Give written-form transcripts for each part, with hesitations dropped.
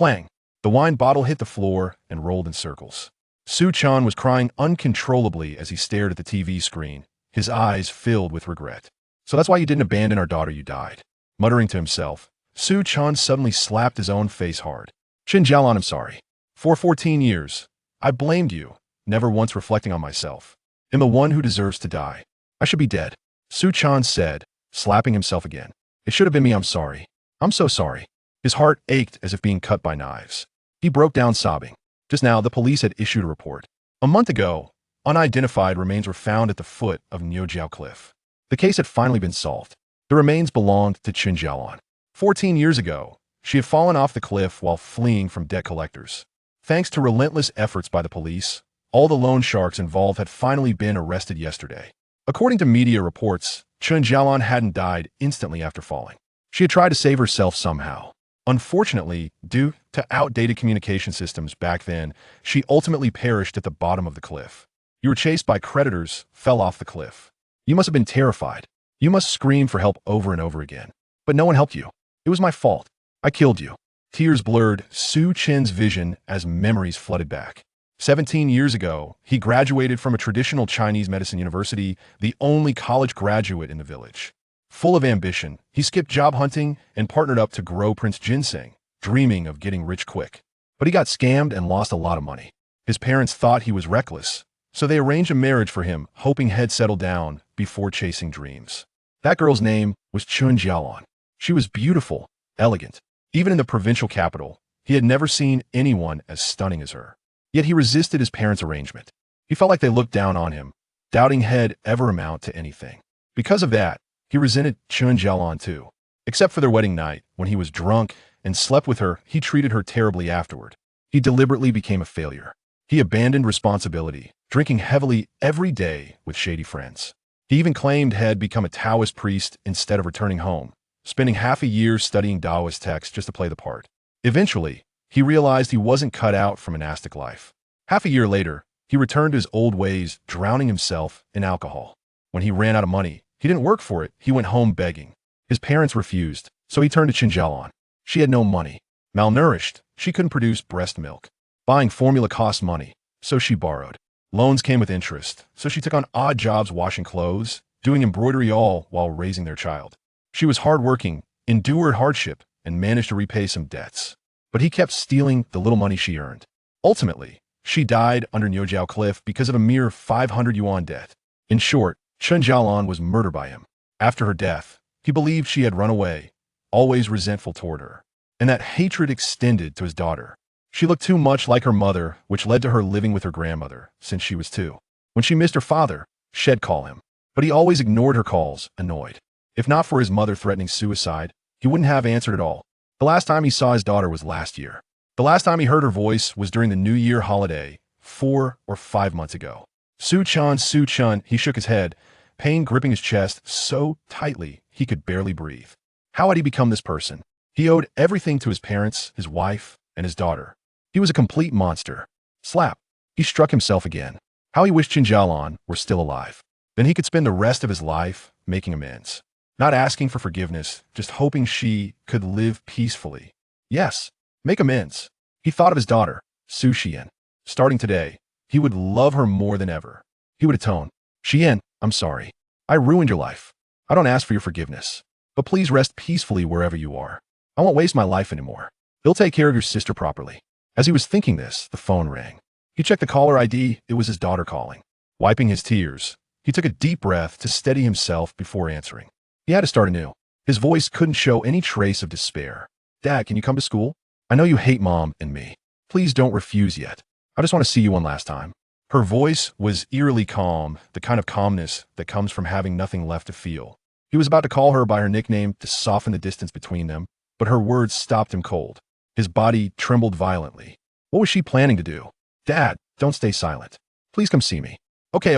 Clang! The wine bottle hit the floor and rolled in circles. Xiyan was crying uncontrollably as he stared at the TV screen, his eyes filled with regret. So that's why you didn't abandon our daughter, you died. Muttering to himself, Xiyan suddenly slapped his own face hard. Chen Jalan, I'm sorry. For 14 years, I blamed you, never once reflecting on myself. I'm the one who deserves to die. I should be dead. Xiyan said, slapping himself again. It should have been me, I'm sorry. I'm so sorry. His heart ached as if being cut by knives. He broke down sobbing. Just now, the police had issued a report. A month ago, unidentified remains were found at the foot of Niujiao Cliff. The case had finally been solved. The remains belonged to Chen Jalan. 14 years ago, she had fallen off the cliff while fleeing from debt collectors. Thanks to relentless efforts by the police, all the loan sharks involved had finally been arrested yesterday. According to media reports, Chen Jalan hadn't died instantly after falling. She had tried to save herself somehow. Unfortunately, due to outdated communication systems back then, she ultimately perished at the bottom of the cliff. You were chased by creditors, fell off the cliff. You must have been terrified. You must scream for help over and over again. But no one helped you. It was my fault. I killed you. Tears blurred Xiyan's vision as memories flooded back. 17 years ago, he graduated from a traditional Chinese medicine university, the only college graduate in the village. Full of ambition, he skipped job hunting and partnered up to grow Prince Ginseng, dreaming of getting rich quick. But he got scammed and lost a lot of money. His parents thought he was reckless, so they arranged a marriage for him, hoping he'd settle down before chasing dreams. That girl's name was Chen Jalan. She was beautiful, elegant. Even in the provincial capital, he had never seen anyone as stunning as her. Yet he resisted his parents' arrangement. He felt like they looked down on him, doubting he'd ever amount to anything. Because of that, he resented Chen Jalan too. Except for their wedding night, when he was drunk and slept with her, he treated her terribly afterward. He deliberately became a failure. He abandoned responsibility, drinking heavily every day with shady friends. He even claimed he'd become a Taoist priest instead of returning home, spending half a year studying Taoist texts just to play the part. Eventually, he realized he wasn't cut out for monastic life. Half a year later, he returned to his old ways, drowning himself in alcohol. When he ran out of money, he didn't work for it, he went home begging. His parents refused, so he turned to Chen Jalan. She had no money. Malnourished, she couldn't produce breast milk. Buying formula cost money, so she borrowed. Loans came with interest, so she took on odd jobs washing clothes, doing embroidery, all while raising their child. She was hardworking, endured hardship, and managed to repay some debts. But he kept stealing the little money she earned. Ultimately, she died under Niujiao Cliff because of a mere 500 yuan debt. In short, Chen Jalan was murdered by him. After her death, he believed she had run away, always resentful toward her. And that hatred extended to his daughter. She looked too much like her mother, which led to her living with her grandmother since she was 2. When she missed her father, she'd call him. But he always ignored her calls, annoyed. If not for his mother threatening suicide, he wouldn't have answered at all. The last time he saw his daughter was last year. The last time he heard her voice was during the New Year holiday, 4 or 5 months ago. Xiyan, he shook his head, pain gripping his chest so tightly he could barely breathe. How had he become this person? He owed everything to his parents, his wife, and his daughter. He was a complete monster. Slap. He struck himself again. How he wished Chen Jalan were still alive. Then he could spend the rest of his life making amends. Not asking for forgiveness, just hoping she could live peacefully. Yes, make amends. He thought of his daughter, Xiyan. Starting today, he would love her more than ever. He would atone. Xiyan, I'm sorry. I ruined your life. I don't ask for your forgiveness. But please rest peacefully wherever you are. I won't waste my life anymore. He'll take care of your sister properly. As he was thinking this, the phone rang. He checked the caller ID. It was his daughter calling. Wiping his tears, he took a deep breath to steady himself before answering. He had to start anew. His voice couldn't show any trace of despair. Dad, can you come to school? I know you hate Mom and me. Please don't refuse yet. I just want to see you one last time. Her voice was eerily calm, the kind of calmness that comes from having nothing left to feel. He was about to call her by her nickname to soften the distance between them, but her words stopped him cold. His body trembled violently. What was she planning to do? Dad, don't stay silent. Please come see me. Okay.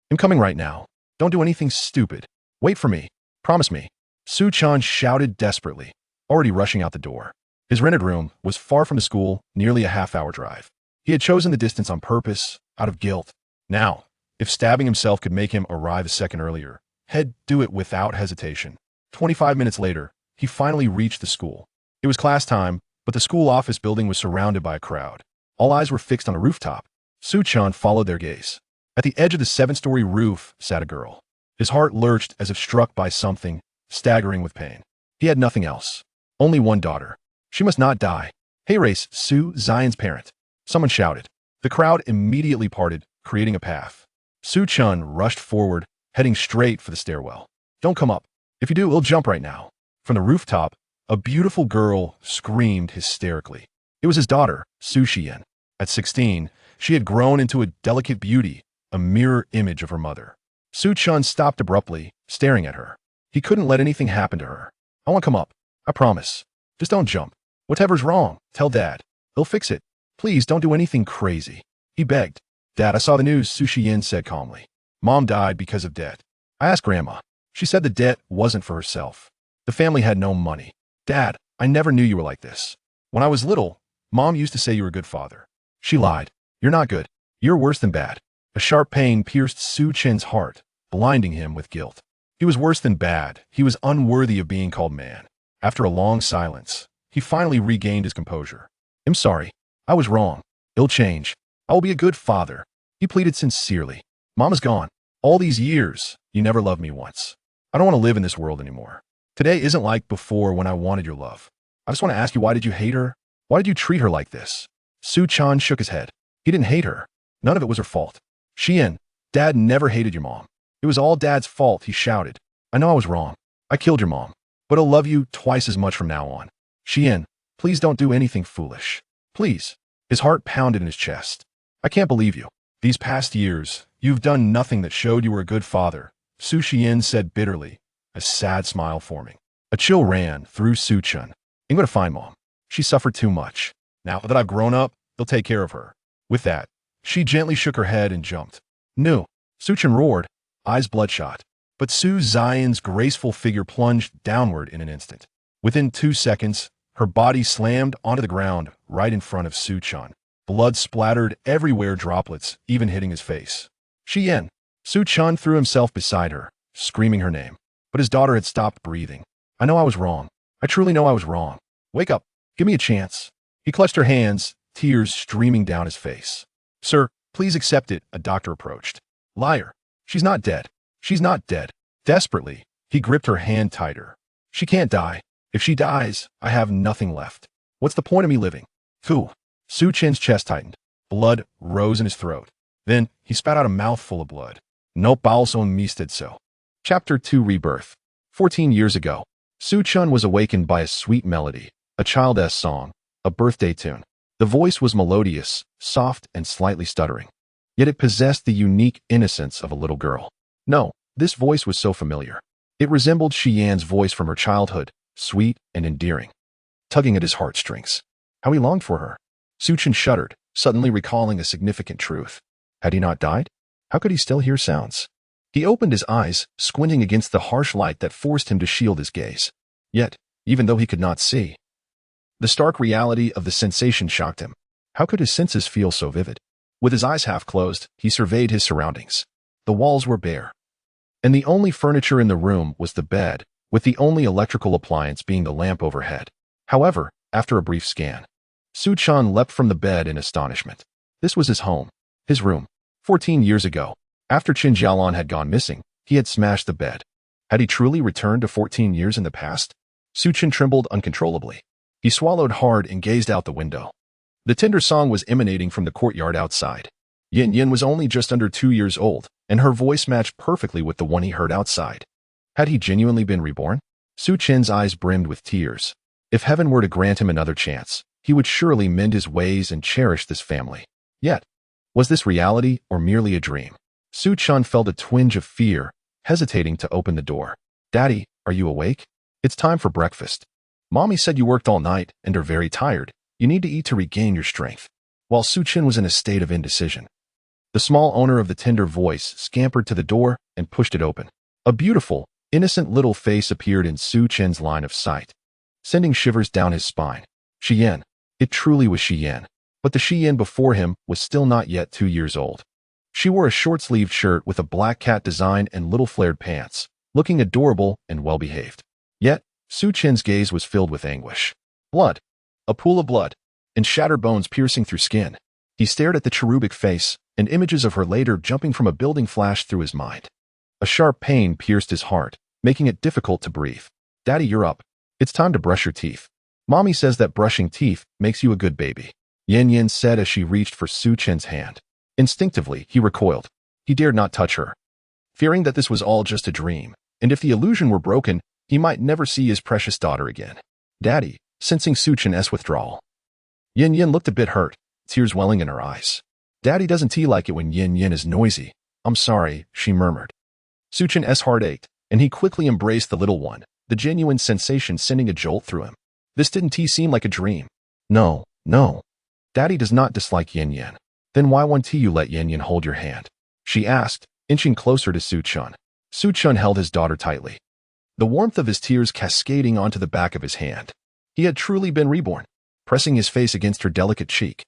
I'm coming right now. Don't do anything stupid. Wait for me. Promise me. Xiyan shouted desperately, already rushing out the door. His rented room was far from the school, nearly a half-hour drive. He had chosen the distance on purpose, out of guilt. Now, if stabbing himself could make him arrive a second earlier, he'd do it without hesitation. 25 minutes later, he finally reached the school. It was class time, But the school office building was surrounded by a crowd. All eyes were fixed on a rooftop. Xiyan followed their gaze. At the edge of the 7-story roof sat a girl. His heart lurched as if struck by something, staggering with pain. He had nothing else. Only one daughter. She must not die. Hey race, Xiyan's parent. Someone shouted. The crowd immediately parted, creating a path. Xiyan rushed forward, heading straight for the stairwell. Don't come up. If you do, we'll jump right now. From the rooftop, a beautiful girl screamed hysterically. It was his daughter, Xiyan. At 16, she had grown into a delicate beauty, a mirror image of her mother. Xiyan stopped abruptly, staring at her. He couldn't let anything happen to her. I won't come up. I promise. Just don't jump. Whatever's wrong, tell Dad. He'll fix it. Please don't do anything crazy. He begged. Dad, I saw the news, Xiyan said calmly. Mom died because of debt. I asked Grandma. She said the debt wasn't for herself. The family had no money. Dad, I never knew you were like this. When I was little, Mom used to say you were a good father. She lied. You're not good. You're worse than bad. A sharp pain pierced Xiyan's heart, blinding him with guilt. He was worse than bad. He was unworthy of being called man. After a long silence, he finally regained his composure. I'm sorry. I was wrong. It'll change. I will be a good father. He pleaded sincerely. Mom is gone. All these years, you never loved me once. I don't want to live in this world anymore. Today isn't like before when I wanted your love. I just want to ask you, why did you hate her? Why did you treat her like this? Xiyan shook his head. He didn't hate her. None of it was her fault. Xiyan, Dad never hated your mom. It was all Dad's fault, he shouted. I know I was wrong. I killed your mom. But I'll love you twice as much from now on. Xiyan, please don't do anything foolish. Please. His heart pounded in his chest. I can't believe you. These past years, you've done nothing that showed you were a good father, Xiyan said bitterly, a sad smile forming. A chill ran through Xiyan. I'm going to find Mom. She suffered too much. Now that I've grown up, they'll take care of her. With that, she gently shook her head and jumped. No. Xiyan roared, eyes bloodshot. But Xiyan's graceful figure plunged downward in an instant. Within 2 seconds, her body slammed onto the ground right in front of Xiyan. Blood splattered everywhere, droplets even hitting his face. Xiyan. Xiyan threw himself beside her, screaming her name. But his daughter had stopped breathing. I know I was wrong. I truly know I was wrong. Wake up. Give me a chance. He clutched her hands, tears streaming down his face. Sir, please accept it, a doctor approached. Liar. She's not dead. She's not dead. Desperately, he gripped her hand tighter. She can't die. If she dies, I have nothing left. What's the point of me living? Phew. Xiyan's chest tightened. Blood rose in his throat. Then, he spat out a mouthful of blood. No balso misted so. Chapter 2 Rebirth. 14 years ago, Xiyan was awakened by a sweet melody, a child's song, a birthday tune. The voice was melodious, soft, and slightly stuttering. Yet it possessed the unique innocence of a little girl. No, this voice was so familiar. It resembled Xiyan's voice from her childhood, sweet and endearing, tugging at his heartstrings. How he longed for her. Xiyan shuddered, suddenly recalling a significant truth. Had he not died? How could he still hear sounds? He opened his eyes, squinting against the harsh light that forced him to shield his gaze. Yet, even though he could not see, the stark reality of the sensation shocked him. How could his senses feel so vivid? With his eyes half closed, he surveyed his surroundings. The walls were bare, and the only furniture in the room was the bed, with the only electrical appliance being the lamp overhead. However, after a brief scan, Xiyan leapt from the bed in astonishment. This was his home, his room. 14 years ago, after Chen Jalan had gone missing, he had smashed the bed. Had he truly returned to 14 years in the past? Xiyan trembled uncontrollably. He swallowed hard and gazed out the window. The tender song was emanating from the courtyard outside. Yin was only just under 2 years old, and her voice matched perfectly with the one he heard outside. Had he genuinely been reborn? Xiyan's eyes brimmed with tears. If heaven were to grant him another chance, he would surely mend his ways and cherish this family. Yet, was this reality or merely a dream? Xiyan felt a twinge of fear, hesitating to open the door. Daddy, are you awake? It's time for breakfast. Mommy said you worked all night and are very tired. You need to eat to regain your strength. While Xiyan was in a state of indecision, the small owner of the tender voice scampered to the door and pushed it open. A beautiful, innocent little face appeared in Xiyan's line of sight, sending shivers down his spine. Xiyan. It truly was Xiyan. But the Xiyan before him was still not yet 2 years old. She wore a short-sleeved shirt with a black cat design and little flared pants, looking adorable and well-behaved. Yet, Xiyan's gaze was filled with anguish. Blood. a pool of blood, and shattered bones piercing through skin. He stared at the cherubic face, and images of her later jumping from a building flashed through his mind. A sharp pain pierced his heart, making it difficult to breathe. Daddy, you're up. It's time to brush your teeth. Mommy says that brushing teeth makes you a good baby. Xiyan said as she reached for Su Chen's hand. Instinctively, he recoiled. He dared not touch her, fearing that this was all just a dream, and if the illusion were broken, he might never see his precious daughter again. Daddy, sensing Su Chen's withdrawal. Xiyan looked a bit hurt, tears welling in her eyes. Daddy doesn't like it when Xiyan is noisy. I'm sorry, she murmured. Su Chen's heart ached, and he quickly embraced the little one, the genuine sensation sending a jolt through him. This didn't seem like a dream. No. Daddy does not dislike Xiyan. Then why won't you let Xiyan hold your hand? She asked, inching closer to Su Chen. Su Chen held his daughter tightly, the warmth of his tears cascading onto the back of his hand. He had truly been reborn, pressing his face against her delicate cheek.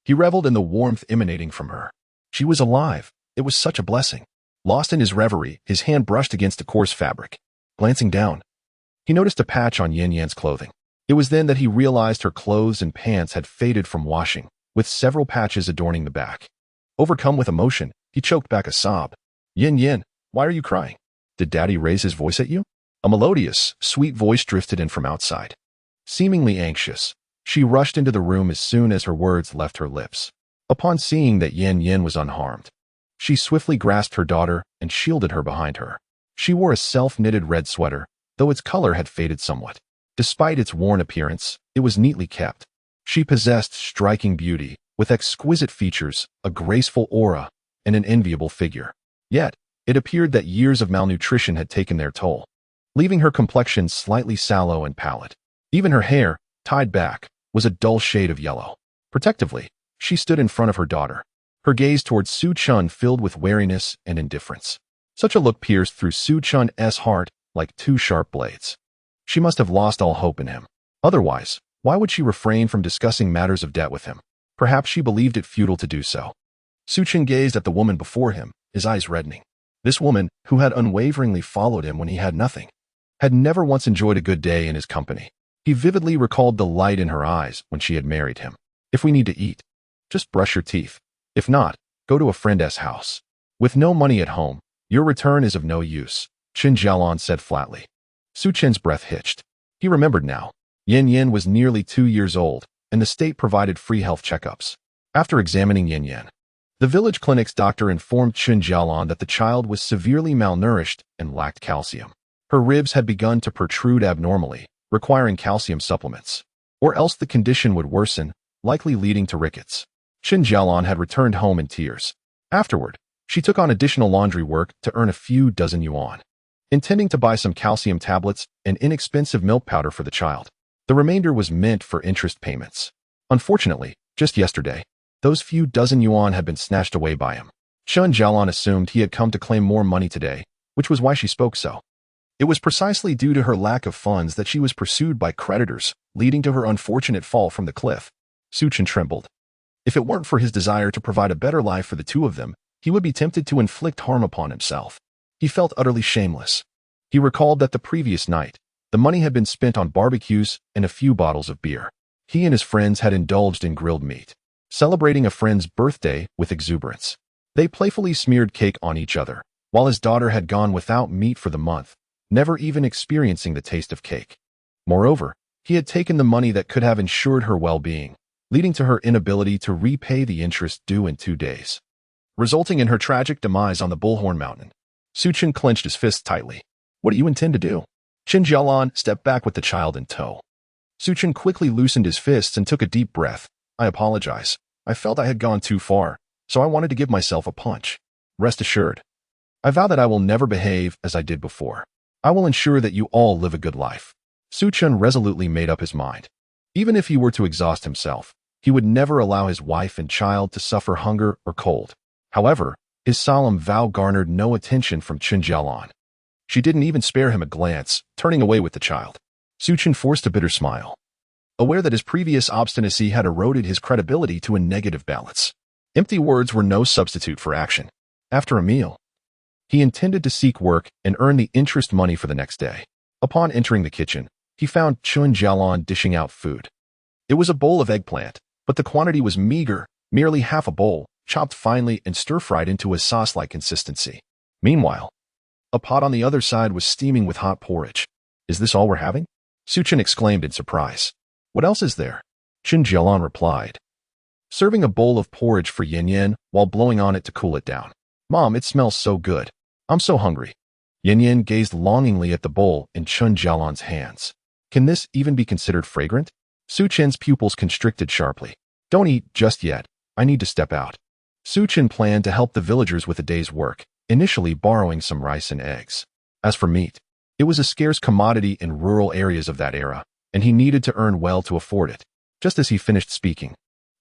He reveled in the warmth emanating from her. She was alive. It was such a blessing. Lost in his reverie, his hand brushed against a coarse fabric. Glancing down, he noticed a patch on Xiyan's clothing. It was then that he realized her clothes and pants had faded from washing, with several patches adorning the back. Overcome with emotion, he choked back a sob. Xiyan, why are you crying? Did Daddy raise his voice at you? A melodious, sweet voice drifted in from outside. Seemingly anxious, she rushed into the room as soon as her words left her lips. Upon seeing that Xiyan was unharmed, she swiftly grasped her daughter and shielded her behind her. She wore a self-knitted red sweater, though its color had faded somewhat. Despite its worn appearance, it was neatly kept. She possessed striking beauty, with exquisite features, a graceful aura, and an enviable figure. Yet, it appeared that years of malnutrition had taken their toll, leaving her complexion slightly sallow and pallid. Even her hair, tied back, was a dull shade of yellow. Protectively, she stood in front of her daughter, her gaze towards Su Chen filled with wariness and indifference. Such a look pierced through Su Chen's heart like two sharp blades. She must have lost all hope in him. Otherwise, why would she refrain from discussing matters of debt with him? Perhaps she believed it futile to do so. Su Chen gazed at the woman before him, his eyes reddening. This woman, who had unwaveringly followed him when he had nothing, had never once enjoyed a good day in his company. He vividly recalled the light in her eyes when she had married him. If we need to eat, just brush your teeth. If not, go to a friend's house. With no money at home, your return is of no use, Chen Jalan said flatly. Su Chen's breath hitched. He remembered now. Xiyan was nearly 2 years old, and the state provided free health checkups. After examining Xiyan, the village clinic's doctor informed Chen Jalan that the child was severely malnourished and lacked calcium. Her ribs had begun to protrude abnormally, requiring calcium supplements, or else the condition would worsen, likely leading to rickets. Chen Jalan had returned home in tears. Afterward, she took on additional laundry work to earn a few dozen yuan, intending to buy some calcium tablets and inexpensive milk powder for the child. The remainder was meant for interest payments. Unfortunately, just yesterday, those few dozen yuan had been snatched away by him. Chen Jalan assumed he had come to claim more money today, which was why she spoke so. It was precisely due to her lack of funds that she was pursued by creditors, leading to her unfortunate fall from the cliff. Su Chen trembled. If it weren't for his desire to provide a better life for the two of them, he would be tempted to inflict harm upon himself. He felt utterly shameless. He recalled that the previous night, the money had been spent on barbecues and a few bottles of beer. He and his friends had indulged in grilled meat, celebrating a friend's birthday with exuberance. They playfully smeared cake on each other, while his daughter had gone without meat for the month, never even experiencing the taste of cake. Moreover, he had taken the money that could have ensured her well-being, leading to her inability to repay the interest due in 2 days, resulting in her tragic demise on the Bullhorn Mountain. Su Chen clenched his fists tightly. What do you intend to do? Chen Jalan stepped back with the child in tow. Su Chen quickly loosened his fists and took a deep breath. I apologize. I felt I had gone too far, so I wanted to give myself a punch. Rest assured, I vow that I will never behave as I did before. I will ensure that you all live a good life. Su Chen resolutely made up his mind. Even if he were to exhaust himself, he would never allow his wife and child to suffer hunger or cold. However, his solemn vow garnered no attention from Chen Jalan. She didn't even spare him a glance, turning away with the child. Su Chen forced a bitter smile, aware that his previous obstinacy had eroded his credibility to a negative balance. Empty words were no substitute for action. After a meal, he intended to seek work and earn the interest money for the next day. Upon entering the kitchen, he found Chen Jalan dishing out food. It was a bowl of eggplant, but the quantity was meager, merely half a bowl, chopped finely and stir-fried into a sauce-like consistency. Meanwhile, a pot on the other side was steaming with hot porridge. Is this all we're having? Xiyan exclaimed in surprise. What else is there? Chen Jalan replied, serving a bowl of porridge for Xiyan while blowing on it to cool it down. Mom, it smells so good. I'm so hungry. Xiyan gazed longingly at the bowl in Chen Jalan's hands. Can this even be considered fragrant? Xiyan's pupils constricted sharply. Don't eat just yet. I need to step out. Xiyan planned to help the villagers with a day's work, initially borrowing some rice and eggs. As for meat, it was a scarce commodity in rural areas of that era, and he needed to earn well to afford it. Just as he finished speaking,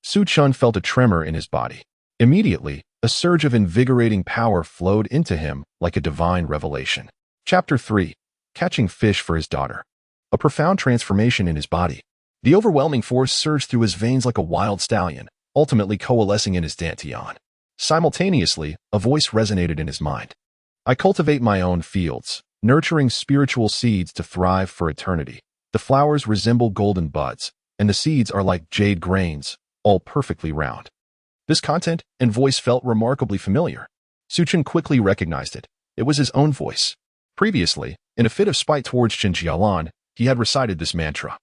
Xiyan felt a tremor in his body. Immediately, a surge of invigorating power flowed into him like a divine revelation. Chapter 3. Catching Fish for His Daughter. A profound transformation in his body. The overwhelming force surged through his veins like a wild stallion, ultimately coalescing in his dantian. Simultaneously, a voice resonated in his mind. I cultivate my own fields, nurturing spiritual seeds to thrive for eternity. The flowers resemble golden buds, and the seeds are like jade grains, all perfectly round. This content and voice felt remarkably familiar. Xiyan quickly recognized it. It was his own voice. Previously, in a fit of spite towards Chen Jalan, he had recited this mantra,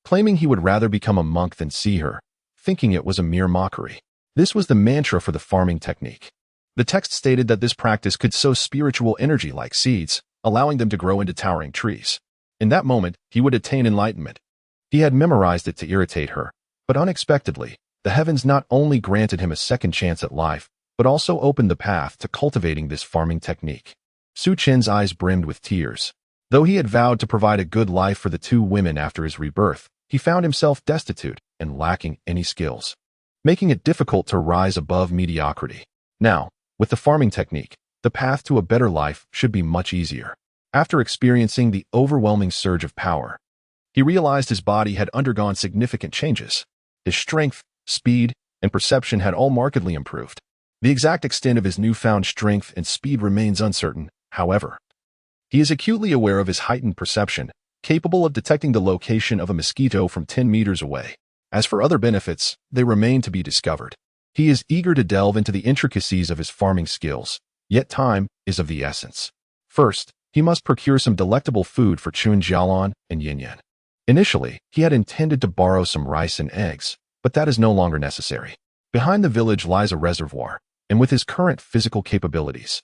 claiming he would rather become a monk than see her, thinking it was a mere mockery. This was the mantra for the farming technique. The text stated that this practice could sow spiritual energy like seeds, allowing them to grow into towering trees. In that moment, he would attain enlightenment. He had memorized it to irritate her, but unexpectedly, the heavens not only granted him a second chance at life, but also opened the path to cultivating this farming technique. Xiyan's eyes brimmed with tears. Though he had vowed to provide a good life for the two women after his rebirth, he found himself destitute and lacking any skills, making it difficult to rise above mediocrity. Now, with the farming technique, the path to a better life should be much easier. After experiencing the overwhelming surge of power, he realized his body had undergone significant changes. His strength, speed, and perception had all markedly improved. The exact extent of his newfound strength and speed remains uncertain, however. He is acutely aware of his heightened perception, capable of detecting the location of a mosquito from 10 meters away. As for other benefits, they remain to be discovered. He is eager to delve into the intricacies of his farming skills, yet time is of the essence. First, he must procure some delectable food for Chen Jalan and Xiyan. Initially, he had intended to borrow some rice and eggs, but that is no longer necessary. Behind the village lies a reservoir, and with his current physical capabilities,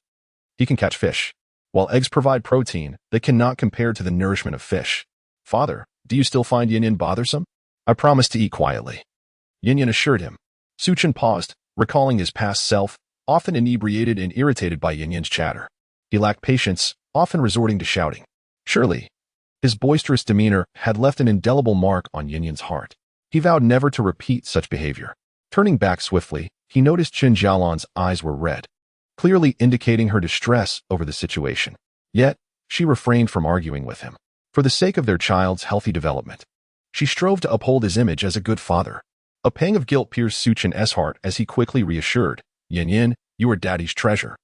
he can catch fish. While eggs provide protein, they cannot compare to the nourishment of fish. Father, do you still find Xiyan bothersome? I promise to eat quietly. Xiyan assured him. Xiyan paused, recalling his past self, often inebriated and irritated by Xiyan's chatter. He lacked patience, often resorting to shouting. Surely, his boisterous demeanor had left an indelible mark on Xiyan's heart. He vowed never to repeat such behavior. Turning back swiftly, he noticed Chen Jalan's eyes were red, clearly indicating her distress over the situation. Yet, she refrained from arguing with him. For the sake of their child's healthy development, she strove to uphold his image as a good father. A pang of guilt pierced Xiyan's heart as he quickly reassured, Xiyan, you are Daddy's treasure.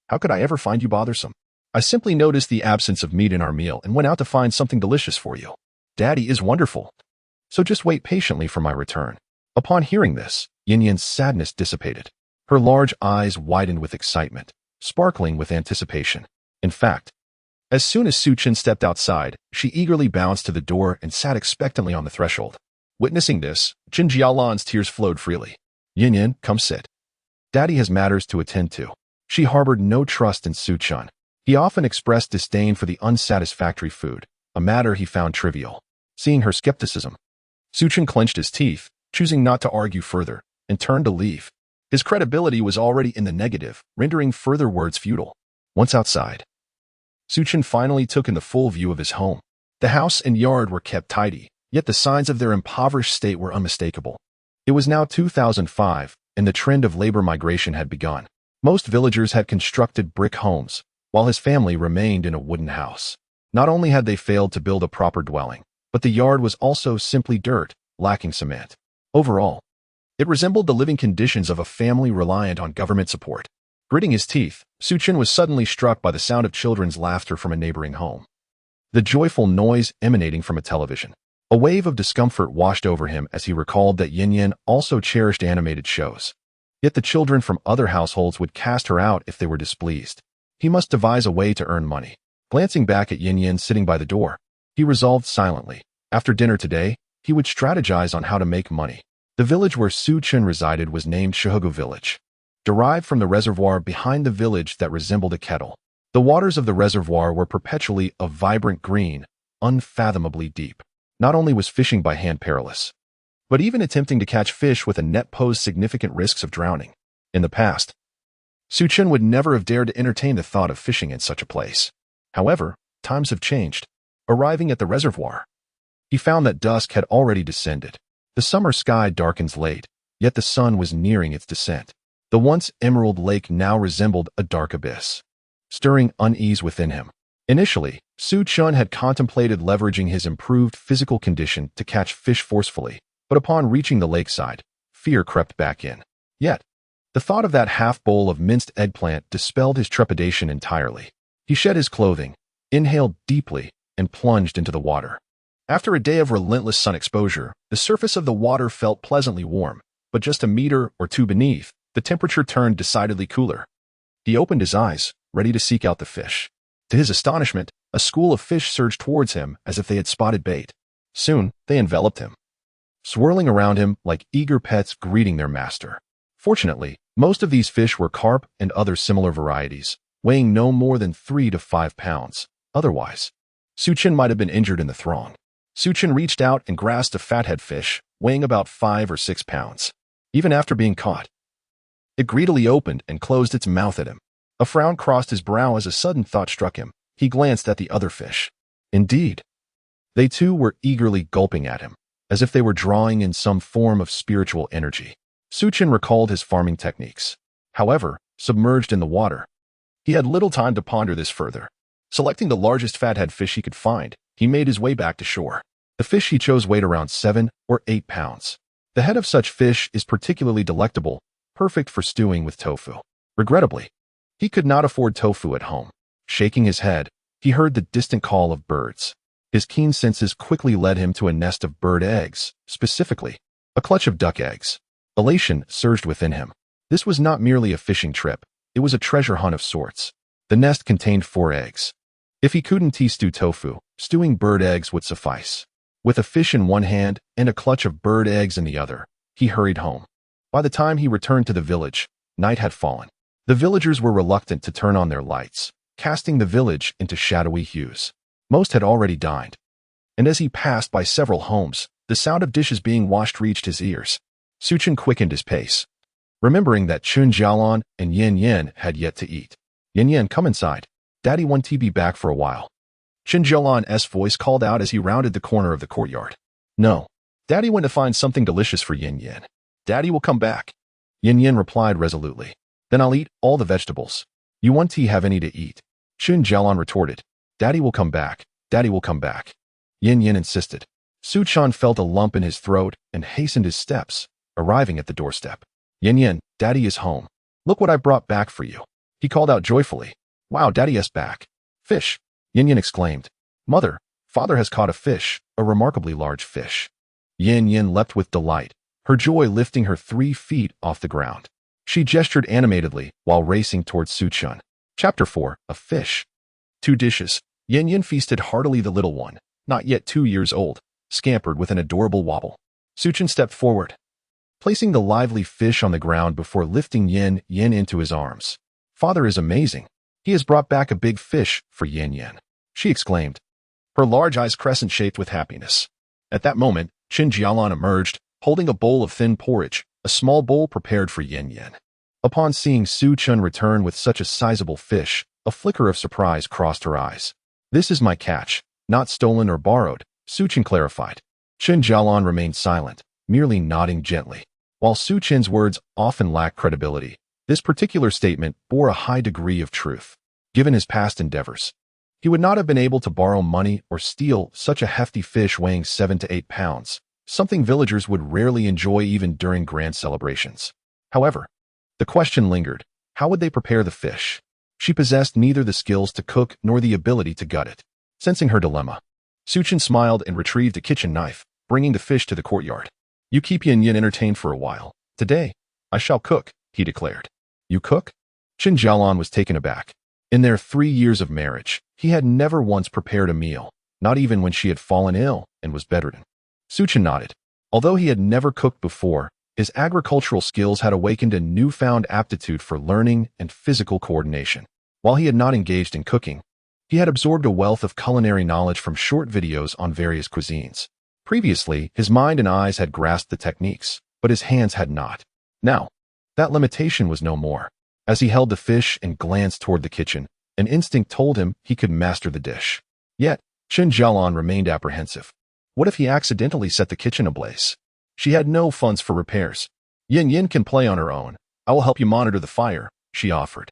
How could I ever find you bothersome? I simply noticed the absence of meat in our meal and went out to find something delicious for you. Daddy is wonderful. So just wait patiently for my return. Upon hearing this, Xiyan's sadness dissipated. Her large eyes widened with excitement, sparkling with anticipation. In fact, as soon as Xiyan stepped outside, she eagerly bounced to the door and sat expectantly on the threshold. Witnessing this, Chen Jalan's tears flowed freely. Xiyan, come sit. Daddy has matters to attend to. She harbored no trust in Xiyan. He often expressed disdain for the unsatisfactory food, a matter he found trivial. Seeing her skepticism, Xiyan clenched his teeth, choosing not to argue further, and turned to leave. His credibility was already in the negative, rendering further words futile. Once outside, Xiyan finally took in the full view of his home. The house and yard were kept tidy, yet the signs of their impoverished state were unmistakable. It was now 2005, and the trend of labor migration had begun. Most villagers had constructed brick homes, while his family remained in a wooden house. Not only had they failed to build a proper dwelling, but the yard was also simply dirt, lacking cement. Overall, it resembled the living conditions of a family reliant on government support. Gritting his teeth, Xiyan was suddenly struck by the sound of children's laughter from a neighboring home. The joyful noise emanating from a television. A wave of discomfort washed over him as he recalled that Xiyan also cherished animated shows. Yet the children from other households would cast her out if they were displeased. He must devise a way to earn money. Glancing back at Xiyan sitting by the door, he resolved silently. After dinner today, he would strategize on how to make money. The village where Xiyan resided was named Shahugu Village, derived from the reservoir behind the village that resembled a kettle. The waters of the reservoir were perpetually of vibrant green, unfathomably deep. Not only was fishing by hand perilous, but even attempting to catch fish with a net posed significant risks of drowning. In the past, Xiyan would never have dared to entertain the thought of fishing in such a place. However, times have changed. Arriving at the reservoir, he found that dusk had already descended. The summer sky darkens late, yet the sun was nearing its descent. The once emerald lake now resembled a dark abyss, stirring unease within him. Initially, Xiyan had contemplated leveraging his improved physical condition to catch fish forcefully, but upon reaching the lakeside, fear crept back in. Yet, the thought of that half-bowl of minced eggplant dispelled his trepidation entirely. He shed his clothing, inhaled deeply, and plunged into the water. After a day of relentless sun exposure, the surface of the water felt pleasantly warm, but just a meter or two beneath, the temperature turned decidedly cooler. He opened his eyes, ready to seek out the fish. To his astonishment, a school of fish surged towards him as if they had spotted bait. Soon, they enveloped him, swirling around him like eager pets greeting their master. Fortunately, most of these fish were carp and other similar varieties, weighing no more than 3 to 5 pounds. Otherwise, Xiyan might have been injured in the throng. Xiyan reached out and grasped a fathead fish, weighing about 5 or 6 pounds. Even after being caught, it greedily opened and closed its mouth at him. A frown crossed his brow as a sudden thought struck him. He glanced at the other fish. Indeed, they too were eagerly gulping at him, as if they were drawing in some form of spiritual energy. Xiyan recalled his farming techniques. However, submerged in the water, he had little time to ponder this further. Selecting the largest fathead fish he could find, he made his way back to shore. The fish he chose weighed around 7 or 8 pounds. The head of such fish is particularly delectable, perfect for stewing with tofu. Regrettably, he could not afford tofu at home. Shaking his head, he heard the distant call of birds. His keen senses quickly led him to a nest of bird eggs, specifically, a clutch of duck eggs. Elation surged within him. This was not merely a fishing trip, it was a treasure hunt of sorts. The nest contained 4 eggs. If he couldn't stew tofu, stewing bird eggs would suffice. With a fish in one hand and a clutch of bird eggs in the other, he hurried home. By the time he returned to the village, night had fallen. The villagers were reluctant to turn on their lights, casting the village into shadowy hues. Most had already dined, and as he passed by several homes, the sound of dishes being washed reached his ears. Xiyan quickened his pace, remembering that Chen Jalan and Xiyan had yet to eat. Xiyan, come inside. Daddy want to be back for a while. Chen Jalan's voice called out as he rounded the corner of the courtyard. No. Daddy went to find something delicious for Xiyan. Daddy will come back. Xiyan replied resolutely. Then I'll eat all the vegetables. You want to have any to eat? Chen Jalan retorted. Daddy will come back. Daddy will come back. Xiyan insisted. Xiyan felt a lump in his throat and hastened his steps, arriving at the doorstep. Xiyan, Daddy is home. Look what I brought back for you. He called out joyfully. Wow, Daddy is back. Fish. Xiyan exclaimed. Mother, Father has caught a fish, a remarkably large fish. Xiyan leapt with delight, her joy lifting her 3 feet off the ground. She gestured animatedly while racing towards Xiyan. Chapter 4, A Fish. 2 dishes. Xiyan feasted heartily. The little one, not yet 2 years old, scampered with an adorable wobble. Xiyan stepped forward, placing the lively fish on the ground before lifting Xiyan into his arms. Father is amazing. He has brought back a big fish for Xiyan, she exclaimed, her large eyes crescent-shaped with happiness. At that moment, Chen Jalan emerged, holding a bowl of thin porridge, a small bowl prepared for Xiyan. Upon seeing Xiyan return with such a sizable fish, a flicker of surprise crossed her eyes. This is my catch, not stolen or borrowed, Xiyan clarified. Chen Jalan remained silent, merely nodding gently. While Xiyan's words often lack credibility, this particular statement bore a high degree of truth. Given his past endeavors, he would not have been able to borrow money or steal such a hefty fish weighing 7 to 8 pounds, something villagers would rarely enjoy even during grand celebrations. However, the question lingered, how would they prepare the fish? She possessed neither the skills to cook nor the ability to gut it. Sensing her dilemma, Su Chen smiled and retrieved a kitchen knife, bringing the fish to the courtyard. You keep Yin Yin entertained for a while. Today, I shall cook, he declared. You cook? Chen Jalan was taken aback. In their 3 years of marriage, he had never once prepared a meal, not even when she had fallen ill and was bedridden. Su Chen nodded. Although he had never cooked before, his agricultural skills had awakened a newfound aptitude for learning and physical coordination. While he had not engaged in cooking, he had absorbed a wealth of culinary knowledge from short videos on various cuisines. Previously, his mind and eyes had grasped the techniques, but his hands had not. Now, that limitation was no more. As he held the fish and glanced toward the kitchen, an instinct told him he could master the dish. Yet, Chen Jalan remained apprehensive. What if he accidentally set the kitchen ablaze? She had no funds for repairs. Yin Yin can play on her own. I will help you monitor the fire, she offered.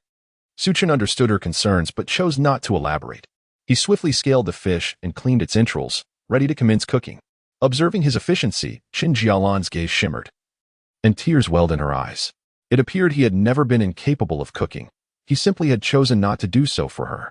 Su Chen understood her concerns but chose not to elaborate. He swiftly scaled the fish and cleaned its entrails, ready to commence cooking. Observing his efficiency, Chen Jalan's gaze shimmered, and tears welled in her eyes. It appeared he had never been incapable of cooking. He simply had chosen not to do so for her.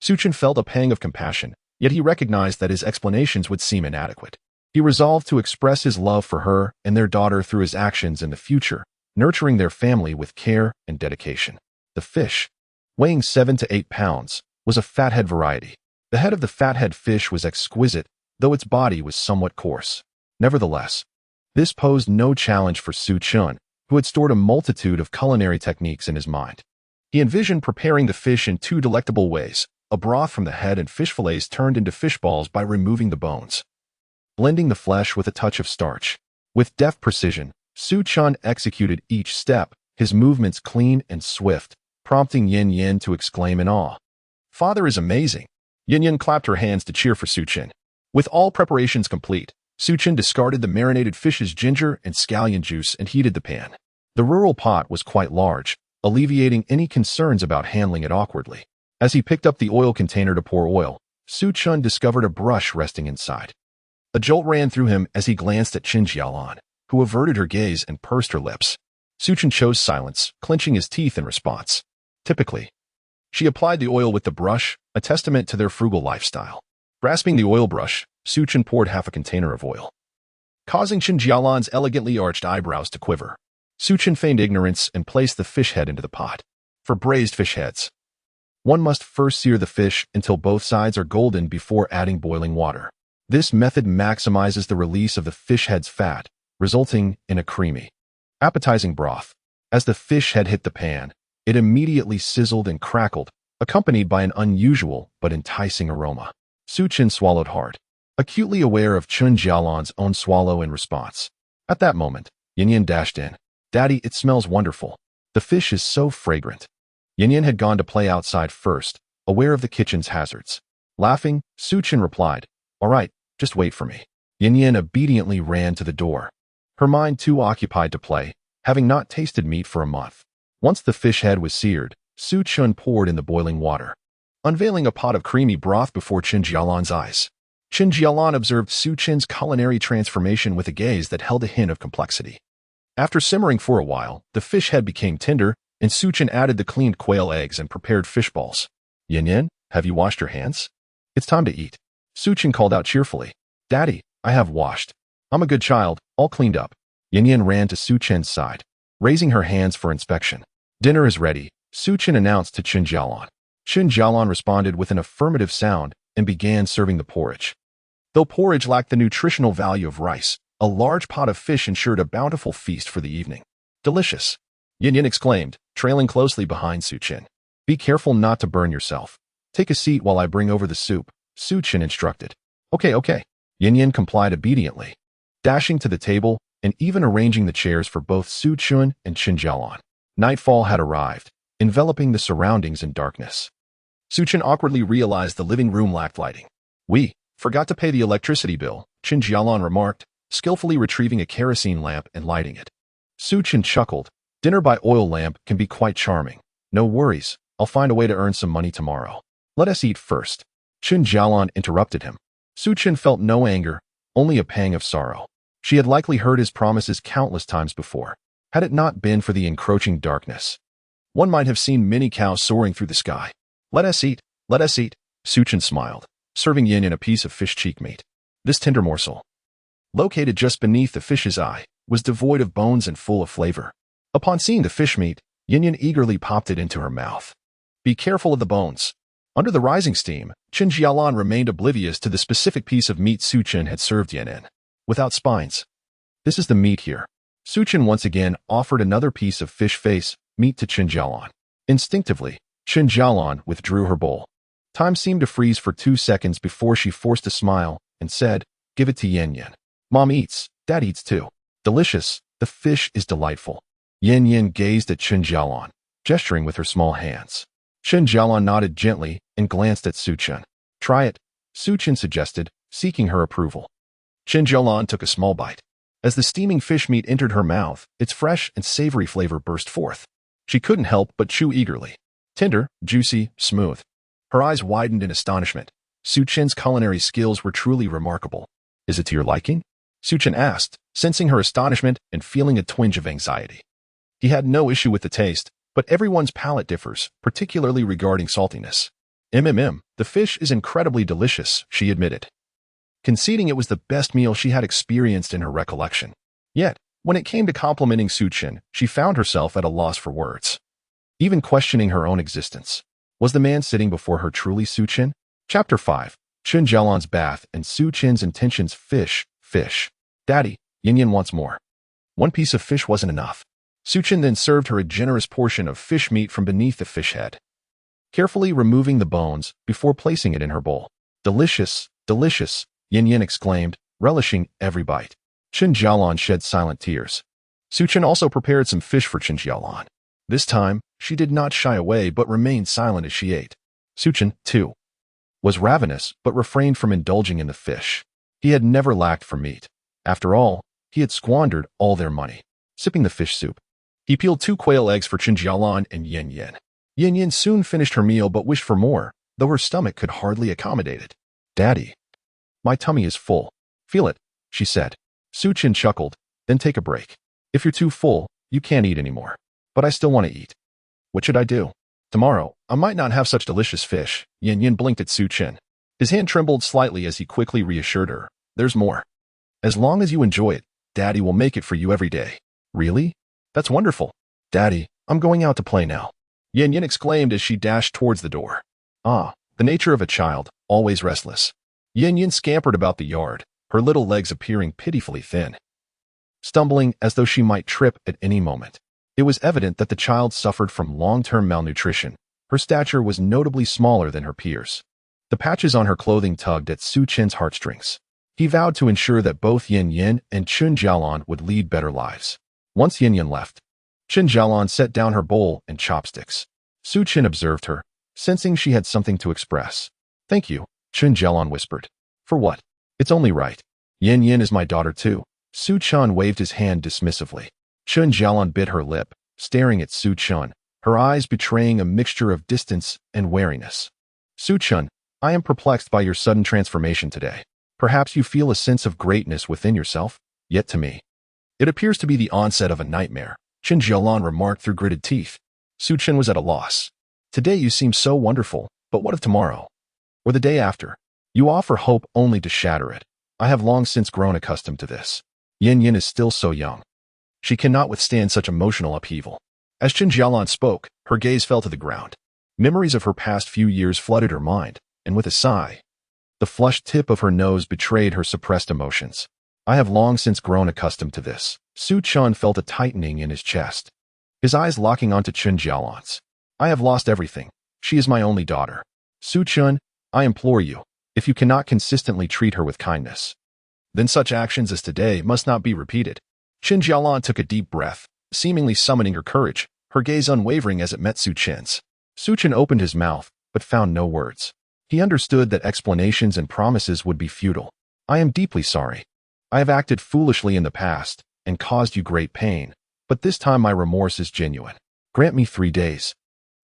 Su Chen felt a pang of compassion, yet he recognized that his explanations would seem inadequate. He resolved to express his love for her and their daughter through his actions in the future, nurturing their family with care and dedication. The fish, weighing 7 to 8 pounds, was a fathead variety. The head of the fathead fish was exquisite, though its body was somewhat coarse. Nevertheless, this posed no challenge for Su Chen, who had stored a multitude of culinary techniques in his mind. He envisioned preparing the fish in 2 delectable ways: a broth from the head and fish fillets turned into fish balls by removing the bones, blending the flesh with a touch of starch. With deft precision, Su Chen executed each step, his movements clean and swift, prompting Yin Yin to exclaim in awe. Father is amazing. Yin Yin clapped her hands to cheer for Su Chen. With all preparations complete, Su Chen discarded the marinated fish's ginger and scallion juice and heated the pan. The rural pot was quite large, alleviating any concerns about handling it awkwardly. As he picked up the oil container to pour oil, Su Chen discovered a brush resting inside. A jolt ran through him as he glanced at Chen Jalan, who averted her gaze and pursed her lips. Su Chen chose silence, clenching his teeth in response. Typically, she applied the oil with the brush, a testament to their frugal lifestyle. Grasping the oil brush, Su Chen poured half a container of oil, causing Chen Jalan's elegantly arched eyebrows to quiver. Su Chen feigned ignorance and placed the fish head into the pot. For braised fish heads, one must first sear the fish until both sides are golden before adding boiling water. This method maximizes the release of the fish head's fat, resulting in a creamy, appetizing broth. As the fish head hit the pan, it immediately sizzled and crackled, accompanied by an unusual but enticing aroma. Su Chen swallowed hard, acutely aware of Chen Jialan's own swallow in response. At that moment, Yin Yin dashed in. Daddy, it smells wonderful. The fish is so fragrant. Yin Yin had gone to play outside first, aware of the kitchen's hazards. Laughing, Su Chen replied, All right, just wait for me. Yin Yin obediently ran to the door, her mind too occupied to play, having not tasted meat for a month. Once the fish head was seared, Su Chen poured in the boiling water, unveiling a pot of creamy broth before Chen Jialan's eyes. Chen Jalan observed Su Chen's culinary transformation with a gaze that held a hint of complexity. After simmering for a while, the fish head became tender, and Su Chen added the cleaned quail eggs and prepared fish balls. Yin Yin, have you washed your hands? It's time to eat. Su Chen called out cheerfully. Daddy, I have washed. I'm a good child, all cleaned up. Yin Yin ran to Su Chen's side, raising her hands for inspection. Dinner is ready, Su Chen announced to Chen Jalan. Chen Jalan responded with an affirmative sound and began serving the porridge. Though porridge lacked the nutritional value of rice, a large pot of fish ensured a bountiful feast for the evening. Delicious, Yin Yin exclaimed, trailing closely behind Su Chen. Be careful not to burn yourself. Take a seat while I bring over the soup, Su Chen instructed. Okay. Yin Yin complied obediently, dashing to the table and even arranging the chairs for both Su Chen and Chen Jalan. Nightfall had arrived, enveloping the surroundings in darkness. Su Chen awkwardly realized the living room lacked lighting. We forgot to pay the electricity bill, Chen Jalan remarked, skillfully retrieving a kerosene lamp and lighting it. Su Chen chuckled. Dinner by oil lamp can be quite charming. No worries, I'll find a way to earn some money tomorrow. Let us eat first. Chen Jalan interrupted him. Su Chen felt no anger, only a pang of sorrow. She had likely heard his promises countless times before. Had it not been for the encroaching darkness, one might have seen many cows soaring through the sky. Let us eat, Su Chen smiled. serving Yin a piece of fish cheek meat. This tender morsel, located just beneath the fish's eye, was devoid of bones and full of flavor. Upon seeing the fish meat, Yin eagerly popped it into her mouth. Be careful of the bones. Under the rising steam, Chen Jalan remained oblivious to the specific piece of meat Su Chen had served Yin. Without spines. This is the meat here. Su Chen once again offered another piece of fish face meat to Chen Jalan. Instinctively, Chen Jalan withdrew her bowl. Time seemed to freeze for 2 seconds before she forced a smile and said, "Give it to Yin. Mom eats, Dad eats too. Delicious, the fish is delightful." Yin gazed at Chen Jalan, gesturing with her small hands. Chen Jalan nodded gently and glanced at Su Chen. "Try it," Su Chen suggested, seeking her approval. Chen Jalan took a small bite. As the steaming fish meat entered her mouth, its fresh and savory flavor burst forth. She couldn't help but chew eagerly. Tender, juicy, smooth. Her eyes widened in astonishment. Su Chen's culinary skills were truly remarkable. "Is it to your liking?" Su Chen asked, sensing her astonishment and feeling a twinge of anxiety. He had no issue with the taste, but everyone's palate differs, particularly regarding saltiness. The fish is incredibly delicious," she admitted, conceding it was the best meal she had experienced in her recollection. Yet, when it came to complimenting Su Chen, she found herself at a loss for words. Even questioning her own existence. Was the man sitting before her truly Su Chen? Chapter 5. Chen Jalan's bath and Su Chen's intentions. Fish. "Daddy, Yin wants more." One piece of fish wasn't enough. Su Chen then served her a generous portion of fish meat from beneath the fish head, carefully removing the bones before placing it in her bowl. "Delicious, delicious," Yin exclaimed, relishing every bite. Chen Jalan shed silent tears. Su Chen also prepared some fish for Chen Jalan. This time, she did not shy away but remained silent as she ate. Su Chen, too, was ravenous but refrained from indulging in the fish. He had never lacked for meat. After all, he had squandered all their money. Sipping the fish soup, he peeled 2 quail eggs for Chen Jalan and Yin. Yin soon finished her meal but wished for more, though her stomach could hardly accommodate it. "Daddy, my tummy is full." "Feel it," she said. Su Chen chuckled, "Then take a break. If you're too full, you can't eat anymore." "But I still want to eat." "What should I do?" "Tomorrow, I might not have such delicious fish." Yin blinked at Su Chen. His hand trembled slightly as he quickly reassured her. "There's more. As long as you enjoy it, Daddy will make it for you every day." "Really? That's wonderful." "Daddy, I'm going out to play now," Yin exclaimed as she dashed towards the door. The nature of a child, always restless. Yin scampered about the yard, her little legs appearing pitifully thin, stumbling as though she might trip at any moment. It was evident that the child suffered from long-term malnutrition. Her stature was notably smaller than her peers. The patches on her clothing tugged at Su Chen's heartstrings. He vowed to ensure that both Yin and Chen Jalan would lead better lives. Once Yin left, Chen Jalan set down her bowl and chopsticks. Su Chen observed her, sensing she had something to express. "Thank you," Chen Jalan whispered. "For what? It's only right. Yin is my daughter too." Su Chen waved his hand dismissively. Chen Jalan bit her lip, staring at Su Chen, her eyes betraying a mixture of distance and wariness. "Su Chen, I am perplexed by your sudden transformation today. Perhaps you feel a sense of greatness within yourself, yet to me, it appears to be the onset of a nightmare," Chen Jalan remarked through gritted teeth. Su Chen was at a loss. "Today you seem so wonderful, but what of tomorrow? Or the day after? You offer hope only to shatter it. I have long since grown accustomed to this. Yin is still so young. She cannot withstand such emotional upheaval." As Chen Jalan spoke, her gaze fell to the ground. Memories of her past few years flooded her mind, and with a sigh, the flushed tip of her nose betrayed her suppressed emotions. "I have long since grown accustomed to this." Su Chen felt a tightening in his chest, his eyes locking onto Chen Jalan's. "I have lost everything. She is my only daughter. Su Chen, I implore you, if you cannot consistently treat her with kindness, then such actions as today must not be repeated." Chen Jalan took a deep breath, seemingly summoning her courage, her gaze unwavering as it met Su Chen's. Su Chen opened his mouth, but found no words. He understood that explanations and promises would be futile. "I am deeply sorry. I have acted foolishly in the past and caused you great pain, but this time my remorse is genuine. Grant me 3 days,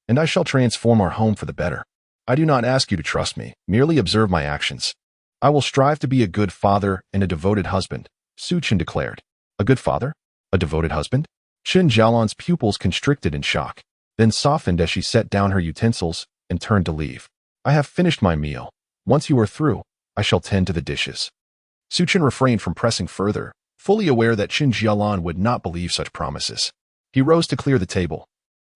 and I shall transform our home for the better. I do not ask you to trust me, merely observe my actions. I will strive to be a good father and a devoted husband," Su Chen declared. "A good father? A devoted husband?" Chen Jalan's pupils constricted in shock, then softened as she set down her utensils and turned to leave. "I have finished my meal," Once you are through, I shall tend to the dishes. Chen refrained from pressing further, fully aware that Chen Jalan would not believe such promises. He rose to clear the table,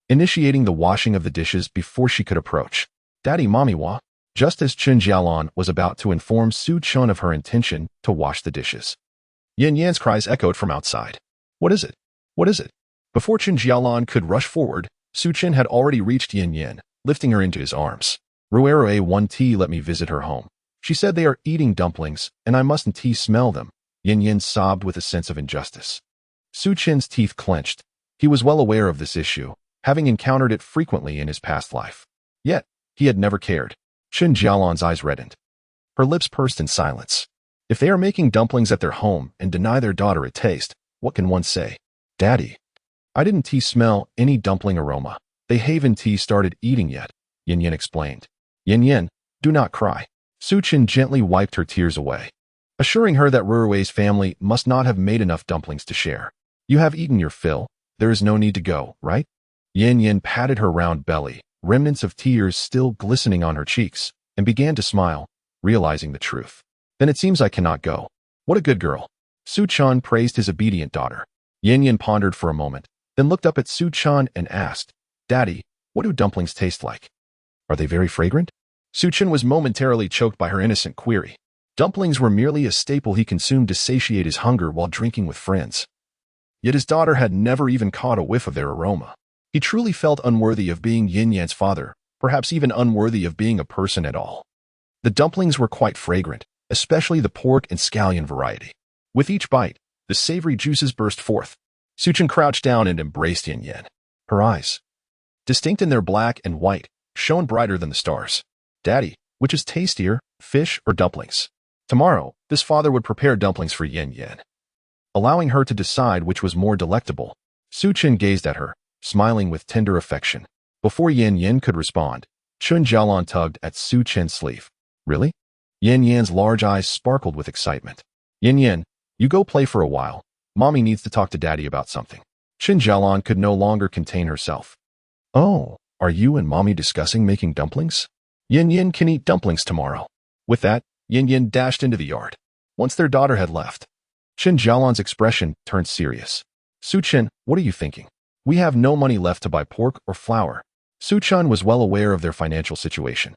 initiating the washing of the dishes before she could approach. Daddy, mommy, wa? Just as Chen Jalan was about to inform Chen of her intention to wash the dishes, Yin Yan's cries echoed from outside. What is it? What is it? Before Chen Jalan could rush forward, Chen had already reached Yin Yan, lifting her into his arms. Ruero one tea, let me visit her home. She said they are eating dumplings, and I mustn't smell them. Yin Yan sobbed with a sense of injustice. Chen's teeth clenched. He was well aware of this issue, having encountered it frequently in his past life. Yet, he had never cared. Chen Jialan's eyes reddened. Her lips pursed in silence. If they are making dumplings at their home and deny their daughter a taste, what can one say? Daddy, I didn't smell any dumpling aroma. They haven't started eating yet, Yin Yan explained. Yin Yan, do not cry. Chen gently wiped her tears away, assuring her that Rurui's family must not have made enough dumplings to share. You have eaten your fill. There is no need to go, right? Yin Yan patted her round belly, remnants of tears still glistening on her cheeks, and began to smile, realizing the truth. Then it seems I cannot go. What a good girl. Chen praised his obedient daughter. Yin Yan pondered for a moment, then looked up at Chen and asked, Daddy, what do dumplings taste like? Are they very fragrant? Chen was momentarily choked by her innocent query. Dumplings were merely a staple he consumed to satiate his hunger while drinking with friends. Yet his daughter had never even caught a whiff of their aroma. He truly felt unworthy of being Yin Yan's father, perhaps even unworthy of being a person at all. The dumplings were quite fragrant, especially the pork and scallion variety. With each bite, the savory juices burst forth. Chen crouched down and embraced Yin Yan. Her eyes, distinct in their black and white, shone brighter than the stars. Daddy, which is tastier, fish or dumplings? Tomorrow, this father would prepare dumplings for Yin Yan, allowing her to decide which was more delectable. Chen gazed at her, smiling with tender affection. Before Yin Yan could respond, Chen Jalan tugged at Chen's sleeve. Really? Yin Yan's large eyes sparkled with excitement. Yin Yan, you go play for a while. Mommy needs to talk to Daddy about something. Chen Jalan could no longer contain herself. Oh, are you and Mommy discussing making dumplings? Yin Yan can eat dumplings tomorrow. With that, Yin Yan dashed into the yard. Once their daughter had left, Chen Jalan's expression turned serious. Chen, what are you thinking? We have no money left to buy pork or flour. Chen was well aware of their financial situation.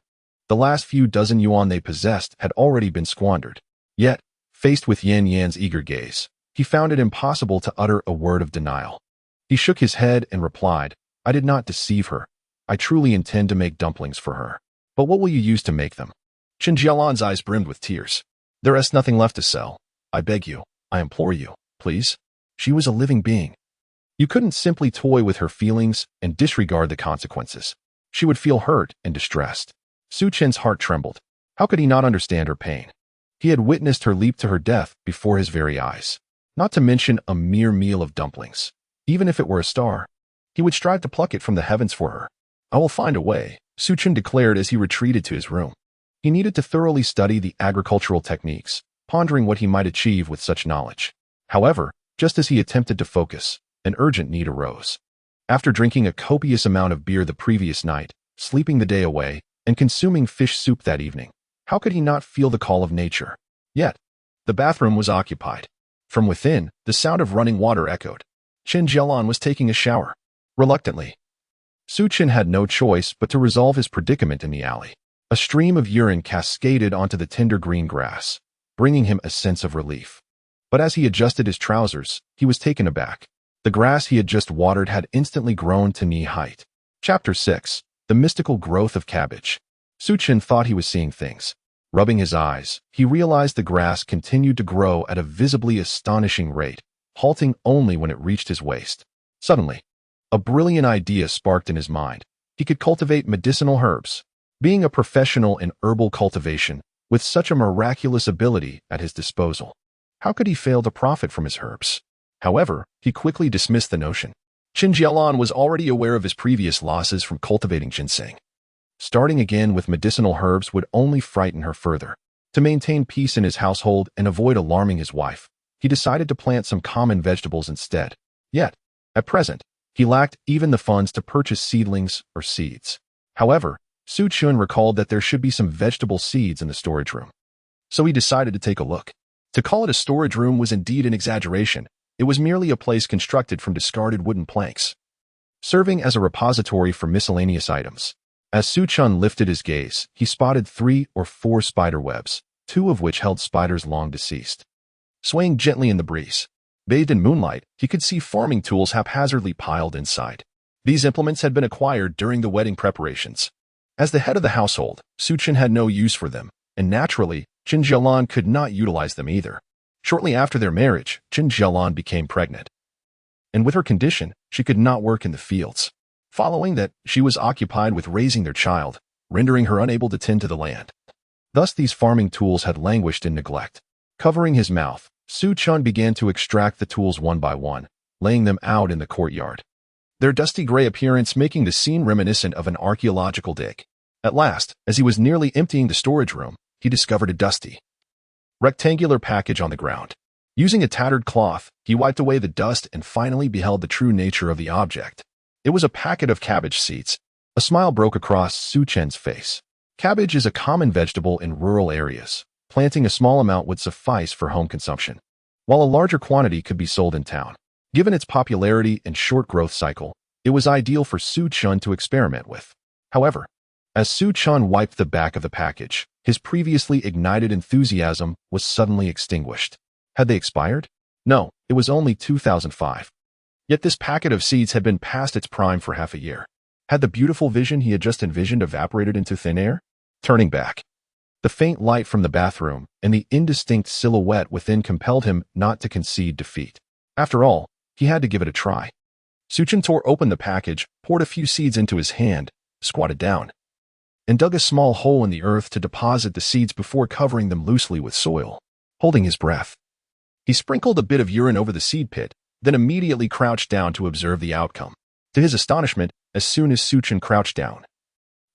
The last few dozen yuan they possessed had already been squandered. Yet, faced with Yin Yan's eager gaze, he found it impossible to utter a word of denial. He shook his head and replied, I did not deceive her. I truly intend to make dumplings for her. But what will you use to make them? Chen Jialan's eyes brimmed with tears. There is nothing left to sell. I beg you, I implore you, please. She was a living being. You couldn't simply toy with her feelings and disregard the consequences. She would feel hurt and distressed. Chen's heart trembled. How could he not understand her pain? He had witnessed her leap to her death before his very eyes. Not to mention a mere meal of dumplings. Even if it were a star, he would strive to pluck it from the heavens for her. I will find a way, Chen declared as he retreated to his room. He needed to thoroughly study the agricultural techniques, pondering what he might achieve with such knowledge. However, just as he attempted to focus, an urgent need arose. After drinking a copious amount of beer the previous night, sleeping the day away, and consuming fish soup that evening, how could he not feel the call of nature? Yet, the bathroom was occupied. From within, the sound of running water echoed. Chen Jalan was taking a shower. Reluctantly, Chen had no choice but to resolve his predicament in the alley. A stream of urine cascaded onto the tender green grass, bringing him a sense of relief. But as he adjusted his trousers, he was taken aback. The grass he had just watered had instantly grown to knee height. Chapter 6. The Mystical Growth of Cabbage. Chen thought he was seeing things. Rubbing his eyes, he realized the grass continued to grow at a visibly astonishing rate, halting only when it reached his waist. Suddenly, a brilliant idea sparked in his mind. He could cultivate medicinal herbs. Being a professional in herbal cultivation, with such a miraculous ability at his disposal, how could he fail to profit from his herbs? However, he quickly dismissed the notion. Chen Jalan was already aware of his previous losses from cultivating ginseng. Starting again with medicinal herbs would only frighten her further. To maintain peace in his household and avoid alarming his wife, he decided to plant some common vegetables instead. Yet, at present, he lacked even the funds to purchase seedlings or seeds. However, Su Chen recalled that there should be some vegetable seeds in the storage room. So he decided to take a look. To call it a storage room was indeed an exaggeration. It was merely a place constructed from discarded wooden planks, serving as a repository for miscellaneous items. As Su Chen lifted his gaze, he spotted 3 or 4 spider webs, 2 of which held spiders long deceased. Swaying gently in the breeze, bathed in moonlight, he could see farming tools haphazardly piled inside. These implements had been acquired during the wedding preparations. As the head of the household, Su Chen had no use for them, and naturally, Chen Jalan could not utilize them either. Shortly after their marriage, Chen Jalan became pregnant. And with her condition, she could not work in the fields. Following that, she was occupied with raising their child, rendering her unable to tend to the land. Thus these farming tools had languished in neglect. Covering his mouth, Su Chen began to extract the tools one by one, laying them out in the courtyard, their dusty gray appearance making the scene reminiscent of an archaeological dig. At last, as he was nearly emptying the storage room, he discovered a dusty, rectangular package on the ground. Using a tattered cloth, he wiped away the dust and finally beheld the true nature of the object. It was a packet of cabbage seeds. A smile broke across Su Chen's face. Cabbage is a common vegetable in rural areas. Planting a small amount would suffice for home consumption, while a larger quantity could be sold in town. Given its popularity and short growth cycle, it was ideal for Su Chen to experiment with. However, as Su Chen wiped the back of the package, his previously ignited enthusiasm was suddenly extinguished. Had they expired? No, it was only 2005. Yet this packet of seeds had been past its prime for half a year. Had the beautiful vision he had just envisioned evaporated into thin air? Turning back, the faint light from the bathroom and the indistinct silhouette within compelled him not to concede defeat. After all, he had to give it a try. Su Chen tore open the package, poured a few seeds into his hand, squatted down, and dug a small hole in the earth to deposit the seeds before covering them loosely with soil. Holding his breath, he sprinkled a bit of urine over the seed pit, then immediately crouched down to observe the outcome. To his astonishment, as soon as Su Chen crouched down,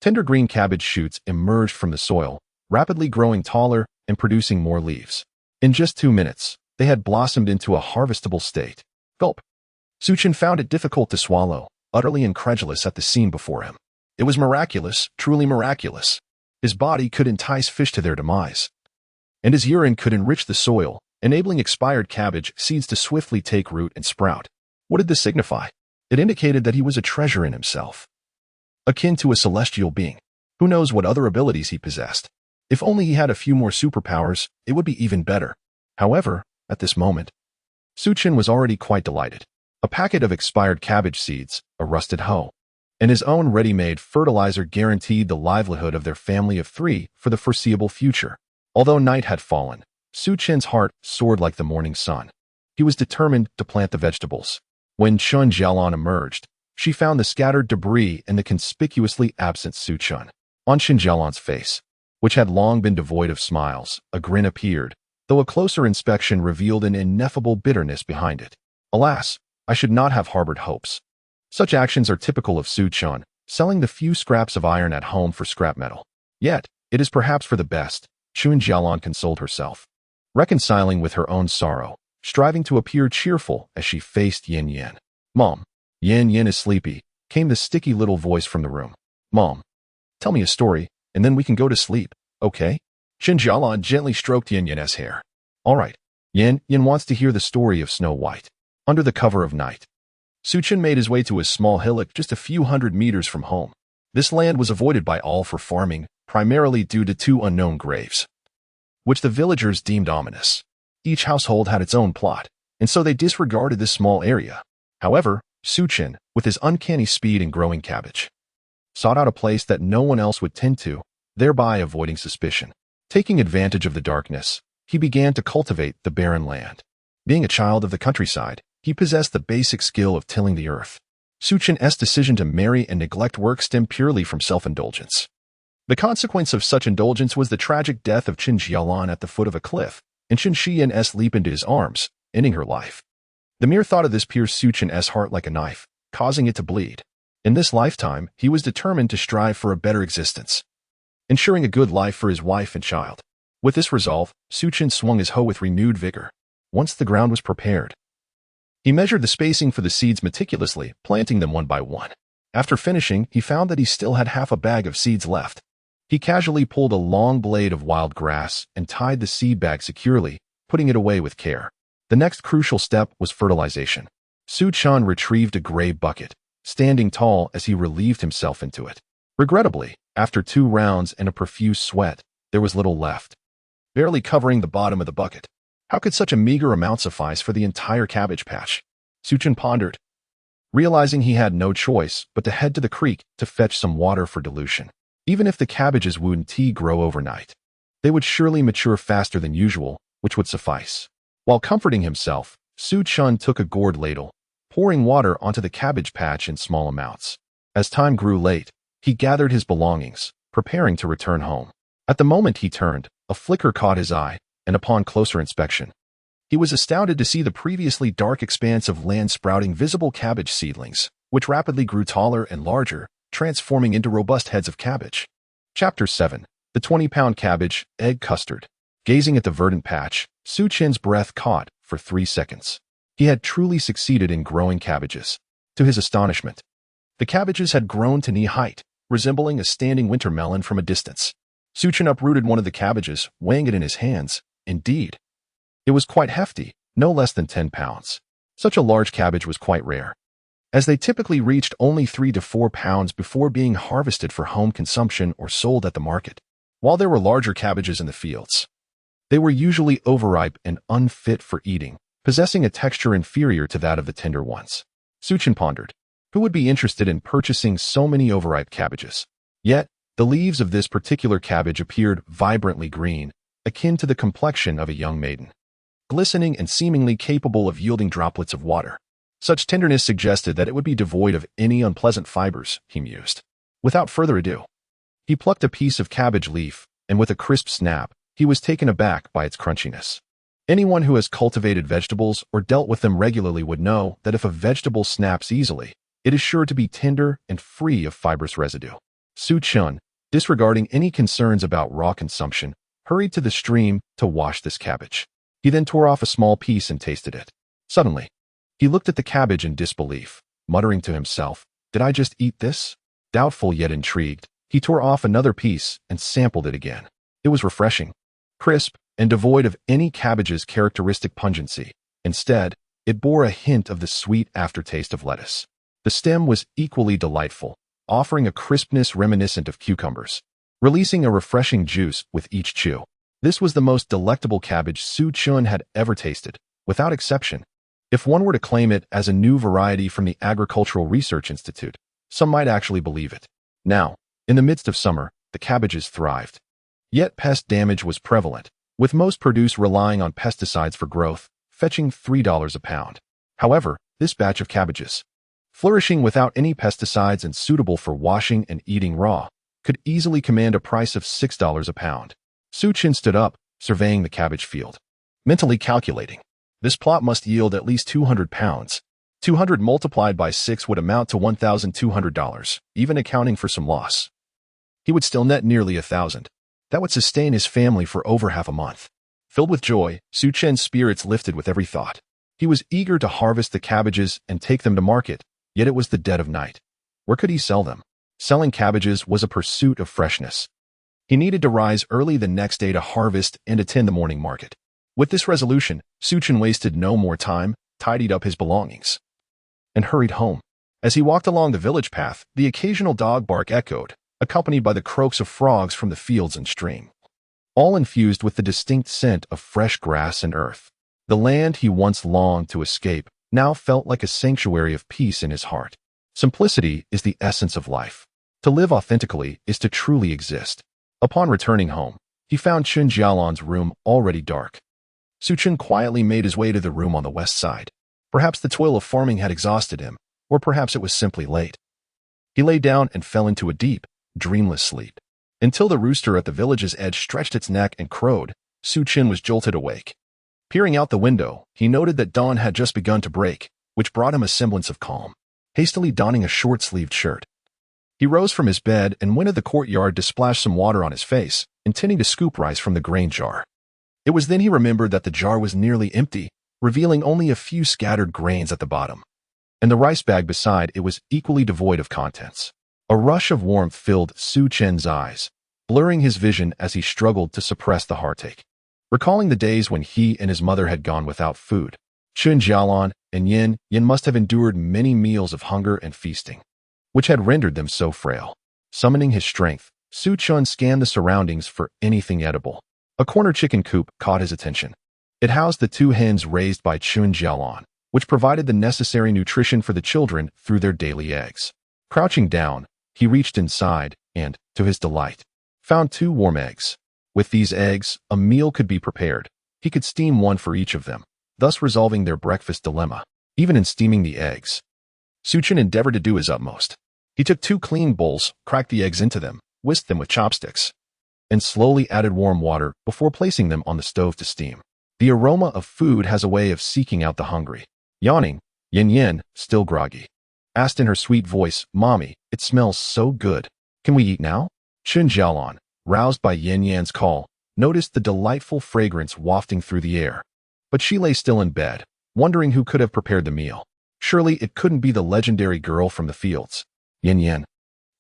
tender green cabbage shoots emerged from the soil, rapidly growing taller and producing more leaves. In just 2 minutes, they had blossomed into a harvestable state. Gulp. Su Chen found it difficult to swallow, utterly incredulous at the scene before him. It was miraculous, truly miraculous. His body could entice fish to their demise, and his urine could enrich the soil, enabling expired cabbage seeds to swiftly take root and sprout. What did this signify? It indicated that he was a treasure in himself, akin to a celestial being. Who knows what other abilities he possessed? If only he had a few more superpowers, it would be even better. However, at this moment, Su Chen was already quite delighted. A packet of expired cabbage seeds, a rusted hoe, and his own ready-made fertilizer guaranteed the livelihood of their family of 3 for the foreseeable future. Although night had fallen, Su Chen's heart soared like the morning sun. He was determined to plant the vegetables. When Chen Jalan emerged, she found the scattered debris and the conspicuously absent Su Chen. On Chen Jalan's face, which had long been devoid of smiles, a grin appeared, though a closer inspection revealed an ineffable bitterness behind it. Alas, I should not have harbored hopes. Such actions are typical of Su Chen, selling the few scraps of iron at home for scrap metal. Yet, it is perhaps for the best, Chen Jalan consoled herself, reconciling with her own sorrow, striving to appear cheerful as she faced Yin. Mom, Yin is sleepy, came the sticky little voice from the room. Mom, tell me a story, and then we can go to sleep, okay? Chen Jalan gently stroked Yin's hair. All right, Yin wants to hear the story of Snow White. Under the cover of night, Su Chen made his way to a small hillock just a few hundred meters from home. This land was avoided by all for farming, primarily due to 2 unknown graves, which the villagers deemed ominous. Each household had its own plot, and so they disregarded this small area. However, Su Chen, with his uncanny speed and growing cabbage, sought out a place that no one else would tend to, thereby avoiding suspicion. Taking advantage of the darkness, he began to cultivate the barren land. Being a child of the countryside, he possessed the basic skill of tilling the earth. Su Chen's decision to marry and neglect work stemmed purely from self-indulgence. The consequence of such indulgence was the tragic death of Chen Jalan at the foot of a cliff, and Chen Xiyan's leap into his arms, ending her life. The mere thought of this pierced Su Chen's heart like a knife, causing it to bleed. In this lifetime, he was determined to strive for a better existence, ensuring a good life for his wife and child. With this resolve, Su Chen swung his hoe with renewed vigor. Once the ground was prepared, he measured the spacing for the seeds meticulously, planting them one by one. After finishing, he found that he still had half a bag of seeds left. He casually pulled a long blade of wild grass and tied the seed bag securely, putting it away with care. The next crucial step was fertilization. Xiyan retrieved a gray bucket, standing tall as he relieved himself into it. Regrettably, after 2 rounds and a profuse sweat, there was little left, barely covering the bottom of the bucket. How could such a meager amount suffice for the entire cabbage patch? Xiyan pondered, realizing he had no choice but to head to the creek to fetch some water for dilution. Even if the cabbages wouldn't grow overnight, they would surely mature faster than usual, which would suffice. While comforting himself, Xiyan took a gourd ladle, pouring water onto the cabbage patch in small amounts. As time grew late, he gathered his belongings, preparing to return home. At the moment he turned, a flicker caught his eye, and upon closer inspection, he was astounded to see the previously dark expanse of land sprouting visible cabbage seedlings, which rapidly grew taller and larger, transforming into robust heads of cabbage. Chapter 7. The 20-pound cabbage, egg custard. Gazing at the verdant patch, Xiyan's breath caught for 3 seconds. He had truly succeeded in growing cabbages. To his astonishment, the cabbages had grown to knee height, resembling a standing winter melon from a distance. Xiyan uprooted one of the cabbages, weighing it in his hands. Indeed, it was quite hefty, no less than 10 pounds. Such a large cabbage was quite rare, as they typically reached only 3 to 4 pounds before being harvested for home consumption or sold at the market. While there were larger cabbages in the fields, they were usually overripe and unfit for eating, possessing a texture inferior to that of the tender ones. Xiyan pondered, who would be interested in purchasing so many overripe cabbages? Yet, the leaves of this particular cabbage appeared vibrantly green, akin to the complexion of a young maiden, glistening and seemingly capable of yielding droplets of water. Such tenderness suggested that it would be devoid of any unpleasant fibers, he mused. Without further ado, he plucked a piece of cabbage leaf, and with a crisp snap, he was taken aback by its crunchiness. Anyone who has cultivated vegetables or dealt with them regularly would know that if a vegetable snaps easily, it is sure to be tender and free of fibrous residue. Xiyan, disregarding any concerns about raw consumption, hurried to the stream to wash this cabbage. He then tore off a small piece and tasted it. Suddenly, he looked at the cabbage in disbelief, muttering to himself, "Did I just eat this?" Doubtful yet intrigued, he tore off another piece and sampled it again. It was refreshing, crisp, and devoid of any cabbage's characteristic pungency. Instead, it bore a hint of the sweet aftertaste of lettuce. The stem was equally delightful, offering a crispness reminiscent of cucumbers, releasing a refreshing juice with each chew. This was the most delectable cabbage Xiyan had ever tasted, without exception. If one were to claim it as a new variety from the Agricultural Research Institute, some might actually believe it. Now, in the midst of summer, the cabbages thrived. Yet pest damage was prevalent, with most produce relying on pesticides for growth, fetching $3 a pound. However, this batch of cabbages, flourishing without any pesticides and suitable for washing and eating raw, could easily command a price of $6 a pound. Xiyan stood up, surveying the cabbage field, mentally calculating. This plot must yield at least 200 pounds. 200 multiplied by 6 would amount to $1,200, even accounting for some loss. He would still net nearly 1,000. That would sustain his family for over half a month. Filled with joy, Xiyan's spirits lifted with every thought. He was eager to harvest the cabbages and take them to market, yet it was the dead of night. Where could he sell them? Selling cabbages was a pursuit of freshness. He needed to rise early the next day to harvest and attend the morning market. With this resolution, Xiyan wasted no more time, tidied up his belongings, and hurried home. As he walked along the village path, the occasional dog bark echoed, accompanied by the croaks of frogs from the fields and stream, all infused with the distinct scent of fresh grass and earth. The land he once longed to escape now felt like a sanctuary of peace in his heart. Simplicity is the essence of life. To live authentically is to truly exist. Upon returning home, he found Chen Jalan's room already dark. Xiyan quietly made his way to the room on the west side. Perhaps the toil of farming had exhausted him, or perhaps it was simply late. He lay down and fell into a deep, dreamless sleep. Until the rooster at the village's edge stretched its neck and crowed, Xiyan was jolted awake. Peering out the window, he noted that dawn had just begun to break, which brought him a semblance of calm. Hastily donning a short-sleeved shirt, he rose from his bed and went to the courtyard to splash some water on his face, intending to scoop rice from the grain jar. It was then he remembered that the jar was nearly empty, revealing only a few scattered grains at the bottom. and the rice bag beside it was equally devoid of contents. A rush of warmth filled Su Chen's eyes, blurring his vision as he struggled to suppress the heartache. Recalling the days when he and his mother had gone without food, Chen Jalan and Yin must have endured many meals of hunger and feasting, which had rendered them so frail. Summoning his strength, Su Chen scanned the surroundings for anything edible. A corner chicken coop caught his attention. It housed the 2 hens raised by Chen Jalan, which provided the necessary nutrition for the children through their daily eggs. Crouching down, he reached inside and, to his delight, found 2 warm eggs. With these eggs, a meal could be prepared. He could steam one for each of them, thus resolving their breakfast dilemma. Even in steaming the eggs, Su Chen endeavored to do his utmost. He took 2 clean bowls, cracked the eggs into them, whisked them with chopsticks, and slowly added warm water before placing them on the stove to steam. The aroma of food has a way of seeking out the hungry. Yawning, Yin, still groggy, asked in her sweet voice, "Mommy, it smells so good. Can we eat now?" Chen Jalan, roused by Yan's call, noticed the delightful fragrance wafting through the air. But she lay still in bed, wondering who could have prepared the meal. Surely it couldn't be the legendary girl from the fields. Yin.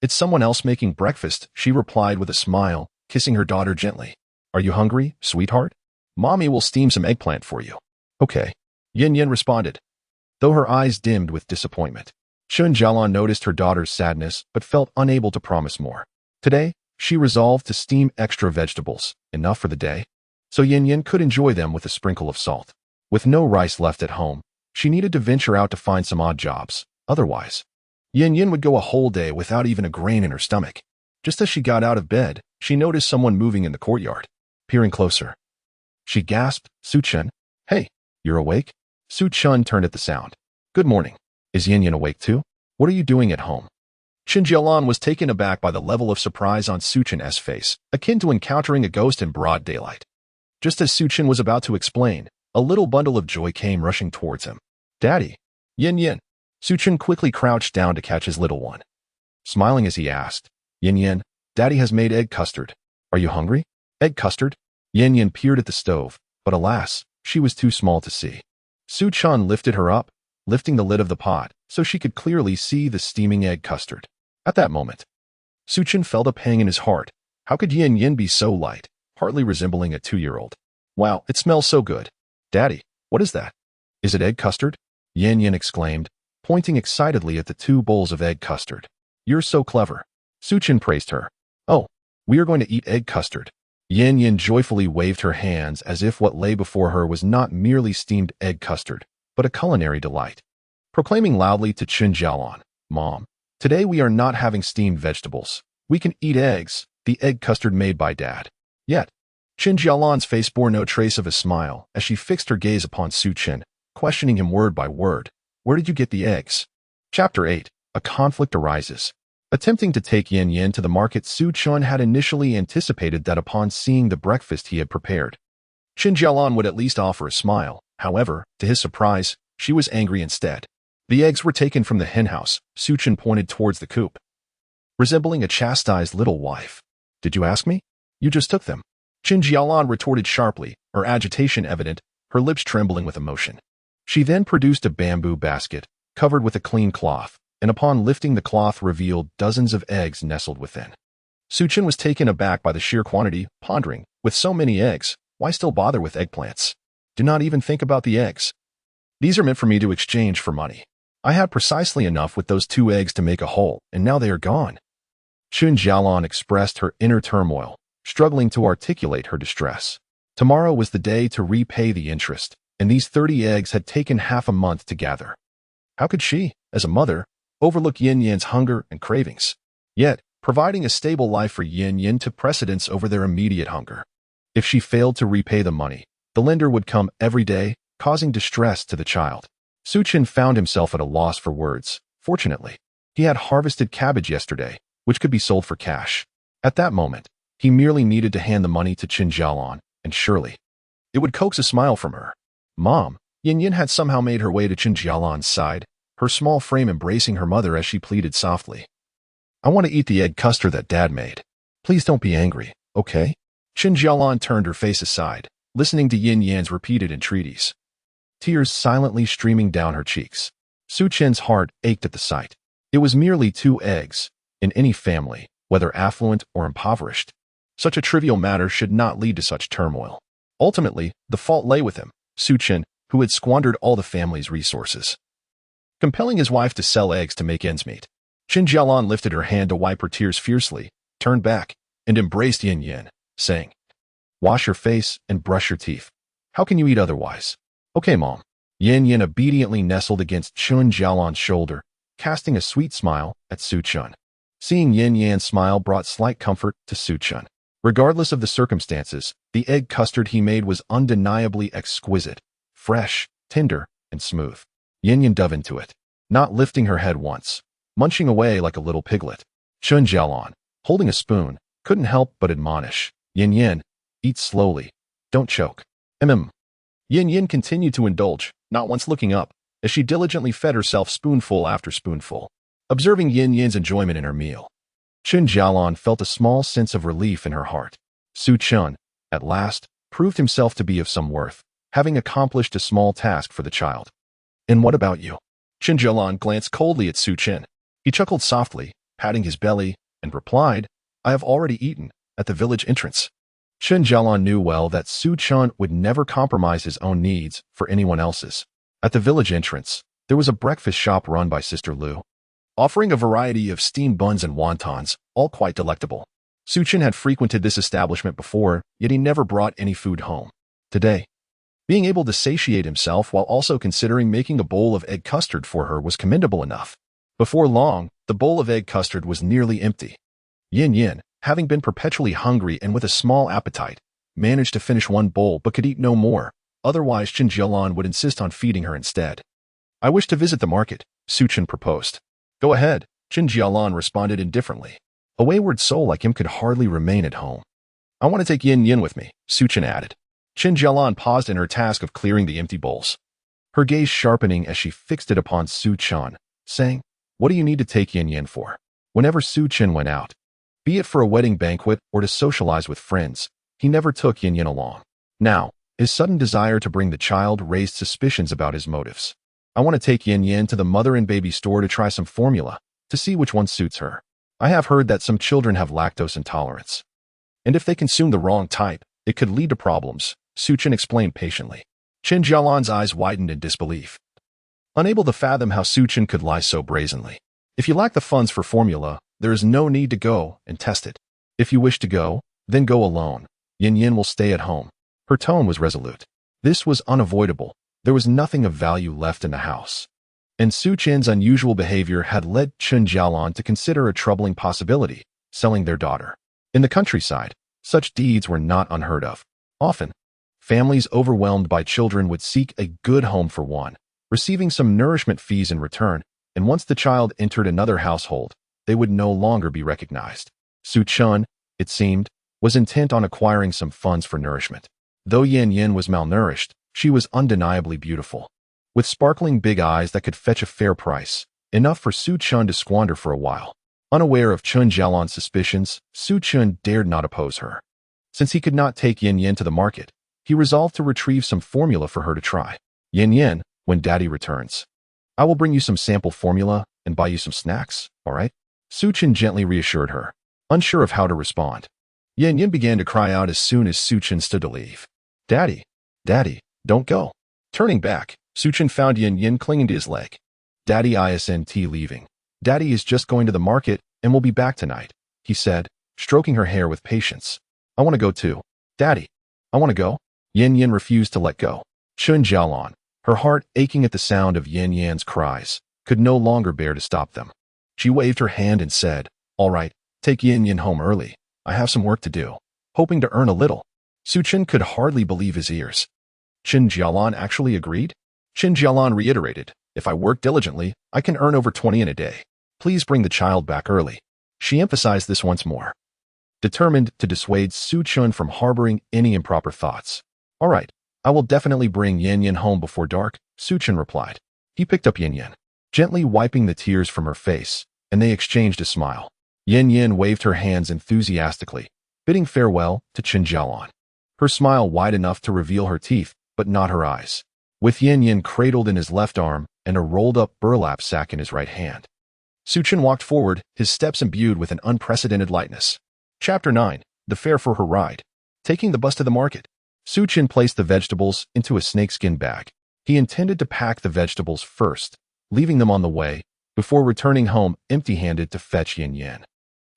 "It's someone else making breakfast," she replied with a smile, kissing her daughter gently. "Are you hungry, sweetheart? Mommy will steam some eggplant for you." "Okay," Yin responded, though her eyes dimmed with disappointment. Chen Jalan noticed her daughter's sadness but felt unable to promise more. Today, she resolved to steam extra vegetables, enough for the day, so Yin could enjoy them with a sprinkle of salt. With no rice left at home, she needed to venture out to find some odd jobs. Otherwise, Yin would go a whole day without even a grain in her stomach. Just as she got out of bed, she noticed someone moving in the courtyard. Peering closer, she gasped, "Su Chen, hey, you're awake?" Su Chen turned at the sound. "Good morning. Is Yin awake too? What are you doing at home?" Chen Jalan was taken aback by the level of surprise on Su Chen's face, akin to encountering a ghost in broad daylight. Just as Su Chen was about to explain, a little bundle of joy came rushing towards him. "Daddy." Yin. Su Chen quickly crouched down to catch his little one. Smiling as he asked, "Yin, Daddy has made egg custard. Are you hungry?" "Egg custard?" Yin peered at the stove, but alas, she was too small to see. Su Chen lifted her up, lifting the lid of the pot so she could clearly see the steaming egg custard. At that moment, Su Chen felt a pang in his heart. How could Yin be so light, hardly resembling a 2-year-old? "Wow, it smells so good. Daddy, what is that?" "Is it egg custard?" Yin exclaimed, pointing excitedly at the 2 bowls of egg custard. "You're so clever." Su Chen praised her. "Oh, we are going to eat egg custard." Yin joyfully waved her hands as if what lay before her was not merely steamed egg custard, but a culinary delight. Proclaiming loudly to Chen Jalan, "Mom, today we are not having steamed vegetables. We can eat eggs, the egg custard made by Dad." Yet, Chen Jalan's face bore no trace of a smile as she fixed her gaze upon Su Chen, questioning him word by word. "Where did you get the eggs?" Chapter 8. A conflict arises. Attempting to take Yin to the market, Su Chen had initially anticipated that upon seeing the breakfast he had prepared, Chen Jalan would at least offer a smile. However, to his surprise, she was angry instead. The eggs were taken from the henhouse. Su Chen pointed towards the coop, resembling a chastised little wife. "Did you ask me? You just took them." Chen Jalan retorted sharply, her agitation evident, her lips trembling with emotion. She then produced a bamboo basket, covered with a clean cloth, and upon lifting the cloth revealed dozens of eggs nestled within. Su Chen was taken aback by the sheer quantity, pondering, with so many eggs, why still bother with eggplants? Do not even think about the eggs. These are meant for me to exchange for money. I had precisely enough with those 2 eggs to make a whole, and now they are gone. Chen Jalan expressed her inner turmoil, struggling to articulate her distress. Tomorrow was the day to repay the interest, and these 30 eggs had taken half a month to gather. How could she, as a mother, overlook Yin's hunger and cravings? Yet, providing a stable life for Yin took precedence over their immediate hunger. If she failed to repay the money, the lender would come every day, causing distress to the child. Su Chen found himself at a loss for words. Fortunately, he had harvested cabbage yesterday, which could be sold for cash. At that moment, he merely needed to hand the money to Chen Jalan, and surely, it would coax a smile from her. "Mom." Yin had somehow made her way to Chen Jalan's side, her small frame embracing her mother as she pleaded softly. "I want to eat the egg custard that Dad made. Please don't be angry, okay?" Chen Jalan turned her face aside, listening to Yin's repeated entreaties, tears silently streaming down her cheeks. Su Chen's heart ached at the sight. It was merely 2 eggs. In any family, whether affluent or impoverished, such a trivial matter should not lead to such turmoil. Ultimately, the fault lay with him, Su Chen, who had squandered all the family's resources, compelling his wife to sell eggs to make ends meet. Chen Jalan lifted her hand to wipe her tears fiercely, turned back, and embraced Yin, saying, "Wash your face and brush your teeth. How can you eat otherwise?" "Okay, Mom." Yin obediently nestled against Chen Jalan's shoulder, casting a sweet smile at Su Chen. Seeing Yin smile brought slight comfort to Su Chen. Regardless of the circumstances, the egg custard he made was undeniably exquisite, fresh, tender, and smooth. Yin dove into it, not lifting her head once, munching away like a little piglet. Chen Jalan, holding a spoon, couldn't help but admonish, Yin, eat slowly. Don't choke. Yin continued to indulge, not once looking up, as she diligently fed herself spoonful after spoonful, observing Yin's enjoyment in her meal. Chen Jalan felt a small sense of relief in her heart. Su Chen, at last, proved himself to be of some worth, having accomplished a small task for the child. "And what about you?" Chen Jalan glanced coldly at Su Chen. He chuckled softly, patting his belly, and replied, "I have already eaten, at the village entrance." Chen Jalan knew well that Su Chen would never compromise his own needs for anyone else's. At the village entrance, there was a breakfast shop run by Sister Lu, offering a variety of steamed buns and wontons, all quite delectable. Su Chen had frequented this establishment before, yet he never brought any food home. Today, being able to satiate himself while also considering making a bowl of egg custard for her was commendable enough. Before long, the bowl of egg custard was nearly empty. Yin, having been perpetually hungry and with a small appetite, managed to finish one bowl but could eat no more, otherwise Chen Jalan would insist on feeding her instead. "I wish to visit the market," Su Chen proposed. "Go ahead," Chen Jalan responded indifferently. A wayward soul like him could hardly remain at home. "I want to take Yin with me," Su Chen added. Chen Jalan paused in her task of clearing the empty bowls, her gaze sharpening as she fixed it upon Su Chen, saying, "What do you need to take Yin for?" Whenever Su Chen went out, be it for a wedding banquet or to socialize with friends, he never took Yin along. Now, his sudden desire to bring the child raised suspicions about his motives. "I want to take Yin to the mother and baby store to try some formula, to see which one suits her. I have heard that some children have lactose intolerance, and if they consume the wrong type, it could lead to problems," Su Chen explained patiently. Chen Jialan's eyes widened in disbelief, unable to fathom how Su Chen could lie so brazenly. "If you lack the funds for formula, there is no need to go and test it. If you wish to go, then go alone. Yin will stay at home." Her tone was resolute. This was unavoidable. There was nothing of value left in the house, and Su Chen's unusual behavior had led Chen Jalan to consider a troubling possibility, selling their daughter. In the countryside, such deeds were not unheard of. Often, families overwhelmed by children would seek a good home for one, receiving some nourishment fees in return, and once the child entered another household, they would no longer be recognized. Su Chen, it seemed, was intent on acquiring some funds for nourishment. Though Yin was malnourished, she was undeniably beautiful, with sparkling big eyes that could fetch a fair price, enough for Su Chen to squander for a while. Unaware of Chen Jalan's suspicions, Su Chen dared not oppose her. Since he could not take Yin to the market, he resolved to retrieve some formula for her to try. "Yin, when Daddy returns, I will bring you some sample formula and buy you some snacks, all right?" Su Chen gently reassured her, unsure of how to respond. Yin began to cry out as soon as Su Chen stood to leave. Daddy, don't go." Turning back, Su Chen found Yin clinging to his leg. "Daddy isn't leaving. Daddy is just going to the market and will be back tonight," he said, stroking her hair with patience. "I want to go too. Daddy, I want to go." Yin refused to let go. Chen Jalan, her heart aching at the sound of Yin's cries, could no longer bear to stop them. She waved her hand and said, "All right, take Yin home early. I have some work to do," hoping to earn a little. Su Chen could hardly believe his ears. Chen Jalan actually agreed? Chen Jalan reiterated, "If I work diligently, I can earn over 20 in a day. Please bring the child back early." She emphasized this once more, determined to dissuade Su Chen from harboring any improper thoughts. "All right, I will definitely bring Yin home before dark," Su Chen replied. He picked up Yin, gently wiping the tears from her face, and they exchanged a smile. Yin waved her hands enthusiastically, bidding farewell to Chen Jalan. Her smile wide enough to reveal her teeth, but not her eyes. with Xiyan cradled in his left arm and a rolled-up burlap sack in his right hand. Chen walked forward, his steps imbued with an unprecedented lightness. Chapter 9. The fare for her ride. Taking the bus to the market. Chen placed the vegetables into a snakeskin bag. He intended to pack the vegetables first, leaving them on the way, before returning home empty-handed to fetch Xiyan.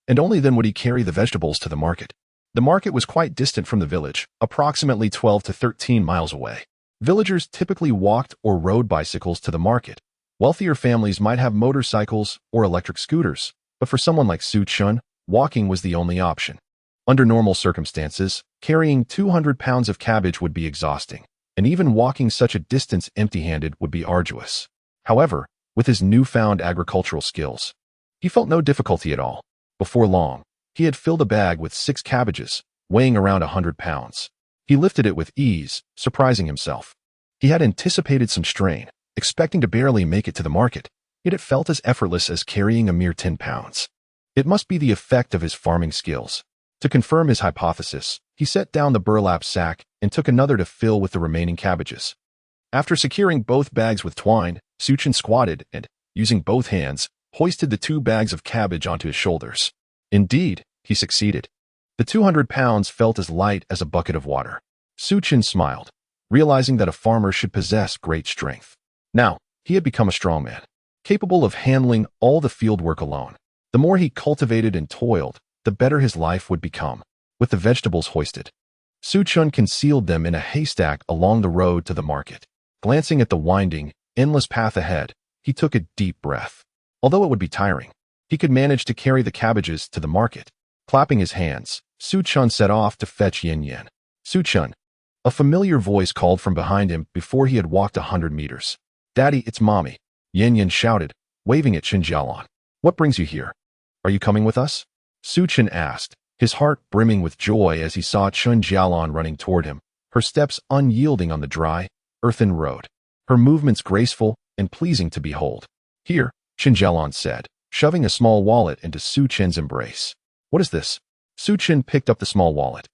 And only then would he carry the vegetables to the market. The market was quite distant from the village, approximately 12 to 13 miles away. Villagers typically walked or rode bicycles to the market. Wealthier families might have motorcycles or electric scooters, but for someone like Chen, walking was the only option. Under normal circumstances, carrying 200 pounds of cabbage would be exhausting, and even walking such a distance empty-handed would be arduous. However, with his newfound agricultural skills, he felt no difficulty at all. Before long, he had filled a bag with 6 cabbages, weighing around 100 pounds. He lifted it with ease, surprising himself. He had anticipated some strain, expecting to barely make it to the market, yet it felt as effortless as carrying a mere 10 pounds. It must be the effect of his farming skills. To confirm his hypothesis, he set down the burlap sack and took another to fill with the remaining cabbages. After securing both bags with twine, Chen squatted and, using both hands, hoisted the 2 bags of cabbage onto his shoulders. Indeed, he succeeded. The 200 pounds felt as light as a bucket of water. Chen smiled, realizing that a farmer should possess great strength. Now, he had become a strong man, capable of handling all the field work alone. The more he cultivated and toiled, the better his life would become. With the vegetables hoisted, Chen concealed them in a haystack along the road to the market. Glancing at the winding, endless path ahead, he took a deep breath. Although it would be tiring, he could manage to carry the cabbages to the market. Clapping his hands, Chen set off to fetch Xiyan. Chen. A familiar voice called from behind him before he had walked 100 meters. "Daddy, it's Mommy," Xiyan shouted, waving at Chen Jalan. "What brings you here? Are you coming with us?" Chen asked, his heart brimming with joy as he saw Chen Jalan running toward him, her steps unyielding on the dry, earthen road, her movements graceful and pleasing to behold. "Here," Chen Jalan said, shoving a small wallet into Chen's embrace. "What is this?" Chen picked up the small wallet.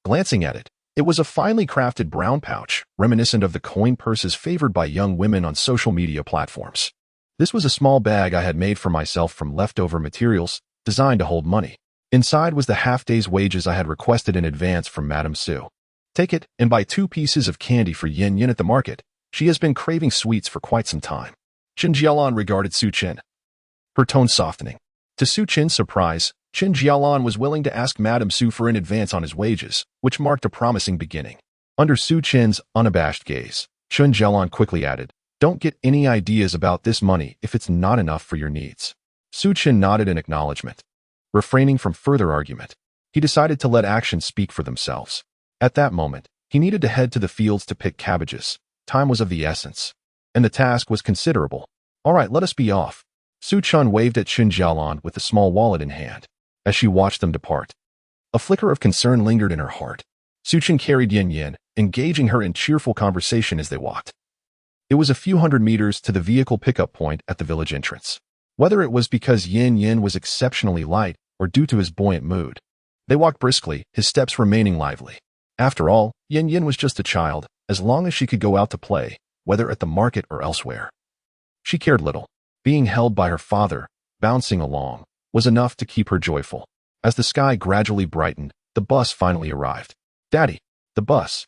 Glancing at it, it was a finely crafted brown pouch, reminiscent of the coin purses favored by young women on social media platforms. "This was a small bag I had made for myself from leftover materials, designed to hold money. Inside was the half-day's wages I had requested in advance from Madame Su. Take it and buy 2 pieces of candy for Xiyan at the market. She has been craving sweets for quite some time." Chen Jalan regarded Chen, her tone softening. To Chen's surprise, Chen Jalan was willing to ask Madame Su for an advance on his wages, which marked a promising beginning. Under Chen's unabashed gaze, Chen Jalan quickly added, "Don't get any ideas about this money if it's not enough for your needs." Chen nodded in acknowledgement. Refraining from further argument, he decided to let actions speak for themselves. At that moment, he needed to head to the fields to pick cabbages. Time was of the essence, and the task was considerable. "All right, let us be off." Chen waved at Chen Jalan with the small wallet in hand. As she watched them depart, a flicker of concern lingered in her heart. Chen carried Xiyan, engaging her in cheerful conversation as they walked. It was a few hundred meters to the vehicle pickup point at the village entrance. Whether it was because Xiyan was exceptionally light or due to his buoyant mood, they walked briskly, his steps remaining lively. After all, Xiyan was just a child, as long as she could go out to play, whether at the market or elsewhere. She cared little. Being held by her father, bouncing along, was enough to keep her joyful. As the sky gradually brightened, the bus finally arrived. "Daddy, the bus."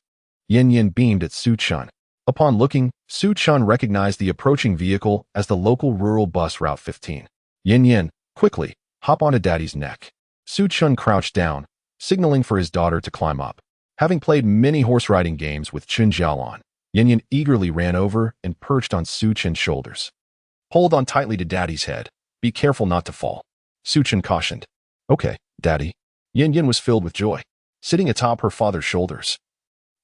Xiyan beamed at Chen. Upon looking, Chen recognized the approaching vehicle as the local rural bus Route 15. "Xiyan, quickly, hop onto Daddy's neck." Chen crouched down, signaling for his daughter to climb up. Having played many horse riding games with Chen Jalan, Xiyan eagerly ran over and perched on Chen's shoulders. "Hold on tightly to Daddy's head. Be careful not to fall," Chen cautioned. "Okay, Daddy." Xiyan was filled with joy, sitting atop her father's shoulders.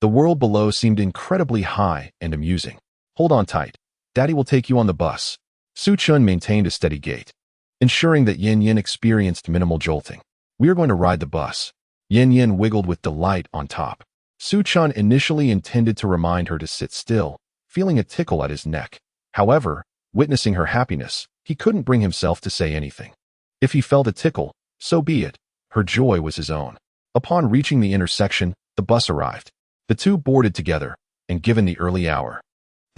The world below seemed incredibly high and amusing. "Hold on tight. Daddy will take you on the bus." Chen maintained a steady gait, ensuring that Xiyan experienced minimal jolting. "We are going to ride the bus." Xiyan wiggled with delight on top. Chen initially intended to remind her to sit still, feeling a tickle at his neck. However, witnessing her happiness, he couldn't bring himself to say anything. If he felt a tickle, so be it. Her joy was his own. Upon reaching the intersection, the bus arrived. The two boarded together, and given the early hour,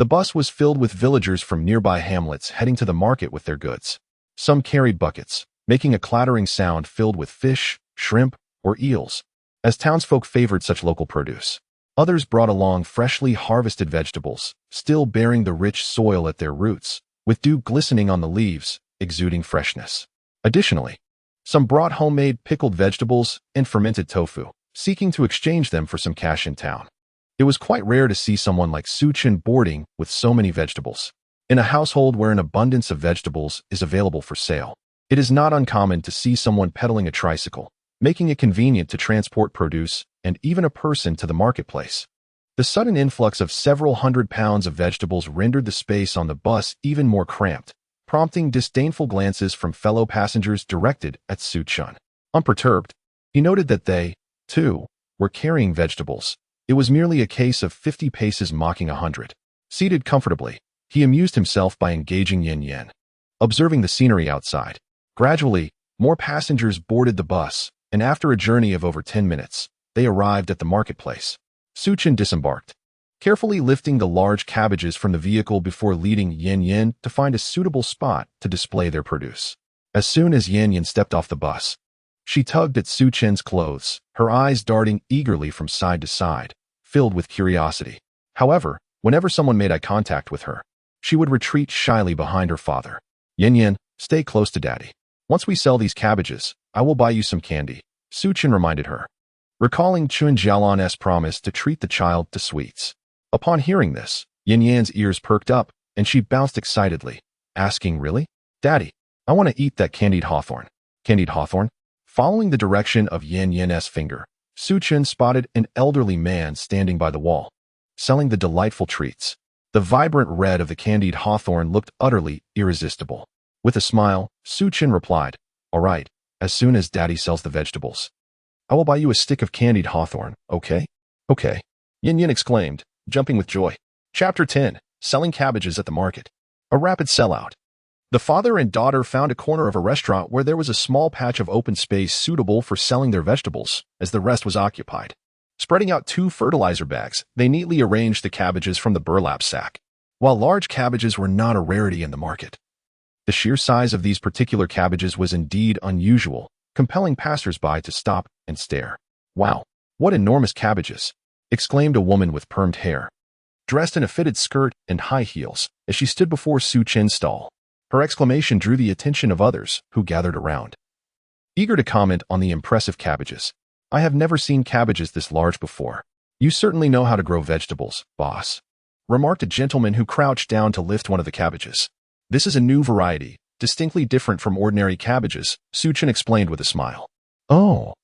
The bus was filled with villagers from nearby hamlets heading to the market with their goods. Some carried buckets, making a clattering sound filled with fish, shrimp, or eels, as townsfolk favored such local produce. Others brought along freshly harvested vegetables, still bearing the rich soil at their roots, with dew glistening on the leaves, exuding freshness. Additionally, some brought homemade pickled vegetables and fermented tofu, seeking to exchange them for some cash in town. It was quite rare to see someone like Xiyan boarding with so many vegetables. In a household where an abundance of vegetables is available for sale, it is not uncommon to see someone pedaling a tricycle, making it convenient to transport produce and even a person to the marketplace. The sudden influx of several hundred pounds of vegetables rendered the space on the bus even more cramped, prompting disdainful glances from fellow passengers directed at Xiyan. Unperturbed, he noted that they, too, were carrying vegetables. It was merely a case of 50 paces mocking 100. Seated comfortably, he amused himself by engaging Xiyan, observing the scenery outside. Gradually, more passengers boarded the bus, and after a journey of over 10 minutes, they arrived at the marketplace. Xiyan disembarked, carefully lifting the large cabbages from the vehicle before leading Xiyan to find a suitable spot to display their produce. As soon as Xiyan stepped off the bus, she tugged at Xiyan's clothes, her eyes darting eagerly from side to side, filled with curiosity. However, whenever someone made eye contact with her, she would retreat shyly behind her father. Xiyan, stay close to Daddy. Once we sell these cabbages, I will buy you some candy, Xiyan reminded her, recalling Chen Jalan's promise to treat the child to sweets. Upon hearing this, Xiyan's ears perked up, and she bounced excitedly, asking, "Really? Daddy, I want to eat that candied hawthorn." Candied hawthorn? Following the direction of Xiyan's finger, Xiyan spotted an elderly man standing by the wall, selling the delightful treats. The vibrant red of the candied hawthorn looked utterly irresistible. With a smile, Xiyan replied, "All right, as soon as Daddy sells the vegetables, I will buy you a stick of candied hawthorn, okay?" "Okay," Xiyan exclaimed, jumping with joy. Chapter 10. Selling Cabbages at the Market. A rapid sellout. The father and daughter found a corner of a restaurant where there was a small patch of open space suitable for selling their vegetables, as the rest was occupied. Spreading out 2 fertilizer bags, they neatly arranged the cabbages from the burlap sack. While large cabbages were not a rarity in the market, the sheer size of these particular cabbages was indeed unusual, compelling passers-by to stop and stare. "Wow, what enormous cabbages!" exclaimed a woman with permed hair, dressed in a fitted skirt and high heels, as she stood before Xiyan's stall. Her exclamation drew the attention of others who gathered around, eager to comment on the impressive cabbages. "I have never seen cabbages this large before. You certainly know how to grow vegetables, boss," remarked a gentleman who crouched down to lift one of the cabbages. "This is a new variety, distinctly different from ordinary cabbages," Xiyan explained with a smile. "Oh,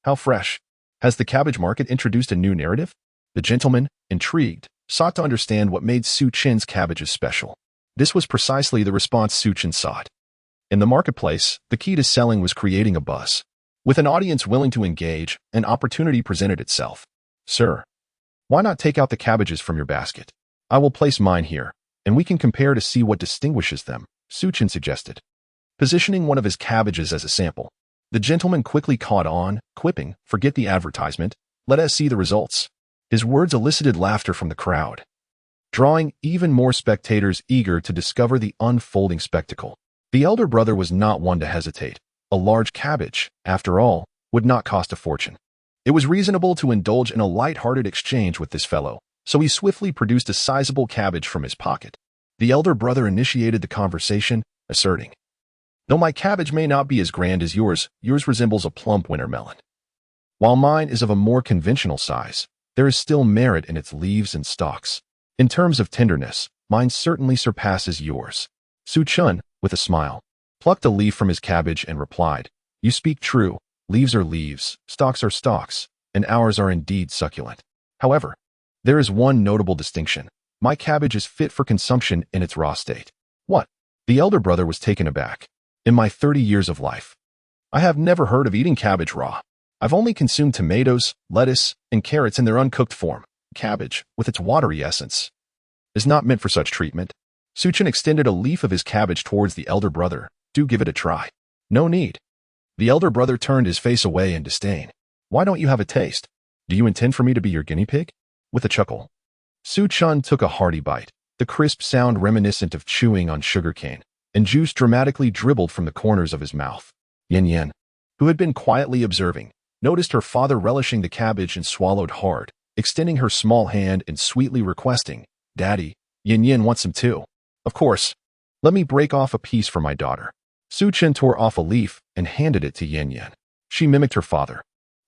how fresh. Has the cabbage market introduced a new narrative?" The gentleman, intrigued, sought to understand what made Xiyan's cabbages special. This was precisely the response Xiyan sought. In the marketplace, the key to selling was creating a buzz. With an audience willing to engage, an opportunity presented itself. "Sir, why not take out the cabbages from your basket? I will place mine here, and we can compare to see what distinguishes them," Xiyan suggested, positioning one of his cabbages as a sample. The gentleman quickly caught on, quipping, "Forget the advertisement, let us see the results." His words elicited laughter from the crowd, drawing even more spectators eager to discover the unfolding spectacle. The elder brother was not one to hesitate. A large cabbage, after all, would not cost a fortune. It was reasonable to indulge in a light-hearted exchange with this fellow, so he swiftly produced a sizable cabbage from his pocket. The elder brother initiated the conversation, asserting, "Though my cabbage may not be as grand as yours resembles a plump winter melon. While mine is of a more conventional size, there is still merit in its leaves and stalks. In terms of tenderness, mine certainly surpasses yours." Xiyan, with a smile, plucked a leaf from his cabbage and replied, "You speak true. Leaves are leaves, stalks are stalks, and ours are indeed succulent. However, there is one notable distinction. My cabbage is fit for consumption in its raw state." "What?" The elder brother was taken aback. "In my 30 years of life, I have never heard of eating cabbage raw. I've only consumed tomatoes, lettuce, and carrots in their uncooked form. Cabbage, with its watery essence, is not meant for such treatment." Xiyan extended a leaf of his cabbage towards the elder brother. "Do give it a try." "No need." The elder brother turned his face away in disdain. "Why don't you have a taste? Do you intend for me to be your guinea pig?" With a chuckle, Xiyan took a hearty bite, the crisp sound reminiscent of chewing on sugarcane, and juice dramatically dribbled from the corners of his mouth. Xiyan, who had been quietly observing, noticed her father relishing the cabbage and swallowed hard, extending her small hand and sweetly requesting, "Daddy, Xiyan wants some too. Of course. Let me break off a piece for my daughter." Xiyan tore off a leaf and handed it to Xiyan. She mimicked her father,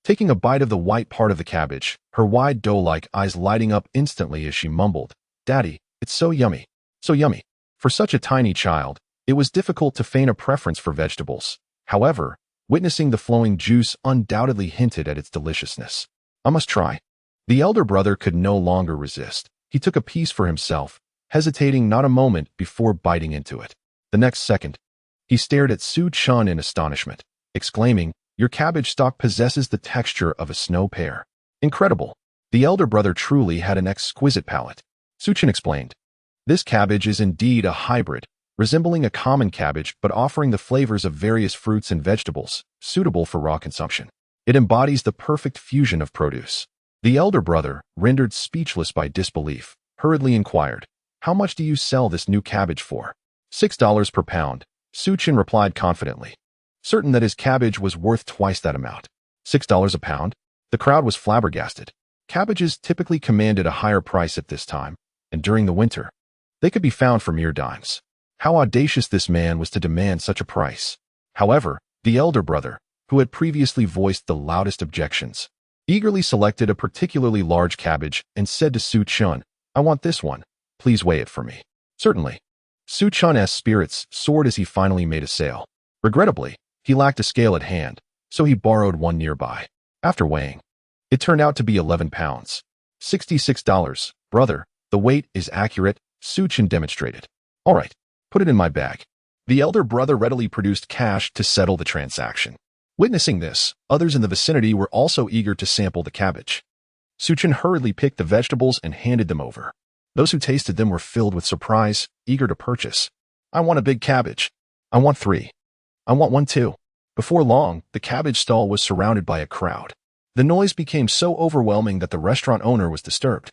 taking a bite of the white part of the cabbage, her wide doe-like eyes lighting up instantly as she mumbled, "Daddy, it's so yummy, so yummy." For such a tiny child, it was difficult to feign a preference for vegetables. However, witnessing the flowing juice undoubtedly hinted at its deliciousness. "I must try." The elder brother could no longer resist. He took a piece for himself, hesitating not a moment before biting into it. The next second, he stared at Xiyan in astonishment, exclaiming, "Your cabbage stalk possesses the texture of a snow pear. Incredible." The elder brother truly had an exquisite palate. Xiyan explained, "This cabbage is indeed a hybrid, resembling a common cabbage but offering the flavors of various fruits and vegetables, suitable for raw consumption. It embodies the perfect fusion of produce." The elder brother, rendered speechless by disbelief, hurriedly inquired, "How much do you sell this new cabbage for?" $6 per pound, Xiyan replied confidently, certain that his cabbage was worth twice that amount. $6 a pound? The crowd was flabbergasted. Cabbages typically commanded a higher price at this time, and during the winter, they could be found for mere dimes. How audacious this man was to demand such a price. However, the elder brother, who had previously voiced the loudest objections, eagerly selected a particularly large cabbage and said to Xiyan, "I want this one. Please weigh it for me." "Certainly." Xiyan's spirits soared as he finally made a sale. Regrettably, he lacked a scale at hand, so he borrowed one nearby. After weighing, it turned out to be 11 pounds. $66. "Brother, the weight is accurate," Xiyan demonstrated. "All right, put it in my bag." The elder brother readily produced cash to settle the transaction. Witnessing this, others in the vicinity were also eager to sample the cabbage. Xiyan hurriedly picked the vegetables and handed them over. Those who tasted them were filled with surprise, eager to purchase. "I want a big cabbage. I want 3. I want one too." Before long, the cabbage stall was surrounded by a crowd. The noise became so overwhelming that the restaurant owner was disturbed,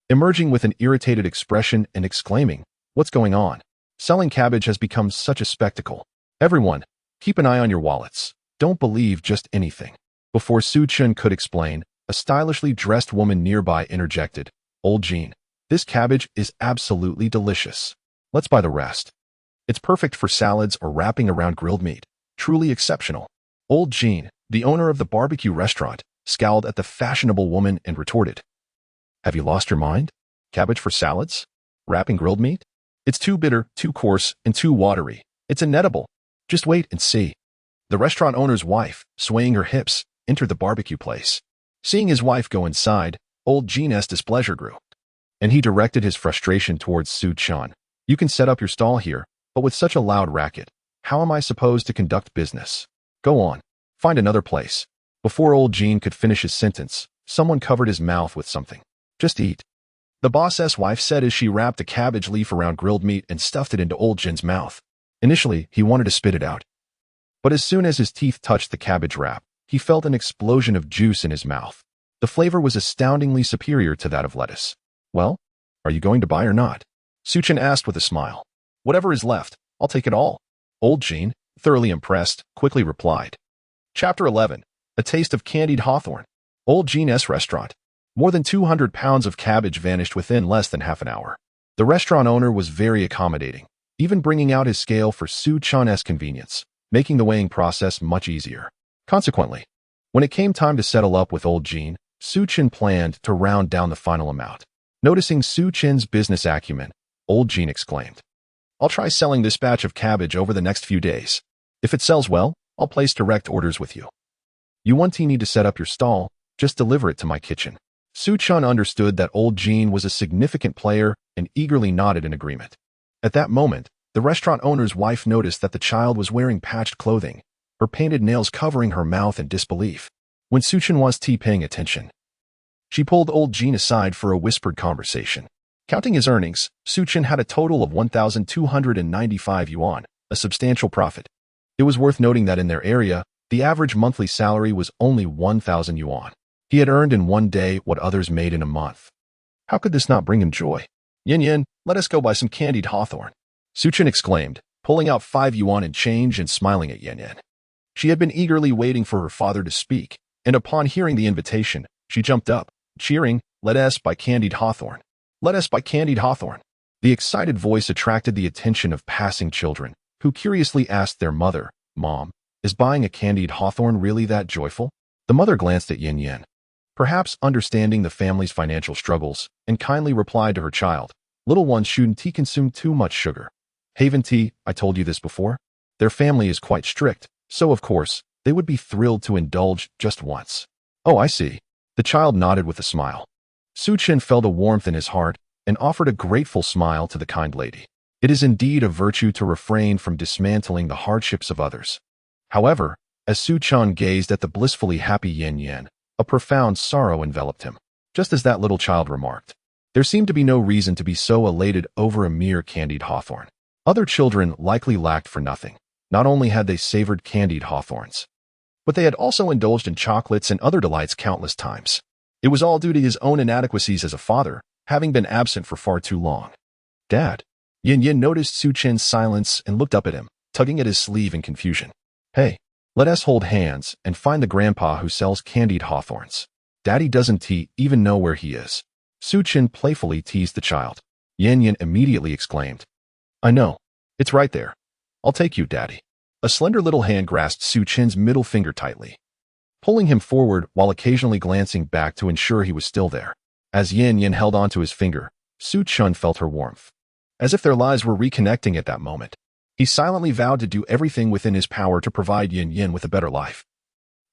emerging with an irritated expression and exclaiming, "What's going on? Selling cabbage has become such a spectacle. Everyone, keep an eye on your wallets. Don't believe just anything." Before Xiyan could explain, a stylishly dressed woman nearby interjected, "Old Jean, this cabbage is absolutely delicious. Let's buy the rest. It's perfect for salads or wrapping around grilled meat. Truly exceptional." Old Jean, the owner of the barbecue restaurant, scowled at the fashionable woman and retorted, "Have you lost your mind? Cabbage for salads? Wrapping grilled meat? It's too bitter, too coarse, and too watery. It's inedible. Just wait and see." The restaurant owner's wife, swaying her hips, entered the barbecue place. Seeing his wife go inside, Old Jean's displeasure grew, and he directed his frustration towards Xiyan. "You can set up your stall here, but with such a loud racket, how am I supposed to conduct business? Go on, find another place." Before Old Jean could finish his sentence, someone covered his mouth with something. "Just eat," the boss's wife said as she wrapped a cabbage leaf around grilled meat and stuffed it into Old Jean's mouth. Initially, he wanted to spit it out, but as soon as his teeth touched the cabbage wrap, he felt an explosion of juice in his mouth. The flavor was astoundingly superior to that of lettuce. "Well, are you going to buy or not?" Xiyan asked with a smile. "Whatever is left, I'll take it all." Old Jean, thoroughly impressed, quickly replied. Chapter 11. A Taste of Candied Hawthorn. Old Jean's restaurant. More than 200 pounds of cabbage vanished within less than half an hour. The restaurant owner was very accommodating, even bringing out his scale for Xiyan's convenience, making the weighing process much easier. Consequently, when it came time to settle up with Old Jean, Xiyan planned to round down the final amount. Noticing Xiyan's business acumen, Old Jean exclaimed, "I'll try selling this batch of cabbage over the next few days. If it sells well, I'll place direct orders with you. You won't need to set up your stall, just deliver it to my kitchen." Xiyan understood that Old Jean was a significant player and eagerly nodded in agreement. At that moment, the restaurant owner's wife noticed that the child was wearing patched clothing, her painted nails covering her mouth in disbelief. When Xiyan was paying attention, she pulled Old Jean aside for a whispered conversation. Counting his earnings, Xiyan had a total of 1,295 yuan, a substantial profit. It was worth noting that in their area, the average monthly salary was only 1,000 yuan. He had earned in one day what others made in a month. How could this not bring him joy? Yin Yin, let us go buy some candied hawthorn. Chen exclaimed, pulling out 5 yuan in change and smiling at Yin Yin. She had been eagerly waiting for her father to speak, and upon hearing the invitation, she jumped up, cheering, "Let us buy candied hawthorn. Let us buy candied hawthorn." The excited voice attracted the attention of passing children, who curiously asked their mother, "Mom, is buying a candied hawthorn really that joyful?" The mother glanced at Yin Yin, perhaps understanding the family's financial struggles, and kindly replied to her child, "Little ones shouldn't consume too much sugar. Haven't I told you this before? Their family is quite strict, so of course, they would be thrilled to indulge just once." "Oh, I see." The child nodded with a smile. Chen felt a warmth in his heart and offered a grateful smile to the kind lady. It is indeed a virtue to refrain from dismantling the hardships of others. However, as Chen gazed at the blissfully happy Yin Yin, a profound sorrow enveloped him. Just as that little child remarked, there seemed to be no reason to be so elated over a mere candied hawthorn. Other children likely lacked for nothing. Not only had they savored candied hawthorns, but they had also indulged in chocolates and other delights countless times. It was all due to his own inadequacies as a father, having been absent for far too long. "Dad." Yin Yin noticed Chen's silence and looked up at him, tugging at his sleeve in confusion. "Hey, let us hold hands and find the grandpa who sells candied hawthorns. Daddy doesn't even know where he is." Chen playfully teased the child. Yin Yin immediately exclaimed, "I know. It's right there. I'll take you, Daddy." A slender little hand grasped Chen's middle finger tightly, pulling him forward while occasionally glancing back to ensure he was still there. As Yin Yin held onto his finger, Chen felt her warmth. As if their lives were reconnecting at that moment, he silently vowed to do everything within his power to provide Yin Yin with a better life,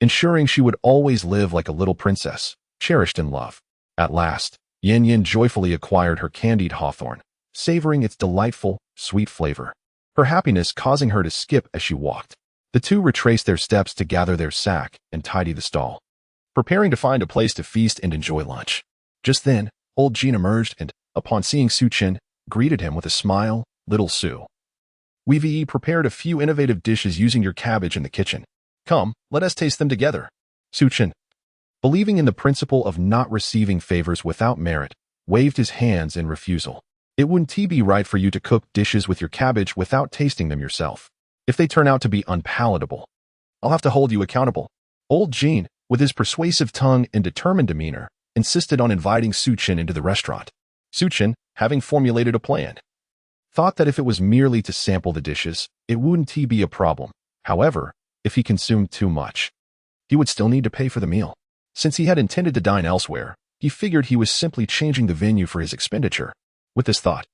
ensuring she would always live like a little princess, cherished in love. At last, Yin Yin joyfully acquired her candied hawthorn, savoring its delightful, sweet flavor, her happiness causing her to skip as she walked. The two retraced their steps to gather their sack and tidy the stall, preparing to find a place to feast and enjoy lunch. Just then, old Jean emerged and, upon seeing Chen, greeted him with a smile. "Little Sue, we've prepared a few innovative dishes using your cabbage in the kitchen. Come, let us taste them together." Chen, believing in the principle of not receiving favors without merit, waved his hands in refusal. "It wouldn't be right for you to cook dishes with your cabbage without tasting them yourself. If they turn out to be unpalatable, I'll have to hold you accountable." Old Jean, with his persuasive tongue and determined demeanor, insisted on inviting Chen into the restaurant. Chen, having formulated a plan, thought that if it was merely to sample the dishes, it wouldn't be a problem. However, if he consumed too much, he would still need to pay for the meal. Since he had intended to dine elsewhere, he figured he was simply changing the venue for his expenditure. With this thought,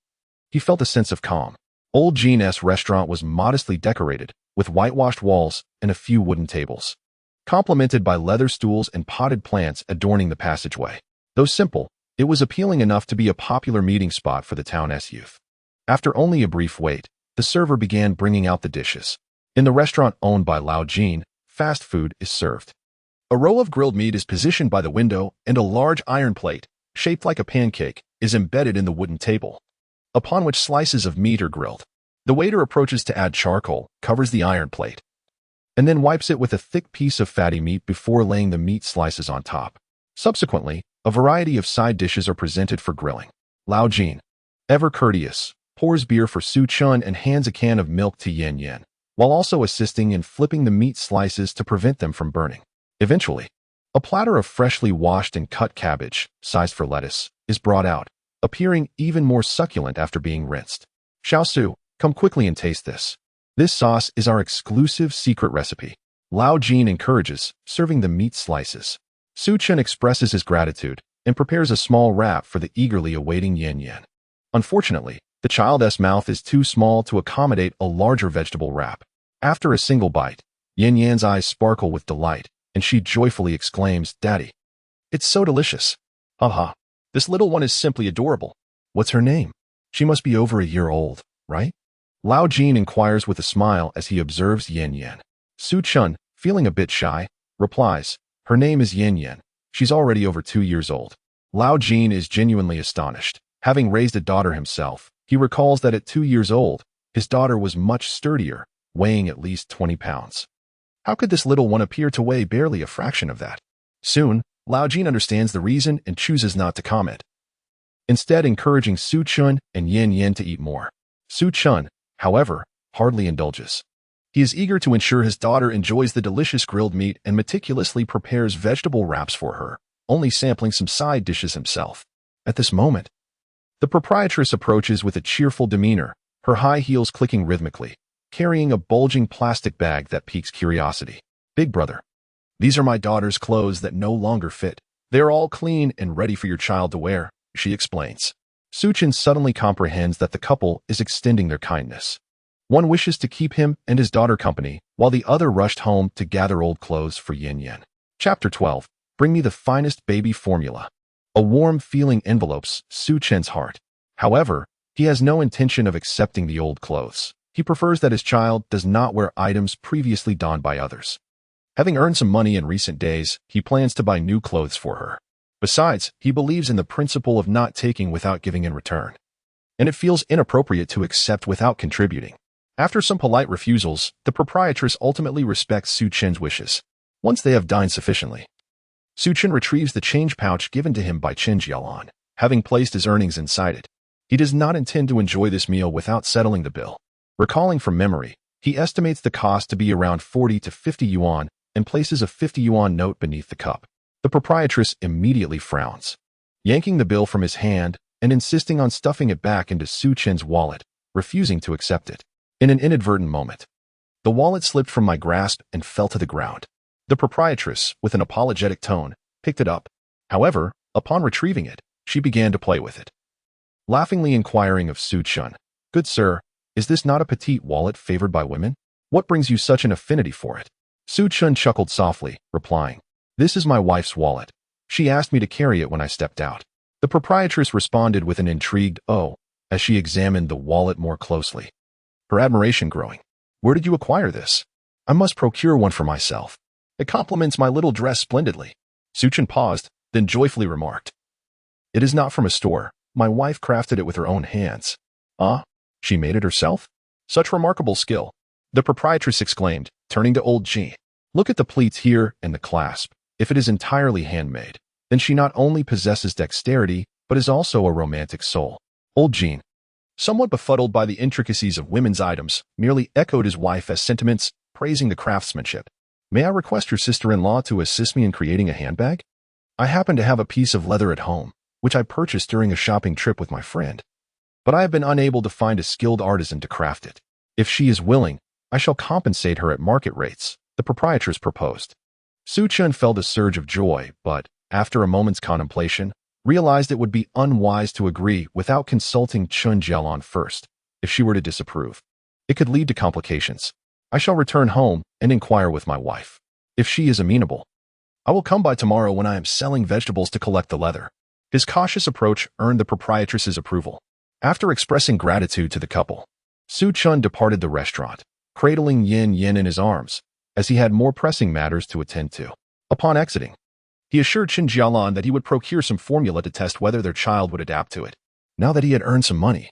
he felt a sense of calm. Old Jean's restaurant was modestly decorated, with whitewashed walls and a few wooden tables, complemented by leather stools and potted plants adorning the passageway. Though simple, it was appealing enough to be a popular meeting spot for the town's youth. After only a brief wait, the server began bringing out the dishes. In the restaurant owned by Lao Jean, fast food is served. A row of grilled meat is positioned by the window, and a large iron plate, shaped like a pancake, is embedded in the wooden table, upon which slices of meat are grilled. The waiter approaches to add charcoal, covers the iron plate, and then wipes it with a thick piece of fatty meat before laying the meat slices on top. Subsequently, a variety of side dishes are presented for grilling. Lao Jean, ever courteous, pours beer for Chen and hands a can of milk to Yin Yin, while also assisting in flipping the meat slices to prevent them from burning. Eventually, a platter of freshly washed and cut cabbage, sized for lettuce, is brought out, appearing even more succulent after being rinsed. "Xiao Su, come quickly and taste this. This sauce is our exclusive secret recipe." Lao Jean encourages, serving the meat slices. Chen expresses his gratitude and prepares a small wrap for the eagerly awaiting Yin Yin. Unfortunately, the child's mouth is too small to accommodate a larger vegetable wrap. After a single bite, Yin Yin's eyes sparkle with delight, and she joyfully exclaims, "Daddy, it's so delicious. Haha, this little one is simply adorable. What's her name? She must be over a year old, right?" Lao Jean inquires with a smile as he observes Yin Yin. Chen, feeling a bit shy, replies, "Her name is Yin Yin. She's already over 2 years old." Lao Jean is genuinely astonished. Having raised a daughter himself, he recalls that at 2 years old, his daughter was much sturdier, weighing at least 20 pounds. How could this little one appear to weigh barely a fraction of that? Soon, Lao Jean understands the reason and chooses not to comment. instead encouraging Su Chen and Yin to eat more. Su Chen, however, hardly indulges. He is eager to ensure his daughter enjoys the delicious grilled meat and meticulously prepares vegetable wraps for her, only sampling some side dishes himself. At this moment, the proprietress approaches with a cheerful demeanor, her high heels clicking rhythmically, carrying a bulging plastic bag that piques curiosity. Big brother, these are my daughter's clothes that no longer fit. They are all clean and ready for your child to wear, she explains. Su Chen suddenly comprehends that the couple is extending their kindness. One wishes to keep him and his daughter company, while the other rushed home to gather old clothes for Yin. Chapter 12. Bring me the finest baby formula. A warm feeling envelopes Su Chen's heart. However, he has no intention of accepting the old clothes. He prefers that his child does not wear items previously donned by others. Having earned some money in recent days, he plans to buy new clothes for her. Besides, he believes in the principle of not taking without giving in return. And it feels inappropriate to accept without contributing. After some polite refusals, the proprietress ultimately respects Su Chen's wishes. Once they have dined sufficiently, Su Chen retrieves the change pouch given to him by Chen Jalan, having placed his earnings inside it. He does not intend to enjoy this meal without settling the bill. Recalling from memory, he estimates the cost to be around 40 to 50 yuan and places a 50 yuan note beneath the cup. The proprietress immediately frowns, yanking the bill from his hand and insisting on stuffing it back into Su Chen's wallet, refusing to accept it. In an inadvertent moment, the wallet slipped from my grasp and fell to the ground. The proprietress, with an apologetic tone, picked it up. However, upon retrieving it, she began to play with it, laughingly inquiring of Su Chen, "Good sir, is this not a petite wallet favored by women? What brings you such an affinity for it?" Su Chen chuckled softly, replying, "This is my wife's wallet. She asked me to carry it when I stepped out." The proprietress responded with an intrigued "oh" as she examined the wallet more closely, her admiration growing. "Where did you acquire this? I must procure one for myself. It complements my little dress splendidly." Su Chen paused, then joyfully remarked, "It is not from a store. My wife crafted it with her own hands." "Ah, she made it herself? Such remarkable skill," the proprietress exclaimed, turning to old Ji. "Look at the pleats here and the clasp. If it is entirely handmade, then she not only possesses dexterity, but is also a romantic soul." Old Jean, somewhat befuddled by the intricacies of women's items, merely echoed his wife as sentiments, praising the craftsmanship. "May I request your sister-in-law to assist me in creating a handbag? I happen to have a piece of leather at home, which I purchased during a shopping trip with my friend, but I have been unable to find a skilled artisan to craft it. If she is willing, I shall compensate her at market rates," the proprietress proposed. Su Chen felt a surge of joy, but, after a moment's contemplation, realized it would be unwise to agree without consulting Chen Jalan first. If she were to disapprove, it could lead to complications. "I shall return home and inquire with my wife. If she is amenable, I will come by tomorrow when I am selling vegetables to collect the leather." His cautious approach earned the proprietress's approval. After expressing gratitude to the couple, Su Chen departed the restaurant, cradling Yin in his arms, as he had more pressing matters to attend to. Upon exiting, he assured Chen Jalan that he would procure some formula to test whether their child would adapt to it. Now that he had earned some money,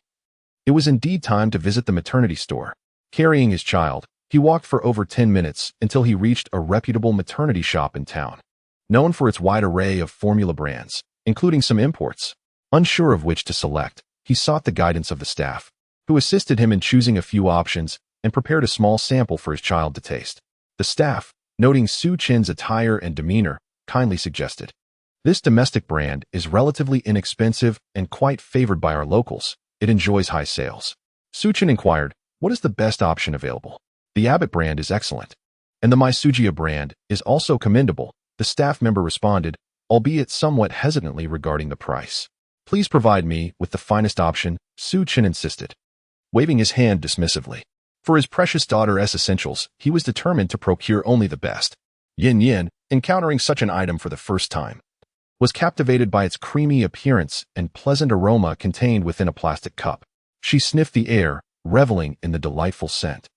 it was indeed time to visit the maternity store. Carrying his child, he walked for over 10 minutes until he reached a reputable maternity shop in town, known for its wide array of formula brands, including some imports. Unsure of which to select, he sought the guidance of the staff, who assisted him in choosing a few options and prepared a small sample for his child to taste. The staff, noting Su Chen's attire and demeanor, kindly suggested, "This domestic brand is relatively inexpensive and quite favored by our locals. It enjoys high sales." Su Chen inquired, "What is the best option available?" "The Abbott brand is excellent, and the Maisujia brand is also commendable," the staff member responded, albeit somewhat hesitantly regarding the price. "Please provide me with the finest option," Su Chen insisted, waving his hand dismissively. For his precious daughter's essentials, he was determined to procure only the best. Yin, encountering such an item for the first time, was captivated by its creamy appearance and pleasant aroma contained within a plastic cup. She sniffed the air, reveling in the delightful scent,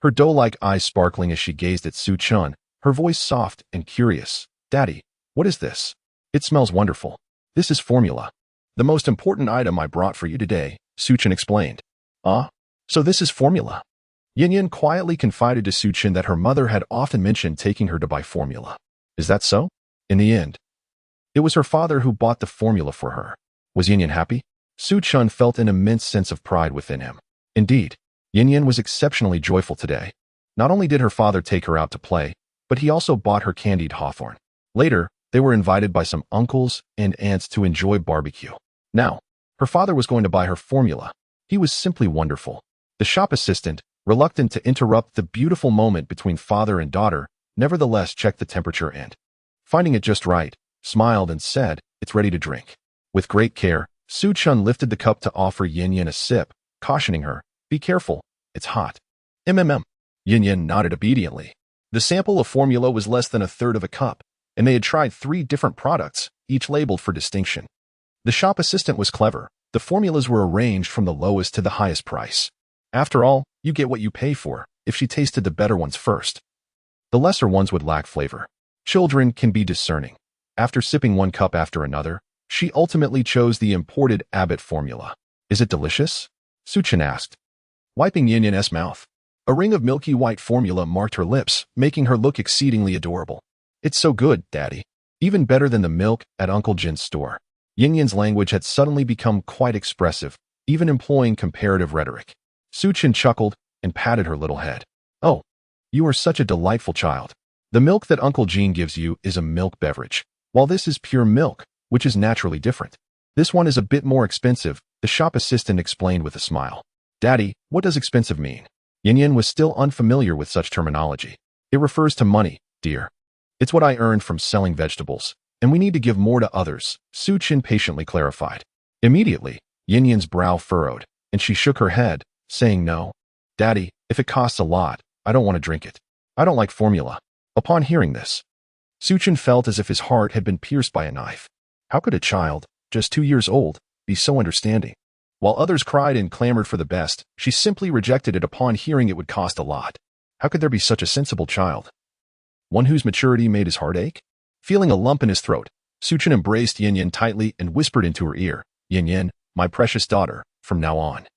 her doe-like eyes sparkling as she gazed at Su Chen, her voice soft and curious. "Daddy, what is this? It smells wonderful." "This is formula. The most important item I brought for you today," Su Chen explained. "Ah, so this is formula." Yin quietly confided to Su Chen that her mother had often mentioned taking her to buy formula. "Is that so?" In the end, it was her father who bought the formula for her. Was Yin happy? Su Chun felt an immense sense of pride within him. Indeed, Yin was exceptionally joyful today. Not only did her father take her out to play, but he also bought her candied hawthorn. Later, they were invited by some uncles and aunts to enjoy barbecue. Now, her father was going to buy her formula. He was simply wonderful. The shop assistant, reluctant to interrupt the beautiful moment between father and daughter, nevertheless checked the temperature and, finding it just right, smiled and said, "It's ready to drink." With great care, Su Chun lifted the cup to offer Yin a sip, cautioning her, "Be careful, it's hot." Yin nodded obediently. The sample of formula was less than a third of a cup, and they had tried 3 different products, each labeled for distinction. The shop assistant was clever. The formulas were arranged from the lowest to the highest price. After all, you get what you pay for. If she tasted the better ones first, the lesser ones would lack flavor. Children can be discerning. After sipping one cup after another, she ultimately chose the imported Abbott formula. "Is it delicious?" Su Chun asked, wiping Yin's mouth. A ring of milky white formula marked her lips, making her look exceedingly adorable. "It's so good, Daddy. Even better than the milk at Uncle Jin's store." Yin's language had suddenly become quite expressive, even employing comparative rhetoric. Su Chun chuckled and patted her little head. "Oh, you are such a delightful child. The milk that Uncle Jin gives you is a milk beverage, while this is pure milk, which is naturally different. This one is a bit more expensive," the shop assistant explained with a smile. "Daddy, what does expensive mean?" Yin was still unfamiliar with such terminology. "It refers to money, dear. It's what I earned from selling vegetables, and we need to give more to others," Su Chun patiently clarified. Immediately, Yin's brow furrowed, and she shook her head, saying, "No. Daddy, if it costs a lot, I don't want to drink it. I don't like formula." Upon hearing this, Su Chun felt as if his heart had been pierced by a knife. How could a child, just 2 years old, be so understanding? While others cried and clamored for the best, she simply rejected it upon hearing it would cost a lot. How could there be such a sensible child? One whose maturity made his heart ache? Feeling a lump in his throat, Su Chun embraced Yin tightly and whispered into her ear, "Yin, my precious daughter, from now on,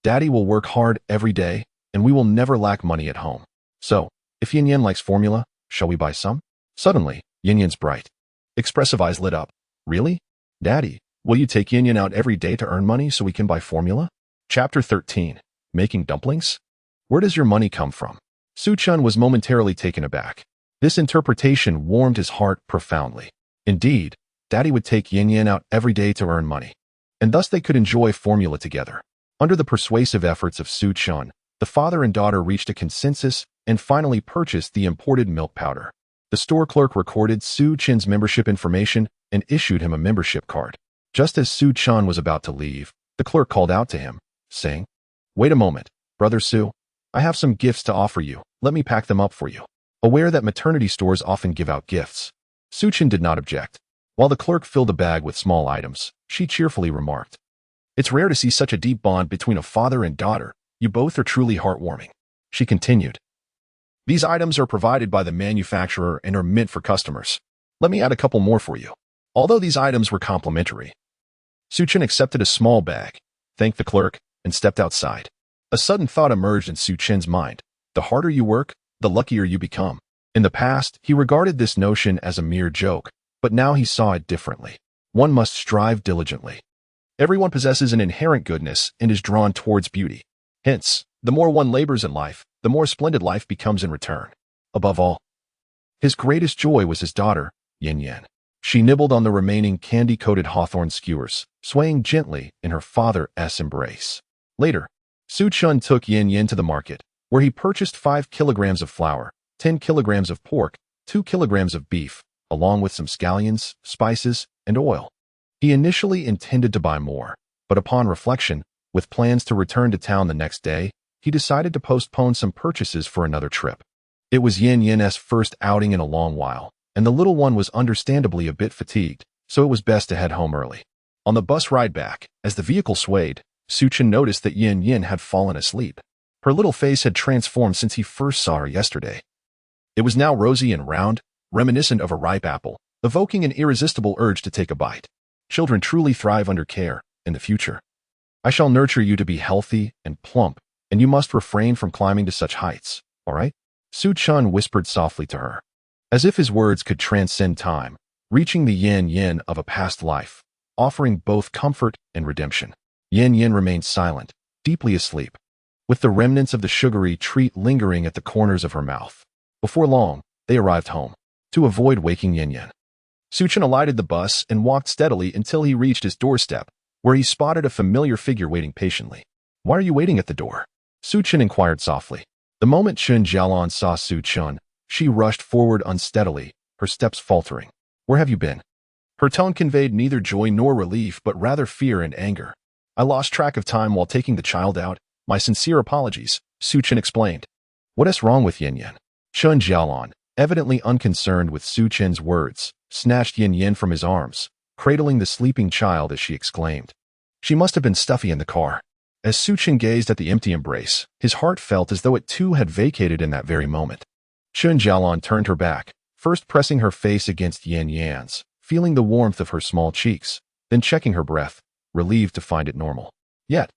Daddy will work hard every day, and we will never lack money at home. So, if Yin likes formula, shall we buy some?" Suddenly, Yin's bright, expressive eyes lit up. "Really? Daddy, will you take Yin out every day to earn money so we can buy formula?" Chapter 13. Making dumplings? Where does your money come from? Su Chun was momentarily taken aback. This interpretation warmed his heart profoundly. Indeed, Daddy would take Yin out every day to earn money, and thus they could enjoy formula together. Under the persuasive efforts of Su Chun, the father and daughter reached a consensus and finally purchased the imported milk powder. The store clerk recorded Su Chun's membership information and issued him a membership card. Just as Su Chun was about to leave, the clerk called out to him, saying, "Wait a moment, Brother Su. I have some gifts to offer you. Let me pack them up for you." Aware that maternity stores often give out gifts, Su Chun did not object. While the clerk filled a bag with small items, she cheerfully remarked, "It's rare to see such a deep bond between a father and daughter. You both are truly heartwarming." She continued, "These items are provided by the manufacturer and are meant for customers. Let me add a couple more for you." Although these items were complimentary, Su Chun accepted a small bag, thanked the clerk, and stepped outside. A sudden thought emerged in Su Chun's mind. The harder you work, the luckier you become. In the past, he regarded this notion as a mere joke, but now he saw it differently. One must strive diligently. Everyone possesses an inherent goodness and is drawn towards beauty. Hence, the more one labors in life, the more splendid life becomes in return. Above all, his greatest joy was his daughter, Yin. She nibbled on the remaining candy-coated hawthorn skewers, swaying gently in her father's embrace. Later, Su Chun took Yin to the market, where he purchased 5 kilograms of flour, 10 kilograms of pork, 2 kilograms of beef, along with some scallions, spices, and oil. He initially intended to buy more, but upon reflection, with plans to return to town the next day, he decided to postpone some purchases for another trip. It was Yin's first outing in a long while, and the little one was understandably a bit fatigued, so it was best to head home early. On the bus ride back, as the vehicle swayed, Su Chun noticed that Yin had fallen asleep. Her little face had transformed since he first saw her yesterday. It was now rosy and round, reminiscent of a ripe apple, evoking an irresistible urge to take a bite. Children truly thrive under care in the future. "I shall nurture you to be healthy and plump, and you must refrain from climbing to such heights, all right?" Su Chun whispered softly to her. As if his words could transcend time, reaching the yin of a past life, offering both comfort and redemption. Yin remained silent, deeply asleep, with the remnants of the sugary treat lingering at the corners of her mouth. Before long, they arrived home. To avoid waking Yin, Chen alighted the bus and walked steadily until he reached his doorstep, where he spotted a familiar figure waiting patiently. "Why are you waiting at the door?" Chen inquired softly. The moment Chen Jalan saw Chen, she rushed forward unsteadily, her steps faltering. "Where have you been?" Her tone conveyed neither joy nor relief, but rather fear and anger. "I lost track of time while taking the child out. My sincere apologies," Chen explained. "What is wrong with Yin?" Chen Jalan, evidently unconcerned with Chen's words, snatched Yin from his arms, cradling the sleeping child as she exclaimed. "She must have been stuffy in the car." As Chen gazed at the empty embrace, his heart felt as though it too had vacated in that very moment. Chen Jalan turned her back, first pressing her face against Yin's, feeling the warmth of her small cheeks, then checking her breath, relieved to find it normal. Yet,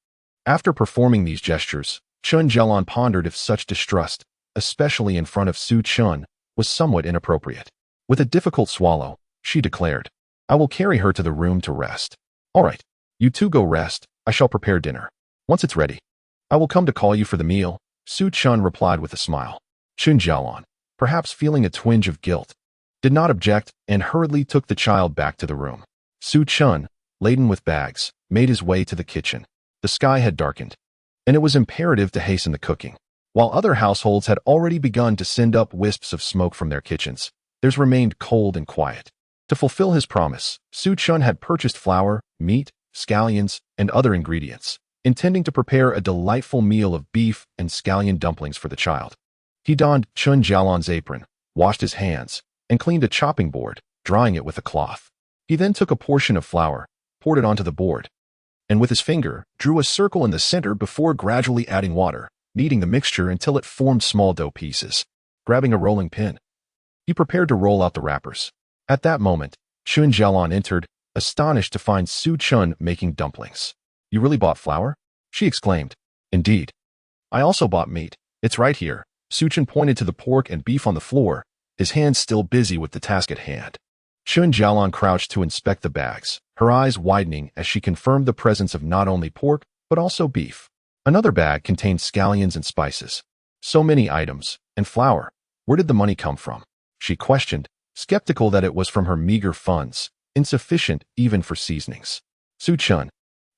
after performing these gestures, Chen Jalan pondered if such distrust, especially in front of Chen, was somewhat inappropriate. With a difficult swallow, she declared, "I will carry her to the room to rest." "All right, you two go rest. I shall prepare dinner. Once it's ready, I will come to call you for the meal," Chen replied with a smile. Chen Jalan, perhaps feeling a twinge of guilt, did not object and hurriedly took the child back to the room. Chen, laden with bags, made his way to the kitchen. The sky had darkened, and it was imperative to hasten the cooking. While other households had already begun to send up wisps of smoke from their kitchens, theirs remained cold and quiet. To fulfill his promise, Chen had purchased flour, meat, scallions, and other ingredients, intending to prepare a delightful meal of beef and scallion dumplings for the child. He donned Chen Jalan's apron, washed his hands, and cleaned a chopping board, drying it with a cloth. He then took a portion of flour, poured it onto the board, and with his finger, drew a circle in the center before gradually adding water, kneading the mixture until it formed small dough pieces. Grabbing a rolling pin, he prepared to roll out the wrappers. At that moment, Chen Jalan entered, astonished to find Chen making dumplings. "You really bought flour?" she exclaimed. "Indeed. I also bought meat. It's right here." Chen pointed to the pork and beef on the floor, his hands still busy with the task at hand. Chen Jalan crouched to inspect the bags, her eyes widening as she confirmed the presence of not only pork, but also beef. Another bag contained scallions and spices. So many items, and flour. Where did the money come from? She questioned, skeptical that it was from her meager funds, insufficient even for seasonings. "Chen,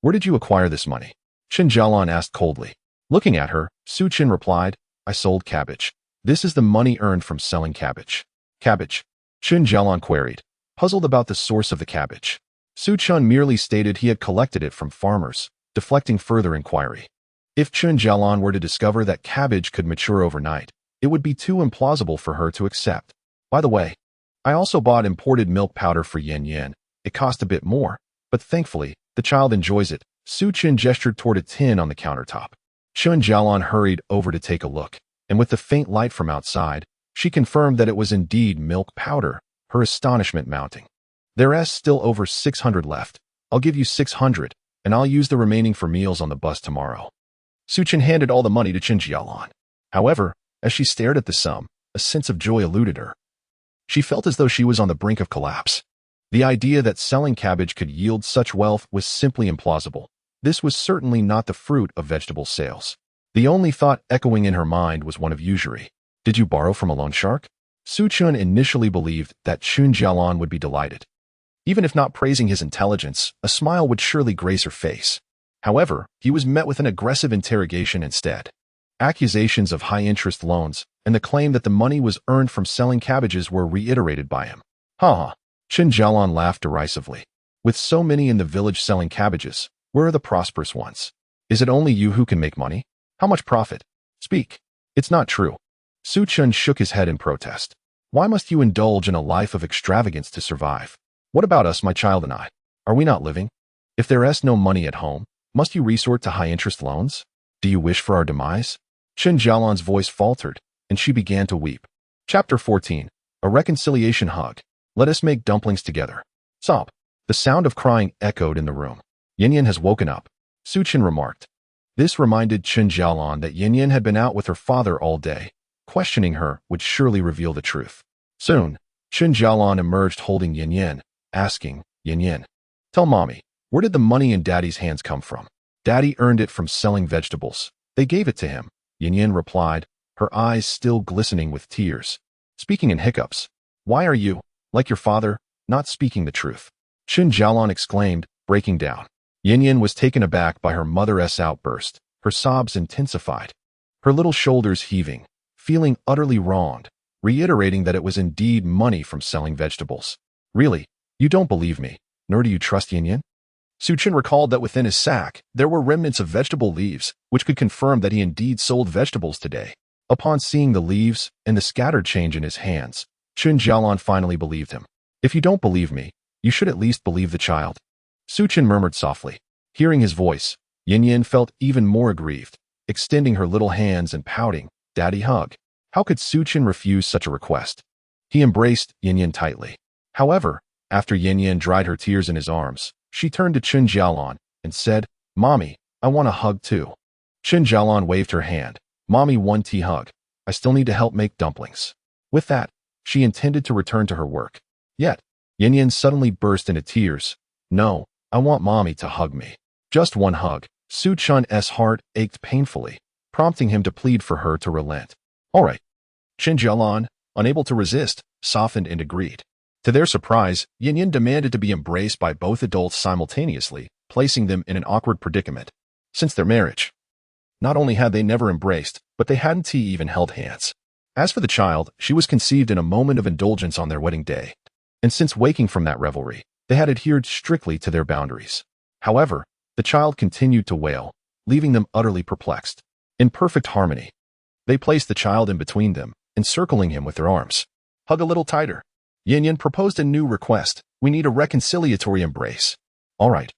where did you acquire this money?" Chen Jalan asked coldly. Looking at her, Chen replied, "I sold cabbage. This is the money earned from selling cabbage." "Cabbage?" Chen Jalan queried, puzzled about the source of the cabbage. Chen merely stated he had collected it from farmers, deflecting further inquiry. If Chen Jalan were to discover that cabbage could mature overnight, it would be too implausible for her to accept. "By the way, I also bought imported milk powder for Yin. It cost a bit more, but thankfully, the child enjoys it." Chen gestured toward a tin on the countertop. Chen Jalan hurried over to take a look, and with the faint light from outside, she confirmed that it was indeed milk powder, her astonishment mounting. "There's still over 600 left. I'll give you 600, and I'll use the remaining for meals on the bus tomorrow." Chen handed all the money to Chen Jalan. However, as she stared at the sum, a sense of joy eluded her. She felt as though she was on the brink of collapse. The idea that selling cabbage could yield such wealth was simply implausible. This was certainly not the fruit of vegetable sales. The only thought echoing in her mind was one of usury. Did you borrow from a loan shark? Chen initially believed that Chen Jalan would be delighted. Even if not praising his intelligence, a smile would surely grace her face. However, he was met with an aggressive interrogation instead. Accusations of high-interest loans and the claim that the money was earned from selling cabbages were reiterated by him. "Ha!" Chen Jalan laughed derisively. "With so many in the village selling cabbages, where are the prosperous ones? Is it only you who can make money? How much profit? Speak." "It's not true." Chen shook his head in protest. "Why must you indulge in a life of extravagance to survive? What about us, my child and I? Are we not living? If there is no money at home, must you resort to high-interest loans? Do you wish for our demise?" Chen Jalan's voice faltered, and she began to weep. Chapter 14. A Reconciliation Hug. "Let us make dumplings together." Sob. The sound of crying echoed in the room. "Yin has woken up," Chen remarked. This reminded Chen Jalan that Yin had been out with her father all day. Questioning her would surely reveal the truth. Soon, Chen Jalan emerged holding Yin, asking, "Yin, Tell Mommy, where did the money in Daddy's hands come from? Daddy earned it from selling vegetables. They gave it to him, Xiyan replied, her eyes still glistening with tears. Speaking in hiccups. Why are you, like your father, not speaking the truth? Chen Jalan exclaimed, breaking down. Xiyan was taken aback by her mother's outburst. Her sobs intensified. Her little shoulders heaving, feeling utterly wronged, reiterating that it was indeed money from selling vegetables. Really, you don't believe me, nor do you trust Xiyan? Chen recalled that within his sack, there were remnants of vegetable leaves, which could confirm that he indeed sold vegetables today. Upon seeing the leaves and the scattered change in his hands, Chen Jalan finally believed him. If you don't believe me, you should at least believe the child. Chen murmured softly. Hearing his voice, Xiyan felt even more aggrieved, extending her little hands and pouting, "Daddy, hug." How could Chen refuse such a request? He embraced Xiyan tightly. However, after Xiyan dried her tears in his arms, she turned to Chen Jalan and said, "Mommy, I want a hug too." Chen Jalan waved her hand. "Mommy, one tea hug. I still need to help make dumplings." With that, she intended to return to her work. Yet, Xiyan suddenly burst into tears. "No, I want Mommy to hug me. Just one hug." Chan's heart ached painfully, prompting him to plead for her to relent. "All right." Chen Jalan, unable to resist, softened and agreed. To their surprise, Xiyan demanded to be embraced by both adults simultaneously, placing them in an awkward predicament. Since their marriage, not only had they never embraced, but they hadn't even held hands. As for the child, she was conceived in a moment of indulgence on their wedding day. And since waking from that revelry, they had adhered strictly to their boundaries. However, the child continued to wail, leaving them utterly perplexed. In perfect harmony, they placed the child in between them, encircling him with their arms. "Hug a little tighter." Xiyan proposed a new request. "We need a reconciliatory embrace." "All right.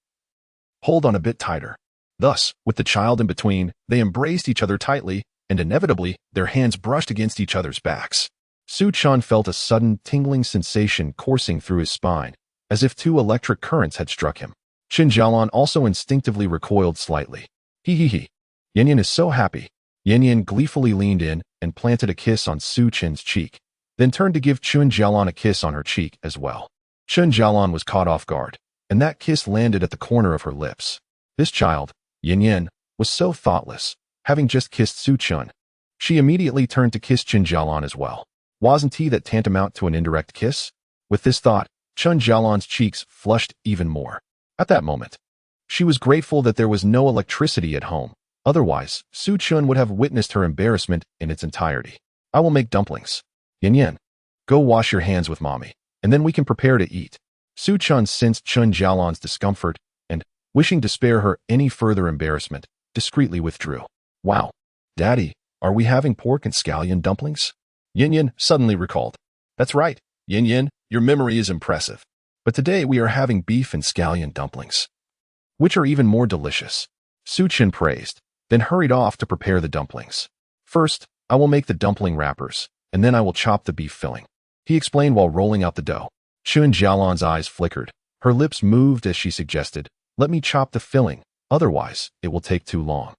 Hold on a bit tighter." Thus, with the child in between, they embraced each other tightly, and inevitably, their hands brushed against each other's backs. Chen felt a sudden tingling sensation coursing through his spine, as if two electric currents had struck him. Chen Jalan also instinctively recoiled slightly. He. Xiyan is so happy." Xiyan gleefully leaned in and planted a kiss on Chen's cheek, then turned to give Chen Jalan a kiss on her cheek as well. Chen Jalan was caught off guard, and that kiss landed at the corner of her lips. This child, Xiyan, was so thoughtless, having just kissed Chen. She immediately turned to kiss Chen Jalan as well. Wasn't he that tantamount to an indirect kiss? With this thought, Chen Jalan's cheeks flushed even more. At that moment, she was grateful that there was no electricity at home. Otherwise, Chen would have witnessed her embarrassment in its entirety. "I will make dumplings. Xiyan, go wash your hands with Mommy, and then we can prepare to eat." Chen sensed Chen Jalan's discomfort and, wishing to spare her any further embarrassment, discreetly withdrew. "Wow, Daddy, are we having pork and scallion dumplings?" Xiyan suddenly recalled. "That's right, Xiyan, your memory is impressive. But today we are having beef and scallion dumplings, which are even more delicious." Chen praised, then hurried off to prepare the dumplings. "First, I will make the dumpling wrappers, and then I will chop the beef filling," he explained while rolling out the dough. Chen Jalan's eyes flickered. Her lips moved as she suggested, "Let me chop the filling, otherwise it will take too long."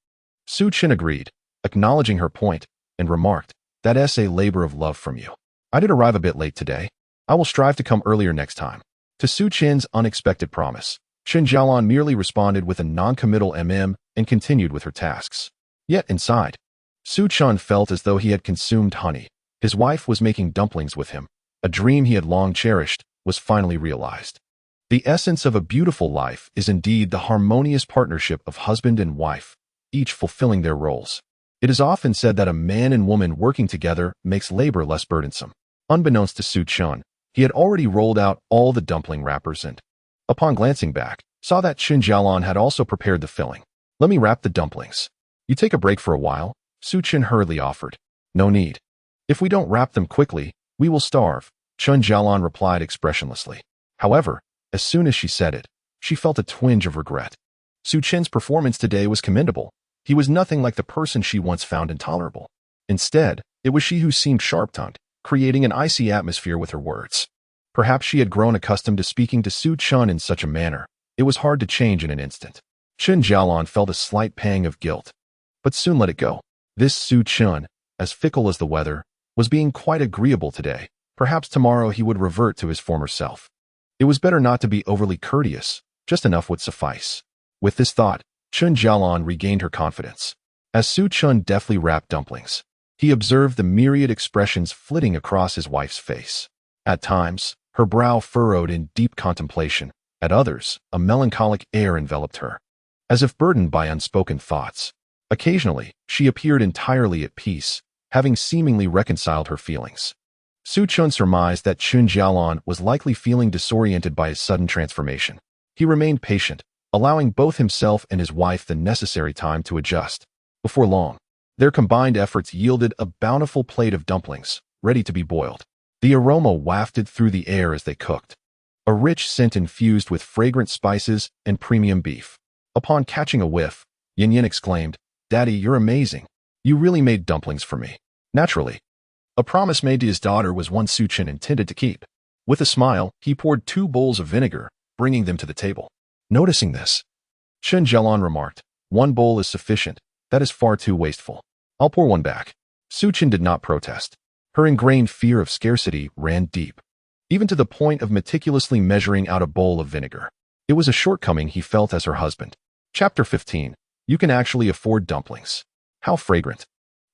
Chen agreed, acknowledging her point, and remarked, "That's a labor of love from you. I did arrive a bit late today. I will strive to come earlier next time." To Chen's unexpected promise, Chen Jalan merely responded with a non-committal and continued with her tasks. Yet inside, Chen felt as though he had consumed honey. His wife was making dumplings with him. A dream he had long cherished was finally realized. The essence of a beautiful life is indeed the harmonious partnership of husband and wife, each fulfilling their roles. It is often said that a man and woman working together makes labor less burdensome. Unbeknownst to Chen, he had already rolled out all the dumpling wrappers and, upon glancing back, saw that Chen Jalan had also prepared the filling. "Let me wrap the dumplings. You take a break for a while," Chen hurriedly offered. "No need. If we don't wrap them quickly, we will starve," Chen Jalan replied expressionlessly. However, as soon as she said it, she felt a twinge of regret. Chen's performance today was commendable. He was nothing like the person she once found intolerable. Instead, it was she who seemed sharp-tongued, creating an icy atmosphere with her words. Perhaps she had grown accustomed to speaking to Chen in such a manner. It was hard to change in an instant. Chen Jalan felt a slight pang of guilt, but soon let it go. This Chen, as fickle as the weather, was being quite agreeable today. Perhaps tomorrow he would revert to his former self. It was better not to be overly courteous, Just enough would suffice. With this thought, Chen Jalan regained her confidence. As Su Chun deftly wrapped dumplings, he observed the myriad expressions flitting across his wife's face. At times, her brow furrowed in deep contemplation. At others, a melancholic air enveloped her, as if burdened by unspoken thoughts. Occasionally, she appeared entirely at peace, having seemingly reconciled her feelings. Su Chun surmised that Chen Jalan was likely feeling disoriented by his sudden transformation. He remained patient, allowing both himself and his wife the necessary time to adjust. Before long, their combined efforts yielded a bountiful plate of dumplings, ready to be boiled. The aroma wafted through the air as they cooked, a rich scent infused with fragrant spices and premium beef. Upon catching a whiff, Xiyan exclaimed, "Daddy, you're amazing. You really made dumplings for me." Naturally, a promise made to his daughter was one Su Chun intended to keep. With a smile, he poured 2 bowls of vinegar, bringing them to the table. Noticing this, Chen Jalan remarked, "1 bowl is sufficient. That is far too wasteful. I'll pour 1 back." Su Chun did not protest. Her ingrained fear of scarcity ran deep, even to the point of meticulously measuring out a bowl of vinegar. It was a shortcoming he felt as her husband. Chapter 15. You can actually afford dumplings. How fragrant.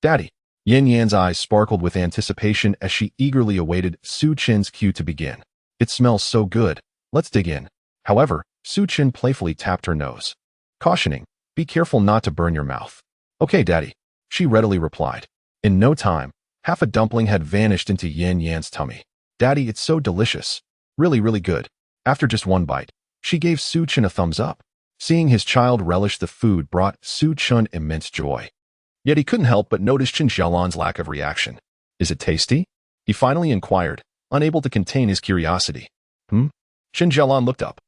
Daddy. Yan's eyes sparkled with anticipation as she eagerly awaited Su Chen's cue to begin. It smells so good. Let's dig in. However, Su Chen playfully tapped her nose, cautioning, "Be careful not to burn your mouth." "Okay, Daddy," she readily replied. In no time, half a dumpling had vanished into Yan's tummy. "Daddy, it's so delicious. Really, really good." After just 1 bite, she gave Su Chen a thumbs up. Seeing his child relish the food brought Su Chun immense joy. Yet he couldn't help but notice Chen Jalan's lack of reaction. "Is it tasty?" he finally inquired, unable to contain his curiosity. Chen Jalan looked up,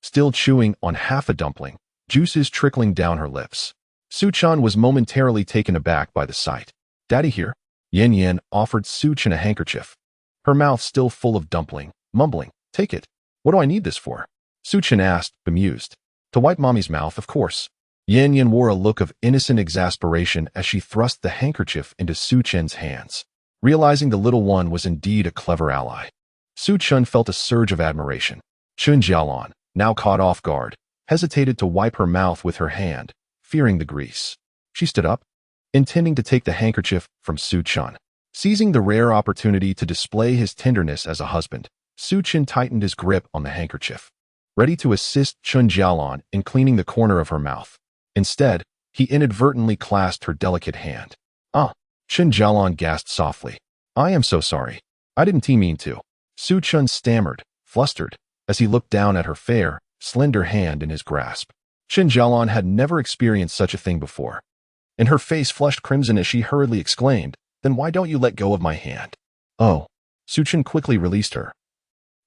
still chewing on half a dumpling, juices trickling down her lips. Su Chun was momentarily taken aback by the sight. "Daddy here." Yan offered Su Chun a handkerchief, her mouth still full of dumpling, mumbling, "Take it." "What do I need this for?" Su Chun asked, bemused. "To wipe Mommy's mouth, of course." Yan wore a look of innocent exasperation as she thrust the handkerchief into Su Chen's hands. Realizing the little one was indeed a clever ally, Su Chun felt a surge of admiration. Chen Jalan, now caught off guard, hesitated to wipe her mouth with her hand, fearing the grease. She stood up, intending to take the handkerchief from Su Chun. Seizing the rare opportunity to display his tenderness as a husband, Su Chun tightened his grip on the handkerchief, ready to assist Chen Jalan in cleaning the corner of her mouth. Instead, he inadvertently clasped her delicate hand. "Ah!" Chen Jalan gasped softly. "I am so sorry. I didn't mean to." Su Chun stammered, flustered, as he looked down at her fair, slender hand in his grasp. Chen Jalan had never experienced such a thing before, and her face flushed crimson as she hurriedly exclaimed, "Then why don't you let go of my hand?" "Oh." Su Chun quickly released her.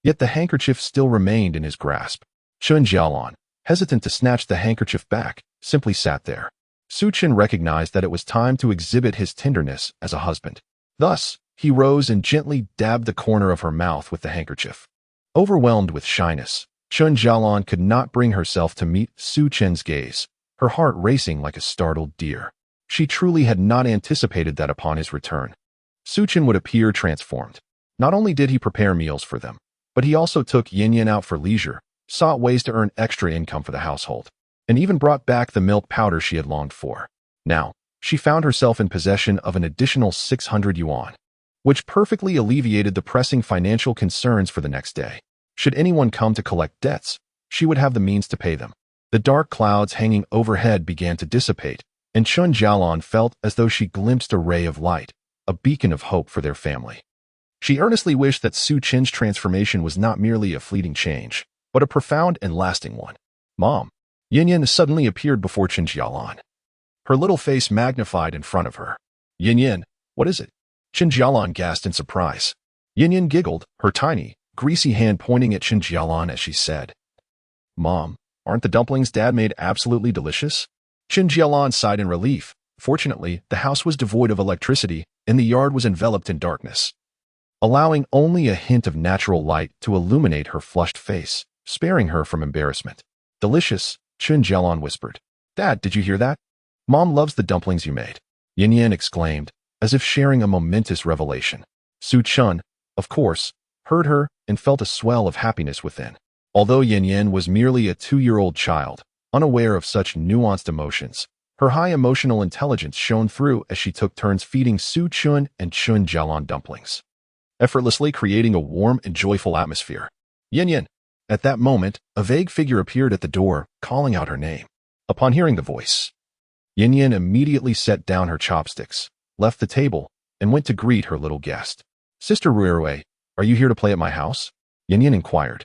Yet the handkerchief still remained in his grasp. Chen Jalan, hesitant to snatch the handkerchief back, simply sat there. Su Chun recognized that it was time to exhibit his tenderness as a husband. Thus, he rose and gently dabbed the corner of her mouth with the handkerchief. Overwhelmed with shyness, Chen Jalan could not bring herself to meet Su Chen's gaze, her heart racing like a startled deer. She truly had not anticipated that upon his return, Su Chen would appear transformed. Not only did he prepare meals for them, but he also took Yin out for leisure, sought ways to earn extra income for the household, and even brought back the milk powder she had longed for. Now, she found herself in possession of an additional 600 yuan, which perfectly alleviated the pressing financial concerns for the next day. Should anyone come to collect debts, she would have the means to pay them. The dark clouds hanging overhead began to dissipate, and Chen Jalan felt as though she glimpsed a ray of light, a beacon of hope for their family. She earnestly wished that Su Chen's transformation was not merely a fleeting change, but a profound and lasting one. "Mom." Yin suddenly appeared before Chen Jalan, her little face magnified in front of her. "Yin, what is it?" Chen Jalan gasped in surprise. Yin giggled, her tiny, greasy hand pointing at Chen Jalan as she said, "Mom, aren't the dumplings Dad made absolutely delicious?" Chen Jalan sighed in relief. Fortunately, the house was devoid of electricity, and the yard was enveloped in darkness, allowing only a hint of natural light to illuminate her flushed face, sparing her from embarrassment. "Delicious," Chen Jalan whispered. "Dad, did you hear that? Mom loves the dumplings you made," Yin exclaimed, as if sharing a momentous revelation. Su Chun, of course, heard her and felt a swell of happiness within. Although Xiyan was merely a 2-year-old child, unaware of such nuanced emotions, her high emotional intelligence shone through as she took turns feeding Su Chun and Chen Jalan dumplings, effortlessly creating a warm and joyful atmosphere. Xiyan. At that moment, a vague figure appeared at the door, calling out her name. Upon hearing the voice, Xiyan immediately set down her chopsticks, left the table, and went to greet her little guest. Sister Rui, are you here to play at my house? Xiyan inquired,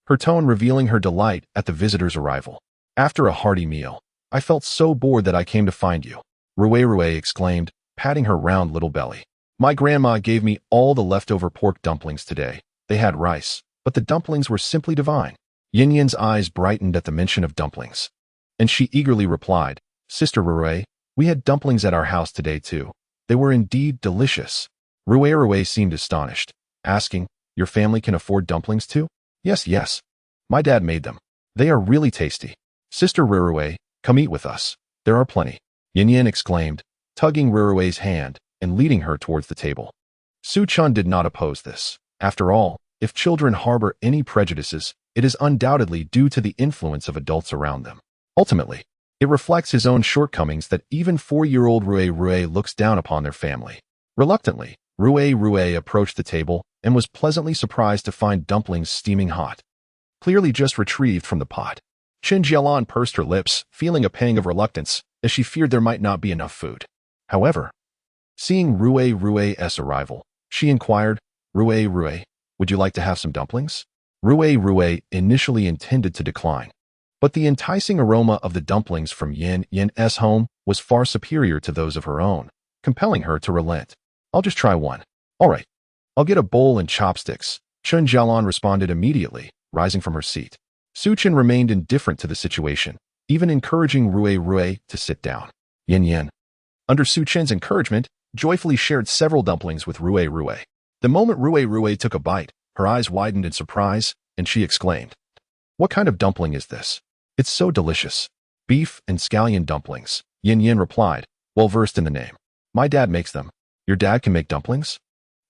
her tone revealing her delight at the visitor's arrival. After a hearty meal, I felt so bored that I came to find you, Rui exclaimed, patting her round little belly. My grandma gave me all the leftover pork dumplings today. They had rice, but the dumplings were simply divine. Xian's eyes brightened at the mention of dumplings, and she eagerly replied, Sister Rui, we had dumplings at our house today too. They were indeed delicious. Rui seemed astonished, asking, your family can afford dumplings too? Yes. My dad made them. They are really tasty. Sister Rui, come eat with us. There are plenty. Xiyan exclaimed, tugging Rui's hand and leading her towards the table. Su Chun did not oppose this. After all, if children harbor any prejudices, it is undoubtedly due to the influence of adults around them. Ultimately, it reflects his own shortcomings that even 4-year-old Rui looks down upon their family. Reluctantly, Rui approached the table and was pleasantly surprised to find dumplings steaming hot, clearly just retrieved from the pot. Chen Jalan pursed her lips, feeling a pang of reluctance, as she feared there might not be enough food. However, seeing Rui's arrival, she inquired, Rui, would you like to have some dumplings? Rui initially intended to decline, but the enticing aroma of the dumplings from Xian's home was far superior to those of her own, compelling her to relent. I'll just try one. All right. I'll get a bowl and chopsticks, Chen Jalan responded immediately, rising from her seat. Su Chen remained indifferent to the situation, even encouraging Rui to sit down. Xiyan, under Su Chen's encouragement, joyfully shared several dumplings with Rui. The moment Rui took a bite, her eyes widened in surprise, and she exclaimed, what kind of dumpling is this? It's so delicious. Beef and scallion dumplings, Xiyan replied, well versed in the name. My dad makes them. Your dad can make dumplings?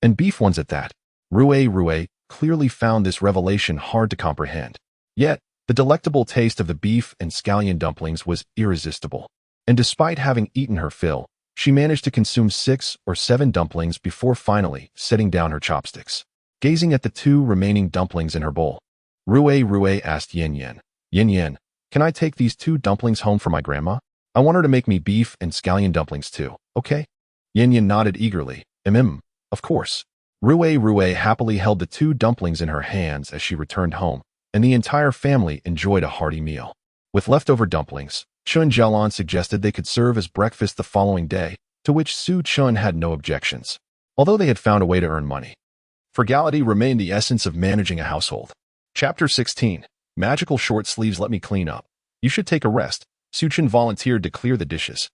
And beef ones at that. Rui clearly found this revelation hard to comprehend. Yet, the delectable taste of the beef and scallion dumplings was irresistible. And despite having eaten her fill, she managed to consume 6 or 7 dumplings before finally setting down her chopsticks. Gazing at the 2 remaining dumplings in her bowl, Rui asked Xiyan, can I take these 2 dumplings home for my grandma? I want her to make me beef and scallion dumplings too, okay? Xiyan nodded eagerly, of course. Rui happily held the 2 dumplings in her hands as she returned home, and the entire family enjoyed a hearty meal. With leftover dumplings, Chen Jalan suggested they could serve as breakfast the following day, to which Su Chun had no objections, although they had found a way to earn money. Frugality remained the essence of managing a household. Chapter 16. Magical short sleeves let me clean up. You should take a rest. Su Chun volunteered to clear the dishes.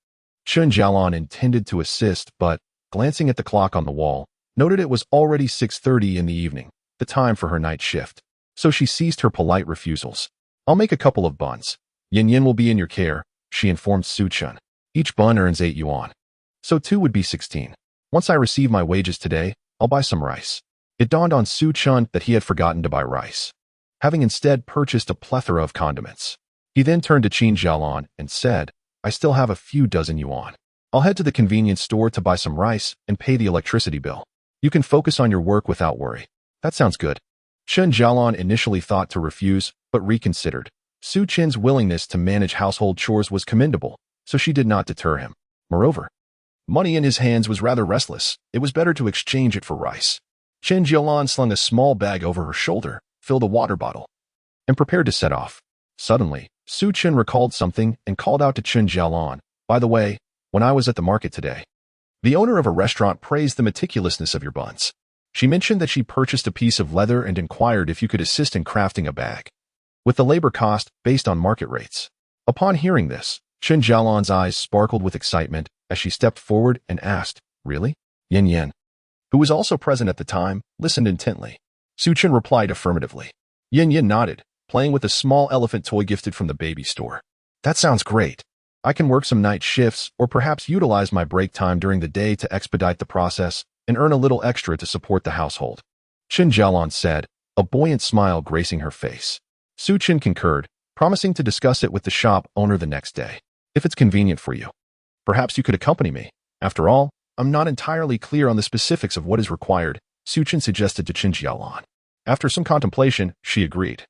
Chen Jalan intended to assist, but, glancing at the clock on the wall, noted it was already 6:30 in the evening, the time for her night shift. So she ceased her polite refusals. I'll make a couple of buns. Xiyan will be in your care, she informed Su Chun. Each bun earns 8 yuan. So 2 would be 16. Once I receive my wages today, I'll buy some rice. It dawned on Su Chun that he had forgotten to buy rice, having instead purchased a plethora of condiments. He then turned to Chen Jalan and said, I still have a few dozen yuan. I'll head to the convenience store to buy some rice and pay the electricity bill. You can focus on your work without worry. That sounds good. Chen Jalan initially thought to refuse, but reconsidered. Su Chen's willingness to manage household chores was commendable, so she did not deter him. Moreover, money in his hands was rather restless. It was better to exchange it for rice. Chen Jalan slung a small bag over her shoulder, filled a water bottle, and prepared to set off. Suddenly, Su Chen recalled something and called out to Chen Jalan, by the way, when I was at the market today, the owner of a restaurant praised the meticulousness of your buns. She mentioned that she purchased a piece of leather and inquired if you could assist in crafting a bag, with the labor cost based on market rates. Upon hearing this, Chen Jalan's eyes sparkled with excitement as she stepped forward and asked, really? Xiyan, who was also present at the time, listened intently. Su Chen replied affirmatively. Xiyan nodded, playing with a small elephant toy gifted from the baby store. That sounds great. I can work some night shifts or perhaps utilize my break time during the day to expedite the process and earn a little extra to support the household, Chen Jalan said, a buoyant smile gracing her face. Su Chen concurred, promising to discuss it with the shop owner the next day. If it's convenient for you. Perhaps you could accompany me. After all, I'm not entirely clear on the specifics of what is required, Su Chen suggested to Chen Jalan. After some contemplation, she agreed.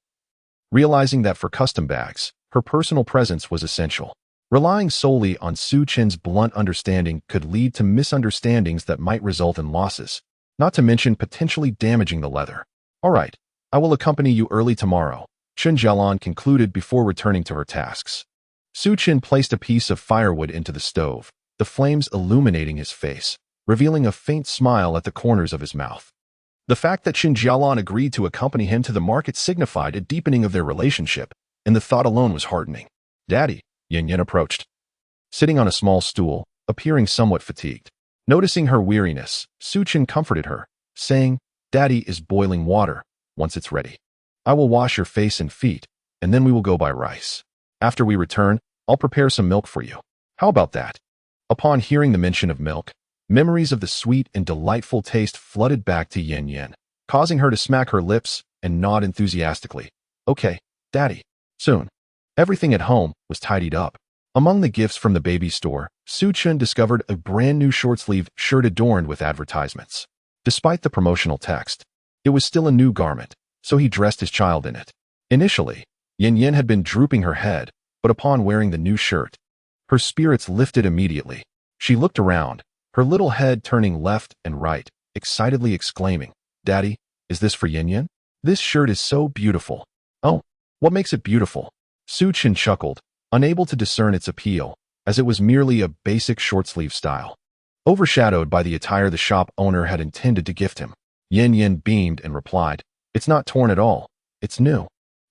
Realizing that for custom bags, her personal presence was essential. Relying solely on Su Chen's blunt understanding could lead to misunderstandings that might result in losses, not to mention potentially damaging the leather. All right, I will accompany you early tomorrow, Chen Jalan concluded before returning to her tasks. Su Chen placed a piece of firewood into the stove, the flames illuminating his face, revealing a faint smile at the corners of his mouth. The fact that Chen Jalan agreed to accompany him to the market signified a deepening of their relationship, and the thought alone was heartening. Daddy, Xiyan approached. Sitting on a small stool, appearing somewhat fatigued. Noticing her weariness, Su Chen comforted her, saying, Daddy is boiling water, once it's ready. I will wash your face and feet, and then we will go buy rice. After we return, I'll prepare some milk for you. How about that? Upon hearing the mention of milk, memories of the sweet and delightful taste flooded back to Xiyan, causing her to smack her lips and nod enthusiastically. Okay, Daddy. Soon. Everything at home was tidied up. Among the gifts from the baby store, Su Chen discovered a brand new short-sleeved shirt adorned with advertisements. Despite the promotional text, it was still a new garment, so he dressed his child in it. Initially, Xiyan had been drooping her head, but upon wearing the new shirt, her spirits lifted immediately. She looked around, her little head turning left and right, excitedly exclaiming, Daddy, is this for Xiyan? This shirt is so beautiful. Oh, what makes it beautiful? Su Chen chuckled, unable to discern its appeal, as it was merely a basic short-sleeve style. Overshadowed by the attire the shop owner had intended to gift him, Xiyan beamed and replied, It's not torn at all, it's new.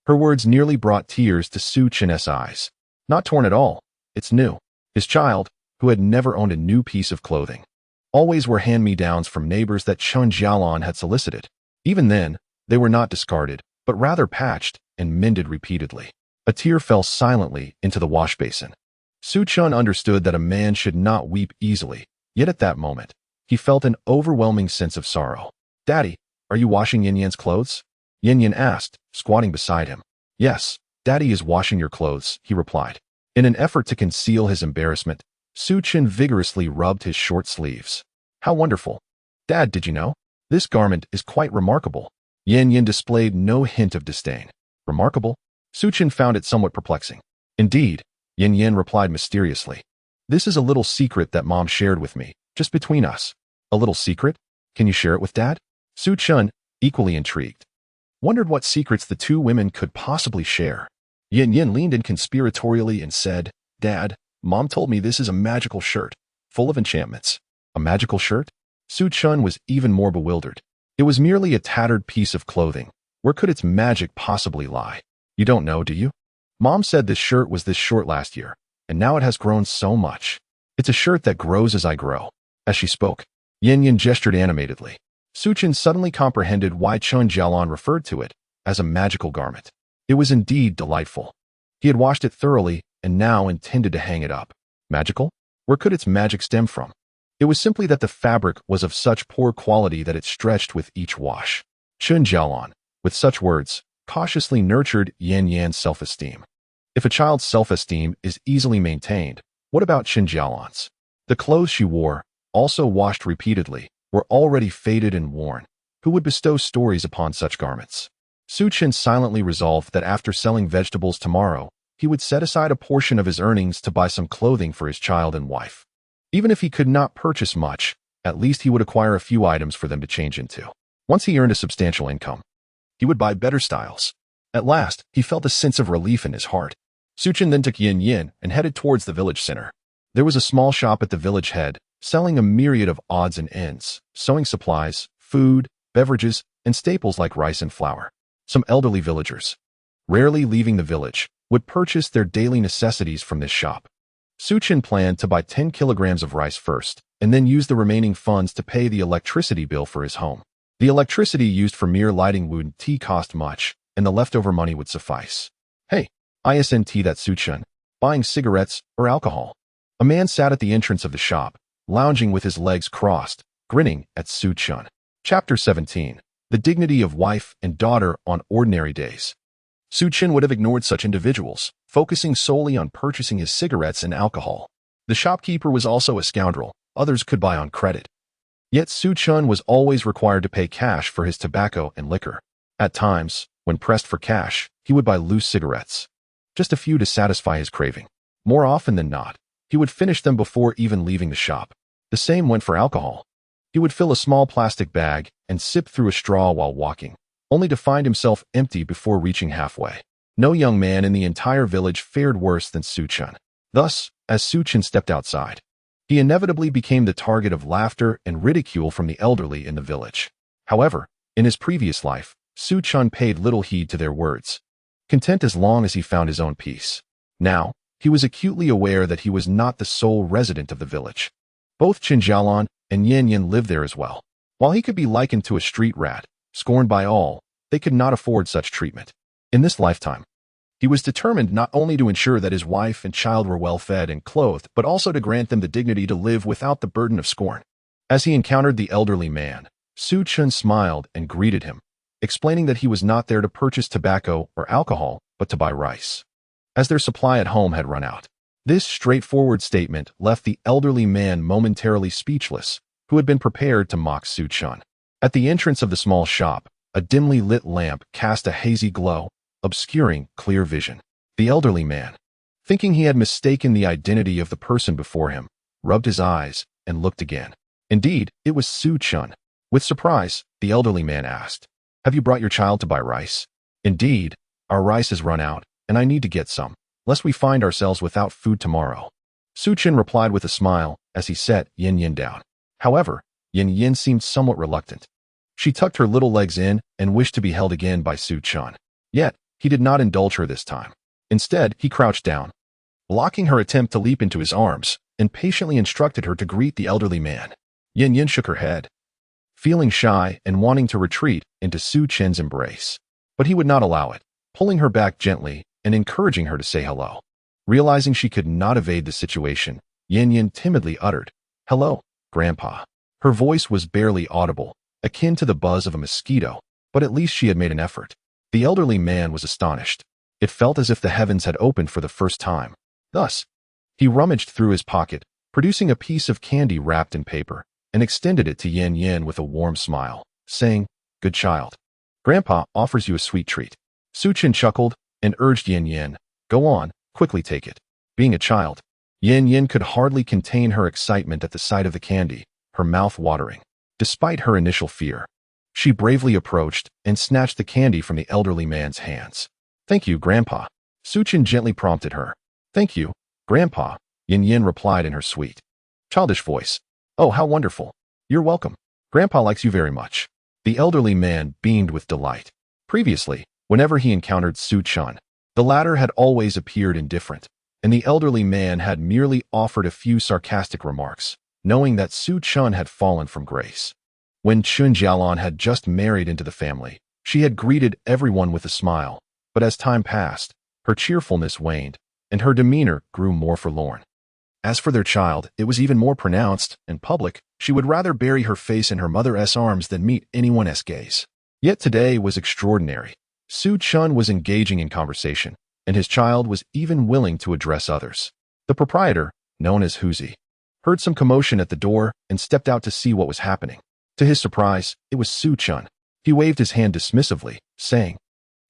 Her words nearly brought tears to Su Chen's eyes. Not torn at all, it's new. His child, who had never owned a new piece of clothing, always were hand-me-downs from neighbors that Chen Jalan had solicited. Even then, they were not discarded, but rather patched and mended repeatedly. A tear fell silently into the wash basin. Su Chen understood that a man should not weep easily, yet at that moment, he felt an overwhelming sense of sorrow. Daddy, are you washing Xiyan's clothes? Xiyan asked, squatting beside him. Yes, Daddy is washing your clothes, he replied. In an effort to conceal his embarrassment, Su Chen vigorously rubbed his short sleeves. How wonderful. Dad, did you know? This garment is quite remarkable. Xiyan displayed no hint of disdain. Remarkable? Su Chen found it somewhat perplexing. Indeed, Xiyan replied mysteriously. This is a little secret that Mom shared with me, just between us. A little secret? Can you share it with Dad? Su Chen, equally intrigued, wondered what secrets the two women could possibly share. Xiyan leaned in conspiratorially and said, Dad, Mom told me this is a magical shirt, full of enchantments. A magical shirt? Su Chen was even more bewildered. It was merely a tattered piece of clothing. Where could its magic possibly lie? You don't know, do you? Mom said this shirt was this short last year, and now it has grown so much. It's a shirt that grows as I grow. As she spoke, Xiyan gestured animatedly. Su Chen suddenly comprehended why Chen Jalan referred to it as a magical garment. It was indeed delightful. He had washed it thoroughly and now intended to hang it up. Magical? Where could its magic stem from? It was simply that the fabric was of such poor quality that it stretched with each wash. Chen Jalan, with such words, cautiously nurtured Xiyan's self-esteem. If a child's self-esteem is easily maintained, what about Chen Jalan's? The clothes she wore, also washed repeatedly, were already faded and worn. Who would bestow stories upon such garments? Su Chen silently resolved that after selling vegetables tomorrow, he would set aside a portion of his earnings to buy some clothing for his child and wife. Even if he could not purchase much, at least he would acquire a few items for them to change into. Once he earned a substantial income, he would buy better styles. At last, he felt a sense of relief in his heart. Su Chen then took Xiyan and headed towards the village center. There was a small shop at the village head, selling a myriad of odds and ends, sewing supplies, food, beverages, and staples like rice and flour. Some elderly villagers, rarely leaving the village, would purchase their daily necessities from this shop. Su Chen planned to buy 10 kilograms of rice first, and then use the remaining funds to pay the electricity bill for his home. The electricity used for mere lighting wouldn't cost much, and the leftover money would suffice. Hey, isn't that Su Chen, buying cigarettes or alcohol? A man sat at the entrance of the shop, lounging with his legs crossed, grinning at Su Chen. Chapter 17. The Dignity of Wife and Daughter on Ordinary Days. Chen would have ignored such individuals, focusing solely on purchasing his cigarettes and alcohol. The shopkeeper was also a scoundrel. Others could buy on credit. Yet Chen was always required to pay cash for his tobacco and liquor. At times, when pressed for cash, he would buy loose cigarettes. Just a few to satisfy his craving. More often than not, he would finish them before even leaving the shop. The same went for alcohol. He would fill a small plastic bag and sip through a straw while walking, only to find himself empty before reaching halfway. No young man in the entire village fared worse than Chen. Thus, as Chen stepped outside, he inevitably became the target of laughter and ridicule from the elderly in the village. However, in his previous life, Chen paid little heed to their words, content as long as he found his own peace. Now, he was acutely aware that he was not the sole resident of the village. Both Chen Jalan and Xiyan lived there as well. While he could be likened to a street rat, scorned by all, they could not afford such treatment. In this lifetime, he was determined not only to ensure that his wife and child were well fed and clothed, but also to grant them the dignity to live without the burden of scorn. As he encountered the elderly man, Chen smiled and greeted him, explaining that he was not there to purchase tobacco or alcohol, but to buy rice, as their supply at home had run out. This straightforward statement left the elderly man momentarily speechless, who had been prepared to mock Chen. At the entrance of the small shop, a dimly lit lamp cast a hazy glow, obscuring clear vision. The elderly man, thinking he had mistaken the identity of the person before him, rubbed his eyes and looked again. Indeed, it was Chen. With surprise, the elderly man asked, "Have you brought your child to buy rice?" "Indeed, our rice has run out, and I need to get some, lest we find ourselves without food tomorrow." Chen replied with a smile as he set Xiyan down. However, Xiyan seemed somewhat reluctant. She tucked her little legs in and wished to be held again by Chen. Yet, he did not indulge her this time. Instead, he crouched down, blocking her attempt to leap into his arms, and patiently instructed her to greet the elderly man. Xiyan shook her head, feeling shy and wanting to retreat into Chen's embrace. But he would not allow it, pulling her back gently and encouraging her to say hello. Realizing she could not evade the situation, Xiyan timidly uttered, "Hello, Grandpa." Her voice was barely audible, akin to the buzz of a mosquito, but at least she had made an effort. The elderly man was astonished. It felt as if the heavens had opened for the first time. Thus, he rummaged through his pocket, producing a piece of candy wrapped in paper, and extended it to Xiyan with a warm smile, saying, "Good child. Grandpa offers you a sweet treat." Chen chuckled and urged Xiyan, "Go on, quickly take it." Being a child, Xiyan could hardly contain her excitement at the sight of the candy, her mouth watering. Despite her initial fear, she bravely approached and snatched the candy from the elderly man's hands. "Thank you, Grandpa." Chen gently prompted her. "Thank you, Grandpa," Xiyan replied in her sweet, childish voice. "Oh, how wonderful. You're welcome. Grandpa likes you very much." The elderly man beamed with delight. Previously, whenever he encountered Chen, the latter had always appeared indifferent, and the elderly man had merely offered a few sarcastic remarks, knowing that Chen had fallen from grace. When Chen Jalan had just married into the family, she had greeted everyone with a smile, but as time passed, her cheerfulness waned, and her demeanor grew more forlorn. As for their child, it was even more pronounced. In public, she would rather bury her face in her mother's arms than meet anyone's gaze. Yet today was extraordinary. Chen was engaging in conversation, and his child was even willing to address others. The proprietor, known as Xiyan, heard some commotion at the door and stepped out to see what was happening. To his surprise, it was Chen. He waved his hand dismissively, saying,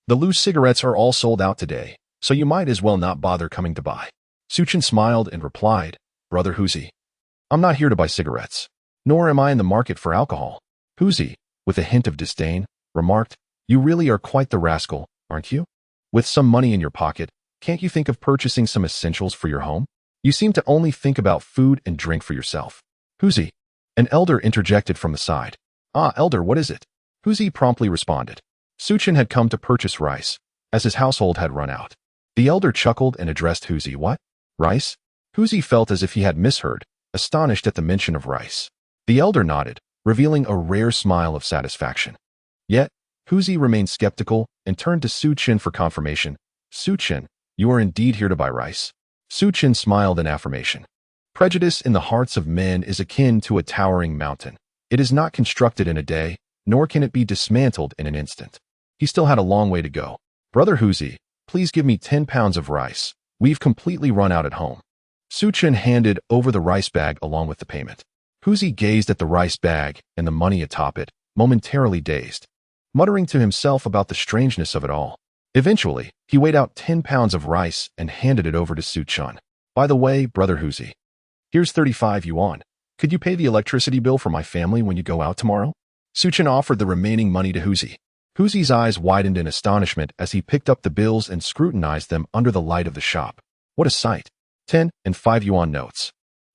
"The loose cigarettes are all sold out today, so you might as well not bother coming to buy." Chen smiled and replied, "Brother Xiyan, I'm not here to buy cigarettes, nor am I in the market for alcohol." Xiyan, with a hint of disdain, remarked, "You really are quite the rascal, aren't you? With some money in your pocket, can't you think of purchasing some essentials for your home? You seem to only think about food and drink for yourself." "Xiyan," an elder interjected from the side. "Ah, elder, what is it?" Xiyan promptly responded. Chen had come to purchase rice, as his household had run out. The elder chuckled and addressed Xiyan. "What? Rice?" Xiyan felt as if he had misheard, astonished at the mention of rice. The elder nodded, revealing a rare smile of satisfaction. Yet, Xiyan remained skeptical and turned to Chen for confirmation. "Chen, you are indeed here to buy rice?" Chen smiled in affirmation. Prejudice in the hearts of men is akin to a towering mountain. It is not constructed in a day, nor can it be dismantled in an instant. He still had a long way to go. Brother Huzi, please give me 10 pounds of rice. We've completely run out at home. Xiyan handed over the rice bag along with the payment. Huzi gazed at the rice bag and the money atop it, momentarily dazed, muttering to himself about the strangeness of it all. Eventually, he weighed out 10 pounds of rice and handed it over to Xiyan. By the way, Brother Huzi, here's 35 yuan. Could you pay the electricity bill for my family when you go out tomorrow? Xiyan offered the remaining money to Huzi. Huzi's eyes widened in astonishment as he picked up the bills and scrutinized them under the light of the shop. What a sight! 10 and 5 yuan notes.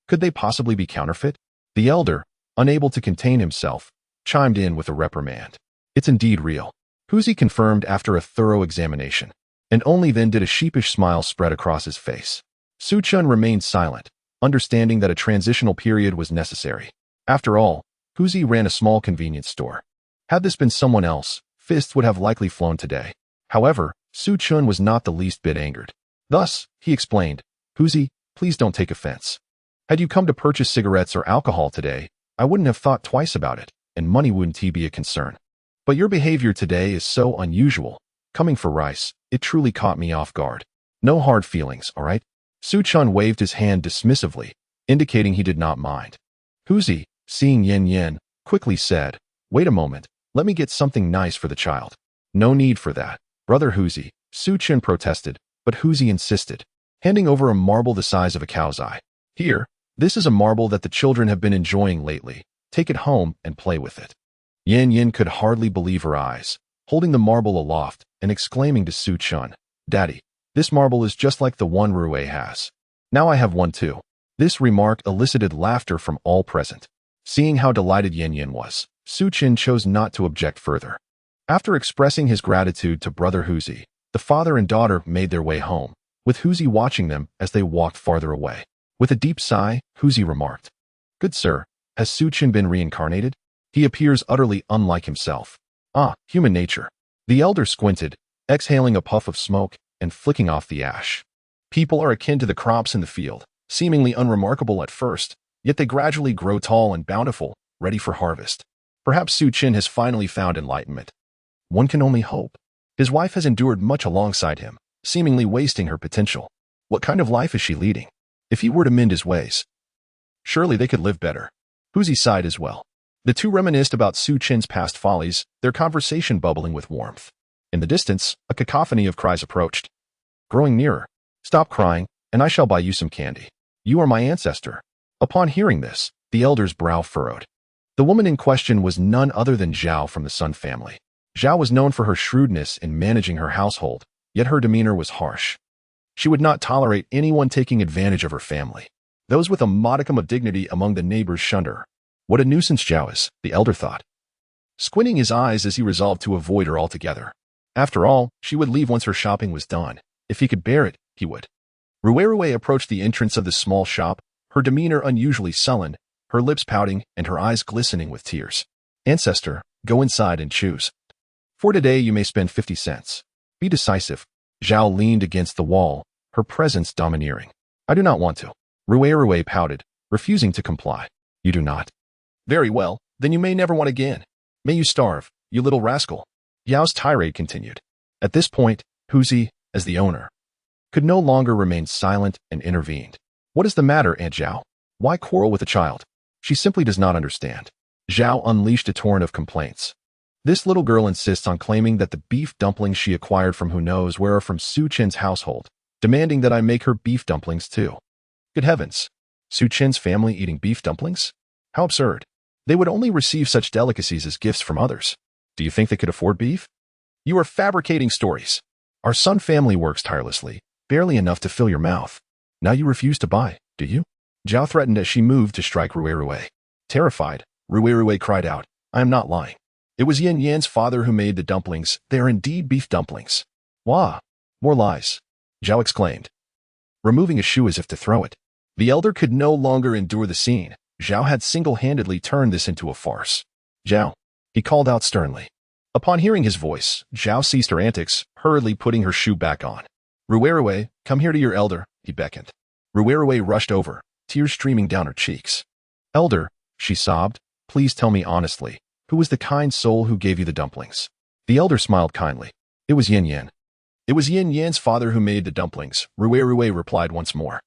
Could they possibly be counterfeit? The elder, unable to contain himself, chimed in with a reprimand. It's indeed real. Huzi confirmed after a thorough examination, and only then did a sheepish smile spread across his face. Xiyan remained silent, understanding that a transitional period was necessary. After all, Huzi ran a small convenience store. Had this been someone else, fists would have likely flown today. However, Xiyan was not the least bit angered. Thus, he explained, Huzi, please don't take offense. Had you come to purchase cigarettes or alcohol today, I wouldn't have thought twice about it, and money wouldn't be a concern. But your behavior today is so unusual. Coming for rice, it truly caught me off guard. No hard feelings, all right? Xiyan waved his hand dismissively, indicating he did not mind. Huzi, seeing Yen, quickly said, wait a moment, let me get something nice for the child. No need for that, Brother Huzi, Xiyan protested, but Huzi insisted, handing over a marble the size of a cow's eye. Here, this is a marble that the children have been enjoying lately. Take it home and play with it. Yen could hardly believe her eyes, holding the marble aloft and exclaiming to Xiyan, Daddy, this marble is just like the one Rui has. Now I have one too. This remark elicited laughter from all present. Seeing how delighted Yen was, Xiyan chose not to object further. After expressing his gratitude to Brother Huzi, the father and daughter made their way home, with Huzi watching them as they walked farther away. With a deep sigh, Huzi remarked, Good sir, has Xiyan been reincarnated? He appears utterly unlike himself. Ah, human nature. The elder squinted, exhaling a puff of smoke and flicking off the ash. People are akin to the crops in the field, seemingly unremarkable at first, yet they gradually grow tall and bountiful, ready for harvest. Perhaps Xiyan has finally found enlightenment. One can only hope. His wife has endured much alongside him, seemingly wasting her potential. What kind of life is she leading? If he were to mend his ways, surely they could live better. Huzi sighed as well. The two reminisced about Xiyan's past follies, their conversation bubbling with warmth. In the distance, a cacophony of cries approached. Growing nearer. Stop crying, and I shall buy you some candy. You are my ancestor. Upon hearing this, the elder's brow furrowed. The woman in question was none other than Zhao from the Sun family. Zhao was known for her shrewdness in managing her household, yet her demeanor was harsh. She would not tolerate anyone taking advantage of her family. Those with a modicum of dignity among the neighbors shunned her. What a nuisance Zhao is, the elder thought, squinting his eyes as he resolved to avoid her altogether. After all, she would leave once her shopping was done. If he could bear it, he would. Rui approached the entrance of the small shop, her demeanor unusually sullen, her lips pouting and her eyes glistening with tears. Ancestor, go inside and choose. For today you may spend 50 cents. Be decisive. Zhao leaned against the wall, her presence domineering. I do not want to. Rui pouted, refusing to comply. You do not? Very well, then you may never want again. May you starve, you little rascal. Yao's tirade continued. At this point, Huzi, as the owner, could no longer remain silent and intervened. What is the matter, Aunt Zhao? Why quarrel with a child? She simply does not understand. Zhao unleashed a torrent of complaints. This little girl insists on claiming that the beef dumplings she acquired from who knows where are from Xiyan's household, demanding that I make her beef dumplings too. Good heavens! Xiyan's family eating beef dumplings? How absurd. They would only receive such delicacies as gifts from others. Do you think they could afford beef? You are fabricating stories. Our Sun family works tirelessly, barely enough to fill your mouth. Now you refuse to buy, do you? Zhao threatened as she moved to strike Rui. Terrified, Rui cried out, I am not lying. It was Yan's father who made the dumplings. They are indeed beef dumplings. Wah! More lies. Zhao exclaimed, removing a shoe as if to throw it. The elder could no longer endure the scene. Zhao had single-handedly turned this into a farce. Zhao, he called out sternly. Upon hearing his voice, Zhao ceased her antics, hurriedly putting her shoe back on. Rui, come here to your elder, he beckoned. Rui rushed over, tears streaming down her cheeks. Elder, she sobbed, please tell me honestly, who was the kind soul who gave you the dumplings? The elder smiled kindly. It was Yen. It was Yan's father who made the dumplings, Rue replied once more.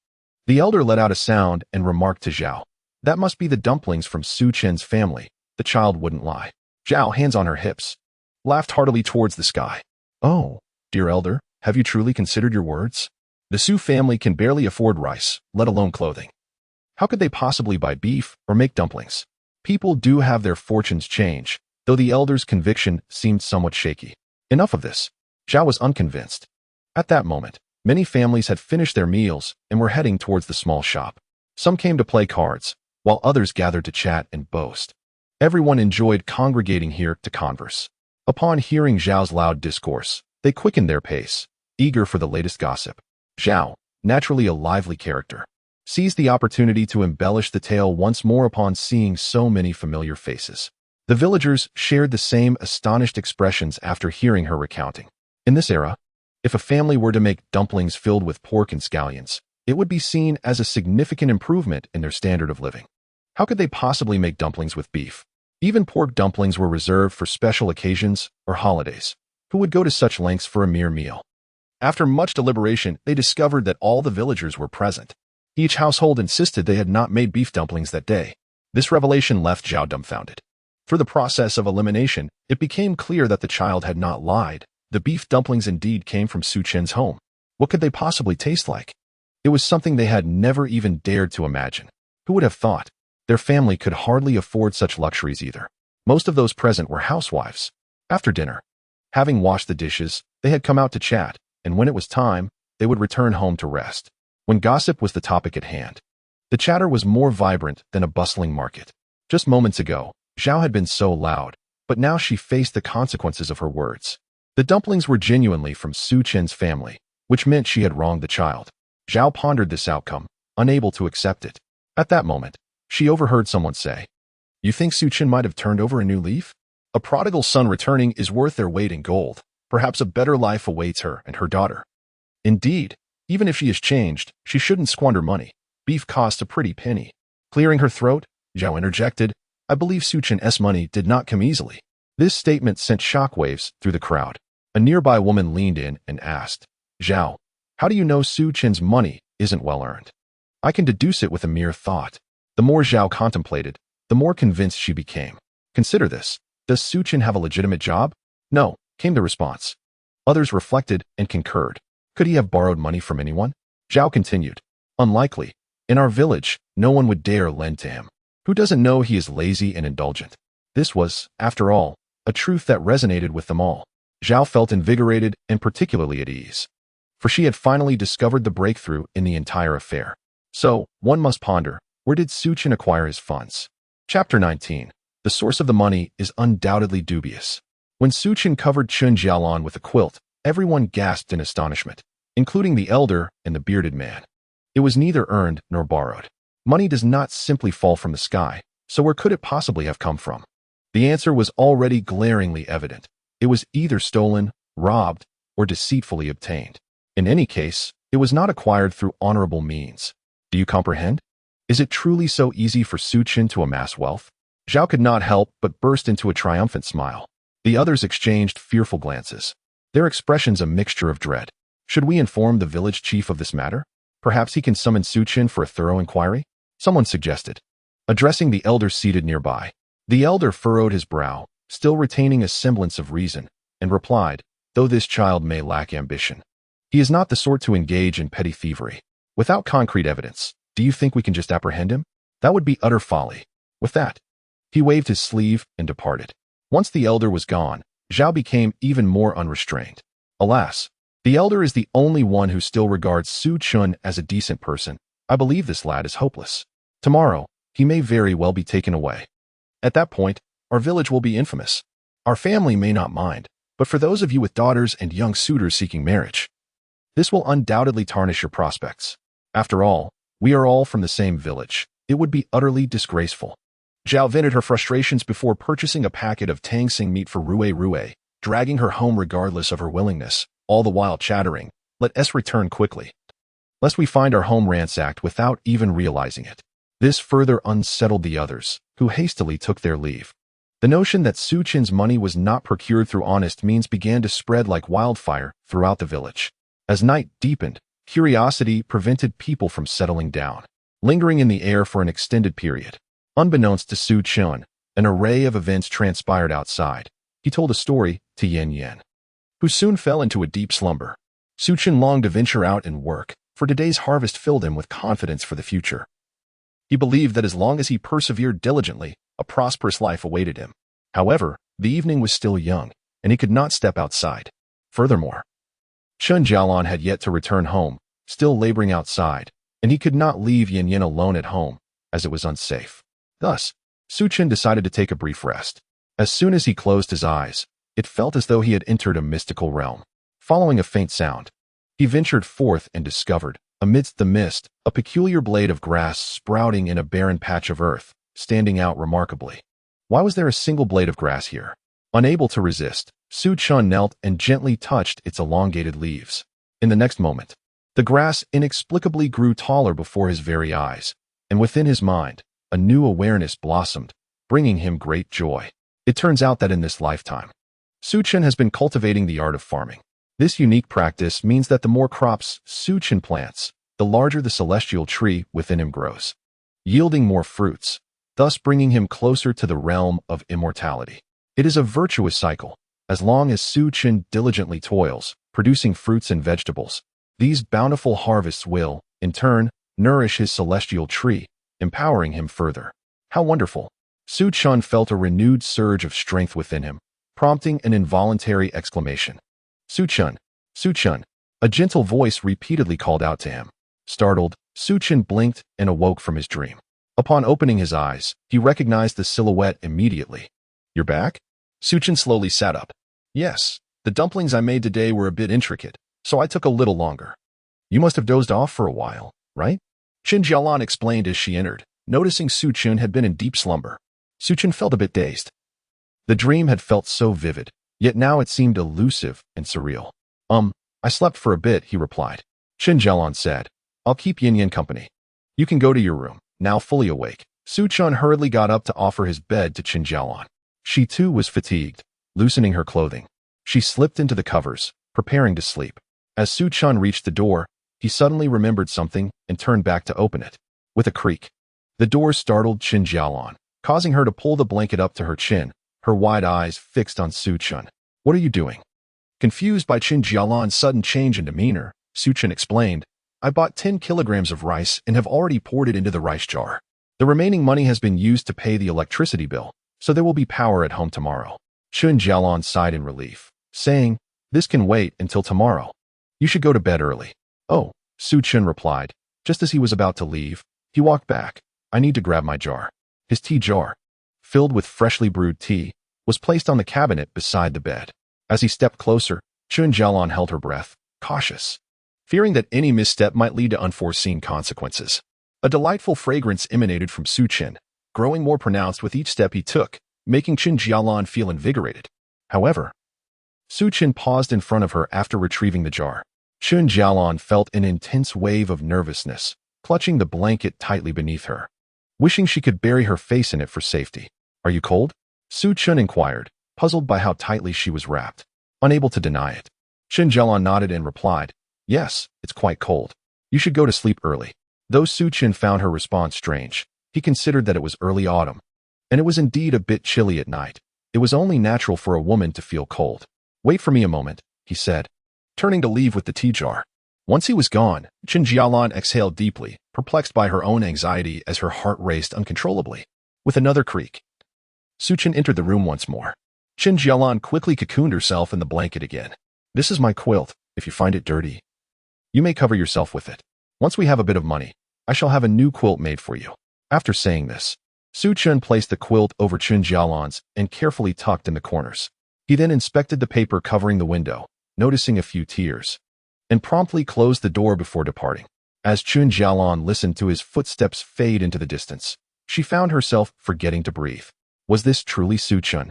The elder let out a sound and remarked to Xiao, that must be the dumplings from Su Chen's family. The child wouldn't lie. Xiao, hands on her hips, laughed heartily towards the sky. Oh, dear elder, have you truly considered your words? The Su family can barely afford rice, let alone clothing. How could they possibly buy beef or make dumplings? People do have their fortunes change, though the elder's conviction seemed somewhat shaky. Enough of this. Xiao was unconvinced. At that moment, many families had finished their meals and were heading towards the small shop. Some came to play cards, while others gathered to chat and boast. Everyone enjoyed congregating here to converse. Upon hearing Zhao's loud discourse, they quickened their pace, eager for the latest gossip. Xiao, naturally a lively character, seized the opportunity to embellish the tale once more upon seeing so many familiar faces. The villagers shared the same astonished expressions after hearing her recounting. In this era, if a family were to make dumplings filled with pork and scallions, it would be seen as a significant improvement in their standard of living. How could they possibly make dumplings with beef? Even pork dumplings were reserved for special occasions or holidays. Who would go to such lengths for a mere meal? After much deliberation, they discovered that all the villagers were present. Each household insisted they had not made beef dumplings that day. This revelation left Zhao dumbfounded. Through the process of elimination, it became clear that the child had not lied. The beef dumplings indeed came from Su Chen's home. What could they possibly taste like? It was something they had never even dared to imagine. Who would have thought? Their family could hardly afford such luxuries either. Most of those present were housewives. After dinner, having washed the dishes, they had come out to chat, and when it was time, they would return home to rest. When gossip was the topic at hand, the chatter was more vibrant than a bustling market. Just moments ago, Zhao had been so loud, but now she faced the consequences of her words. The dumplings were genuinely from Su Chen's family, which meant she had wronged the child. Zhao pondered this outcome, unable to accept it. At that moment, she overheard someone say, "You think Su Chen might have turned over a new leaf? A prodigal son returning is worth their weight in gold. Perhaps a better life awaits her and her daughter. Indeed, even if she has changed, she shouldn't squander money. Beef costs a pretty penny." Clearing her throat, Zhao interjected, "I believe Su Chen's money did not come easily." This statement sent shockwaves through the crowd. A nearby woman leaned in and asked, "Zhao, how do you know Su Chen's money isn't well earned?" "I can deduce it with a mere thought." The more Zhao contemplated, the more convinced she became. "Consider this. Does Su Chen have a legitimate job?" "No," came the response. Others reflected and concurred. Could he have borrowed money from anyone? Zhao continued, "Unlikely. In our village, no one would dare lend to him. Who doesn't know he is lazy and indulgent?" This was, after all, a truth that resonated with them all. Zhao felt invigorated and particularly at ease, for she had finally discovered the breakthrough in the entire affair. So, one must ponder, where did Su Chen acquire his funds? Chapter 19. The source of the money is undoubtedly dubious. When Su Chen covered Chen Jalan with a quilt, everyone gasped in astonishment, including the elder and the bearded man. It was neither earned nor borrowed. Money does not simply fall from the sky, so where could it possibly have come from? The answer was already glaringly evident. It was either stolen, robbed, or deceitfully obtained. In any case, it was not acquired through honorable means. Do you comprehend? Is it truly so easy for Su Chen to amass wealth? Zhao could not help but burst into a triumphant smile. The others exchanged fearful glances, their expressions a mixture of dread. Should we inform the village chief of this matter? Perhaps he can summon Su Chen for a thorough inquiry? Someone suggested. Addressing the elder seated nearby, the elder furrowed his brow, still retaining a semblance of reason, and replied, "Though this child may lack ambition, he is not the sort to engage in petty thievery. Without concrete evidence, do you think we can just apprehend him? That would be utter folly." With that, he waved his sleeve and departed. Once the elder was gone, Zhao became even more unrestrained. Alas, the elder is the only one who still regards Su Chen as a decent person. I believe this lad is hopeless. Tomorrow, he may very well be taken away. At that point, our village will be infamous. Our family may not mind, but for those of you with daughters and young suitors seeking marriage, this will undoubtedly tarnish your prospects. After all, we are all from the same village. It would be utterly disgraceful. Zhao vented her frustrations before purchasing a packet of Tangsing meat for Rue, dragging her home regardless of her willingness, all the while chattering, "Let us return quickly, lest we find our home ransacked without even realizing it." This further unsettled the others, who hastily took their leave. The notion that Su Chen's money was not procured through honest means began to spread like wildfire throughout the village. As night deepened, curiosity prevented people from settling down, lingering in the air for an extended period. Unbeknownst to Su Chen, an array of events transpired outside. He told a story to Xiyan, who soon fell into a deep slumber. Su Chen longed to venture out and work, for today's harvest filled him with confidence for the future. He believed that as long as he persevered diligently, a prosperous life awaited him. However, the evening was still young, and he could not step outside. Furthermore, Chen Jalan had yet to return home, still laboring outside, and he could not leave Xiyan alone at home, as it was unsafe. Thus, Su Chen decided to take a brief rest. As soon as he closed his eyes, it felt as though he had entered a mystical realm. Following a faint sound, he ventured forth and discovered, amidst the mist, a peculiar blade of grass sprouting in a barren patch of earth, standing out remarkably. Why was there a single blade of grass here? Unable to resist, Su Chen knelt and gently touched its elongated leaves. In the next moment, the grass inexplicably grew taller before his very eyes, and within his mind, a new awareness blossomed, bringing him great joy. It turns out that in this lifetime, Su Chen has been cultivating the art of farming. This unique practice means that the more crops Su Chen plants, the larger the celestial tree within him grows, yielding more fruits, thus bringing him closer to the realm of immortality. It is a virtuous cycle. As long as Su Chen diligently toils, producing fruits and vegetables, these bountiful harvests will, in turn, nourish his celestial tree, empowering him further. How wonderful! Su Chen felt a renewed surge of strength within him, prompting an involuntary exclamation. Su Chen! Su Chen! A gentle voice repeatedly called out to him. Startled, Su Chen blinked and awoke from his dream. Upon opening his eyes, he recognized the silhouette immediately. You're back? Su Chen slowly sat up. Yes, the dumplings I made today were a bit intricate, so I took a little longer. You must have dozed off for a while, right? Chen Jalan explained as she entered, noticing Su Chen had been in deep slumber. Su Chen felt a bit dazed. The dream had felt so vivid, yet now it seemed elusive and surreal. I slept for a bit, he replied. Chen Jalan said, I'll keep Xiyan company. You can go to your room, now fully awake. Su Chen hurriedly got up to offer his bed to Chen Jalan. She too was fatigued, loosening her clothing. She slipped into the covers, preparing to sleep. As Su Chen reached the door, he suddenly remembered something and turned back to open it. With a creak, the door startled Chen Jalan, causing her to pull the blanket up to her chin, her wide eyes fixed on Su Chen. What are you doing? Confused by Chen Jalan's sudden change in demeanor, Su Chen explained, I bought 10 kilograms of rice and have already poured it into the rice jar. The remaining money has been used to pay the electricity bill, so there will be power at home tomorrow. Chen Jalan sighed in relief, saying, this can wait until tomorrow. You should go to bed early. Oh, Su Chen replied. Just as he was about to leave, he walked back. I need to grab my jar. His tea jar, filled with freshly brewed tea, was placed on the cabinet beside the bed. As he stepped closer, Chen Jalan held her breath, cautious, fearing that any misstep might lead to unforeseen consequences. A delightful fragrance emanated from Su Chen, growing more pronounced with each step he took, making Chen Jalan feel invigorated. However, Su Chen paused in front of her after retrieving the jar. Chen Jalan felt an intense wave of nervousness, clutching the blanket tightly beneath her, wishing she could bury her face in it for safety. Are you cold? Su Chen inquired, puzzled by how tightly she was wrapped. Unable to deny it, Chen Jalan nodded and replied, yes, it's quite cold. You should go to sleep early. Though Su Chen found her response strange, he considered that it was early autumn, and it was indeed a bit chilly at night. It was only natural for a woman to feel cold. Wait for me a moment, he said, turning to leave with the tea jar. Once he was gone, Chen Jalan exhaled deeply, perplexed by her own anxiety as her heart raced uncontrollably. With another creak, Su Chen entered the room once more. Chen Jalan quickly cocooned herself in the blanket again. This is my quilt. If you find it dirty, you may cover yourself with it. Once we have a bit of money, I shall have a new quilt made for you. After saying this, Su Chen placed the quilt over Chen Jalan's and carefully tucked in the corners. He then inspected the paper covering the window, noticing a few tears, and promptly closed the door before departing. As Chen Jalan listened to his footsteps fade into the distance, she found herself forgetting to breathe. Was this truly Su Chen?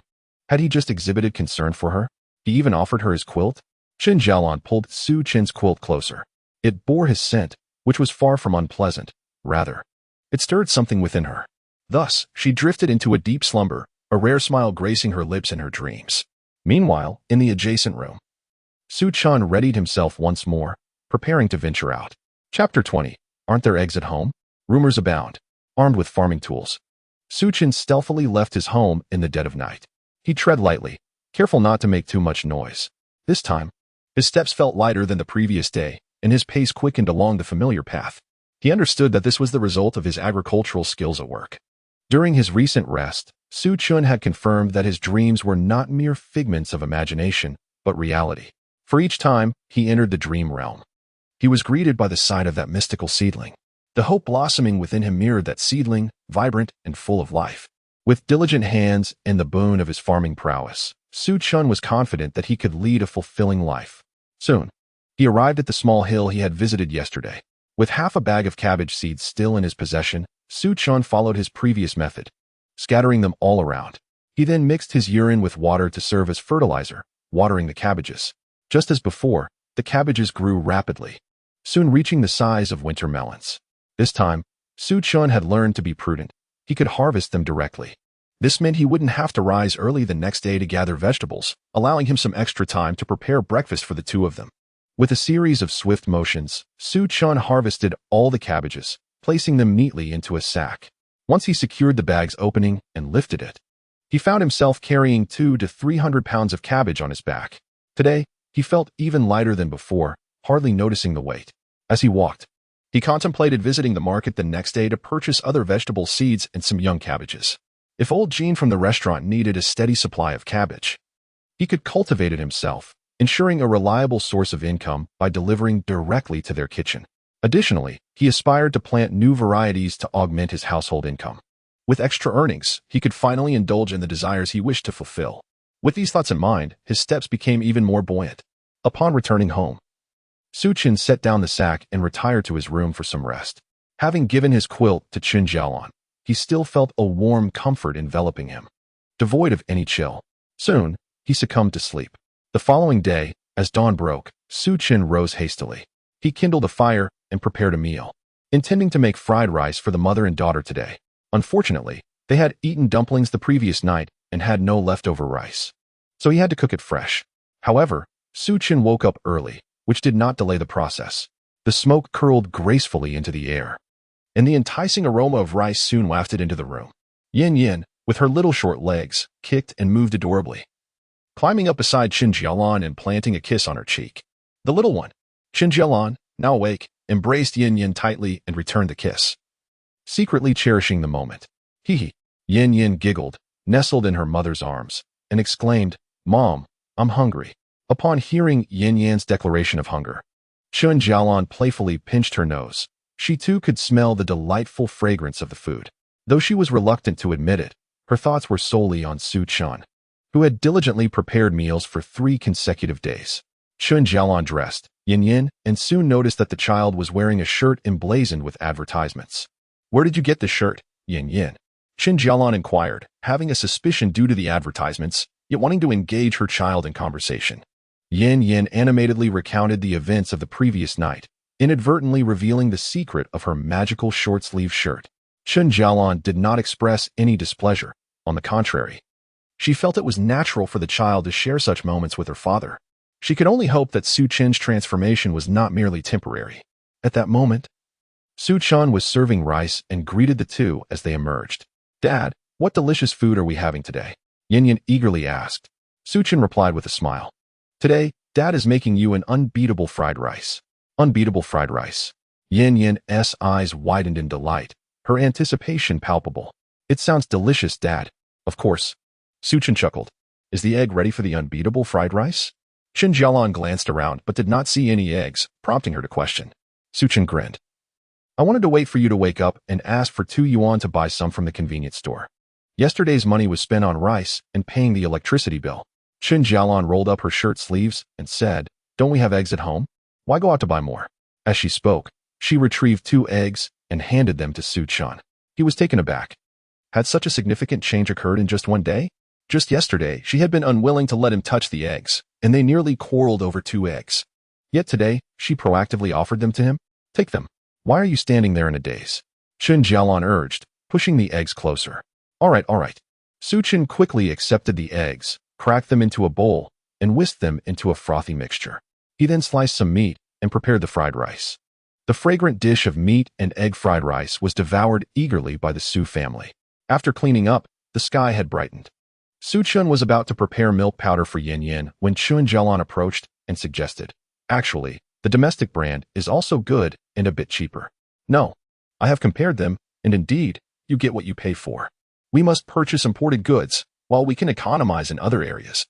Had he just exhibited concern for her? He even offered her his quilt? Chen Jalan pulled Su Chen's quilt closer. It bore his scent, which was far from unpleasant. Rather, it stirred something within her. Thus, she drifted into a deep slumber, a rare smile gracing her lips in her dreams. Meanwhile, in the adjacent room, Xiyan readied himself once more, preparing to venture out. Chapter 20. Aren't there eggs at home? Rumors abound. Armed with farming tools, Xiyan stealthily left his home in the dead of night. He tread lightly, careful not to make too much noise. This time, his steps felt lighter than the previous day, and his pace quickened along the familiar path. He understood that this was the result of his agricultural skills at work. During his recent rest, Xiyan had confirmed that his dreams were not mere figments of imagination, but reality. For each time he entered the dream realm, he was greeted by the sight of that mystical seedling. The hope blossoming within him mirrored that seedling, vibrant and full of life. With diligent hands and the boon of his farming prowess, Xiyan was confident that he could lead a fulfilling life. Soon, he arrived at the small hill he had visited yesterday. With half a bag of cabbage seeds still in his possession, Xiyan followed his previous method, scattering them all around. He then mixed his urine with water to serve as fertilizer, watering the cabbages. Just as before, the cabbages grew rapidly, soon reaching the size of winter melons. This time, Xiyan had learned to be prudent. He could harvest them directly. This meant he wouldn't have to rise early the next day to gather vegetables, allowing him some extra time to prepare breakfast for the two of them. With a series of swift motions, Xiyan harvested all the cabbages, placing them neatly into a sack. Once he secured the bag's opening and lifted it, he found himself carrying 200 to 300 pounds of cabbage on his back. Today, he felt even lighter than before, hardly noticing the weight. As he walked, he contemplated visiting the market the next day to purchase other vegetable seeds and some young cabbages. If old Jean from the restaurant needed a steady supply of cabbage, he could cultivate it himself, ensuring a reliable source of income by delivering directly to their kitchen. Additionally, he aspired to plant new varieties to augment his household income. With extra earnings, he could finally indulge in the desires he wished to fulfill. With these thoughts in mind, his steps became even more buoyant. Upon returning home, Xiyan set down the sack and retired to his room for some rest. Having given his quilt to Chen Jalan, he still felt a warm comfort enveloping him, devoid of any chill. Soon, he succumbed to sleep. The following day, as dawn broke, Xiyan rose hastily. He kindled a fire and prepared a meal, intending to make fried rice for the mother and daughter today. Unfortunately, they had eaten dumplings the previous night and had no leftover rice, so he had to cook it fresh. However, Xiyan woke up early, which did not delay the process. The smoke curled gracefully into the air, and the enticing aroma of rice soon wafted into the room. Yin, with her little short legs, kicked and moved adorably, climbing up beside Chen Jalan and planting a kiss on her cheek. The little one, Chen Jalan, now awake, embraced Yin tightly and returned the kiss, secretly cherishing the moment. Hee. Yin giggled, nestled in her mother's arms, and exclaimed, "Mom, I'm hungry." Upon hearing Yin declaration of hunger, Chen Jalan playfully pinched her nose. She too could smell the delightful fragrance of the food. Though she was reluctant to admit it, her thoughts were solely on Xiyan, who had diligently prepared meals for 3 consecutive days. Chen Jalan dressed Yin and soon noticed that the child was wearing a shirt emblazoned with advertisements. "Where did you get this shirt, Yin?" Chen Jalan inquired, having a suspicion due to the advertisements, yet wanting to engage her child in conversation. Yin animatedly recounted the events of the previous night, inadvertently revealing the secret of her magical short-sleeve shirt. Chen Jalan did not express any displeasure. On the contrary, she felt it was natural for the child to share such moments with her father. She could only hope that Xiyan's transformation was not merely temporary. At that moment, Xiyan was serving rice and greeted the two as they emerged. "Dad, what delicious food are we having today?" Yin eagerly asked. Xiyan replied with a smile. "Today, Dad is making you an unbeatable fried rice." Unbeatable fried rice. Yin's eyes widened in delight, her anticipation palpable. "It sounds delicious, Dad." "Of course." Xiyan chuckled. "Is the egg ready for the unbeatable fried rice?" Chen Jalan glanced around but did not see any eggs, prompting her to question. Xiyan grinned. "I wanted to wait for you to wake up and ask for 2 yuan to buy some from the convenience store. Yesterday's money was spent on rice and paying the electricity bill." Chen Jalan rolled up her shirt sleeves and said, "Don't we have eggs at home? Why go out to buy more?" As she spoke, she retrieved 2 eggs and handed them to Xiyan. He was taken aback. Had such a significant change occurred in just one day? Just yesterday, she had been unwilling to let him touch the eggs, and they nearly quarreled over 2 eggs. Yet today, she proactively offered them to him. "Take them. Why are you standing there in a daze?" Chen Jalan urged, pushing the eggs closer. All right. Su Chen quickly accepted the eggs, cracked them into a bowl, and whisked them into a frothy mixture. He then sliced some meat and prepared the fried rice. The fragrant dish of meat and egg fried rice was devoured eagerly by the Su family. After cleaning up, the sky had brightened. Su Chen was about to prepare milk powder for Yin when Chen Jalan approached and suggested, "Actually, the domestic brand is also good and a bit cheaper." "No, I have compared them, and indeed, you get what you pay for. We must purchase imported goods, while we can economize in other areas.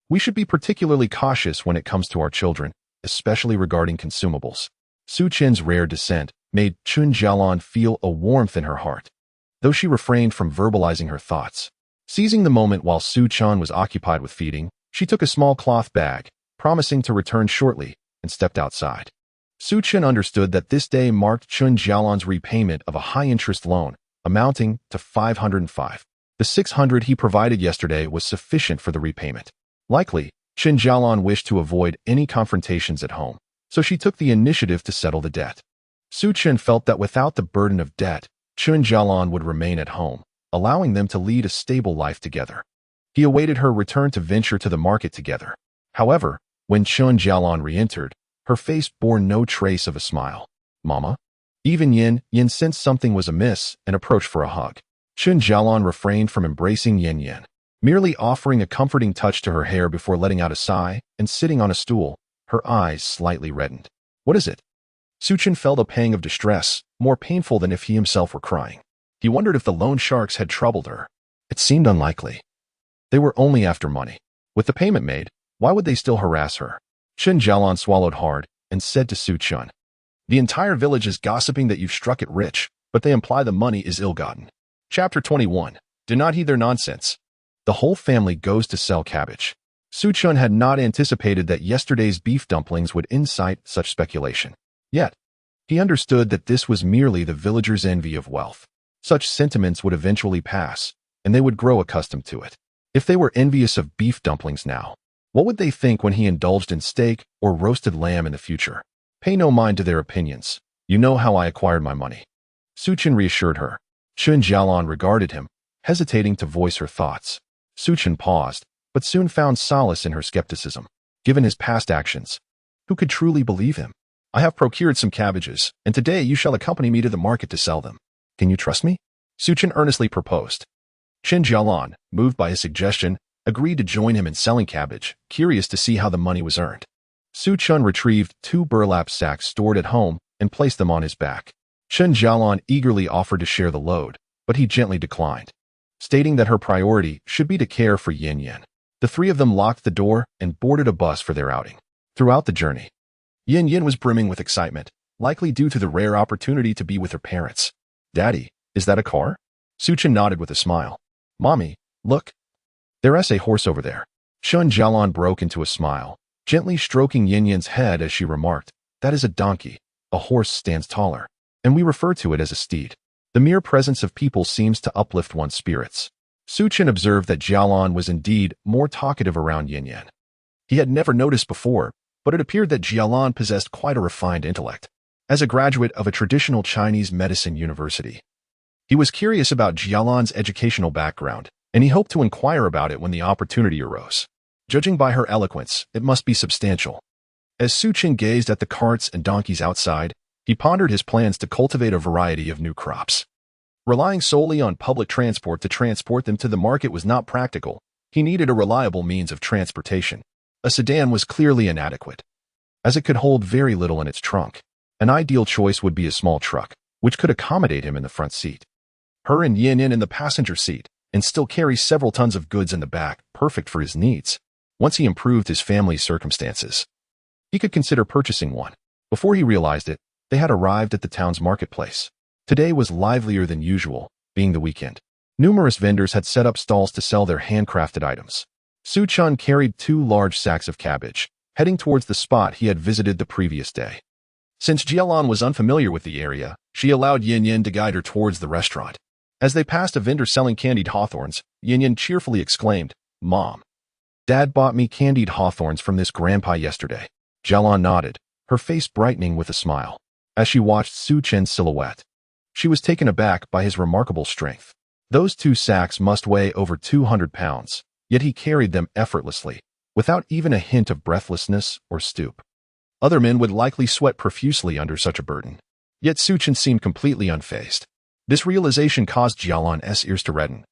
We should be particularly cautious when it comes to our children, especially regarding consumables." Su Chen's rare descent made Chen Jalan feel a warmth in her heart, though she refrained from verbalizing her thoughts. Seizing the moment while Su Chen was occupied with feeding, she took a small cloth bag, promising to return shortly, and stepped outside. Su Chen understood that this day marked Chen Jalan's repayment of a high-interest loan, amounting to 505. The 600 he provided yesterday was sufficient for the repayment. Likely, Chen Jalan wished to avoid any confrontations at home, so she took the initiative to settle the debt. Su Chen felt that without the burden of debt, Chen Jalan would remain at home, allowing them to lead a stable life together. He awaited her return to venture to the market together. However, when Chen Jalan re-entered, her face bore no trace of a smile. "Mama?" Even Yin sensed something was amiss and approached for a hug. Chen Jalan refrained from embracing Yin, merely offering a comforting touch to her hair before letting out a sigh and sitting on a stool, her eyes slightly reddened. "What is it?" Su Chen felt a pang of distress, more painful than if he himself were crying. He wondered if the loan sharks had troubled her. It seemed unlikely. They were only after money. With the payment made, why would they still harass her? Chen Jalan swallowed hard and said to Su Chen, "The entire village is gossiping that you've struck it rich, but they imply the money is ill-gotten." Chapter 21. Do not heed their nonsense. The whole family goes to sell cabbage. Su Chen had not anticipated that yesterday's beef dumplings would incite such speculation. Yet, he understood that this was merely the villagers' envy of wealth. Such sentiments would eventually pass, and they would grow accustomed to it. If they were envious of beef dumplings now, what would they think when he indulged in steak or roasted lamb in the future? Pay no mind to their opinions. You know how I acquired my money. Su Chen reassured her. Chen Jalan regarded him, hesitating to voice her thoughts. Su Chen paused, but soon found solace in her skepticism. Given his past actions, who could truly believe him? "I have procured some cabbages, and today you shall accompany me to the market to sell them. Can you trust me?" Su Chen earnestly proposed. Chen Jalan, moved by his suggestion, agreed to join him in selling cabbage, curious to see how the money was earned. Su Chen retrieved 2 burlap sacks stored at home and placed them on his back. Chen Jalan eagerly offered to share the load, but he gently declined, stating that her priority should be to care for Yin. The three of them locked the door and boarded a bus for their outing. Throughout the journey, Yin was brimming with excitement, likely due to the rare opportunity to be with her parents. "Daddy, is that a car?" Su Chen nodded with a smile. "Mommy, look. There's a horse over there." Chen Jalan broke into a smile, gently stroking Yin's head as she remarked, "That is a donkey. A horse stands taller, and we refer to it as a steed. The mere presence of people seems to uplift one's spirits." Su Chen observed that Jalan was indeed more talkative around Yin. He had never noticed before, but it appeared that Jalan possessed quite a refined intellect. As a graduate of a traditional Chinese medicine university, he was curious about Jalan's educational background, and he hoped to inquire about it when the opportunity arose. Judging by her eloquence, it must be substantial. As Su Chen gazed at the carts and donkeys outside, he pondered his plans to cultivate a variety of new crops. Relying solely on public transport to transport them to the market was not practical. He needed a reliable means of transportation. A sedan was clearly inadequate, as it could hold very little in its trunk. An ideal choice would be a small truck, which could accommodate him in the front seat, her and Yin in the passenger seat, and still carry several tons of goods in the back, perfect for his needs. Once he improved his family's circumstances, he could consider purchasing one. Before he realized it, they had arrived at the town's marketplace. Today was livelier than usual, being the weekend. Numerous vendors had set up stalls to sell their handcrafted items. Su Chen carried 2 large sacks of cabbage, heading towards the spot he had visited the previous day. Since Jialan was unfamiliar with the area, she allowed Yin to guide her towards the restaurant. As they passed a vendor selling candied hawthorns, Yin cheerfully exclaimed, "Mom, Dad bought me candied hawthorns from this grandpa yesterday." Jialan nodded, her face brightening with a smile. As she watched Su Chen's silhouette, she was taken aback by his remarkable strength. Those 2 sacks must weigh over 200 pounds, yet he carried them effortlessly, without even a hint of breathlessness or stoop. Other men would likely sweat profusely under such a burden. Yet Xiyan seemed completely unfazed. This realization caused Jalan's ears to redden,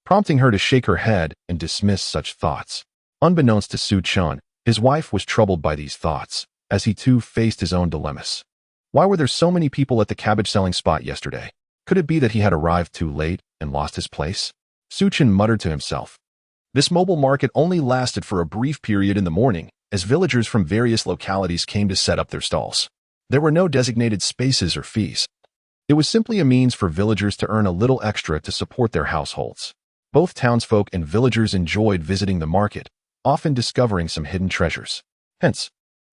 prompting her to shake her head and dismiss such thoughts. Unbeknownst to Xiyan, his wife was troubled by these thoughts, as he too faced his own dilemmas. Why were there so many people at the cabbage-selling spot yesterday? Could it be that he had arrived too late and lost his place? Xiyan muttered to himself. This mobile market only lasted for a brief period in the morning, as villagers from various localities came to set up their stalls. There were no designated spaces or fees. It was simply a means for villagers to earn a little extra to support their households. Both townsfolk and villagers enjoyed visiting the market, often discovering some hidden treasures. Hence,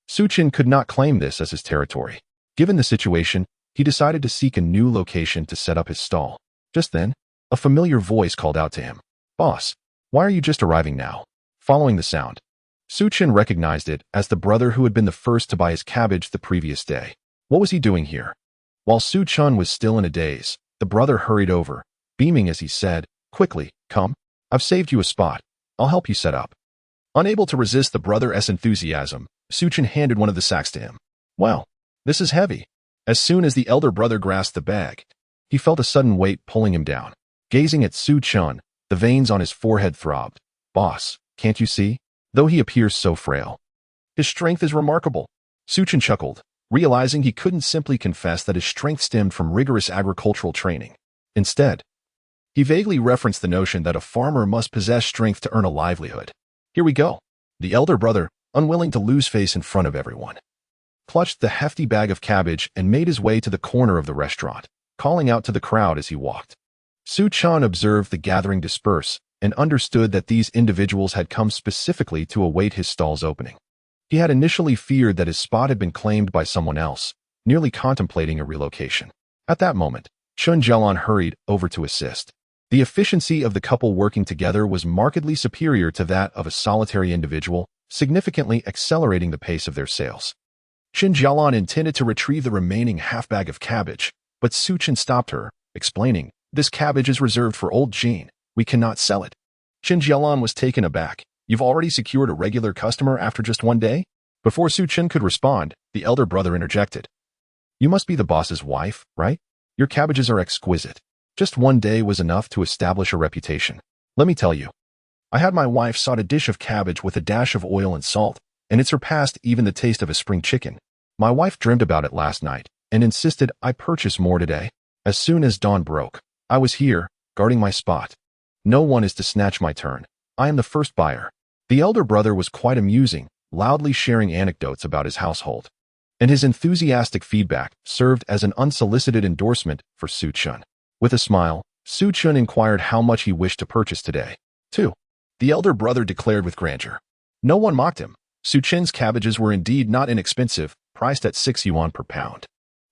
Xiyan could not claim this as his territory. Given the situation, he decided to seek a new location to set up his stall. Just then, a familiar voice called out to him. "Boss, why are you just arriving now?" Following the sound, Xiyan recognized it as the brother who had been the first to buy his cabbage the previous day. What was he doing here? While Xiyan was still in a daze, the brother hurried over, beaming as he said, "Quickly, come. I've saved you a spot. I'll help you set up." Unable to resist the brother's enthusiasm, Xiyan handed one of the sacks to him. "Wow, this is heavy." As soon as the elder brother grasped the bag, he felt a sudden weight pulling him down. Gazing at Xiyan, the veins on his forehead throbbed. "Boss, can't you see? Though he appears so frail, his strength is remarkable." Xiyan chuckled, realizing he couldn't simply confess that his strength stemmed from rigorous agricultural training. Instead, he vaguely referenced the notion that a farmer must possess strength to earn a livelihood. "Here we go." The elder brother, unwilling to lose face in front of everyone, clutched the hefty bag of cabbage and made his way to the corner of the restaurant, calling out to the crowd as he walked. Xiyan observed the gathering disperse and understood that these individuals had come specifically to await his stall's opening. He had initially feared that his spot had been claimed by someone else, nearly contemplating a relocation. At that moment, Chen Jalan hurried over to assist. The efficiency of the couple working together was markedly superior to that of a solitary individual, significantly accelerating the pace of their sales. Chen Jalan intended to retrieve the remaining half-bag of cabbage, but Xiyan stopped her, explaining, "This cabbage is reserved for old Jean. We cannot sell it." Chen Jalan was taken aback. "You've already secured a regular customer after just one day?" Before Xiyan could respond, the elder brother interjected. "You must be the boss's wife, right? Your cabbages are exquisite. Just one day was enough to establish a reputation. Let me tell you, I had my wife salt a dish of cabbage with a dash of oil and salt, and it surpassed even the taste of a spring chicken. My wife dreamed about it last night and insisted I purchase more today. As soon as dawn broke, I was here, guarding my spot. No one is to snatch my turn. I am the first buyer." The elder brother was quite amusing, loudly sharing anecdotes about his household. And his enthusiastic feedback served as an unsolicited endorsement for Xiyan. With a smile, Xiyan inquired how much he wished to purchase today. "2. The elder brother declared with grandeur. No one mocked him. Xiyan's cabbages were indeed not inexpensive, priced at 6 yuan per pound.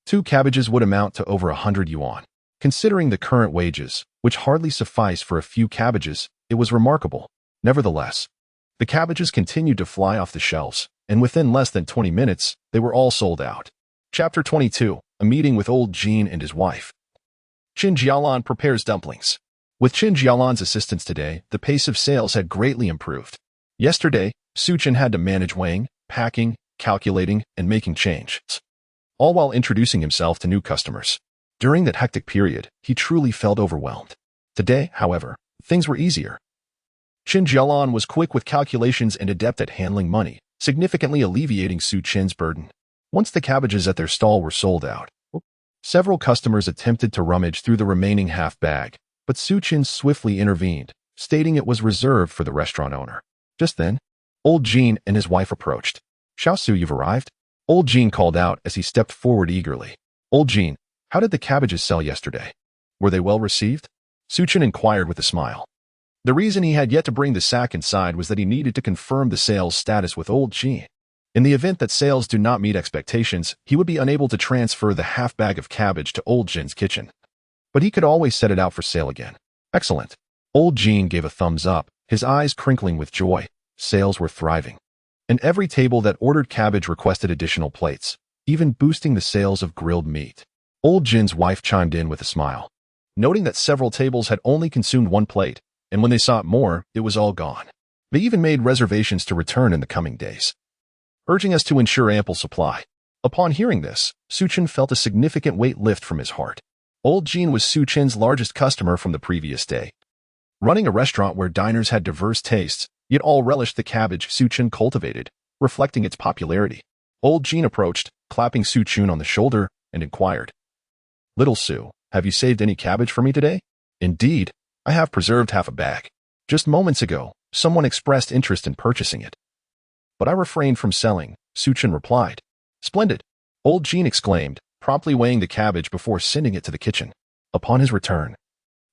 2 cabbages would amount to over 100 yuan. Considering the current wages, which hardly suffice for a few cabbages, it was remarkable. Nevertheless, the cabbages continued to fly off the shelves, and within less than 20 minutes, they were all sold out. Chapter 22, A Meeting with Old Jean and His Wife. Chen Jalan prepares dumplings. With Chen Jalan's assistance today, the pace of sales had greatly improved. Yesterday, Xiyan had to manage weighing, packing, calculating, and making changes, all while introducing himself to new customers. During that hectic period, he truly felt overwhelmed. Today, however, things were easier. Chen Jalan was quick with calculations and adept at handling money, significantly alleviating Xiyan's burden. Once the cabbages at their stall were sold out, several customers attempted to rummage through the remaining half bag, but Xiyan swiftly intervened, stating it was reserved for the restaurant owner. Just then, old Jean and his wife approached. "Xiaosu, you've arrived?" Old Jean called out as he stepped forward eagerly. "Old Jean, how did the cabbages sell yesterday? Were they well received?" Xiyan inquired with a smile. The reason he had yet to bring the sack inside was that he needed to confirm the sales status with old Xiyan. In the event that sales do not meet expectations, he would be unable to transfer the half bag of cabbage to old Jin's kitchen. But he could always set it out for sale again. "Excellent." Old Jean gave a thumbs up, his eyes crinkling with joy. Sales were thriving. And every table that ordered cabbage requested additional plates, even boosting the sales of grilled meat. Old Jin's wife chimed in with a smile. noting that several tables had only consumed one plate, and when they sought more, it was all gone. They even made reservations to return in the coming days, urging us to ensure ample supply. Upon hearing this, Xiyan felt a significant weight lift from his heart. Old Xiyan was Xiyan's largest customer from the previous day. Running a restaurant where diners had diverse tastes, yet all relished the cabbage Xiyan cultivated, reflecting its popularity. Old Xiyan approached, clapping Xiyan on the shoulder, and inquired, "Little Su, have you saved any cabbage for me today?" "Indeed, I have preserved half a bag. Just moments ago, someone expressed interest in purchasing it, but I refrained from selling," Xiyan replied. "Splendid," Old Xiyan exclaimed, promptly weighing the cabbage before sending it to the kitchen. Upon his return,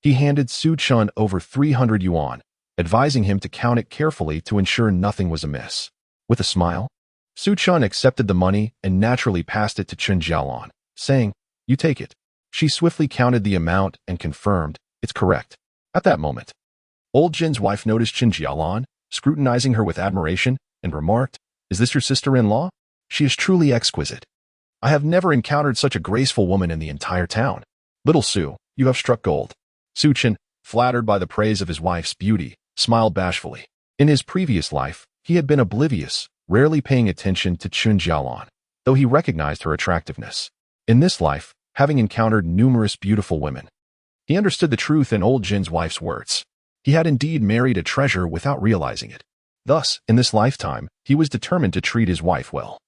he handed Xiyan over 300 yuan, advising him to count it carefully to ensure nothing was amiss. With a smile, Xiyan accepted the money and naturally passed it to Chen Jalan, saying, "You take it." She swiftly counted the amount and confirmed, "It's correct." At that moment, Old Jin's wife noticed Chen Jalan, scrutinizing her with admiration, and remarked, "Is this your sister-in-law? She is truly exquisite. I have never encountered such a graceful woman in the entire town. Little Su, you have struck gold." Xiyan, flattered by the praise of his wife's beauty, smiled bashfully. In his previous life, he had been oblivious, rarely paying attention to Chen Jalan, though he recognized her attractiveness. In this life, having encountered numerous beautiful women, he understood the truth in Old Jin's wife's words. He had indeed married a treasure without realizing it. Thus, in this lifetime, he was determined to treat his wife well,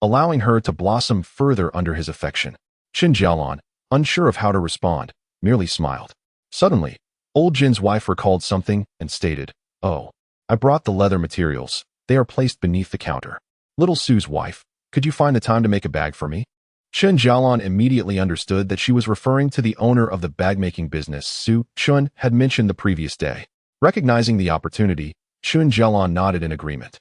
allowing her to blossom further under his affection. Chen Jalan, unsure of how to respond, merely smiled. Suddenly, Old Jin's wife recalled something and stated, "Oh, I brought the leather materials. They are placed beneath the counter." "Little Su's wife, could you find the time to make a bag for me?" Chen Jalan immediately understood that she was referring to the owner of the bag-making business Xiyan had mentioned the previous day. Recognizing the opportunity, Chen Jalan nodded in agreement,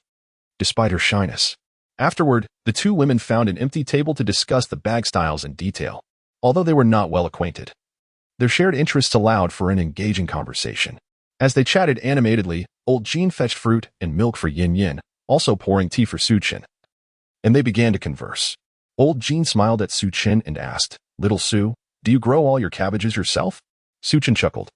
despite her shyness. Afterward, the two women found an empty table to discuss the bag styles in detail. Although they were not well acquainted, their shared interests allowed for an engaging conversation. As they chatted animatedly, Old Jin fetched fruit and milk for Yin, also pouring tea for Xiyan, and they began to converse. Old Jin smiled at Xiyan and asked, "Little Su, do you grow all your cabbages yourself?" Xiyan chuckled.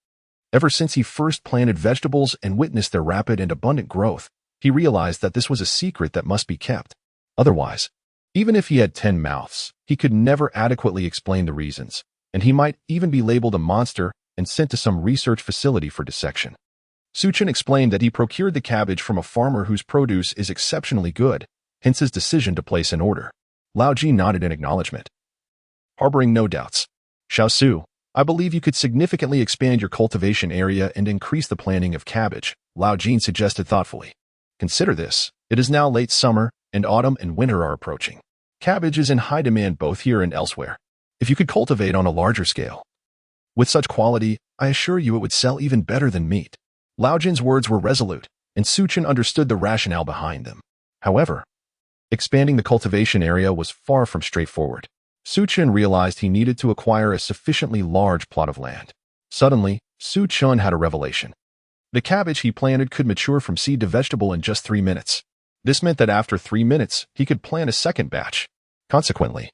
Ever since he first planted vegetables and witnessed their rapid and abundant growth, he realized that this was a secret that must be kept. Otherwise, even if he had 10 mouths, he could never adequately explain the reasons, and he might even be labeled a monster and sent to some research facility for dissection. Xiyan explained that he procured the cabbage from a farmer whose produce is exceptionally good, hence his decision to place an order. Lao Ji nodded in acknowledgement, harboring no doubts. "Xiao Su, I believe you could significantly expand your cultivation area and increase the planting of cabbage," Lao Jin suggested thoughtfully. "Consider this. It is now late summer, and autumn and winter are approaching. Cabbage is in high demand both here and elsewhere. If you could cultivate on a larger scale, with such quality, I assure you it would sell even better than meat." Lao Jin's words were resolute, and Xiyan understood the rationale behind them. However, expanding the cultivation area was far from straightforward. Xiyan realized he needed to acquire a sufficiently large plot of land. Suddenly, Xiyan had a revelation. The cabbage he planted could mature from seed to vegetable in just 3 minutes. This meant that after 3 minutes, he could plant a second batch. Consequently,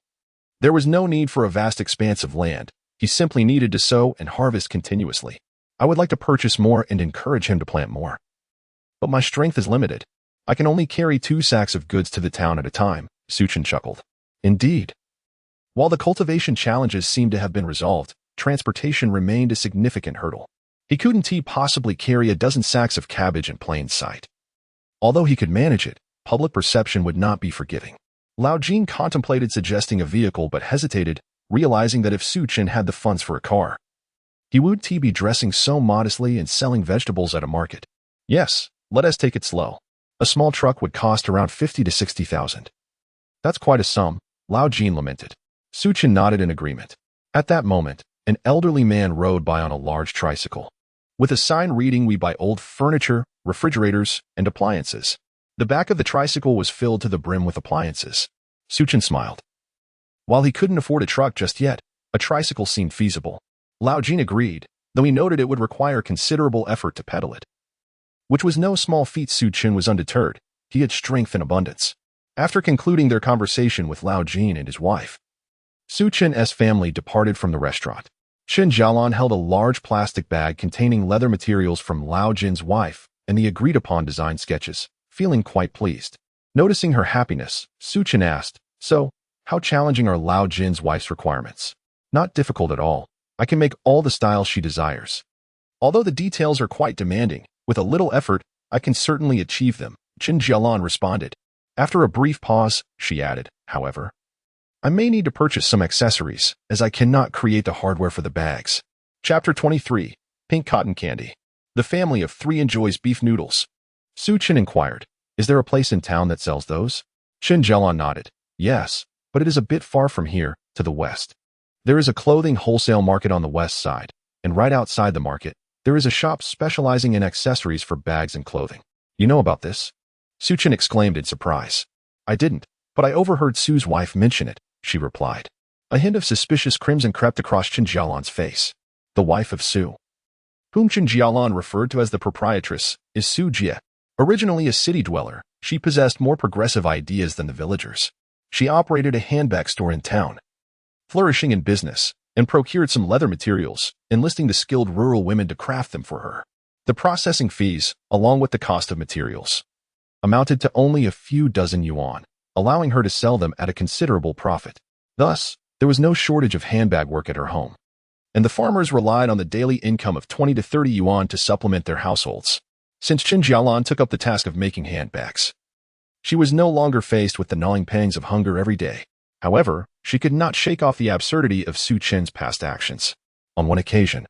there was no need for a vast expanse of land. He simply needed to sow and harvest continuously. "I would like to purchase more and encourage him to plant more, but my strength is limited. I can only carry 2 sacks of goods to the town at a time," Xiyan chuckled. Indeed, while the cultivation challenges seemed to have been resolved, transportation remained a significant hurdle. He couldn't possibly carry a dozen sacks of cabbage in plain sight. Although he could manage it, public perception would not be forgiving. Lao Jin contemplated suggesting a vehicle but hesitated, realizing that if Xiyan had the funds for a car, he would be dressing so modestly and selling vegetables at a market. "Yes, let us take it slow. A small truck would cost around 50 to 60,000. "That's quite a sum," Lao Jin lamented. Xiyan nodded in agreement. At that moment, an elderly man rode by on a large tricycle, with a sign reading, "We buy old furniture, refrigerators, and appliances." The back of the tricycle was filled to the brim with appliances. Xiyan smiled. While he couldn't afford a truck just yet, a tricycle seemed feasible. Lao Jin agreed, though he noted it would require considerable effort to pedal it, which was no small feat. Xiyan was undeterred. He had strength in abundance. After concluding their conversation with Lao Jin and his wife, Xiyan's family departed from the restaurant. Chen Jalan held a large plastic bag containing leather materials from Lao Jin's wife and the agreed-upon design sketches, feeling quite pleased. Noticing her happiness, Su Chen asked, "So, how challenging are Lao Jin's wife's requirements?" "Not difficult at all. I can make all the styles she desires. Although the details are quite demanding, with a little effort, I can certainly achieve them," Chen Jalan responded. After a brief pause, she added, "However, I may need to purchase some accessories, as I cannot create the hardware for the bags." Chapter 23. Pink Cotton Candy. The family of three enjoys beef noodles. Su Chen inquired, "Is there a place in town that sells those?" Chen Jalan nodded. "Yes, but it is a bit far from here, to the west. There is a clothing wholesale market on the west side, and right outside the market, there is a shop specializing in accessories for bags and clothing." "You know about this?" Su Chen exclaimed in surprise. "I didn't, but I overheard Su's wife mention it," she replied. A hint of suspicious crimson crept across Chen Jialan's face. The wife of Su, whom Chen Jalan referred to as the proprietress, is Su Jie. Originally a city dweller, she possessed more progressive ideas than the villagers. She operated a handbag store in town, flourishing in business, and procured some leather materials, enlisting the skilled rural women to craft them for her. The processing fees, along with the cost of materials, amounted to only a few dozen yuan, allowing her to sell them at a considerable profit. Thus, there was no shortage of handbag work at her home, and the farmers relied on the daily income of 20 to 30 yuan to supplement their households. Since Chen Jialan took up the task of making handbags, she was no longer faced with the gnawing pangs of hunger every day. However, she could not shake off the absurdity of Su Chen's past actions. On one occasion,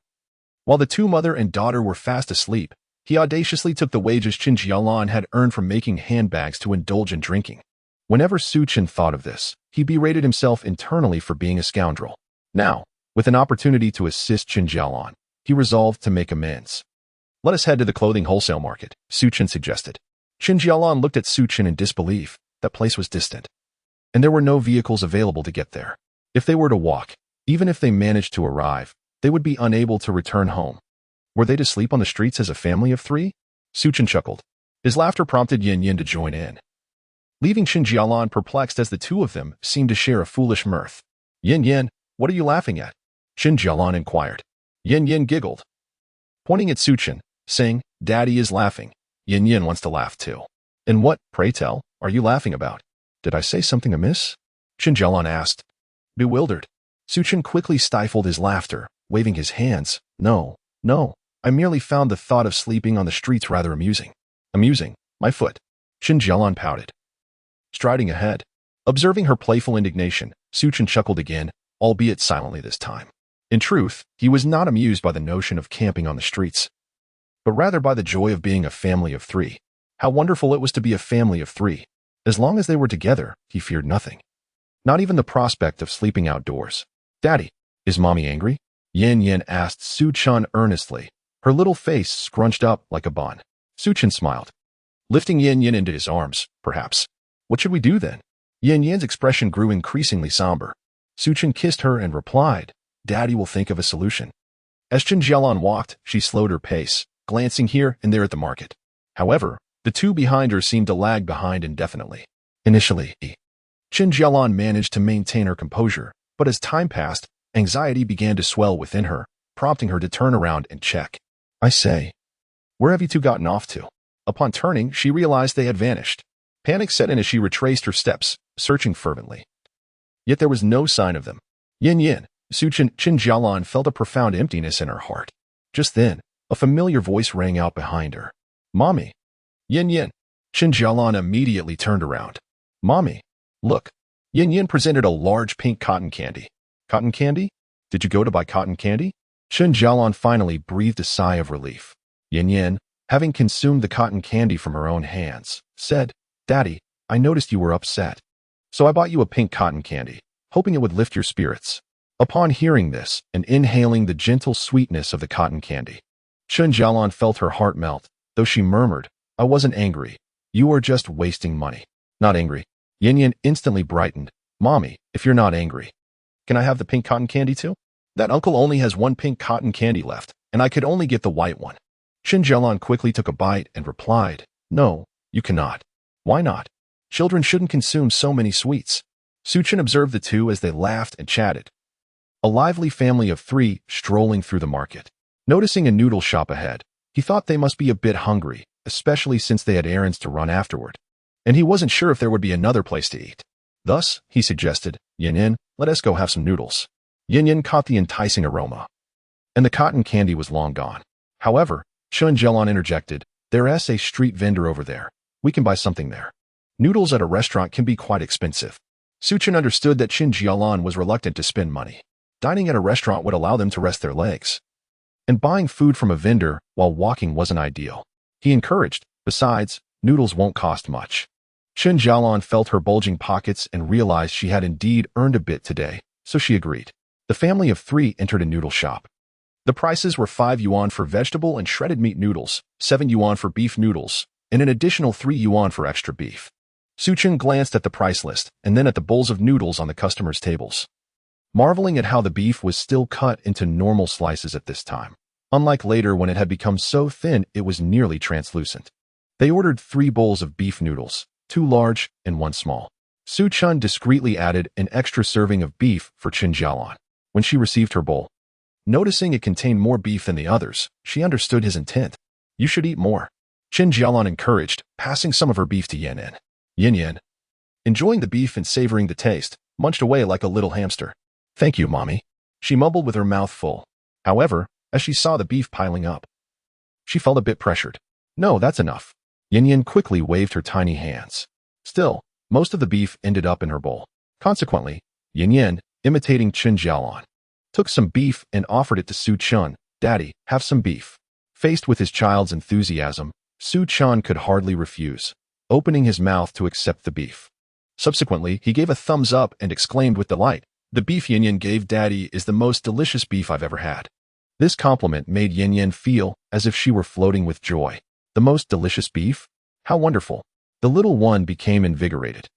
while the two mother and daughter were fast asleep, he audaciously took the wages Chen Jialan had earned from making handbags to indulge in drinking. Whenever Su Chen thought of this, he berated himself internally for being a scoundrel. Now, with an opportunity to assist Chen Jalan, he resolved to make amends. "Let us head to the clothing wholesale market," Su Chen suggested. Chen Jialan looked at Su Chen in disbelief. That place was distant, and there were no vehicles available to get there. If they were to walk, even if they managed to arrive, they would be unable to return home. Were they to sleep on the streets as a family of three? Su Chen chuckled. His laughter prompted Yin to join in, leaving Chen Jialan perplexed as the two of them seemed to share a foolish mirth. Yin, what are you laughing at?" Chen Jialan inquired. Yin giggled, pointing at Su Chen, saying, "Daddy is laughing. Yin wants to laugh too." "And what, pray tell, are you laughing about? Did I say something amiss?" Chen Jalan asked, bewildered. Su Chen quickly stifled his laughter, waving his hands. No, I merely found the thought of sleeping on the streets rather amusing." "Amusing? My foot." Chen Jialan pouted, striding ahead. Observing her playful indignation, Su Chen chuckled again, albeit silently this time. In truth, he was not amused by the notion of camping on the streets, but rather by the joy of being a family of three. How wonderful it was to be a family of three. As long as they were together, he feared nothing. Not even the prospect of sleeping outdoors. "Daddy, is Mommy angry?" Yin asked Su Chen earnestly, her little face scrunched up like a bun. Su Chen smiled, lifting Yin into his arms. "Perhaps. What should we do then?" Yin's expression grew increasingly somber. Su Chen kissed her and replied, "Daddy will think of a solution." As Chen Jialan walked, she slowed her pace, glancing here and there at the market. However, the two behind her seemed to lag behind indefinitely. Initially, Chen Jialan managed to maintain her composure, but as time passed, anxiety began to swell within her, prompting her to turn around and check. "I say, where have you two gotten off to?" Upon turning, she realized they had vanished. Panic set in as she retraced her steps, searching fervently. Yet there was no sign of them. Yin, Chen Jialan felt a profound emptiness in her heart. Just then, a familiar voice rang out behind her. "Mommy." Yin. Chen Jalan immediately turned around. "Mommy, look." Yin presented a large pink cotton candy. "Cotton candy? Did you go to buy cotton candy?" Chen Jalan finally breathed a sigh of relief. Yin, having consumed the cotton candy from her own hands, said, "Daddy, I noticed you were upset, so I bought you a pink cotton candy, hoping it would lift your spirits." Upon hearing this and inhaling the gentle sweetness of the cotton candy, Chen Jalan felt her heart melt, though she murmured, "I wasn't angry. You are just wasting money." "Not angry." Yin instantly brightened. "Mommy, if you're not angry, can I have the pink cotton candy too? That uncle only has one pink cotton candy left, and I could only get the white one." Chen Jalan quickly took a bite and replied, "No, you cannot." "Why not? Children shouldn't consume so many sweets." Su Chen observed the two as they laughed and chatted. A lively family of 3 strolling through the market. Noticing a noodle shop ahead, he thought they must be a bit hungry, especially since they had errands to run afterward. And he wasn't sure if there would be another place to eat. Thus, he suggested, Yin, let us go have some noodles. Yin caught the enticing aroma. And the cotton candy was long gone. However, Chen Jalan interjected, there's a street vendor over there. We can buy something there. Noodles at a restaurant can be quite expensive. Chen understood that Chen Jalan was reluctant to spend money. Dining at a restaurant would allow them to rest their legs. And buying food from a vendor while walking wasn't ideal. He encouraged, besides, noodles won't cost much. Chen Jalan felt her bulging pockets and realized she had indeed earned a bit today, so she agreed. The family of 3 entered a noodle shop. The prices were 5 yuan for vegetable and shredded meat noodles, 7 yuan for beef noodles, and an additional 3 yuan for extra beef. Chen glanced at the price list and then at the bowls of noodles on the customers' tables, marveling at how the beef was still cut into normal slices at this time, unlike later when it had become so thin it was nearly translucent. They ordered 3 bowls of beef noodles, 2 large and 1 small. Chen discreetly added an extra serving of beef for Chen Jalan. When she received her bowl, noticing it contained more beef than the others, she understood his intent. You should eat more. Chen Jalan encouraged, passing some of her beef to Yin. Yin, enjoying the beef and savoring the taste, munched away like a little hamster. Thank you, Mommy, she mumbled with her mouth full. However, as she saw the beef piling up, she felt a bit pressured. No, that's enough. Yin quickly waved her tiny hands. Still, most of the beef ended up in her bowl. Consequently, Yin, imitating Chen Jalan, took some beef and offered it to Chen. Daddy, have some beef. Faced with his child's enthusiasm, Chen could hardly refuse, opening his mouth to accept the beef. Subsequently, he gave a thumbs up and exclaimed with delight, the beef Yin gave Daddy is the most delicious beef I've ever had. This compliment made Yin feel as if she were floating with joy. The most delicious beef? How wonderful. The little one became invigorated,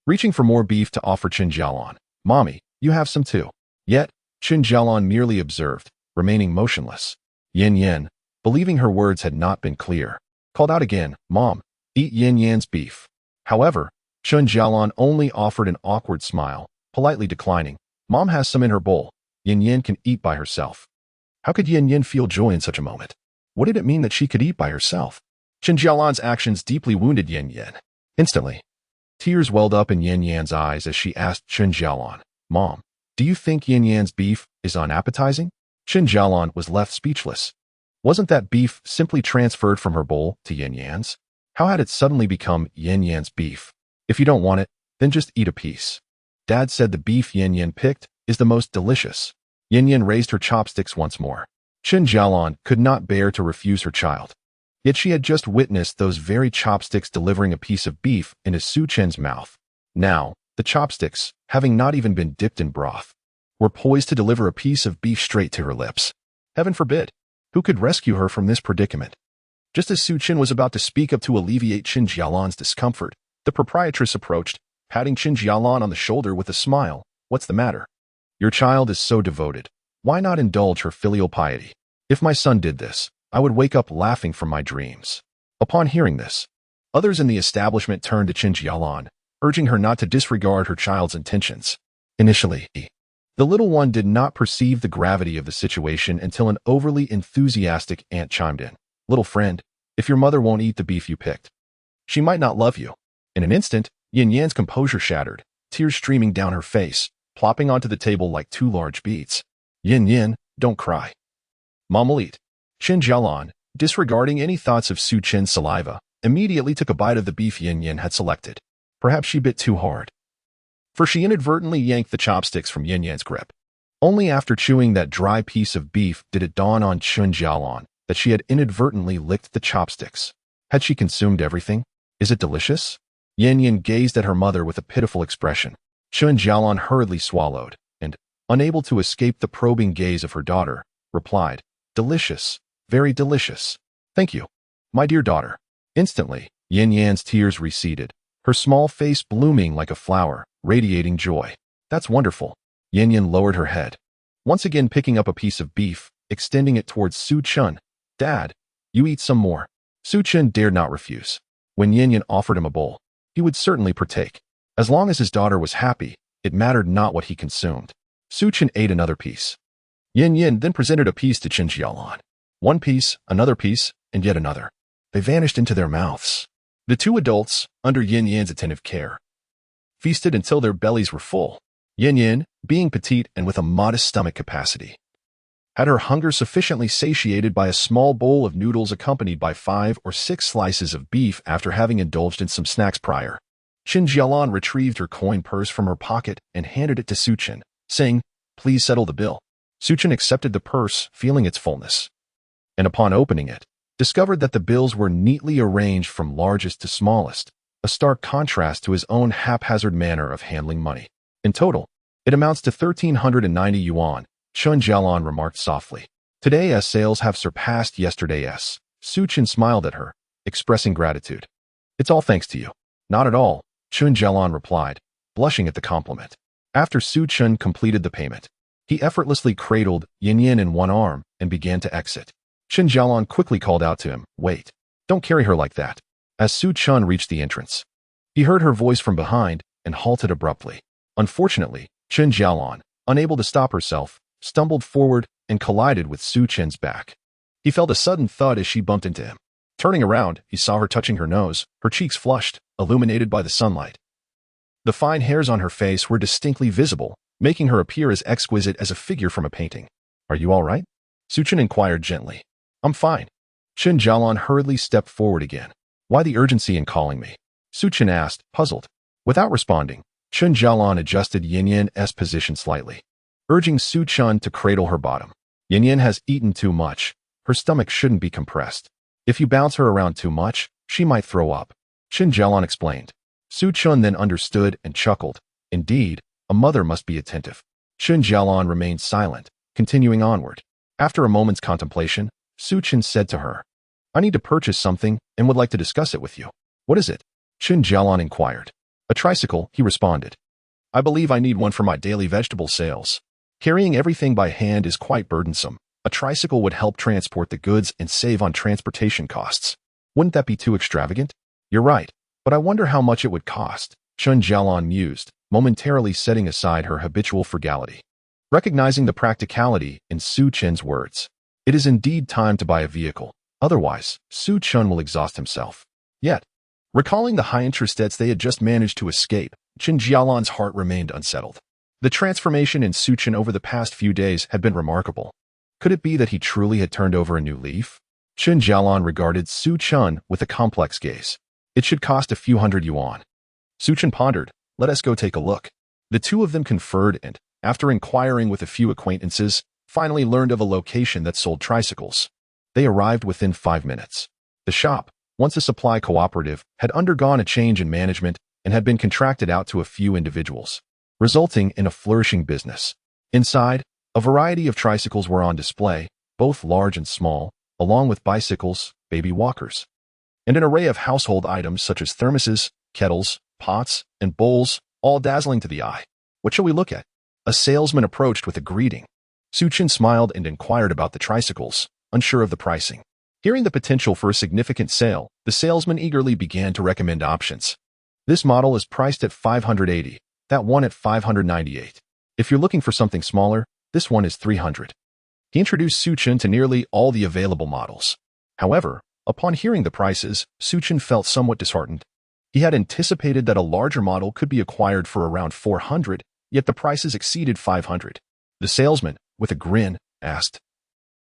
reaching for more beef to offer Chen Jalan. Mommy, you have some too. Yet, Chen Jalan merely observed, remaining motionless. Yin, believing her words had not been clear, called out again, Mom, eat Yin's beef. However, Chen Jalan only offered an awkward smile, politely declining. Mom has some in her bowl. Yin can eat by herself. How could Yin feel joy in such a moment? What did it mean that she could eat by herself? Chen Jalan's actions deeply wounded Yin. Instantly, tears welled up in Yin's eyes as she asked Chen Jalan, Mom, do you think Yin's beef is unappetizing? Chen Jalan was left speechless. Wasn't that beef simply transferred from her bowl to Yin's? How had it suddenly become Yin's beef? If you don't want it, then just eat a piece. Dad said the beef Yin picked is the most delicious. Yin raised her chopsticks once more. Chen Jalan could not bear to refuse her child. Yet she had just witnessed those very chopsticks delivering a piece of beef into Chen's mouth. Now, the chopsticks, having not even been dipped in broth, were poised to deliver a piece of beef straight to her lips. Heaven forbid! Who could rescue her from this predicament? Just as Chen was about to speak up to alleviate Chen Jalan's discomfort, the proprietress approached, patting Chen Jalan on the shoulder with a smile. What's the matter? Your child is so devoted. Why not indulge her filial piety? If my son did this, I would wake up laughing from my dreams. Upon hearing this, others in the establishment turned to Chen Jalan, urging her not to disregard her child's intentions. Initially, the little one did not perceive the gravity of the situation until an overly enthusiastic aunt chimed in. Little friend, if your mother won't eat the beef you picked, she might not love you. In an instant, Yin's composure shattered, tears streaming down her face, plopping onto the table like 2 large beads. Yin, don't cry. Mom will eat. Chen Jalan, disregarding any thoughts of Chen's saliva, immediately took a bite of the beef Yin had selected. Perhaps she bit too hard, for she inadvertently yanked the chopsticks from Yin's grip. Only after chewing that dry piece of beef did it dawn on Chen Jalan that she had inadvertently licked the chopsticks. Had she consumed everything? Is it delicious? Yin gazed at her mother with a pitiful expression. Chen Jalan hurriedly swallowed, and, unable to escape the probing gaze of her daughter, replied, Delicious, very delicious. Thank you, my dear daughter. Instantly, Yin's tears receded, her small face blooming like a flower, radiating joy. That's wonderful. Yin lowered her head, once again picking up a piece of beef, extending it towards Chen. Dad, you eat some more. Chen dared not refuse. When Yin offered him a bowl, he would certainly partake. As long as his daughter was happy, it mattered not what he consumed. Su Chen ate another piece. Yin then presented a piece to Chen Jalan. One piece, another piece, and yet another. They vanished into their mouths. The two adults, under Yin's attentive care, feasted until their bellies were full. Yin, being petite and with a modest stomach capacity, had her hunger sufficiently satiated by a small bowl of noodles accompanied by 5 or 6 slices of beef after having indulged in some snacks prior. Chen Jalan retrieved her coin purse from her pocket and handed it to Su Chen, saying, "Please settle the bill." Su Chen accepted the purse, feeling its fullness, and upon opening it, discovered that the bills were neatly arranged from largest to smallest, a stark contrast to his own haphazard manner of handling money. In total, it amounts to 1,390 yuan, Chen Jalan remarked softly. Today's sales have surpassed yesterday's. Su Chen smiled at her, expressing gratitude. "It's all thanks to you." "Not at all," Chen Jalan replied, blushing at the compliment. After Su Chen completed the payment, he effortlessly cradled Yin in one arm and began to exit. Chen Jalan quickly called out to him, "Wait, don't carry her like that." As Su Chen reached the entrance, he heard her voice from behind and halted abruptly. Unfortunately, Chen Jalan, unable to stop herself, stumbled forward and collided with Su Chen's back. He felt a sudden thud as she bumped into him. Turning around, he saw her touching her nose, her cheeks flushed, illuminated by the sunlight. The fine hairs on her face were distinctly visible, making her appear as exquisite as a figure from a painting. "Are you all right?" Su Chen inquired gently. "I'm fine." Chen Jalan hurriedly stepped forward again. "Why the urgency in calling me?" Su Chen asked, puzzled. Without responding, Chen Jalan adjusted Yin's position slightly, urging Su Chen to cradle her bottom. Yin has eaten too much. Her stomach shouldn't be compressed. If you bounce her around too much, she might throw up, Chen Jalan explained. Su Chen then understood and chuckled. Indeed, a mother must be attentive. Chen Jalan remained silent, continuing onward. After a moment's contemplation, Su Chen said to her, "I need to purchase something and would like to discuss it with you." "What is it?" Chen Jalan inquired. "A tricycle," he responded. "I believe I need one for my daily vegetable sales. Carrying everything by hand is quite burdensome. A tricycle would help transport the goods and save on transportation costs. Wouldn't that be too extravagant?" "You're right, but I wonder how much it would cost," Chen Jalan mused, momentarily setting aside her habitual frugality. Recognizing the practicality in Su Chen's words, it is indeed time to buy a vehicle. Otherwise, Su Chen will exhaust himself. Yet, recalling the high interest debts they had just managed to escape, Chen Jalan's heart remained unsettled. The transformation in Su Chen over the past few days had been remarkable. Could it be that he truly had turned over a new leaf? Chen Jalan regarded Su Chen with a complex gaze. "It should cost a few hundred yuan." Su Chen pondered. "Let us go take a look." The two of them conferred and, after inquiring with a few acquaintances, finally learned of a location that sold tricycles. They arrived within 5 minutes. The shop, once a supply cooperative, had undergone a change in management and had been contracted out to a few individuals, resulting in a flourishing business. Inside, a variety of tricycles were on display, both large and small, along with bicycles, baby walkers, and an array of household items such as thermoses, kettles, pots, and bowls, all dazzling to the eye. "What shall we look at?" A salesman approached with a greeting. Su Chen smiled and inquired about the tricycles, unsure of the pricing. Hearing the potential for a significant sale, the salesman eagerly began to recommend options. "This model is priced at 580, that one at 598. If you're looking for something smaller, this one is 300. He introduced Su Chen to nearly all the available models. However, upon hearing the prices, Su Chen felt somewhat disheartened. He had anticipated that a larger model could be acquired for around 400, yet the prices exceeded 500. The salesman, with a grin, asked,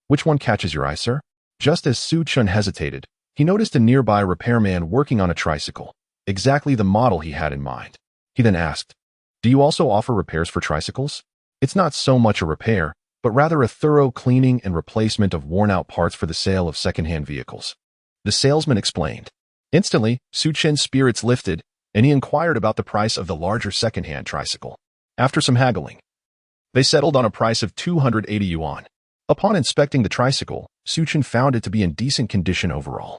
"Which one catches your eye, sir?" Just as Su Chen hesitated, he noticed a nearby repairman working on a tricycle, exactly the model he had in mind. He then asked, "Do you also offer repairs for tricycles?" "It's not so much a repair, but rather a thorough cleaning and replacement of worn-out parts for the sale of second-hand vehicles," the salesman explained. Instantly, Su Chen's spirits lifted, and he inquired about the price of the larger second-hand tricycle. After some haggling, they settled on a price of 280 yuan. Upon inspecting the tricycle, Su Chen found it to be in decent condition overall.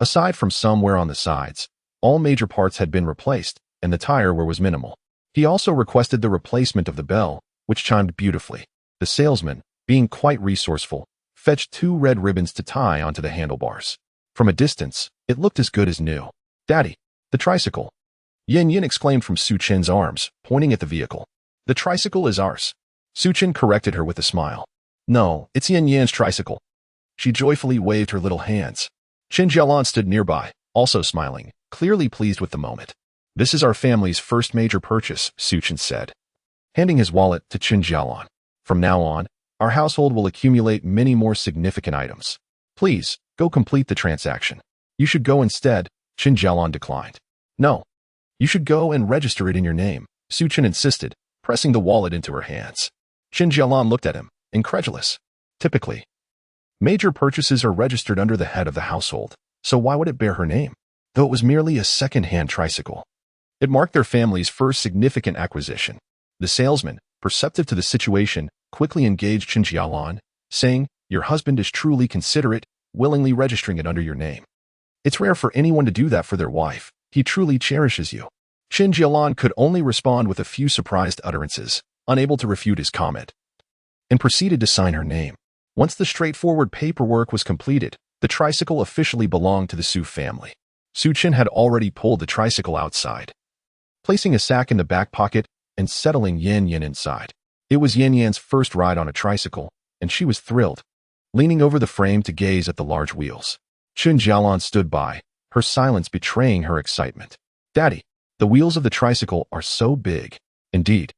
Aside from some wear on the sides, all major parts had been replaced, and the tire wear was minimal. He also requested the replacement of the bell, which chimed beautifully. The salesman, being quite resourceful, fetched 2 red ribbons to tie onto the handlebars. From a distance, it looked as good as new. "Daddy, the tricycle!" Yin exclaimed from Su Chen's arms, pointing at the vehicle. "The tricycle is ours." Chen corrected her with a smile. No, it's Yan's tricycle. She joyfully waved her little hands. Chen Jalan stood nearby, also smiling, clearly pleased with the moment. This is our family's first major purchase, Chen said, handing his wallet to Chen Jalan. From now on, our household will accumulate many more significant items. Please, go complete the transaction. You should go instead, Chen Jalan declined. No. You should go and register it in your name, Chen insisted, pressing the wallet into her hands. Chen Jalan looked at him, incredulous. Typically, major purchases are registered under the head of the household, so why would it bear her name? Though it was merely a second-hand tricycle. It marked their family's first significant acquisition. The salesman, perceptive to the situation, quickly engaged Chen Jalan, saying, your husband is truly considerate, willingly registering it under your name. It's rare for anyone to do that for their wife. He truly cherishes you. Chen Jalan could only respond with a few surprised utterances, unable to refute his comment, and proceeded to sign her name. Once the straightforward paperwork was completed, the tricycle officially belonged to the Su family. Chen had already pulled the tricycle outside, placing a sack in the back pocket and settling Yan inside. It was Yan's first ride on a tricycle, and she was thrilled, leaning over the frame to gaze at the large wheels. Chen Jalan stood by, her silence betraying her excitement. Daddy, the wheels of the tricycle are so big. Indeed,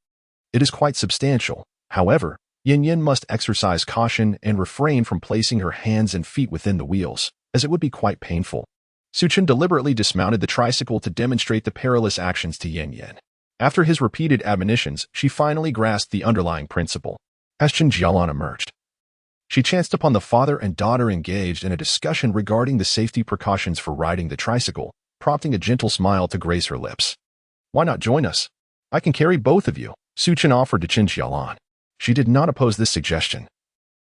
it is quite substantial. However, Yan must exercise caution and refrain from placing her hands and feet within the wheels, as it would be quite painful. Chen deliberately dismounted the tricycle to demonstrate the perilous actions to Yan. After his repeated admonitions, she finally grasped the underlying principle. As Chen Jalan emerged, she chanced upon the father and daughter engaged in a discussion regarding the safety precautions for riding the tricycle, prompting a gentle smile to grace her lips. Why not join us? I can carry both of you, Chen offered to Chen Jalan. She did not oppose this suggestion.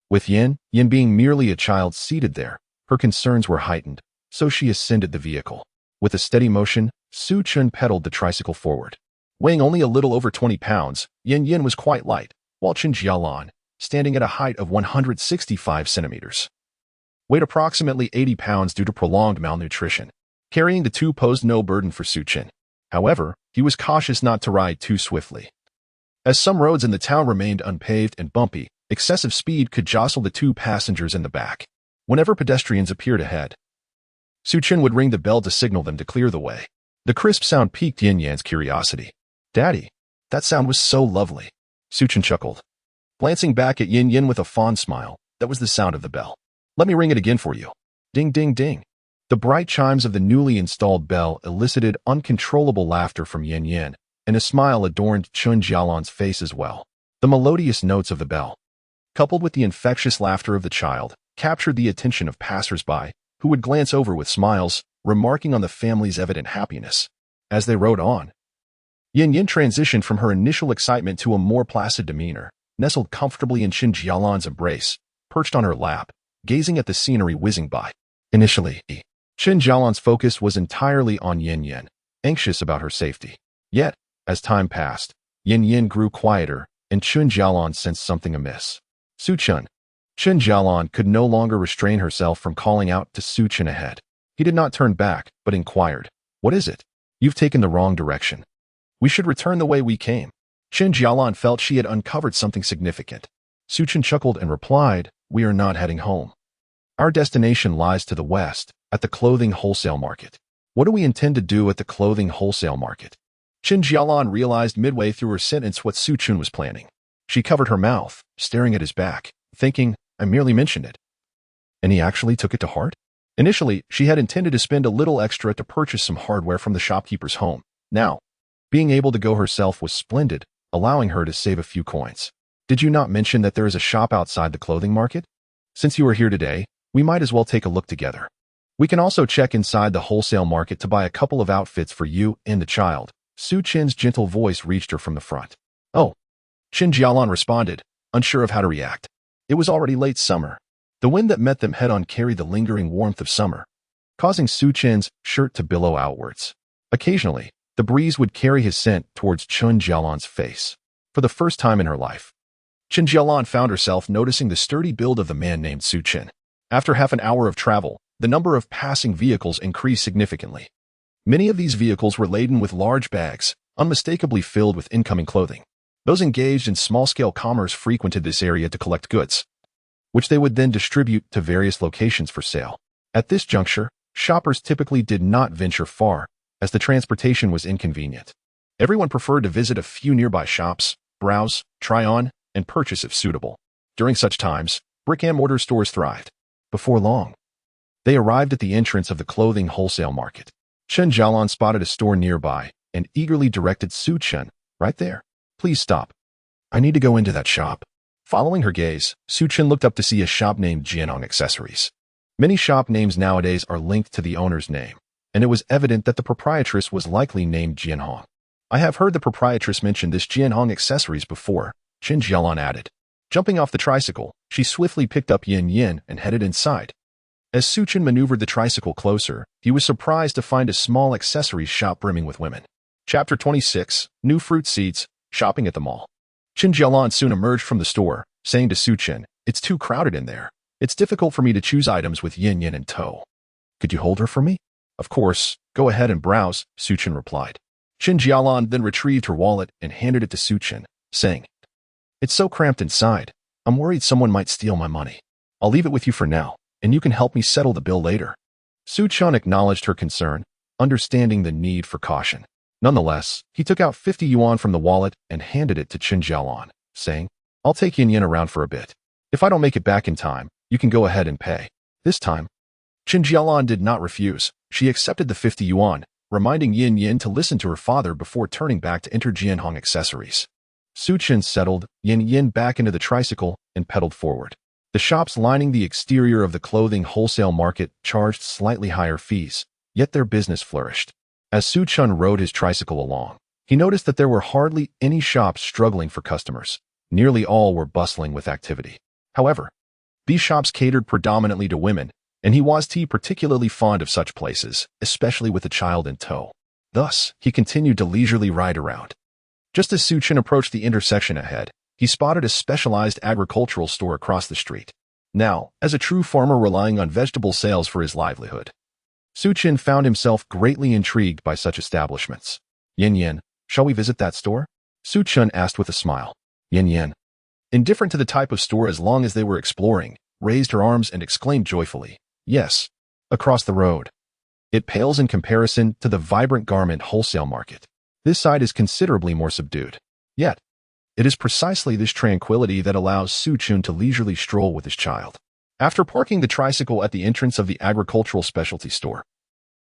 With Yan being merely a child seated there, her concerns were heightened, so she ascended the vehicle. With a steady motion, Chen pedaled the tricycle forward. Weighing only a little over 20 pounds, Yan was quite light, while Chen Jalan, standing at a height of 165 centimeters, weighed approximately 80 pounds due to prolonged malnutrition. Carrying the two posed no burden for Chen. However, he was cautious not to ride too swiftly. As some roads in the town remained unpaved and bumpy, excessive speed could jostle the two passengers in the back. Whenever pedestrians appeared ahead, Chen would ring the bell to signal them to clear the way. The crisp sound piqued Yan's curiosity. Daddy, that sound was so lovely. Chen chuckled, glancing back at Yan with a fond smile. That was the sound of the bell. Let me ring it again for you. Ding, ding, ding. The bright chimes of the newly installed bell elicited uncontrollable laughter from Yan, and a smile adorned Chen Jalan's face as well. The melodious notes of the bell, coupled with the infectious laughter of the child, captured the attention of passers-by, who would glance over with smiles, remarking on the family's evident happiness. As they rode on, Yan transitioned from her initial excitement to a more placid demeanor, nestled comfortably in Chen Jalan's embrace, perched on her lap, gazing at the scenery whizzing by. Initially, Chen Jalan's focus was entirely on Yan, anxious about her safety. Yet, as time passed, Yan grew quieter, and Chen Jalan sensed something amiss. Chen Jalan could no longer restrain herself from calling out to Chen ahead. He did not turn back, but inquired, "What is it? You've taken the wrong direction. We should return the way we came." Chen Jalan felt she had uncovered something significant. Chen chuckled and replied, "We are not heading home. Our destination lies to the west, at the clothing wholesale market." "What do we intend to do at the clothing wholesale market?" Chen Jalan realized midway through her sentence what Chen was planning. She covered her mouth, staring at his back, thinking, "I merely mentioned it." And he actually took it to heart? Initially, she had intended to spend a little extra to purchase some hardware from the shopkeeper's home. Now, being able to go herself was splendid, allowing her to save a few coins. "Did you not mention that there is a shop outside the clothing market? Since you are here today, we might as well take a look together. We can also check inside the wholesale market to buy a couple of outfits for you and the child." Chen's gentle voice reached her from the front. "Oh." Chen Jalan responded, unsure of how to react. It was already late summer. The wind that met them head-on carried the lingering warmth of summer, causing Chen's shirt to billow outwards. Occasionally, the breeze would carry his scent towards Chen Jalan's face. For the first time in her life, Chen Jalan found herself noticing the sturdy build of the man named Chen. After half an hour of travel, the number of passing vehicles increased significantly. Many of these vehicles were laden with large bags, unmistakably filled with incoming clothing. Those engaged in small-scale commerce frequented this area to collect goods, which they would then distribute to various locations for sale. At this juncture, shoppers typically did not venture far, as the transportation was inconvenient. Everyone preferred to visit a few nearby shops, browse, try on, and purchase if suitable. During such times, brick-and-mortar stores thrived. Before long, they arrived at the entrance of the clothing wholesale market. Chen Jalan spotted a store nearby and eagerly directed Xiyan, "Right there. Please stop. I need to go into that shop." Following her gaze, Xiyan looked up to see a shop named Xiyan Accessories. Many shop names nowadays are linked to the owner's name, and it was evident that the proprietress was likely named Xiyan. "I have heard the proprietress mention this Xiyan Accessories before," Chen Jalan added. Jumping off the tricycle, she swiftly picked up Xiyan and headed inside. As Xiyan maneuvered the tricycle closer, he was surprised to find a small accessories shop brimming with women. Chapter 26, New Fruit Seeds, Shopping at the Mall. Chen Jalan soon emerged from the store, saying to Xiyan, "It's too crowded in there. It's difficult for me to choose items with Xiyan in tow. Could you hold her for me?" "Of course, go ahead and browse," Xiyan replied. Chen Jalan then retrieved her wallet and handed it to Xiyan, saying, "It's so cramped inside. I'm worried someone might steal my money. I'll leave it with you for now, and you can help me settle the bill later." Xiyan acknowledged her concern, understanding the need for caution. Nonetheless, he took out 50 yuan from the wallet and handed it to Chen Jalan, saying, "I'll take Xiyan around for a bit. If I don't make it back in time, you can go ahead and pay." This time, Chen Jalan did not refuse. She accepted the 50 yuan, reminding Xiyan to listen to her father before turning back to enter Xiyan Accessories. Xiyan settled Xiyan back into the tricycle and pedaled forward. The shops lining the exterior of the clothing wholesale market charged slightly higher fees, yet their business flourished. As Xiyan rode his tricycle along, he noticed that there were hardly any shops struggling for customers. Nearly all were bustling with activity. However, these shops catered predominantly to women, and he was particularly fond of such places, especially with a child in tow. Thus, he continued to leisurely ride around. Just as Xiyan approached the intersection ahead, he spotted a specialized agricultural store across the street. Now, as a true farmer relying on vegetable sales for his livelihood, Xiyan found himself greatly intrigued by such establishments. "Xiyan, shall we visit that store?" Xiyan asked with a smile. Xiyan, indifferent to the type of store as long as they were exploring, raised her arms and exclaimed joyfully, "Yes, across the road." It pales in comparison to the vibrant garment wholesale market. This side is considerably more subdued. Yet, it is precisely this tranquility that allows Xiyan to leisurely stroll with his child. After parking the tricycle at the entrance of the agricultural specialty store,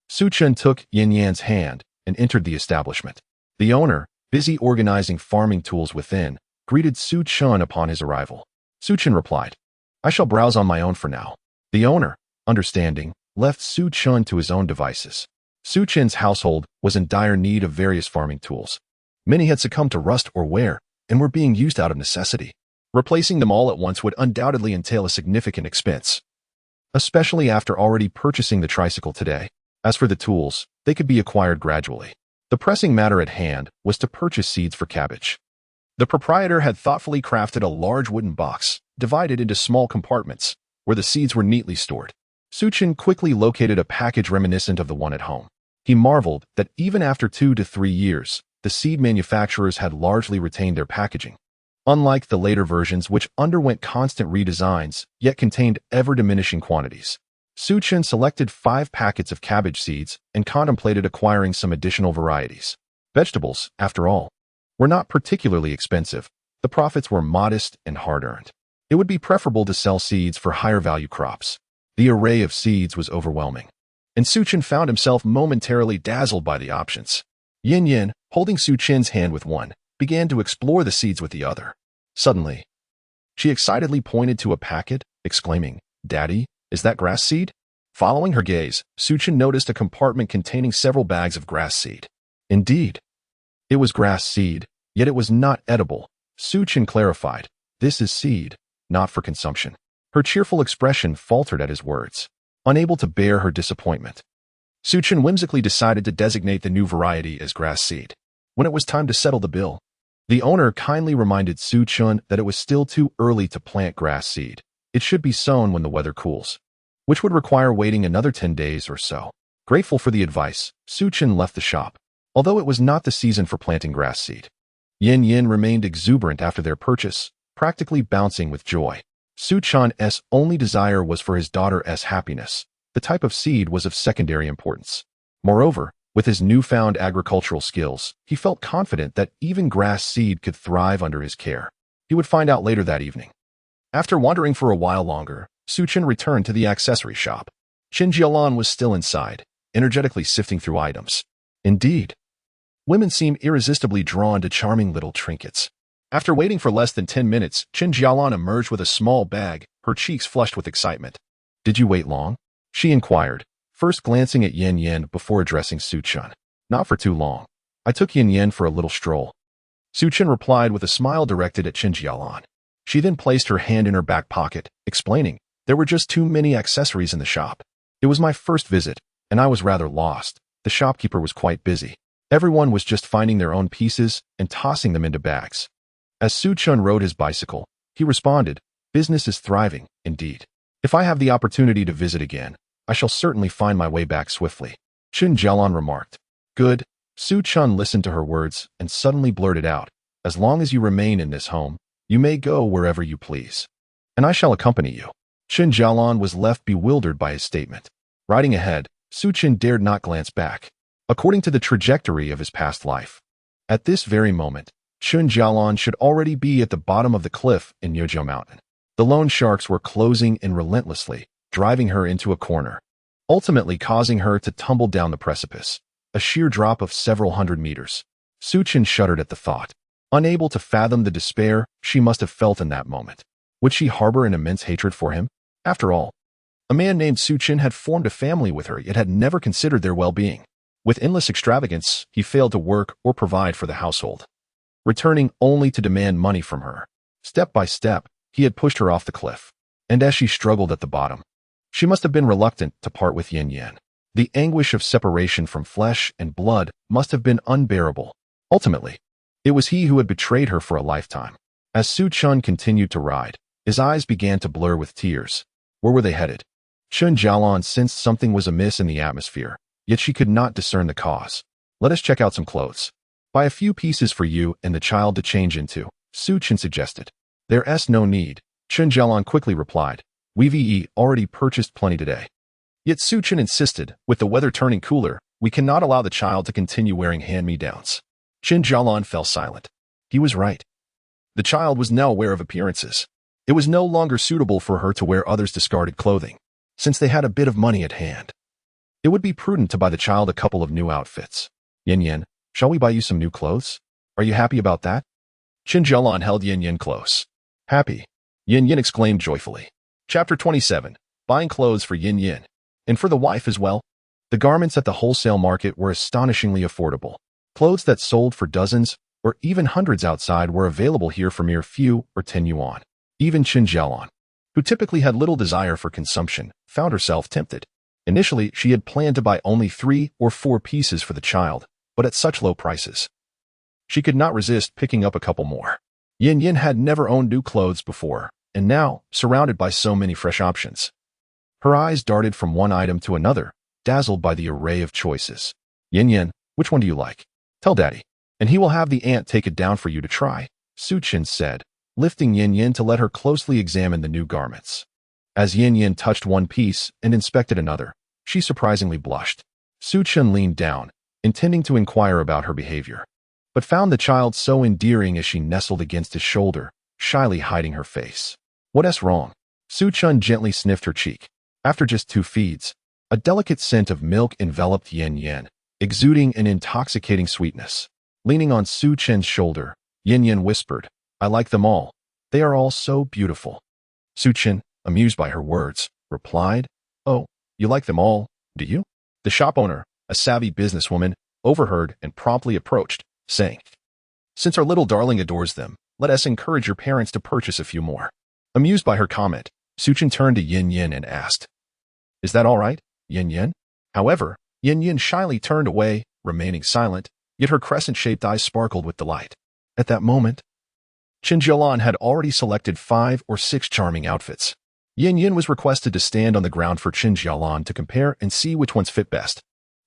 Xiyan took Xiyan's hand and entered the establishment. The owner, busy organizing farming tools within, greeted Xiyan upon his arrival. Xiyan replied, "I shall browse on my own for now." The owner, understanding, left Xiyan to his own devices. Xiyan's household was in dire need of various farming tools. Many had succumbed to rust or wear and were being used out of necessity. Replacing them all at once would undoubtedly entail a significant expense, especially after already purchasing the tricycle today. As for the tools, they could be acquired gradually. The pressing matter at hand was to purchase seeds for cabbage. The proprietor had thoughtfully crafted a large wooden box, divided into small compartments, where the seeds were neatly stored. Xiyan quickly located a package reminiscent of the one at home. He marveled that even after 2 to 3 years, the seed manufacturers had largely retained their packaging. Unlike the later versions which underwent constant redesigns, yet contained ever-diminishing quantities. Xiyan selected 5 packets of cabbage seeds and contemplated acquiring some additional varieties. Vegetables, after all, were not particularly expensive. The profits were modest and hard-earned. It would be preferable to sell seeds for higher-value crops. The array of seeds was overwhelming, and Xiyan found himself momentarily dazzled by the options. Xiyan, holding Xiyan's hand with one, began to explore the seeds with the other. Suddenly, she excitedly pointed to a packet, exclaiming, "Daddy, is that grass seed?" Following her gaze, Xiyan noticed a compartment containing several bags of grass seed. Indeed, it was grass seed, yet it was not edible. Xiyan clarified, "This is seed, not for consumption." Her cheerful expression faltered at his words, unable to bear her disappointment. Xiyan whimsically decided to designate the new variety as grass seed. When it was time to settle the bill, the owner kindly reminded Xiyan that it was still too early to plant grass seed. It should be sown when the weather cools, which would require waiting another 10 days or so. Grateful for the advice, Xiyan left the shop. Although it was not the season for planting grass seed, Yin remained exuberant after their purchase, practically bouncing with joy. Xiyan's only desire was for his daughter's happiness. The type of seed was of secondary importance. Moreover, with his newfound agricultural skills, he felt confident that even grass seed could thrive under his care. He would find out later that evening. After wandering for a while longer, Xiyan returned to the accessory shop. Chen Jalan was still inside, energetically sifting through items. Indeed, women seem irresistibly drawn to charming little trinkets. After waiting for less than 10 minutes, Chen Jalan emerged with a small bag, her cheeks flushed with excitement. "Did you wait long?" she inquired, first glancing at Yin before addressing Xiyan. "Not for too long. I took Yin for a little stroll." Xiyan replied with a smile directed at Chen Jalan. She then placed her hand in her back pocket, explaining, "There were just too many accessories in the shop. It was my first visit, and I was rather lost. The shopkeeper was quite busy. Everyone was just finding their own pieces and tossing them into bags." As Xiyan rode his bicycle, he responded, "Business is thriving, indeed. If I have the opportunity to visit again, I shall certainly find my way back swiftly." Chen Jalan remarked. "Good." Xiyan listened to her words and suddenly blurted out, "As long as you remain in this home, you may go wherever you please. And I shall accompany you." Chen Jalan was left bewildered by his statement. Riding ahead, Xiyan dared not glance back, according to the trajectory of his past life. At this very moment, Chen Jalan should already be at the bottom of the cliff in Yeojiao Mountain. The loan sharks were closing in relentlessly, driving her into a corner, ultimately causing her to tumble down the precipice, a sheer drop of several hundred meters. Xiyan shuddered at the thought, unable to fathom the despair she must have felt in that moment. Would she harbor an immense hatred for him? After all, a man named Xiyan had formed a family with her, yet had never considered their well-being. With endless extravagance, he failed to work or provide for the household, returning only to demand money from her. Step by step, he had pushed her off the cliff, and as she struggled at the bottom, she must have been reluctant to part with Yin. The anguish of separation from flesh and blood must have been unbearable. Ultimately, it was he who had betrayed her for a lifetime. As Xiyan continued to ride, his eyes began to blur with tears. Where were they headed? Chen Jalan sensed something was amiss in the atmosphere, yet she could not discern the cause. "Let us check out some clothes. Buy a few pieces for you and the child to change into," Xiyan suggested. "There's no need," Chen Jalan quickly replied. "We've already purchased plenty today." Yet Xiyan insisted, "With the weather turning cooler, we cannot allow the child to continue wearing hand-me-downs." Chen Jalan fell silent. He was right. The child was now aware of appearances. It was no longer suitable for her to wear others' discarded clothing, since they had a bit of money at hand. It would be prudent to buy the child a couple of new outfits. "Yin, shall we buy you some new clothes? Are you happy about that?" Chen Jalan held Yin close. "Happy?" Yin exclaimed joyfully. Chapter 27. Buying clothes for Yin. And for the wife as well. The garments at the wholesale market were astonishingly affordable. Clothes that sold for dozens or even hundreds outside were available here for mere few or 10 yuan. Even Chen Jalan, who typically had little desire for consumption, found herself tempted. Initially, she had planned to buy only 3 or 4 pieces for the child, but at such low prices, she could not resist picking up a couple more. Yin had never owned new clothes before, and now, surrounded by so many fresh options, her eyes darted from one item to another, dazzled by the array of choices. "Yin, which one do you like? Tell Daddy, and he will have the aunt take it down for you to try," Xiyan said, lifting Yin to let her closely examine the new garments. As Yin touched one piece and inspected another, she surprisingly blushed. Xiyan leaned down, intending to inquire about her behavior, but found the child so endearing as she nestled against his shoulder, shyly hiding her face. "What's wrong?" Xiyan gently sniffed her cheek. After just 2 feeds, a delicate scent of milk enveloped Yin, exuding an intoxicating sweetness. Leaning on Xiyan's shoulder, Yin whispered, "I like them all. They are all so beautiful." Xiyan, amused by her words, replied, "Oh, you like them all, do you?" The shop owner, a savvy businesswoman, overheard and promptly approached, saying, "Since our little darling adores them, let us encourage your parents to purchase a few more." Amused by her comment, Xiyan turned to Yin and asked, "Is that all right, Yin?" However, Yin shyly turned away, remaining silent, yet her crescent-shaped eyes sparkled with delight. At that moment, Chen Jalan had already selected 5 or 6 charming outfits. Yin was requested to stand on the ground for Chen Jalan to compare and see which ones fit best.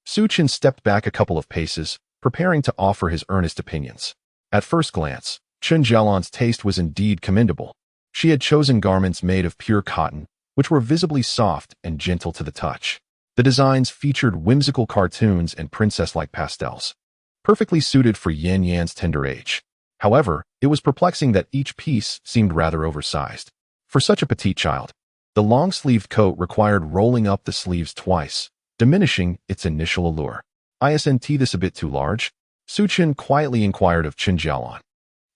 Xiyan stepped back a couple of paces, preparing to offer his earnest opinions. At first glance, Chen Jalan's taste was indeed commendable. She had chosen garments made of pure cotton, which were visibly soft and gentle to the touch. The designs featured whimsical cartoons and princess-like pastels, perfectly suited for Yan's tender age. However, it was perplexing that each piece seemed rather oversized. For such a petite child, the long-sleeved coat required rolling up the sleeves twice, diminishing its initial allure. Isn't this a bit too large? Xiyan quietly inquired of Chen Jalan.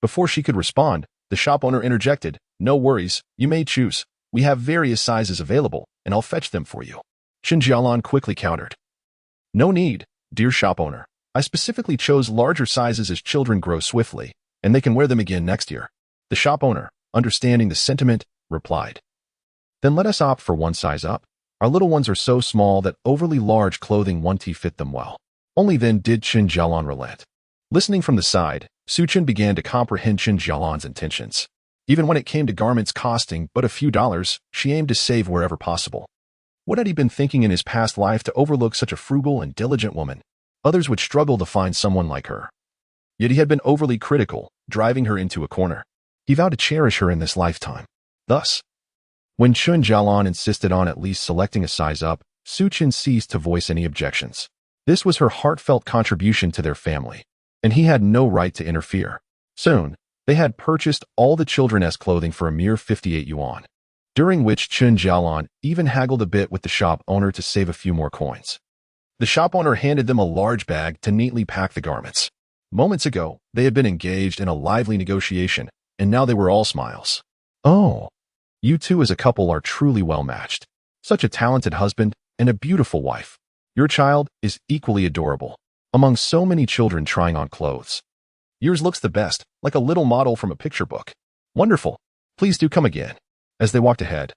Before she could respond, the shop owner interjected, "No worries, you may choose. We have various sizes available, and I'll fetch them for you." Chen Jalan quickly countered, "No need, dear shop owner. I specifically chose larger sizes as children grow swiftly, and they can wear them again next year." The shop owner, understanding the sentiment, replied, "Then let us opt for one size up. Our little ones are so small that overly large clothing won't fit them well." Only then did Chen Jalan relent. Listening from the side, Xiyan began to comprehend Chen Jalan's intentions. Even when it came to garments costing but a few dollars, she aimed to save wherever possible. What had he been thinking in his past life to overlook such a frugal and diligent woman? Others would struggle to find someone like her. Yet he had been overly critical, driving her into a corner. He vowed to cherish her in this lifetime. Thus, when Chen Jalan insisted on at least selecting a size up, Xiyan ceased to voice any objections. This was her heartfelt contribution to their family, and he had no right to interfere. Soon, they had purchased all the children's clothing for a mere 58 yuan, during which Chen Jalan even haggled a bit with the shop owner to save a few more coins. The shop owner handed them a large bag to neatly pack the garments. Moments ago, they had been engaged in a lively negotiation, and now they were all smiles. "Oh, you two as a couple are truly well matched. Such a talented husband and a beautiful wife. Your child is equally adorable. Among so many children trying on clothes, yours looks the best, like a little model from a picture book. Wonderful. Please do come again." As they walked ahead,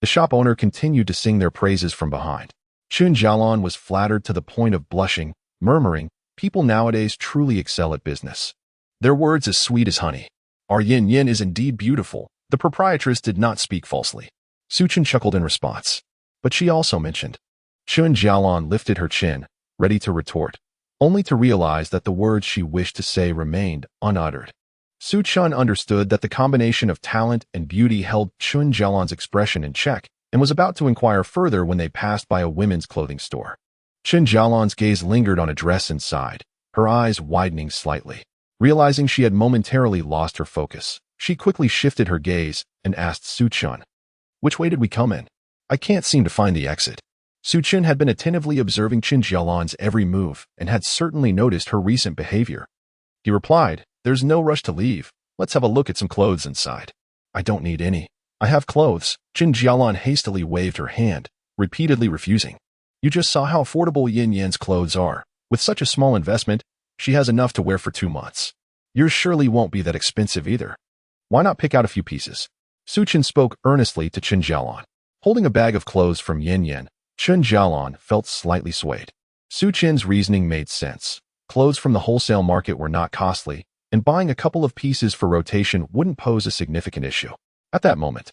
the shop owner continued to sing their praises from behind. Chen Jalan was flattered to the point of blushing, murmuring, "People nowadays truly excel at business. Their words as sweet as honey. Our Yin is indeed beautiful." The proprietress did not speak falsely. Xiyan chuckled in response. But she also mentioned. Chen Jalan lifted her chin, ready to retort, only to realize that the words she wished to say remained unuttered. Xiyan understood that the combination of talent and beauty held Chen Jalan's expression in check and was about to inquire further when they passed by a women's clothing store. Chen Jalan's gaze lingered on a dress inside, her eyes widening slightly. Realizing she had momentarily lost her focus, she quickly shifted her gaze and asked Xiyan, "Which way did we come in? I can't seem to find the exit." Xiyan had been attentively observing Chen Jalan's every move and had certainly noticed her recent behavior. He replied, "There's no rush to leave. Let's have a look at some clothes inside." "I don't need any. I have clothes." Chen Jalan hastily waved her hand, repeatedly refusing. "You just saw how affordable Yan's clothes are. With such a small investment, she has enough to wear for 2 months. Yours surely won't be that expensive either. Why not pick out a few pieces?" Xiyan spoke earnestly to Chen Jalan. Holding a bag of clothes from Chen Jalan felt slightly swayed. Xiyan's reasoning made sense. Clothes from the wholesale market were not costly, and buying a couple of pieces for rotation wouldn't pose a significant issue. At that moment,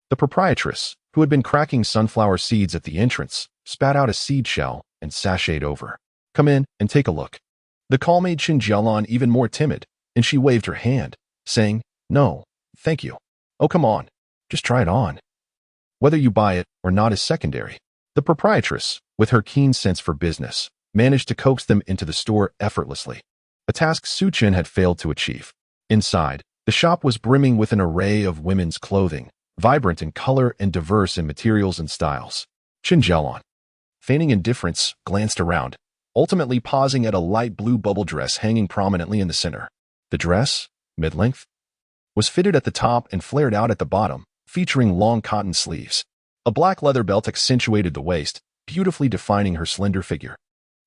the proprietress, who had been cracking sunflower seeds at the entrance, spat out a seed shell and sashayed over. "Come in and take a look." The call made Chen Jalan even more timid, and she waved her hand, saying, "No, thank you. Oh, come on. Just try it on. Whether you buy it or not is secondary." The proprietress, with her keen sense for business, managed to coax them into the store effortlessly, a task Xiyan had failed to achieve. Inside, the shop was brimming with an array of women's clothing, vibrant in color and diverse in materials and styles. Chen Jalan, feigning indifference, glanced around, ultimately pausing at a light blue bubble dress hanging prominently in the center. The dress, mid-length, was fitted at the top and flared out at the bottom, featuring long cotton sleeves. A black leather belt accentuated the waist, beautifully defining her slender figure.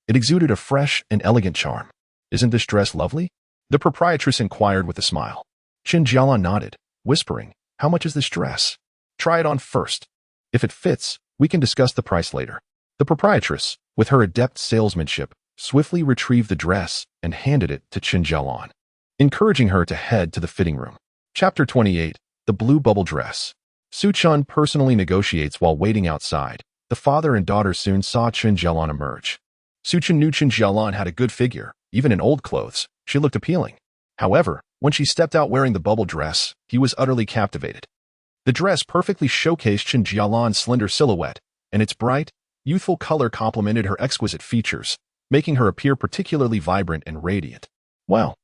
It exuded a fresh and elegant charm. "Isn't this dress lovely?" the proprietress inquired with a smile. Chen Jalan nodded, whispering, "How much is this dress?" "Try it on first. If it fits, we can discuss the price later." The proprietress, with her adept salesmanship, swiftly retrieved the dress and handed it to Chen Jalan, encouraging her to head to the fitting room. Chapter 28, The Blue Bubble Dress. Xiyan personally negotiates while waiting outside. The father and daughter soon saw Chen Jalan emerge. Xiyan knew Chen Jalan had a good figure. Even in old clothes, she looked appealing. However, when she stepped out wearing the bubble dress, he was utterly captivated. The dress perfectly showcased Chen Jalan's slender silhouette, and its bright, youthful color complemented her exquisite features, making her appear particularly vibrant and radiant. Well,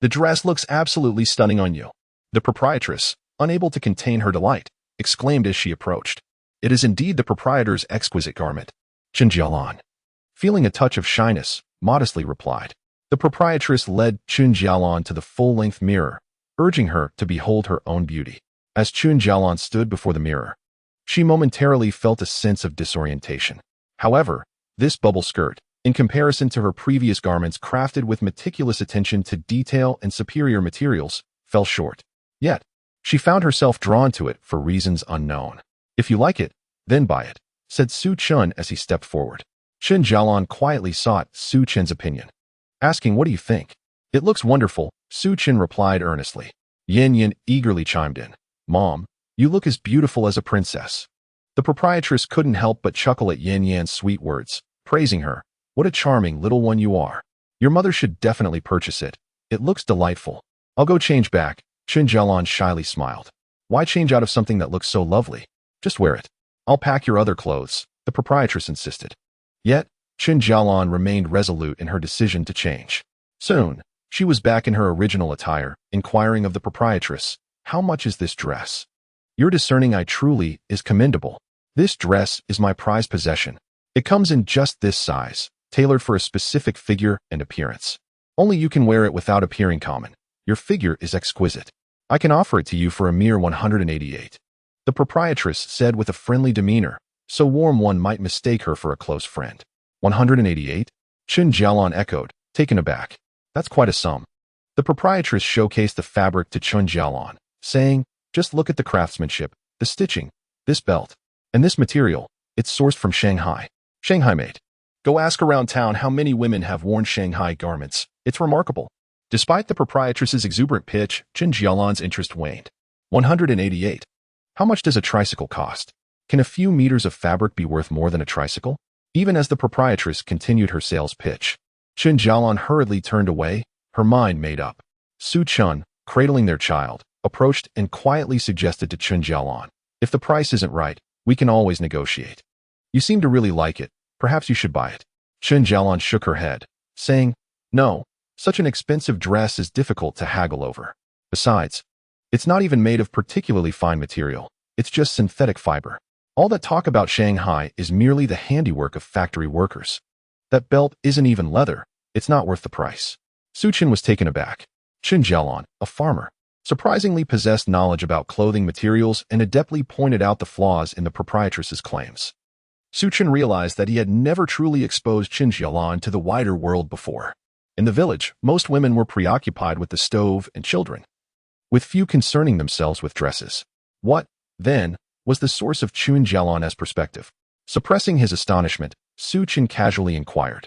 the dress looks absolutely stunning on you. The proprietress, unable to contain her delight, exclaimed as she approached. It is indeed the proprietor's exquisite garment. Chen Jalan, feeling a touch of shyness, modestly replied. The proprietress led Chen Jalan to the full-length mirror, urging her to behold her own beauty. As Chen Jalan stood before the mirror, she momentarily felt a sense of disorientation. However, this bubble skirt, in comparison to her previous garments crafted with meticulous attention to detail and superior materials, fell short. Yet, she found herself drawn to it for reasons unknown. If you like it, then buy it, said Su Chen as he stepped forward. Chen Jalan quietly sought Su Chen's opinion, asking, "What do you think?" "It looks wonderful," Su Chen replied earnestly. Yin eagerly chimed in. "Mom, you look as beautiful as a princess." The proprietress couldn't help but chuckle at Yan's sweet words, praising her. "What a charming little one you are. Your mother should definitely purchase it. It looks delightful." "I'll go change back," Chen Jalan shyly smiled. "Why change out of something that looks so lovely? Just wear it." "I'll pack your other clothes," the proprietress insisted. Yet, Chen Jalan remained resolute in her decision to change. Soon, she was back in her original attire, inquiring of the proprietress, "How much is this dress?" "Your discerning eye truly is commendable. This dress is my prized possession. It comes in just this size, tailored for a specific figure and appearance. Only you can wear it without appearing common. Your figure is exquisite. I can offer it to you for a mere 188. The proprietress said with a friendly demeanor, so warm one might mistake her for a close friend. 188? Chen Jalan echoed, taken aback. That's quite a sum. The proprietress showcased the fabric to Chen Jalan, saying, "Just look at the craftsmanship, the stitching, this belt, and this material. It's sourced from Shanghai. Shanghai made. Go ask around town how many women have worn Shanghai garments. It's remarkable." Despite the proprietress's exuberant pitch, Chen Jalan's interest waned. 188. How much does a tricycle cost? Can a few meters of fabric be worth more than a tricycle? Even as the proprietress continued her sales pitch, Chen Jalan hurriedly turned away, her mind made up. Su Chen, cradling their child, approached and quietly suggested to Chen Jalan, "If the price isn't right, we can always negotiate. You seem to really like it. Perhaps you should buy it." Chen Jalan shook her head, saying, "No, such an expensive dress is difficult to haggle over. Besides, it's not even made of particularly fine material. It's just synthetic fiber. All that talk about Shanghai is merely the handiwork of factory workers. That belt isn't even leather. It's not worth the price." Su Chen was taken aback. Chen Jalan, a farmer, surprisingly possessed knowledge about clothing materials and adeptly pointed out the flaws in the proprietress's claims. Su Chen realized that he had never truly exposed Chen Jalan to the wider world before. In the village, most women were preoccupied with the stove and children, with few concerning themselves with dresses. What, then, was the source of Chen Jalan's perspective? Suppressing his astonishment, Su Chen casually inquired,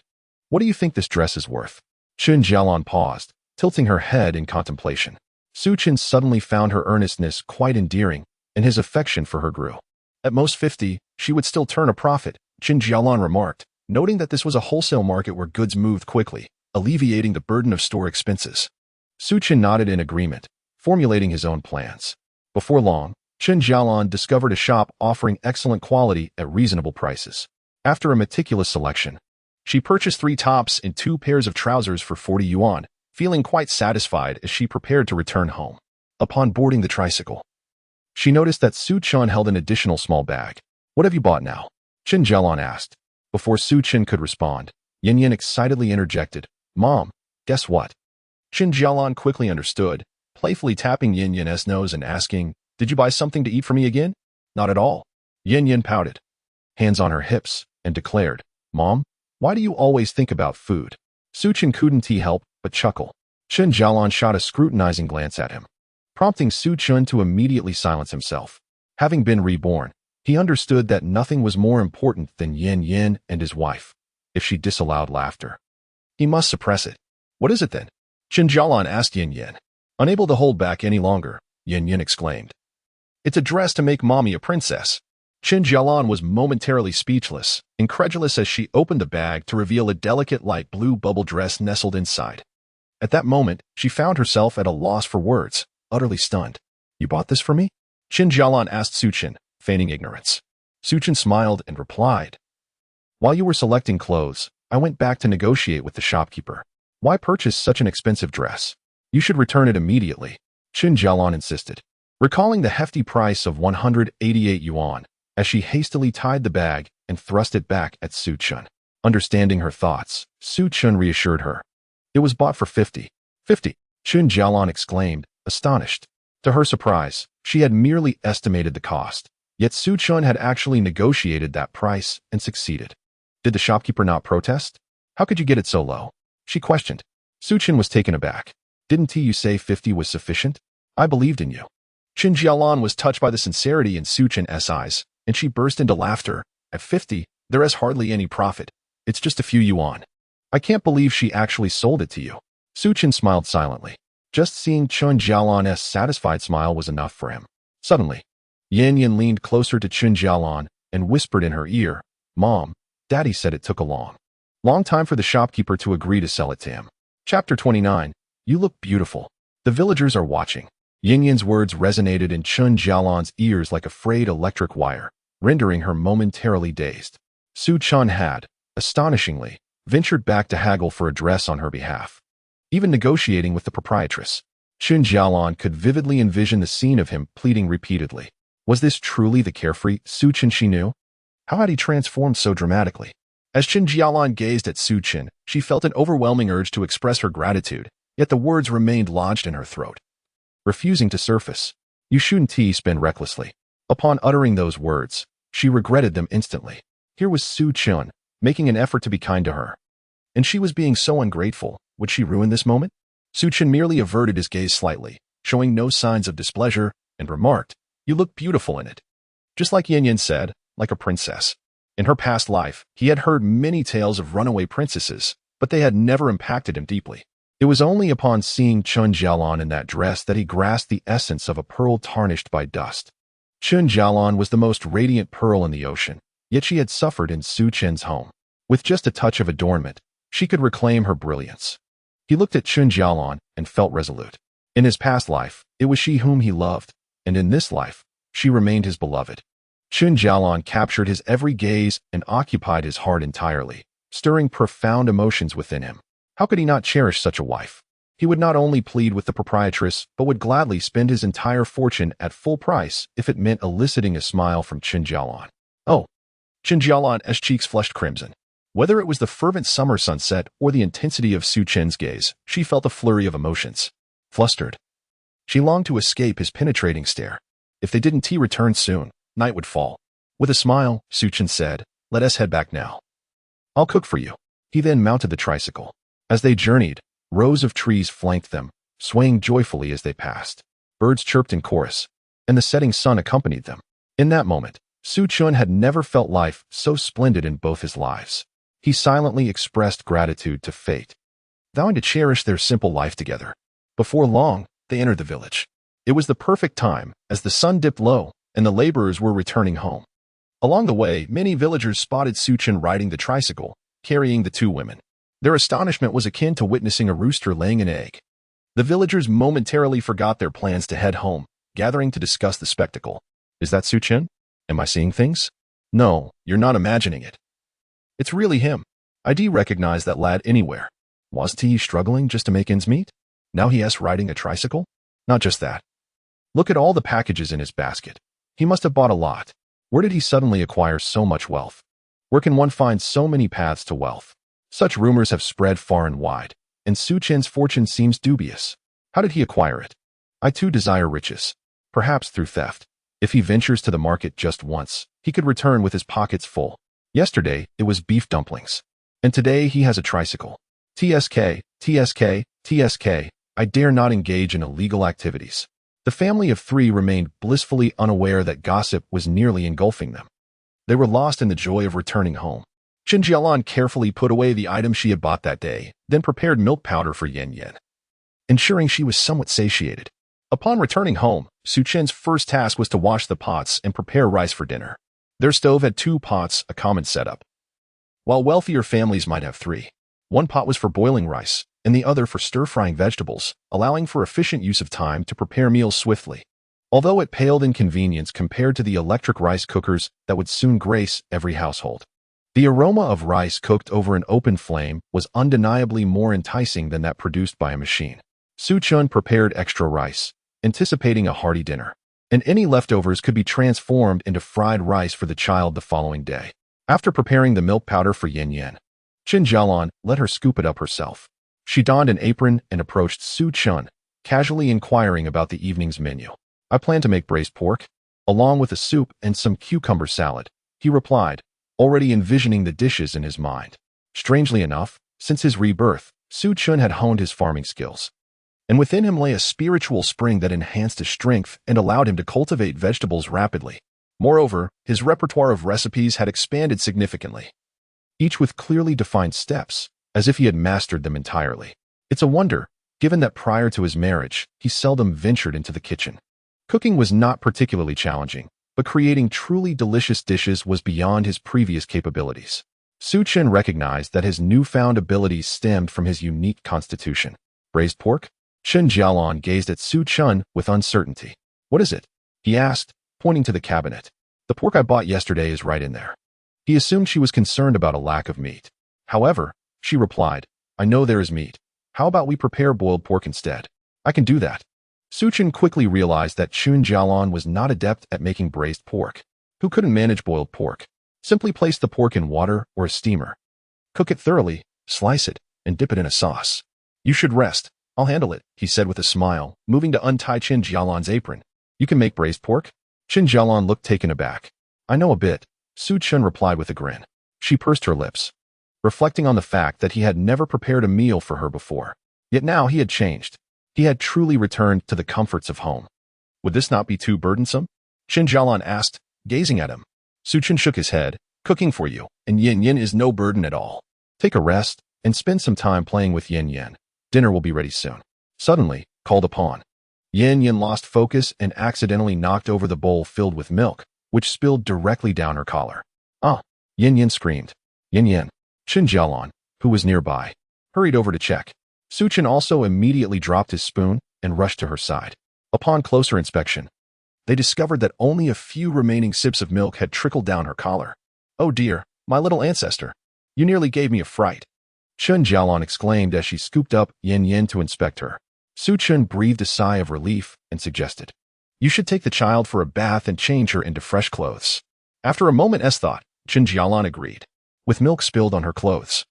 "What do you think this dress is worth?" Chen Jalan paused, tilting her head in contemplation. Su Chen suddenly found her earnestness quite endearing, and his affection for her grew. "At most 50, she would still turn a profit," Chen Jalan remarked, noting that this was a wholesale market where goods moved quickly, alleviating the burden of store expenses. Su Chen nodded in agreement, formulating his own plans. Before long, Chen Jalan discovered a shop offering excellent quality at reasonable prices. After a meticulous selection, she purchased 3 tops and 2 pairs of trousers for 40 yuan, feeling quite satisfied as she prepared to return home. Upon boarding the tricycle, she noticed that Su Chen held an additional small bag. "What have you bought now?" Chen Jalan asked. Before Su Chen could respond, Yin excitedly interjected, "Mom, guess what?" Chen Jalan quickly understood, playfully tapping Yin's nose and asking, "Did you buy something to eat for me again?" "Not at all." Yin pouted, hands on her hips, and declared, "Mom, why do you always think about food?" Su Chen couldn't help but chuckle. Chen Jalan shot a scrutinizing glance at him, prompting Su Chen to immediately silence himself. Having been reborn, he understood that nothing was more important than Yin and his wife. If she disallowed laughter, he must suppress it. "What is it then?" Chen Jalan asked Yin. Unable to hold back any longer, Yin exclaimed, "It's a dress to make mommy a princess." Chen Jalan was momentarily speechless, incredulous as she opened the bag to reveal a delicate light blue bubble dress nestled inside. At that moment, she found herself at a loss for words, utterly stunned. "You bought this for me?" Chen Jalan asked Xiyan, feigning ignorance. Xiyan smiled and replied, "While you were selecting clothes, I went back to negotiate with the shopkeeper. Why purchase such an expensive dress? You should return it immediately," Chen Jalan insisted, recalling the hefty price of 188 yuan, as she hastily tied the bag and thrust it back at Xiyan. Understanding her thoughts, Xiyan reassured her. "It was bought for 50. 50, Chen Jalan exclaimed, astonished. To her surprise, she had merely estimated the cost, yet Xiyan had actually negotiated that price and succeeded. Did the shopkeeper not protest? How could you get it so low? She questioned. Xiyan was taken aback. "Didn't you say 50 was sufficient? I believed in you." Chen Jalan was touched by the sincerity in Xiyan's eyes, and she burst into laughter. "At 50, there is hardly any profit. It's just a few yuan. I can't believe she actually sold it to you." Xiyan smiled silently. Just seeing Chen Jalan's satisfied smile was enough for him. Suddenly, Xiyan leaned closer to Chen Jalan and whispered in her ear, "Mom, Daddy said it took a long time for the shopkeeper to agree to sell it to him." Chapter 29. You look beautiful. The villagers are watching. Xian's words resonated in Chen Jalan's ears like a frayed electric wire, rendering her momentarily dazed. Xiyan had, astonishingly, ventured back to haggle for a dress on her behalf. Even negotiating with the proprietress, Chen Jalan could vividly envision the scene of him pleading repeatedly. Was this truly the carefree Xiyan she knew? How had he transformed so dramatically? As Chen Jalan gazed at Xiyan, she felt an overwhelming urge to express her gratitude, yet the words remained lodged in her throat, refusing to surface. "You shouldn't spend recklessly." Upon uttering those words, she regretted them instantly. Here was Xiyan, making an effort to be kind to her. And she was being so ungrateful. Would she ruin this moment? Xiyan merely averted his gaze slightly, showing no signs of displeasure, and remarked, "You look beautiful in it." Just like Xiyan said, like a princess. In her past life, he had heard many tales of runaway princesses, but they had never impacted him deeply. It was only upon seeing Chen Jalan in that dress that he grasped the essence of a pearl tarnished by dust. Chen Jalan was the most radiant pearl in the ocean, yet she had suffered in Xiyan's home. With just a touch of adornment, she could reclaim her brilliance. He looked at Chen Jalan and felt resolute. In his past life, it was she whom he loved, and in this life, she remained his beloved. Chen Jalan captured his every gaze and occupied his heart entirely, stirring profound emotions within him. How could he not cherish such a wife? He would not only plead with the proprietress, but would gladly spend his entire fortune at full price if it meant eliciting a smile from Chen Jalan. "Oh." Chen Jalan's cheeks flushed crimson. Whether it was the fervent summer sunset or the intensity of Xiyan's gaze, she felt a flurry of emotions. Flustered, she longed to escape his penetrating stare. If they didn't return soon, night would fall. With a smile, Xiyan said, "Let us head back now. I'll cook for you." He then mounted the tricycle. As they journeyed, rows of trees flanked them, swaying joyfully as they passed. Birds chirped in chorus, and the setting sun accompanied them. In that moment, Xiyan had never felt life so splendid in both his lives. He silently expressed gratitude to fate, vowing to cherish their simple life together. Before long, they entered the village. It was the perfect time, as the sun dipped low and the laborers were returning home. Along the way, many villagers spotted Xiyan riding the tricycle, carrying the two women. Their astonishment was akin to witnessing a rooster laying an egg. The villagers momentarily forgot their plans to head home, gathering to discuss the spectacle. "Is that Xiyan? Am I seeing things?" "No, you're not imagining it. It's really him. I recognize that lad anywhere. Wasn't he struggling just to make ends meet? Now he is riding a tricycle? Not just that. Look at all the packages in his basket. He must have bought a lot. Where did he suddenly acquire so much wealth? Where can one find so many paths to wealth?" Such rumors have spread far and wide, and Xiyan's fortune seems dubious. How did he acquire it? I too desire riches, perhaps through theft. If he ventures to the market just once, he could return with his pockets full. Yesterday, it was beef dumplings. And today he has a tricycle. TSK, TSK, TSK, I dare not engage in illegal activities. The family of three remained blissfully unaware that gossip was nearly engulfing them. They were lost in the joy of returning home. Chen Jalan carefully put away the items she had bought that day, then prepared milk powder for Xiyan, ensuring she was somewhat satiated. Upon returning home, Xiyan's first task was to wash the pots and prepare rice for dinner. Their stove had 2 pots, a common setup. While wealthier families might have 3. One pot was for boiling rice, and the other for stir-frying vegetables, allowing for efficient use of time to prepare meals swiftly. Although it paled in convenience compared to the electric rice cookers that would soon grace every household. The aroma of rice cooked over an open flame was undeniably more enticing than that produced by a machine. Xiyan prepared extra rice, anticipating a hearty dinner, and any leftovers could be transformed into fried rice for the child the following day. After preparing the milk powder for Xiyan, Chen Jalan let her scoop it up herself. She donned an apron and approached Xiyan, casually inquiring about the evening's menu. "I plan to make braised pork, along with a soup and some cucumber salad," he replied, already envisioning the dishes in his mind. Strangely enough, since his rebirth, Xiyan had honed his farming skills, and within him lay a spiritual spring that enhanced his strength and allowed him to cultivate vegetables rapidly. Moreover, his repertoire of recipes had expanded significantly, each with clearly defined steps, as if he had mastered them entirely. It's a wonder, given that prior to his marriage, he seldom ventured into the kitchen. Cooking was not particularly challenging, but creating truly delicious dishes was beyond his previous capabilities. Xiyan recognized that his newfound abilities stemmed from his unique constitution. "Braised pork?" Chen Jalan gazed at Xiyan with uncertainty. "What is it?" he asked, pointing to the cabinet. "The pork I bought yesterday is right in there." He assumed she was concerned about a lack of meat. However, she replied, "I know there is meat. How about we prepare boiled pork instead?" "I can do that." Xiyan quickly realized that Chen Jalan was not adept at making braised pork. Who couldn't manage boiled pork? Simply place the pork in water or a steamer. Cook it thoroughly, slice it, and dip it in a sauce. "You should rest. I'll handle it," he said with a smile, moving to untie Chen Jalan's apron. "You can make braised pork?" Chen Jalan looked taken aback. "I know a bit," Xiyan replied with a grin. She pursed her lips, reflecting on the fact that he had never prepared a meal for her before. Yet now he had changed. He had truly returned to the comforts of home. "Would this not be too burdensome?" Chen Jalan asked, gazing at him. Xiyan shook his head. "Cooking for you and Xiyan is no burden at all. Take a rest and spend some time playing with Xiyan. Dinner will be ready soon." Suddenly, called upon, Xiyan lost focus and accidentally knocked over the bowl filled with milk, which spilled directly down her collar. "Ah!" Xiyan screamed. Xiyan. Chen Jalan, who was nearby, hurried over to check. Xiyan also immediately dropped his spoon and rushed to her side. Upon closer inspection, they discovered that only a few remaining sips of milk had trickled down her collar. "Oh dear, my little ancestor. You nearly gave me a fright," Chen Jalan exclaimed as she scooped up Xiyan to inspect her. Xiyan breathed a sigh of relief and suggested, "You should take the child for a bath and change her into fresh clothes." After a moment's thought, Chen Jalan agreed. With milk spilled on her clothes,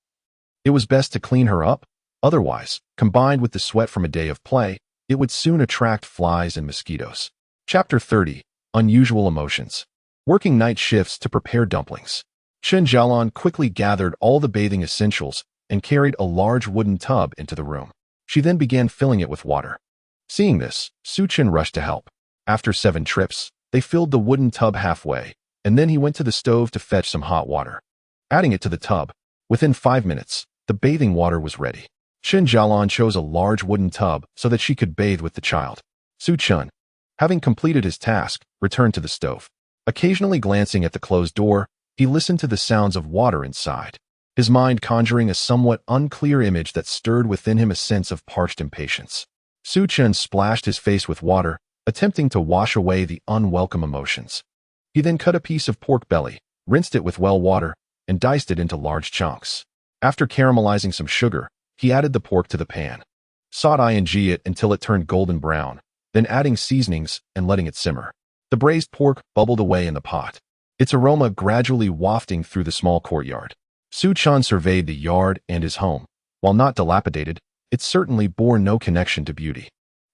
it was best to clean her up. Otherwise, combined with the sweat from a day of play, it would soon attract flies and mosquitoes. Chapter 30. Unusual Emotions. Working night shifts to prepare dumplings. Chen Jalan quickly gathered all the bathing essentials and carried a large wooden tub into the room. She then began filling it with water. Seeing this, Xiyan rushed to help. After 7 trips, they filled the wooden tub halfway, and then he went to the stove to fetch some hot water. Adding it to the tub, within 5 minutes, the bathing water was ready. Chen Jalan chose a large wooden tub so that she could bathe with the child. Xiyan, having completed his task, returned to the stove. Occasionally glancing at the closed door, he listened to the sounds of water inside, his mind conjuring a somewhat unclear image that stirred within him a sense of parched impatience. Xiyan splashed his face with water, attempting to wash away the unwelcome emotions. He then cut a piece of pork belly, rinsed it with well water, and diced it into large chunks. After caramelizing some sugar, he added the pork to the pan, sautéing it until it turned golden brown, then adding seasonings and letting it simmer. The braised pork bubbled away in the pot, its aroma gradually wafting through the small courtyard. Xiyan surveyed the yard and his home. While not dilapidated, it certainly bore no connection to beauty.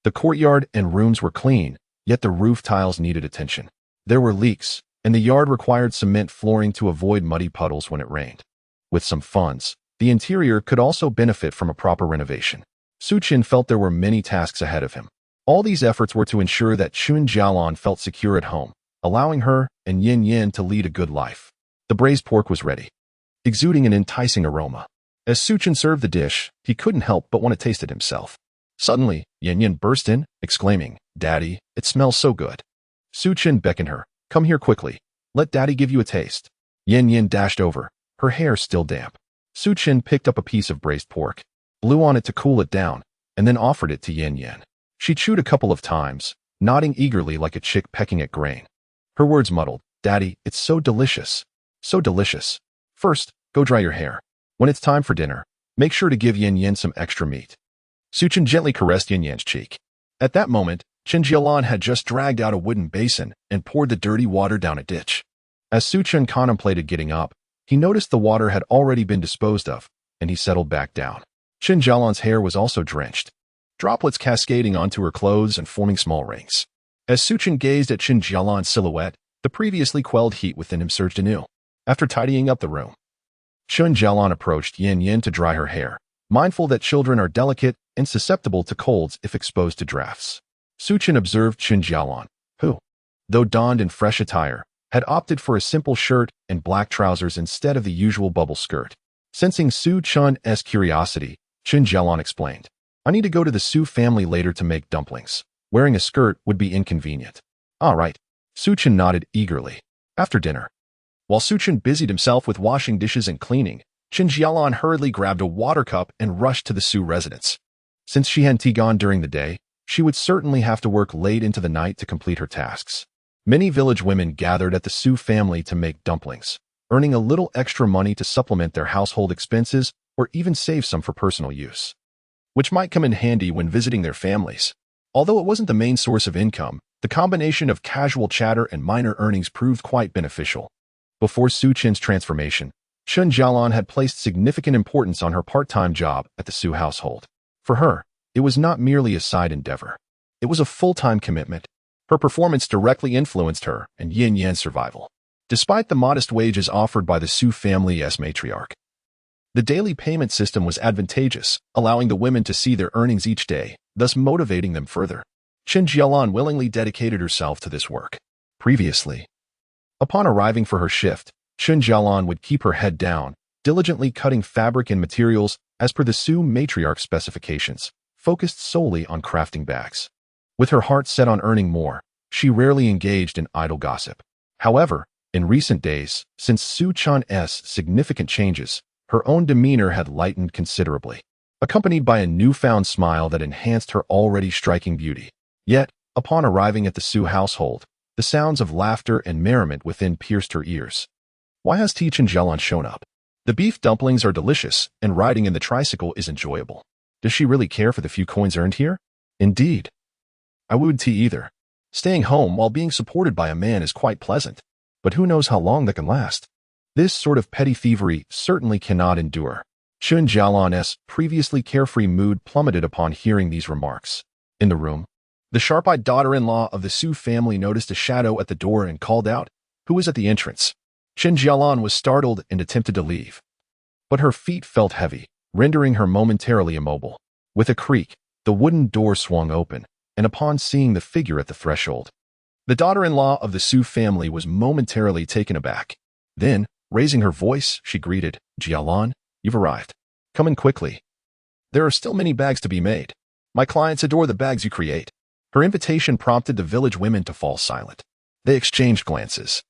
The courtyard and rooms were clean, yet the roof tiles needed attention. There were leaks, and the yard required cement flooring to avoid muddy puddles when it rained. With some funds, the interior could also benefit from a proper renovation. Xiyan felt there were many tasks ahead of him. All these efforts were to ensure that Chen Jalan felt secure at home, allowing her and Xiyan to lead a good life. The braised pork was ready, exuding an enticing aroma. As Xiyan served the dish, he couldn't help but want to taste it himself. Suddenly, Xiyan burst in, exclaiming, "Daddy, it smells so good." Xiyan beckoned her. "Come here quickly. Let Daddy give you a taste." Xiyan dashed over, her hair still damp. Xiyan picked up a piece of braised pork, blew on it to cool it down, and then offered it to Xiyan. She chewed a couple of times, nodding eagerly like a chick pecking at grain. Her words muddled, "Daddy, it's so delicious. So delicious. First, go dry your hair. When it's time for dinner, make sure to give Xiyan some extra meat." Xiyan gently caressed Yan's cheek. At that moment, Chen Jalan had just dragged out a wooden basin and poured the dirty water down a ditch. As Xiyan contemplated getting up, he noticed the water had already been disposed of, and he settled back down. Chen Jalan's hair was also drenched, droplets cascading onto her clothes and forming small rings. As Xiyan gazed at Chen Jalan's silhouette, the previously quelled heat within him surged anew. After tidying up the room, Chen Jalan approached Xiyan to dry her hair, mindful that children are delicate and susceptible to colds if exposed to drafts. Xiyan observed Chen Jalan, who, though donned in fresh attire, had opted for a simple shirt and black trousers instead of the usual bubble skirt. Sensing Xiyan's curiosity, Chen Jalan explained, "I need to go to the Su family later to make dumplings. Wearing a skirt would be inconvenient." "All right." Xiyan nodded eagerly. After dinner, while Xiyan busied himself with washing dishes and cleaning, Chen Jalan hurriedly grabbed a water cup and rushed to the Su residence. Since she hadn't gone during the day, she would certainly have to work late into the night to complete her tasks. Many village women gathered at the Su family to make dumplings, earning a little extra money to supplement their household expenses or even save some for personal use, which might come in handy when visiting their families. Although it wasn't the main source of income, the combination of casual chatter and minor earnings proved quite beneficial. Before Xiyan's transformation, Chen Jalan had placed significant importance on her part-time job at the Su household. For her, it was not merely a side endeavor. It was a full-time commitment. Her performance directly influenced her and Xiyan's survival. Despite the modest wages offered by the Su family's matriarch, the daily payment system was advantageous, allowing the women to see their earnings each day, thus motivating them further. Chen Jalan willingly dedicated herself to this work. Previously, upon arriving for her shift, Chen Jalan would keep her head down, diligently cutting fabric and materials as per the Su matriarch specifications, focused solely on crafting bags. With her heart set on earning more, she rarely engaged in idle gossip. However, in recent days, since Xiyan's significant changes, her own demeanor had lightened considerably, accompanied by a newfound smile that enhanced her already striking beauty. Yet, upon arriving at the Su household, the sounds of laughter and merriment within pierced her ears. Why has Chen Jalan shown up? The beef dumplings are delicious, and riding in the tricycle is enjoyable. Does she really care for the few coins earned here? Indeed. I would tea either. Staying home while being supported by a man is quite pleasant, but who knows how long that can last. This sort of petty thievery certainly cannot endure. Chen Jalan's previously carefree mood plummeted upon hearing these remarks. In the room, the sharp-eyed daughter-in-law of the Su family noticed a shadow at the door and called out, "Who is at the entrance?" Chen Jalan was startled and attempted to leave, but her feet felt heavy, rendering her momentarily immobile. With a creak, the wooden door swung open, and upon seeing the figure at the threshold, the daughter-in-law of the Su family was momentarily taken aback. Then, raising her voice, she greeted, "Jalan, you've arrived. Come in quickly. There are still many bags to be made. My clients adore the bags you create." Her invitation prompted the village women to fall silent. They exchanged glances,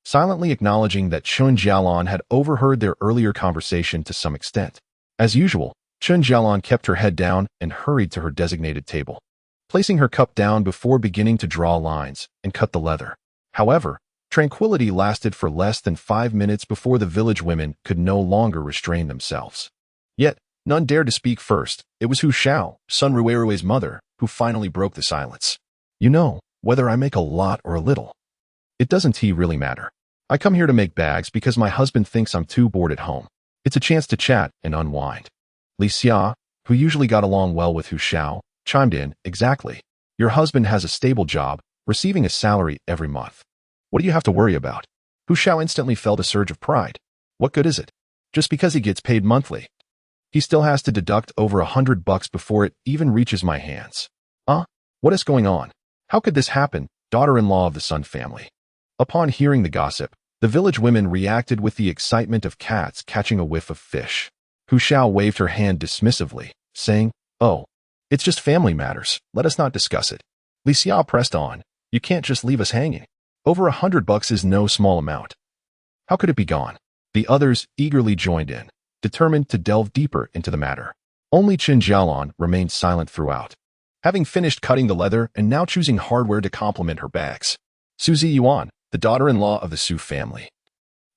silently acknowledging that Chen Jalan had overheard their earlier conversation to some extent. As usual, Chen Jalan kept her head down and hurried to her designated table, placing her cup down before beginning to draw lines and cut the leather. However, tranquility lasted for less than 5 minutes before the village women could no longer restrain themselves. Yet, none dared to speak first. It was Hu Xiao, Sun Ruerue's mother, who finally broke the silence. "You know, whether I make a lot or a little, it doesn't really matter. I come here to make bags because my husband thinks I'm too bored at home. It's a chance to chat and unwind." Xiyan, who usually got along well with Hu Xiao, chimed in, "Exactly. Your husband has a stable job, receiving a salary every month. What do you have to worry about?" Hu Xiao instantly felt a surge of pride. What good is it? Just because he gets paid monthly, he still has to deduct over $100 before it even reaches my hands. What is going on? How could this happen? Daughter-in-law of the Sun family. Upon hearing the gossip, the village women reacted with the excitement of cats catching a whiff of fish. Hu Xiao waved her hand dismissively, saying, "Oh, it's just family matters. Let us not discuss it." Xiao pressed on, "You can't just leave us hanging. Over $100 is no small amount. How could it be gone?" The others eagerly joined in, determined to delve deeper into the matter. Only Chen Jalan remained silent throughout, having finished cutting the leather and now choosing hardware to complement her bags. Xiyan, the daughter-in-law of the Su family,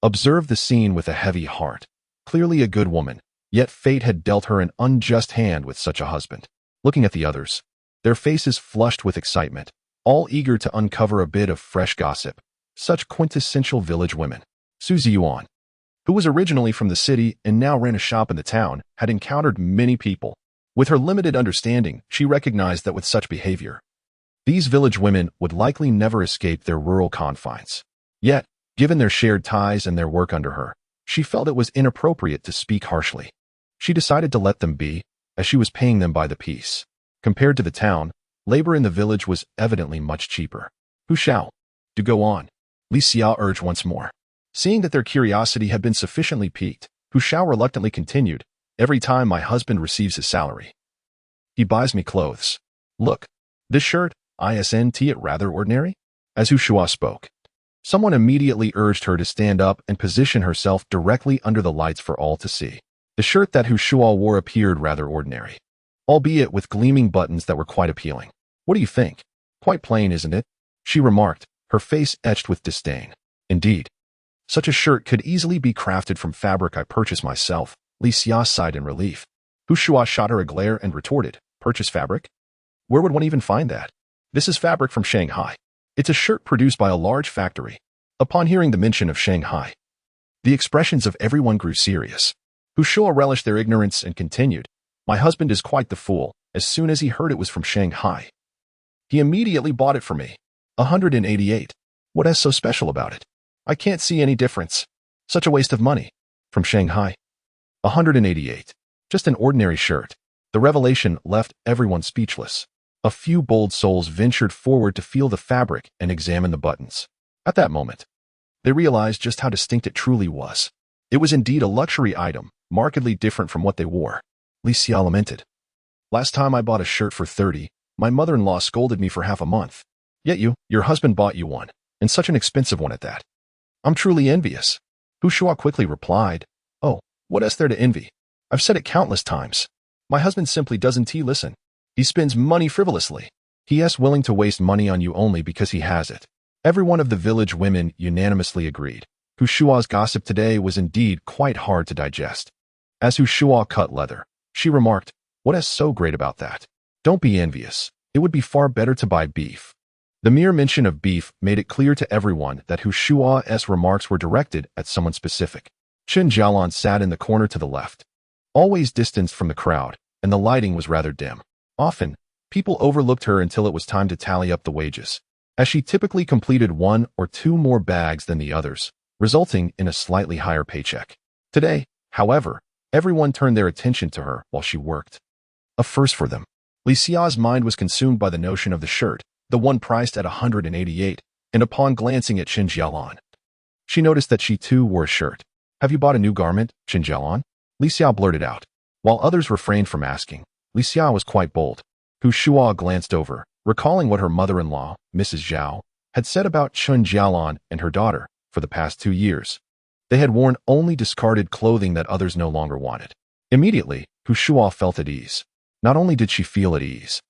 observed the scene with a heavy heart. Clearly a good woman, yet fate had dealt her an unjust hand with such a husband. Looking at the others, their faces flushed with excitement, all eager to uncover a bit of fresh gossip. Such quintessential village women. Xiyan, who was originally from the city and now ran a shop in the town, had encountered many people. With her limited understanding, she recognized that with such behavior, these village women would likely never escape their rural confines. Yet, given their shared ties and their work under her, she felt it was inappropriate to speak harshly. She decided to let them be, as she was paying them by the piece. Compared to the town, labor in the village was evidently much cheaper. Who shall? Do go on, Xiyan urged once more. Seeing that their curiosity had been sufficiently piqued, Hu Shao reluctantly continued, every time my husband receives his salary, he buys me clothes. Look, this shirt, isn't it rather ordinary? As Hu Shao spoke, someone immediately urged her to stand up and position herself directly under the lights for all to see. The shirt that Hu Shao wore appeared rather ordinary, albeit with gleaming buttons that were quite appealing. What do you think? Quite plain, isn't it? She remarked, her face etched with disdain. Indeed. Such a shirt could easily be crafted from fabric I purchased myself. Xiyan sighed in relief. Hu Shao shot her a glare and retorted, purchase fabric? Where would one even find that? This is fabric from Shanghai. It's a shirt produced by a large factory. Upon hearing the mention of Shanghai, the expressions of everyone grew serious. Hu Shao relished their ignorance and continued, my husband is quite the fool. As soon as he heard it was from Shanghai, he immediately bought it for me. 188. What is so special about it? I can't see any difference. Such a waste of money. From Shanghai. 188. Just an ordinary shirt. The revelation left everyone speechless. A few bold souls ventured forward to feel the fabric and examine the buttons. At that moment, they realized just how distinct it truly was. It was indeed a luxury item, markedly different from what they wore. Xiyan lamented. Last time I bought a shirt for 30, my mother-in-law scolded me for half a month. Yet your husband bought you one, and such an expensive one at that. I'm truly envious. Hu Shao quickly replied, oh, what is there to envy? I've said it countless times. My husband simply doesn't listen. He spends money frivolously. He is willing to waste money on you only because he has it. Every one of the village women unanimously agreed. Hu Shao's gossip today was indeed quite hard to digest. As Hu Shao cut leather, she remarked, what is so great about that? Don't be envious. It would be far better to buy beef. The mere mention of beef made it clear to everyone that Hu Shao's remarks were directed at someone specific. Chen Jalan sat in the corner to the left, always distanced from the crowd, and the lighting was rather dim. Often, people overlooked her until it was time to tally up the wages, as she typically completed 1 or 2 more bags than the others, resulting in a slightly higher paycheck. Today, however, everyone turned their attention to her while she worked. A first for them. Xiyan's mind was consumed by the notion of the shirt, the one priced at 188, and upon glancing at Chen Jalan, she noticed that she too wore a shirt. Have you bought a new garment, Chen Jalan? Xiyan blurted out. While others refrained from asking, Xiyan was quite bold. Hu Shao glanced over, recalling what her mother-in-law, Mrs. Zhao, had said about Chen Jalan and her daughter for the past 2 years. They had worn only discarded clothing that others no longer wanted. Immediately, Hu Shao felt at ease. Not only did she feel at ease,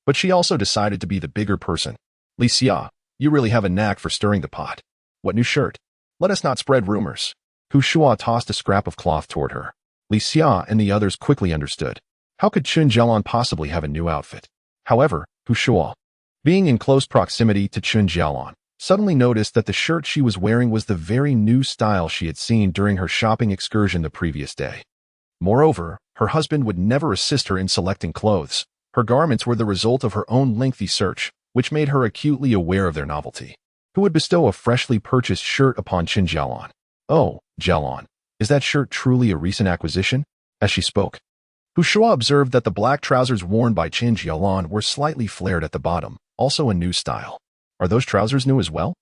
but she also decided to be the bigger person. Xiyan, you really have a knack for stirring the pot. What new shirt? Let us not spread rumors. Hu Shao tossed a scrap of cloth toward her. Xiyan and the others quickly understood. How could Chen Jalan possibly have a new outfit? However, Hu Shao, being in close proximity to Chen Jalan, suddenly noticed that the shirt she was wearing was the very new style she had seen during her shopping excursion the previous day. Moreover, her husband would never assist her in selecting clothes. Her garments were the result of her own lengthy search, which made her acutely aware of their novelty. Who would bestow a freshly purchased shirt upon Chen Jalan? Oh, Jalan, is that shirt truly a recent acquisition? As she spoke, Hu Shao observed that the black trousers worn by Chen Jalan were slightly flared at the bottom, also a new style. Are those trousers new as well?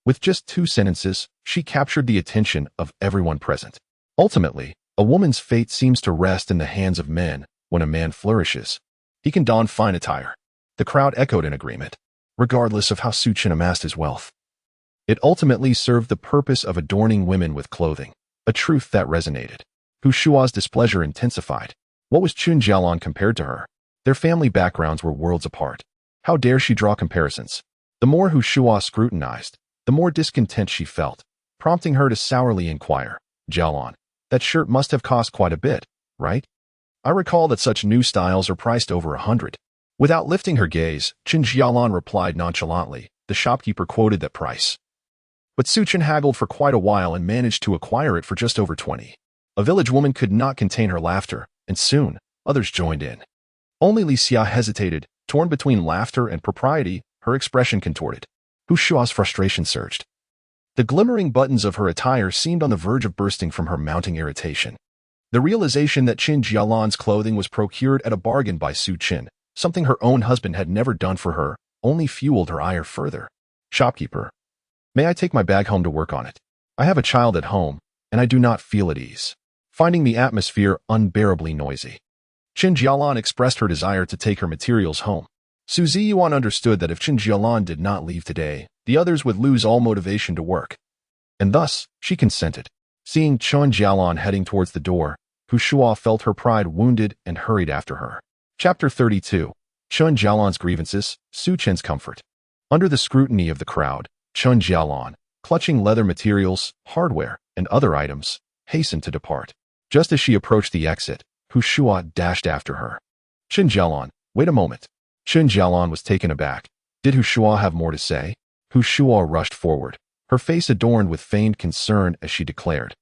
With just 2 sentences, she captured the attention of everyone present. Ultimately, a woman's fate seems to rest in the hands of men. When a man flourishes, he can don fine attire. The crowd echoed in agreement, regardless of how Su Chen amassed his wealth. It ultimately served the purpose of adorning women with clothing, a truth that resonated. Hu Shao's displeasure intensified. What was Chen Jalan compared to her? Their family backgrounds were worlds apart. How dare she draw comparisons? The more Hu Shua scrutinized, the more discontent she felt, prompting her to sourly inquire, Jalan, that shirt must have cost quite a bit, right? I recall that such new styles are priced over 100. Without lifting her gaze, Chen Jalan replied nonchalantly. The shopkeeper quoted that price. But Su Chen haggled for quite a while and managed to acquire it for just over 20. A village woman could not contain her laughter, and soon, others joined in. Only Li Xia hesitated, torn between laughter and propriety, her expression contorted. Hu Shua's frustration surged. The glimmering buttons of her attire seemed on the verge of bursting from her mounting irritation. The realization that Chen Jialan's clothing was procured at a bargain by Su Chen, something her own husband had never done for her, only fueled her ire further. Shopkeeper, may I take my bag home to work on it? I have a child at home, and I do not feel at ease, finding the atmosphere unbearably noisy. Chen Jialan expressed her desire to take her materials home. Su Ziyuan understood that if Chen Jialan did not leave today, the others would lose all motivation to work. And thus, she consented. Seeing Chen Jalan heading towards the door, Hu Shua felt her pride wounded and hurried after her. Chapter 32. Chen Jalan's grievances, Su Chen's comfort. Under the scrutiny of the crowd, Chen Jalan, clutching leather materials, hardware, and other items, hastened to depart. Just as she approached the exit, Hu Shua dashed after her. Chen Jalan, wait a moment. Chen Jalan was taken aback. Did Hu Shua have more to say? Hu Shua rushed forward, her face adorned with feigned concern as she declared.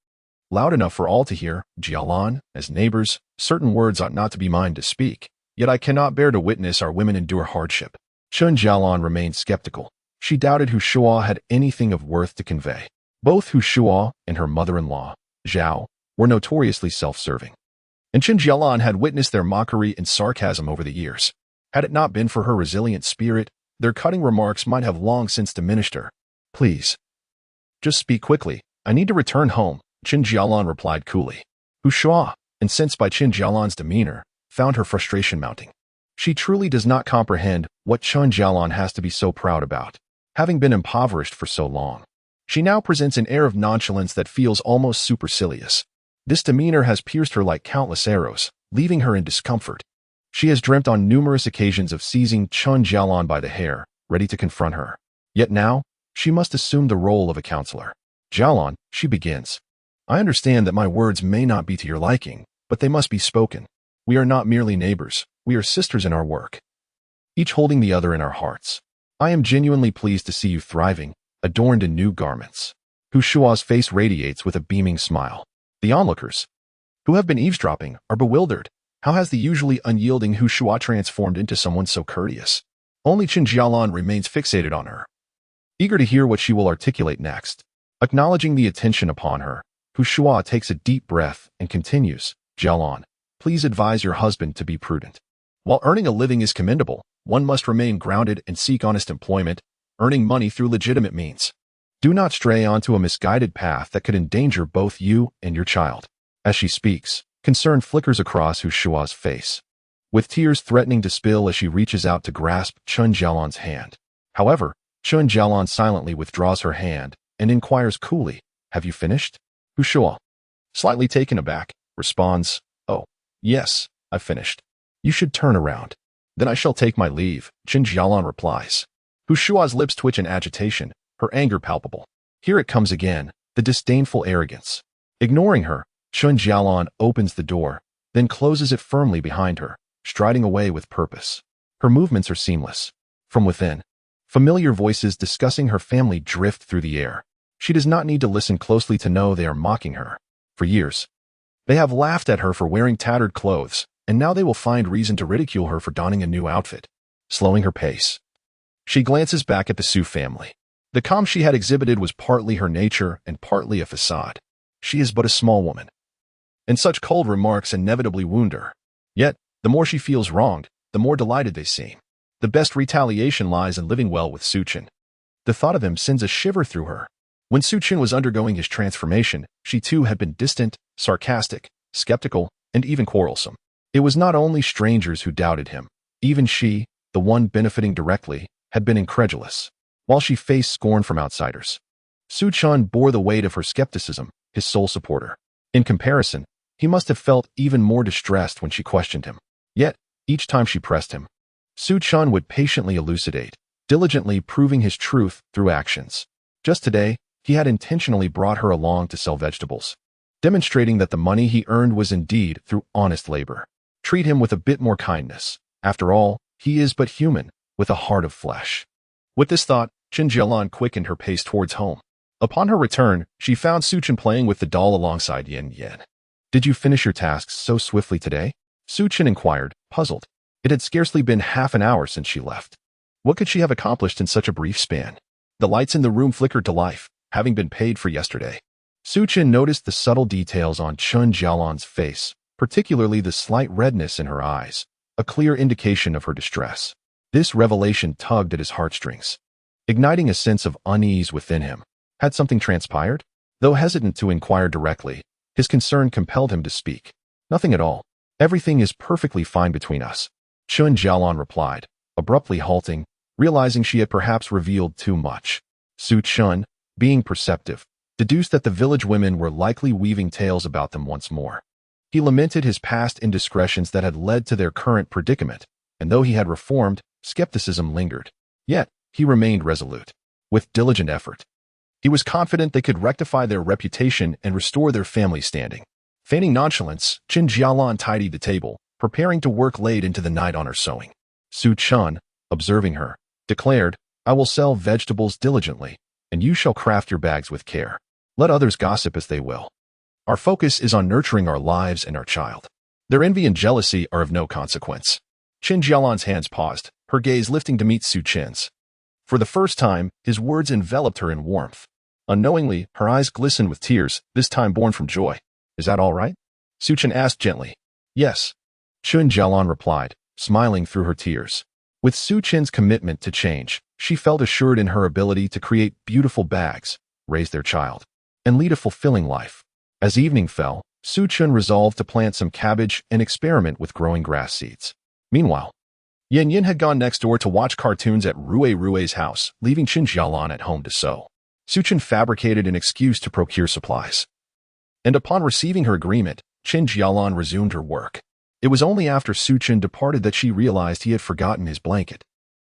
Loud enough for all to hear, Jialan, as neighbors, certain words ought not to be mine to speak, yet I cannot bear to witness our women endure hardship. Chen Jalan remained skeptical. She doubted Hu Shua had anything of worth to convey. Both Hu Shua and her mother-in-law, Zhao, were notoriously self-serving. And Chen Jalan had witnessed their mockery and sarcasm over the years. Had it not been for her resilient spirit, their cutting remarks might have long since diminished her. Please, just speak quickly. I need to return home, Chen Jialan replied coolly. Hu Shua, incensed by Chen Jialan's demeanor, found her frustration mounting. She truly does not comprehend what Chen Jalan has to be so proud about, having been impoverished for so long. She now presents an air of nonchalance that feels almost supercilious. This demeanor has pierced her like countless arrows, leaving her in discomfort. She has dreamt on numerous occasions of seizing Chen Jalan by the hair, ready to confront her. Yet now, she must assume the role of a counselor. Jalan, she begins. I understand that my words may not be to your liking, but they must be spoken. We are not merely neighbors, we are sisters in our work, each holding the other in our hearts. I am genuinely pleased to see you thriving, adorned in new garments. Hu Shua's face radiates with a beaming smile. The onlookers, who have been eavesdropping, are bewildered. How has the usually unyielding Hu Shua transformed into someone so courteous? Only Chen Jialan remains fixated on her, eager to hear what she will articulate next. Acknowledging the attention upon her, Hu Shua takes a deep breath and continues, Jialan, please advise your husband to be prudent. While earning a living is commendable, one must remain grounded and seek honest employment, earning money through legitimate means. Do not stray onto a misguided path that could endanger both you and your child. As she speaks, concern flickers across Hu Shua's face, with tears threatening to spill as she reaches out to grasp Chen Jialan's hand. However, Chen Jalan silently withdraws her hand and inquires coolly, have you finished? Hu Shua, slightly taken aback, responds, oh, yes, I've finished. You should turn around. Then I shall take my leave, Chen Jalan replies. Hu Shua's lips twitch in agitation, her anger palpable. Here it comes again, the disdainful arrogance. Ignoring her, Chen Jalan opens the door, then closes it firmly behind her, striding away with purpose. Her movements are seamless. From within, familiar voices discussing her family drift through the air. She does not need to listen closely to know they are mocking her. For years, they have laughed at her for wearing tattered clothes, and now they will find reason to ridicule her for donning a new outfit. Slowing her pace, she glances back at the Su family. The calm she had exhibited was partly her nature and partly a facade. She is but a small woman, and such cold remarks inevitably wound her. Yet, the more she feels wronged, the more delighted they seem. The best retaliation lies in living well with Su Chen. The thought of him sends a shiver through her. When Su Chen was undergoing his transformation, she too had been distant, sarcastic, skeptical, and even quarrelsome. It was not only strangers who doubted him. Even she, the one benefiting directly, had been incredulous, while she faced scorn from outsiders. Su Chen bore the weight of her skepticism, his sole supporter. In comparison, He must have felt even more distressed when she questioned him. Yet, each time she pressed him, Xiyan would patiently elucidate, diligently proving his truth through actions. Just today, he had intentionally brought her along to sell vegetables, demonstrating that the money he earned was indeed through honest labor. Treat him with a bit more kindness. After all, he is but human, with a heart of flesh. With this thought, Chen Jalan quickened her pace towards home. Upon her return, she found Xiyan playing with the doll alongside Xiyan. Did you finish your tasks so swiftly today? Xiyan inquired, puzzled. It had scarcely been half an hour since she left. What could she have accomplished in such a brief span? The lights in the room flickered to life, having been paid for yesterday. Xiyan noticed the subtle details on Chen Jalan's face, particularly the slight redness in her eyes, a clear indication of her distress. This revelation tugged at his heartstrings, igniting a sense of unease within him. Had something transpired? Though hesitant to inquire directly, his concern compelled him to speak. Nothing at all. Everything is perfectly fine between us, Chen Jalan replied, abruptly halting, realizing she had perhaps revealed too much. Xiyan, being perceptive, deduced that the village women were likely weaving tales about them once more. He lamented his past indiscretions that had led to their current predicament, and though he had reformed, skepticism lingered. Yet, he remained resolute. With diligent effort, he was confident they could rectify their reputation and restore their family standing. Feigning nonchalance, Chen Jalan tidied the table, preparing to work late into the night on her sewing. Xiyan, observing her, declared, I will sell vegetables diligently, and you shall craft your bags with care. Let others gossip as they will. Our focus is on nurturing our lives and our child. Their envy and jealousy are of no consequence. Chen Jalan's hands paused, her gaze lifting to meet Xiyan's. For the first time, his words enveloped her in warmth. Unknowingly, her eyes glistened with tears, this time born from joy. Is that all right? Xiyan asked gently. Yes. Chen Jalan replied, smiling through her tears. With Xiyan's commitment to change, she felt assured in her ability to create beautiful bags, raise their child, and lead a fulfilling life. As evening fell, Xiyan resolved to plant some cabbage and experiment with growing grass seeds. Meanwhile, Xiyan had gone next door to watch cartoons at Rui's house, leaving Chen Jalan at home to sew. Xiyan fabricated an excuse to procure supplies. And upon receiving her agreement, Chen Jalan resumed her work. It was only after Xiyan departed that she realized he had forgotten his blanket.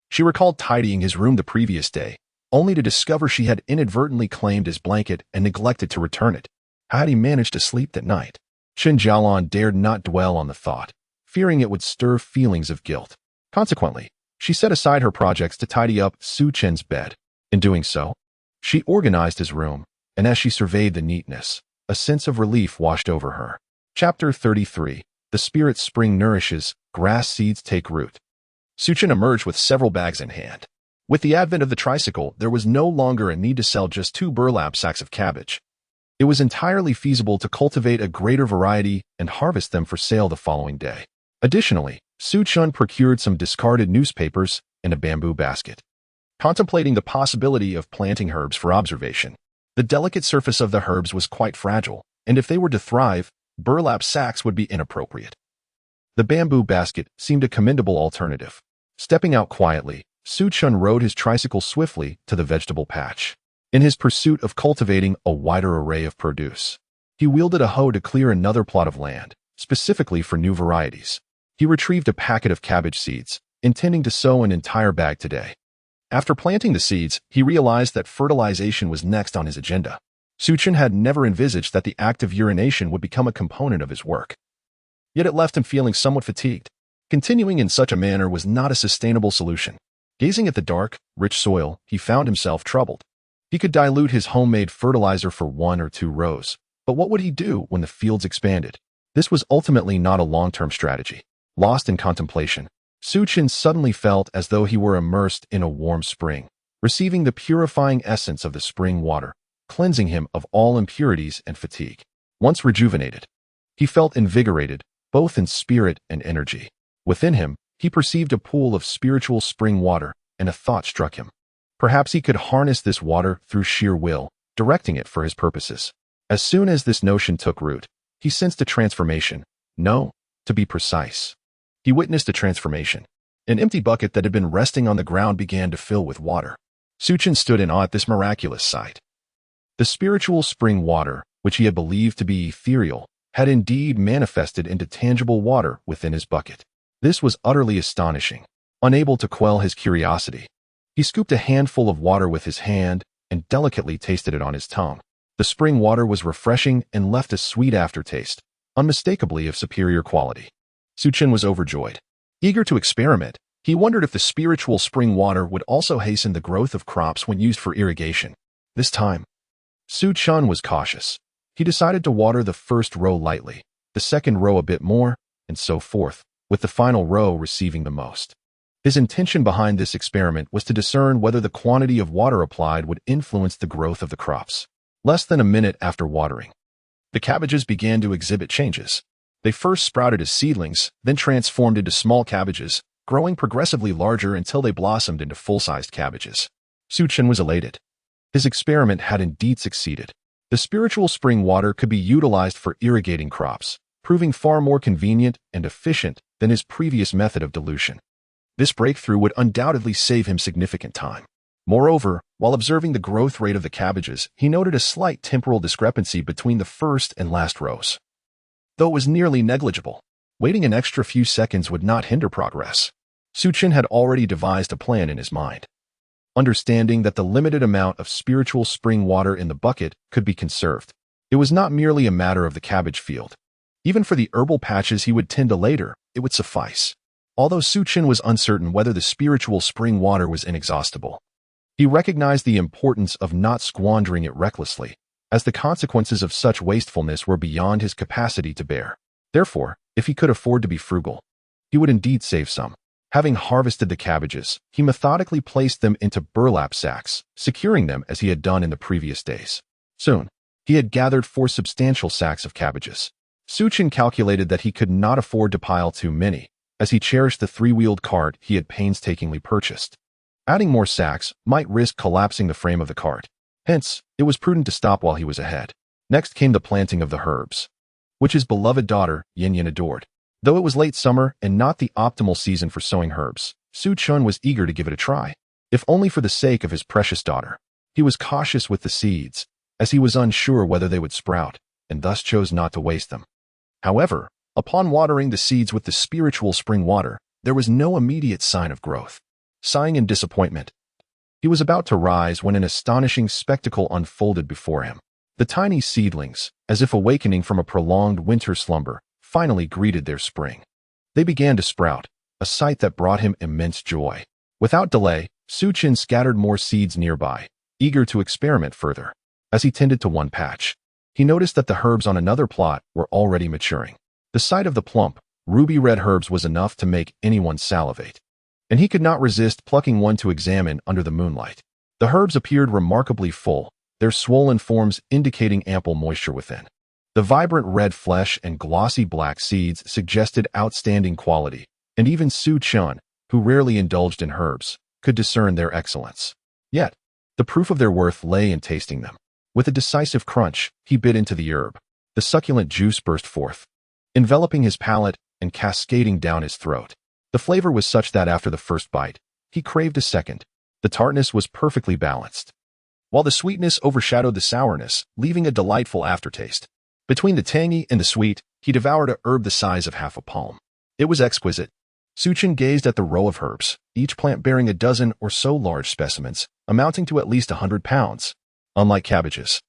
She recalled tidying his room the previous day, only to discover she had inadvertently claimed his blanket and neglected to return it. How had he managed to sleep that night? Chen Jalan dared not dwell on the thought, fearing it would stir feelings of guilt. Consequently, she set aside her projects to tidy up Xiyan's bed. In doing so, she organized his room, and as she surveyed the neatness, a sense of relief washed over her. Chapter 33. The spirit spring nourishes, grass seeds take root. Xiyan emerged with several bags in hand. With the advent of the tricycle, there was no longer a need to sell just 2 burlap sacks of cabbage. It was entirely feasible to cultivate a greater variety and harvest them for sale the following day. Additionally, Xiyan procured some discarded newspapers and a bamboo basket. Contemplating the possibility of planting herbs for observation, the delicate surface of the herbs was quite fragile, and if they were to thrive, burlap sacks would be inappropriate. The bamboo basket seemed a commendable alternative. Stepping out quietly, Xiyan rode his tricycle swiftly to the vegetable patch. In his pursuit of cultivating a wider array of produce, he wielded a hoe to clear another plot of land, specifically for new varieties. He retrieved a packet of cabbage seeds, intending to sow an entire bag today. After planting the seeds, he realized that fertilization was next on his agenda. Xiyan had never envisaged that the act of urination would become a component of his work. Yet it left him feeling somewhat fatigued. Continuing in such a manner was not a sustainable solution. Gazing at the dark, rich soil, he found himself troubled. He could dilute his homemade fertilizer for 1 or 2 rows, but what would he do when the fields expanded? This was ultimately not a long-term strategy. Lost in contemplation, Xiyan suddenly felt as though he were immersed in a warm spring, receiving the purifying essence of the spring water, cleansing him of all impurities and fatigue. Once rejuvenated, he felt invigorated, both in spirit and energy. Within him, he perceived a pool of spiritual spring water, and a thought struck him. Perhaps he could harness this water through sheer will, directing it for his purposes. As soon as this notion took root, he sensed a transformation. No, to be precise, he witnessed a transformation. An empty bucket that had been resting on the ground began to fill with water. Xiyan stood in awe at this miraculous sight. The spiritual spring water, which he had believed to be ethereal, had indeed manifested into tangible water within his bucket. This was utterly astonishing. Unable to quell his curiosity, he scooped a handful of water with his hand and delicately tasted it on his tongue. The spring water was refreshing and left a sweet aftertaste, unmistakably of superior quality. Xiyan was overjoyed. Eager to experiment, he wondered if the spiritual spring water would also hasten the growth of crops when used for irrigation. This time, Xiyan was cautious. He decided to water the first row lightly, the second row a bit more, and so forth, with the final row receiving the most. His intention behind this experiment was to discern whether the quantity of water applied would influence the growth of the crops. Less than a minute after watering, the cabbages began to exhibit changes. They first sprouted as seedlings, then transformed into small cabbages, growing progressively larger until they blossomed into full-sized cabbages. Xiyan was elated. His experiment had indeed succeeded. The spiritual spring water could be utilized for irrigating crops, proving far more convenient and efficient than his previous method of dilution. This breakthrough would undoubtedly save him significant time. Moreover, while observing the growth rate of the cabbages, he noted a slight temporal discrepancy between the first and last rows. Though it was nearly negligible, waiting an extra few seconds would not hinder progress. Xiyan had already devised a plan in his mind. Understanding that the limited amount of spiritual spring water in the bucket could be conserved, it was not merely a matter of the cabbage field. Even for the herbal patches he would tend to later, it would suffice. Although Xiyan was uncertain whether the spiritual spring water was inexhaustible, he recognized the importance of not squandering it recklessly, as the consequences of such wastefulness were beyond his capacity to bear. Therefore, if he could afford to be frugal, he would indeed save some. Having harvested the cabbages, he methodically placed them into burlap sacks, securing them as he had done in the previous days. Soon, he had gathered 4 substantial sacks of cabbages. Xiyan calculated that he could not afford to pile too many, as he cherished the 3-wheeled cart he had painstakingly purchased. Adding more sacks might risk collapsing the frame of the cart. Hence, it was prudent to stop while he was ahead. Next came the planting of the herbs, which his beloved daughter, Xiyan, adored. Though it was late summer and not the optimal season for sowing herbs, Xiyan was eager to give it a try, if only for the sake of his precious daughter. He was cautious with the seeds, as he was unsure whether they would sprout, and thus chose not to waste them. However, upon watering the seeds with the spiritual spring water, there was no immediate sign of growth. Sighing in disappointment, he was about to rise when an astonishing spectacle unfolded before him. The tiny seedlings, as if awakening from a prolonged winter slumber, finally greeted their spring. They began to sprout, a sight that brought him immense joy. Without delay, Xiyan scattered more seeds nearby, eager to experiment further. As he tended to one patch, he noticed that the herbs on another plot were already maturing. The sight of the plump, ruby-red herbs was enough to make anyone salivate, and he could not resist plucking one to examine under the moonlight. The herbs appeared remarkably full, their swollen forms indicating ample moisture within. The vibrant red flesh and glossy black seeds suggested outstanding quality, and even Xiyan, who rarely indulged in herbs, could discern their excellence. Yet, the proof of their worth lay in tasting them. With a decisive crunch, he bit into the herb. The succulent juice burst forth, enveloping his palate and cascading down his throat. The flavor was such that after the first bite, he craved a second. The tartness was perfectly balanced, while the sweetness overshadowed the sourness, leaving a delightful aftertaste. Between the tangy and the sweet, he devoured a herb the size of half a palm. It was exquisite. Xiyan gazed at the row of herbs, each plant bearing a dozen or so large specimens, amounting to at least 100 pounds. Unlike cabbages,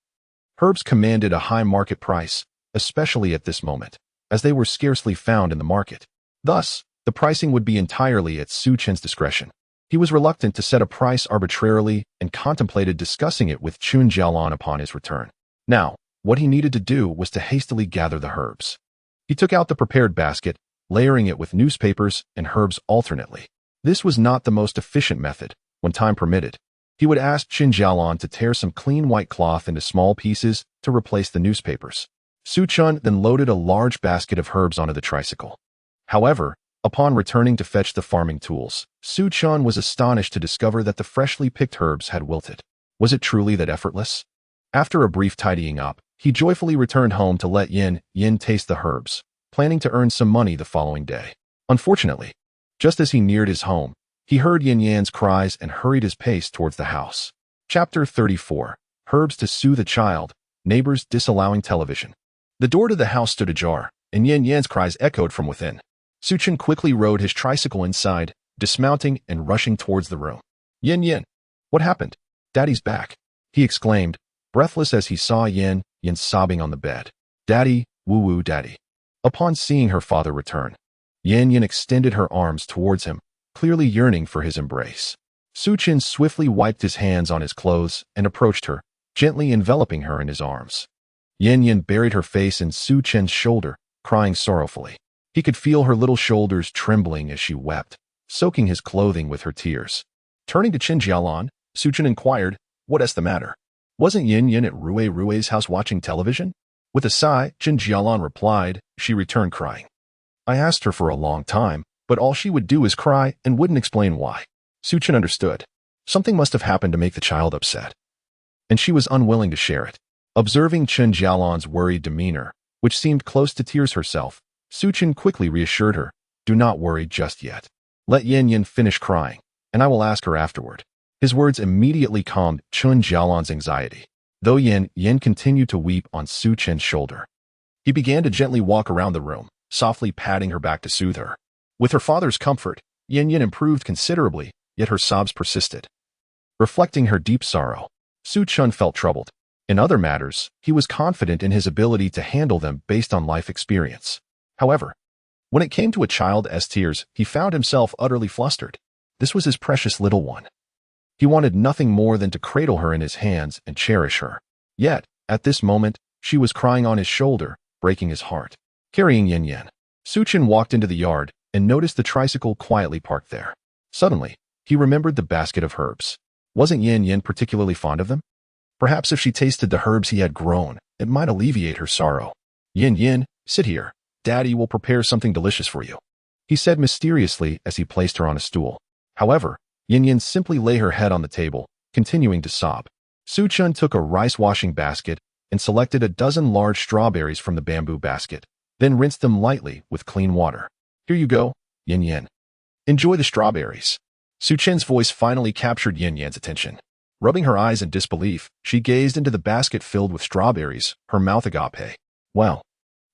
herbs commanded a high market price, especially at this moment, as they were scarcely found in the market. Thus, the pricing would be entirely at Xiyan's discretion. He was reluctant to set a price arbitrarily and contemplated discussing it with Chen Jalan upon his return. Now, what he needed to do was to hastily gather the herbs. He took out the prepared basket, layering it with newspapers and herbs alternately. This was not the most efficient method. When time permitted, he would ask Chen Jalan to tear some clean white cloth into small pieces to replace the newspapers. Xiyan then loaded a large basket of herbs onto the tricycle. However, upon returning to fetch the farming tools, Xiyan was astonished to discover that the freshly picked herbs had wilted. Was it truly that effortless? After a brief tidying up, he joyfully returned home to let Xiyan taste the herbs, planning to earn some money the following day. Unfortunately, just as he neared his home, he heard Xiyan's cries and hurried his pace towards the house. Chapter 34. Herbs to soothe a child, neighbors disallowing television. The door to the house stood ajar, and Yin Yan's cries echoed from within. Chen quickly rode his tricycle inside, dismounting and rushing towards the room. Yin Yin, what happened? Daddy's back, he exclaimed, breathless as he saw Yin Yin sobbing on the bed. Daddy, woo-woo daddy. Upon seeing her father return, Yin Yin extended her arms towards him, clearly yearning for his embrace. Chen swiftly wiped his hands on his clothes and approached her, gently enveloping her in his arms. Yin Yin buried her face in Chen's shoulder, crying sorrowfully. He could feel her little shoulders trembling as she wept, soaking his clothing with her tears. Turning to Chen Jalan, Chen inquired, "What's the matter? Wasn't Yin Yin at Rui's house watching television?" With a sigh, Chen Jalan replied, "She returned crying. I asked her for a long time, but all she would do is cry and wouldn't explain why." Chen understood. Something must have happened to make the child upset, and she was unwilling to share it. Observing Chen Jalan's worried demeanor, which seemed close to tears herself, Chen quickly reassured her, "Do not worry just yet. Let Yin Yin finish crying, and I will ask her afterward." His words immediately calmed Chen Jalan's anxiety, though Yin Yin continued to weep on Chen's shoulder. He began to gently walk around the room, softly patting her back to soothe her. With her father's comfort, Yin Yin improved considerably, yet her sobs persisted. Reflecting her deep sorrow, Chen felt troubled. In other matters, he was confident in his ability to handle them based on life experience. However, when it came to a child's tears, he found himself utterly flustered. This was his precious little one. He wanted nothing more than to cradle her in his hands and cherish her. Yet, at this moment, she was crying on his shoulder, breaking his heart. Carrying Yin Yin, Chen walked into the yard and noticed the tricycle quietly parked there. Suddenly, he remembered the basket of herbs. Wasn't Yin Yin particularly fond of them? Perhaps if she tasted the herbs he had grown, it might alleviate her sorrow. "Yin Yin, sit here. Daddy will prepare something delicious for you," he said mysteriously as he placed her on a stool. However, Yin Yin simply lay her head on the table, continuing to sob. Chen took a rice washing basket and selected a dozen large strawberries from the bamboo basket, then rinsed them lightly with clean water. "Here you go, Yin Yin. Enjoy the strawberries." Chen's voice finally captured Yin Yan's attention. Rubbing her eyes in disbelief, she gazed into the basket filled with strawberries, her mouth agape. "Well,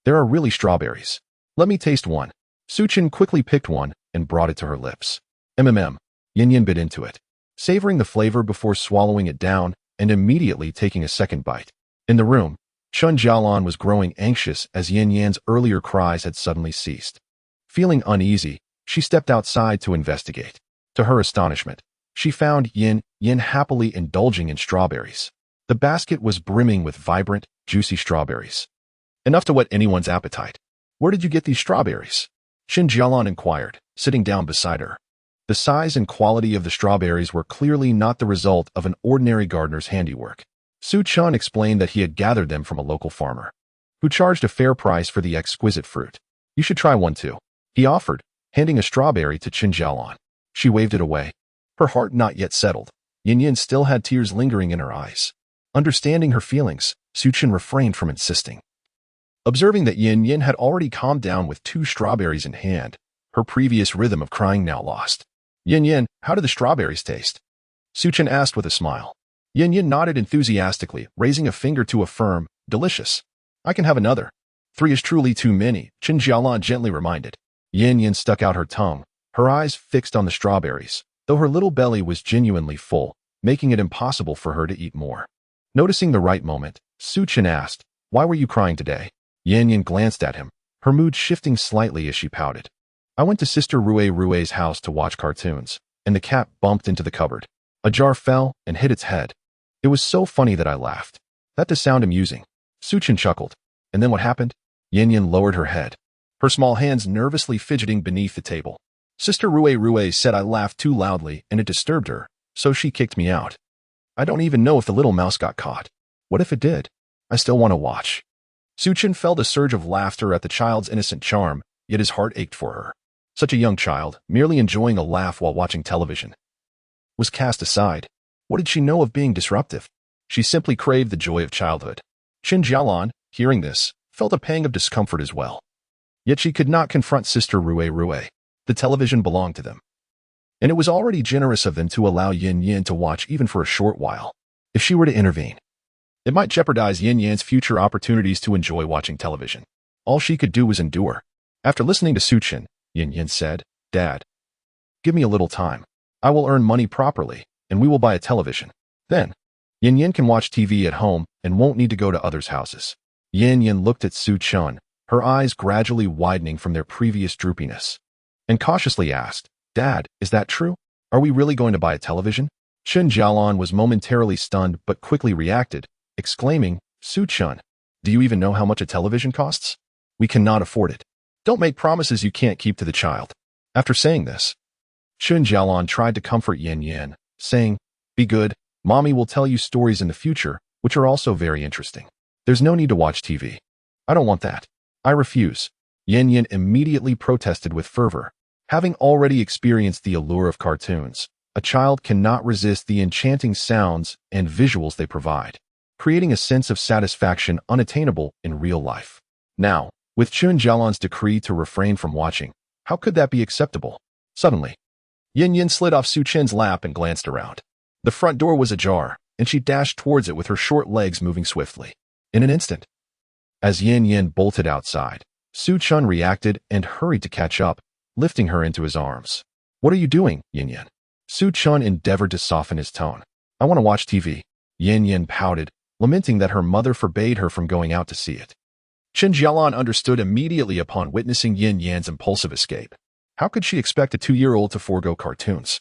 there are really strawberries. Let me taste one." Chen quickly picked one and brought it to her lips. Yin Yin bit into it, savoring the flavor before swallowing it down and immediately taking a second bite. In the room, Chen Jalan was growing anxious as Yin Yan's earlier cries had suddenly ceased. Feeling uneasy, she stepped outside to investigate. To her astonishment, she found Yin Yin happily indulging in strawberries. The basket was brimming with vibrant, juicy strawberries. Enough to whet anyone's appetite. "Where did you get these strawberries?" Chen Jalan inquired, sitting down beside her. The size and quality of the strawberries were clearly not the result of an ordinary gardener's handiwork. Chen explained that he had gathered them from a local farmer, who charged a fair price for the exquisite fruit. "You should try one too," he offered, handing a strawberry to Chen Jalan. She waved it away, her heart not yet settled. Yin Yin still had tears lingering in her eyes. Understanding her feelings, Chen refrained from insisting. Observing that Yin Yin had already calmed down with 2 strawberries in hand, her previous rhythm of crying now lost. "Yin Yin, how do the strawberries taste?" Chen asked with a smile. Yin Yin nodded enthusiastically, raising a finger to affirm, "Delicious. I can have another." 3 is truly too many, Chen Jalan gently reminded. Yin Yin stuck out her tongue, her eyes fixed on the strawberries, though her little belly was genuinely full, making it impossible for her to eat more. Noticing the right moment, Chen asked, "Why were you crying today?" Yin Yin glanced at him, her mood shifting slightly as she pouted. "I went to Sister Rui's house to watch cartoons, and the cat bumped into the cupboard. A jar fell and hit its head. It was so funny that I laughed. That does sound amusing." Chen chuckled. "And then what happened?" Yin Yin lowered her head, her small hands nervously fidgeting beneath the table. "Sister Rui said I laughed too loudly and it disturbed her, so she kicked me out. I don't even know if the little mouse got caught. What if it did? I still want to watch." Chen felt a surge of laughter at the child's innocent charm, yet his heart ached for her. Such a young child, merely enjoying a laugh while watching television, was cast aside. What did she know of being disruptive? She simply craved the joy of childhood. Chen Jalan, hearing this, felt a pang of discomfort as well. Yet she could not confront Sister Rui. The television belonged to them, and it was already generous of them to allow Yin Yin to watch even for a short while. If she were to intervene, It might jeopardize Yin Yan's future opportunities to enjoy watching television. All she could do was endure. After listening to Xiyan, Yin Yan said, "Dad, give me a little time. I will earn money properly, and we will buy a television. Then, Yin Yan can watch TV at home and won't need to go to others' houses." Yin Yan looked at Xiyan, her eyes gradually widening from their previous droopiness, and cautiously asked, "Dad, is that true? Are we really going to buy a television?" Chen Jalan was momentarily stunned but quickly reacted, exclaiming, "Xiyan, do you even know how much a television costs? We cannot afford it. Don't make promises you can't keep to the child." After saying this, Chen Jalan tried to comfort Yin Yan, saying, "Be good, Mommy will tell you stories in the future, which are also very interesting. There's no need to watch TV. I don't want that. I refuse." Yin Yan immediately protested with fervor. Having already experienced the allure of cartoons, a child cannot resist the enchanting sounds and visuals they provide, creating a sense of satisfaction unattainable in real life. Now, with Chen Jalan's decree to refrain from watching, how could that be acceptable? Suddenly, Yin Yan slid off Xiyan's lap and glanced around. The front door was ajar, and she dashed towards it with her short legs moving swiftly. In an instant, as Yin Yan bolted outside, Xiyan reacted and hurried to catch up, lifting her into his arms. "What are you doing, Yin Yan?" Xiyan endeavored to soften his tone. "I want to watch TV." Yin Yan pouted, lamenting that her mother forbade her from going out to see it. Chen Jalan understood immediately upon witnessing Yin Yan's impulsive escape. How could she expect a 2-year-old to forego cartoons?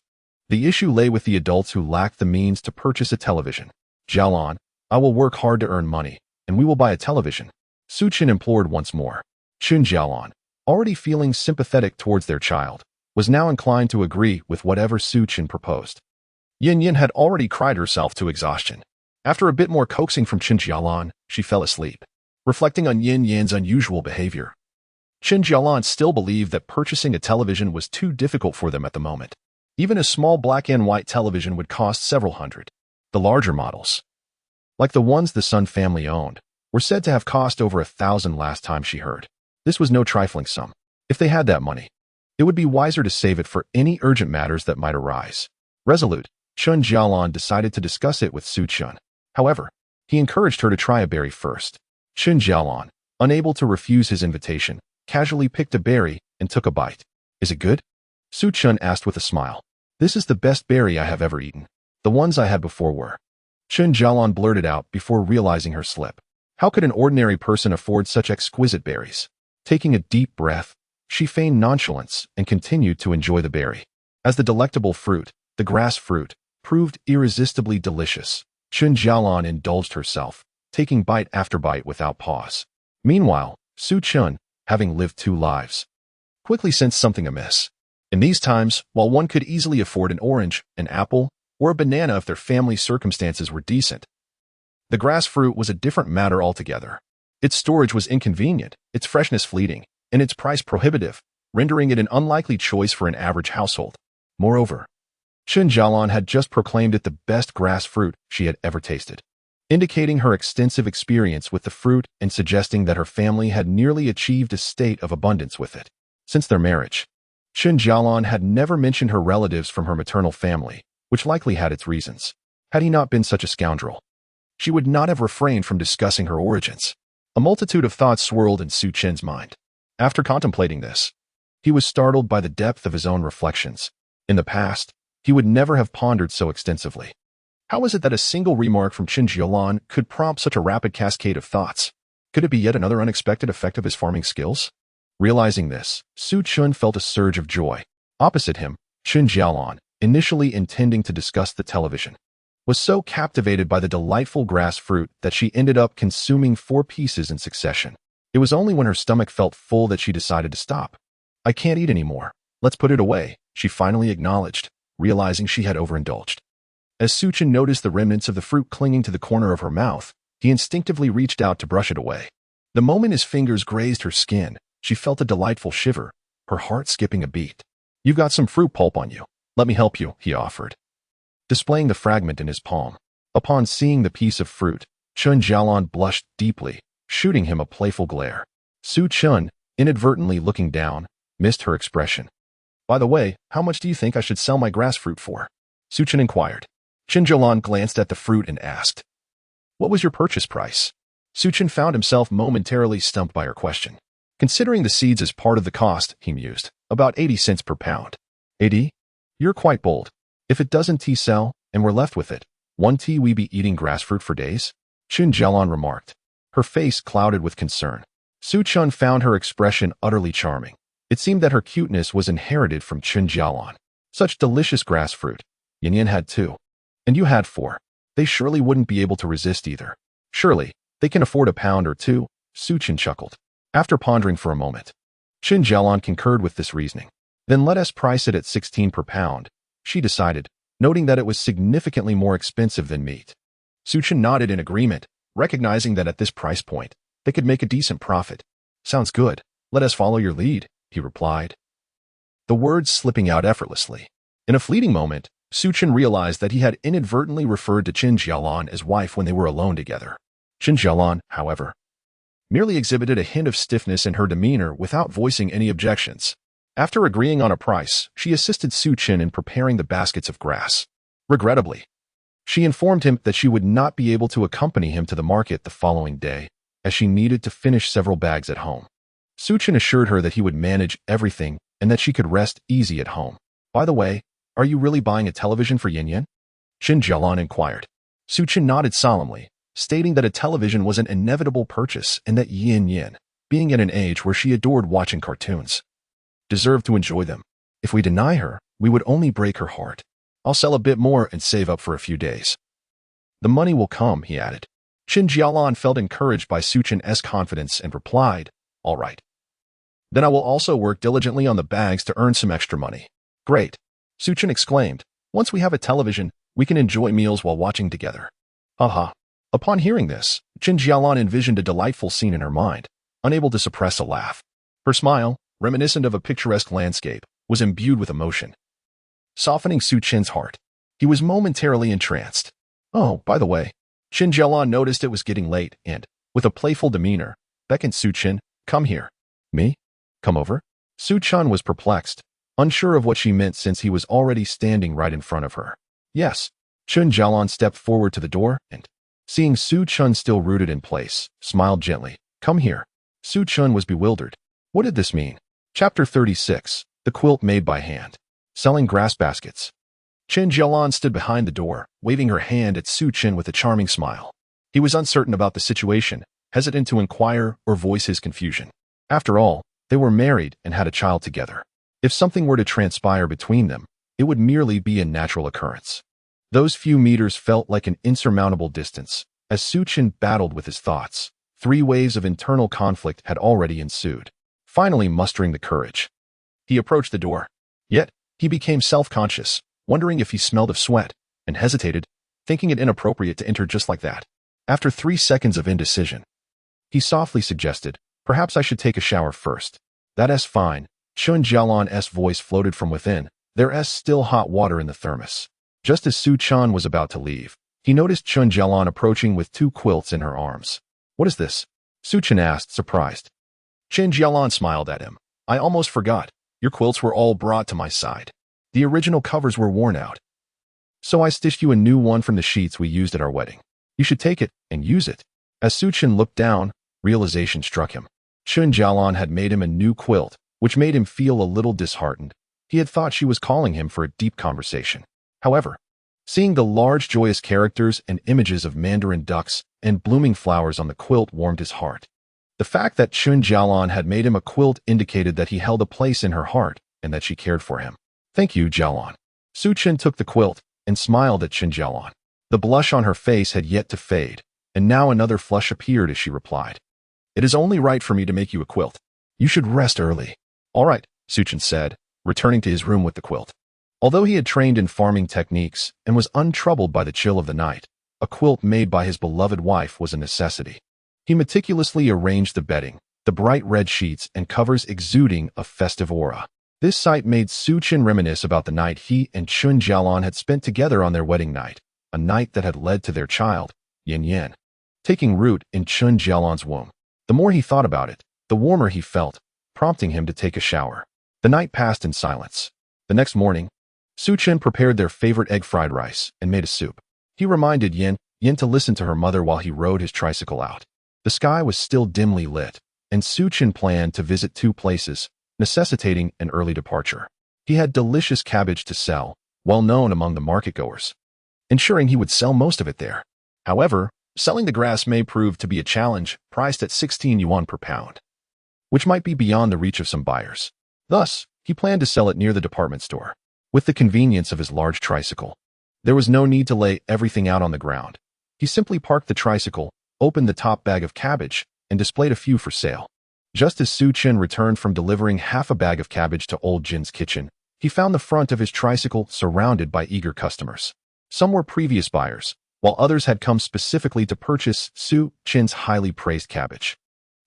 The issue lay with the adults who lacked the means to purchase a television. "Jalan, I will work hard to earn money, and we will buy a television," Xiyan implored once more. Chen Jalan, already feeling sympathetic towards their child, was now inclined to agree with whatever Xiyan proposed. Yin Yan had already cried herself to exhaustion. After a bit more coaxing from Chen Jalan, she fell asleep. Reflecting on Yin Yan's unusual behavior, Chen Jalan still believed that purchasing a television was too difficult for them at the moment. Even a small black and white television would cost several hundred. The larger models, like the ones the Sun family owned, were said to have cost over 1,000 last time she heard. This was no trifling sum. If they had that money, it would be wiser to save it for any urgent matters that might arise. Resolute, Chen Jalan decided to discuss it with Xiyan. However, he encouraged her to try a berry first. Chen Jalan, unable to refuse his invitation, casually picked a berry and took a bite. "Is it good?" Xiyan asked with a smile. "This is the best berry I have ever eaten. The ones I had before were." Chen Jalan blurted out before realizing her slip. How could an ordinary person afford such exquisite berries? Taking a deep breath, she feigned nonchalance and continued to enjoy the berry. As the delectable fruit, the grass fruit, proved irresistibly delicious, Chen Jalan indulged herself, taking bite after bite without pause. Meanwhile, Xiyan, having lived 2 lives, quickly sensed something amiss. In these times, while one could easily afford an orange, an apple, or a banana if their family circumstances were decent, the grass fruit was a different matter altogether. Its storage was inconvenient, its freshness fleeting, and its price prohibitive, rendering it an unlikely choice for an average household. Moreover, Chen Jalan had just proclaimed it the best grass fruit she had ever tasted, indicating her extensive experience with the fruit and suggesting that her family had nearly achieved a state of abundance with it. Since their marriage, Chen Jalan had never mentioned her relatives from her maternal family, which likely had its reasons. Had he not been such a scoundrel, she would not have refrained from discussing her origins. A multitude of thoughts swirled in Xiyan's mind. After contemplating this, he was startled by the depth of his own reflections. In the past, he would never have pondered so extensively. How was it that a single remark from Chen Jalan could prompt such a rapid cascade of thoughts? Could it be yet another unexpected effect of his farming skills? Realizing this, Xiyan felt a surge of joy. Opposite him, Chen Jalan, initially intending to discuss the television, was so captivated by the delightful grass fruit that she ended up consuming 4 pieces in succession. It was only when her stomach felt full that she decided to stop. "I can't eat anymore. Let's put it away," she finally acknowledged, realizing she had overindulged. As Xiyan noticed the remnants of the fruit clinging to the corner of her mouth, he instinctively reached out to brush it away. The moment his fingers grazed her skin, she felt a delightful shiver, her heart skipping a beat. "You've got some fruit pulp on you. Let me help you," he offered, displaying the fragment in his palm. Upon seeing the piece of fruit, Chen Jalan blushed deeply, shooting him a playful glare. Xiyan, inadvertently looking down, missed her expression. "By the way, how much do you think I should sell my grass fruit for?" Xiyan inquired. Chen Jalan glanced at the fruit and asked, What was your purchase price? Xiyan found himself momentarily stumped by her question. Considering the seeds as part of the cost, he mused, about 80 cents per pound. 80? You're quite bold. If it doesn't sell, and we're left with it, we be eating grass fruit for days? Chen Jalan remarked. Her face clouded with concern. Xiyan found her expression utterly charming. It seemed that her cuteness was inherited from Chen Jalan. Such delicious grass fruit. Yin had 2. And you had 4. They surely wouldn't be able to resist either. Surely, they can afford a pound or 2, Xiyan chuckled. After pondering for a moment, Chen Jalan concurred with this reasoning. Then let us price it at 16 per pound, she decided, noting that it was significantly more expensive than meat. Xiyan nodded in agreement, recognizing that at this price point, they could make a decent profit. Sounds good. Let us follow your lead, he replied. The words slipping out effortlessly. In a fleeting moment, Xiyan realized that he had inadvertently referred to Chen Jalan as wife when they were alone together. Chen Jalan, however, merely exhibited a hint of stiffness in her demeanor without voicing any objections. After agreeing on a price, she assisted Xiyan in preparing the baskets of grass. Regrettably, she informed him that she would not be able to accompany him to the market the following day, as she needed to finish several bags at home. Xiyan assured her that he would manage everything and that she could rest easy at home. By the way, are you really buying a television for Yin? Chen Jalan inquired. Xiyan nodded solemnly, stating that a television was an inevitable purchase and that Yin, being at an age where she adored watching cartoons, deserved to enjoy them. If we deny her, we would only break her heart. I'll sell a bit more and save up for a few days. The money will come, he added. Chen Jalan felt encouraged by Xiyan's confidence and replied, all right. Then I will also work diligently on the bags to earn some extra money. Great, Xiyan exclaimed. Once we have a television, we can enjoy meals while watching together. Haha. Upon hearing this, Chen Jalan envisioned a delightful scene in her mind, unable to suppress a laugh. Her smile, reminiscent of a picturesque landscape, was imbued with emotion, softening Xiyan's heart. He was momentarily entranced. Oh, by the way, Chen Jalan noticed it was getting late and, with a playful demeanor, beckoned Xiyan, come here. Me? Come over? Xiyan was perplexed, unsure of what she meant since he was already standing right in front of her. Yes. Chen Jalan stepped forward to the door and, seeing Xiyan still rooted in place, smiled gently. Come here. Xiyan was bewildered. What did this mean? Chapter 36, The Quilt Made by Hand. Selling grass baskets. Chen Jalan stood behind the door, waving her hand at Xiyan with a charming smile. He was uncertain about the situation, hesitant to inquire or voice his confusion. After all, they were married and had a child together. If something were to transpire between them, it would merely be a natural occurrence. Those few meters felt like an insurmountable distance. As Xiyan battled with his thoughts, 3 waves of internal conflict had already ensued. Finally mustering the courage, he approached the door. Yet, he became self-conscious, wondering if he smelled of sweat, and hesitated, thinking it inappropriate to enter just like that. After 3 seconds of indecision, he softly suggested, perhaps I should take a shower first. That's fine. Chen Jalan's voice floated from within. There's still hot water in the thermos. Just as Xiyan was about to leave, he noticed Chen Jalan approaching with 2 quilts in her arms. What is this? Xiyan asked, surprised. Chen Jalan smiled at him. I almost forgot. Your quilts were all brought to my side. The original covers were worn out. So I stitched you a new one from the sheets we used at our wedding. You should take it and use it. As Xiyan looked down, realization struck him. Chen Jalan had made him a new quilt, which made him feel a little disheartened. He had thought she was calling him for a deep conversation. However, seeing the large joyous characters and images of mandarin ducks and blooming flowers on the quilt warmed his heart. The fact that Chen Jalan had made him a quilt indicated that he held a place in her heart and that she cared for him. Thank you, Jalan. Xiyan took the quilt and smiled at Chen Jalan. The blush on her face had yet to fade, and now another flush appeared as she replied. It is only right for me to make you a quilt. You should rest early. All right, Xiyan said, returning to his room with the quilt. Although he had trained in farming techniques and was untroubled by the chill of the night, a quilt made by his beloved wife was a necessity. He meticulously arranged the bedding, the bright red sheets and covers exuding a festive aura. This sight made Xiyan reminisce about the night he and Chen Jalan had spent together on their wedding night, a night that had led to their child, Yin, taking root in Chen Jalan's womb. The more he thought about it, the warmer he felt, prompting him to take a shower. The night passed in silence. The next morning, Xiyan prepared their favorite egg fried rice and made a soup. He reminded Yin Xiyan to listen to her mother while he rode his tricycle out. The sky was still dimly lit, and Chen planned to visit 2 places, necessitating an early departure. He had delicious cabbage to sell, well known among the marketgoers, ensuring he would sell most of it there. However, selling the grass may prove to be a challenge, priced at 16 yuan per pound, which might be beyond the reach of some buyers. Thus, he planned to sell it near the department store. With the convenience of his large tricycle, there was no need to lay everything out on the ground. He simply parked the tricycle, opened the top bag of cabbage, and displayed a few for sale. Just as Chen returned from delivering half a bag of cabbage to old Jin's kitchen, he found the front of his tricycle surrounded by eager customers. Some were previous buyers, while others had come specifically to purchase Chen's highly praised cabbage.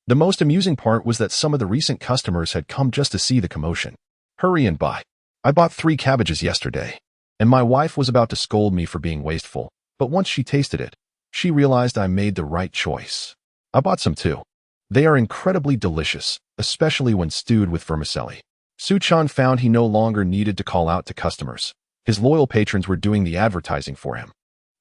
The most amusing part was that some of the recent customers had come just to see the commotion. Hurry and buy. I bought 3 cabbages yesterday, and my wife was about to scold me for being wasteful, but once she tasted it, she realized I made the right choice. I bought some too. They are incredibly delicious, especially when stewed with vermicelli. Chen found he no longer needed to call out to customers. His loyal patrons were doing the advertising for him.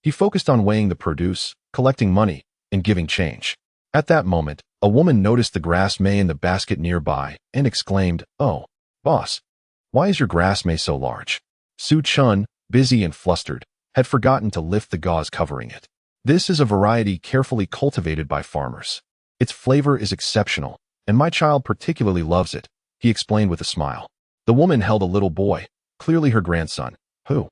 He focused on weighing the produce, collecting money, and giving change. At that moment, a woman noticed the grass may in the basket nearby and exclaimed, "Oh, boss, why is your grass may so large?" Chen, busy and flustered, had forgotten to lift the gauze covering it. This is a variety carefully cultivated by farmers. Its flavor is exceptional, and my child particularly loves it, he explained with a smile. The woman held a little boy, clearly her grandson, who,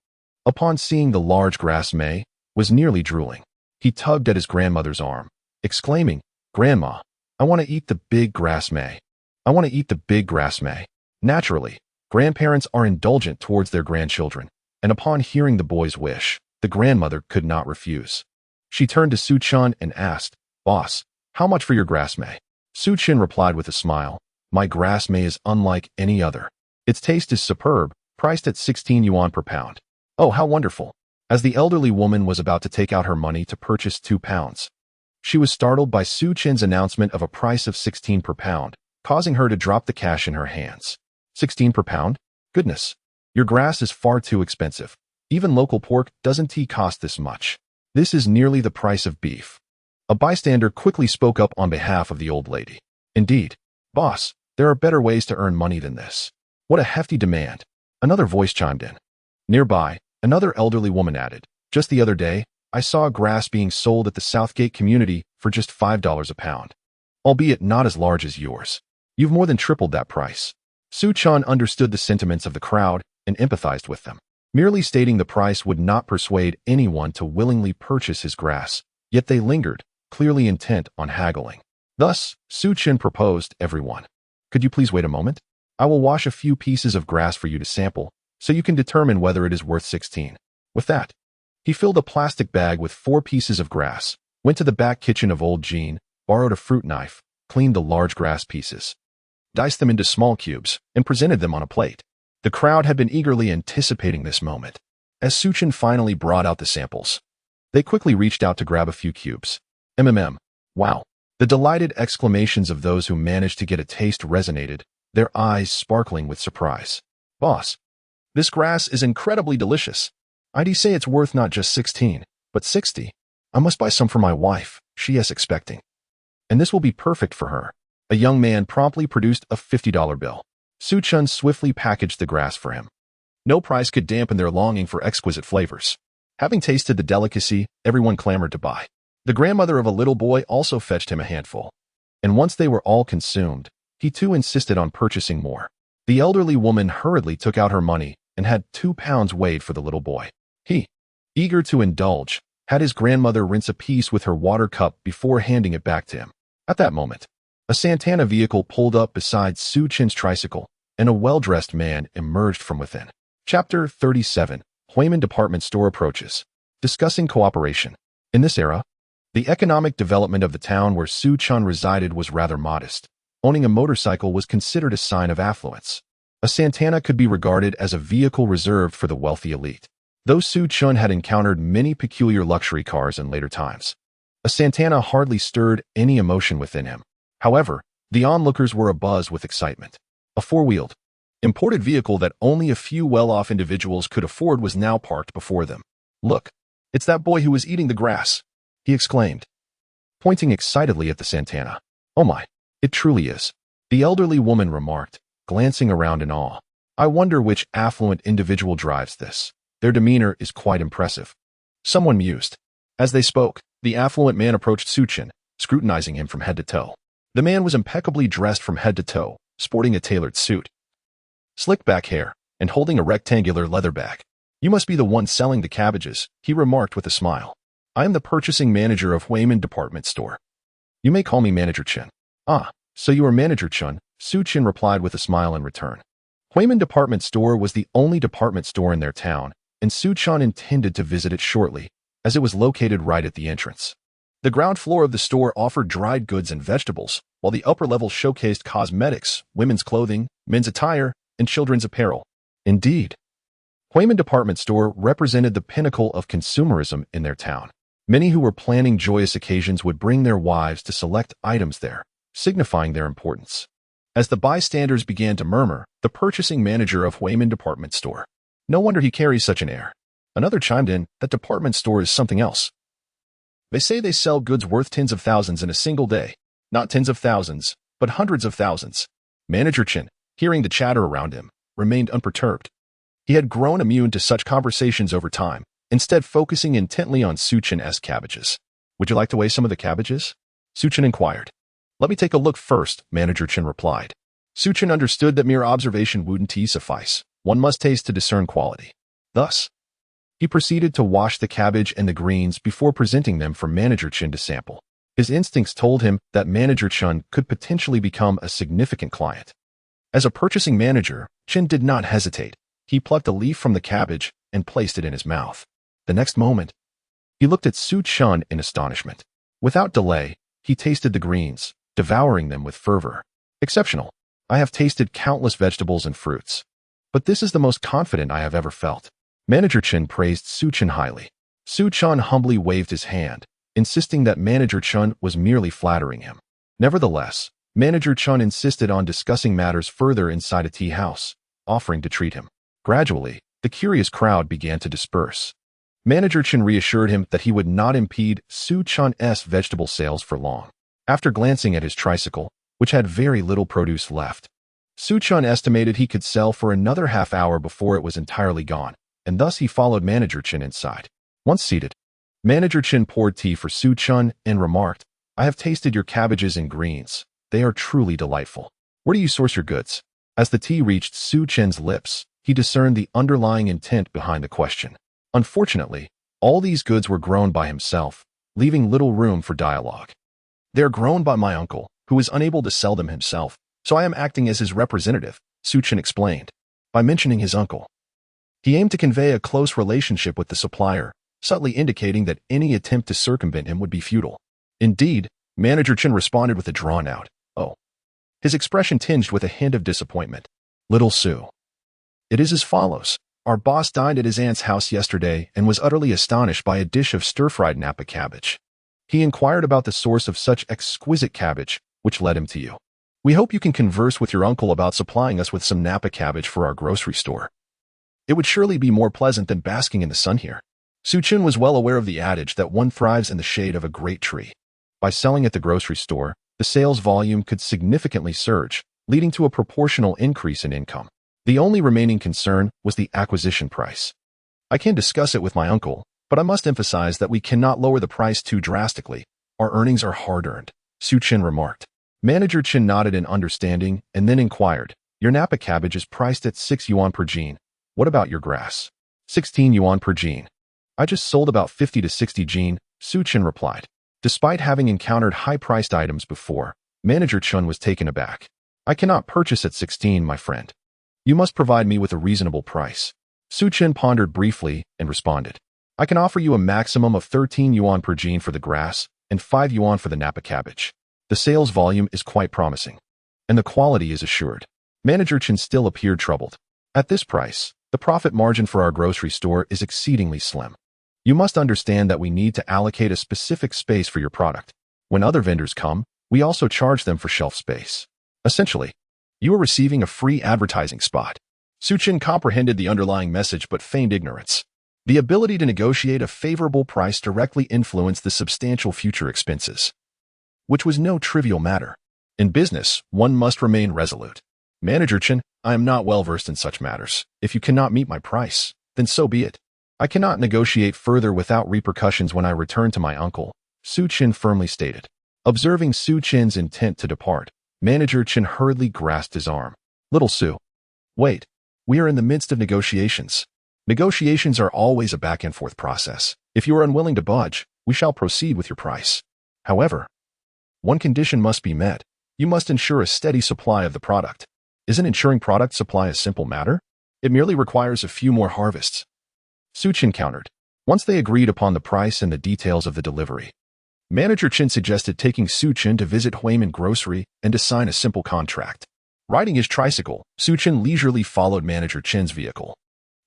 upon seeing the large grass may, was nearly drooling. He tugged at his grandmother's arm, exclaiming, "Grandma, I want to eat the big grass may. I want to eat the big grass may." Naturally, grandparents are indulgent towards their grandchildren, and upon hearing the boy's wish, the grandmother could not refuse. She turned to Chen and asked, "Boss, how much for your grass may?" Chen replied with a smile, "My grass may is unlike any other. Its taste is superb, priced at 16 yuan per pound." "Oh, how wonderful." As the elderly woman was about to take out her money to purchase 2 pounds, she was startled by Chen's announcement of a price of 16 per pound, causing her to drop the cash in her hands. 16 per pound? Goodness, your grass is far too expensive. Even local pork doesn't cost this much. This is nearly the price of beef. A bystander quickly spoke up on behalf of the old lady. "Indeed, boss, there are better ways to earn money than this." "What a hefty demand." Another voice chimed in. Nearby, another elderly woman added, "Just the other day, I saw grass being sold at the Southgate community for just $5 a pound. Albeit not as large as yours. You've more than tripled that price." Chen understood the sentiments of the crowd and empathized with them. Merely stating the price would not persuade anyone to willingly purchase his grass, yet they lingered, clearly intent on haggling. Thus, Chen proposed, "Everyone, could you please wait a moment? I will wash a few pieces of grass for you to sample, so you can determine whether it is worth 16. With that, he filled a plastic bag with 4 pieces of grass, went to the back kitchen of old Jean, borrowed a fruit knife, cleaned the large grass pieces, diced them into small cubes, and presented them on a plate. The crowd had been eagerly anticipating this moment. As Chen finally brought out the samples, they quickly reached out to grab a few cubes. Wow. The delighted exclamations of those who managed to get a taste resonated, their eyes sparkling with surprise. "Boss, this grass is incredibly delicious. I'd say it's worth not just 16, but 60. I must buy some for my wife, she is expecting. And this will be perfect for her." A young man promptly produced a $50 bill. Chen swiftly packaged the grass for him. No price could dampen their longing for exquisite flavors. Having tasted the delicacy, everyone clamored to buy. The grandmother of a little boy also fetched him a handful. And once they were all consumed, he too insisted on purchasing more. The elderly woman hurriedly took out her money and had 2 pounds weighed for the little boy. He, eager to indulge, had his grandmother rinse a piece with her water cup before handing it back to him. At that moment, a Santana vehicle pulled up beside Chen's tricycle, and a well-dressed man emerged from within. Chapter 37. Huimin Department Store Approaches. Discussing cooperation. In this era, the economic development of the town where Chen resided was rather modest. Owning a motorcycle was considered a sign of affluence. A Santana could be regarded as a vehicle reserved for the wealthy elite. Though Chen had encountered many peculiar luxury cars in later times, a Santana hardly stirred any emotion within him. However, the onlookers were abuzz with excitement. A 4-wheeled, imported vehicle that only a few well-off individuals could afford was now parked before them. "Look, it's that boy who was eating the grass," he exclaimed, pointing excitedly at the Santana. "Oh my, it truly is," the elderly woman remarked, glancing around in awe. "I wonder which affluent individual drives this. Their demeanor is quite impressive." Someone mused. As they spoke, the affluent man approached Xiyan, scrutinizing him from head to toe. The man was impeccably dressed from head to toe, sporting a tailored suit, slick back hair, and holding a rectangular leather bag. "You must be the one selling the cabbages," he remarked with a smile. "I am the purchasing manager of Huimin department store. You may call me Manager Chen." "Ah, so you are Manager Chen," Xiyan replied with a smile in return. Huimin department store was the only department store in their town, and Xiyan intended to visit it shortly, as it was located right at the entrance. The ground floor of the store offered dried goods and vegetables, while the upper level showcased cosmetics, women's clothing, men's attire, and children's apparel. Indeed, Huimin department store represented the pinnacle of consumerism in their town. Many who were planning joyous occasions would bring their wives to select items there, signifying their importance. As the bystanders began to murmur, the purchasing manager of Huimin department store, "No wonder he carries such an air." Another chimed in, "That department store is something else. They say they sell goods worth tens of thousands in a single day. Not tens of thousands, but hundreds of thousands." Manager Chen, hearing the chatter around him, remained unperturbed. He had grown immune to such conversations over time, instead focusing intently on Xiyan's cabbages. "Would you like to weigh some of the cabbages?" Xiyan inquired. "Let me take a look first," Manager Chen replied. Xiyan understood that mere observation wouldn't suffice. One must taste to discern quality. Thus, he proceeded to wash the cabbage and the greens before presenting them for Manager Chen to sample. His instincts told him that Manager Chen could potentially become a significant client. As a purchasing manager, Chen did not hesitate. He plucked a leaf from the cabbage and placed it in his mouth. The next moment, he looked at Xiyan in astonishment. Without delay, he tasted the greens, devouring them with fervor. "Exceptional. I have tasted countless vegetables and fruits, but this is the most confident I have ever felt." Manager Chen praised Xiyan highly. Xiyan humbly waved his hand, insisting that Manager Chen was merely flattering him. Nevertheless, Manager Chen insisted on discussing matters further inside a tea house, offering to treat him. Gradually, the curious crowd began to disperse. Manager Chen reassured him that he would not impede Xiyan's vegetable sales for long. After glancing at his tricycle, which had very little produce left, Xiyan estimated he could sell for another half hour before it was entirely gone, and thus he followed Manager Chen inside. Once seated, Manager Chen poured tea for Xiyan and remarked, "I have tasted your cabbages and greens. They are truly delightful. Where do you source your goods?" As the tea reached Xiyan's lips, he discerned the underlying intent behind the question. Unfortunately, all these goods were grown by himself, leaving little room for dialogue. "They are grown by my uncle, who is unable to sell them himself, so I am acting as his representative," Xiyan explained. By mentioning his uncle, he aimed to convey a close relationship with the supplier, subtly indicating that any attempt to circumvent him would be futile. Indeed, Manager Chen responded with a drawn-out, "Oh." His expression tinged with a hint of disappointment. "Little Sue. It is as follows. Our boss dined at his aunt's house yesterday and was utterly astonished by a dish of stir-fried Napa cabbage. He inquired about the source of such exquisite cabbage, which led him to you. We hope you can converse with your uncle about supplying us with some Napa cabbage for our grocery store. It would surely be more pleasant than basking in the sun here." Xiyan was well aware of the adage that one thrives in the shade of a great tree. By selling at the grocery store, the sales volume could significantly surge, leading to a proportional increase in income. The only remaining concern was the acquisition price. "I can discuss it with my uncle, but I must emphasize that we cannot lower the price too drastically. Our earnings are hard-earned," Xiyan remarked. Manager Chen nodded in understanding and then inquired, "Your Napa cabbage is priced at 6 yuan per jean. What about your grass?" 16 yuan per jean. "I just sold about 50 to 60 jean," Xiyan replied. Despite having encountered high-priced items before, Manager Chen was taken aback. "I cannot purchase at 16, my friend. You must provide me with a reasonable price." Xiyan pondered briefly and responded, "I can offer you a maximum of 13 yuan per jean for the grass and 5 yuan for the Napa cabbage. The sales volume is quite promising, and the quality is assured." Manager Chen still appeared troubled. "At this price, the profit margin for our grocery store is exceedingly slim. You must understand that we need to allocate a specific space for your product. When other vendors come, we also charge them for shelf space. Essentially, you are receiving a free advertising spot." Xiyan comprehended the underlying message but feigned ignorance. The ability to negotiate a favorable price directly influenced the substantial future expenses, which was no trivial matter. In business, one must remain resolute. Manager Chen, I am not well versed in such matters. If you cannot meet my price, then so be it. I cannot negotiate further without repercussions when I return to my uncle, Su Chen firmly stated. Observing Su Chen's intent to depart, Manager Chen hurriedly grasped his arm. Little Su. Wait. We are in the midst of negotiations. Negotiations are always a back-and-forth process. If you are unwilling to budge, we shall proceed with your price. However, one condition must be met. You must ensure a steady supply of the product. Isn't ensuring product supply a simple matter? It merely requires a few more harvests. Su Chen countered. Once they agreed upon the price and the details of the delivery, Manager Chen suggested taking Su Chen to visit Huimin Grocery and to sign a simple contract. Riding his tricycle, Su Chen leisurely followed Manager Chen's vehicle.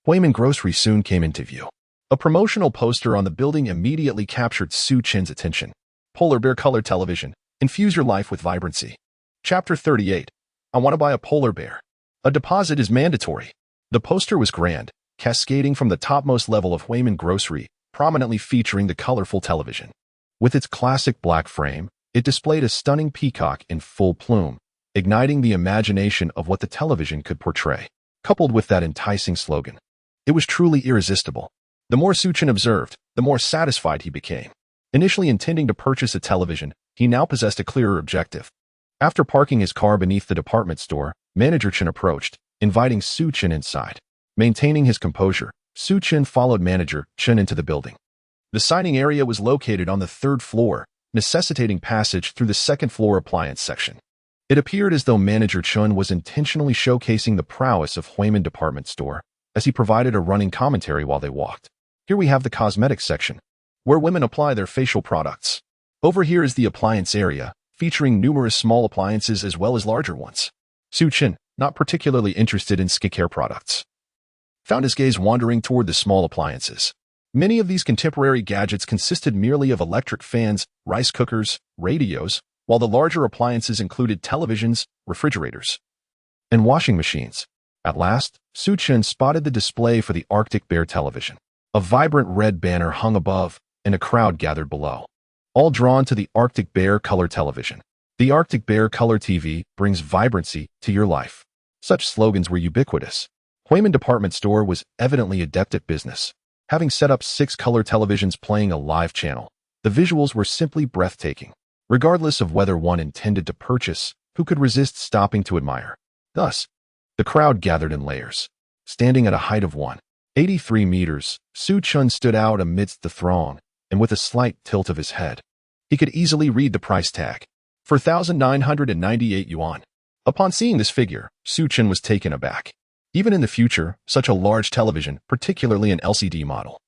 Huimin Grocery soon came into view. A promotional poster on the building immediately captured Su Chen's attention. Polar bear color television. Infuse your life with vibrancy. Chapter 38. I want to buy a polar bear. A deposit is mandatory. The poster was grand, cascading from the topmost level of Huimin Grocery, prominently featuring the colorful television. With its classic black frame, it displayed a stunning peacock in full plume, igniting the imagination of what the television could portray. Coupled with that enticing slogan, it was truly irresistible. The more Su Chen observed, the more satisfied he became. Initially intending to purchase a television, he now possessed a clearer objective. After parking his car beneath the department store, Manager Chen approached, inviting Su Chen inside. Maintaining his composure, Su Chen followed Manager Chen into the building. The signing area was located on the 3rd floor, necessitating passage through the 2nd floor appliance section. It appeared as though Manager Chen was intentionally showcasing the prowess of Huimin department store, as he provided a running commentary while they walked. Here we have the cosmetics section, where women apply their facial products. Over here is the appliance area, featuring numerous small appliances as well as larger ones. Su Chen, not particularly interested in skincare products, found his gaze wandering toward the small appliances. Many of these contemporary gadgets consisted merely of electric fans, rice cookers, radios, while the larger appliances included televisions, refrigerators, and washing machines. At last, Su Chen spotted the display for the Arctic Bear television. A vibrant red banner hung above, and a crowd gathered below, all drawn to the Arctic Bear color television. The Arctic Bear color TV brings vibrancy to your life. Such slogans were ubiquitous. Huimin department store was evidently adept at business. Having set up 6 color televisions playing a live channel, the visuals were simply breathtaking. Regardless of whether one intended to purchase, who could resist stopping to admire? Thus, the crowd gathered in layers. Standing at a height of 183 meters, Su Chen stood out amidst the throng, and with a slight tilt of his head, he could easily read the price tag. 4,998 yuan. Upon seeing this figure, Su Chen was taken aback. Even in the future, such a large television, particularly an LCD model,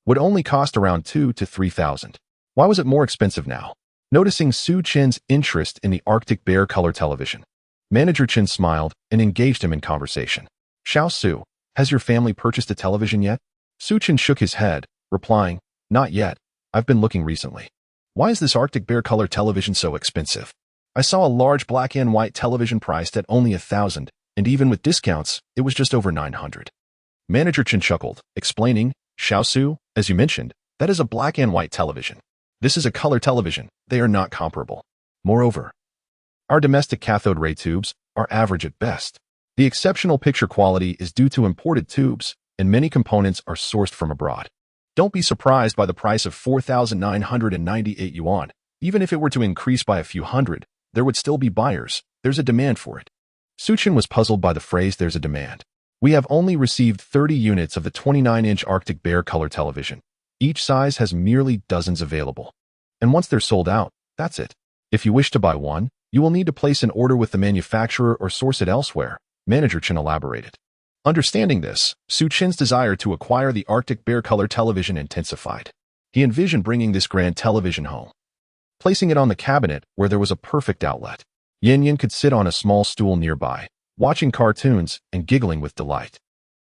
would only cost around 2,000 to 3,000. Why was it more expensive now? Noticing Su Chen's interest in the Arctic Bear color television, Manager Chen smiled and engaged him in conversation. Xiao Su, has your family purchased a television yet? Su Chen shook his head, replying, not yet. I've been looking recently. Why is this Arctic Bear color television so expensive? I saw a large black and white television priced at only 1,000, and even with discounts, it was just over 900. Manager Chen chuckled, explaining, Xiao Su, as you mentioned, that is a black and white television. This is a color television. They are not comparable. Moreover, our domestic cathode ray tubes are average at best. The exceptional picture quality is due to imported tubes, and many components are sourced from abroad. Don't be surprised by the price of 4,998 yuan. Even if it were to increase by a few hundred, there would still be buyers. There's a demand for it. Su Chen was puzzled by the phrase, there's a demand. We have only received 30 units of the 29-inch Arctic Bear color television. Each size has merely dozens available. And once they're sold out, that's it. If you wish to buy one, you will need to place an order with the manufacturer or source it elsewhere, Manager Chen elaborated. Understanding this, Su Chen's desire to acquire the Arctic Bear color television intensified. He envisioned bringing this grand television home, placing it on the cabinet where there was a perfect outlet. Xiyan could sit on a small stool nearby, watching cartoons and giggling with delight.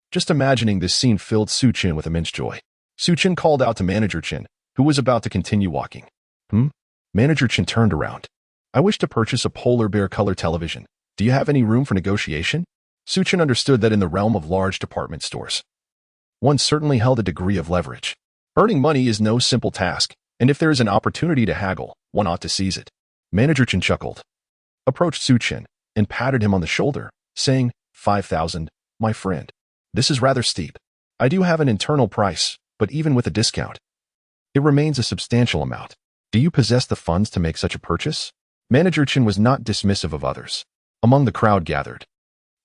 Just imagining this scene filled Su Chen with immense joy. Su Chen called out to Manager Chen, who was about to continue walking. Manager Chen turned around. I wish to purchase a polar bear color television. Do you have any room for negotiation? Su Chen understood that in the realm of large department stores, one certainly held a degree of leverage. Earning money is no simple task, and if there is an opportunity to haggle, one ought to seize it. Manager Chen chuckled, approached Xiyan, and patted him on the shoulder, saying, 5,000, my friend. This is rather steep. I do have an internal price, but even with a discount, it remains a substantial amount. Do you possess the funds to make such a purchase? Manager Chen was not dismissive of others. Among the crowd gathered,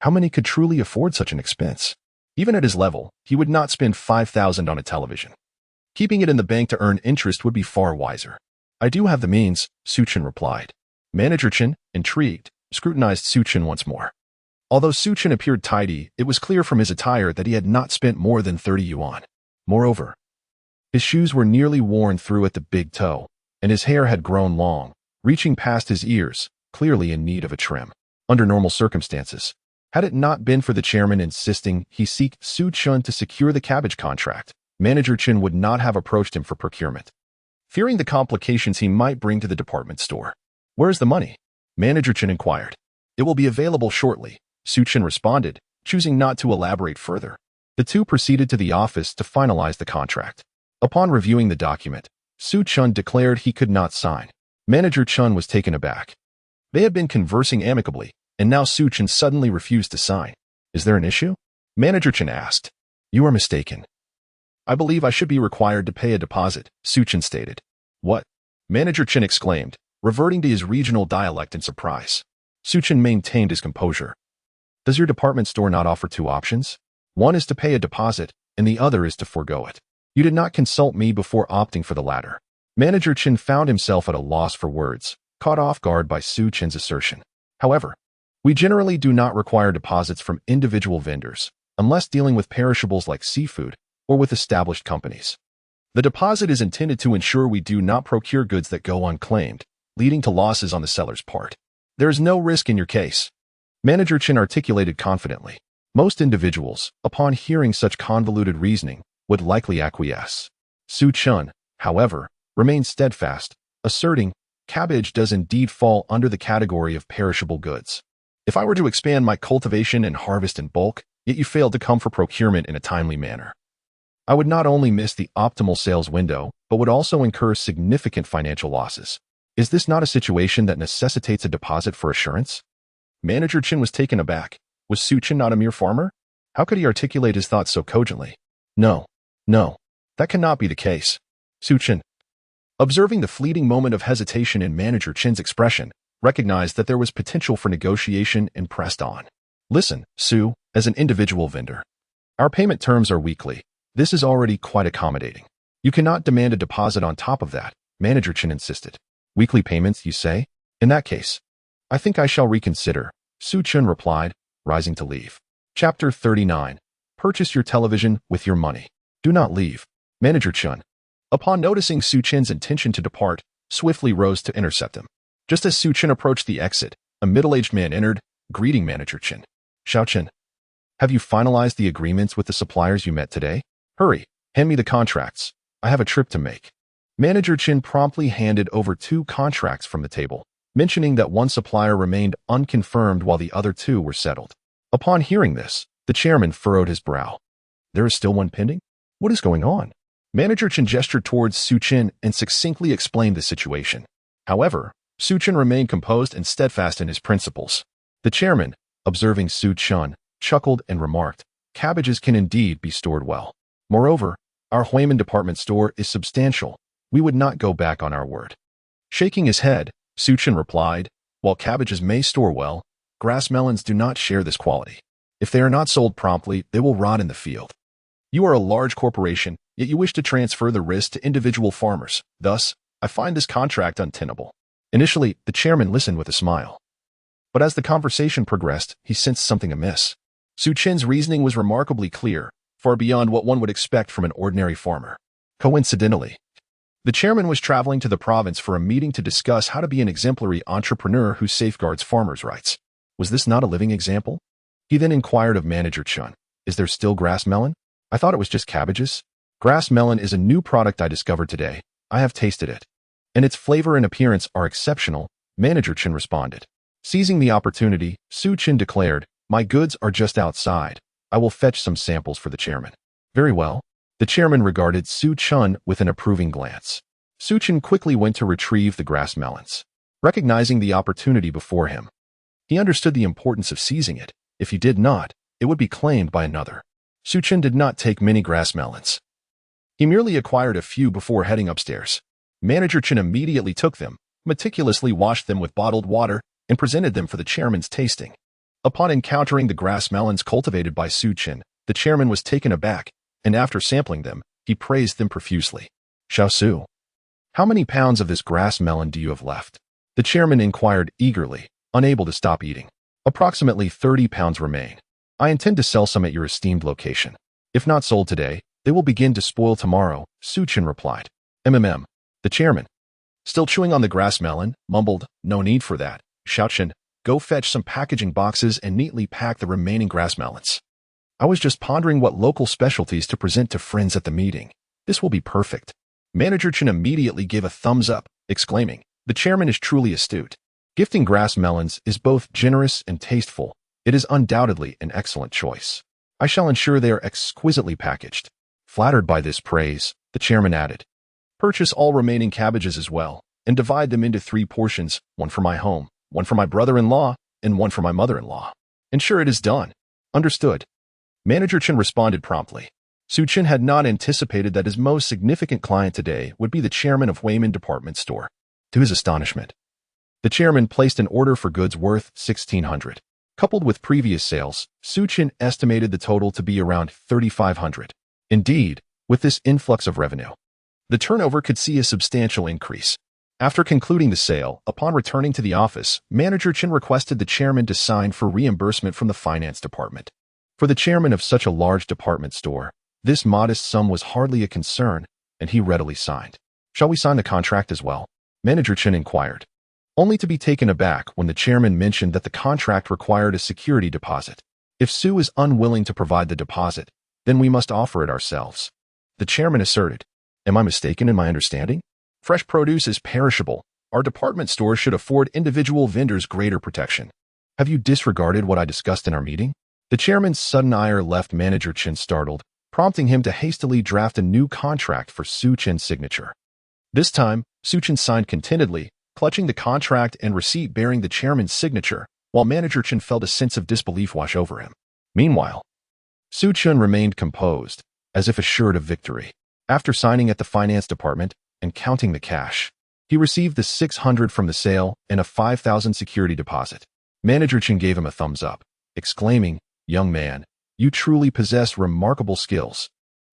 how many could truly afford such an expense? Even at his level, he would not spend 5,000 on a television. Keeping it in the bank to earn interest would be far wiser. I do have the means, Xiyan replied. Manager Chen, intrigued, scrutinized Xiyan once more. Although Xiyan appeared tidy, it was clear from his attire that he had not spent more than 30 yuan. Moreover, his shoes were nearly worn through at the big toe, and his hair had grown long, reaching past his ears, clearly in need of a trim. Under normal circumstances, had it not been for the chairman insisting he seek Xiyan to secure the cabbage contract, Manager Chen would not have approached him for procurement, fearing the complications he might bring to the department store. Where's the money? Manager Chen inquired. It will be available shortly, Xiyan responded, choosing not to elaborate further. The two proceeded to the office to finalize the contract. Upon reviewing the document, Xiyan declared he could not sign. Manager Chen was taken aback. They had been conversing amicably, and now Xiyan suddenly refused to sign. Is there an issue? Manager Chen asked. You are mistaken. I believe I should be required to pay a deposit, Xiyan stated. What? Manager Chen exclaimed, reverting to his regional dialect in surprise. Xiyan maintained his composure. Does your department store not offer two options? One is to pay a deposit, and the other is to forego it. You did not consult me before opting for the latter. Manager Chen found himself at a loss for words, caught off guard by Xiyan's assertion. However, we generally do not require deposits from individual vendors, unless dealing with perishables like seafood or with established companies. The deposit is intended to ensure we do not procure goods that go unclaimed, leading to losses on the seller's part. There is no risk in your case, Manager Chen articulated confidently. Most individuals, upon hearing such convoluted reasoning, would likely acquiesce. Xiyan, however, remained steadfast, asserting, cabbage does indeed fall under the category of perishable goods. If I were to expand my cultivation and harvest in bulk, yet you failed to come for procurement in a timely manner, I would not only miss the optimal sales window, but would also incur significant financial losses. Is this not a situation that necessitates a deposit for assurance? Manager Chen was taken aback. Was Xiyan not a mere farmer? How could he articulate his thoughts so cogently? No, that cannot be the case. Xiyan, observing the fleeting moment of hesitation in Manager Chen's expression, recognized that there was potential for negotiation and pressed on. Listen, Su, as an individual vendor, our payment terms are weekly. This is already quite accommodating. You cannot demand a deposit on top of that, Manager Chen insisted. Weekly payments, you say? In that case, I think I shall reconsider, Xiyan replied, rising to leave. Chapter 39. Purchase your television with your money. Do not leave. Manager Chen, upon noticing Xiyan's intention to depart, swiftly rose to intercept him. Just as Xiyan approached the exit, a middle-aged man entered, greeting Manager Chen. Xiyan, have you finalized the agreements with the suppliers you met today? Hurry, hand me the contracts. I have a trip to make. Manager Chen promptly handed over 2 contracts from the table, mentioning that one supplier remained unconfirmed while the other 2 were settled. Upon hearing this, the chairman furrowed his brow. There is still one pending? What is going on? Manager Chen gestured towards Xiyan and succinctly explained the situation. However, Xiyan remained composed and steadfast in his principles. The chairman, observing Xiyan, chuckled and remarked, cabbages can indeed be stored well. Moreover, our Huimin department store is substantial. We would not go back on our word. Shaking his head, Xiyan replied, while cabbages may store well, grass melons do not share this quality. If they are not sold promptly, they will rot in the field. You are a large corporation, yet you wish to transfer the risk to individual farmers. Thus, I find this contract untenable. Initially, the chairman listened with a smile. But as the conversation progressed, he sensed something amiss. Xiyan's reasoning was remarkably clear, far beyond what one would expect from an ordinary farmer. Coincidentally, the chairman was traveling to the province for a meeting to discuss how to be an exemplary entrepreneur who safeguards farmers' rights. Was this not a living example? He then inquired of Manager Chen, is there still grass melon? I thought it was just cabbages. Grass melon is a new product I discovered today. I have tasted it, and its flavor and appearance are exceptional, Manager Chen responded. Seizing the opportunity, Xiyan declared, my goods are just outside. I will fetch some samples for the chairman. Very well. The chairman regarded Su Chen with an approving glance. Su Chen quickly went to retrieve the grass melons, recognizing the opportunity before him. He understood the importance of seizing it. If he did not, it would be claimed by another. Su Chen did not take many grass melons. He merely acquired a few before heading upstairs. Manager Chen immediately took them, meticulously washed them with bottled water, and presented them for the chairman's tasting. Upon encountering the grass melons cultivated by Su Chen, the chairman was taken aback, and after sampling them, he praised them profusely. Xiao Su, how many pounds of this grass melon do you have left? The chairman inquired eagerly, unable to stop eating. Approximately 30 pounds remain. I intend to sell some at your esteemed location. If not sold today, they will begin to spoil tomorrow, Su Chen replied. The chairman, still chewing on the grass melon, mumbled, no need for that. Xiao Chen, go fetch some packaging boxes and neatly pack the remaining grass melons. I was just pondering what local specialties to present to friends at the meeting. This will be perfect. Manager Chen immediately gave a thumbs up, exclaiming, the chairman is truly astute. Gifting grass melons is both generous and tasteful. It is undoubtedly an excellent choice. I shall ensure they are exquisitely packaged. Flattered by this praise, the chairman added, purchase all remaining cabbages as well, and divide them into 3 portions, one for my home, one for my brother-in-law, and one for my mother-in-law. Ensure it is done. Understood. Manager Chen responded promptly. Su Chen had not anticipated that his most significant client today would be the chairman of Wayman Department Store. To his astonishment, the chairman placed an order for goods worth 1,600. Coupled with previous sales, Su Chen estimated the total to be around 3,500. Indeed, with this influx of revenue, the turnover could see a substantial increase. After concluding the sale, upon returning to the office, Manager Chen requested the chairman to sign for reimbursement from the finance department. For the chairman of such a large department store, this modest sum was hardly a concern, and he readily signed. Shall we sign the contract as well? Manager Chen inquired, only to be taken aback when the chairman mentioned that the contract required a security deposit. If Su is unwilling to provide the deposit, then we must offer it ourselves. The chairman asserted, am I mistaken in my understanding? Fresh produce is perishable. Our department store should afford individual vendors greater protection. Have you disregarded what I discussed in our meeting? The chairman's sudden ire left Manager Chen startled, prompting him to hastily draft a new contract for Su Chen's signature. This time, Su Chen signed contentedly, clutching the contract and receipt bearing the chairman's signature, while Manager Chen felt a sense of disbelief wash over him. Meanwhile, Su Chen remained composed, as if assured of victory. After signing at the finance department and counting the cash, he received the 600 from the sale and a 5,000 security deposit. Manager Chen gave him a thumbs up, exclaiming, young man, you truly possess remarkable skills.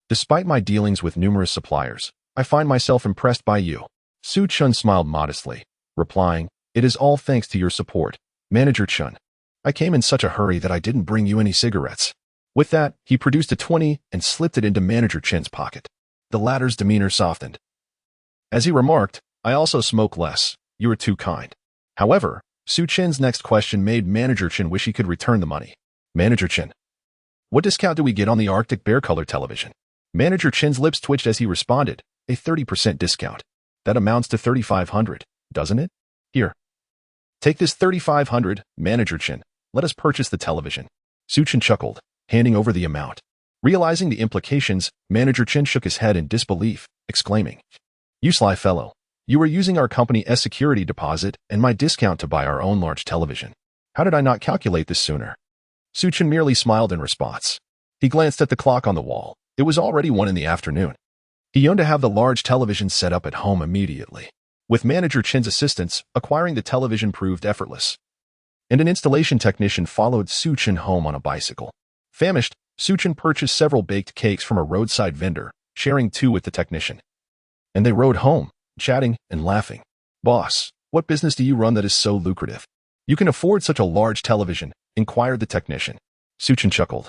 Despite my dealings with numerous suppliers, I find myself impressed by you. Su Chen smiled modestly, replying, it is all thanks to your support, Manager Chen. I came in such a hurry that I didn't bring you any cigarettes. With that, he produced a 20 and slipped it into Manager Chen's pocket. The latter's demeanor softened. As he remarked, I also smoke less. You are too kind. However, Su Chen's next question made Manager Chen wish he could return the money. Manager Chen, what discount do we get on the Arctic Bear color television? Manager Chen's lips twitched as he responded, a 30% discount. That amounts to 3,500, doesn't it? Here. Take this 3,500, Manager Chen. Let us purchase the television. Su Chen chuckled, handing over the amount. Realizing the implications, Manager Chen shook his head in disbelief, exclaiming, you sly fellow. You were using our company as security deposit and my discount to buy our own large television. How did I not calculate this sooner? Su Chen merely smiled in response. He glanced at the clock on the wall. It was already 1 in the afternoon. He yearned to have the large television set up at home immediately. With Manager Chen's assistance, acquiring the television proved effortless. And an installation technician followed Su Chen home on a bicycle. Famished, Su Chen purchased several baked cakes from a roadside vendor, sharing 2 with the technician. And they rode home, chatting and laughing. Boss, what business do you run that is so lucrative? You can afford such a large television, inquired the technician. Su Chen chuckled.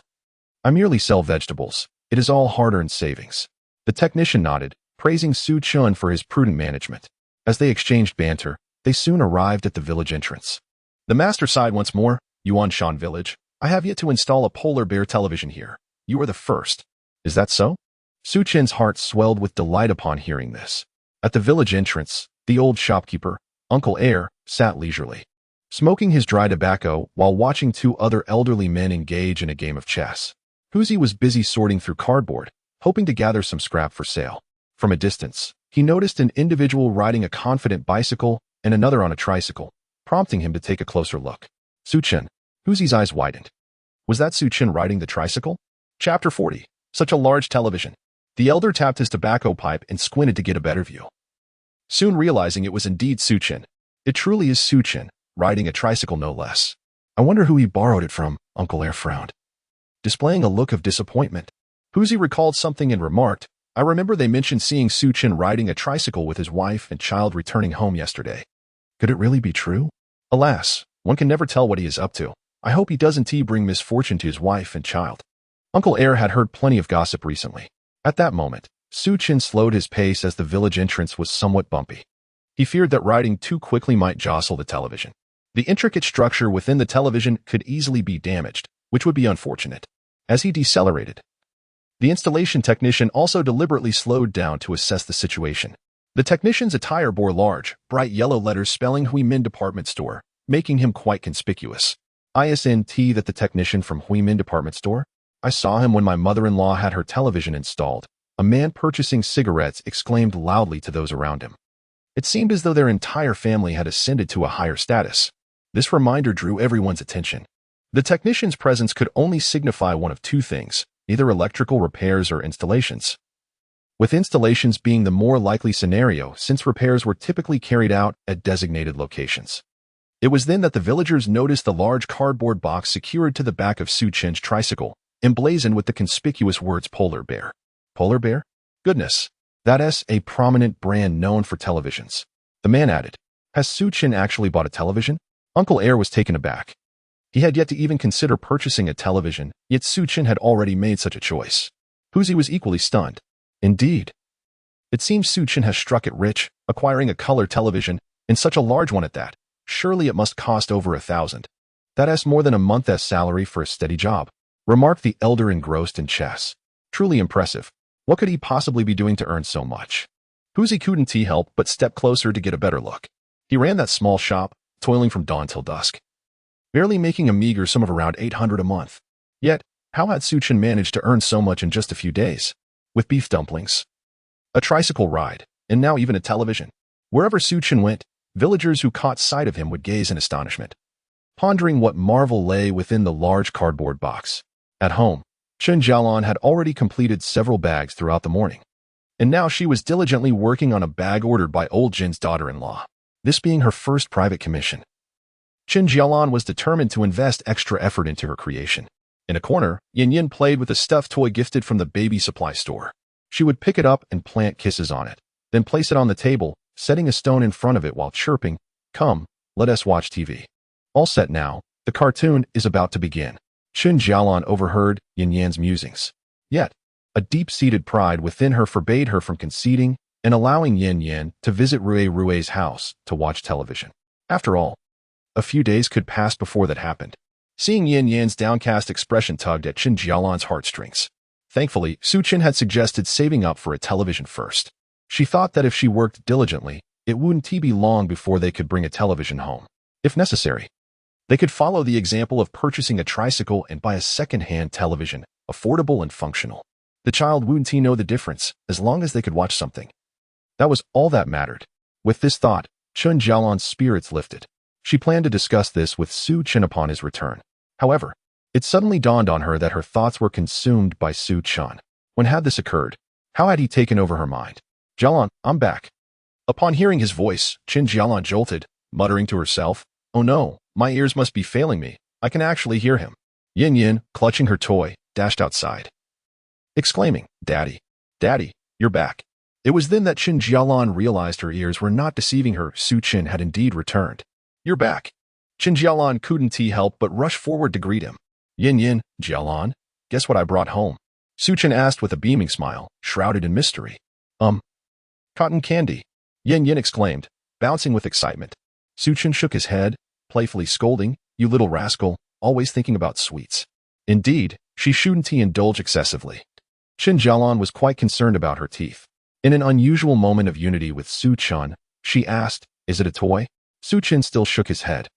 I merely sell vegetables. It is all hard-earned savings. The technician nodded, praising Su Chen for his prudent management. As they exchanged banter, they soon arrived at the village entrance. The master sighed once more, Yuanshan Village. I have yet to install a polar bear television here. You are the first. Is that so? Su Chen's heart swelled with delight upon hearing this. At the village entrance, the old shopkeeper, Uncle Air, sat leisurely, smoking his dry tobacco while watching 2 other elderly men engage in a game of chess. Huzi was busy sorting through cardboard, hoping to gather some scrap for sale. From a distance, he noticed an individual riding a confident bicycle and another on a tricycle, prompting him to take a closer look. Xiyan, Huzi's eyes widened. Was that Xiyan riding the tricycle? Chapter 40. Such a large television. The elder tapped his tobacco pipe and squinted to get a better view. Soon realizing it was indeed Xiyan. It truly is Xiyan, riding a tricycle no less. I wonder who he borrowed it from, Uncle Air frowned, displaying a look of disappointment. Huzi recalled something and remarked, I remember they mentioned seeing Xiyan riding a tricycle with his wife and child returning home yesterday. Could it really be true? Alas, one can never tell what he is up to. I hope he doesn't bring misfortune to his wife and child. Uncle Air had heard plenty of gossip recently. At that moment, Xiyan slowed his pace as the village entrance was somewhat bumpy. He feared that riding too quickly might jostle the television. The intricate structure within the television could easily be damaged, which would be unfortunate. As he decelerated, the installation technician also deliberately slowed down to assess the situation. The technician's attire bore large, bright yellow letters spelling Huimin Department Store, making him quite conspicuous. Isn't that the technician from Huimin Department Store? I saw him when my mother-in-law had her television installed. A man purchasing cigarettes exclaimed loudly to those around him. It seemed as though their entire family had ascended to a higher status. This reminder drew everyone's attention. The technician's presence could only signify one of two things, either electrical repairs or installations, with installations being the more likely scenario since repairs were typically carried out at designated locations. It was then that the villagers noticed the large cardboard box secured to the back of Xiyan's tricycle, emblazoned with the conspicuous words Polar Bear. Polar Bear? Goodness, that's a prominent brand known for televisions. The man added, has Xiyan actually bought a television? Uncle Air was taken aback. He had yet to even consider purchasing a television, yet Xiyan had already made such a choice. Huzi was equally stunned. Indeed. It seems Xiyan has struck it rich, acquiring a color television, and such a large one at that. Surely it must cost over 1,000. That's more than a month's salary for a steady job, remarked the elder engrossed in chess. Truly impressive. What could he possibly be doing to earn so much? Huzi couldn't help but step closer to get a better look. He ran that small shop, toiling from dawn till dusk, barely making a meager sum of around 800 a month. Yet, how had Xiyan managed to earn so much in just a few days? With beef dumplings, a tricycle ride, and now even a television. Wherever Xiyan went, villagers who caught sight of him would gaze in astonishment, pondering what marvel lay within the large cardboard box. At home, Chen Jalan had already completed several bags throughout the morning, and now she was diligently working on a bag ordered by old Jin's daughter-in-law, this being her first private commission. Chen Jalan was determined to invest extra effort into her creation. In a corner, Yin played with a stuffed toy gifted from the baby supply store. She would pick it up and plant kisses on it, then place it on the table, setting a stone in front of it while chirping, "Come, let us watch TV." All set now, the cartoon is about to begin. Chen Jalan overheard Yin's musings. Yet, a deep-seated pride within her forbade her from conceding and allowing Yin to visit Rue's house to watch television. After all, a few days could pass before that happened. Seeing Yin's downcast expression tugged at Chen Jialan's heartstrings. Thankfully, Xiyan had suggested saving up for a television first. She thought that if she worked diligently, it wouldn't be long before they could bring a television home. If necessary, they could follow the example of purchasing a tricycle and buy a second-hand television, affordable and functional. The child wouldn't know the difference, as long as they could watch something. That was all that mattered. With this thought, Chen Jalan's spirits lifted. She planned to discuss this with Xiyan upon his return. However, it suddenly dawned on her that her thoughts were consumed by Xiyan. When had this occurred? How had he taken over her mind? "Jalan, I'm back." Upon hearing his voice, Chen Jalan jolted, muttering to herself, "Oh no, my ears must be failing me. I can actually hear him." Yin, clutching her toy, dashed outside, exclaiming, "Daddy, Daddy, you're back." It was then that Chen Jalan realized her ears were not deceiving her. Xiyan had indeed returned. "You're back." Chen Jalan couldn't help but rush forward to greet him. Yin, Jalan, guess what I brought home?" Xiyan asked with a beaming smile, shrouded in mystery. Cotton candy," Yin exclaimed, bouncing with excitement. Xiyan shook his head, playfully scolding, "You little rascal, always thinking about sweets." Indeed, she shouldn't indulge excessively. Chen Jalan was quite concerned about her teeth. In an unusual moment of unity with Xiyan, she asked, "Is it a toy?" Xiyan still shook his head.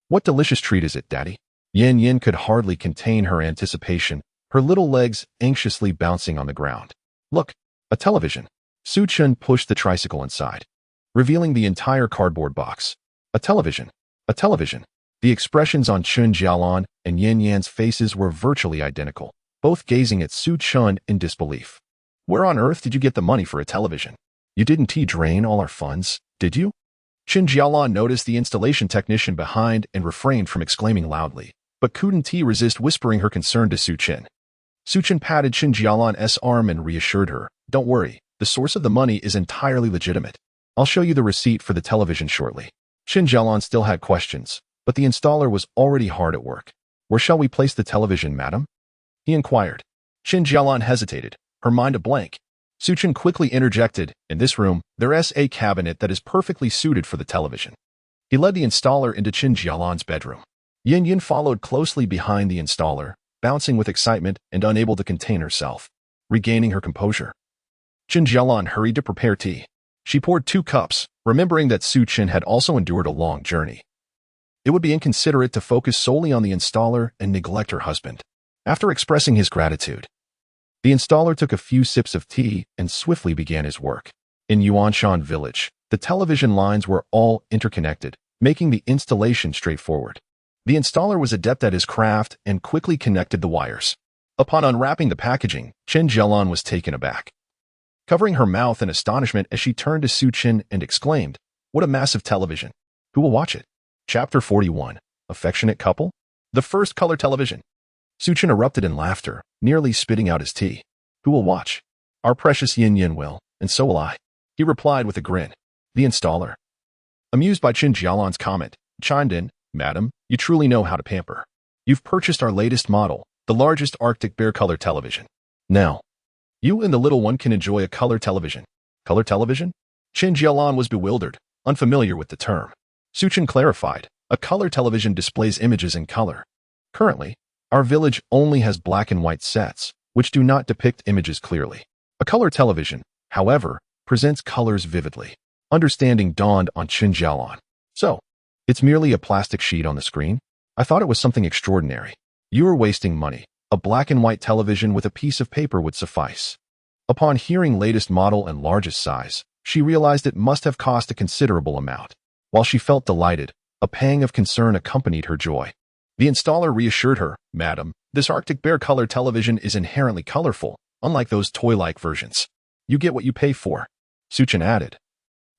"What delicious treat is it, Daddy?" Yin could hardly contain her anticipation, her little legs anxiously bouncing on the ground. Look, a television. Su Chen pushed the tricycle inside, revealing the entire cardboard box. A television. A television. The expressions on Chen Jalan and Yin Yan's faces were virtually identical, both gazing at Su Chen in disbelief. Where on earth did you get the money for a television? You didn't drain all our funds, did you? Chen Jalan noticed the installation technician behind and refrained from exclaiming loudly, but couldn't resist whispering her concern to Su Chen. Su Chen patted Chen Jialan's arm and reassured her, "Don't worry, the source of the money is entirely legitimate. I'll show you the receipt for the television shortly." Chen Jalan still had questions, but the installer was already hard at work. "Where shall we place the television, madam?" he inquired. Chen Jalan hesitated, her mind a blank. Su Chen quickly interjected, "In this room, there's a cabinet that is perfectly suited for the television." He led the installer into Chen Jialan's bedroom. Yin Yin followed closely behind the installer, bouncing with excitement and unable to contain herself. Regaining her composure, Chen Jalan hurried to prepare tea. She poured 2 cups, remembering that Su Chen had also endured a long journey. It would be inconsiderate to focus solely on the installer and neglect her husband. After expressing his gratitude, the installer took a few sips of tea and swiftly began his work. In Yuanshan village, the television lines were all interconnected, making the installation straightforward. The installer was adept at his craft and quickly connected the wires. Upon unwrapping the packaging, Chen Jalan was taken aback, covering her mouth in astonishment as she turned to Su Chen and exclaimed, "What a massive television! Who will watch it?" Chapter 41. Affectionate Couple? The first color television. Su Chen erupted in laughter, nearly spitting out his tea. "Who will watch?" "Our precious Yin Yin will, and so will I," he replied with a grin. The installer, amused by Chen Jialan's comment, chimed in, "Madam, you truly know how to pamper. You've purchased our latest model, the largest Arctic Bear color television. Now, you and the little one can enjoy a color television." "Color television?" Chen Jalan was bewildered, unfamiliar with the term. Su Chen clarified, "A color television displays images in color. Currently, our village only has black and white sets, which do not depict images clearly. A color television, however, presents colors vividly." Understanding dawned on Chen Jalan. "So, it's merely a plastic sheet on the screen? I thought it was something extraordinary." "You are wasting money. A black and white television with a piece of paper would suffice." Upon hearing latest model and largest size, she realized it must have cost a considerable amount. While she felt delighted, a pang of concern accompanied her joy. The installer reassured her, "Madam, this Arctic Bear color television is inherently colorful, unlike those toy-like versions. You get what you pay for." Su Chen added,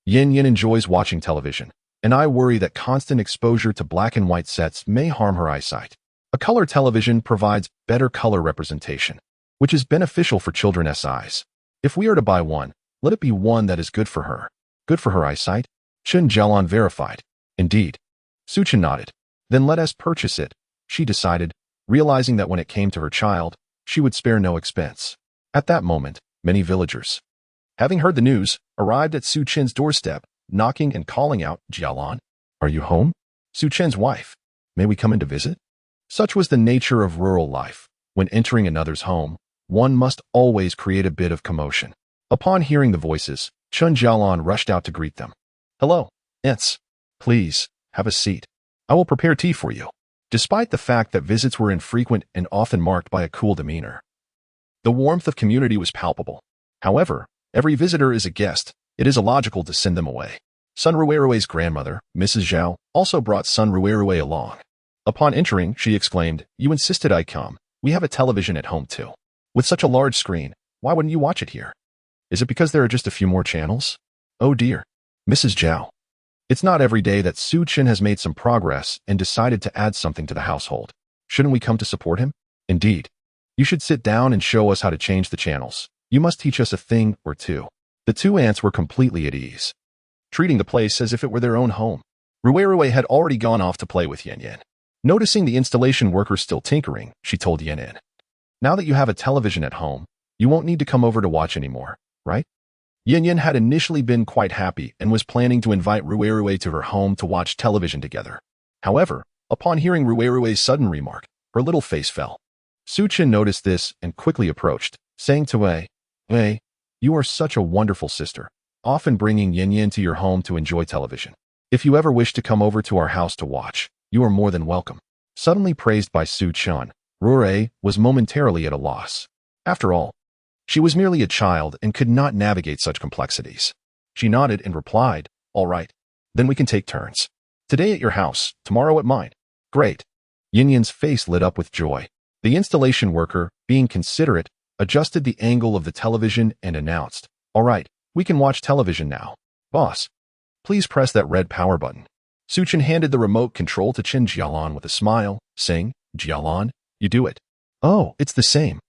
"Yin Yin enjoys watching television, and I worry that constant exposure to black and white sets may harm her eyesight. A color television provides better color representation, which is beneficial for children's eyes. If we are to buy one, let it be one that is good for her." "Good for her eyesight?" Chen Jalan verified. "Indeed." Su Chen nodded. "Then let us purchase it," she decided, realizing that when it came to her child, she would spare no expense. At that moment, many villagers, having heard the news, arrived at Su Chen's doorstep, knocking and calling out, "Jialan, are you home? Su Chen's wife, may we come in to visit?" Such was the nature of rural life. When entering another's home, one must always create a bit of commotion. Upon hearing the voices, Chen Jalan rushed out to greet them. "Hello, aunts. Please, have a seat. I will prepare tea for you." Despite the fact that visits were infrequent and often marked by a cool demeanor, the warmth of community was palpable. However, every visitor is a guest. It is illogical to send them away. Sun Ruerue's grandmother, Mrs. Zhao, also brought Sun Ruerue along. Upon entering, she exclaimed, "You insisted I come. We have a television at home too. With such a large screen, why wouldn't you watch it here? Is it because there are just a few more channels?" "Oh dear. Mrs. Zhao. It's not every day that Su Chen has made some progress and decided to add something to the household. Shouldn't we come to support him?" "Indeed. You should sit down and show us how to change the channels. You must teach us a thing or two." The two aunts were completely at ease, treating the place as if it were their own home. Ruerue had already gone off to play with Yin Yin. Noticing the installation workers still tinkering, she told Yin Yin, "Now that you have a television at home, you won't need to come over to watch anymore, right?" Yin Yin had initially been quite happy and was planning to invite Ruerue to her home to watch television together. However, upon hearing Ruerue's sudden remark, her little face fell. Su Chen noticed this and quickly approached, saying to Wei, "You are such a wonderful sister, often bringing Yin Yin to your home to enjoy television. If you ever wish to come over to our house to watch, you are more than welcome." Suddenly praised by Su Chen, Ruerue was momentarily at a loss. After all, She was merely a child and could not navigate such complexities. She nodded and replied, "All right. Then we can take turns. Today at your house, tomorrow at mine." "Great." Xiyan's face lit up with joy. The installation worker, being considerate, adjusted the angle of the television and announced, "All right, we can watch television now. Boss, please press that red power button." Xiyan handed the remote control to Chen Jalan with a smile, saying, "Jalan, you do it." "Oh, it's the same."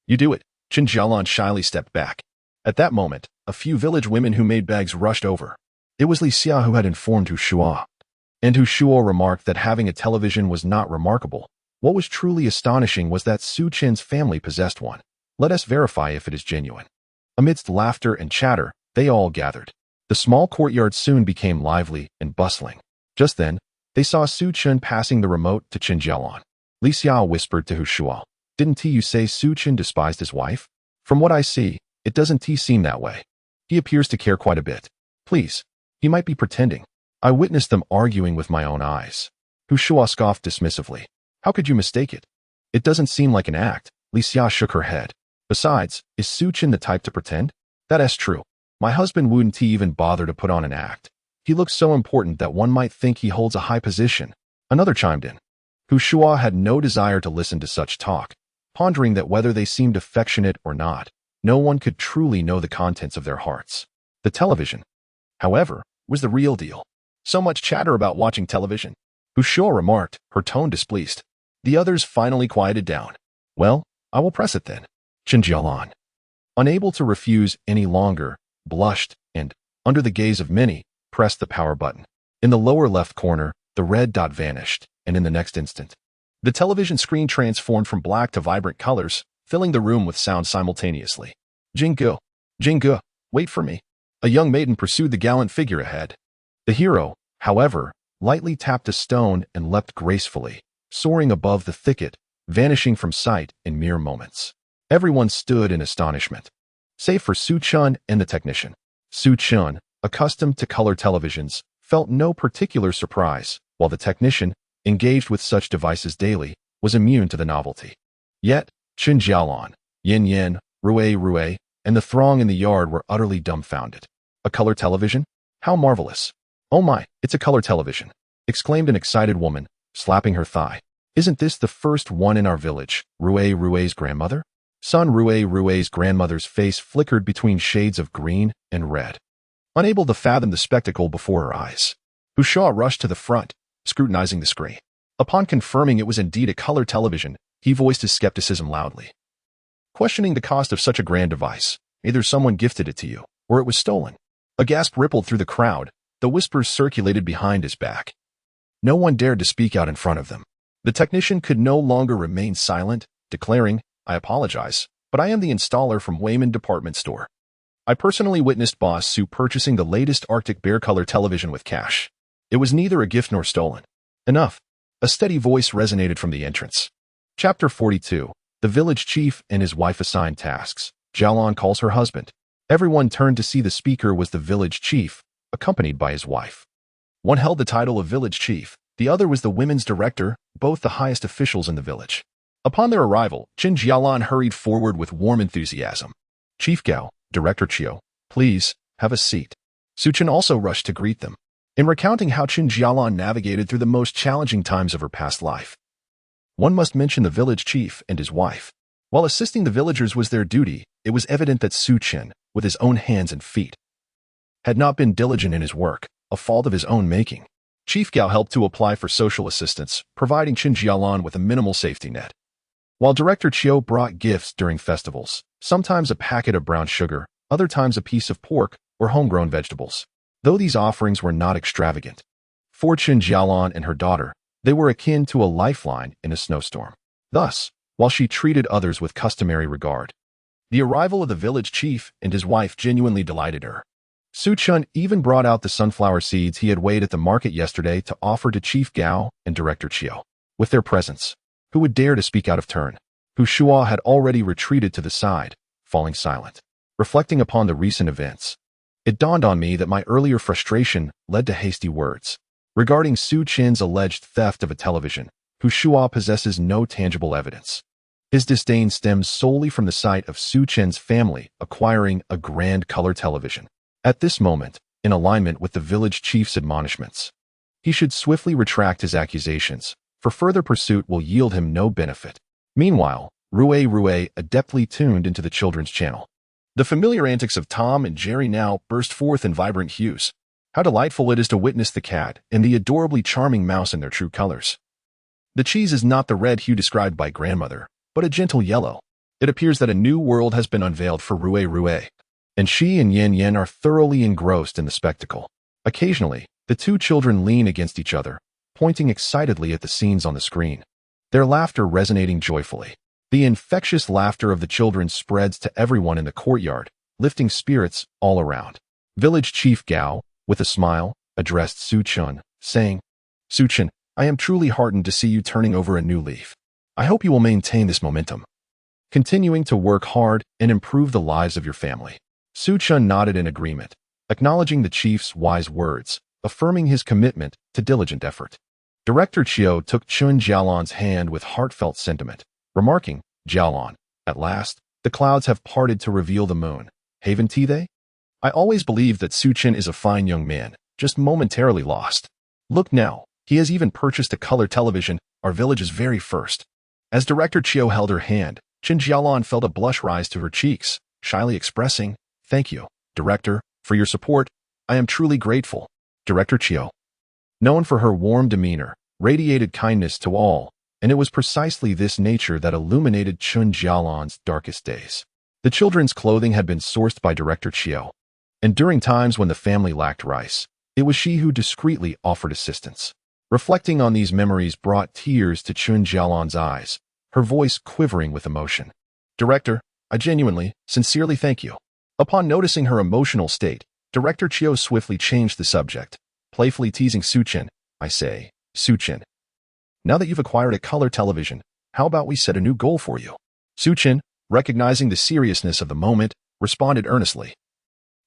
"You do it." Chen Jalan shyly stepped back. At that moment, a few village women who made bags rushed over. It was Xiyan who had informed Xiyan, and Xiyan remarked that having a television was not remarkable. What was truly astonishing was that Xiyan's family possessed one. "Let us verify if it is genuine." Amidst laughter and chatter, they all gathered. The small courtyard soon became lively and bustling. Just then, they saw Xiyan passing the remote to Chen Jalan. Xiyan whispered to Xiyan, "Didn't you say Xiyan despised his wife? From what I see, it doesn't seem that way. He appears to care quite a bit. Please, he might be pretending. I witnessed them arguing with my own eyes." Xiyan scoffed dismissively. "How could you mistake it? It doesn't seem like an act." Xiyan shook her head. "Besides, is Xiyan the type to pretend?" "That is true. My husband wouldn't even bother to put on an act. He looks so important that one might think he holds a high position." Another chimed in. Xiyan had no desire to listen to such talk, pondering that whether they seemed affectionate or not, no one could truly know the contents of their hearts. The television, however, was the real deal. "So much chatter about watching television," Xiyan remarked, her tone displeased. The others finally quieted down. "Well, I will press it then." Chen Jalan, unable to refuse any longer, blushed and, under the gaze of many, pressed the power button. In the lower left corner, the red dot vanished, and in the next instant, the television screen transformed from black to vibrant colors, filling the room with sound simultaneously. "Jinggu, Jinggu, wait for me." A young maiden pursued the gallant figure ahead. The hero, however, lightly tapped a stone and leapt gracefully, soaring above the thicket, vanishing from sight in mere moments. Everyone stood in astonishment, save for Xiyan and the technician. Xiyan, accustomed to color televisions, felt no particular surprise, while the technician, engaged with such devices daily, was immune to the novelty. Yet, Chen Jalan, Xiyan, Rui, and the throng in the yard were utterly dumbfounded. "A color television? How marvelous!" "Oh my, it's a color television!" exclaimed an excited woman, slapping her thigh. "Isn't this the first one in our village?" Rui's grandmother? Son Rui's grandmother's face flickered between shades of green and red, unable to fathom the spectacle before her eyes. Xiyan rushed to the front, scrutinizing the screen. Upon confirming it was indeed a color television, he voiced his skepticism loudly, questioning the cost of such a grand device. Either someone gifted it to you, or it was stolen. A gasp rippled through the crowd. The whispers circulated behind his back. No one dared to speak out in front of them. The technician could no longer remain silent, declaring, "I apologize, but I am the installer from Wayman Department Store. I personally witnessed Boss Sue purchasing the latest Arctic Bear color television with cash. It was neither a gift nor stolen." "Enough." A steady voice resonated from the entrance. Chapter 42. The village chief and his wife assigned tasks. Jalan calls her husband. Everyone turned to see the speaker was the village chief, accompanied by his wife. One held the title of village chief, the other was the women's director, both the highest officials in the village. Upon their arrival, Chen Jalan hurried forward with warm enthusiasm. "Chief Gao, Director Chiu, please, have a seat." Xiyan also rushed to greet them. In recounting how Chen Jalan navigated through the most challenging times of her past life, one must mention the village chief and his wife. While assisting the villagers was their duty, it was evident that Xiyan, with his own hands and feet, had not been diligent in his work, a fault of his own making. Chief Gao helped to apply for social assistance, providing Chen Jalan with a minimal safety net. While Director Chiu brought gifts during festivals, sometimes a packet of brown sugar, other times a piece of pork or homegrown vegetables. Though these offerings were not extravagant, for Chen Jalan and her daughter, they were akin to a lifeline in a snowstorm. Thus, while she treated others with customary regard, the arrival of the village chief and his wife genuinely delighted her. Xiyan even brought out the sunflower seeds he had weighed at the market yesterday to offer to Chief Gao and Director Chiu. With their presence, who would dare to speak out of turn? Xiyan had already retreated to the side, falling silent. Reflecting upon the recent events, it dawned on me that my earlier frustration led to hasty words. Regarding Xiyan's alleged theft of a television, Xiyan possesses no tangible evidence. His disdain stems solely from the sight of Su Chen's family acquiring a grand color television. At this moment, in alignment with the village chief's admonishments, he should swiftly retract his accusations, for further pursuit will yield him no benefit. Meanwhile, Rue adeptly tuned into the children's channel. The familiar antics of Tom and Jerry now burst forth in vibrant hues. How delightful it is to witness the cat and the adorably charming mouse in their true colors. The cheese is not the red hue described by grandmother, but a gentle yellow. It appears that a new world has been unveiled for Rue, and she and Yen are thoroughly engrossed in the spectacle. Occasionally, the two children lean against each other, pointing excitedly at the scenes on the screen, their laughter resonating joyfully. The infectious laughter of the children spreads to everyone in the courtyard, lifting spirits all around. Village Chief Gao, with a smile, addressed Su Chen, saying, "Su Chen, I am truly heartened to see you turning over a new leaf. I hope you will maintain this momentum, continuing to work hard and improve the lives of your family." Su Chen nodded in agreement, acknowledging the chief's wise words, affirming his commitment to diligent effort. Director Chiu took Chen Jalan's hand with heartfelt sentiment, remarking, "Jalan, at last, the clouds have parted to reveal the moon. Haven't they? I always believed that Su Chen is a fine young man, just momentarily lost. Look now, he has even purchased a color television, our village's very first." As Director Chiu held her hand, Chen Jalan felt a blush rise to her cheeks, shyly expressing, "Thank you, Director, for your support. I am truly grateful." Director Chiu, known for her warm demeanor, radiated kindness to all, and it was precisely this nature that illuminated Chen Jalan's darkest days. The children's clothing had been sourced by Director Chiu, and during times when the family lacked rice, it was she who discreetly offered assistance. Reflecting on these memories brought tears to Chen Jalan's eyes, her voice quivering with emotion. "Director, I genuinely, sincerely thank you." Upon noticing her emotional state, Director Chiu swiftly changed the subject, playfully teasing Su Chen. "I say, Su Chen, now that you've acquired a color television, how about we set a new goal for you?" Su Chen, recognizing the seriousness of the moment, responded earnestly.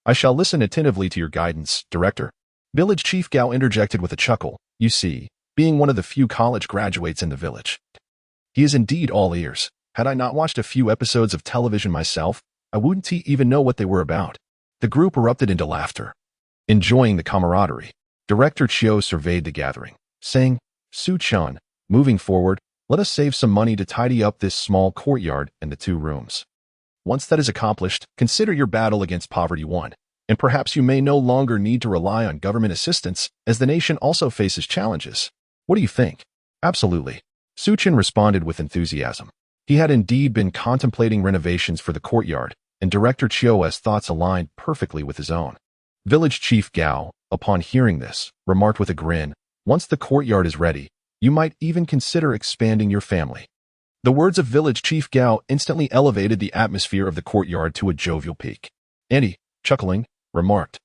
"I shall listen attentively to your guidance, Director." Village Chief Gao interjected with a chuckle. "You see, being one of the few college graduates in the village, he is indeed all ears. Had I not watched a few episodes of television myself, I wouldn't even know what they were about." The group erupted into laughter, enjoying the camaraderie. Director Chiu surveyed the gathering, saying, "Su Chen, moving forward, let us save some money to tidy up this small courtyard and the 2 rooms. Once that is accomplished, consider your battle against poverty won, and perhaps you may no longer need to rely on government assistance, as the nation also faces challenges. What do you think?" "Absolutely," Su Chen responded with enthusiasm. He had indeed been contemplating renovations for the courtyard, and Director Chiu's thoughts aligned perfectly with his own. Village Chief Gao, upon hearing this, remarked with a grin, "Once the courtyard is ready, you might even consider expanding your family." The words of Village Chief Gao instantly elevated the atmosphere of the courtyard to a jovial peak. Andy, chuckling, remarked,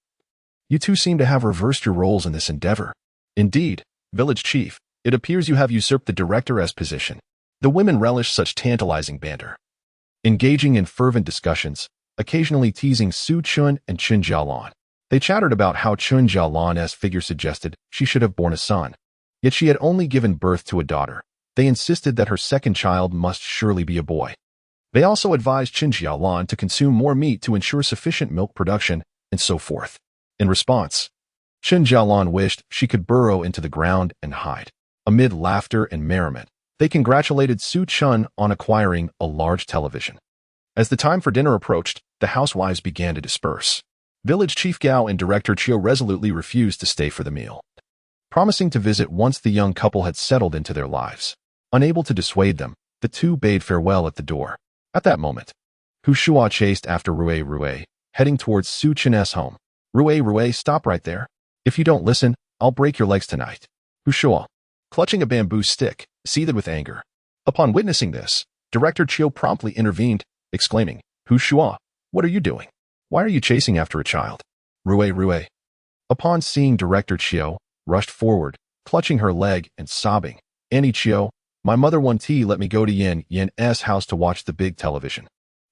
"You two seem to have reversed your roles in this endeavor." "Indeed, Village Chief, it appears you have usurped the Director's position." The women relished such tantalizing banter, engaging in fervent discussions, occasionally teasing Su Chen and Chen Jalan. They chattered about how Chen Jalan's figure suggested she should have borne a son, yet she had only given birth to a daughter. They insisted that her second child must surely be a boy. They also advised Chen Jalan to consume more meat to ensure sufficient milk production, and so forth. In response, Chen Jalan wished she could burrow into the ground and hide. Amid laughter and merriment, they congratulated Su Chen on acquiring a large television. As the time for dinner approached, the housewives began to disperse. Village Chief Gao and Director Chiu resolutely refused to stay for the meal, promising to visit once the young couple had settled into their lives. Unable to dissuade them, the two bade farewell at the door. At that moment, Hu Shua chased after Rue, heading towards Su Chen's home. Rue, stop right there. If you don't listen, I'll break your legs tonight." Hu Shua, clutching a bamboo stick, seethed with anger. Upon witnessing this, Director Chiu promptly intervened, exclaiming, "Hu Shua, what are you doing? Why are you chasing after a child?" Rue, upon seeing Director Chiu, rushed forward, clutching her leg and sobbing, "Annie Chiu, my mother won't let me go to Yan's house to watch the big television.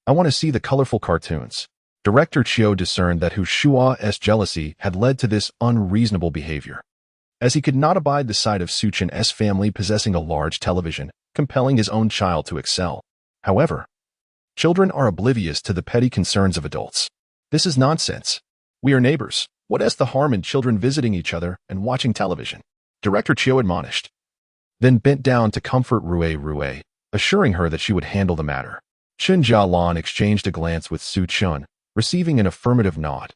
I want to see the colorful cartoons." Director Chiu discerned that Hu Shua's jealousy had led to this unreasonable behavior, as he could not abide the sight of Su Chen's family possessing a large television, compelling his own child to excel. However, children are oblivious to the petty concerns of adults. This is nonsense. We are neighbors. What is the harm in children visiting each other and watching television? Director Chiu admonished, then bent down to comfort Rue, assuring her that she would handle the matter. Chen Jalan exchanged a glance with Su Chun, receiving an affirmative nod,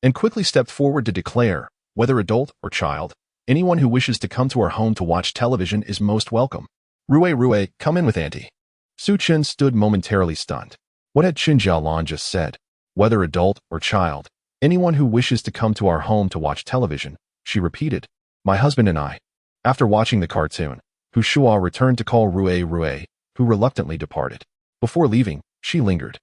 and quickly stepped forward to declare, whether adult or child, anyone who wishes to come to our home to watch television is most welcome. Rue, come in with Auntie. Su Chun stood momentarily stunned. What had Chen Jalan just said? Whether adult or child, anyone who wishes to come to our home to watch television, she repeated. My husband and I. After watching the cartoon, Hu Shua returned to call Rue, who reluctantly departed. Before leaving, she lingered,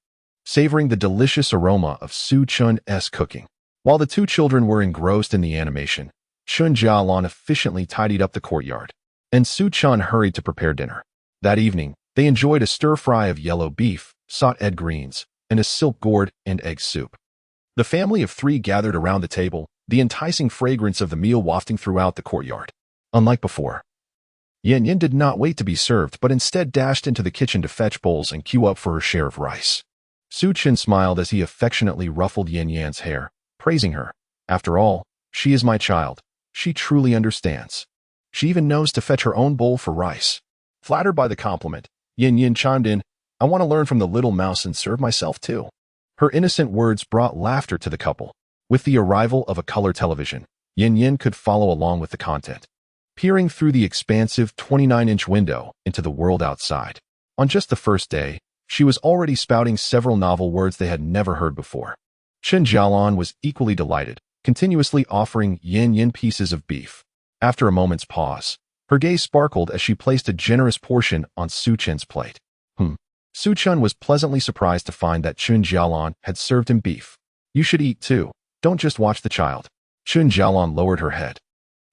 savoring the delicious aroma of Su Chun's cooking. While the two children were engrossed in the animation, Chen Jalan efficiently tidied up the courtyard, and Su Chun hurried to prepare dinner. That evening, they enjoyed a stir-fry of yellow beef, sautéed greens, and a silk gourd and egg soup. The family of three gathered around the table, the enticing fragrance of the meal wafting throughout the courtyard. Unlike before, Xiyan did not wait to be served but instead dashed into the kitchen to fetch bowls and queue up for her share of rice. Su Chen smiled as he affectionately ruffled Xiyan's hair, praising her. After all, she is my child. She truly understands. She even knows to fetch her own bowl for rice. Flattered by the compliment, Xiyan chimed in, I want to learn from the little mouse and serve myself too. Her innocent words brought laughter to the couple. With the arrival of a color television, Xiyan could follow along with the content, peering through the expansive 29-inch window into the world outside. On just the first day, she was already spouting several novel words they had never heard before. Chen Jalan was equally delighted, continuously offering Xiyan pieces of beef. After a moment's pause, her gaze sparkled as she placed a generous portion on Su Chen's plate. Su Chun was pleasantly surprised to find that Chen Jalan had served him beef. You should eat too. Don't just watch the child. Chen Jalan lowered her head,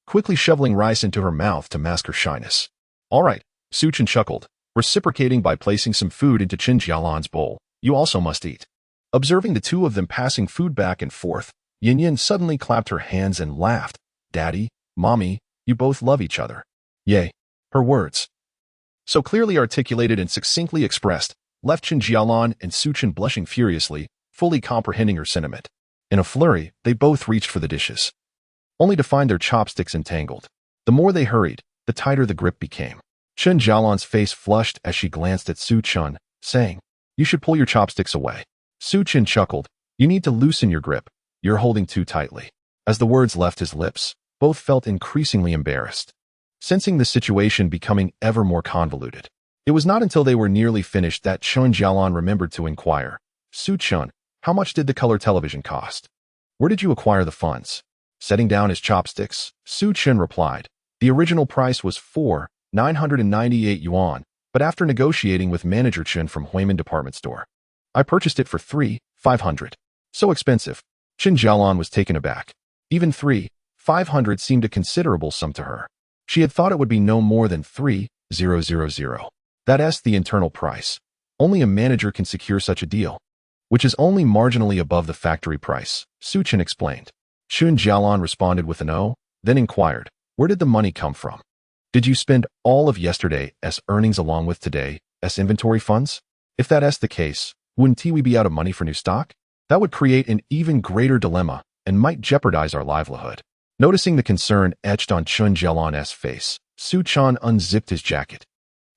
quickly shoveling rice into her mouth to mask her shyness. All right, Su Chen chuckled, reciprocating by placing some food into Chen Jalan's bowl. You also must eat. Observing the two of them passing food back and forth, Xiyan suddenly clapped her hands and laughed. Daddy, Mommy, you both love each other. Yay. Her words, so clearly articulated and succinctly expressed, left Chen Jalan and Su Chen blushing furiously, fully comprehending her sentiment. In a flurry, they both reached for the dishes, only to find their chopsticks entangled. The more they hurried, the tighter the grip became. Chen Jalan's face flushed as she glanced at Su Chen, saying, You should pull your chopsticks away. Su Chen chuckled, You need to loosen your grip. You're holding too tightly. As the words left his lips, both felt increasingly embarrassed, sensing the situation becoming ever more convoluted. It was not until they were nearly finished that Chen Jalan remembered to inquire, Su Chen, how much did the color television cost? Where did you acquire the funds? Setting down his chopsticks, Su Chen replied, The original price was 998 yuan, but after negotiating with manager Chen from Huimin department store, I purchased it for 500. So expensive. Chen Jalan was taken aback. Even 500 seemed a considerable sum to her. She had thought it would be no more than 3,000. That's the internal price. Only a manager can secure such a deal, which is only marginally above the factory price, Su Chen explained. Chen Jalan responded with an O, then inquired, Where did the money come from? Did you spend all of yesterday's earnings along with today's inventory funds? If that's the case, wouldn't we be out of money for new stock? That would create an even greater dilemma and might jeopardize our livelihood. Noticing the concern etched on Chen Jalan's face, Su Chen unzipped his jacket,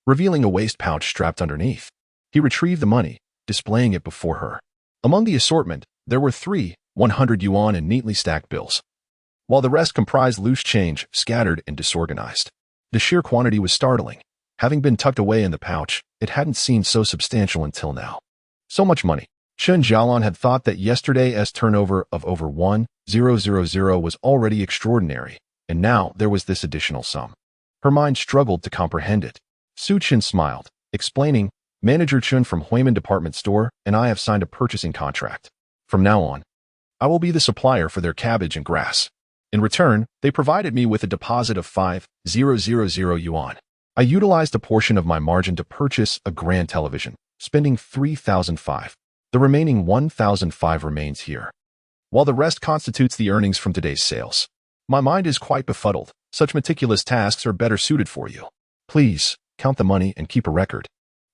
revealing a waist pouch strapped underneath. He retrieved the money, displaying it before her. Among the assortment, there were 100 yuan in neatly stacked bills, while the rest comprised loose change, scattered and disorganized. The sheer quantity was startling. Having been tucked away in the pouch, it hadn't seemed so substantial until now. So much money. Chen Jalan had thought that yesterday's turnover of over 1,000 was already extraordinary, and now there was this additional sum. Her mind struggled to comprehend it. Su Chen smiled, explaining, Manager Chen from Huimin department store and I have signed a purchasing contract. From now on, I will be the supplier for their cabbage and grass. In return, they provided me with a deposit of 5,000 yuan. I utilized a portion of my margin to purchase a grand television, spending 3,005. The remaining 1,005 remains here, while the rest constitutes the earnings from today's sales. My mind is quite befuddled. Such meticulous tasks are better suited for you. Please, count the money and keep a record.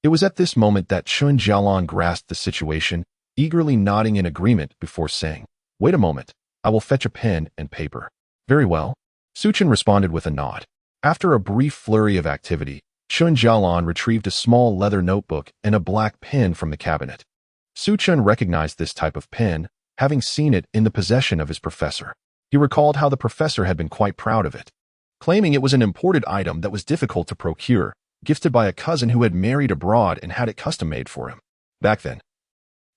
It was at this moment that Chen Jalan grasped the situation, eagerly nodding in agreement before saying, "Wait a moment, I will fetch a pen and paper." "Very well." Suchen responded with a nod. After a brief flurry of activity, Chen Jalan retrieved a small leather notebook and a black pen from the cabinet. Suchen recognized this type of pen, having seen it in the possession of his professor. He recalled how the professor had been quite proud of it, claiming it was an imported item that was difficult to procure, gifted by a cousin who had married abroad and had it custom-made for him. Back then,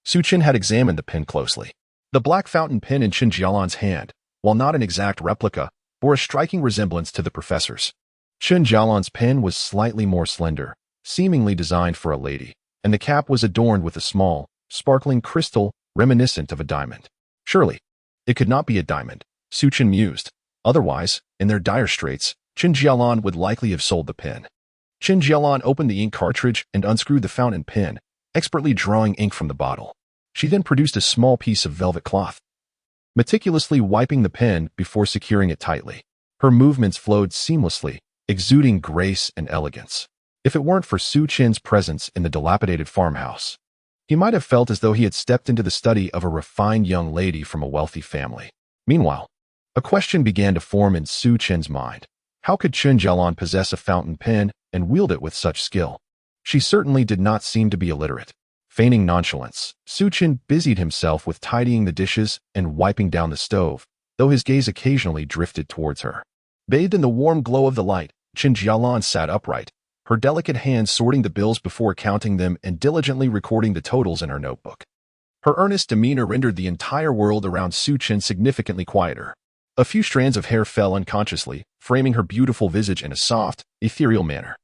Suchen had examined the pen closely. The black fountain pen in Chen Jialan's hand, while not an exact replica, bore a striking resemblance to the professor's. Chen Jialan's pen was slightly more slender, seemingly designed for a lady, and the cap was adorned with a small, sparkling crystal reminiscent of a diamond. Surely, it could not be a diamond, Suchen mused. Otherwise, in their dire straits, Chen Jialan would likely have sold the pen. Chen Jalan opened the ink cartridge and unscrewed the fountain pen, expertly drawing ink from the bottle. She then produced a small piece of velvet cloth, meticulously wiping the pen before securing it tightly. Her movements flowed seamlessly, exuding grace and elegance. If it weren't for Suchen's presence in the dilapidated farmhouse, he might have felt as though he had stepped into the study of a refined young lady from a wealthy family. Meanwhile, a question began to form in Suchen's mind. How could Chen Jalan possess a fountain pen and wield it with such skill? She certainly did not seem to be illiterate. Feigning nonchalance, Suchen busied himself with tidying the dishes and wiping down the stove, though his gaze occasionally drifted towards her. Bathed in the warm glow of the light, Chen Jialan sat upright, her delicate hands sorting the bills before counting them and diligently recording the totals in her notebook. Her earnest demeanor rendered the entire world around Suchen significantly quieter. A few strands of hair fell unconsciously, framing her beautiful visage in a soft, ethereal manner.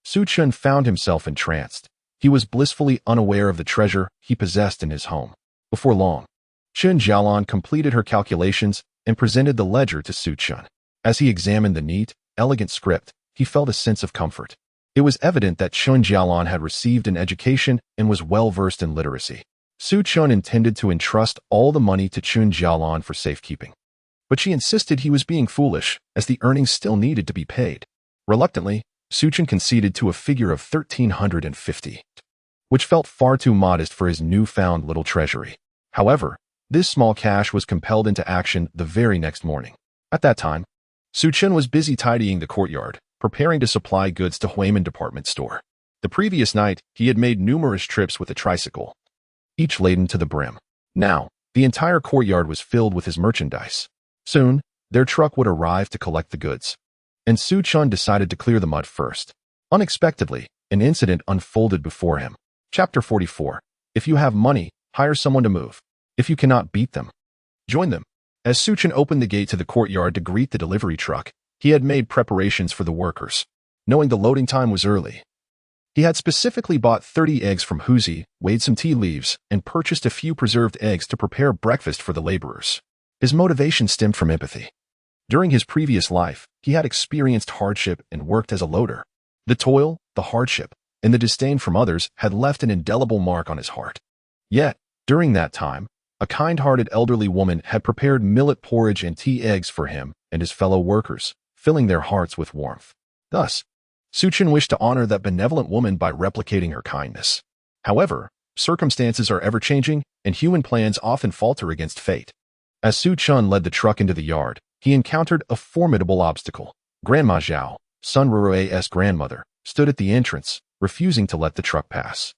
Suchen found himself entranced. He was blissfully unaware of the treasure he possessed in his home. Before long, Chen Jalan completed her calculations and presented the ledger to Suchen. As he examined the neat, elegant script, he felt a sense of comfort. It was evident that Chen Jalan had received an education and was well-versed in literacy. Suchen intended to entrust all the money to Chen Jalan for safekeeping, but she insisted he was being foolish, as the earnings still needed to be paid. Reluctantly, Suchen conceded to a figure of 1,350, which felt far too modest for his newfound little treasury. However, this small cash was compelled into action the very next morning. At that time, Suchen was busy tidying the courtyard, preparing to supply goods to Huimin department store. The previous night, he had made numerous trips with a tricycle, each laden to the brim. Now, the entire courtyard was filled with his merchandise. Soon, their truck would arrive to collect the goods, and Suchen decided to clear the mud first. Unexpectedly, an incident unfolded before him. Chapter 44. If you have money, hire someone to move. If you cannot beat them, join them. As Suchen opened the gate to the courtyard to greet the delivery truck, he had made preparations for the workers. Knowing the loading time was early, he had specifically bought 30 eggs from Huzi, weighed some tea leaves, and purchased a few preserved eggs to prepare breakfast for the laborers. His motivation stemmed from empathy. During his previous life, he had experienced hardship and worked as a loader. The toil, the hardship, and the disdain from others had left an indelible mark on his heart. Yet, during that time, a kind-hearted elderly woman had prepared millet porridge and tea eggs for him and his fellow workers, filling their hearts with warmth. Thus, Suchen wished to honor that benevolent woman by replicating her kindness. However, circumstances are ever-changing, and human plans often falter against fate. As Suchen led the truck into the yard, he encountered a formidable obstacle. Grandma Zhao, Sun Rurue's grandmother, stood at the entrance, refusing to let the truck pass.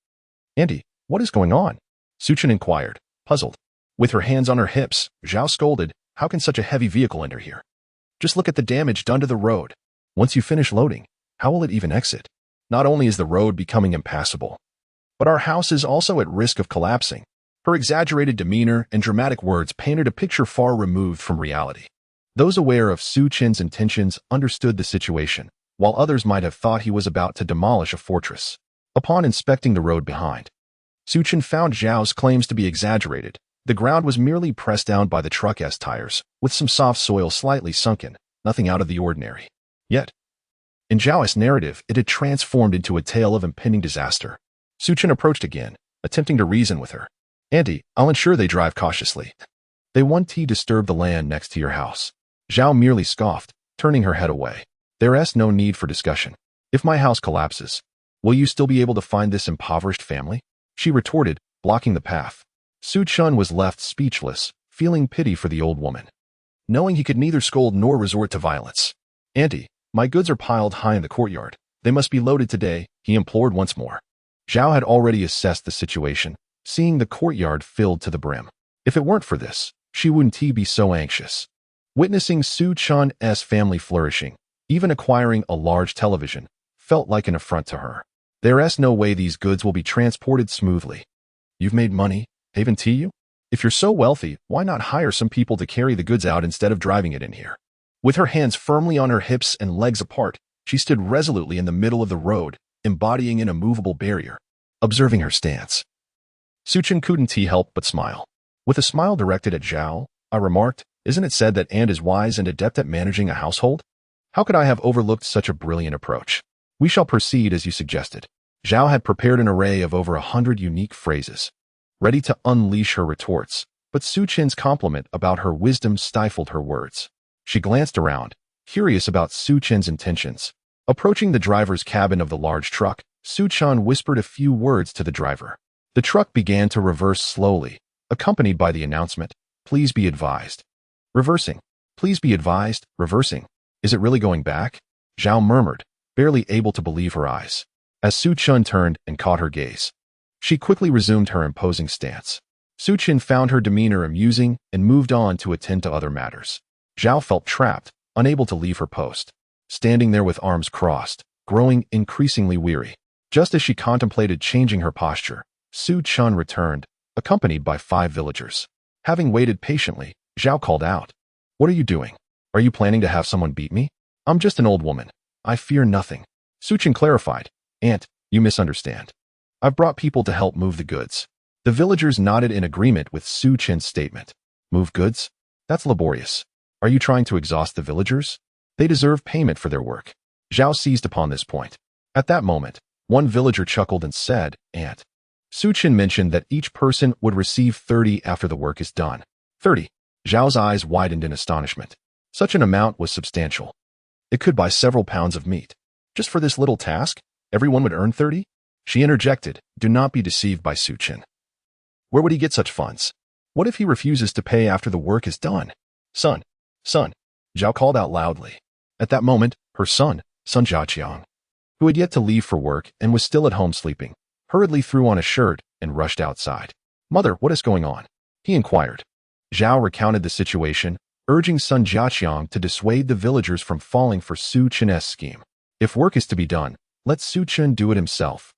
"Auntie, what is going on?" Suchen inquired, puzzled. With her hands on her hips, Zhao scolded, "How can such a heavy vehicle enter here? Just look at the damage done to the road. Once you finish loading, how will it even exit? Not only is the road becoming impassable, but our house is also at risk of collapsing." Her exaggerated demeanor and dramatic words painted a picture far removed from reality. Those aware of Suchen's intentions understood the situation, while others might have thought he was about to demolish a fortress. Upon inspecting the road behind, Suchen found Zhao's claims to be exaggerated. The ground was merely pressed down by the truck's tires, with some soft soil slightly sunken, nothing out of the ordinary. Yet, in Zhao's narrative, it had transformed into a tale of impending disaster. Suchen approached again, attempting to reason with her. "Auntie, I'll ensure they drive cautiously. They won't disturb the land next to your house." Zhao merely scoffed, turning her head away. "There's no need for discussion. If my house collapses, Will you still be able to find this impoverished family? She retorted, blocking the path. Chen was left speechless, feeling pity for the old woman, knowing he could neither scold nor resort to violence. Auntie, my goods are piled high in the courtyard. They must be loaded today, he implored once more. Zhao had already assessed the situation, seeing the courtyard filled to the brim. If it weren't for this, she wouldn't be so anxious. Witnessing Chen's family flourishing, even acquiring a large television, felt like an affront to her. There's no way these goods will be transported smoothly. You've made money, haven't you? If you're so wealthy, why not hire some people to carry the goods out instead of driving it in here? With her hands firmly on her hips and legs apart, she stood resolutely in the middle of the road, embodying an immovable barrier. Observing her stance, Chen couldn't help but smile. With a smile directed at Zhao, I remarked, isn't it said that Ant is wise and adept at managing a household? How could I have overlooked such a brilliant approach? We shall proceed as you suggested. Zhao had prepared an array of over 100 unique phrases, ready to unleash her retorts, but Chen's compliment about her wisdom stifled her words. She glanced around, curious about Chen's intentions. Approaching the driver's cabin of the large truck, Chen whispered a few words to the driver. The truck began to reverse slowly, accompanied by the announcement, "Please be advised." Reversing. Please be advised, reversing. Is it really going back? Zhao murmured, barely able to believe her eyes. As Chen turned and caught her gaze, she quickly resumed her imposing stance. Chen found her demeanor amusing and moved on to attend to other matters. Zhao felt trapped, unable to leave her post, standing there with arms crossed, growing increasingly weary. Just as she contemplated changing her posture, Chen returned, accompanied by 5 villagers. Having waited patiently, Zhao called out, "What are you doing? Are you planning to have someone beat me? I'm just an old woman. I fear nothing." Chen clarified, "Aunt, you misunderstand. I've brought people to help move the goods." The villagers nodded in agreement with Chen's statement. Move goods? That's laborious. Are you trying to exhaust the villagers? They deserve payment for their work. Zhao seized upon this point. At that moment, one villager chuckled and said, "Aunt." Chen mentioned that each person would receive 30 after the work is done. 30. Zhao's eyes widened in astonishment. Such an amount was substantial. It could buy several pounds of meat. Just for this little task, everyone would earn 30? She interjected, "Do not be deceived by Chen. Where would he get such funds? What if he refuses to pay after the work is done?" Son, Zhao called out loudly. At that moment, her son Jiaqiang, who had yet to leave for work and was still at home sleeping, hurriedly threw on a shirt and rushed outside. "Mother, what is going on?" he inquired. Zhao recounted the situation, urging son Jiaqiang to dissuade the villagers from falling for Chen's scheme. If work is to be done, let Chen do it himself.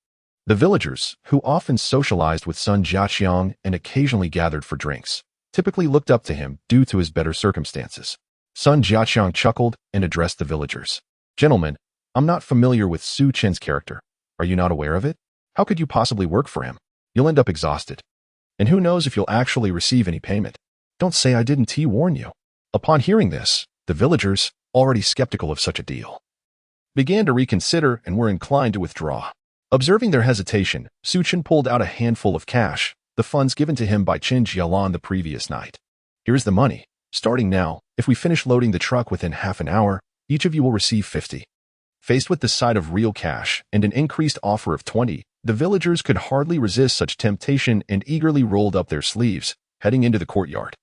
The villagers, who often socialized with son Jiaqiang and occasionally gathered for drinks, typically looked up to him due to his better circumstances. Son Jiaqiang chuckled and addressed the villagers. "Gentlemen, I'm not familiar with Chen's character. Are you not aware of it? How could you possibly work for him? You'll end up exhausted. And who knows if you'll actually receive any payment. Don't say I didn't warn you." Upon hearing this, the villagers, already skeptical of such a deal, began to reconsider and were inclined to withdraw. Observing their hesitation, Chen pulled out a handful of cash, the funds given to him by Chen Jalan the previous night. "Here's the money. Starting now, if we finish loading the truck within half an hour, each of you will receive 50. Faced with the sight of real cash and an increased offer of 20, the villagers could hardly resist such temptation and eagerly rolled up their sleeves, heading into the courtyard.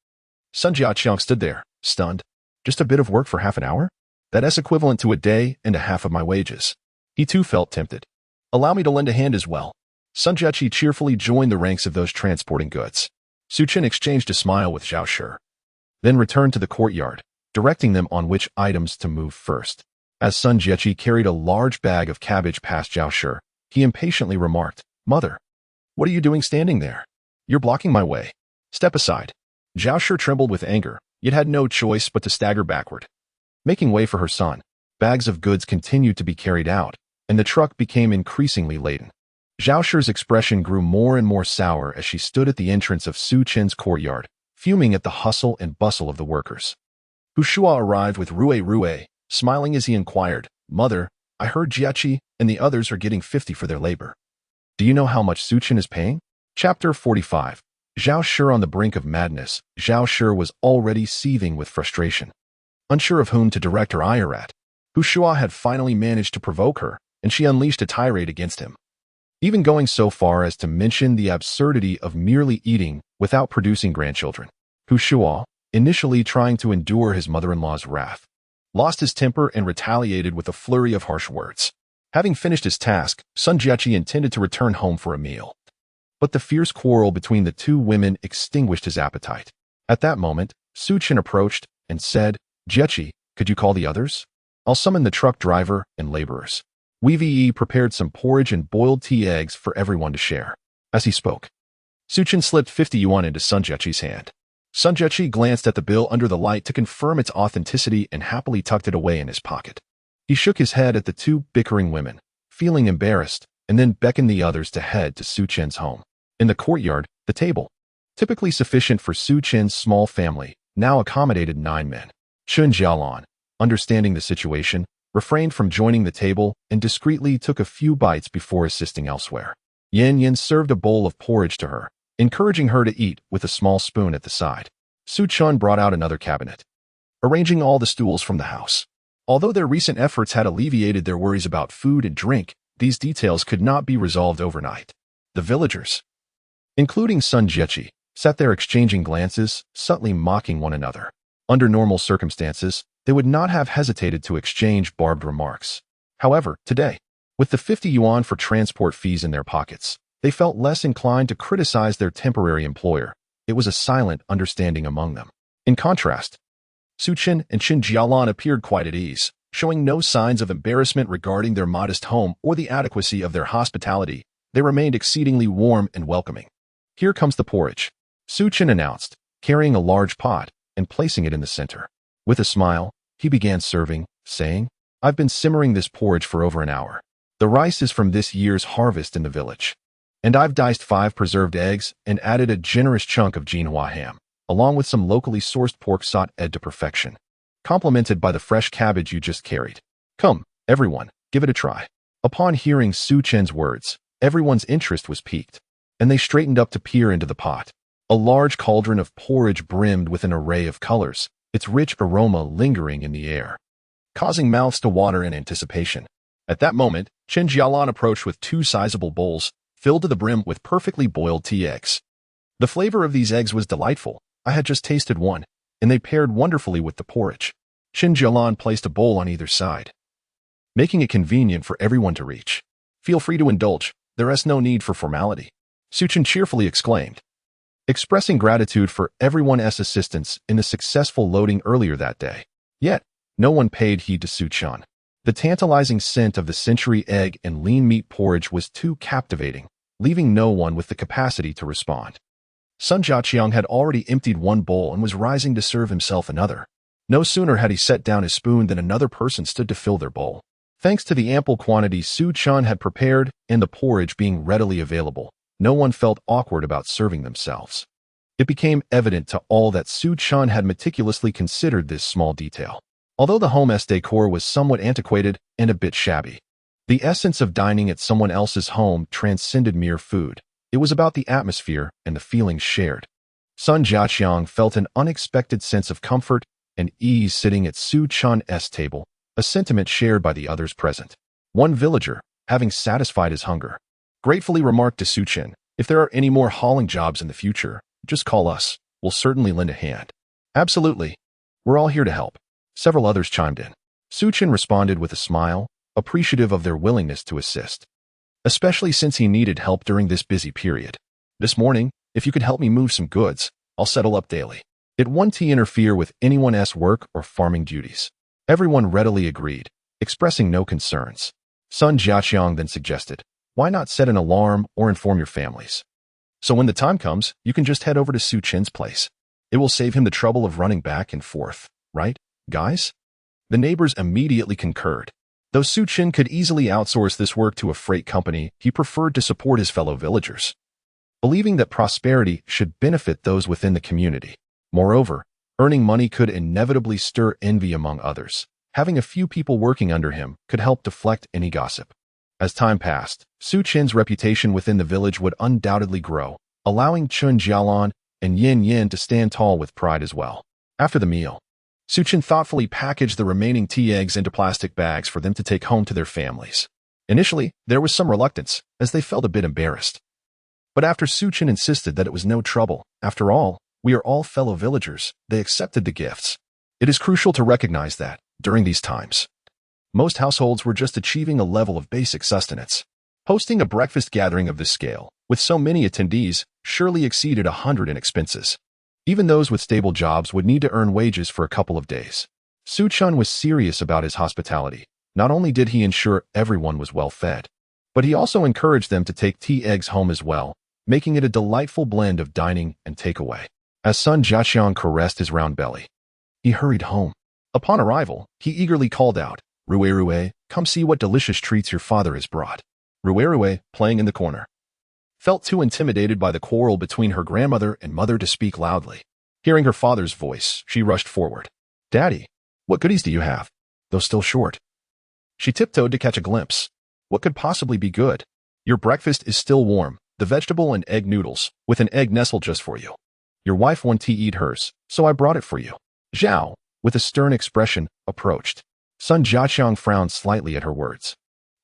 Sun Jiaqiang stood there, stunned. Just a bit of work for half an hour? That's equivalent to a day and a half of my wages. He too felt tempted. "Allow me to lend a hand as well." Sun Jiaqi cheerfully joined the ranks of those transporting goods. Chen exchanged a smile with Zhao Shi, then returned to the courtyard, directing them on which items to move first. As Sun Jiaqi carried a large bag of cabbage past Zhao Shi, he impatiently remarked, "Mother, what are you doing standing there? You're blocking my way. Step aside." Zhao Shi trembled with anger, yet had no choice but to stagger backward. Making way for her son, bags of goods continued to be carried out, and the truck became increasingly laden. Zhao Shi's expression grew more and more sour as she stood at the entrance of Chen's courtyard, fuming at the hustle and bustle of the workers. Hushua arrived with Rue, smiling as he inquired, "Mother, I heard Jiaqi and the others are getting 50 for their labor. Do you know how much Chen is paying?" Chapter 45. Zhao Shi on the brink of madness. Zhao Shi was already seething with frustration. Unsure of whom to direct her ire at, Hushua had finally managed to provoke her, and she unleashed a tirade against him, even going so far as to mention the absurdity of merely eating without producing grandchildren. Hu Shuo, initially trying to endure his mother-in-law's wrath, lost his temper and retaliated with a flurry of harsh words. Having finished his task, Sun Jiechi intended to return home for a meal. But the fierce quarrel between the two women extinguished his appetite. At that moment, Su Chen approached and said, "Jiechi, could you call the others? I'll summon the truck driver and laborers." Wei Ve prepared some porridge and boiled tea eggs for everyone to share. As he spoke, Su Chen slipped 50 yuan into Sun Jiechi's hand. Sun Jiechi glanced at the bill under the light to confirm its authenticity and happily tucked it away in his pocket. He shook his head at the two bickering women, feeling embarrassed, and then beckoned the others to head to Su Chen's home. In the courtyard, the table, typically sufficient for Su Chen's small family, now accommodated 9 men. Chen Jalan, understanding the situation, refrained from joining the table and discreetly took a few bites before assisting elsewhere. Xiyan served a bowl of porridge to her, encouraging her to eat with a small spoon at the side. Su Chen brought out another cabinet, arranging all the stools from the house. Although their recent efforts had alleviated their worries about food and drink, these details could not be resolved overnight. The villagers, including Sun Jiechi, sat there exchanging glances, subtly mocking one another. Under normal circumstances, they would not have hesitated to exchange barbed remarks. However, today, with the 50 yuan for transport fees in their pockets, they felt less inclined to criticize their temporary employer. It was a silent understanding among them. In contrast, Su Chen and Chen Jalan appeared quite at ease, showing no signs of embarrassment regarding their modest home or the adequacy of their hospitality. They remained exceedingly warm and welcoming. "Here comes the porridge," Su Chen announced, carrying a large pot and placing it in the center. With a smile, he began serving, saying, "I've been simmering this porridge for over an hour. The rice is from this year's harvest in the village. And I've diced 5 preserved eggs and added a generous chunk of Jinhua ham, along with some locally sourced pork sautéed to perfection, complemented by the fresh cabbage you just carried. Come, everyone, give it a try." Upon hearing Su Chen's words, everyone's interest was piqued, and they straightened up to peer into the pot. A large cauldron of porridge brimmed with an array of colors, its rich aroma lingering in the air, causing mouths to water in anticipation. At that moment, Chen Jalan approached with 2 sizable bowls, filled to the brim with perfectly boiled tea eggs. The flavor of these eggs was delightful. I had just tasted one, and they paired wonderfully with the porridge. Chen Jalan placed a bowl on either side, making it convenient for everyone to reach. "Feel free to indulge. There is no need for formality," Su Chen cheerfully exclaimed, expressing gratitude for everyone's assistance in the successful loading earlier that day. Yet, no one paid heed to Su Chen. The tantalizing scent of the century egg and lean meat porridge was too captivating, leaving no one with the capacity to respond. Sun Jiaqiang had already emptied one bowl and was rising to serve himself another. No sooner had he set down his spoon than another person stood to fill their bowl. Thanks to the ample quantity Su Chen had prepared and the porridge being readily available, no one felt awkward about serving themselves. It became evident to all that Su Chen had meticulously considered this small detail. Although the home's decor was somewhat antiquated and a bit shabby, the essence of dining at someone else's home transcended mere food. It was about the atmosphere and the feelings shared. Sun Jiaqiang felt an unexpected sense of comfort and ease sitting at Su Chen's table, a sentiment shared by the others present. One villager, having satisfied his hunger, gratefully remarked to Su Chen, "If there are any more hauling jobs in the future, just call us. We'll certainly lend a hand." "Absolutely. We're all here to help." Several others chimed in. Su Chen responded with a smile, appreciative of their willingness to assist, especially since he needed help during this busy period. "This morning, if you could help me move some goods, I'll settle up daily. It won't interfere with anyone's work or farming duties." Everyone readily agreed, expressing no concerns. Sun Jiaqiang then suggested, "Why not set an alarm or inform your families? So when the time comes, you can just head over to Su Chen's place. It will save him the trouble of running back and forth, right, guys?" The neighbors immediately concurred. Though Su Chen could easily outsource this work to a freight company, he preferred to support his fellow villagers, believing that prosperity should benefit those within the community. Moreover, earning money could inevitably stir envy among others. Having a few people working under him could help deflect any gossip. As time passed, Su Chen's reputation within the village would undoubtedly grow, allowing Chen Jalan and Xiyan to stand tall with pride as well. After the meal, Su Chen thoughtfully packaged the remaining tea eggs into plastic bags for them to take home to their families. Initially, there was some reluctance, as they felt a bit embarrassed. But after Xiyan insisted that it was no trouble, after all, we are all fellow villagers, they accepted the gifts. It is crucial to recognize that, during these times, most households were just achieving a level of basic sustenance. Hosting a breakfast gathering of this scale, with so many attendees, surely exceeded 100 in expenses. Even those with stable jobs would need to earn wages for a couple of days. Xiyan was serious about his hospitality. Not only did he ensure everyone was well fed, but he also encouraged them to take tea eggs home as well, making it a delightful blend of dining and takeaway. As Chen Jalan caressed his round belly, he hurried home. Upon arrival, he eagerly called out, "Rue, come see what delicious treats your father has brought." Rue, playing in the corner, felt too intimidated by the quarrel between her grandmother and mother to speak loudly. Hearing her father's voice, she rushed forward. "Daddy, what goodies do you have? Though still short." She tiptoed to catch a glimpse. "What could possibly be good? Your breakfast is still warm, the vegetable and egg noodles, with an egg nestled just for you. Your wife wanted to eat hers, so I brought it for you." Zhao, with a stern expression, approached. Chen Jalan frowned slightly at her words.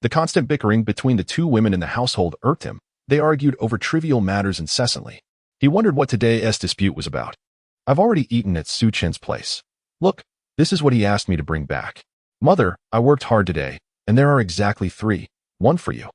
The constant bickering between the two women in the household irked him. They argued over trivial matters incessantly. He wondered what today's dispute was about. "I've already eaten at Xiyan's place. Look, this is what he asked me to bring back. Mother, I worked hard today, and there are exactly 3. One for you,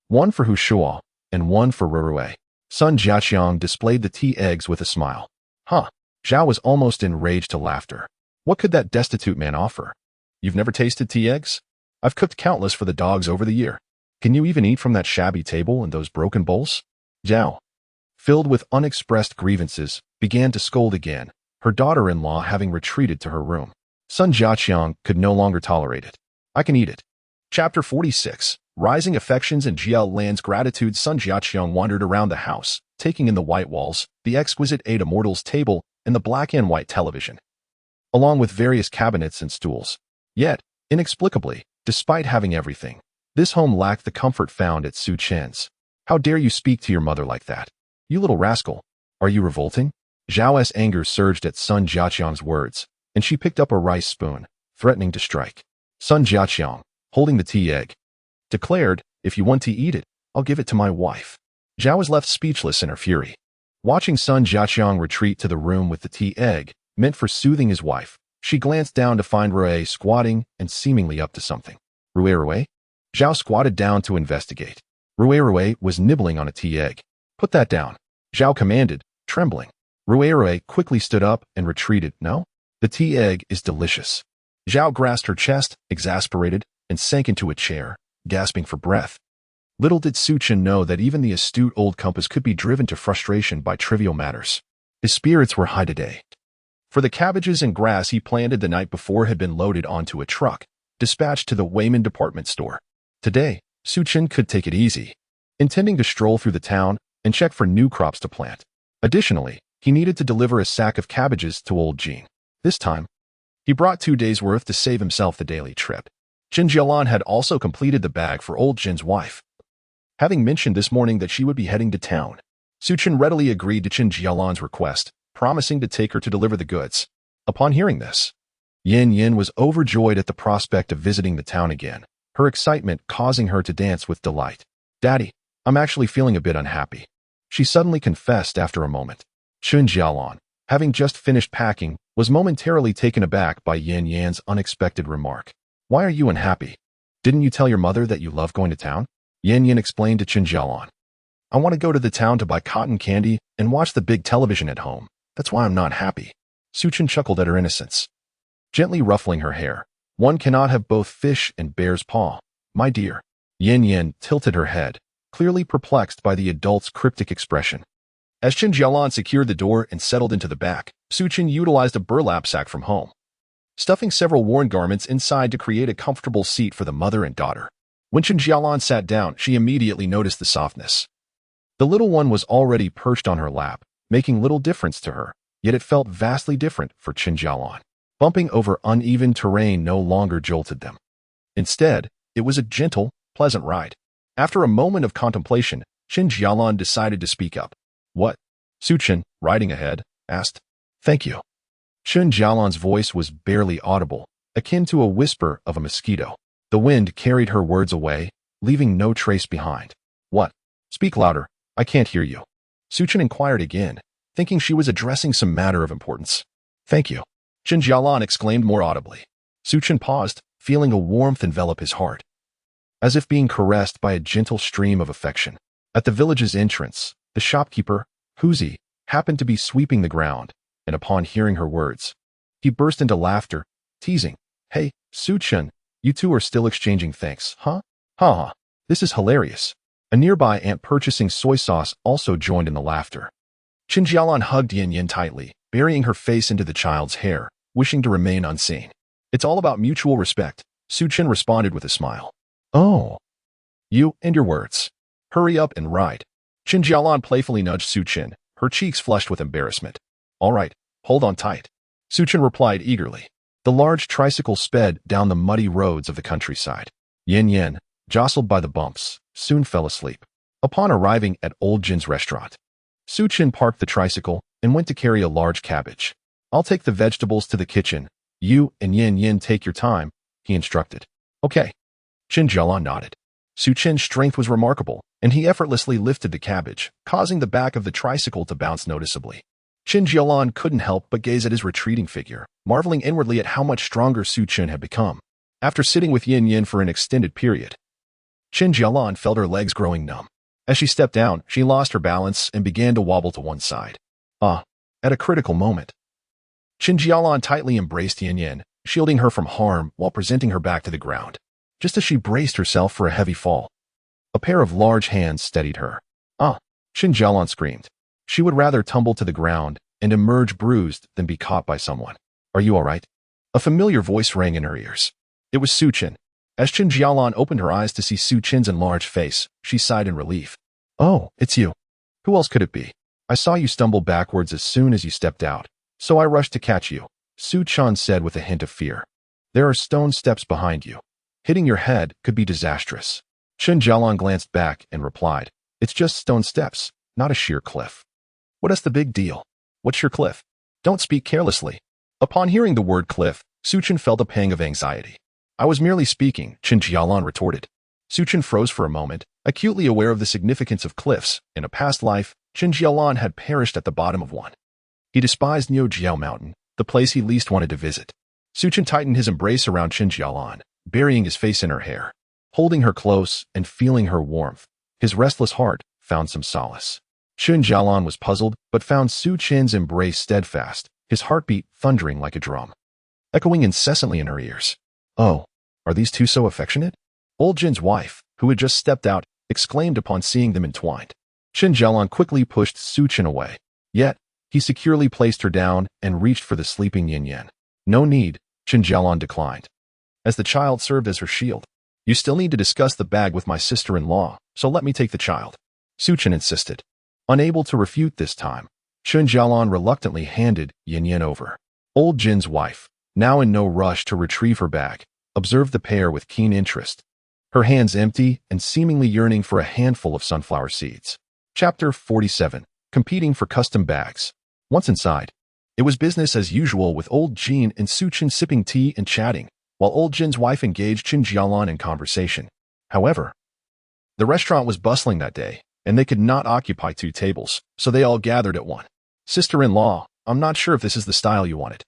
one for Hushua, and one for Rurue." Chen Jalan displayed the tea eggs with a smile. "Huh." Zhao was almost enraged to laughter. What could that destitute man offer? "You've never tasted tea eggs? I've cooked countless for the dogs over the year. Can you even eat from that shabby table and those broken bowls?" Zhao, filled with unexpressed grievances, began to scold again, her daughter-in-law having retreated to her room. Chen Jalan could no longer tolerate it. "I can eat it." Chapter 46. Rising affections and Xiaolan's gratitude. Chen Jalan wandered around the house, taking in the white walls, the exquisite eight immortals table, and the black and white television, along with various cabinets and stools. Yet, inexplicably, despite having everything, this home lacked the comfort found at Xiyan's. "How dare you speak to your mother like that? You little rascal. Are you revolting?" Zhao's anger surged at Chen Jalan's words, and she picked up a rice spoon, threatening to strike. Chen Jalan, holding the tea egg, declared, "If you want to eat it, I'll give it to my wife." Zhao was left speechless in her fury. Watching Chen Jalan retreat to the room with the tea egg, meant for soothing his wife, she glanced down to find Rue squatting and seemingly up to something. "Rue?" Zhao squatted down to investigate. Rue was nibbling on a tea egg. "Put that down," Zhao commanded, trembling. Rue quickly stood up and retreated. "No? The tea egg is delicious." Zhao grasped her chest, exasperated, and sank into a chair, gasping for breath. Little did Xiyan know that even the astute old compass could be driven to frustration by trivial matters. His spirits were high today. For the cabbages and grass he planted the night before had been loaded onto a truck, dispatched to the Wayman department store. Today, Xiyan could take it easy, intending to stroll through the town and check for new crops to plant. Additionally, he needed to deliver a sack of cabbages to old Jean. This time, he brought 2 days' worth to save himself the daily trip. Chen Jalan had also completed the bag for old Jin's wife. Having mentioned this morning that she would be heading to town, Xiyan readily agreed to Chen Jalan's request, promising to take her to deliver the goods. Upon hearing this, Yin was overjoyed at the prospect of visiting the town again, her excitement causing her to dance with delight. "Daddy, I'm actually feeling a bit unhappy," she suddenly confessed after a moment. Chen Jalan, having just finished packing, was momentarily taken aback by Yan's unexpected remark. "Why are you unhappy? Didn't you tell your mother that you love going to town?" Yin explained to Chen Jalan. "I want to go to the town to buy cotton candy and watch the big television at home. That's why I'm not happy." Xiyan chuckled at her innocence, gently ruffling her hair. "One cannot have both fish and bear's paw, my dear." Yin tilted her head, clearly perplexed by the adult's cryptic expression. As Chen Jalan secured the door and settled into the back, Xiyan utilized a burlap sack from home, stuffing several worn garments inside to create a comfortable seat for the mother and daughter. When Chen Jalan sat down, she immediately noticed the softness. The little one was already perched on her lap, making little difference to her, yet it felt vastly different for Chen Jalan. Bumping over uneven terrain no longer jolted them. Instead, it was a gentle, pleasant ride. After a moment of contemplation, Chen Jalan decided to speak up. "What?" Xiyan, riding ahead, asked. "Thank you." Chen Jalan's voice was barely audible, akin to a whisper of a mosquito. The wind carried her words away, leaving no trace behind. What? Speak louder. I can't hear you. Chen inquired again, thinking she was addressing some matter of importance. Thank you. Chen Jalan exclaimed more audibly. Chen paused, feeling a warmth envelop his heart, as if being caressed by a gentle stream of affection. At the village's entrance, the shopkeeper, Huzi, happened to be sweeping the ground, and upon hearing her words, he burst into laughter, teasing, "Hey, Chen, you two are still exchanging thanks, huh? Ha ha, this is hilarious." A nearby aunt purchasing soy sauce also joined in the laughter. Chen Jialan hugged Yin tightly, burying her face into the child's hair, wishing to remain unseen. "It's all about mutual respect," Chen responded with a smile. "Oh. You and your words. Hurry up and ride." Chen Jialan playfully nudged Chen, her cheeks flushed with embarrassment. "All right, hold on tight." Chen replied eagerly. The large tricycle sped down the muddy roads of the countryside. Yin, jostled by the bumps, soon fell asleep. Upon arriving at Old Jin's restaurant, Chen parked the tricycle and went to carry a large cabbage. "I'll take the vegetables to the kitchen. You and Yin take your time," he instructed. "Okay." Chen Jalan nodded. Chen's strength was remarkable, and he effortlessly lifted the cabbage, causing the back of the tricycle to bounce noticeably. Chen Jialan couldn't help but gaze at his retreating figure, marveling inwardly at how much stronger Chen had become. After sitting with Yin for an extended period, Chen Jialan felt her legs growing numb. As she stepped down, she lost her balance and began to wobble to one side. At a critical moment, Chen Jialan tightly embraced Yin, shielding her from harm while presenting her back to the ground. Just as she braced herself for a heavy fall, a pair of large hands steadied her. Chen Jialan screamed. She would rather tumble to the ground and emerge bruised than be caught by someone. "Are you all right?" A familiar voice rang in her ears. It was Chen. As Chen Jialan opened her eyes to see Chen's enlarged face, she sighed in relief. "Oh, it's you. Who else could it be? I saw you stumble backwards as soon as you stepped out, so I rushed to catch you," Chen said with a hint of fear. "There are stone steps behind you. Hitting your head could be disastrous." Chen Jialan glanced back and replied, "It's just stone steps, not a sheer cliff." "What is the big deal? What's your cliff? Don't speak carelessly." Upon hearing the word cliff, Chen felt a pang of anxiety. "I was merely speaking," Chen Jialan retorted. Chen froze for a moment, acutely aware of the significance of cliffs. In a past life, Chen Jialan had perished at the bottom of one. He despised Jiao Mountain, the place he least wanted to visit. Chen tightened his embrace around Chen Jialan, burying his face in her hair. Holding her close and feeling her warmth, his restless heart found some solace. Chen Jialan was puzzled, but found Chen's embrace steadfast, his heartbeat thundering like a drum, echoing incessantly in her ears. "Oh, are these two so affectionate?" Old Jin's wife, who had just stepped out, exclaimed upon seeing them entwined. Chen Jialan quickly pushed Chen away. Yet, he securely placed her down and reached for the sleeping Yin. "No need," Chen Jialan declined, as the child served as her shield. "You still need to discuss the bag with my sister-in-law, so let me take the child," Chen insisted. Unable to refute this time, Chen Jialan reluctantly handed Yin over. Old Jin's wife, now in no rush to retrieve her bag, observed the pair with keen interest, her hands empty and seemingly yearning for a handful of sunflower seeds. Chapter 47. Competing for custom bags. Once inside, it was business as usual with Old Jin and Chen sipping tea and chatting, while Old Jin's wife engaged Chen Jialan in conversation. However, the restaurant was bustling that day, and they could not occupy two tables, so they all gathered at one. "Sister-in-law, I'm not sure if this is the style you wanted.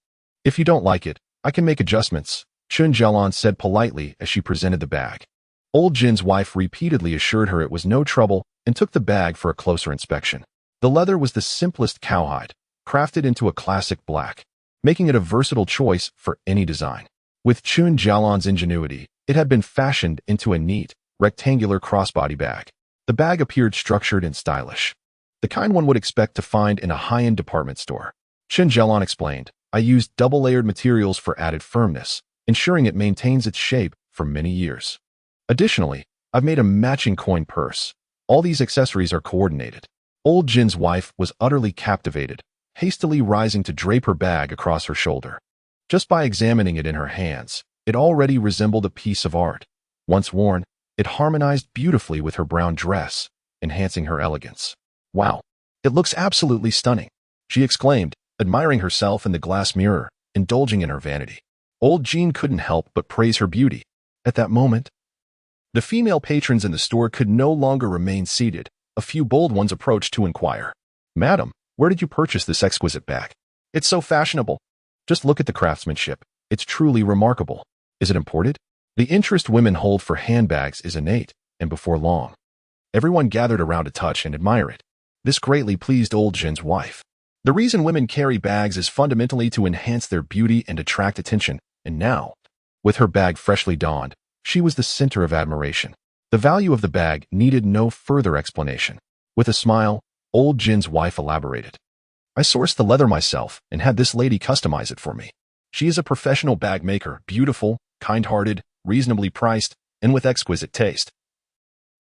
If you don't like it, I can make adjustments," Chen Jalan said politely as she presented the bag. Old Jin's wife repeatedly assured her it was no trouble and took the bag for a closer inspection. The leather was the simplest cowhide, crafted into a classic black, making it a versatile choice for any design. With Chen Jalan's ingenuity, it had been fashioned into a neat, rectangular crossbody bag. The bag appeared structured and stylish, the kind one would expect to find in a high-end department store. Chen Jalan explained, "I used double-layered materials for added firmness, ensuring it maintains its shape for many years. Additionally, I've made a matching coin purse. All these accessories are coordinated." Old Jin's wife was utterly captivated, hastily rising to drape her bag across her shoulder. Just by examining it in her hands, it already resembled a piece of art. Once worn, it harmonized beautifully with her brown dress, enhancing her elegance. "Wow, it looks absolutely stunning," she exclaimed, admiring herself in the glass mirror, indulging in her vanity. Old Jin couldn't help but praise her beauty. At that moment, The female patrons in the store could no longer remain seated. A few bold ones approached to inquire. "Madam, where did you purchase this exquisite bag? It's so fashionable. Just look at the craftsmanship. It's truly remarkable. Is it imported?" The interest women hold for handbags is innate, and before long, everyone gathered around to touch and admire it. This greatly pleased old Jin's wife. The reason women carry bags is fundamentally to enhance their beauty and attract attention, and now, with her bag freshly donned, she was the center of admiration. The value of the bag needed no further explanation. With a smile, old Jin's wife elaborated. "I sourced the leather myself and had this lady customize it for me. She is a professional bag maker, beautiful, kind-hearted, reasonably priced, and with exquisite taste.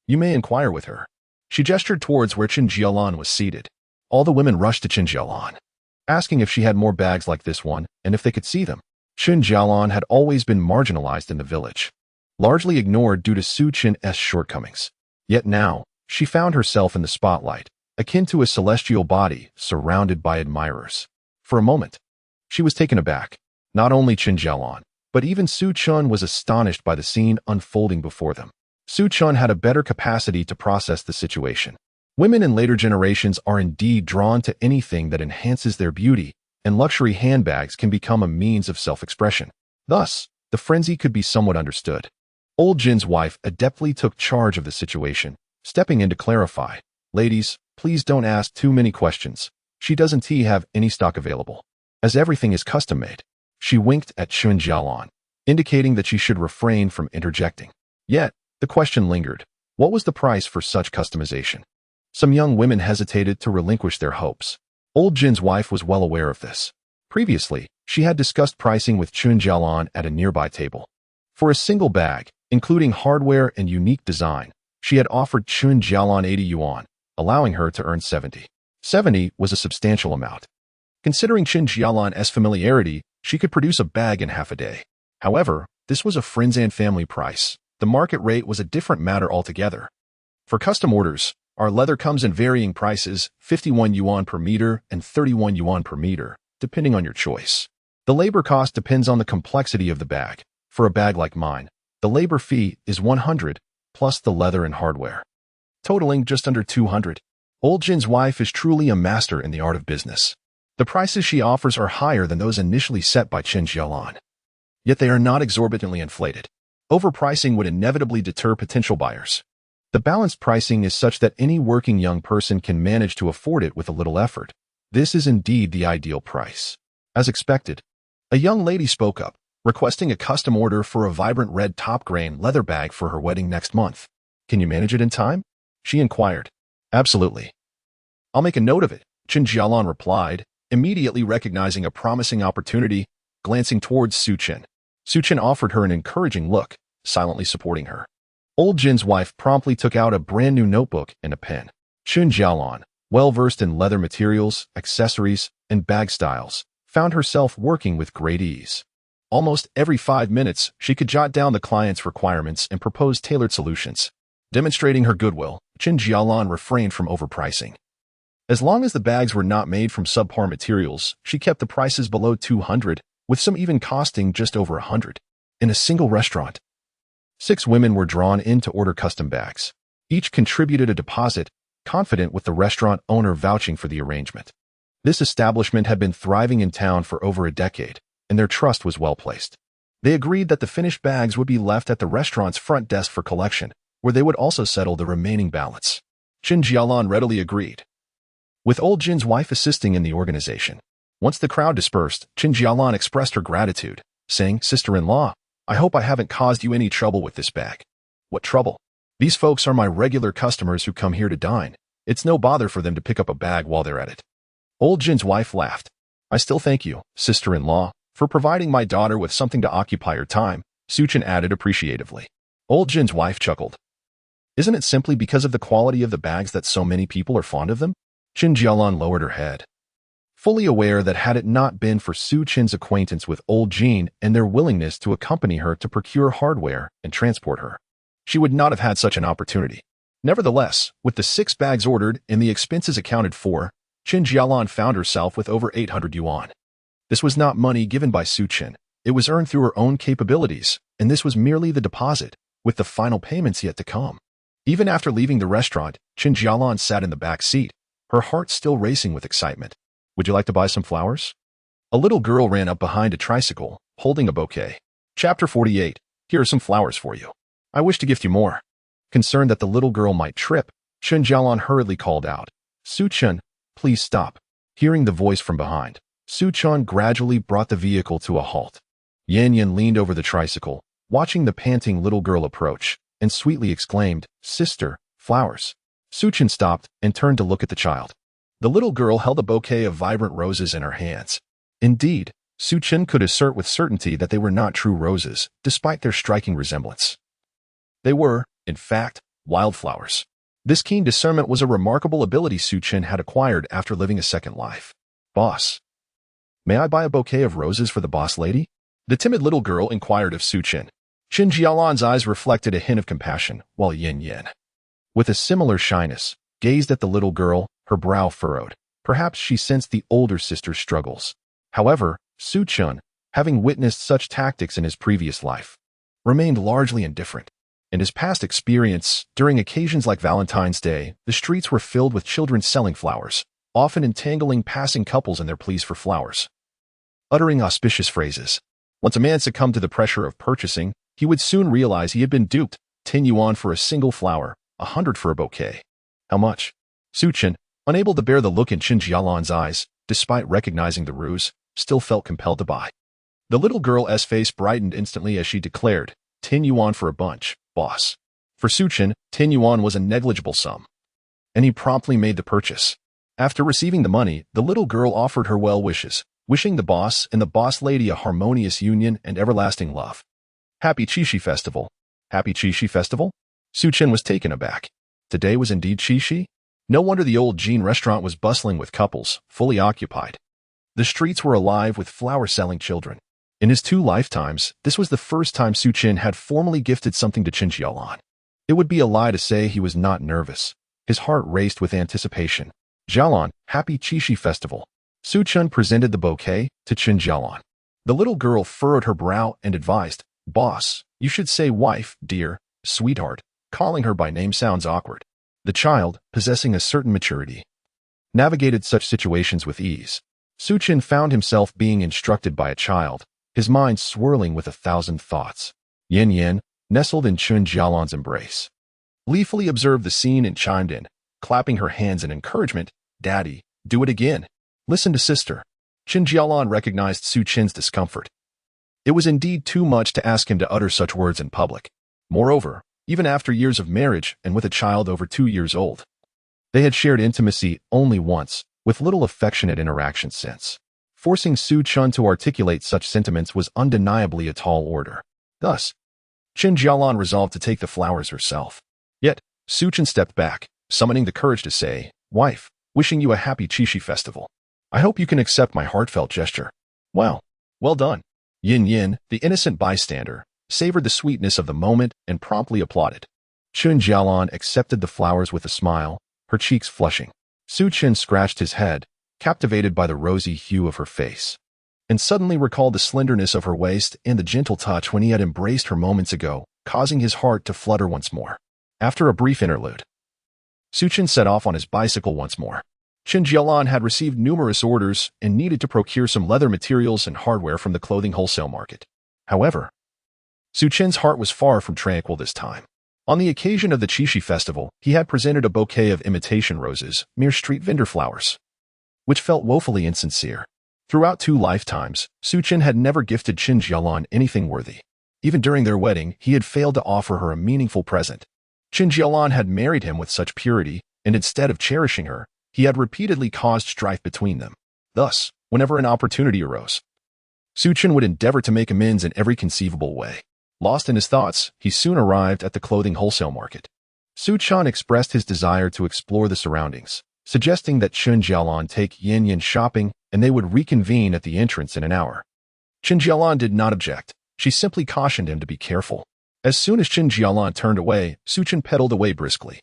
You may inquire with her." She gestured towards where Chen Jalan was seated. All the women rushed to Chen Jalan, asking if she had more bags like this one and if they could see them. Chen Jalan had always been marginalized in the village, largely ignored due to Su Chen's shortcomings. Yet now, she found herself in the spotlight, akin to a celestial body surrounded by admirers. For a moment, she was taken aback. Not only Chen Jalan, but even Su Chen was astonished by the scene unfolding before them. Su Chen had a better capacity to process the situation. Women in later generations are indeed drawn to anything that enhances their beauty, and luxury handbags can become a means of self-expression. Thus, the frenzy could be somewhat understood. Old Jin's wife adeptly took charge of the situation, stepping in to clarify. "Ladies, please don't ask too many questions. She doesn't have any stock available, as everything is custom-made." She winked at Chen Jalan, indicating that she should refrain from interjecting. Yet, the question lingered. What was the price for such customization? Some young women hesitated to relinquish their hopes. Old Jin's wife was well aware of this. Previously, she had discussed pricing with Chen Jalan at a nearby table. For a single bag, including hardware and unique design, she had offered Chen Jalan 80 yuan, allowing her to earn 70. 70 was a substantial amount. Considering Chen Jalan's familiarity, she could produce a bag in half a day. However, this was a friends and family price. The market rate was a different matter altogether. For custom orders, our leather comes in varying prices, 51 yuan per meter and 31 yuan per meter, depending on your choice. The labor cost depends on the complexity of the bag. For a bag like mine, the labor fee is 100, plus the leather and hardware, totaling just under 200. Old Jin's wife is truly a master in the art of business. The prices she offers are higher than those initially set by Chen Jalan. Yet they are not exorbitantly inflated. Overpricing would inevitably deter potential buyers. The balanced pricing is such that any working young person can manage to afford it with a little effort. This is indeed the ideal price. As expected, a young lady spoke up, requesting a custom order for a vibrant red top-grain leather bag for her wedding next month. "Can you manage it in time?" she inquired. "Absolutely. I'll make a note of it," Chen Jalan replied, immediately recognizing a promising opportunity, glancing towards Su Chen. Su Chen offered her an encouraging look, silently supporting her. Old Jin's wife promptly took out a brand new notebook and a pen. Chen Jalan, well-versed in leather materials, accessories, and bag styles, found herself working with great ease. Almost every 5 minutes, she could jot down the client's requirements and propose tailored solutions. Demonstrating her goodwill, Chen Jalan refrained from overpricing. As long as the bags were not made from subpar materials, she kept the prices below 200, with some even costing just over 100. In a single restaurant, 6 women were drawn in to order custom bags. Each contributed a deposit, confident with the restaurant owner vouching for the arrangement. This establishment had been thriving in town for over a decade, and their trust was well placed. They agreed that the finished bags would be left at the restaurant's front desk for collection, where they would also settle the remaining balance. Chen Jalan readily agreed, with old Jin's wife assisting in the organization. Once the crowd dispersed, Chen Jalan expressed her gratitude, saying, "Sister-in-law, I hope I haven't caused you any trouble with this bag." "What trouble? These folks are my regular customers who come here to dine. It's no bother for them to pick up a bag while they're at it." Old Jin's wife laughed. "I still thank you, sister-in-law, for providing my daughter with something to occupy her time," Su Chen added appreciatively. Old Jin's wife chuckled. "Isn't it simply because of the quality of the bags that so many people are fond of them?" Chen Jalan lowered her head, fully aware that had it not been for Su Chen's acquaintance with old Jin and their willingness to accompany her to procure hardware and transport her, she would not have had such an opportunity. Nevertheless, with the 6 bags ordered and the expenses accounted for, Chen Jalan found herself with over 800 yuan. This was not money given by Su Chen. It was earned through her own capabilities, and this was merely the deposit, with the final payments yet to come. Even after leaving the restaurant, Chen Jalan sat in the back seat, her heart still racing with excitement. Would you like to buy some flowers? A little girl ran up behind a tricycle, holding a bouquet. Chapter 48. Here are some flowers for you. I wish to gift you more. Concerned that the little girl might trip, Chen Jalan hurriedly called out, Xiyan, please stop. Hearing the voice from behind, Xiyan gradually brought the vehicle to a halt. Xiyan leaned over the tricycle, watching the panting little girl approach, and sweetly exclaimed, Sister, flowers. Xiyan stopped and turned to look at the child. The little girl held a bouquet of vibrant roses in her hands. Indeed, Xiyan could assert with certainty that they were not true roses, despite their striking resemblance. They were, in fact, wildflowers. This keen discernment was a remarkable ability Xiyan had acquired after living a second life. Boss, may I buy a bouquet of roses for the boss lady? The timid little girl inquired of Xiyan. Chen Jalan's eyes reflected a hint of compassion, while Xiyan, with a similar shyness, gazed at the little girl, her brow furrowed. Perhaps she sensed the older sister's struggles. However, Xiyan, having witnessed such tactics in his previous life, remained largely indifferent. In his past experience, during occasions like Valentine's Day, the streets were filled with children selling flowers, often entangling passing couples in their pleas for flowers. Uttering auspicious phrases. Once a man succumbed to the pressure of purchasing, he would soon realize he had been duped. 10 yuan for a single flower, 100 for a bouquet. How much? Xiyan, unable to bear the look in Chen Jalan's eyes, despite recognizing the ruse, still felt compelled to buy. The little girl's face brightened instantly as she declared, 10 yuan for a bunch, boss. For Xiyan, 10 yuan was a negligible sum, and he promptly made the purchase. After receiving the money, the little girl offered her well wishes, wishing the boss and the boss lady a harmonious union and everlasting love. Happy Qixi Festival. Happy Qixi Festival? Xiyan was taken aback. Today was indeed Qixi? No wonder the old Jin restaurant was bustling with couples, fully occupied. The streets were alive with flower-selling children. In his 2 lifetimes, this was the first time Xiyan had formally gifted something to Chen Jalan. It would be a lie to say he was not nervous. His heart raced with anticipation. Jalan, happy Qixi Festival. Xiyan presented the bouquet to Chen Jalan. The little girl furrowed her brow and advised, Boss, you should say wife, dear, sweetheart. Calling her by name sounds awkward. The child, possessing a certain maturity, navigated such situations with ease. Xiyan found himself being instructed by a child, his mind swirling with 1,000 thoughts. Xiyan, nestled in Chen Jalan's embrace, gleefully observed the scene and chimed in, clapping her hands in encouragement, Daddy, do it again. Listen to sister. Chen Jalan recognized Xiyan's discomfort. It was indeed too much to ask him to utter such words in public. Moreover, even after years of marriage and with a child over 2 years old, they had shared intimacy only once, with little affectionate interaction since. Forcing Xiyan to articulate such sentiments was undeniably a tall order. Thus, Chen Jalan resolved to take the flowers herself. Yet, Xiyan stepped back, summoning the courage to say, Wife, wishing you a happy Qixi Festival. I hope you can accept my heartfelt gesture. Well done. Xiyan, the innocent bystander, savored the sweetness of the moment and promptly applauded. Chen Jalan accepted the flowers with a smile, her cheeks flushing. Xiyan scratched his head, captivated by the rosy hue of her face, and suddenly recalled the slenderness of her waist and the gentle touch when he had embraced her moments ago, causing his heart to flutter once more. After a brief interlude, Xiyan set off on his bicycle once more. Chen Jalan had received numerous orders and needed to procure some leather materials and hardware from the clothing wholesale market. However, Xiyan's heart was far from tranquil this time. On the occasion of the Qixi festival, he had presented a bouquet of imitation roses, mere street vendor flowers, which felt woefully insincere. Throughout 2 lifetimes, Xiyan had never gifted Chen Jalan anything worthy. Even during their wedding, he had failed to offer her a meaningful present. Chen Jalan had married him with such purity, and instead of cherishing her, he had repeatedly caused strife between them. Thus, whenever an opportunity arose, Xiyan would endeavor to make amends in every conceivable way. Lost in his thoughts, he soon arrived at the clothing wholesale market. Xiyan expressed his desire to explore the surroundings, suggesting that Chen Jalan take Xiyan shopping and they would reconvene at the entrance in an hour. Chen Jalan did not object. She simply cautioned him to be careful. As soon as Chen Jalan turned away, Xiyan pedaled away briskly.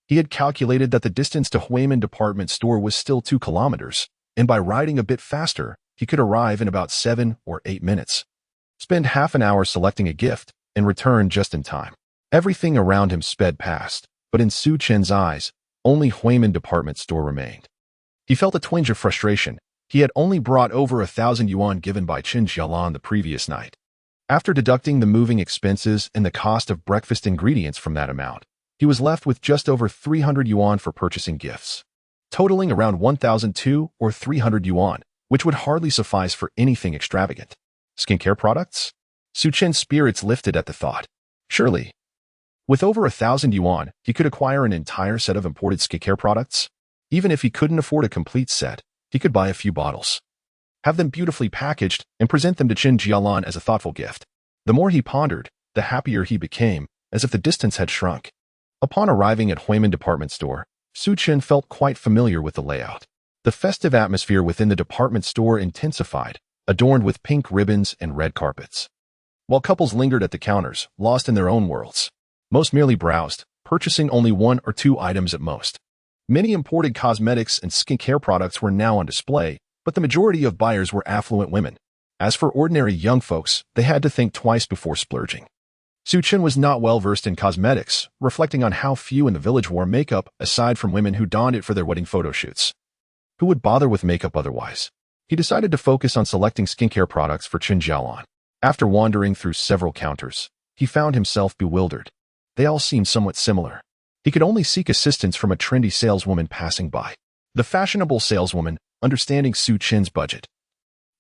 He had calculated that the distance to Huimin department store was still 2 kilometers, and by riding a bit faster, he could arrive in about 7 or 8 minutes. Spend half an hour selecting a gift, and return just in time. Everything around him sped past, but in Su Chen's eyes, only Huimin department store remained. He felt a twinge of frustration. He had only brought over 1,000 yuan given by Chen Jalan the previous night. After deducting the moving expenses and the cost of breakfast ingredients from that amount, he was left with just over 300 yuan for purchasing gifts, totaling around 1,002 or 300 yuan, which would hardly suffice for anything extravagant. Skincare products? Su Chen's spirits lifted at the thought. Surely, with over 1,000 yuan, he could acquire an entire set of imported skincare products. Even if he couldn't afford a complete set, he could buy a few bottles, have them beautifully packaged, and present them to Chen Jalan as a thoughtful gift. The more he pondered, the happier he became, as if the distance had shrunk. Upon arriving at Huimin department store, Su Chen felt quite familiar with the layout. The festive atmosphere within the department store intensified, adorned with pink ribbons and red carpets. While couples lingered at the counters, lost in their own worlds, most merely browsed, purchasing only 1 or 2 items at most. Many imported cosmetics and skincare products were now on display, but the majority of buyers were affluent women. As for ordinary young folks, they had to think twice before splurging. Su Chen was not well versed in cosmetics, reflecting on how few in the village wore makeup aside from women who donned it for their wedding photo shoots. Who would bother with makeup otherwise? He decided to focus on selecting skincare products for Chen Jalan. After wandering through several counters, he found himself bewildered. They all seemed somewhat similar. He could only seek assistance from a trendy saleswoman passing by. The fashionable saleswoman, understanding Su Chen's budget,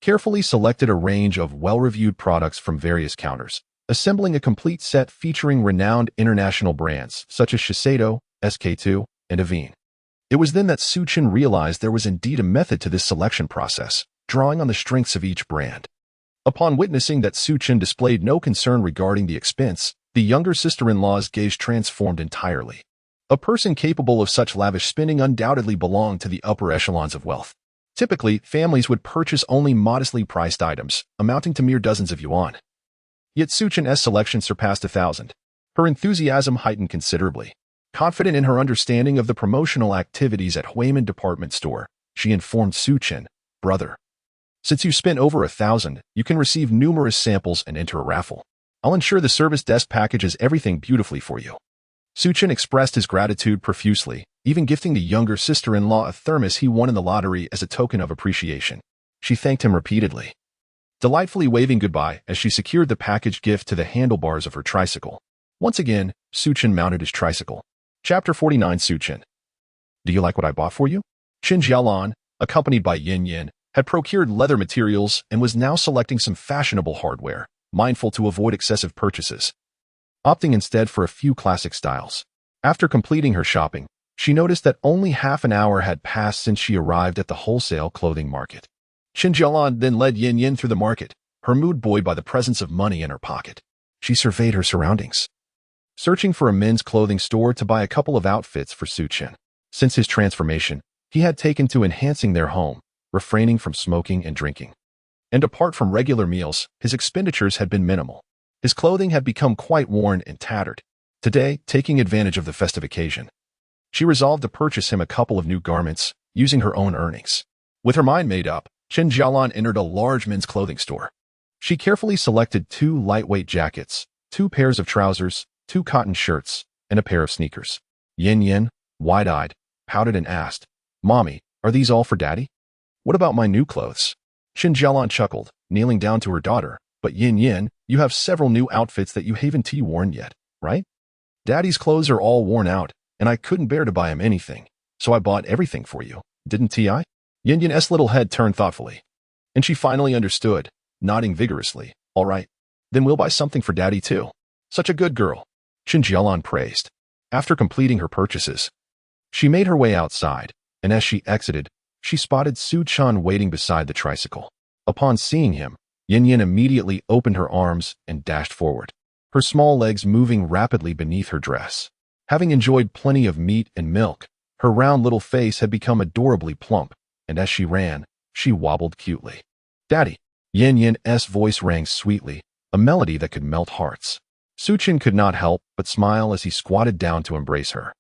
carefully selected a range of well-reviewed products from various counters, assembling a complete set featuring renowned international brands such as Shiseido, SK2, and Avene. It was then that Su Chen realized there was indeed a method to this selection process, drawing on the strengths of each brand. Upon witnessing that Su Chen displayed no concern regarding the expense, the younger sister-in-law's gaze transformed entirely. A person capable of such lavish spending undoubtedly belonged to the upper echelons of wealth. Typically, families would purchase only modestly priced items, amounting to mere dozens of yuan. Yet Su Chen's selection surpassed 1,000. Her enthusiasm heightened considerably. Confident in her understanding of the promotional activities at Huimin department store, she informed Su Chen, "Brother, since you spent over 1,000, you can receive numerous samples and enter a raffle. I'll ensure the service desk packages everything beautifully for you." Su Chen expressed his gratitude profusely, even gifting the younger sister-in-law a thermos he won in the lottery as a token of appreciation. She thanked him repeatedly, delightfully waving goodbye as she secured the packaged gift to the handlebars of her tricycle. Once again, Su Chen mounted his tricycle. Chapter 49. Su Chen. Do you like what I bought for you? Chen Jalan, accompanied by Yin, had procured leather materials and was now selecting some fashionable hardware, mindful to avoid excessive purchases, opting instead for a few classic styles. After completing her shopping, she noticed that only half an hour had passed since she arrived at the wholesale clothing market. Chen Jalan then led Yin through the market, her mood buoyed by the presence of money in her pocket. She surveyed her surroundings, searching for a men's clothing store to buy a couple of outfits for Su Chen. Since his transformation, he had taken to enhancing their home, refraining from smoking and drinking. And apart from regular meals, his expenditures had been minimal. His clothing had become quite worn and tattered. Today, taking advantage of the festive occasion, she resolved to purchase him a couple of new garments, using her own earnings. With her mind made up, Chen Jalan entered a large men's clothing store. She carefully selected 2 lightweight jackets, 2 pairs of trousers, 2 cotton shirts, and a pair of sneakers. Yin, wide-eyed, pouted and asked, "Mommy, are these all for Daddy? What about my new clothes?" Chen Jalan chuckled, kneeling down to her daughter, "But Yin, you have several new outfits that you haven't worn yet, right? Daddy's clothes are all worn out, and I couldn't bear to buy him anything, so I bought everything for you, didn't I?" Yin's little head turned thoughtfully, and she finally understood, nodding vigorously. "All right, then we'll buy something for Daddy too. Such a good girl," Chen Jalan praised. After completing her purchases, she made her way outside, and as she exited, she spotted Su Chen waiting beside the tricycle. Upon seeing him, Yin immediately opened her arms and dashed forward, her small legs moving rapidly beneath her dress. Having enjoyed plenty of meat and milk, her round little face had become adorably plump, and as she ran, she wobbled cutely. "Daddy!" Yin's voice rang sweetly, a melody that could melt hearts. Su Chen could not help but smile as he squatted down to embrace her.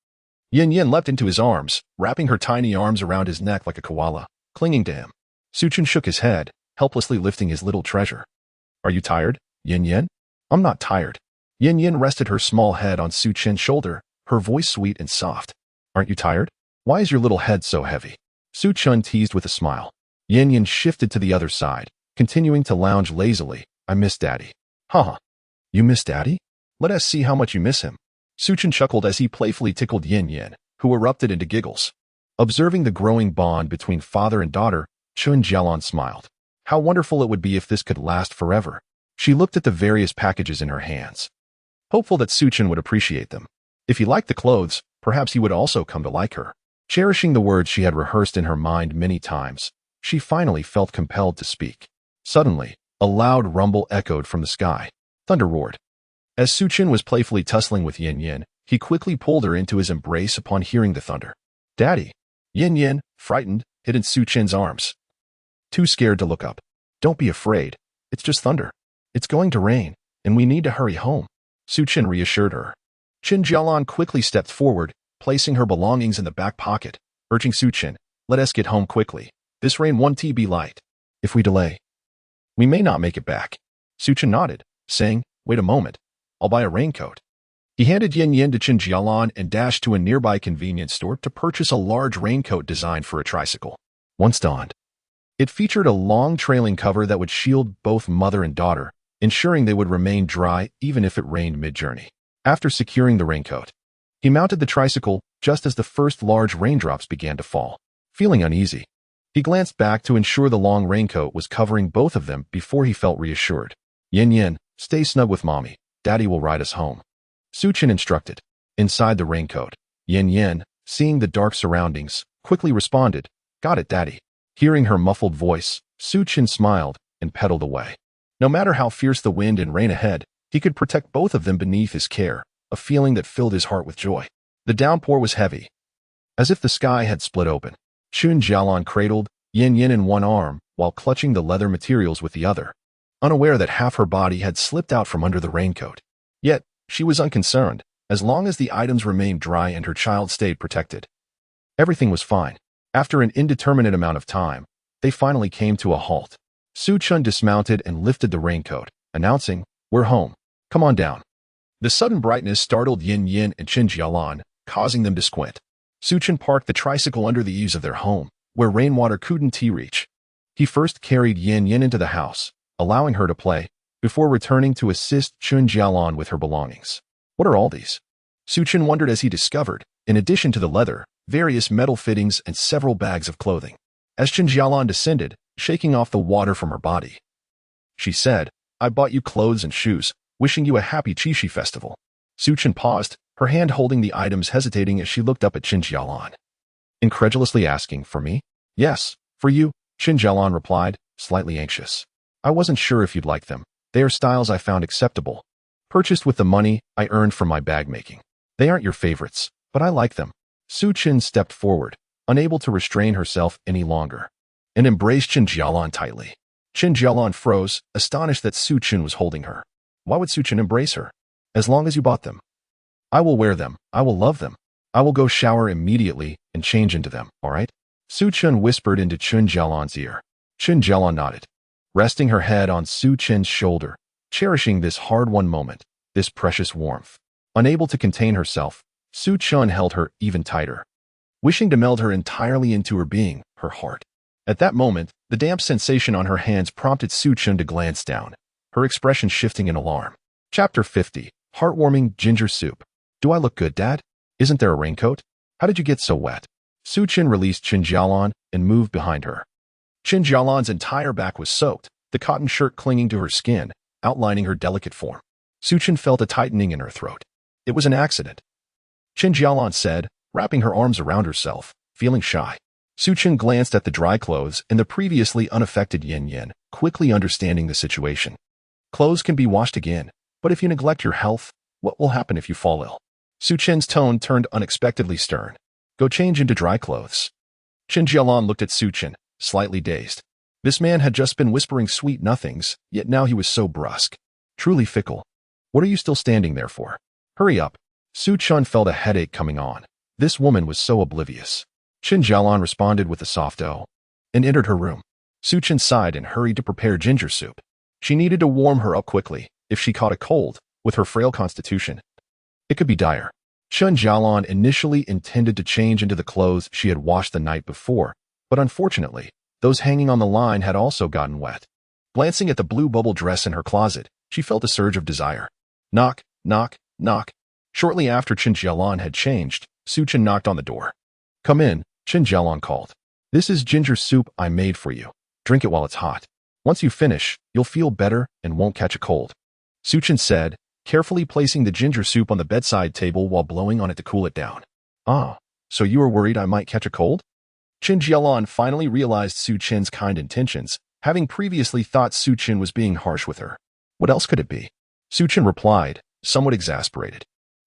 Yin leapt into his arms, wrapping her tiny arms around his neck like a koala, clinging to him. Su Chen shook his head, helplessly lifting his little treasure. "Are you tired, Yin?" "I'm not tired," Yin Yin rested her small head on Su Chen's shoulder, her voice sweet and soft. Aren't you tired? Why is your little head so heavy? Su Chen teased with a smile. Yin Yin shifted to the other side, continuing to lounge lazily. I miss Daddy. Haha. You miss Daddy? Let us see how much you miss him. Su Chen chuckled as he playfully tickled Yin Yin, who erupted into giggles. Observing the growing bond between father and daughter, Chen Jalan smiled. How wonderful it would be if this could last forever. She looked at the various packages in her hands, hopeful that Su Chen would appreciate them. If he liked the clothes, perhaps he would also come to like her. Cherishing the words she had rehearsed in her mind many times, she finally felt compelled to speak. Suddenly, a loud rumble echoed from the sky. Thunder roared. As Su Chen was playfully tussling with Yin Yin, he quickly pulled her into his embrace upon hearing the thunder. Daddy! Yin Yin, frightened, hid in Su Chen's arms, too scared to look up. Don't be afraid. It's just thunder. It's going to rain, and we need to hurry home. Su Chen reassured her. Chen Jalan quickly stepped forward, placing her belongings in the back pocket, urging Su Chen, let us get home quickly. This rain won't be light. If we delay, we may not make it back. Su Chen nodded, saying, wait a moment. I'll buy a raincoat. He handed Yin Yin to Chen Jalan and dashed to a nearby convenience store to purchase a large raincoat designed for a tricycle. Once donned, it featured a long trailing cover that would shield both mother and daughter, ensuring they would remain dry even if it rained mid-journey. After securing the raincoat, he mounted the tricycle just as the first large raindrops began to fall. Feeling uneasy, he glanced back to ensure the long raincoat was covering both of them before he felt reassured. Yin Yin, stay snug with Mommy. Daddy will ride us home. Su Chen instructed. Inside the raincoat, Yin Yin, seeing the dark surroundings, quickly responded, got it, Daddy. Hearing her muffled voice, Su Chen smiled and pedaled away. No matter how fierce the wind and rain ahead, he could protect both of them beneath his care, a feeling that filled his heart with joy. The downpour was heavy, as if the sky had split open. Chen Jalan cradled Yin Yin in one arm while clutching the leather materials with the other, unaware that half her body had slipped out from under the raincoat. Yet, she was unconcerned, as long as the items remained dry and her child stayed protected. Everything was fine. After an indeterminate amount of time, they finally came to a halt. Su Chen dismounted and lifted the raincoat, announcing, we're home. Come on down. The sudden brightness startled Yin Yin and Chen Jalan, causing them to squint. Su Chen parked the tricycle under the eaves of their home, where rainwater couldn't reach. He first carried Yin Yin into the house, allowing her to play, before returning to assist Chen Jalan with her belongings. What are all these? Su Chen wondered as he discovered, in addition to the leather, various metal fittings and several bags of clothing. As Chen Jalan descended, shaking off the water from her body, she said, I bought you clothes and shoes, wishing you a happy Qixi festival. Su Chen paused, her hand holding the items, hesitating as she looked up at Chen Jalan, incredulously asking, for me? Yes, for you, Chen Jalan replied, slightly anxious. I wasn't sure if you'd like them. They are styles I found acceptable, purchased with the money I earned from my bag making. They aren't your favorites, but I like them. Su Chen stepped forward, unable to restrain herself any longer, and embraced Chen Jalan tightly. Chen Jalan froze, astonished that Su Chen was holding her. Why would Su Chen embrace her? As long as you bought them. I will wear them. I will love them. I will go shower immediately and change into them, all right? Su Chen whispered into Chen Jalan's ear. Chen Jalan nodded, resting her head on Su Chen's shoulder, cherishing this hard-won moment, this precious warmth. Unable to contain herself, Su Chen held her even tighter, wishing to meld her entirely into her being, her heart. At that moment, the damp sensation on her hands prompted Su Chen to glance down, her expression shifting in alarm. Chapter 50. Heartwarming Ginger Soup. Do I look good, Dad? Isn't there a raincoat? How did you get so wet? Su Chen released Chen Jalan and moved behind her. Chen Jalan's entire back was soaked, the cotton shirt clinging to her skin, outlining her delicate form. Su Chen felt a tightening in her throat. It was an accident, Chen Jalan said, wrapping her arms around herself, feeling shy. Su Chen glanced at the dry clothes and the previously unaffected Yin Yin, quickly understanding the situation. Clothes can be washed again, but if you neglect your health, what will happen if you fall ill? Su Chen's tone turned unexpectedly stern. Go change into dry clothes. Chen Jalan looked at Su Chen, slightly dazed. This man had just been whispering sweet nothings, yet now he was so brusque. Truly fickle. What are you still standing there for? Hurry up. Su Chen felt a headache coming on. This woman was so oblivious. Chen Jalan responded with a soft "oh" and entered her room. Su Chen sighed and hurried to prepare ginger soup. She needed to warm her up quickly. If she caught a cold, With her frail constitution, it could be dire. Chen Jalan initially intended to change into the clothes she had washed the night before, but unfortunately, those hanging on the line had also gotten wet. Glancing at the blue bubble dress in her closet, she felt a surge of desire. Knock, knock, knock. Shortly after Chen Jalan had changed, Xiyan knocked on the door. Come in, Chen Jalan called. This is ginger soup I made for you. Drink it while it's hot. Once you finish, you'll feel better and won't catch a cold. Xiyan said, carefully placing the ginger soup on the bedside table while blowing on it to cool it down. Ah, so you were worried I might catch a cold? Chen Jalan finally realized Xiyan's kind intentions, having previously thought Xiyan was being harsh with her. What else could it be? Xiyan replied, somewhat exasperated.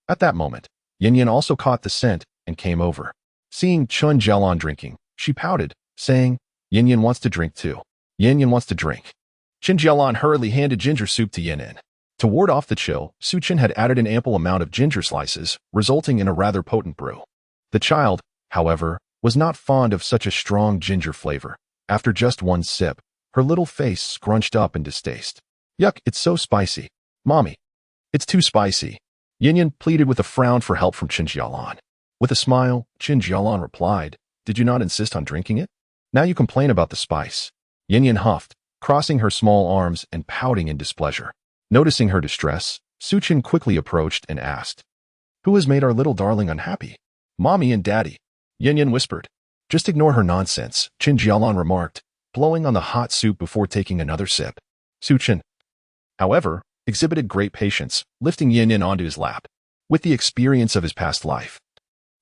At that moment, Xiyan also caught the scent and came over. Seeing Chen Jalan drinking, she pouted, saying, Xiyan wants to drink too. Xiyan wants to drink. Chen Jalan hurriedly handed ginger soup to Xiyan. To ward off the chill, Xiyan had added an ample amount of ginger slices, resulting in a rather potent brew. The child, however, was not fond of such a strong ginger flavor. After just one sip, her little face scrunched up in distaste. Yuck, it's so spicy. Mommy, it's too spicy. Xiyan pleaded with a frown for help from Chen Jalan. With a smile, Chen Jalan replied, did you not insist on drinking it? Now you complain about the spice. Xiyan huffed, crossing her small arms and pouting in displeasure. Noticing her distress, Xiyan quickly approached and asked, who has made our little darling unhappy? Mommy and Daddy. Xiyan whispered. Just ignore her nonsense, Chen Jalan remarked, blowing on the hot soup before taking another sip. Xiyan, however, exhibited great patience, lifting Xiyan onto his lap. With the experience of his past life,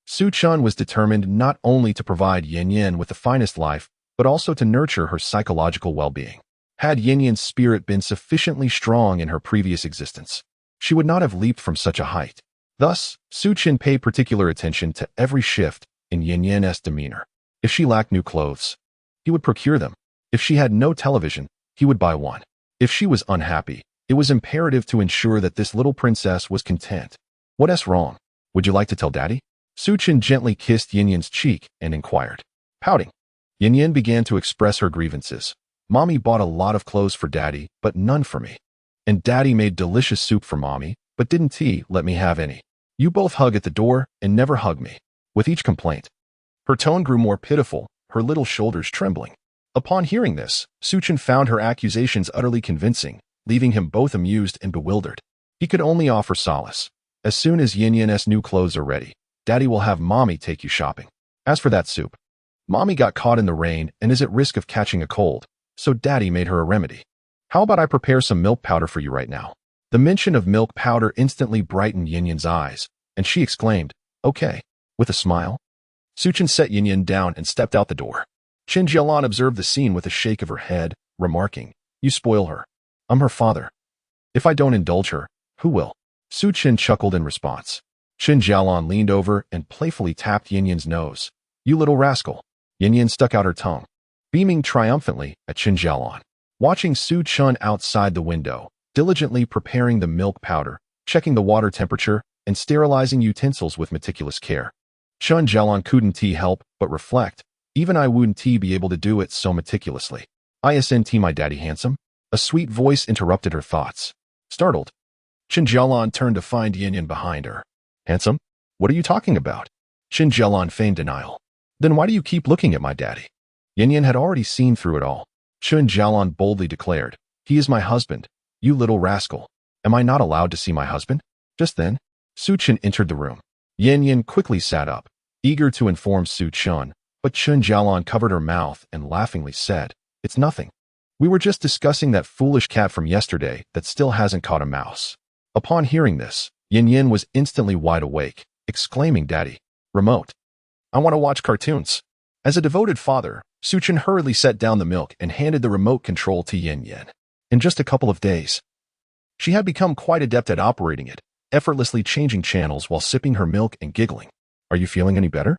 Xiyan was determined not only to provide Xiyan with the finest life, but also to nurture her psychological well-being. Had Xiyan's spirit been sufficiently strong in her previous existence, she would not have leaped from such a height. Thus, Xiyan paid particular attention to every shift in Xiyan's demeanor. If she lacked new clothes, he would procure them. If she had no television, he would buy one. If she was unhappy, it was imperative to ensure that this little princess was content. What's wrong? Would you like to tell Daddy? Xiyan gently kissed Xiyan's cheek and inquired. Pouting, Xiyan began to express her grievances. Mommy bought a lot of clothes for Daddy, but none for me. And Daddy made delicious soup for Mommy, but didn't let me have any. You both hug at the door and never hug me. With each complaint, her tone grew more pitiful, her little shoulders trembling. Upon hearing this, Xiyan found her accusations utterly convincing, leaving him both amused and bewildered. He could only offer solace. As soon as Xiyan's new clothes are ready, Daddy will have Mommy take you shopping. As for that soup, Mommy got caught in the rain and is at risk of catching a cold, so Daddy made her a remedy. How about I prepare some milk powder for you right now? The mention of milk powder instantly brightened Xiyan's eyes, and she exclaimed, okay, with a smile. Xiyan set Xiyan down and stepped out the door. Chen Jalan observed the scene with a shake of her head, remarking, you spoil her. I'm her father. If I don't indulge her, who will? Xiyan chuckled in response. Chen Jalan leaned over and playfully tapped Xiyan's nose. You little rascal. Xiyan stuck out her tongue, beaming triumphantly at Chen Jalan. Watching Xiyan outside the window, diligently preparing the milk powder, checking the water temperature, and sterilizing utensils with meticulous care. Chen Jalan couldn't help but reflect, even I wouldn't be able to do it so meticulously. Isn't my daddy handsome? A sweet voice interrupted her thoughts. Startled, Chen Jalan turned to find Xiyan behind her. Handsome? What are you talking about? Chen Jalan feigned denial. Then why do you keep looking at my daddy? Xiyan had already seen through it all. Chen Jalan boldly declared, he is my husband, you little rascal. Am I not allowed to see my husband? Just then, Xiyan entered the room. Xiyan quickly sat up, eager to inform Xiyan, but Chen Jalan covered her mouth and laughingly said, it's nothing. We were just discussing that foolish cat from yesterday that still hasn't caught a mouse. Upon hearing this, Xiyan was instantly wide awake, exclaiming, Daddy, remote. I want to watch cartoons. As a devoted father, Xiyan hurriedly set down the milk and handed the remote control to Xiyan. In just a couple of days, she had become quite adept at operating it, effortlessly changing channels while sipping her milk and giggling. Are you feeling any better?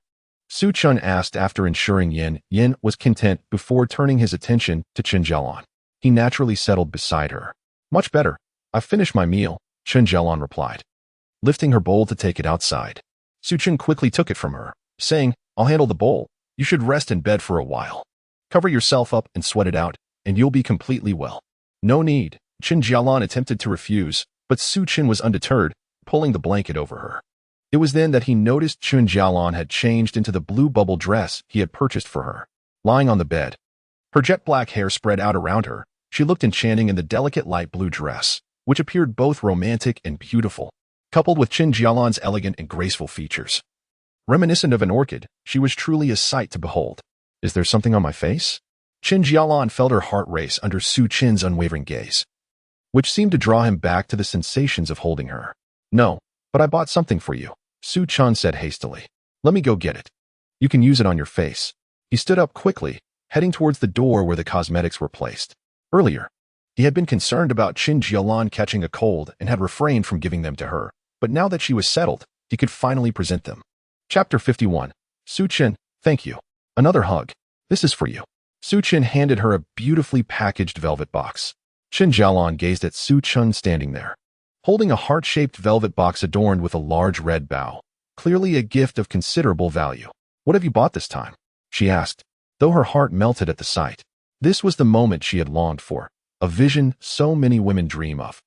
Xiyan asked after ensuring Xiyan was content before turning his attention to Chen Jalan. He naturally settled beside her. Much better. I've finished my meal, Chen Jalan replied. Lifting her bowl to take it outside, Xiyan quickly took it from her, saying, I'll handle the bowl. You should rest in bed for a while. Cover yourself up and sweat it out, and you'll be completely well. No need. Chen Jalan attempted to refuse, But Su Chen was undeterred, pulling the blanket over her. It was then that he noticed Chen Jalan had changed into the blue bubble dress he had purchased for her. Lying on the bed, her jet black hair spread out around her, she looked enchanting in the delicate light blue dress, which appeared both romantic and beautiful, coupled with Chen Jalan's elegant and graceful features. Reminiscent of an orchid, she was truly a sight to behold. Is there something on my face? Chen Jalan felt her heart race under Su Chen's unwavering gaze, which seemed to draw him back to the sensations of holding her. No, but I bought something for you, Su Chen said hastily. Let me go get it. You can use it on your face. He stood up quickly, heading towards the door where the cosmetics were placed. Earlier, he had been concerned about Chen Jalan catching a cold and had refrained from giving them to her, but now that she was settled, he could finally present them. Chapter 51. Su Chen, thank you. Another hug. This is for you. Su Chen handed her a beautifully packaged velvet box. Chen Jalan gazed at Su Chen standing there, holding a heart-shaped velvet box adorned with a large red bow, clearly a gift of considerable value. What have you bought this time? She asked, though her heart melted at the sight. This was the moment she had longed for, a vision so many women dream of.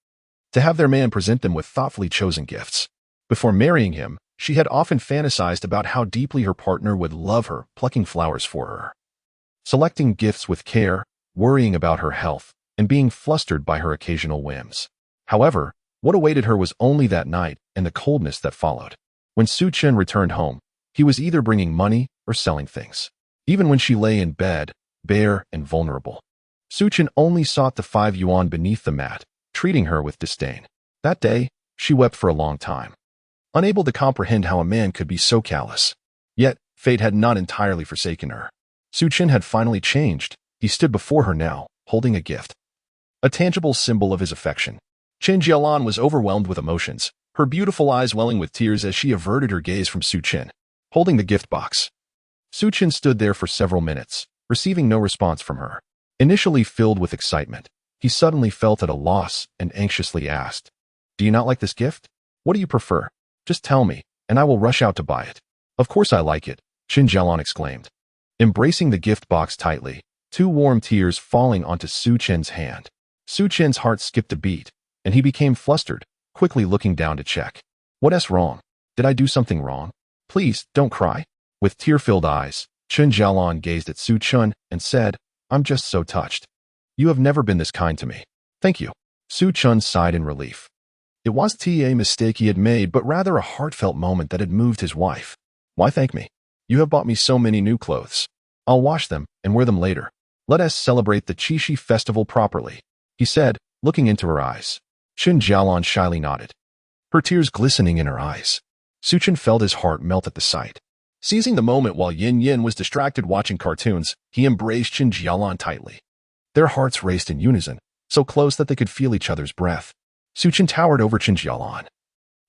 To have their man present them with thoughtfully chosen gifts. Before marrying him, she had often fantasized about how deeply her partner would love her, plucking flowers for her, selecting gifts with care, worrying about her health, and being flustered by her occasional whims. However, what awaited her was only that night and the coldness that followed. When Su Chen returned home, he was either bringing money or selling things. Even when she lay in bed, bare and vulnerable, Su Chen only sought the 5 yuan beneath the mat, treating her with disdain. That day, she wept for a long time, unable to comprehend how a man could be so callous. Yet, fate had not entirely forsaken her. Su Chen had finally changed. He stood before her now, holding a gift, a tangible symbol of his affection. Chen Jalan was overwhelmed with emotions, her beautiful eyes welling with tears as she averted her gaze from Su Chen, holding the gift box. Su Chen stood there for several minutes, receiving no response from her. Initially filled with excitement, he suddenly felt at a loss and anxiously asked, "Do you not like this gift? What do you prefer? Just tell me, and I will rush out to buy it." "Of course I like it," Chen Jalan exclaimed, embracing the gift box tightly, 2 warm tears falling onto Su Chen's hand. Su Chen's heart skipped a beat, and he became flustered, quickly looking down to check. "What's wrong? Did I do something wrong? Please, don't cry." With tear-filled eyes, Chen Jalan gazed at Su Chen and said, "I'm just so touched. You have never been this kind to me." "Thank you." Su Chen sighed in relief. It wasn't a mistake he had made, but rather a heartfelt moment that had moved his wife. "Why thank me? You have bought me so many new clothes. I'll wash them and wear them later. Let us celebrate the Qixi festival properly," he said, looking into her eyes. Chen Jalan shyly nodded, her tears glistening in her eyes. Su Chen felt his heart melt at the sight. Seizing the moment while Yin was distracted watching cartoons, he embraced Chen Jalan tightly. Their hearts raced in unison, so close that they could feel each other's breath. Su Chen towered over Chen Jalan,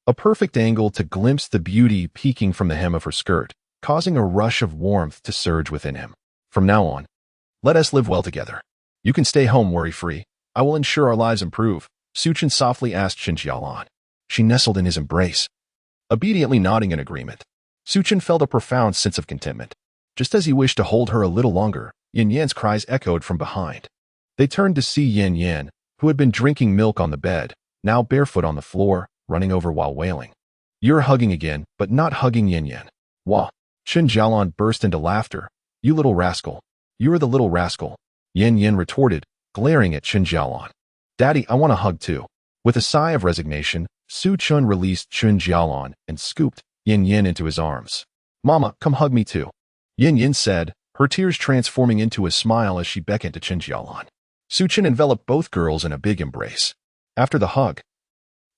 a perfect angle to glimpse the beauty peeking from the hem of her skirt, causing a rush of warmth to surge within him. "From now on, let us live well together. You can stay home worry-free. I will ensure our lives improve," Su Chen softly asked Chen Jalan. She nestled in his embrace, obediently nodding in agreement. Su Chen felt a profound sense of contentment. Just as he wished to hold her a little longer, Yan's cries echoed from behind. They turned to see Yan, who had been drinking milk on the bed, now barefoot on the floor, running over while wailing. "You're hugging again, but not hugging Yan." "Wah!" Chen Jalan burst into laughter. "You little rascal. You're the little rascal," Yan retorted, glaring at Chen Jalan. "Daddy, I want a hug too." With a sigh of resignation, Su Chen released Chen Jalan and scooped Yin into his arms. "Mama, come hug me too," Yin said, her tears transforming into a smile as she beckoned to Chen Jalan. Su Chen enveloped both girls in a big embrace. After the hug,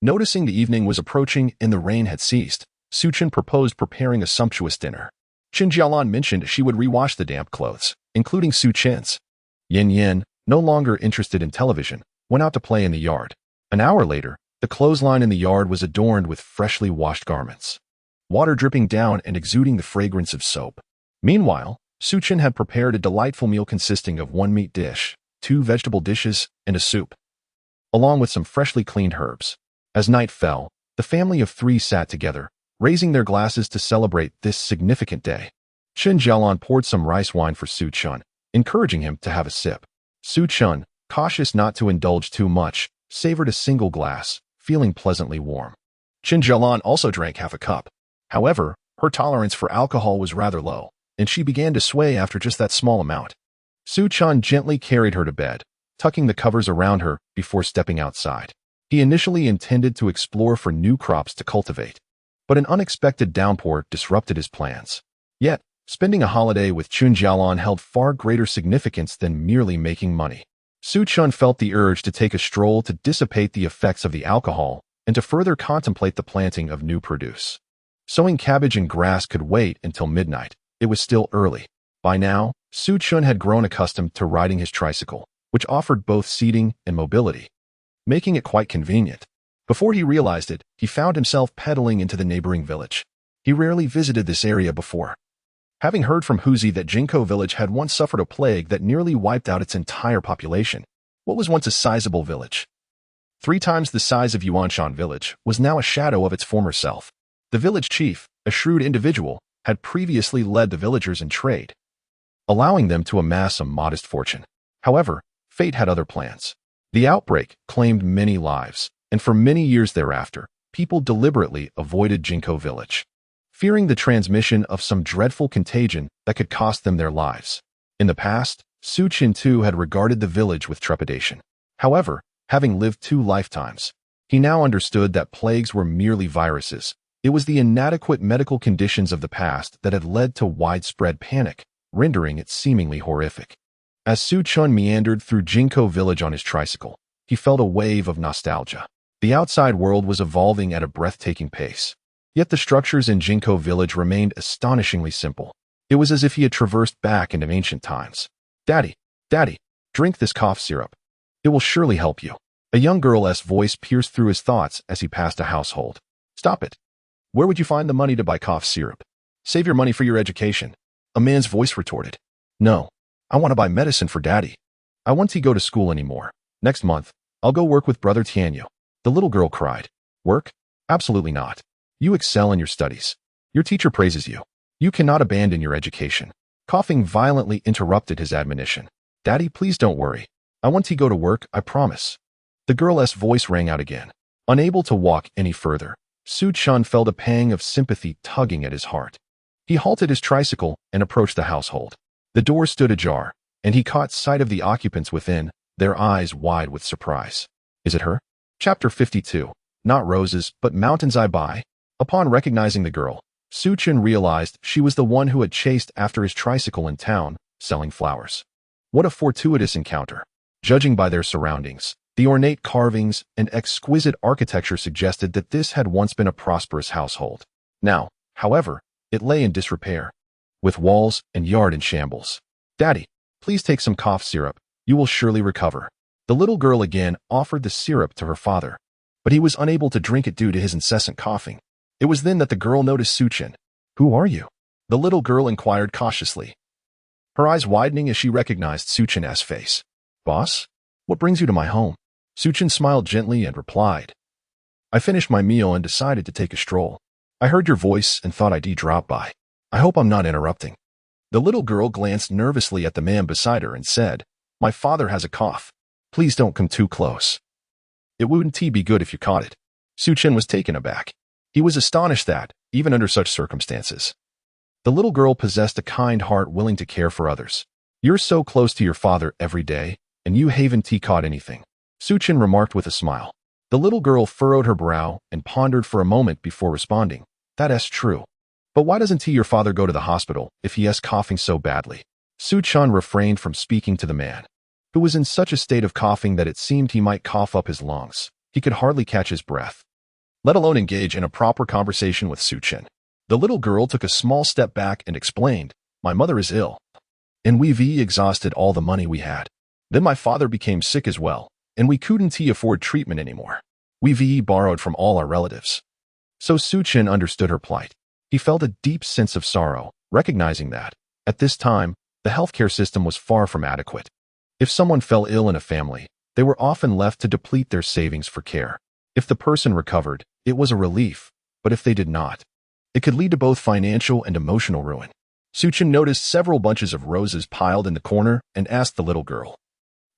noticing the evening was approaching and the rain had ceased, Su Chen proposed preparing a sumptuous dinner. Chen Jalan mentioned she would rewash the damp clothes, including Su Chen's. Yin, no longer interested in television, went out to play in the yard. An hour later, the clothesline in the yard was adorned with freshly washed garments, water dripping down and exuding the fragrance of soap. Meanwhile, Su Chen had prepared a delightful meal consisting of 1 meat dish, 2 vegetable dishes, and a soup, along with some freshly cleaned herbs. As night fell, the family of 3 sat together, raising their glasses to celebrate this significant day. Chen Jalan poured some rice wine for Su Chen, encouraging him to have a sip. Su Chen, cautious not to indulge too much, savored a single glass, feeling pleasantly warm. Chen Jalan also drank half a cup. However, her tolerance for alcohol was rather low, and she began to sway after just that small amount. Xiyan gently carried her to bed, tucking the covers around her before stepping outside. He initially intended to explore for new crops to cultivate, but an unexpected downpour disrupted his plans. Yet, spending a holiday with Chen Jalan held far greater significance than merely making money. Xiyan felt the urge to take a stroll to dissipate the effects of the alcohol and to further contemplate the planting of new produce. Sowing cabbage and grass could wait until midnight. It was still early. By now, Xiyan had grown accustomed to riding his tricycle, which offered both seating and mobility, making it quite convenient. Before he realized it, he found himself pedaling into the neighboring village. He rarely visited this area before. Having heard from Huzi that Jinko village had once suffered a plague that nearly wiped out its entire population, what was once a sizable village, 3 times the size of Yuanshan village, was now a shadow of its former self. The village chief, a shrewd individual, had previously led the villagers in trade, allowing them to amass a modest fortune. However, fate had other plans. The outbreak claimed many lives, and for many years thereafter, people deliberately avoided Jinko village, fearing the transmission of some dreadful contagion that could cost them their lives. In the past, Xiyan too had regarded the village with trepidation. However, having lived 2 lifetimes, he now understood that plagues were merely viruses. It was the inadequate medical conditions of the past that had led to widespread panic, rendering it seemingly horrific. As Xiyan meandered through Jinko village on his tricycle, he felt a wave of nostalgia. The outside world was evolving at a breathtaking pace. Yet the structures in Jinko village remained astonishingly simple. It was as if he had traversed back into ancient times. Daddy, drink this cough syrup. It will surely help you. A young girl's voice pierced through his thoughts as he passed a household. Stop it. Where would you find the money to buy cough syrup? Save your money for your education. A man's voice retorted. No, I want to buy medicine for Daddy. I won't go to school anymore. Next month, I'll go work with Brother Tianyu. The little girl cried. Work? Absolutely not. You excel in your studies. Your teacher praises you. You cannot abandon your education. Coughing violently interrupted his admonition. Daddy, please don't worry. I want to go to work, I promise. The girl's voice rang out again. Unable to walk any further, Xiyan felt a pang of sympathy tugging at his heart. He halted his tricycle and approached the household. The door stood ajar, and he caught sight of the occupants within, their eyes wide with surprise. Is it her? Chapter 52. Not roses, but mountains I buy. Upon recognizing the girl, Xiyan realized she was the one who had chased after his tricycle in town, selling flowers. What a fortuitous encounter. Judging by their surroundings, the ornate carvings and exquisite architecture suggested that this had once been a prosperous household. Now, however, it lay in disrepair, with walls and yard in shambles. Daddy, please take some cough syrup. You will surely recover. The little girl again offered the syrup to her father, but he was unable to drink it due to his incessant coughing. It was then that the girl noticed Xiyan. Who are you? The little girl inquired cautiously, her eyes widening as she recognized Xiyan's face. Boss? What brings you to my home? Xiyan smiled gently and replied. I finished my meal and decided to take a stroll. I heard your voice and thought I'd drop by. I hope I'm not interrupting. The little girl glanced nervously at the man beside her and said, My father has a cough. Please don't come too close. It wouldn't be good if you caught it. Xiyan was taken aback. He was astonished that, even under such circumstances, the little girl possessed a kind heart willing to care for others. You're so close to your father every day, and you haven't caught anything, Xiyan remarked with a smile. The little girl furrowed her brow and pondered for a moment before responding. That's true. But why doesn't your father go to the hospital if he is coughing so badly? Xiyan refrained from speaking to the man, who was in such a state of coughing that it seemed he might cough up his lungs. He could hardly catch his breath, let alone engage in a proper conversation with Xiyan. The little girl took a small step back and explained, My mother is ill, and we've exhausted all the money we had. Then my father became sick as well, and we couldn't afford treatment anymore. We've borrowed from all our relatives. So Xiyan understood her plight. He felt a deep sense of sorrow, recognizing that, at this time, the healthcare system was far from adequate. If someone fell ill in a family, they were often left to deplete their savings for care. If the person recovered, it was a relief, but if they did not, it could lead to both financial and emotional ruin. Xiyan noticed several bunches of roses piled in the corner and asked the little girl,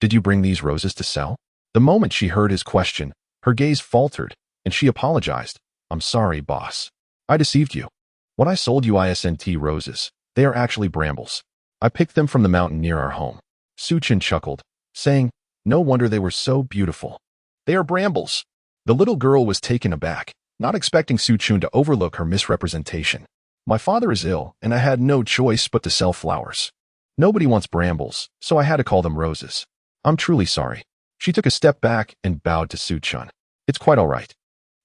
Did you bring these roses to sell? The moment she heard his question, her gaze faltered, and she apologized. I'm sorry, boss. I deceived you. When I sold you isn't roses, they are actually brambles. I picked them from the mountain near our home. Xiyan chuckled, saying, no wonder they were so beautiful. They are brambles. The little girl was taken aback, not expecting Xiyan to overlook her misrepresentation. My father is ill, and I had no choice but to sell flowers. Nobody wants brambles, so I had to call them roses. I'm truly sorry. She took a step back and bowed to Xiyan. It's quite all right.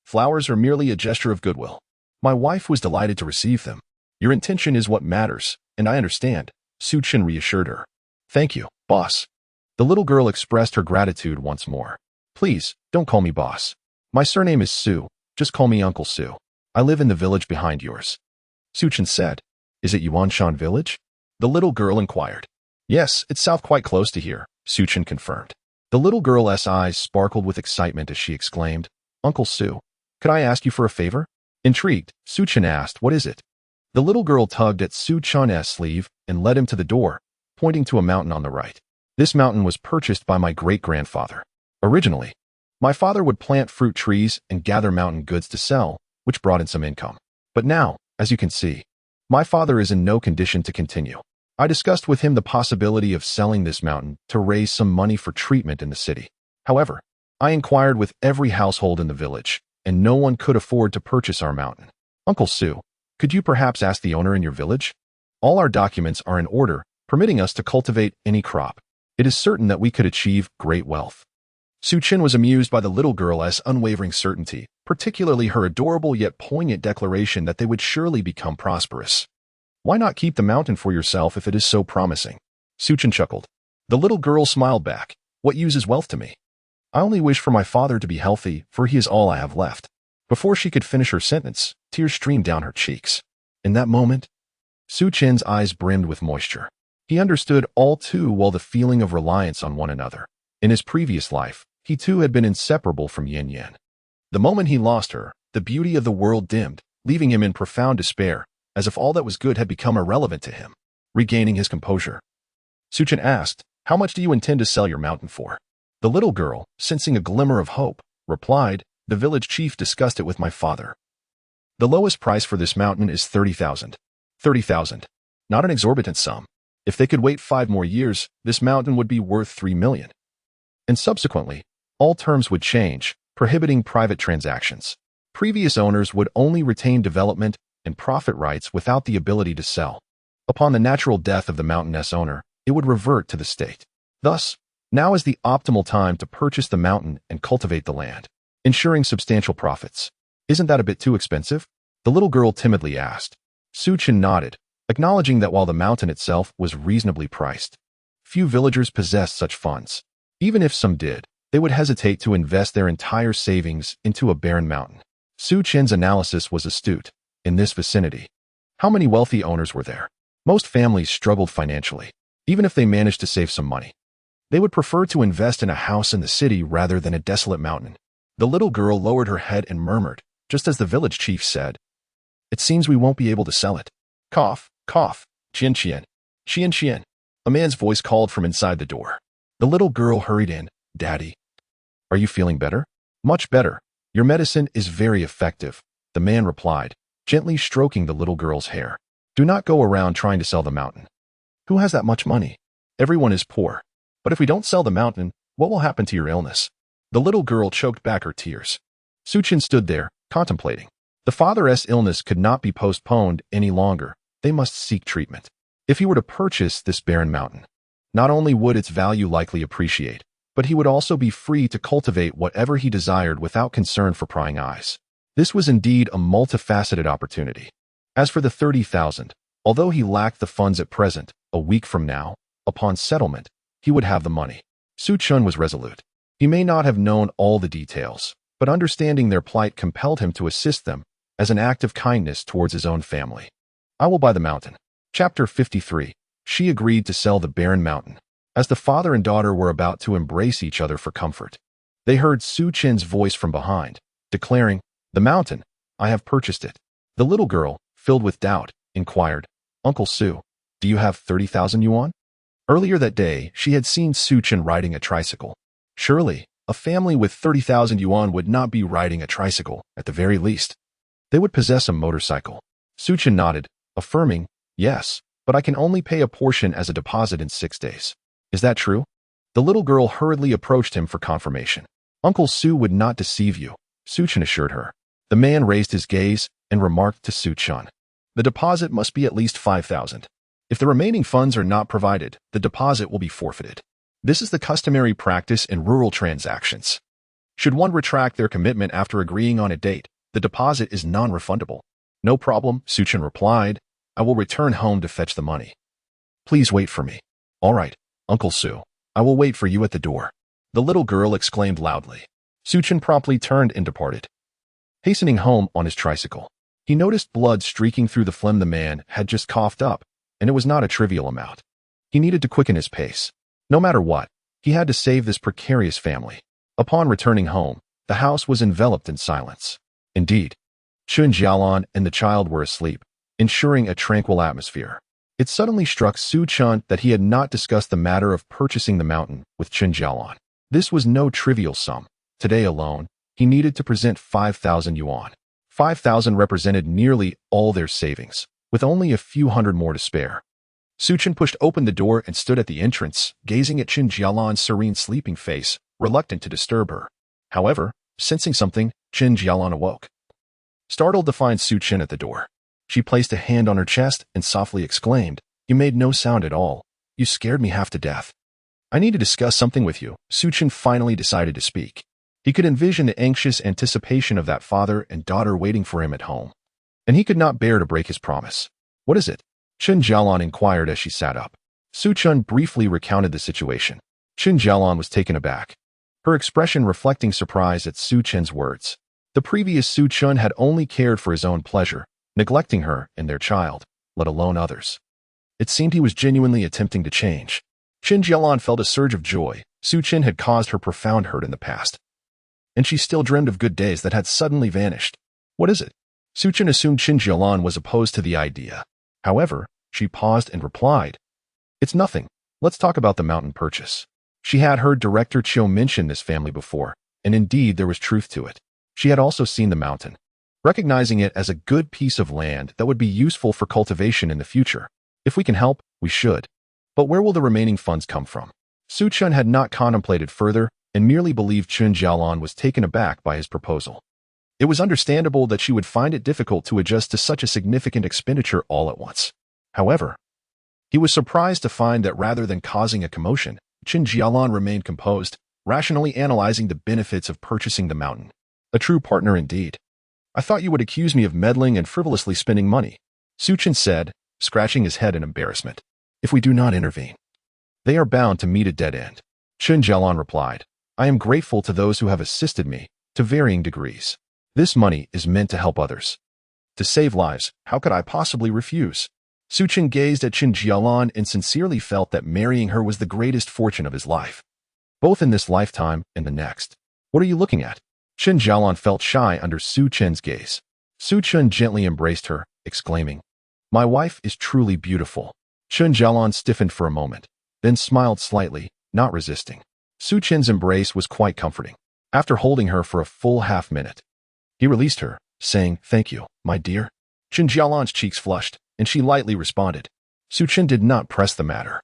Flowers are merely a gesture of goodwill. My wife was delighted to receive them. Your intention is what matters, and I understand, Xiyan reassured her. Thank you, boss. The little girl expressed her gratitude once more. Please, don't call me boss. My surname is Su. Just call me Uncle Su. I live in the village behind yours. Xiyan said. Is it Yuanshan village? The little girl inquired. Yes, it's south quite close to here, Xiyan confirmed. The little girl's eyes sparkled with excitement as she exclaimed, Uncle Su, could I ask you for a favor? Intrigued, Xiyan asked, what is it? The little girl tugged at Xiyan's sleeve and led him to the door, pointing to a mountain on the right. This mountain was purchased by my great-grandfather. Originally, my father would plant fruit trees and gather mountain goods to sell, which brought in some income. But now, as you can see, my father is in no condition to continue. I discussed with him the possibility of selling this mountain to raise some money for treatment in the city. However, I inquired with every household in the village, and no one could afford to purchase our mountain. Uncle Su, could you perhaps ask the owner in your village? All our documents are in order, permitting us to cultivate any crop. It is certain that we could achieve great wealth. Xiyan was amused by the little girl's unwavering certainty, particularly her adorable yet poignant declaration that they would surely become prosperous. Why not keep the mountain for yourself if it is so promising? Xiyan chuckled. The little girl smiled back. What use is wealth to me? I only wish for my father to be healthy, for he is all I have left. Before she could finish her sentence, tears streamed down her cheeks. In that moment, Xiyan's eyes brimmed with moisture. He understood all too well the feeling of reliance on one another. In his previous life, he too had been inseparable from Xiyan. The moment he lost her, the beauty of the world dimmed, leaving him in profound despair, as if all that was good had become irrelevant to him. Regaining his composure, Xiyan asked, how much do you intend to sell your mountain for? The little girl, sensing a glimmer of hope, replied, the village chief discussed it with my father. The lowest price for this mountain is 30,000. 30,000. Not an exorbitant sum. If they could wait 5 more years, this mountain would be worth 3 million. And subsequently, all terms would change, prohibiting private transactions. Previous owners would only retain development and profit rights without the ability to sell. Upon the natural death of the mountain's owner, it would revert to the state. Thus, now is the optimal time to purchase the mountain and cultivate the land, ensuring substantial profits. Isn't that a bit too expensive? The little girl timidly asked. Xiyan nodded, acknowledging that while the mountain itself was reasonably priced, few villagers possessed such funds. Even if some did, they would hesitate to invest their entire savings into a barren mountain. Xiyan's analysis was astute. In this vicinity, how many wealthy owners were there? Most families struggled financially. Even if they managed to save some money, they would prefer to invest in a house in the city rather than a desolate mountain. The little girl lowered her head and murmured, just as the village chief said, it seems we won't be able to sell it. Cough, cough, Xiyan. Xiyan. A man's voice called from inside the door. The little girl hurried in. Daddy, are you feeling better? Much better. Your medicine is very effective, the man replied, gently stroking the little girl's hair. Do not go around trying to sell the mountain. Who has that much money? Everyone is poor. But if we don't sell the mountain, what will happen to your illness? The little girl choked back her tears. Xiyan stood there, contemplating. The father's illness could not be postponed any longer. They must seek treatment. If he were to purchase this barren mountain, not only would its value likely appreciate, but he would also be free to cultivate whatever he desired without concern for prying eyes. This was indeed a multifaceted opportunity. As for the 30,000, although he lacked the funds at present, a week from now, upon settlement, he would have the money. Xiyan was resolute. He may not have known all the details, but understanding their plight compelled him to assist them as an act of kindness towards his own family. I will buy the mountain. Chapter 53. She agreed to sell the barren mountain. As the father and daughter were about to embrace each other for comfort, they heard Xiyan's voice from behind, declaring, the mountain, I have purchased it. The little girl, filled with doubt, inquired, Uncle Su, do you have 30,000 yuan? Earlier that day, she had seen Xiyan riding a tricycle. Surely, A family with 30,000 yuan would not be riding a tricycle, at the very least. They would possess a motorcycle. Xiyan nodded, affirming, yes, but I can only pay a portion as a deposit in 6 days. Is that true? The little girl hurriedly approached him for confirmation. Uncle Su would not deceive you, Xiyan assured her. The man raised his gaze and remarked to Xiyan. The deposit must be at least 5,000. If the remaining funds are not provided, the deposit will be forfeited. This is the customary practice in rural transactions. Should one retract their commitment after agreeing on a date, the deposit is non-refundable. No problem, Xiyan replied. I will return home to fetch the money. Please wait for me. All right, Uncle Su. I will wait for you at the door. The little girl exclaimed loudly. Xiyan promptly turned and departed. Hastening home on his tricycle, he noticed blood streaking through the phlegm the man had just coughed up, and it was not a trivial amount. He needed to quicken his pace. No matter what, he had to save this precarious family. Upon returning home, the house was enveloped in silence. Indeed, Chen Jalan and the child were asleep, ensuring a tranquil atmosphere. It suddenly struck Xiyan that he had not discussed the matter of purchasing the mountain with Chen Jalan. This was no trivial sum. Today alone, he needed to present 5,000 yuan. 5,000 represented nearly all their savings, with only a few hundred more to spare. Xiyan pushed open the door and stood at the entrance, gazing at Chen Jalan's serene sleeping face, reluctant to disturb her. However, sensing something, Chen Jalan awoke. Startled to find Xiyan at the door, she placed a hand on her chest and softly exclaimed, You made no sound at all. You scared me half to death. I need to discuss something with you. Xiyan finally decided to speak. He could envision the anxious anticipation of that father and daughter waiting for him at home. And he could not bear to break his promise. What is it? Chen Jalan inquired as she sat up. Xiyan briefly recounted the situation. Chen Jalan was taken aback, her expression reflecting surprise at Xiyan's words. The previous Xiyan had only cared for his own pleasure, neglecting her and their child, let alone others. It seemed he was genuinely attempting to change. Chen Jalan felt a surge of joy. Xiyan had caused her profound hurt in the past, and she still dreamed of good days that had suddenly vanished. What is it? Xiyan assumed Chen Jalan was opposed to the idea. However, she paused and replied, It's nothing. Let's talk about the mountain purchase. She had heard Director Chiu mention this family before, and indeed there was truth to it. She had also seen the mountain, recognizing it as a good piece of land that would be useful for cultivation in the future. If we can help, we should. But where will the remaining funds come from? Xiyan had not contemplated further and merely believed Chen Jalan was taken aback by his proposal. It was understandable that she would find it difficult to adjust to such a significant expenditure all at once. However, he was surprised to find that rather than causing a commotion, Chen Jalan remained composed, rationally analyzing the benefits of purchasing the mountain. A true partner indeed. I thought you would accuse me of meddling and frivolously spending money, Xiyan said, scratching his head in embarrassment. If we do not intervene, they are bound to meet a dead end. Chen Jalan replied, I am grateful to those who have assisted me, to varying degrees. This money is meant to help others. To save lives, how could I possibly refuse? Xiyan gazed at Chen Jalan and sincerely felt that marrying her was the greatest fortune of his life, both in this lifetime and the next. What are you looking at? Chen Jalan felt shy under Xiyan's gaze. Xiyan gently embraced her, exclaiming, My wife is truly beautiful. Chen Jalan stiffened for a moment, then smiled slightly, not resisting. Xiyan's embrace was quite comforting. After holding her for a full half-minute, he released her, saying, Thank you, my dear. Chen Jalan's cheeks flushed, and she lightly responded. Xiyan did not press the matter.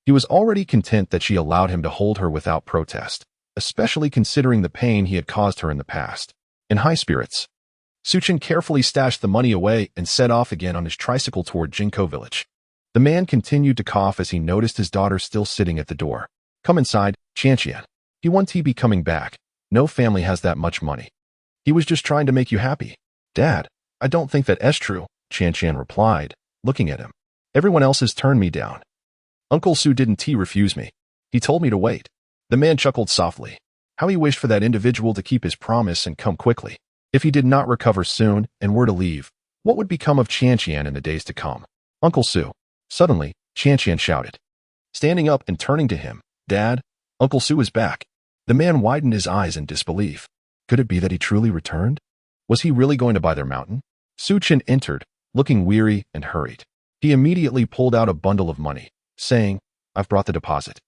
He was already content that she allowed him to hold her without protest, especially considering the pain he had caused her in the past. In high spirits, Xiyan carefully stashed the money away and set off again on his tricycle toward Jinko village. The man continued to cough as he noticed his daughter still sitting at the door. Come inside, Xiyan. He won't be coming back. No family has that much money. He was just trying to make you happy. Dad, I don't think that's true, Xiyan replied, looking at him. Everyone else has turned me down. Uncle Su didn't refuse me. He told me to wait. The man chuckled softly. How he wished for that individual to keep his promise and come quickly. If he did not recover soon and were to leave, what would become of Xiyan in the days to come? Uncle Su. Suddenly, Xiyan shouted, standing up and turning to him. Dad, Uncle Su is back. The man widened his eyes in disbelief. Could it be that he truly returned? Was he really going to buy their mountain? Xiyan entered, looking weary and hurried. He immediately pulled out a bundle of money, saying, I've brought the deposit.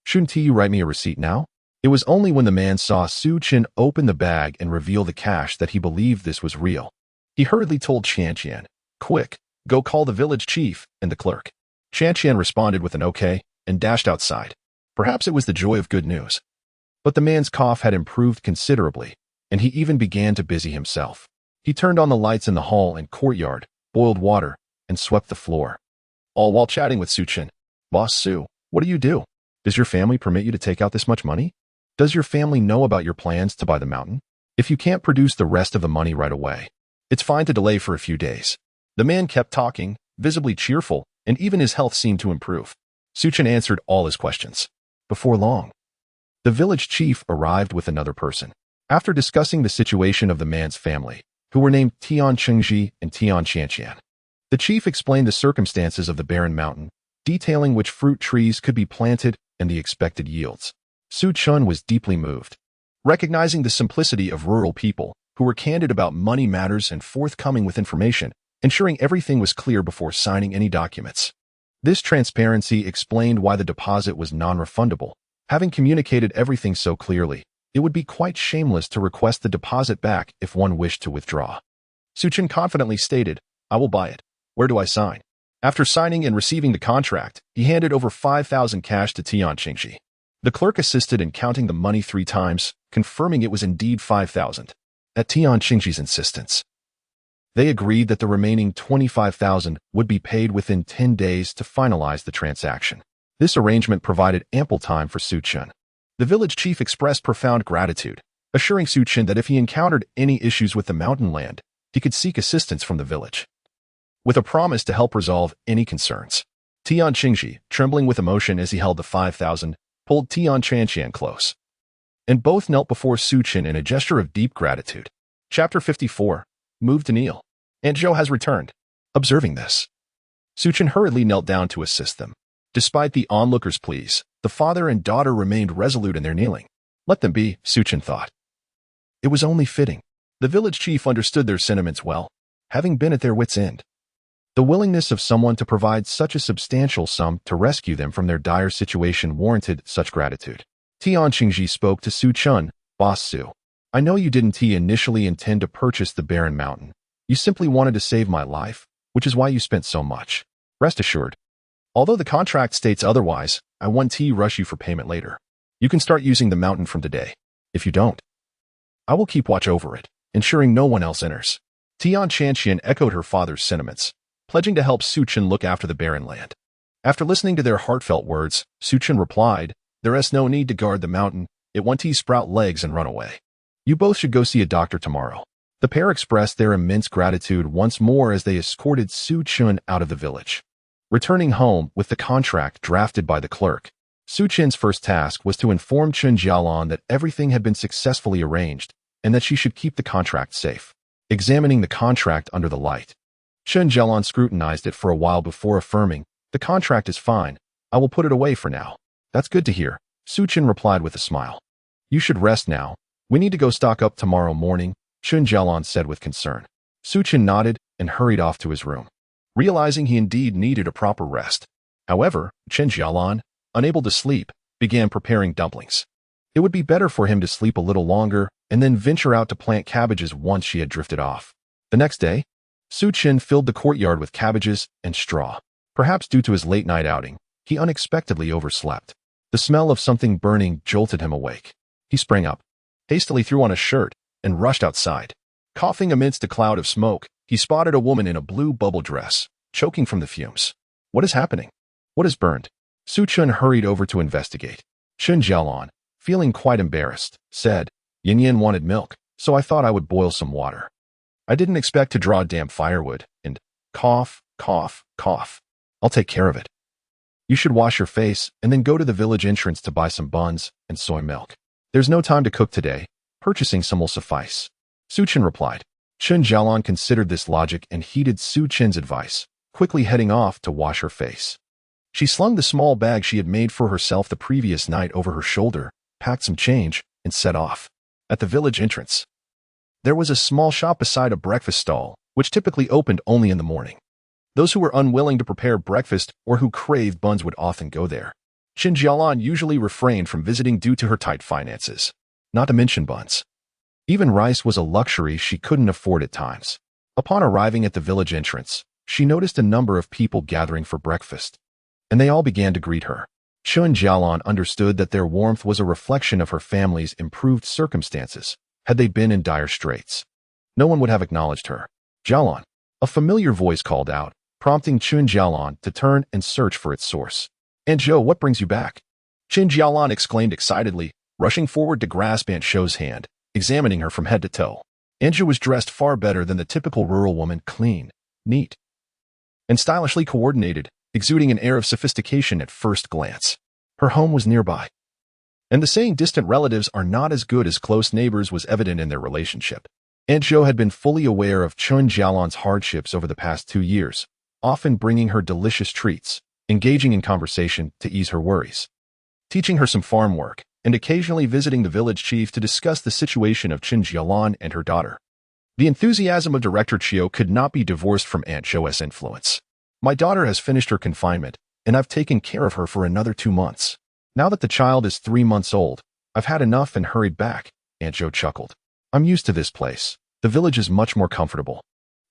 Shouldn't you write me a receipt now? It was only when the man saw Su Chen open the bag and reveal the cash that he believed this was real. He hurriedly told Xiyan, "Quick, go call the village chief and the clerk." Xiyan responded with an okay and dashed outside. Perhaps it was the joy of good news. But the man's cough had improved considerably, and he even began to busy himself. He turned on the lights in the hall and courtyard, boiled water, and swept the floor, all while chatting with Su Chen. "Boss Su, what do you do? Does your family permit you to take out this much money? Does your family know about your plans to buy the mountain? If you can't produce the rest of the money right away, it's fine to delay for a few days." The man kept talking, visibly cheerful, and even his health seemed to improve. Su Chen answered all his questions. Before long, the village chief arrived with another person. After discussing the situation of the man's family, who were named Tian Chengji and Tian Xian, the chief explained the circumstances of the barren mountain, detailing which fruit trees could be planted and the expected yields. Su Chen was deeply moved, recognizing the simplicity of rural people who were candid about money matters and forthcoming with information, ensuring everything was clear before signing any documents. This transparency explained why the deposit was non-refundable. Having communicated everything so clearly, it would be quite shameless to request the deposit back if one wished to withdraw. Su Chen confidently stated, "I will buy it. Where do I sign?" After signing and receiving the contract, he handed over 5,000 cash to Tian Chengji. The clerk assisted in counting the money 3 times, confirming it was indeed 5,000. At Tian Chengji's insistence, they agreed that the remaining 25,000 would be paid within 10 days to finalize the transaction. This arrangement provided ample time for Su Chen. The village chief expressed profound gratitude, assuring Su Chen that if he encountered any issues with the mountain land, he could seek assistance from the village, with a promise to help resolve any concerns. Tian Chengji, trembling with emotion as he held the 5,000, pulled Tian Xian close, and both knelt before Su Chen in a gesture of deep gratitude. Chapter 54. Moved to kneel. Aunt Zhou has returned. Observing this, Su Chen hurriedly knelt down to assist them. Despite the onlookers' pleas, the father and daughter remained resolute in their kneeling. Let them be, Su Chen thought. It was only fitting. The village chief understood their sentiments well, having been at their wits' end. The willingness of someone to provide such a substantial sum to rescue them from their dire situation warranted such gratitude. Tian Chengji spoke to Su Chen, "Boss Su, I know you didn't initially intend to purchase the barren mountain. You simply wanted to save my life, which is why you spent so much. Rest assured, although the contract states otherwise, I won't rush you for payment later. You can start using the mountain from today. If you don't, I will keep watch over it, ensuring no one else enters." Tian Xian echoed her father's sentiments, pledging to help Su Chen look after the barren land. After listening to their heartfelt words, Su Chen replied, "There is no need to guard the mountain. It won't sprout legs and run away. You both should go see a doctor tomorrow." The pair expressed their immense gratitude once more as they escorted Su Chen out of the village. Returning home with the contract drafted by the clerk, Su Chen's first task was to inform Chen Jalan that everything had been successfully arranged and that she should keep the contract safe. Examining the contract under the light, Chen Jalan scrutinized it for a while before affirming, "The contract is fine. I will put it away for now." "That's good to hear," Su Chen replied with a smile. "You should rest now. We need to go stock up tomorrow morning," Chen Jalan said with concern. Su Chen nodded and hurried off to his room, realizing he indeed needed a proper rest. However, Chen Jalan, unable to sleep, began preparing dumplings. It would be better for him to sleep a little longer and then venture out to plant cabbages once she had drifted off. The next day, Su Chen filled the courtyard with cabbages and straw. Perhaps due to his late-night outing, he unexpectedly overslept. The smell of something burning jolted him awake. He sprang up, hastily threw on a shirt, and rushed outside. Coughing amidst a cloud of smoke, he spotted a woman in a blue bubble dress, choking from the fumes. "What is happening? What is burned?" Su Chen hurried over to investigate. Chen Jalan, feeling quite embarrassed, said, "Yin wanted milk, so I thought I would boil some water. I didn't expect to draw damp firewood, and cough, cough, cough. I'll take care of it. You should wash your face and then go to the village entrance to buy some buns and soy milk. There's no time to cook today. Purchasing some will suffice." Su Chen replied. Chen Jalan considered this logic and heeded Su Chen's advice, quickly heading off to wash her face. She slung the small bag she had made for herself the previous night over her shoulder, packed some change, and set off. At the village entrance, there was a small shop beside a breakfast stall, which typically opened only in the morning. Those who were unwilling to prepare breakfast or who craved buns would often go there. Chen Jalan usually refrained from visiting due to her tight finances, not to mention buns. Even rice was a luxury she couldn't afford at times. Upon arriving at the village entrance, she noticed a number of people gathering for breakfast, and they all began to greet her. Chen Jalan understood that their warmth was a reflection of her family's improved circumstances. Had they been in dire straits, no one would have acknowledged her. Jalan. A familiar voice called out, prompting Chen Jalan to turn and search for its source. "Aunt Zhou, what brings you back?" Chen Jalan exclaimed excitedly, rushing forward to grasp Aunt Zhou's hand, examining her from head to toe. Aunt Zhou was dressed far better than the typical rural woman, clean, neat, and stylishly coordinated, exuding an air of sophistication at first glance. Her home was nearby, and the saying distant relatives are not as good as close neighbors was evident in their relationship. Aunt Zhou had been fully aware of Chen Jalan's hardships over the past 2 years, often bringing her delicious treats, engaging in conversation to ease her worries, teaching her some farm work, and occasionally visiting the village chief to discuss the situation of Chen Jalan and her daughter. The enthusiasm of Director Chiu could not be divorced from Aunt Zhou's influence. "My daughter has finished her confinement, and I've taken care of her for another 2 months. Now that the child is 3 months old, I've had enough and hurried back," Aunt Zhou chuckled. "I'm used to this place. The village is much more comfortable.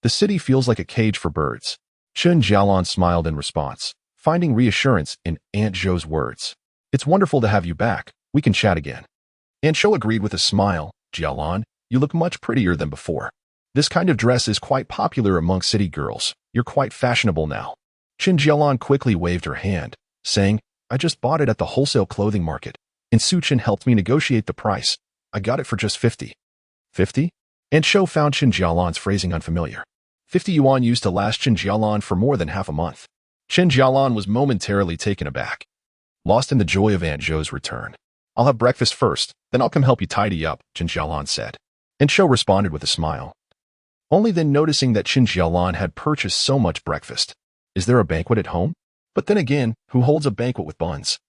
The city feels like a cage for birds." Chen Jalan smiled in response, finding reassurance in Aunt Zhou's words. "It's wonderful to have you back. We can chat again." Aunt Zhou agreed with a smile. "Jalan, you look much prettier than before. This kind of dress is quite popular among city girls. You're quite fashionable now." Chen Jalan quickly waved her hand, saying, "I just bought it at the wholesale clothing market, and Su Chen helped me negotiate the price. I got it for just 50. 50? Aunt Zhou found Chen Jalan's phrasing unfamiliar. 50 yuan used to last Chen Jalan for more than half a month. Chen Jalan was momentarily taken aback, lost in the joy of Aunt Zhou's return. "I'll have breakfast first, then I'll come help you tidy up," Chen Jalan said. Aunt Zhou responded with a smile, only then noticing that Chen Jalan had purchased so much breakfast. "Is there a banquet at home? But then again, who holds a banquet with buns?"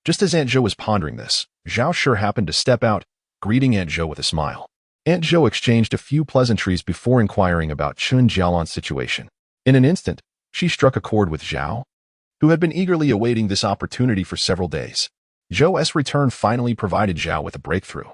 Just as Aunt Zhou was pondering this, Zhao Shi happened to step out, greeting Aunt Zhou with a smile. Aunt Zhou exchanged a few pleasantries before inquiring about Chen Jalan's situation. In an instant, she struck a chord with Zhao, who had been eagerly awaiting this opportunity for several days. Zhou's return finally provided Zhao with a breakthrough,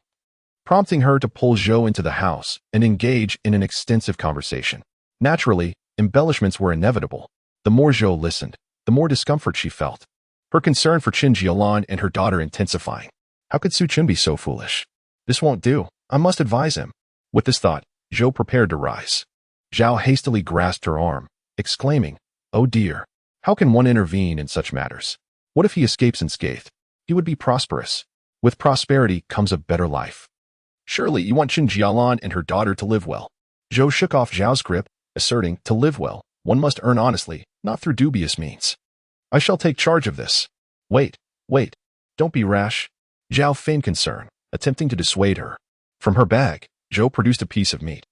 prompting her to pull Zhou into the house and engage in an extensive conversation. Naturally, embellishments were inevitable. The more Zhou listened, the more discomfort she felt, her concern for Chen Jalan and her daughter intensifying. How could Su Chen be so foolish? This won't do. I must advise him. With this thought, Zhou prepared to rise. Zhao hastily grasped her arm, exclaiming, "Oh dear, how can one intervene in such matters? What if he escapes unscathed? He would be prosperous. With prosperity comes a better life. Surely you want Chen Jalan and her daughter to live well." Zhou shook off Zhao's grip, asserting, "To live well, one must earn honestly, not through dubious means. I shall take charge of this." Wait, don't be rash." Zhao feigned concern, attempting to dissuade her. From her bag, Zhou produced a piece of meat,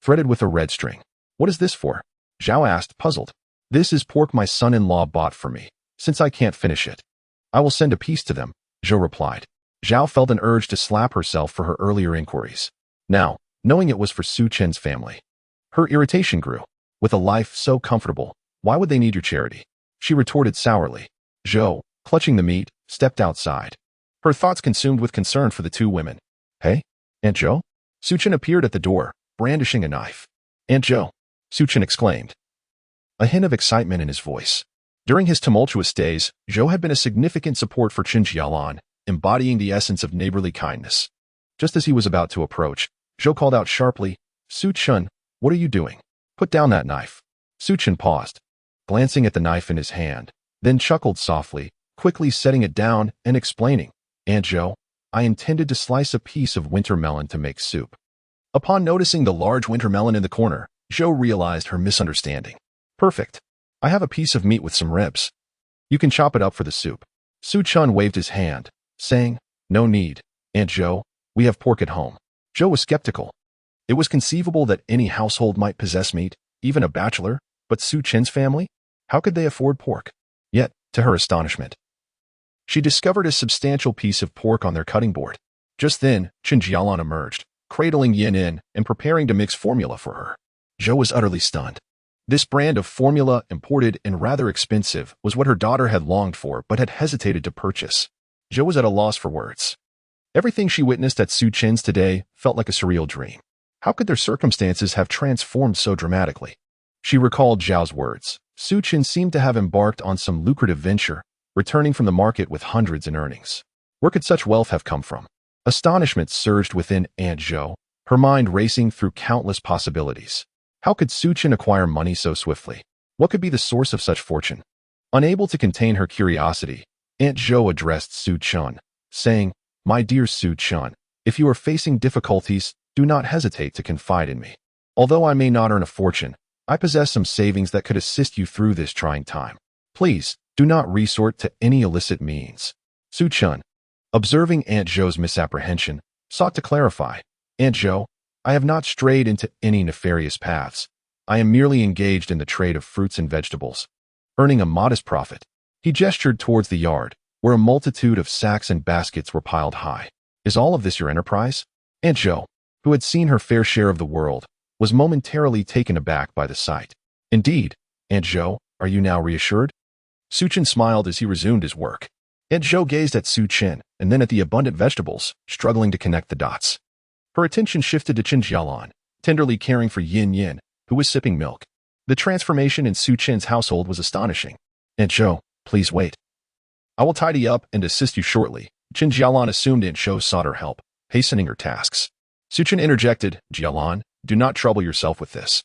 threaded with a red string. "What is this for?" Zhao asked, puzzled. "This is pork my son-in-law bought for me, since I can't finish it. I will send a piece to them," Zhou replied. Zhao felt an urge to slap herself for her earlier inquiries. Now, knowing it was for Su Chen's family, her irritation grew. With a life so comfortable, why would they need your charity? She retorted sourly. Zhou, clutching the meat, stepped outside, her thoughts consumed with concern for the two women. "Hey, Aunt Zhou?" Su Chen appeared at the door, brandishing a knife. "Aunt Zhou," Su Chen exclaimed, a hint of excitement in his voice. During his tumultuous days, Zhou had been a significant support for Chen Jalan, embodying the essence of neighborly kindness. Just as he was about to approach, Zhou called out sharply, "Su Chen, what are you doing? Put down that knife." Su Chen paused, glancing at the knife in his hand, then chuckled softly, quickly setting it down and explaining, "Aunt Zhou, I intended to slice a piece of winter melon to make soup." Upon noticing the large winter melon in the corner, Zhou realized her misunderstanding. "Perfect. I have a piece of meat with some ribs. You can chop it up for the soup." Su Chen waved his hand, saying, "No need, Aunt Zhou, we have pork at home." Zhou was skeptical. It was conceivable that any household might possess meat, even a bachelor, but Su Chen's family? How could they afford pork? Yet, to her astonishment, she discovered a substantial piece of pork on their cutting board. Just then, Chen Jalan emerged, cradling Yin in and preparing to mix formula for her. Zhou was utterly stunned. This brand of formula, imported and rather expensive, was what her daughter had longed for but had hesitated to purchase. Zhou was at a loss for words. Everything she witnessed at Su Chen's today felt like a surreal dream. How could their circumstances have transformed so dramatically? She recalled Zhao's words. Su Chen seemed to have embarked on some lucrative venture, returning from the market with hundreds in earnings. Where could such wealth have come from? Astonishment surged within Aunt Zhou, her mind racing through countless possibilities. How could Su Chen acquire money so swiftly? What could be the source of such fortune? Unable to contain her curiosity, Aunt Zhou addressed Su Chen, saying, "My dear Su Chen, if you are facing difficulties, do not hesitate to confide in me. Although I may not earn a fortune, I possess some savings that could assist you through this trying time. Please, do not resort to any illicit means." Su Chen, observing Aunt Zhou's misapprehension, sought to clarify. "Aunt Zhou, I have not strayed into any nefarious paths. I am merely engaged in the trade of fruits and vegetables, earning a modest profit." He gestured towards the yard, where a multitude of sacks and baskets were piled high. "Is all of this your enterprise?" Aunt Zhou, who had seen her fair share of the world, was momentarily taken aback by the sight. "Indeed, Aunt Zhou, are you now reassured?" Su Chen smiled as he resumed his work. Aunt Zhou gazed at Su Chen and then at the abundant vegetables, struggling to connect the dots. Her attention shifted to Chen Jalan, tenderly caring for Xiyan, who was sipping milk. The transformation in Su Chen's household was astonishing. "Aunt Zhou, please wait. I will tidy up and assist you shortly." Chen Jalan assumed Aunt Zhou sought her help, hastening her tasks. Su Chen interjected, "Jalan, do not trouble yourself with this.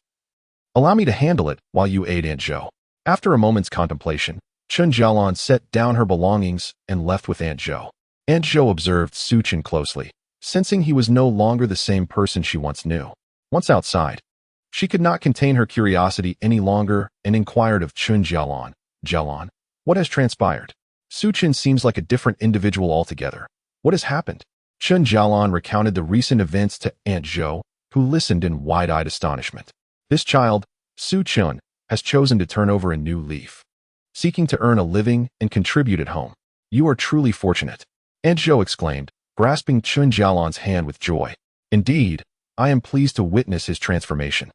Allow me to handle it while you aid Aunt Zhou." After a moment's contemplation, Chen Jalan set down her belongings and left with Aunt Zhou. Aunt Zhou observed Su Chen closely, sensing he was no longer the same person she once knew. Once outside, she could not contain her curiosity any longer and inquired of Chen Jalan, "Jalan, what has transpired? Su Chen seems like a different individual altogether. What has happened?" Chen Jalan recounted the recent events to Aunt Zhou, who listened in wide-eyed astonishment. "This child, Su Chen, has chosen to turn over a new leaf, seeking to earn a living and contribute at home. You are truly fortunate," Aunt Zhou exclaimed, grasping Chen Jalan's hand with joy. "Indeed, I am pleased to witness his transformation.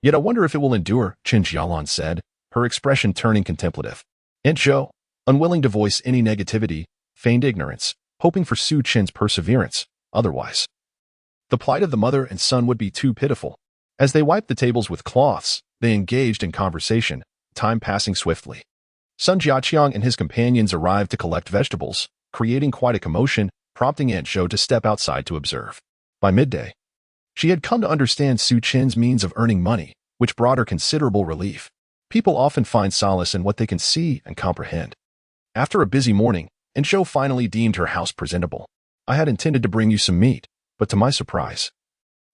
Yet I wonder if it will endure," Chen Jalan said, her expression turning contemplative. Aunt Zhou, unwilling to voice any negativity, feigned ignorance, hoping for Su Chen's perseverance. Otherwise, the plight of the mother and son would be too pitiful. As they wiped the tables with cloths, they engaged in conversation, time passing swiftly. Sun Jiaqiang and his companions arrived to collect vegetables, creating quite a commotion, prompting Aunt Zhou to step outside to observe. By midday, she had come to understand Su Chen's means of earning money, which brought her considerable relief. People often find solace in what they can see and comprehend. After a busy morning, Aunt Zhou finally deemed her house presentable. "I had intended to bring you some meat, but to my surprise,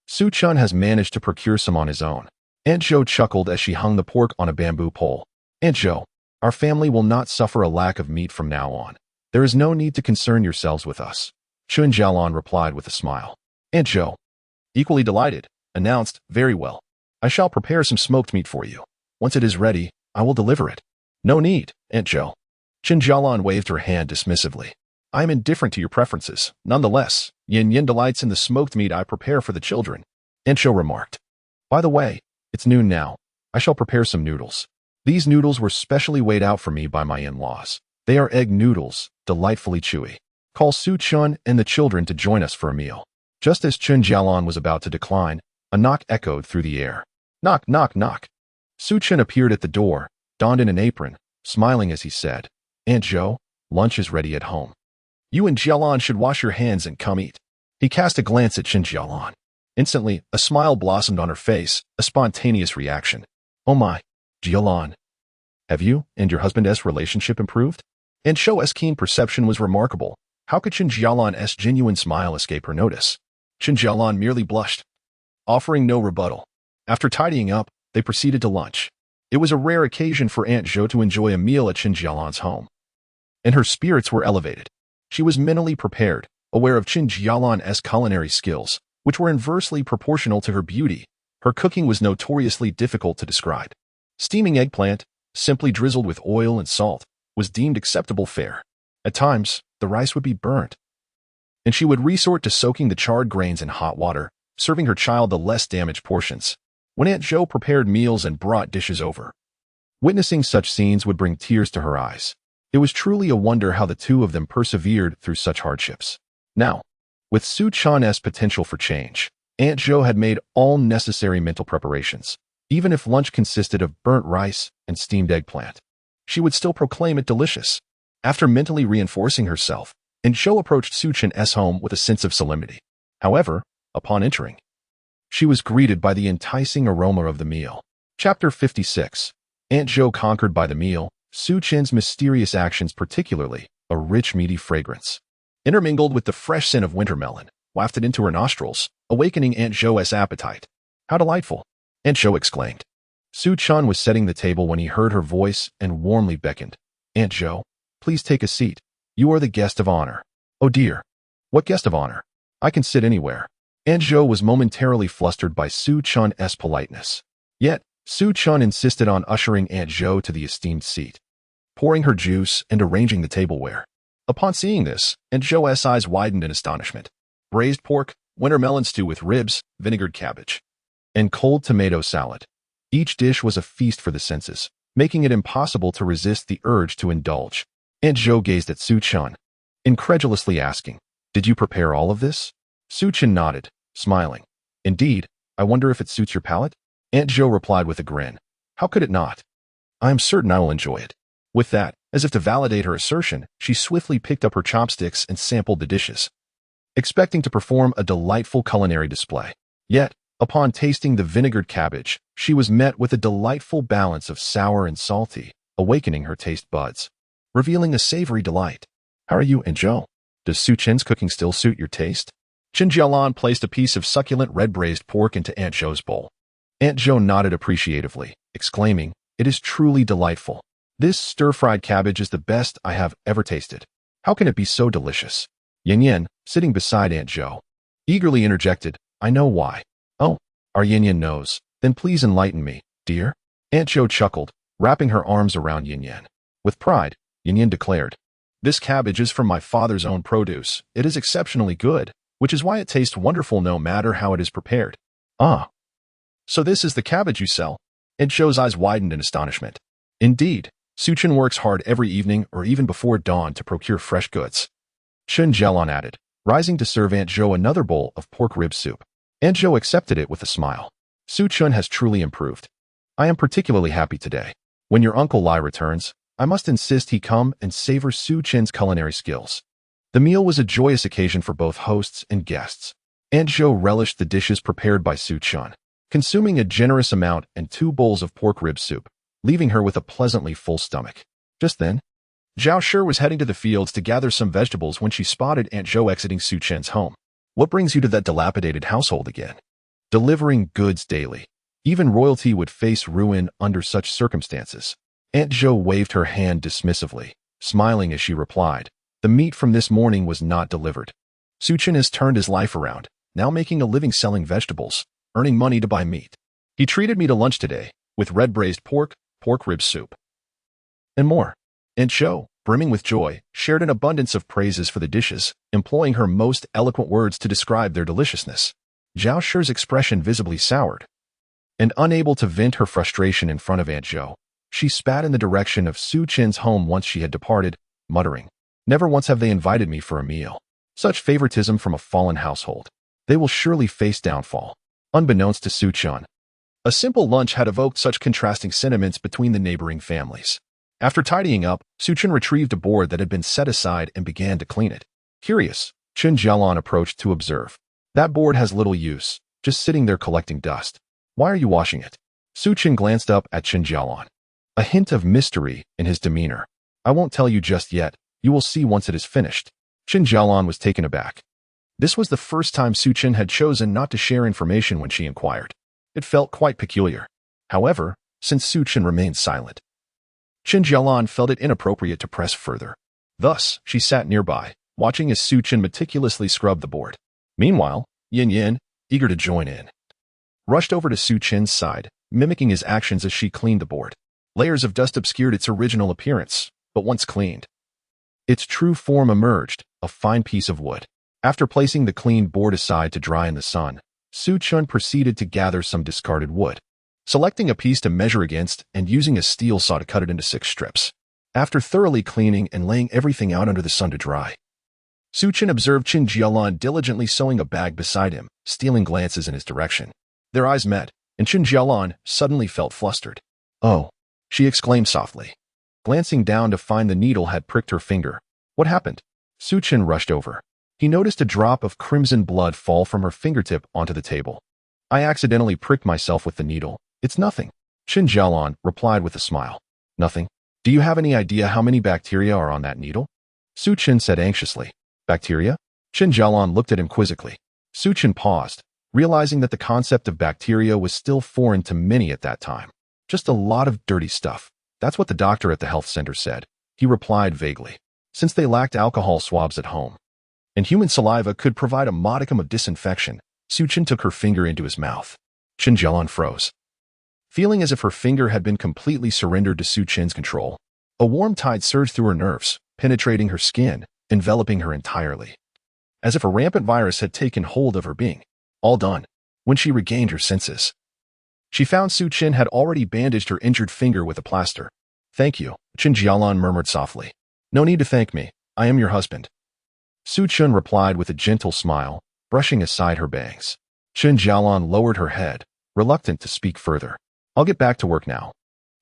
Su Chen has managed to procure some on his own." Aunt Zhou chuckled as she hung the pork on a bamboo pole. "Aunt Zhou, our family will not suffer a lack of meat from now on. There is no need to concern yourselves with us," Chen Jalan replied with a smile. Aunt Zhou, equally delighted, announced, "Very well. I shall prepare some smoked meat for you. Once it is ready, I will deliver it." "No need, Aunt Zhou." Chen Jalan waved her hand dismissively. "I am indifferent to your preferences. Nonetheless, Yin delights in the smoked meat I prepare for the children," Aunt Zhou remarked. "By the way, it's noon now. I shall prepare some noodles. These noodles were specially weighed out for me by my in-laws. They are egg noodles, delightfully chewy. Call Su Chen and the children to join us for a meal." Just as Chen Jalan was about to decline, a knock echoed through the air. "Knock, knock, knock." Su Chen appeared at the door, donned in an apron, smiling as he said, "Aunt Zhou, lunch is ready at home. You and Jialan should wash your hands and come eat." He cast a glance at Chen Jalan. Instantly, a smile blossomed on her face, a spontaneous reaction. "Oh my, Jialan. Have you and your husband's relationship improved?" Aunt Zhou's keen perception was remarkable. How could Chen Jalan's genuine smile escape her notice? Chen Jalan merely blushed, offering no rebuttal. After tidying up, they proceeded to lunch. It was a rare occasion for Aunt Zhou to enjoy a meal at Chen Jalan's home, and her spirits were elevated. She was mentally prepared, aware of Chen Jalan's culinary skills, which were inversely proportional to her beauty. Her cooking was notoriously difficult to describe. Steaming eggplant, simply drizzled with oil and salt, was deemed acceptable fare. At times, the rice would be burnt, and she would resort to soaking the charred grains in hot water, serving her child the less damaged portions. when Aunt Jo prepared meals and brought dishes over. Witnessing such scenes would bring tears to her eyes. It was truly a wonder how the two of them persevered through such hardships. Now, with Xiyan's potential for change, Aunt Jo had made all necessary mental preparations. Even if lunch consisted of burnt rice and steamed eggplant, she would still proclaim it delicious. After mentally reinforcing herself, Aunt Jo approached Xiyan's home with a sense of solemnity. However, upon entering, she was greeted by the enticing aroma of the meal. Chapter 56. Aunt Jo conquered by the meal, Xiyan's mysterious actions, particularly a rich meaty fragrance, intermingled with the fresh scent of winter melon, wafted into her nostrils, awakening Aunt Jo's appetite. How delightful! Aunt Jo exclaimed. Xiyan was setting the table when he heard her voice and warmly beckoned. Aunt Jo, please take a seat. You are the guest of honor. Oh dear. What guest of honor? I can sit anywhere. Aunt Jo was momentarily flustered by Xiyan's politeness. Yet, Xiyan insisted on ushering Aunt Jo to the esteemed seat, pouring her juice and arranging the tableware. Upon seeing this, Aunt Jo's eyes widened in astonishment. Braised pork, winter melon stew with ribs, vinegared cabbage, and cold tomato salad. Each dish was a feast for the senses, making it impossible to resist the urge to indulge. Aunt Jo gazed at Xiyan, incredulously asking, "Did you prepare all of this?" Xiyan nodded, smiling. "Indeed, I wonder if it suits your palate?" Aunt Jo replied with a grin. "How could it not? I am certain I will enjoy it." With that, as if to validate her assertion, she swiftly picked up her chopsticks and sampled the dishes, expecting to perform a delightful culinary display. Yet, upon tasting the vinegared cabbage, she was met with a delightful balance of sour and salty, awakening her taste buds, revealing a savory delight. "How are you, Aunt Jo? Does Xiyan's cooking still suit your taste?" Chen Jalan placed a piece of succulent red braised pork into Aunt Jo's bowl. Aunt Jo nodded appreciatively, exclaiming, "It is truly delightful. This stir-fried cabbage is the best I have ever tasted. How can it be so delicious?" Xiyan, sitting beside Aunt Jo, eagerly interjected, "I know why." "Oh, our Xiyan knows. Then please enlighten me, dear." Aunt Jo chuckled, wrapping her arms around Xiyan. With pride, Xiyan declared, "This cabbage is from my father's own produce. It is exceptionally good, which is why it tastes wonderful no matter how it is prepared." "Ah, so this is the cabbage you sell?" Aunt Jo's eyes widened in astonishment. "Indeed, Xiyan works hard every evening or even before dawn to procure fresh goods." Chen Jalan added, rising to serve Aunt Jo another bowl of pork rib soup. Aunt Jo accepted it with a smile. "Xiyan has truly improved. I am particularly happy today. When your Uncle Lai returns, I must insist he come and savor Xiyan's culinary skills." The meal was a joyous occasion for both hosts and guests. Aunt Jo relished the dishes prepared by Xiyan, consuming a generous amount and 2 bowls of pork rib soup, leaving her with a pleasantly full stomach. Just then, Zhao Shi was heading to the fields to gather some vegetables when she spotted Aunt Jo exiting Xiyan's home. "What brings you to that dilapidated household again?" Delivering goods daily. Even royalty would face ruin under such circumstances. Aunt Jo waved her hand dismissively, smiling as she replied, "The meat from this morning was not delivered. Xiyan has turned his life around, now making a living selling vegetables, earning money to buy meat. He treated me to lunch today, with red braised pork, pork rib soup, and more." Aunt Jo, brimming with joy, shared an abundance of praises for the dishes, employing her most eloquent words to describe their deliciousness. Zhao Shi's expression visibly soured, and unable to vent her frustration in front of Aunt Jo, she spat in the direction of Xiyan's home once she had departed, muttering, "Never once have they invited me for a meal. Such favoritism from a fallen household. They will surely face downfall." Unbeknownst to Xiyan, a simple lunch had evoked such contrasting sentiments between the neighboring families. After tidying up, Xiyan retrieved a board that had been set aside and began to clean it. Curious, Chen Jalan approached to observe. "That board has little use, just sitting there collecting dust. Why are you washing it?" Xiyan glanced up at Chen Jalan, a hint of mystery in his demeanor. "I won't tell you just yet. You will see once it is finished." Chen Jalan was taken aback. This was the first time Xiyan had chosen not to share information when she inquired. It felt quite peculiar. However, since Xiyan remained silent, Chen Jalan felt it inappropriate to press further. Thus, she sat nearby, watching as Xiyan meticulously scrubbed the board. Meanwhile, Xiyan, eager to join in, rushed over to Xiyan's side, mimicking his actions as she cleaned the board. Layers of dust obscured its original appearance, but once cleaned, its true form emerged, a fine piece of wood. After placing the cleaned board aside to dry in the sun, Su Chun proceeded to gather some discarded wood, selecting a piece to measure against and using a steel saw to cut it into 6 strips. After thoroughly cleaning and laying everything out under the sun to dry, Su Chun observed Chen Jalan diligently sewing a bag beside him, stealing glances in his direction. Their eyes met, and Chen Jalan suddenly felt flustered. "Oh," she exclaimed softly. Glancing down to find the needle had pricked her finger. "What happened?" Su Chun rushed over. He noticed a drop of crimson blood fall from her fingertip onto the table. "I accidentally pricked myself with the needle. It's nothing," Chen Jalan replied with a smile. "Nothing? Do you have any idea how many bacteria are on that needle?" Su Chun said anxiously. "Bacteria?" Chen Jalan looked at him quizzically. Su Chun paused, realizing that the concept of bacteria was still foreign to many at that time. "Just a lot of dirty stuff. That's what the doctor at the health center said," he replied vaguely. Since they lacked alcohol swabs at home, and human saliva could provide a modicum of disinfection, Su Chun took her finger into his mouth. Chen Jalan froze. Feeling as if her finger had been completely surrendered to Su Chun's control, a warm tide surged through her nerves, penetrating her skin, enveloping her entirely. As if a rampant virus had taken hold of her being. All done. When she regained her senses, she found Su Chun had already bandaged her injured finger with a plaster. "Thank you," Chen Jalan murmured softly. "No need to thank me. I am your husband." Su Chun replied with a gentle smile, brushing aside her bangs. Chen Jalan lowered her head, reluctant to speak further. "I'll get back to work now."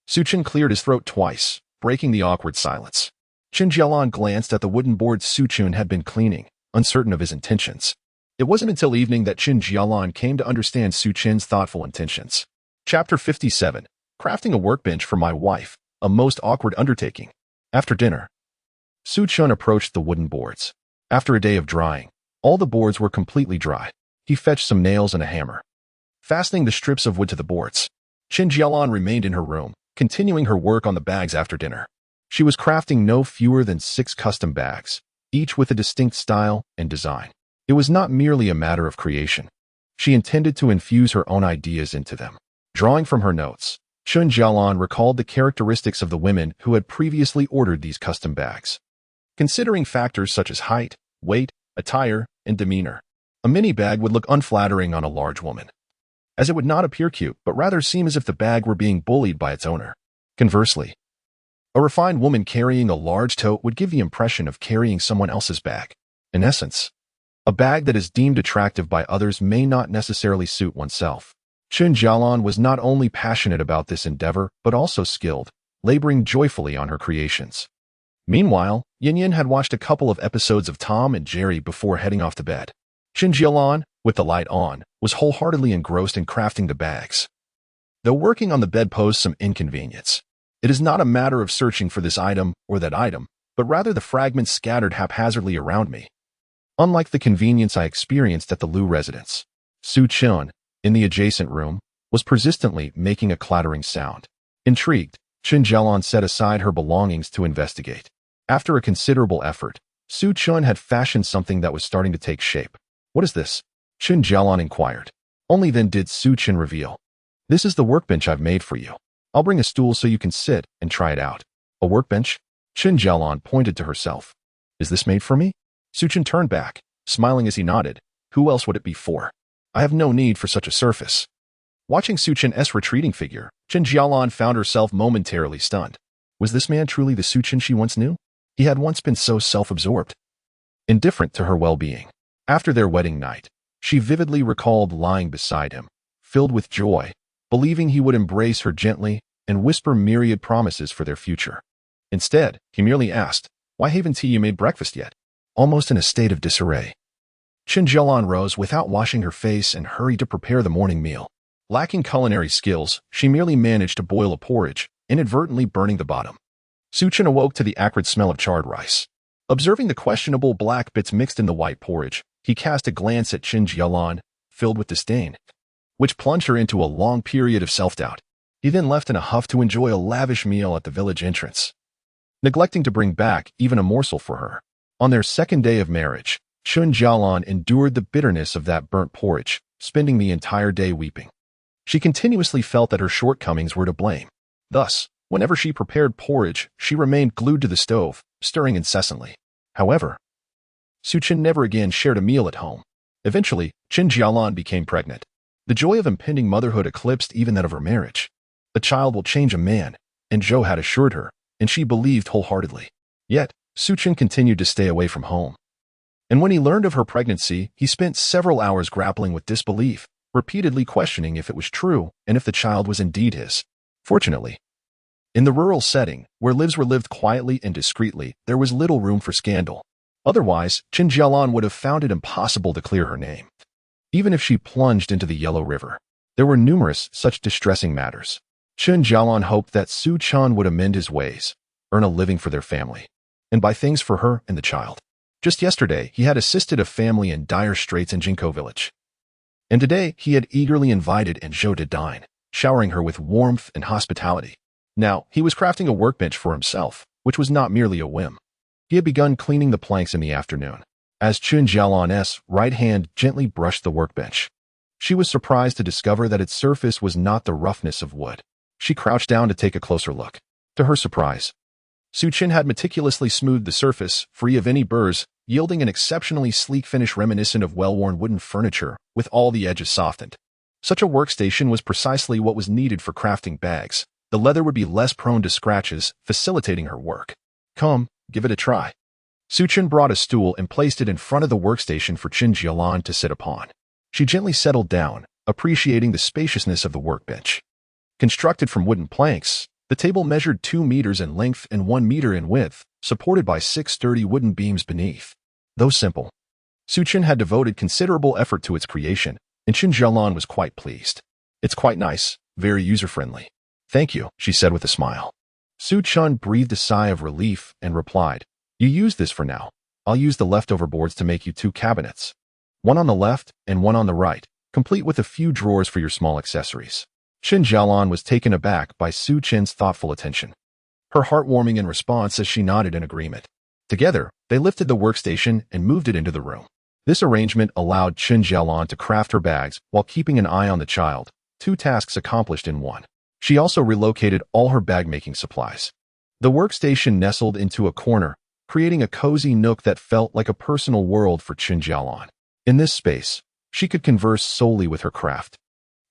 Su Chun cleared his throat twice, breaking the awkward silence. Chen Jalan glanced at the wooden board Su Chun had been cleaning, uncertain of his intentions. It wasn't until evening that Chen Jalan came to understand Su Chun's thoughtful intentions. Chapter 57. Crafting a workbench for my wife, a most awkward undertaking. After dinner, Su Chun approached the wooden boards. After a day of drying, all the boards were completely dry. He fetched some nails and a hammer, fastening the strips of wood to the boards. Chen Jalan remained in her room, continuing her work on the bags after dinner. She was crafting no fewer than 6 custom bags, each with a distinct style and design. It was not merely a matter of creation. She intended to infuse her own ideas into them. Drawing from her notes, Chen Jalan recalled the characteristics of the women who had previously ordered these custom bags. Considering factors such as height, weight, attire, and demeanor, a mini bag would look unflattering on a large woman, as it would not appear cute, but rather seem as if the bag were being bullied by its owner. Conversely, a refined woman carrying a large tote would give the impression of carrying someone else's bag. In essence, a bag that is deemed attractive by others may not necessarily suit oneself. Chen Jalan was not only passionate about this endeavor, but also skilled, laboring joyfully on her creations. Meanwhile, Yin had watched a couple of episodes of Tom and Jerry before heading off to bed. Chen Jalan, with the light on, was wholeheartedly engrossed in crafting the bags. Though working on the bed posed some inconvenience, it is not a matter of searching for this item or that item, but rather the fragments scattered haphazardly around me. Unlike the convenience I experienced at the Liu residence, Su Chun, in the adjacent room, was persistently making a clattering sound. Intrigued, Chen Jalan set aside her belongings to investigate. After a considerable effort, Su Chun had fashioned something that was starting to take shape. "What is this?" Chen Jalan inquired. Only then did Su Chun reveal. "This is the workbench I've made for you. I'll bring a stool so you can sit and try it out." "A workbench?" Chen Jalan pointed to herself. "Is this made for me?" Su Chun turned back, smiling as he nodded. "Who else would it be for? I have no need for such a surface." Watching Su Chun's retreating figure, Chen Jalan found herself momentarily stunned. Was this man truly the Su Chun she once knew? He had once been so self-absorbed, indifferent to her well-being. After their wedding night, she vividly recalled lying beside him, filled with joy, believing he would embrace her gently and whisper myriad promises for their future. Instead, he merely asked, "Why haven't you made breakfast yet?" Almost in a state of disarray, Chen Jalan rose without washing her face and hurried to prepare the morning meal. Lacking culinary skills, she merely managed to boil a porridge, inadvertently burning the bottom. Su Chun awoke to the acrid smell of charred rice. Observing the questionable black bits mixed in the white porridge, he cast a glance at Chen Jalan, filled with disdain, which plunged her into a long period of self-doubt. He then left in a huff to enjoy a lavish meal at the village entrance, neglecting to bring back even a morsel for her. On their second day of marriage, Chen Jalan endured the bitterness of that burnt porridge, spending the entire day weeping. She continuously felt that her shortcomings were to blame. Thus, whenever she prepared porridge, she remained glued to the stove, stirring incessantly. However, Su Chun never again shared a meal at home. Eventually, Chen Jalan became pregnant. The joy of impending motherhood eclipsed even that of her marriage. The child will change a man, and Zhou had assured her, and she believed wholeheartedly. Yet, Chen continued to stay away from home. And when he learned of her pregnancy, he spent several hours grappling with disbelief, repeatedly questioning if it was true and if the child was indeed his. Fortunately, in the rural setting, where lives were lived quietly and discreetly, there was little room for scandal. Otherwise, Chen Jalan would have found it impossible to clear her name. Even if she plunged into the Yellow River, there were numerous such distressing matters. Chen Jalan hoped that Su Chan would amend his ways, earn a living for their family, and buy things for her and the child. Just yesterday, he had assisted a family in dire straits in Jinko village. And today, he had eagerly invited Zhou to dine, showering her with warmth and hospitality. Now, he was crafting a workbench for himself, which was not merely a whim. He had begun cleaning the planks in the afternoon, as Chen Jalan's right hand gently brushed the workbench. She was surprised to discover that its surface was not the roughness of wood. She crouched down to take a closer look. To her surprise, Su Chen had meticulously smoothed the surface, free of any burrs, yielding an exceptionally sleek finish reminiscent of well-worn wooden furniture, with all the edges softened. Such a workstation was precisely what was needed for crafting bags. The leather would be less prone to scratches, facilitating her work. Come, give it a try. Su Chen brought a stool and placed it in front of the workstation for Chen Jalan to sit upon. She gently settled down, appreciating the spaciousness of the workbench. Constructed from wooden planks, the table measured 2 meters in length and 1 meter in width, supported by 6 sturdy wooden beams beneath. Though simple, Su Chen had devoted considerable effort to its creation, and Chen Jalan was quite pleased. It's quite nice, very user-friendly. Thank you, she said with a smile. Su Chen breathed a sigh of relief and replied, You use this for now. I'll use the leftover boards to make you 2 cabinets. One on the left and one on the right, complete with a few drawers for your small accessories. Chen Jalan was taken aback by Su Chen's thoughtful attention. Her heart warming in response as she nodded in agreement. Together, they lifted the workstation and moved it into the room. This arrangement allowed Chen Jalan to craft her bags while keeping an eye on the child, 2 tasks accomplished in one. She also relocated all her bag-making supplies. The workstation nestled into a corner, creating a cozy nook that felt like a personal world for Chen Jalan. In this space, she could converse solely with her craft,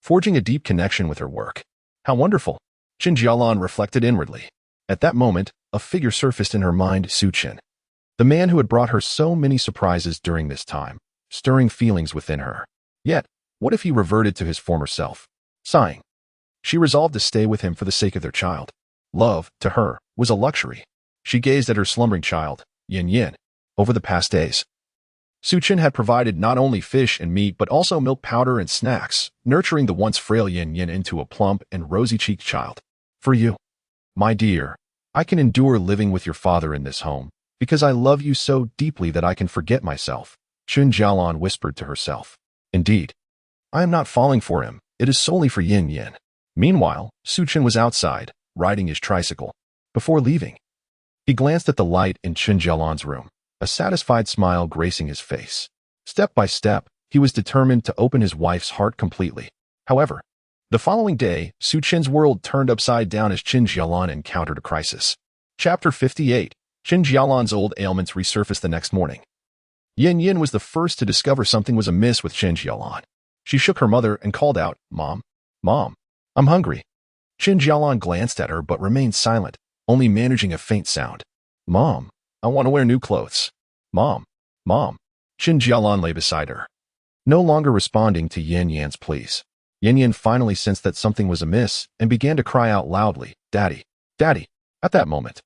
forging a deep connection with her work. How wonderful! Chen Jalan reflected inwardly. At that moment, a figure surfaced in her mind, Su Chen. The man who had brought her so many surprises during this time, stirring feelings within her. Yet, what if he reverted to his former self? Sighing, she resolved to stay with him for the sake of their child. Love, to her, was a luxury. She gazed at her slumbering child, Yin. Over the past days, Su Chen had provided not only fish and meat but also milk powder and snacks, nurturing the once frail Yin into a plump and rosy-cheeked child. For you, my dear, I can endure living with your father in this home, because I love you so deeply that I can forget myself, Chen Jalan whispered to herself. Indeed, I am not falling for him, it is solely for Yin. Meanwhile, Su Chen was outside, riding his tricycle. Before leaving, he glanced at the light in Chen Jalan's room, a satisfied smile gracing his face. Step by step, he was determined to open his wife's heart completely. However, the following day, Su Chen's world turned upside down as Chen Jalan encountered a crisis. Chapter 58. Chen Jalan's old ailments resurfaced the next morning. Yin was the first to discover something was amiss with Chen Jalan. She shook her mother and called out, Mom, I'm hungry. Chen Jalan glanced at her but remained silent, only managing a faint sound. Mom, I want to wear new clothes. Mom. Chen Jalan lay beside her, no longer responding to Yan's pleas. Yin finally sensed that something was amiss and began to cry out loudly, Daddy. At that moment,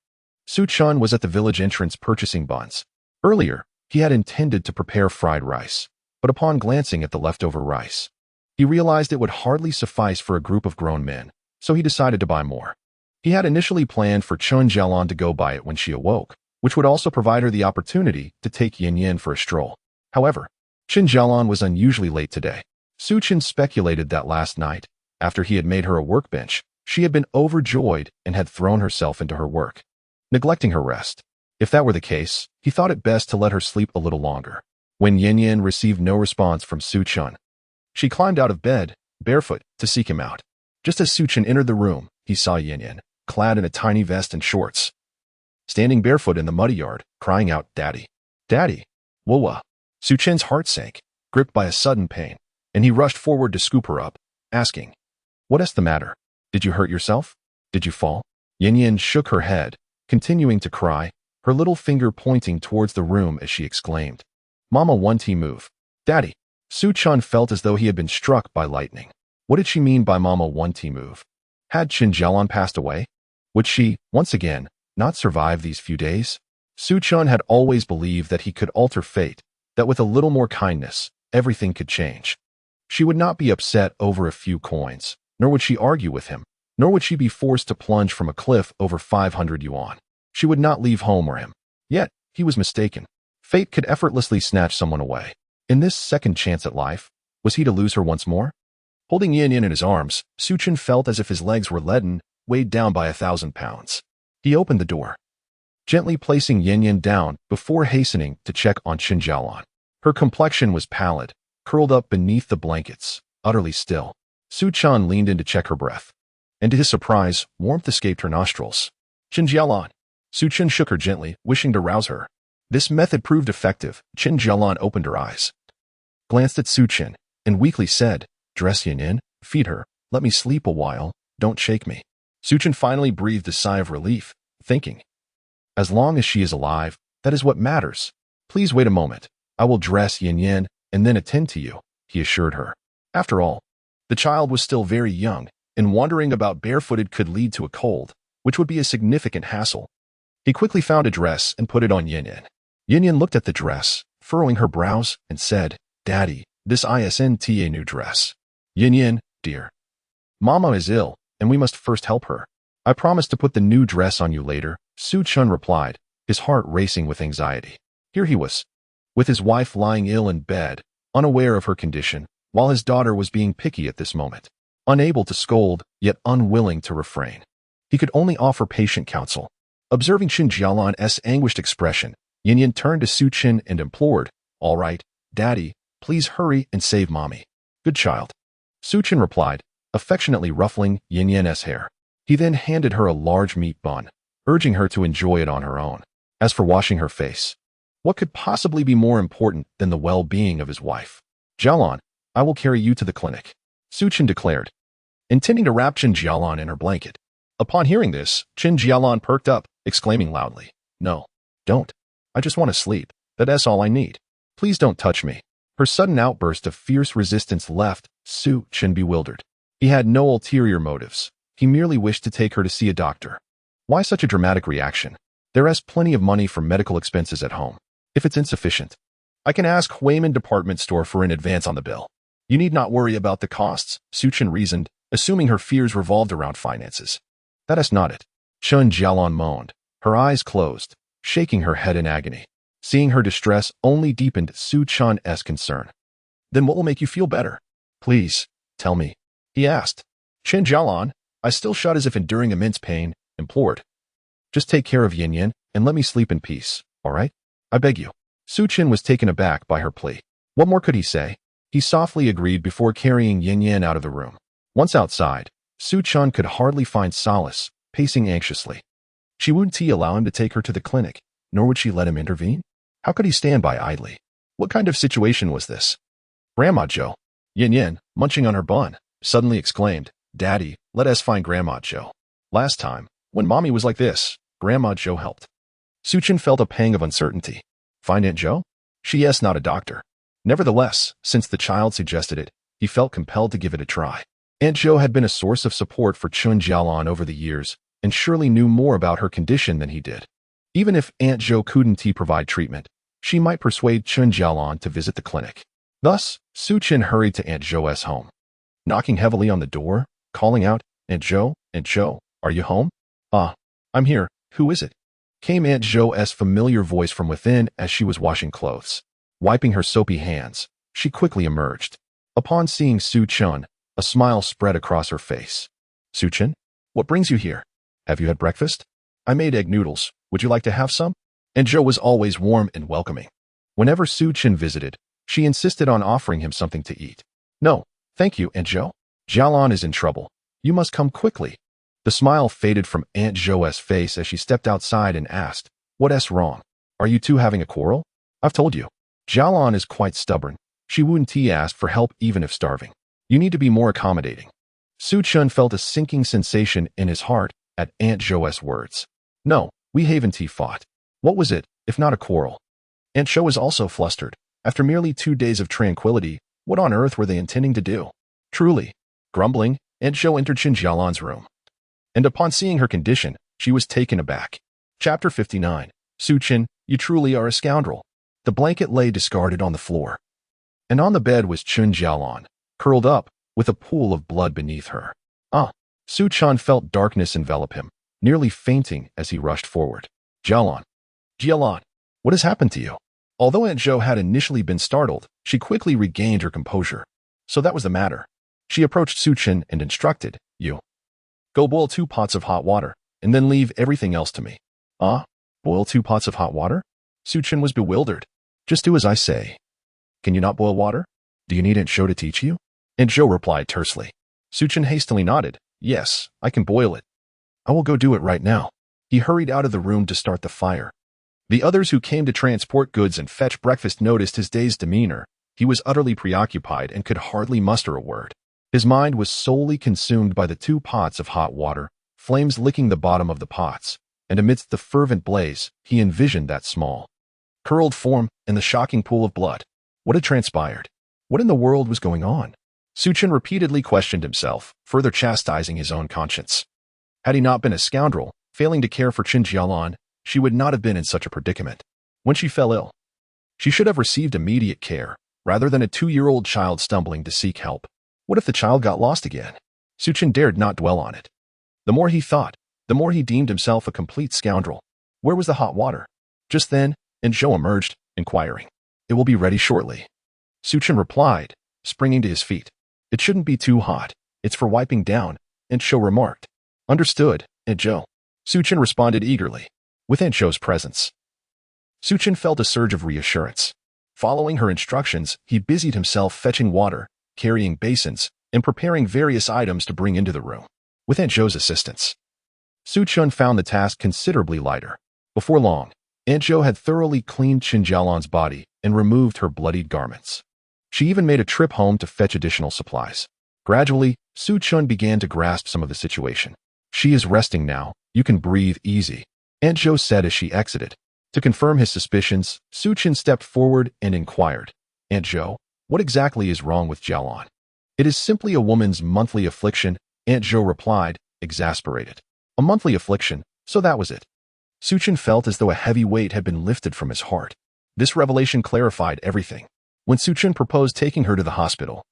Su Chen was at the village entrance purchasing buns. Earlier, he had intended to prepare fried rice, but upon glancing at the leftover rice, he realized it would hardly suffice for a group of grown men, so he decided to buy more. He had initially planned for Chen Jalan to go buy it when she awoke, which would also provide her the opportunity to take Yin for a stroll. However, Chen Jalan was unusually late today. Su Chen speculated that last night, after he had made her a workbench, she had been overjoyed and had thrown herself into her work, neglecting her rest. If that were the case, he thought it best to let her sleep a little longer. When Yin received no response from Su Chen, she climbed out of bed, barefoot, to seek him out. Just as Su Chen entered the room, he saw Yin, clad in a tiny vest and shorts, standing barefoot in the muddy yard, crying out, Daddy. Whoa. Su Chen's heart sank. gripped by a sudden pain, and he rushed forward to scoop her up, asking, "What's the matter? Did you hurt yourself? Did you fall?" Xiyan shook her head, continuing to cry, her little finger pointing towards the room as she exclaimed, "Mama, one T move. Daddy." Xiyan felt as though he had been struck by lightning. What did she mean by Mama, one T move? Had Chen Jalan passed away? Would she, once again, not survive these few days? Xiyan had always believed that he could alter fate, that with a little more kindness, everything could change. She would not be upset over a few coins, nor would she argue with him, nor would she be forced to plunge from a cliff over 500 yuan. She would not leave home or him. Yet, he was mistaken. Fate could effortlessly snatch someone away. In this second chance at life, was he to lose her once more? Holding Xiyan in his arms, Xiyan felt as if his legs were leaden, weighed down by 1,000 pounds. He opened the door, gently placing Xiyan down before hastening to check on Chen Jalan. Her complexion was pallid, curled up beneath the blankets, utterly still. Xiyan leaned in to check her breath, and to his surprise, warmth escaped her nostrils. "Chen Jalan." Xiyan shook her gently, wishing to rouse her. This method proved effective. Chen Jalan opened her eyes, glanced at Xiyan, and weakly said, "Dress Xiyan, feed her, let me sleep a while, don't shake me." Xiyan finally breathed a sigh of relief, thinking, as long as she is alive, that is what matters. "Please wait a moment. I will dress Xiyan and then attend to you," he assured her. After all, the child was still very young, and wandering about barefooted could lead to a cold, which would be a significant hassle. He quickly found a dress and put it on Xiyan. Xiyan looked at the dress, furrowing her brows, and said, "Daddy, this isn't a new dress." "Xiyan, dear. Mama is ill, and we must first help her. I promise to put the new dress on you later," Xiyan replied, his heart racing with anxiety. Here he was, with his wife lying ill in bed, unaware of her condition, while his daughter was being picky at this moment. Unable to scold, yet unwilling to refrain. He could only offer patient counsel. Observing Chen Jalan's anguished expression, Xiyan turned to Xiyan and implored, "All right, Daddy, please hurry and save Mommy." "Good child," Xiyan replied, affectionately ruffling Xian's hair. He then handed her a large meat bun, urging her to enjoy it on her own. As for washing her face, what could possibly be more important than the well-being of his wife? "Jalan, I will carry you to the clinic," Xiyan declared, intending to wrap Chen Jalan in her blanket. Upon hearing this, Chen Jalan perked up, exclaiming loudly, "No, don't. I just want to sleep. That's all I need. Please don't touch me." Her sudden outburst of fierce resistance left Xiyan bewildered. He had no ulterior motives. He merely wished to take her to see a doctor. Why such a dramatic reaction? There is plenty of money for medical expenses at home. If it's insufficient, I can ask Huayman department store for an advance on the bill. You need not worry about the costs, Xiyan reasoned, assuming her fears revolved around finances. That is not it. Chen Jalan moaned, her eyes closed, shaking her head in agony. Seeing her distress only deepened Xiyan's concern. "Then what will make you feel better? Please, tell me," he asked. Chen Jalan, I still shut as if enduring immense pain, implored. "Just take care of Xiyan and let me sleep in peace, all right? I beg you." Xiyan was taken aback by her plea. What more could he say? He softly agreed before carrying Xiyan out of the room. Once outside, Xiyan could hardly find solace, pacing anxiously. She wouldn't allow him to take her to the clinic, nor would she let him intervene. How could he stand by idly? What kind of situation was this? "Grandma Joe," Xiyan, munching on her bun, suddenly exclaimed, "Daddy, let us find Grandma Joe. Last time, when Mommy was like this, Grandma Joe helped." Xiyan felt a pang of uncertainty. Find Aunt Joe? She is not a doctor. Nevertheless, since the child suggested it, he felt compelled to give it a try. Aunt Joe had been a source of support for Chen Jalan over the years, and surely knew more about her condition than he did. Even if Aunt Joe couldn't provide treatment, she might persuade Chen Jalan to visit the clinic. Thus, Xiyan hurried to Aunt Joe's home. Knocking heavily on the door, calling out, Aunt Joe, are you home?" "Ah, I'm here. Who is it?" came Aunt Joe's familiar voice from within as she was washing clothes. Wiping her soapy hands, she quickly emerged. Upon seeing Xiyan, a smile spread across her face. "Xiyan, what brings you here? Have you had breakfast? I made egg noodles. Would you like to have some?" Aunt Joe was always warm and welcoming. Whenever Xiyan visited, she insisted on offering him something to eat. "No, thank you, Aunt Joe. Jalan is in trouble. You must come quickly." The smile faded from Aunt Joe's face as she stepped outside and asked, "What's wrong? Are you two having a quarrel?" "I've told you. Jalan is quite stubborn. She wouldn't ask for help even if starving. You need to be more accommodating. Xiyan felt a sinking sensation in his heart at Aunt Zhou's words. No, we haven't fought. What was it, if not a quarrel? Aunt Zhou was also flustered. After merely 2 days of tranquility, what on earth were they intending to do? Truly. Grumbling, Aunt Zhou entered Chen Jalan's room. And upon seeing her condition, she was taken aback. Chapter 59. Xiyan, you truly are a scoundrel. The blanket lay discarded on the floor. And on the bed was Chen Jalan, curled up, with a pool of blood beneath her. Xiyan felt darkness envelop him, nearly fainting as he rushed forward. Jalan, what has happened to you? Although Aunt Zhou had initially been startled, she quickly regained her composure. So that was the matter. She approached Xiyan and instructed, you. Go boil 2 pots of hot water, and then leave everything else to me. Boil 2 pots of hot water? Xiyan was bewildered. Just do as I say. Can you not boil water? Do you need Aunt Zhou to teach you? Aunt Zhou replied tersely. Xiyan hastily nodded. Yes, I can boil it. I will go do it right now. He hurried out of the room to start the fire. The others who came to transport goods and fetch breakfast noticed his dazed demeanor. He was utterly preoccupied and could hardly muster a word. His mind was solely consumed by the 2 pots of hot water, flames licking the bottom of the pots, and amidst the fervent blaze, he envisioned that small, curled form and the shocking pool of blood. What had transpired? What in the world was going on? Xiyan repeatedly questioned himself, further chastising his own conscience. Had he not been a scoundrel, failing to care for Chen Jalan, she would not have been in such a predicament. When she fell ill, she should have received immediate care, rather than a 2-year-old child stumbling to seek help. What if the child got lost again? Xiyan dared not dwell on it. The more he thought, the more he deemed himself a complete scoundrel. Where was the hot water? Just then, Aunt Zhou emerged, inquiring. It will be ready shortly. Xiyan replied, springing to his feet. It shouldn't be too hot. It's for wiping down, Aunt Zhou remarked. Understood, Aunt Zhou. Xiyan responded eagerly. With Aunt Zhou's presence, Xiyan felt a surge of reassurance. Following her instructions, he busied himself fetching water, carrying basins, and preparing various items to bring into the room. With Aunt Zhou's assistance, Xiyan found the task considerably lighter. Before long, Aunt Zhou had thoroughly cleaned Chen Jalan's body and removed her bloodied garments. She even made a trip home to fetch additional supplies. Gradually, Xiyan began to grasp some of the situation. She is resting now. You can breathe easy, Aunt Zhou said as she exited. To confirm his suspicions, Xiyan stepped forward and inquired, Aunt Zhou, what exactly is wrong with Jalan? It is simply a woman's monthly affliction, Aunt Zhou replied, exasperated. A monthly affliction, so that was it. Xiyan felt as though a heavy weight had been lifted from his heart. This revelation clarified everything. When Xiyan proposed taking her to the hospital,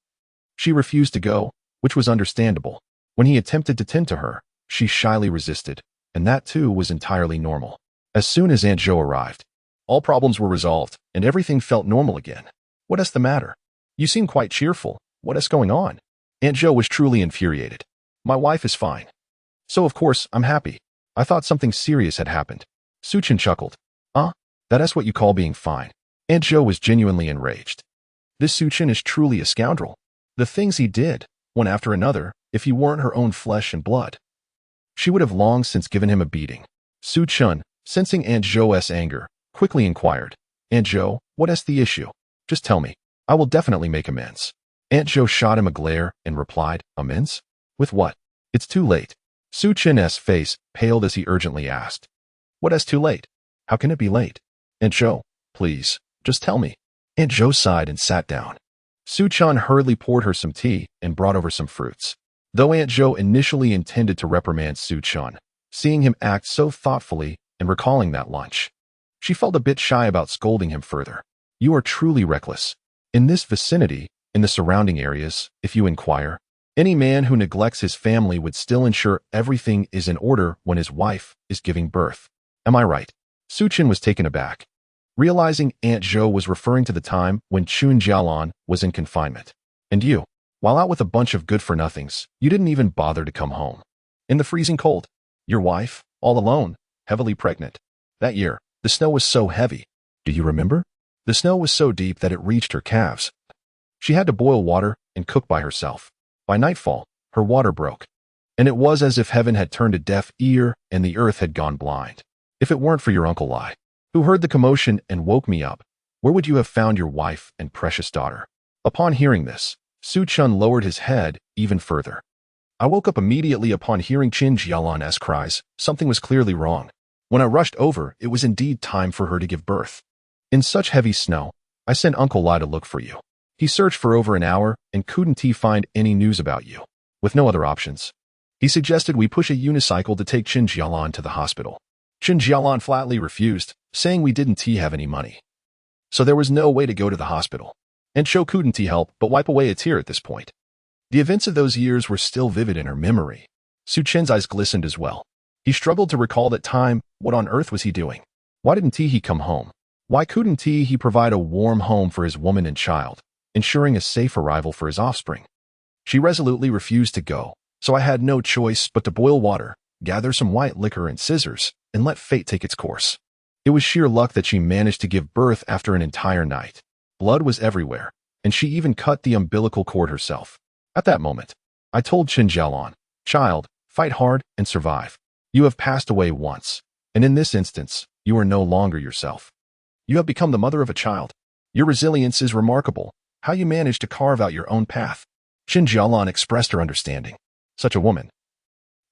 she refused to go, which was understandable. When he attempted to tend to her, she shyly resisted, and that too was entirely normal. As soon as Aunt Zhou arrived, all problems were resolved, and everything felt normal again. What is the matter? You seem quite cheerful. What is going on? Aunt Zhou was truly infuriated. My wife is fine. So of course, I'm happy. I thought something serious had happened. Xiyan chuckled. That is what you call being fine. Aunt Zhou was genuinely enraged. This Xiyan is truly a scoundrel. The things he did, one after another, if he weren't her own flesh and blood, she would have long since given him a beating. Xiyan, sensing Aunt Zhou's anger, quickly inquired, Aunt Zhou, what is the issue? Just tell me. I will definitely make amends. Aunt Zhou shot him a glare and replied, amends? With what? It's too late. Xiyan's face paled as he urgently asked, what is too late? How can it be late? Aunt Zhou, please, just tell me. Aunt Zhou sighed and sat down. Xiyan hurriedly poured her some tea and brought over some fruits. Though Aunt Zhou initially intended to reprimand Xiyan, seeing him act so thoughtfully and recalling that lunch, she felt a bit shy about scolding him further. You are truly reckless. In this vicinity, in the surrounding areas, if you inquire, any man who neglects his family would still ensure everything is in order when his wife is giving birth. Am I right? Xiyan was taken aback, realizing Aunt Zhou was referring to the time when Chen Jalan was in confinement. And you, while out with a bunch of good-for-nothings, you didn't even bother to come home. In the freezing cold, your wife, all alone, heavily pregnant. That year, the snow was so heavy. Do you remember? The snow was so deep that it reached her calves. She had to boil water and cook by herself. By nightfall, her water broke, and it was as if heaven had turned a deaf ear and the earth had gone blind. If it weren't for your Uncle Lai, who heard the commotion and woke me up, where would you have found your wife and precious daughter? Upon hearing this, Su Chen lowered his head even further. I woke up immediately upon hearing Chen Jalan's cries. Something was clearly wrong. When I rushed over, it was indeed time for her to give birth. In such heavy snow, I sent Uncle Lai to look for you. He searched for over an hour and couldn't find any news about you. With no other options, he suggested we push a unicycle to take Chen Jalan to the hospital. Chen Jalan flatly refused, saying we didn't have any money. So there was no way to go to the hospital. And Cho couldn't help but wipe away a tear at this point. The events of those years were still vivid in her memory. Su Chen's eyes glistened as well. He struggled to recall that time. What on earth was he doing? Why didn't he come home? Why couldn't he provide a warm home for his woman and child, ensuring a safe arrival for his offspring? She resolutely refused to go, so I had no choice but to boil water, gather some white liquor and scissors, and let fate take its course. It was sheer luck that she managed to give birth after an entire night. Blood was everywhere, and she even cut the umbilical cord herself. At that moment, I told Chen Jalan, "Child, fight hard and survive. You have passed away once, and in this instance, you are no longer yourself. You have become the mother of a child. Your resilience is remarkable, how you managed to carve out your own path." Chen Jalan expressed her understanding. Such a woman.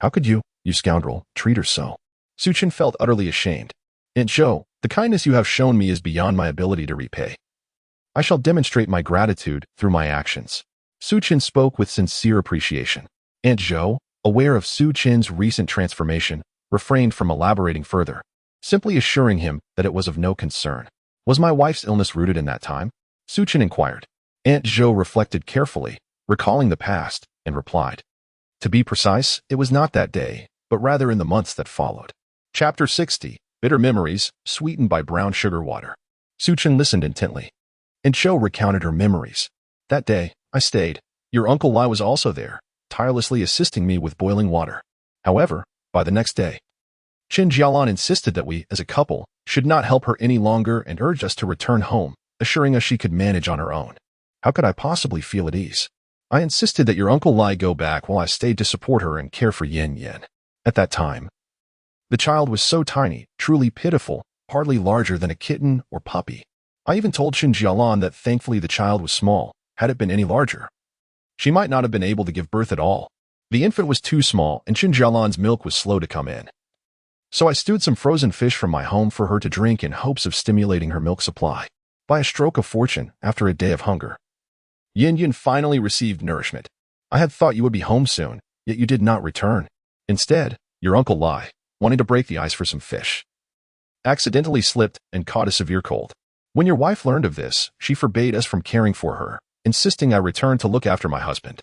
How could you scoundrel, treat her so? Su Chen felt utterly ashamed. "Aunt Zhou, the kindness you have shown me is beyond my ability to repay. I shall demonstrate my gratitude through my actions." Su Chen spoke with sincere appreciation. Aunt Zhou, aware of Su Chen's recent transformation, refrained from elaborating further, simply assuring him that it was of no concern. "Was my wife's illness rooted in that time?" Su Chen inquired. Aunt Zhou reflected carefully, recalling the past, and replied, "To be precise, it was not that day, but rather in the months that followed." Chapter 60, Bitter Memories, Sweetened by Brown Sugar Water. Su Chen listened intently. Aunt Zhou recounted her memories. "That day, I stayed. Your Uncle Lai was also there, tirelessly assisting me with boiling water. However, by the next day, Chen Jalan insisted that we, as a couple, should not help her any longer and urged us to return home, assuring us she could manage on her own. How could I possibly feel at ease? I insisted that your Uncle Lai go back while I stayed to support her and care for Xiyan. At that time, the child was so tiny, truly pitiful, hardly larger than a kitten or puppy. I even told Chen Jalan that thankfully the child was small. Had it been any larger, she might not have been able to give birth at all. The infant was too small and Chen Jalan's milk was slow to come in. So I stewed some frozen fish from my home for her to drink in hopes of stimulating her milk supply. By a stroke of fortune, after a day of hunger, Xiyan finally received nourishment. I had thought you would be home soon, yet you did not return. Instead, your Uncle Lai, wanting to break the ice for some fish, accidentally slipped and caught a severe cold. When your wife learned of this, she forbade us from caring for her, insisting I return to look after my husband.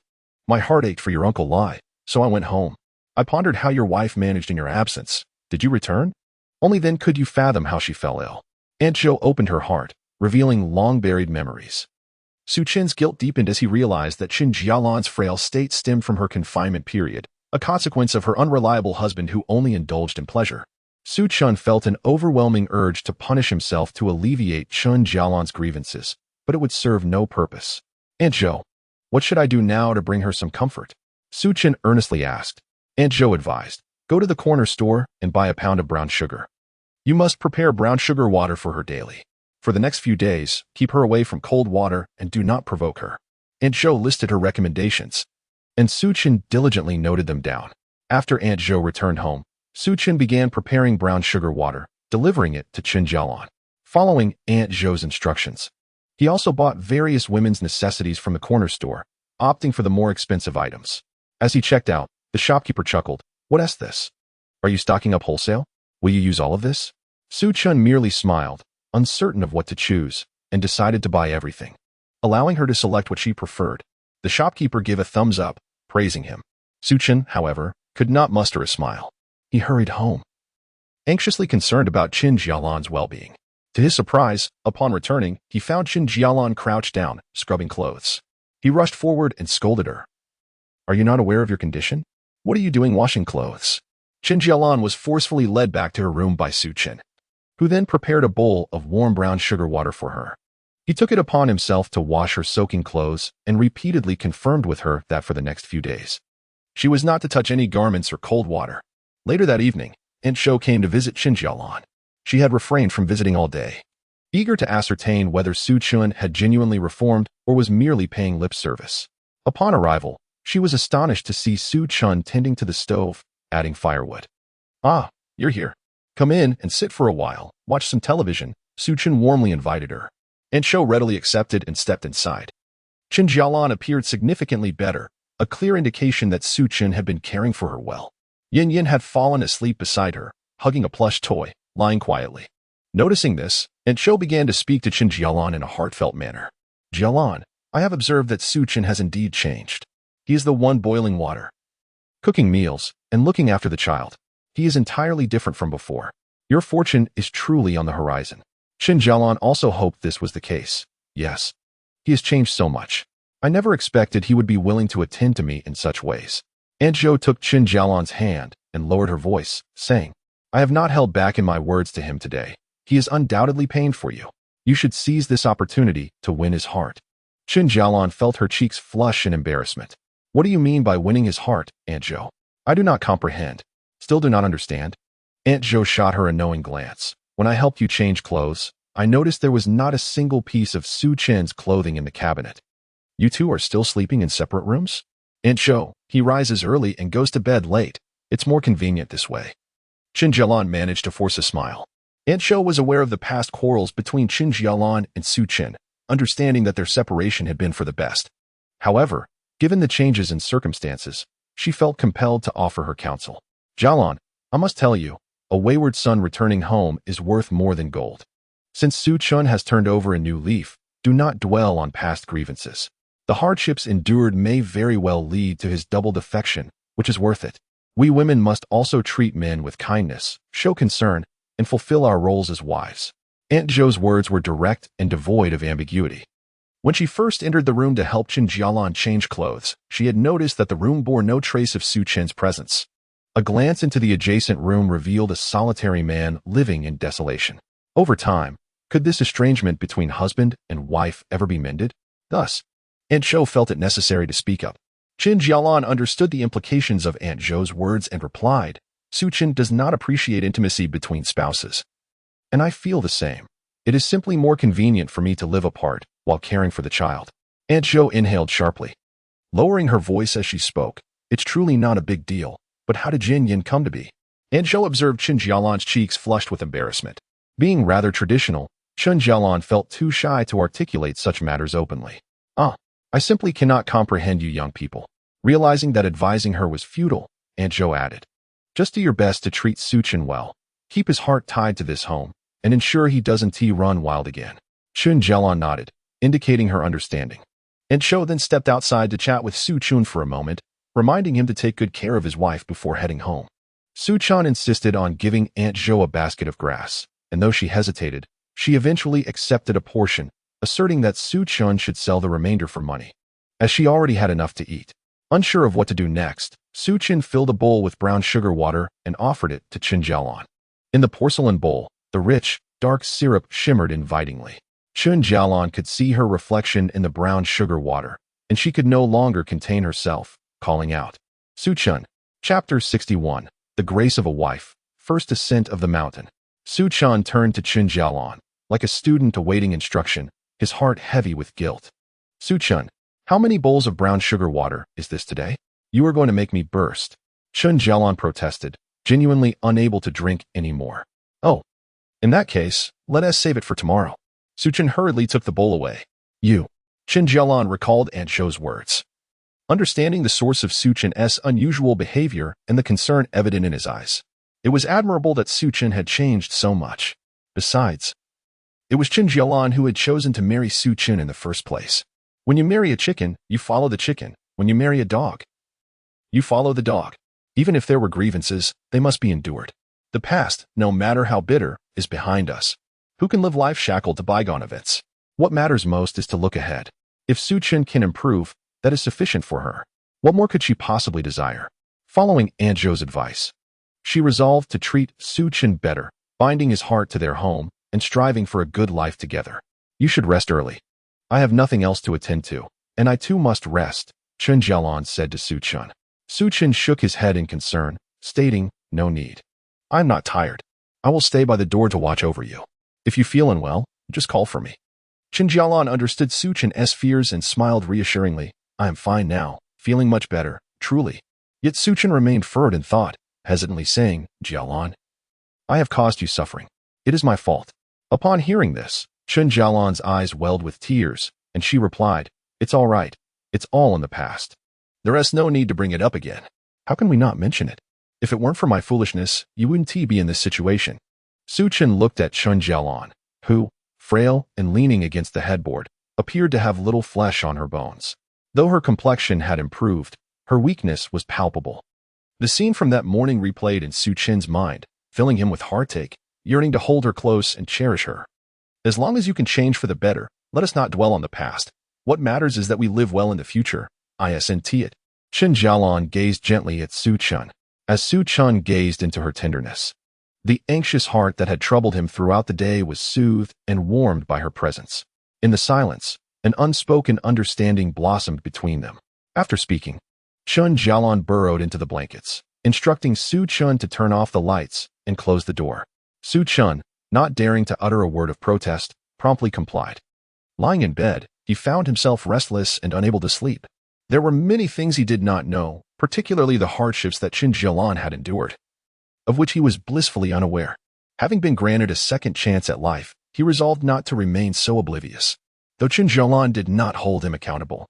My heart ached for your Uncle Lai, so I went home. I pondered how your wife managed in your absence. Did you return? Only then could you fathom how she fell ill." Aunt Zhou opened her heart, revealing long-buried memories. Su Chen's guilt deepened as he realized that Chen Jalan's frail state stemmed from her confinement period, a consequence of her unreliable husband who only indulged in pleasure. Su Chen felt an overwhelming urge to punish himself to alleviate Chen Jalan's grievances, but it would serve no purpose. "Aunt Zhou, what should I do now to bring her some comfort?" Su Chen earnestly asked. Aunt Zhou advised, "Go to the corner store and buy a pound of brown sugar. You must prepare brown sugar water for her daily. For the next few days, keep her away from cold water and do not provoke her." Aunt Zhou listed her recommendations, and Su Chen diligently noted them down. After Aunt Zhou returned home, Su Chen began preparing brown sugar water, delivering it to Chen Jalan, following Aunt Zhou's instructions. He also bought various women's necessities from the corner store, opting for the more expensive items. As he checked out, the shopkeeper chuckled, "What's this? Are you stocking up wholesale? Will you use all of this?" Su Chen merely smiled, uncertain of what to choose, and decided to buy everything. Allowing her to select what she preferred, the shopkeeper gave a thumbs up, praising him. Su Chen, however, could not muster a smile. He hurried home, anxiously concerned about Chen Jalan's well-being. To his surprise, upon returning, he found Chen Jalan crouched down, scrubbing clothes. He rushed forward and scolded her. "Are you not aware of your condition? What are you doing washing clothes?" Chen Jalan was forcefully led back to her room by Su Chen, who then prepared a bowl of warm brown sugar water for her. He took it upon himself to wash her soaking clothes and repeatedly confirmed with her that for the next few days, she was not to touch any garments or cold water. Later that evening, Aunt Zhou came to visit Chen Jalan. She had refrained from visiting all day. Eager to ascertain whether Su Chen had genuinely reformed, or was merely paying lip service. Upon arrival, she was astonished to see Su Chen tending to the stove, adding firewood. "Ah, you're here. Come in and sit for a while, watch some television," Su Chen warmly invited her. And Shou readily accepted and stepped inside. Chen Jalan appeared significantly better, a clear indication that Su Chen had been caring for her well. Yin had fallen asleep beside her, hugging a plush toy, lying quietly. Noticing this, Aunt Shou began to speak to Chen Jalan in a heartfelt manner. "Jalan, I have observed that Su Chen has indeed changed. He is the one boiling water, cooking meals, and looking after the child. He is entirely different from before. Your fortune is truly on the horizon." Chen Jalan also hoped this was the case. "Yes. He has changed so much. I never expected he would be willing to attend to me in such ways." Aunt Zhou took Chen Jalan's hand and lowered her voice, saying, "I have not held back in my words to him today. He is undoubtedly paying for you. You should seize this opportunity to win his heart." Chen Jalan felt her cheeks flush in embarrassment. "What do you mean by winning his heart, Aunt Zhou? I do not comprehend. Still do not understand." Aunt Zhou shot her a knowing glance. "When I helped you change clothes, I noticed there was not a single piece of Su Chen's clothing in the cabinet. You two are still sleeping in separate rooms?" "Aunt Zhou, he rises early and goes to bed late. It's more convenient this way." Chen Jalan managed to force a smile. Aunt Zhou was aware of the past quarrels between Chen Jalan and Su Chen, understanding that their separation had been for the best. However, given the changes in circumstances, she felt compelled to offer her counsel. "Jalan, I must tell you, a wayward son returning home is worth more than gold. Since Su Chen has turned over a new leaf, do not dwell on past grievances. The hardships endured may very well lead to his doubled affection, which is worth it. We women must also treat men with kindness, show concern, and fulfill our roles as wives." Aunt Zhou's words were direct and devoid of ambiguity. When she first entered the room to help Chen Jialan change clothes, she had noticed that the room bore no trace of Su Chen's presence. A glance into the adjacent room revealed a solitary man living in desolation. Over time, could this estrangement between husband and wife ever be mended? Thus, Aunt Zhou felt it necessary to speak up. Chen Jialan understood the implications of Aunt Zhou's words and replied, "Su Chen does not appreciate intimacy between spouses. And I feel the same. It is simply more convenient for me to live apart while caring for the child." Aunt Zhou inhaled sharply, lowering her voice as she spoke. "It's truly not a big deal, but how did Jin Yin come to be?" Aunt Zhou observed Chen Jialan's cheeks flushed with embarrassment. Being rather traditional, Chen Jalan felt too shy to articulate such matters openly. I simply cannot comprehend you young people." Realizing that advising her was futile, Aunt Zhou added, "Just do your best to treat Su Chen well. Keep his heart tied to this home, and ensure he doesn't run wild again." Chen Jalan nodded, indicating her understanding. Aunt Zhou then stepped outside to chat with Su Chen for a moment, reminding him to take good care of his wife before heading home. Su Chen insisted on giving Aunt Zhou a basket of grass, and though she hesitated, she eventually accepted a portion, asserting that Su Chen should sell the remainder for money, as she already had enough to eat. Unsure of what to do next, Su Chen filled a bowl with brown sugar water and offered it to Chen Jalan. In the porcelain bowl, the rich, dark syrup shimmered invitingly. Chen Jalan could see her reflection in the brown sugar water, and she could no longer contain herself, calling out, "Su Chen." Chapter 61, The Grace of a Wife, First Ascent of the Mountain. Su Chen turned to Chen Jalan, like a student awaiting instruction, his heart heavy with guilt. "Su Chen, how many bowls of brown sugar water is this today? You are going to make me burst." Chen Jalan protested, genuinely unable to drink any more. "Oh, in that case, let us save it for tomorrow." Su Chen hurriedly took the bowl away. "You." Chen Jalan recalled Aunt Zhou's words. Understanding the source of Su Chen's unusual behavior and the concern evident in his eyes, it was admirable that Su Chen had changed so much. Besides, it was Chen Jalan who had chosen to marry Su Chen in the first place. When you marry a chicken, you follow the chicken. When you marry a dog, you follow the dog. Even if there were grievances, they must be endured. The past, no matter how bitter, is behind us. Who can live life shackled to bygone events? What matters most is to look ahead. If Su Chen can improve, that is sufficient for her. What more could she possibly desire? Following Aunt Zhou's advice, she resolved to treat Su Chen better, binding his heart to their home and striving for a good life together. "You should rest early. I have nothing else to attend to, and I too must rest," Chen Jalan said to Su Chen. Su Chen shook his head in concern, stating, "No need. I'm not tired. I will stay by the door to watch over you. If you feel unwell, just call for me." Chen Jalan understood Su Chen's fears and smiled reassuringly. I am fine now, feeling much better, truly. Yet Su Chen remained furrowed in thought, hesitantly saying, Jialan, I have caused you suffering. It is my fault. Upon hearing this, Chen Jalan's eyes welled with tears, and she replied, It's all right. It's all in the past. There is no need to bring it up again. How can we not mention it? If it weren't for my foolishness, you wouldn't be in this situation. Su Chen looked at Chen Jalan, who, frail and leaning against the headboard, appeared to have little flesh on her bones. Though her complexion had improved, her weakness was palpable. The scene from that morning replayed in Su Chen's mind, filling him with heartache, yearning to hold her close and cherish her. As long as you can change for the better, let us not dwell on the past. What matters is that we live well in the future. Isn't it? Chen Jalan gazed gently at Su Chen, as Su Chen gazed into her tenderness. The anxious heart that had troubled him throughout the day was soothed and warmed by her presence. In the silence, an unspoken understanding blossomed between them. After speaking, Chen Jalan burrowed into the blankets, instructing Su Chen to turn off the lights and close the door. Su Chen, not daring to utter a word of protest, promptly complied. Lying in bed, he found himself restless and unable to sleep. There were many things he did not know, particularly the hardships that Chen Jalan had endured, of which he was blissfully unaware. Having been granted a second chance at life, he resolved not to remain so oblivious, though Chen Jalan did not hold him accountable.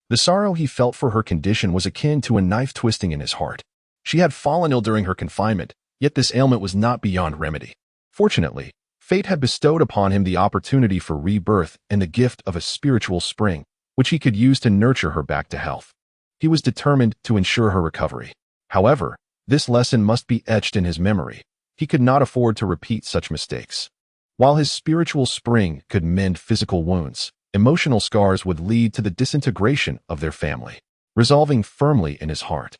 The sorrow he felt for her condition was akin to a knife twisting in his heart. She had fallen ill during her confinement, yet this ailment was not beyond remedy. Fortunately, fate had bestowed upon him the opportunity for rebirth and the gift of a spiritual spring, which he could use to nurture her back to health. He was determined to ensure her recovery. However, this lesson must be etched in his memory. He could not afford to repeat such mistakes. While his spiritual spring could mend physical wounds, emotional scars would lead to the disintegration of their family. Resolving firmly in his heart,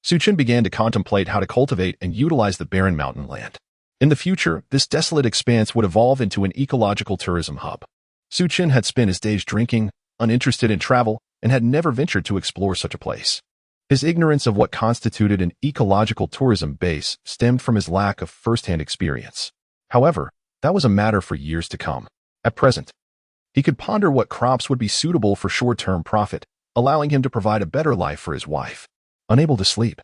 Su Chen began to contemplate how to cultivate and utilize the barren mountain land. In the future, this desolate expanse would evolve into an ecological tourism hub. Su Chen had spent his days drinking, uninterested in travel, and had never ventured to explore such a place. His ignorance of what constituted an ecological tourism base stemmed from his lack of first-hand experience. However, that was a matter for years to come. At present, he could ponder what crops would be suitable for short-term profit, allowing him to provide a better life for his wife. Unable to sleep,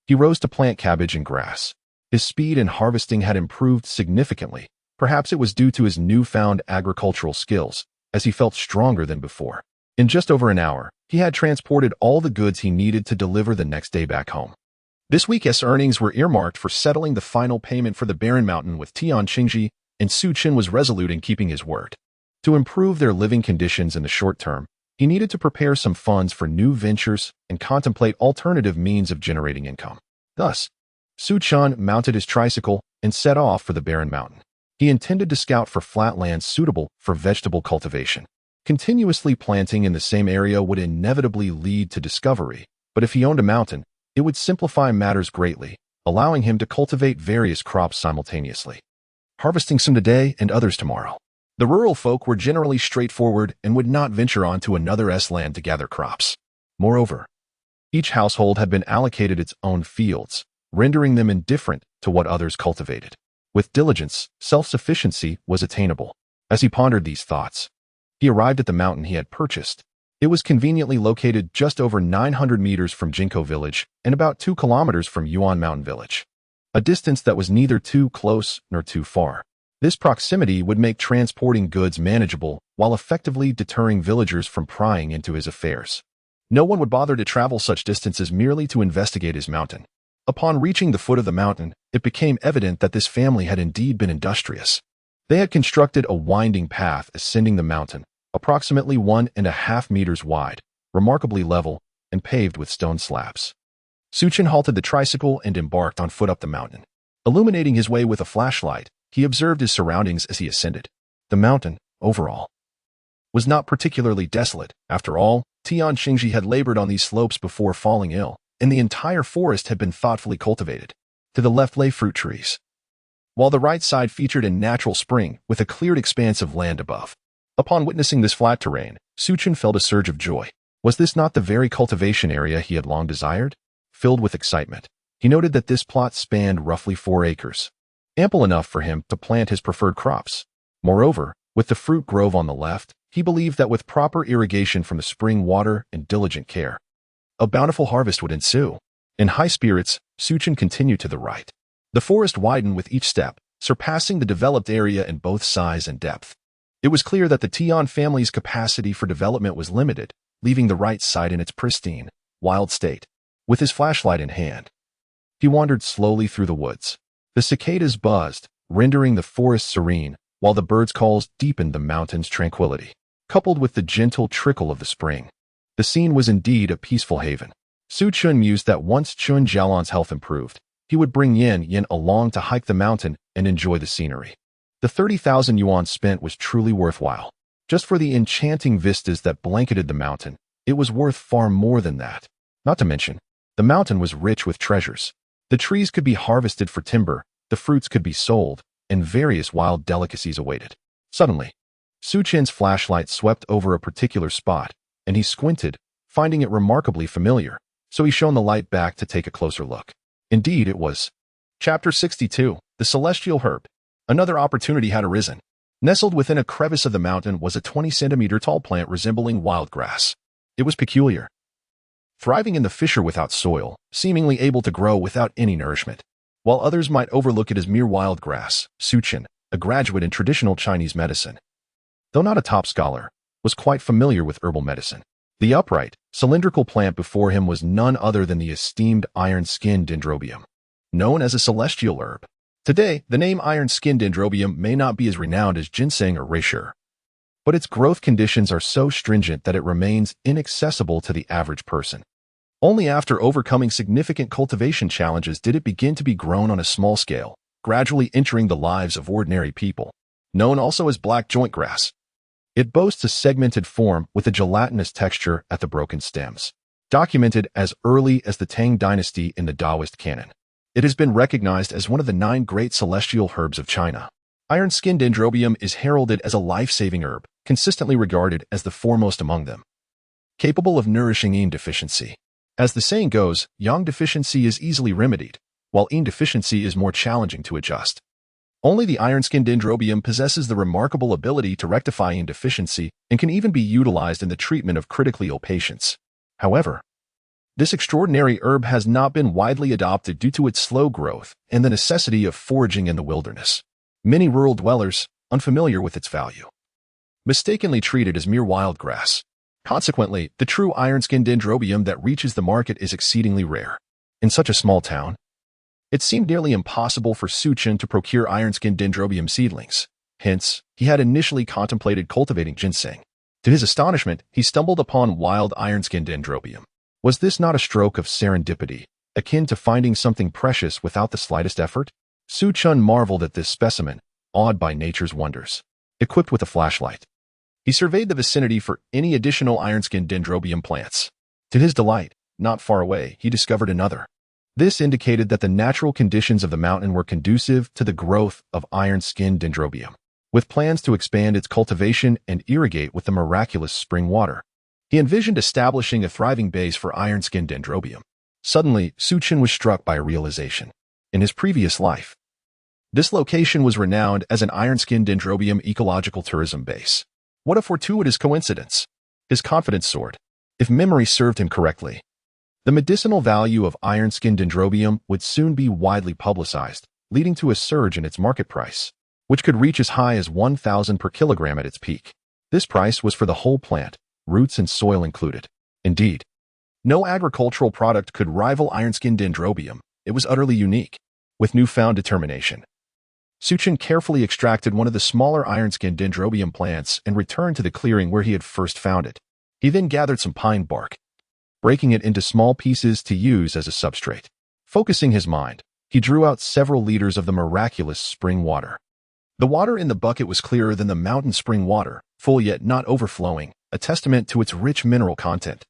he rose to plant cabbage and grass. His speed in harvesting had improved significantly. Perhaps it was due to his newfound agricultural skills, as he felt stronger than before. In just over an hour, he had transported all the goods he needed to deliver the next day back home. This week's earnings were earmarked for settling the final payment for the barren mountain with Tian Qingji, and Su Chen was resolute in keeping his word. To improve their living conditions in the short term, he needed to prepare some funds for new ventures and contemplate alternative means of generating income. Thus, Su Chen mounted his tricycle and set off for the barren mountain. He intended to scout for flat lands suitable for vegetable cultivation. Continuously planting in the same area would inevitably lead to discovery, but if he owned a mountain, it would simplify matters greatly, allowing him to cultivate various crops simultaneously, harvesting some today and others tomorrow. The rural folk were generally straightforward and would not venture onto another's land to gather crops. Moreover, each household had been allocated its own fields, rendering them indifferent to what others cultivated. With diligence, self-sufficiency was attainable. As he pondered these thoughts, he arrived at the mountain he had purchased. It was conveniently located just over 900 meters from Jinko village and about 2 kilometers from Yuan Mountain village, a distance that was neither too close nor too far. This proximity would make transporting goods manageable while effectively deterring villagers from prying into his affairs. No one would bother to travel such distances merely to investigate his mountain. Upon reaching the foot of the mountain, it became evident that this family had indeed been industrious. They had constructed a winding path ascending the mountain, approximately 1.5 meters wide, remarkably level, and paved with stone slabs. Su Chen halted the tricycle and embarked on foot up the mountain. Illuminating his way with a flashlight, he observed his surroundings as he ascended. The mountain, overall, was not particularly desolate. After all, Tian Qingji had labored on these slopes before falling ill, and the entire forest had been thoughtfully cultivated. To the left lay fruit trees, while the right side featured a natural spring with a cleared expanse of land above. Upon witnessing this flat terrain, Su Chen felt a surge of joy. Was this not the very cultivation area he had long desired? Filled with excitement, he noted that this plot spanned roughly 4 acres, ample enough for him to plant his preferred crops. Moreover, With the fruit grove on the left, he believed that with proper irrigation from the spring water and diligent care, a bountiful harvest would ensue. In high spirits, Xiyan continued to the right. The forest widened with each step, surpassing the developed area in both size and depth. It was clear that the Xiyan family's capacity for development was limited, leaving the right side in its pristine, wild state. With his flashlight in hand, he wandered slowly through the woods. The cicadas buzzed, rendering the forest serene, while the birds' calls deepened the mountain's tranquility. Coupled with the gentle trickle of the spring, the scene was indeed a peaceful haven. Xiyan mused that once Chen Jalan's health improved, he would bring Xiyan along to hike the mountain and enjoy the scenery. The 30,000 yuan spent was truly worthwhile. Just for the enchanting vistas that blanketed the mountain, it was worth far more than that. Not to mention, the mountain was rich with treasures. The trees could be harvested for timber, the fruits could be sold, and various wild delicacies awaited. Suddenly, Xiyan's flashlight swept over a particular spot, and he squinted, finding it remarkably familiar, so he shone the light back to take a closer look. Indeed, it was. Chapter 62, The Celestial Herb. Another opportunity had arisen. Nestled within a crevice of the mountain was a 20-centimeter tall plant resembling wild grass. It was peculiar, thriving in the fissure without soil, seemingly able to grow without any nourishment. While others might overlook it as mere wild grass, Xiyan, a graduate in traditional Chinese medicine, though not a top scholar, was quite familiar with herbal medicine. The upright, cylindrical plant before him was none other than the esteemed iron-skinned dendrobium, known as a celestial herb. Today, the name iron-skinned dendrobium may not be as renowned as ginseng or reishi, but its growth conditions are so stringent that it remains inaccessible to the average person. Only after overcoming significant cultivation challenges did it begin to be grown on a small scale, gradually entering the lives of ordinary people. Known also as black joint grass, it boasts a segmented form with a gelatinous texture at the broken stems. Documented as early as the Tang dynasty in the Taoist canon, it has been recognized as one of the 9 great celestial herbs of China. Iron-skinned dendrobium is heralded as a life-saving herb, consistently regarded as the foremost among them, capable of nourishing yin deficiency. As the saying goes, yang deficiency is easily remedied, while yin deficiency is more challenging to adjust. Only the iron-skinned dendrobium possesses the remarkable ability to rectify yin deficiency and can even be utilized in the treatment of critically ill patients. However, this extraordinary herb has not been widely adopted due to its slow growth and the necessity of foraging in the wilderness. Many rural dwellers, unfamiliar with its value, mistakenly treat it as mere wild grass. Consequently, the true iron-skinned dendrobium that reaches the market is exceedingly rare. In such a small town, it seemed nearly impossible for Xiyan to procure iron-skinned dendrobium seedlings. Hence, he had initially contemplated cultivating ginseng. To his astonishment, he stumbled upon wild iron-skinned dendrobium. Was this not a stroke of serendipity, akin to finding something precious without the slightest effort? Xiyan marveled at this specimen, awed by nature's wonders. Equipped with a flashlight, he surveyed the vicinity for any additional iron-skinned dendrobium plants. To his delight, not far away, he discovered another. This indicated that the natural conditions of the mountain were conducive to the growth of iron-skinned dendrobium. With plans to expand its cultivation and irrigate with the miraculous spring water, he envisioned establishing a thriving base for iron-skinned dendrobium. Suddenly, Xiyan was struck by a realization. In his previous life, this location was renowned as an iron-skinned dendrobium ecological tourism base. What a fortuitous coincidence! His confidence soared. If memory served him correctly, the medicinal value of iron-skinned dendrobium would soon be widely publicized, leading to a surge in its market price, which could reach as high as 1,000 per kilogram at its peak. This price was for the whole plant, roots and soil included. Indeed, no agricultural product could rival iron-skinned dendrobium. It was utterly unique. With newfound determination, Xiyan carefully extracted one of the smaller iron-skinned dendrobium plants and returned to the clearing where he had first found it. He then gathered some pine bark, breaking it into small pieces to use as a substrate. Focusing his mind, he drew out several liters of the miraculous spring water. The water in the bucket was clearer than the mountain spring water, full yet not overflowing, a testament to its rich mineral content.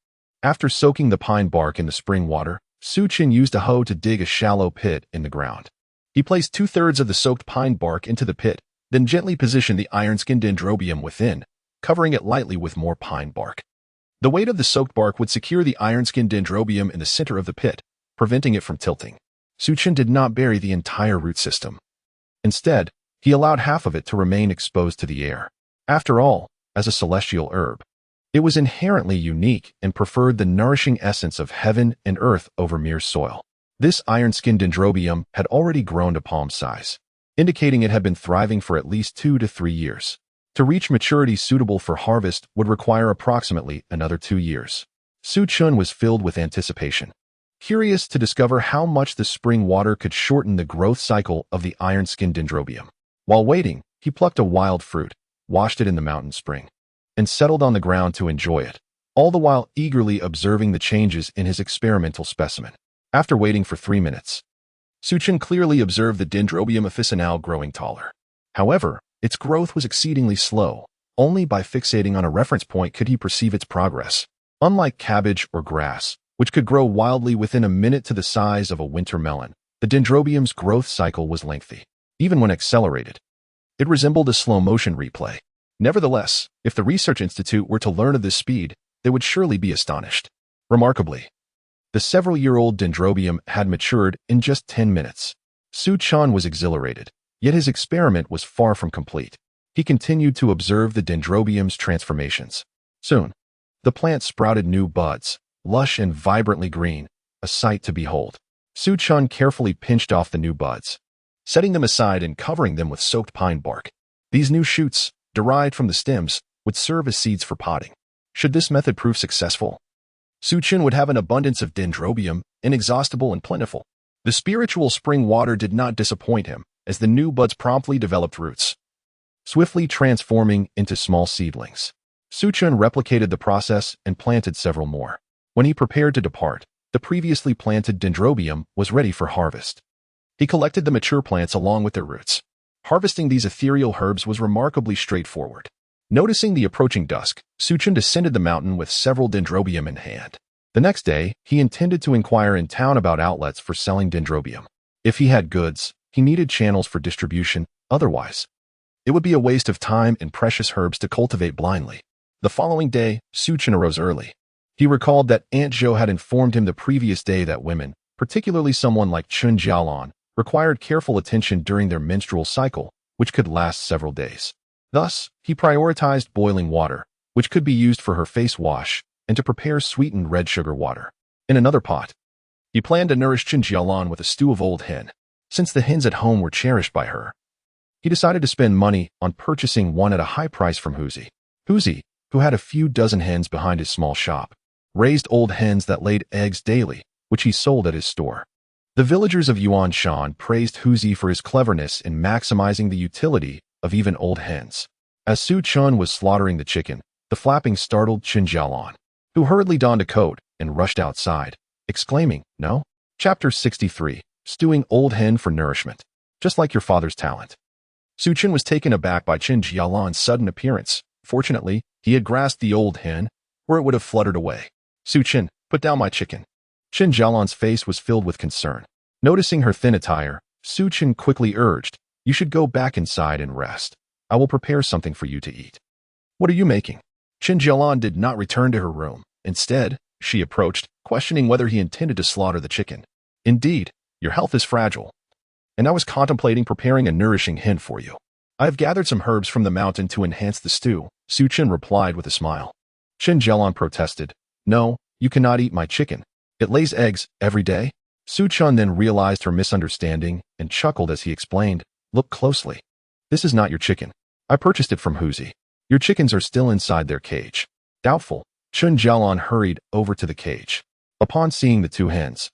After soaking the pine bark in the spring water, Xiyan used a hoe to dig a shallow pit in the ground. He placed 2/3 of the soaked pine bark into the pit, then gently positioned the iron-skinned dendrobium within, covering it lightly with more pine bark. The weight of the soaked bark would secure the iron-skinned dendrobium in the center of the pit, preventing it from tilting. Xiyan did not bury the entire root system. Instead, he allowed half of it to remain exposed to the air. After all, as a celestial herb, it was inherently unique and preferred the nourishing essence of heaven and earth over mere soil. This iron-skinned dendrobium had already grown to palm size, indicating it had been thriving for at least 2 to 3 years. To reach maturity suitable for harvest would require approximately another 2 years. Xiyan was filled with anticipation, curious to discover how much the spring water could shorten the growth cycle of the iron-skinned dendrobium. While waiting, he plucked a wild fruit, washed it in the mountain spring, and settled on the ground to enjoy it, all the while eagerly observing the changes in his experimental specimen. After waiting for 3 minutes, Xiyan clearly observed the dendrobium officinale growing taller. However, its growth was exceedingly slow. Only by fixating on a reference point could he perceive its progress. Unlike cabbage or grass, which could grow wildly within a minute to the size of a winter melon, the dendrobium's growth cycle was lengthy. Even when accelerated, it resembled a slow-motion replay. Nevertheless, if the Research Institute were to learn of this speed, they would surely be astonished. Remarkably, the several-year-old dendrobium had matured in just 10 minutes. Xiyan was exhilarated, yet his experiment was far from complete. He continued to observe the dendrobium's transformations. Soon, the plant sprouted new buds, lush and vibrantly green, a sight to behold. Xiyan carefully pinched off the new buds, setting them aside and covering them with soaked pine bark. These new shoots, derived from the stems, would serve as seeds for potting. Should this method prove successful, Xiyan would have an abundance of dendrobium, inexhaustible and plentiful. The spiritual spring water did not disappoint him, as the new buds promptly developed roots, swiftly transforming into small seedlings. Xiyan replicated the process and planted several more. When he prepared to depart, the previously planted dendrobium was ready for harvest. He collected the mature plants along with their roots. Harvesting these ethereal herbs was remarkably straightforward. Noticing the approaching dusk, Xiyan descended the mountain with several dendrobium in hand. The next day, he intended to inquire in town about outlets for selling dendrobium. If he had goods, he needed channels for distribution. Otherwise, it would be a waste of time and precious herbs to cultivate blindly. The following day, Xiyan arose early. He recalled that Aunt Zhou had informed him the previous day that women, particularly someone like Chen Jalan, required careful attention during their menstrual cycle, which could last several days. Thus, he prioritized boiling water, which could be used for her face wash, and to prepare sweetened red sugar water. In another pot, he planned to nourish Chen Jalan with a stew of old hen. Since the hens at home were cherished by her, he decided to spend money on purchasing one at a high price from Huzi. Huzi, who had a few dozen hens behind his small shop, raised old hens that laid eggs daily, which he sold at his store. The villagers of Yuanshan praised Huzi for his cleverness in maximizing the utility of even old hens. As Xiyan was slaughtering the chicken, the flapping startled Chen Jalan, who hurriedly donned a coat and rushed outside, exclaiming, "No?" Chapter 63. Stewing old hen for nourishment. Just like your father's talent. Xiyan was taken aback by Chen Jalan's sudden appearance. Fortunately, he had grasped the old hen, or it would have fluttered away. "Xiyan, put down my chicken." Chen Jalan's face was filled with concern. Noticing her thin attire, Xiyan quickly urged, "You should go back inside and rest. I will prepare something for you to eat." "What are you making?" Chen Jalan did not return to her room. Instead, she approached, questioning whether he intended to slaughter the chicken. "Indeed, your health is fragile, and I was contemplating preparing a nourishing hen for you. I have gathered some herbs from the mountain to enhance the stew," Xiyan replied with a smile. Chen Jalan protested, "No, you cannot eat my chicken. It lays eggs every day." Xiyan then realized her misunderstanding and chuckled as he explained, "Look closely. This is not your chicken. I purchased it from Huzi. Your chickens are still inside their cage." Doubtful, Chen Jalan hurried over to the cage. Upon seeing the two hens,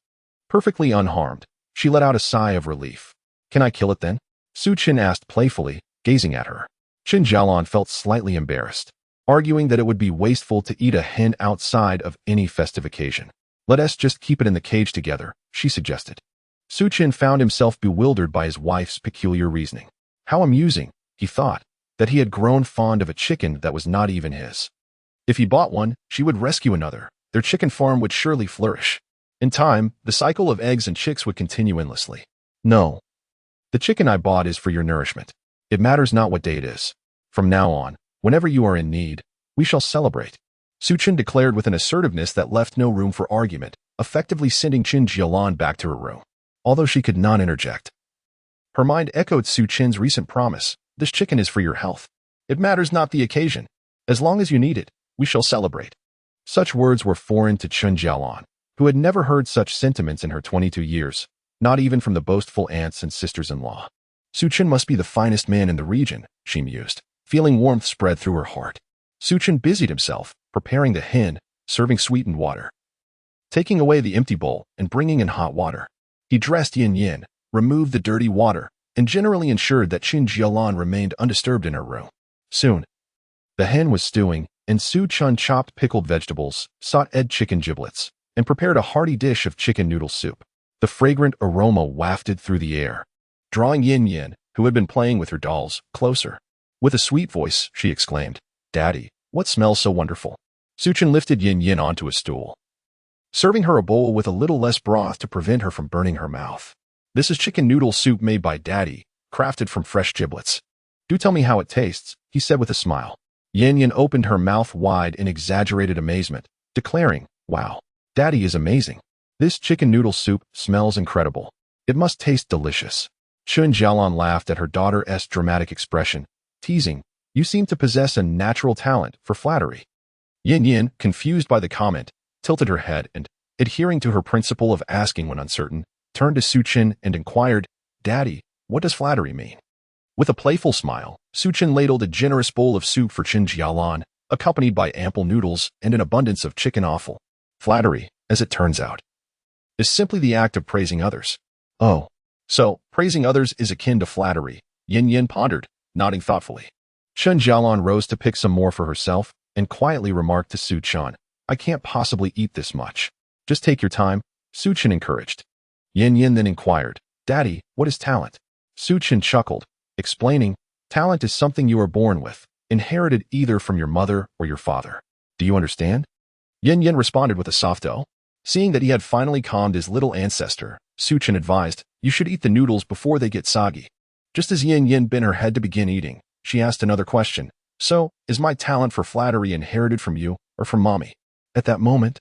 perfectly unharmed, she let out a sigh of relief. "Can I kill it then?" Xiyan asked playfully, gazing at her. Chen Jalan felt slightly embarrassed, arguing that it would be wasteful to eat a hen outside of any festive occasion. "Let us just keep it in the cage together," she suggested. Xiyan found himself bewildered by his wife's peculiar reasoning. How amusing, he thought, that he had grown fond of a chicken that was not even his. If he bought one, she would rescue another. Their chicken farm would surely flourish. In time, the cycle of eggs and chicks would continue endlessly. "No. The chicken I bought is for your nourishment. It matters not what day it is. From now on, whenever you are in need, we shall celebrate," Xiyan declared with an assertiveness that left no room for argument, effectively sending Chen Jalan back to her room. Although she could not interject, her mind echoed Xiyan's recent promise, "This chicken is for your health." It matters not the occasion. As long as you need it, we shall celebrate. Such words were foreign to Chen Jalan, who had never heard such sentiments in her 22 years, not even from the boastful aunts and sisters-in-law. Xiyan must be the finest man in the region, she mused, feeling warmth spread through her heart. Xiyan busied himself, preparing the hen, serving sweetened water, taking away the empty bowl and bringing in hot water. He dressed Yin, removed the dirty water, and generally ensured that Chen Jalan remained undisturbed in her room. Soon, the hen was stewing, and Xiyan chopped pickled vegetables, sautéed chicken giblets, and prepared a hearty dish of chicken noodle soup. The fragrant aroma wafted through the air, drawing Yin, who had been playing with her dolls, closer. With a sweet voice, she exclaimed, "Daddy, what smells so wonderful?" Xiyan lifted Yin onto a stool, serving her a bowl with a little less broth to prevent her from burning her mouth. "This is chicken noodle soup made by Daddy, crafted from fresh giblets. Do tell me how it tastes," he said with a smile. Yin opened her mouth wide in exaggerated amazement, declaring, "Wow, Daddy is amazing. This chicken noodle soup smells incredible. It must taste delicious." Chen Jalan laughed at her daughter's dramatic expression, teasing, "You seem to possess a natural talent for flattery." Yin, confused by the comment, tilted her head and, adhering to her principle of asking when uncertain, turned to Xiyan and inquired, "Daddy, what does flattery mean?" With a playful smile, Xiyan ladled a generous bowl of soup for Chen Jalan, accompanied by ample noodles and an abundance of chicken offal. Flattery, as it turns out, is simply the act of praising others. "Oh, so praising others is akin to flattery," Yin pondered, nodding thoughtfully. Chen Jalan rose to pick some more for herself and quietly remarked to Xiyan, "I can't possibly eat this much. Just take your time," Xiyan encouraged. Yin then inquired, "Daddy, what is talent?" Xiyan chuckled, explaining, "Talent is something you are born with, inherited either from your mother or your father. Do you understand?" Yin responded with a soft "oh." Seeing that he had finally calmed his little ancestor, Xiyan advised, "You should eat the noodles before they get soggy." Just as Yin bent her head to begin eating, she asked another question, "So, is my talent for flattery inherited from you or from mommy?" At that moment,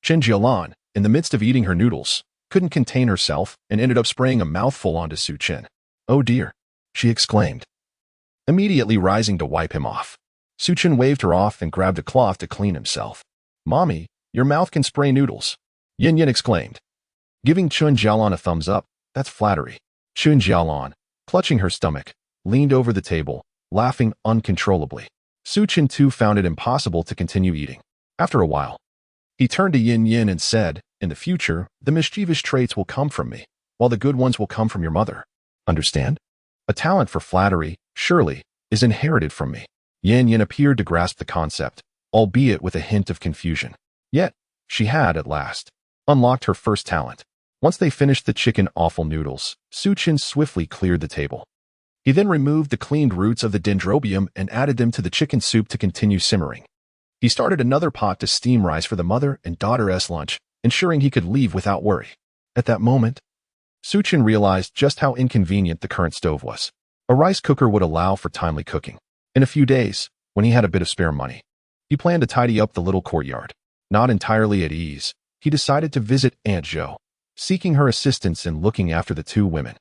Chen Jalan, in the midst of eating her noodles, couldn't contain herself and ended up spraying a mouthful onto Xiyan. "Oh dear," she exclaimed, immediately rising to wipe him off. Xiyan waved her off and grabbed a cloth to clean himself. "Mommy, your mouth can spray noodles," Yin exclaimed, giving Chen Jalan a thumbs up. "That's flattery." Chen Jalan, clutching her stomach, leaned over the table, laughing uncontrollably. Xiyan too found it impossible to continue eating. After a while, he turned to Yin and said, "In the future, the mischievous traits will come from me, while the good ones will come from your mother. Understand? A talent for flattery, surely, is inherited from me." Yin appeared to grasp the concept, albeit with a hint of confusion. Yet, she had, at last, unlocked her first talent. Once they finished the chicken offal noodles, Xiyan swiftly cleared the table. He then removed the cleaned roots of the dendrobium and added them to the chicken soup to continue simmering. He started another pot to steam rice for the mother and daughter's lunch, ensuring he could leave without worry. At that moment, Xiyan realized just how inconvenient the current stove was. A rice cooker would allow for timely cooking. In a few days, when he had a bit of spare money, he planned to tidy up the little courtyard. Not entirely at ease, he decided to visit Aunt Zhou, seeking her assistance in looking after the two women.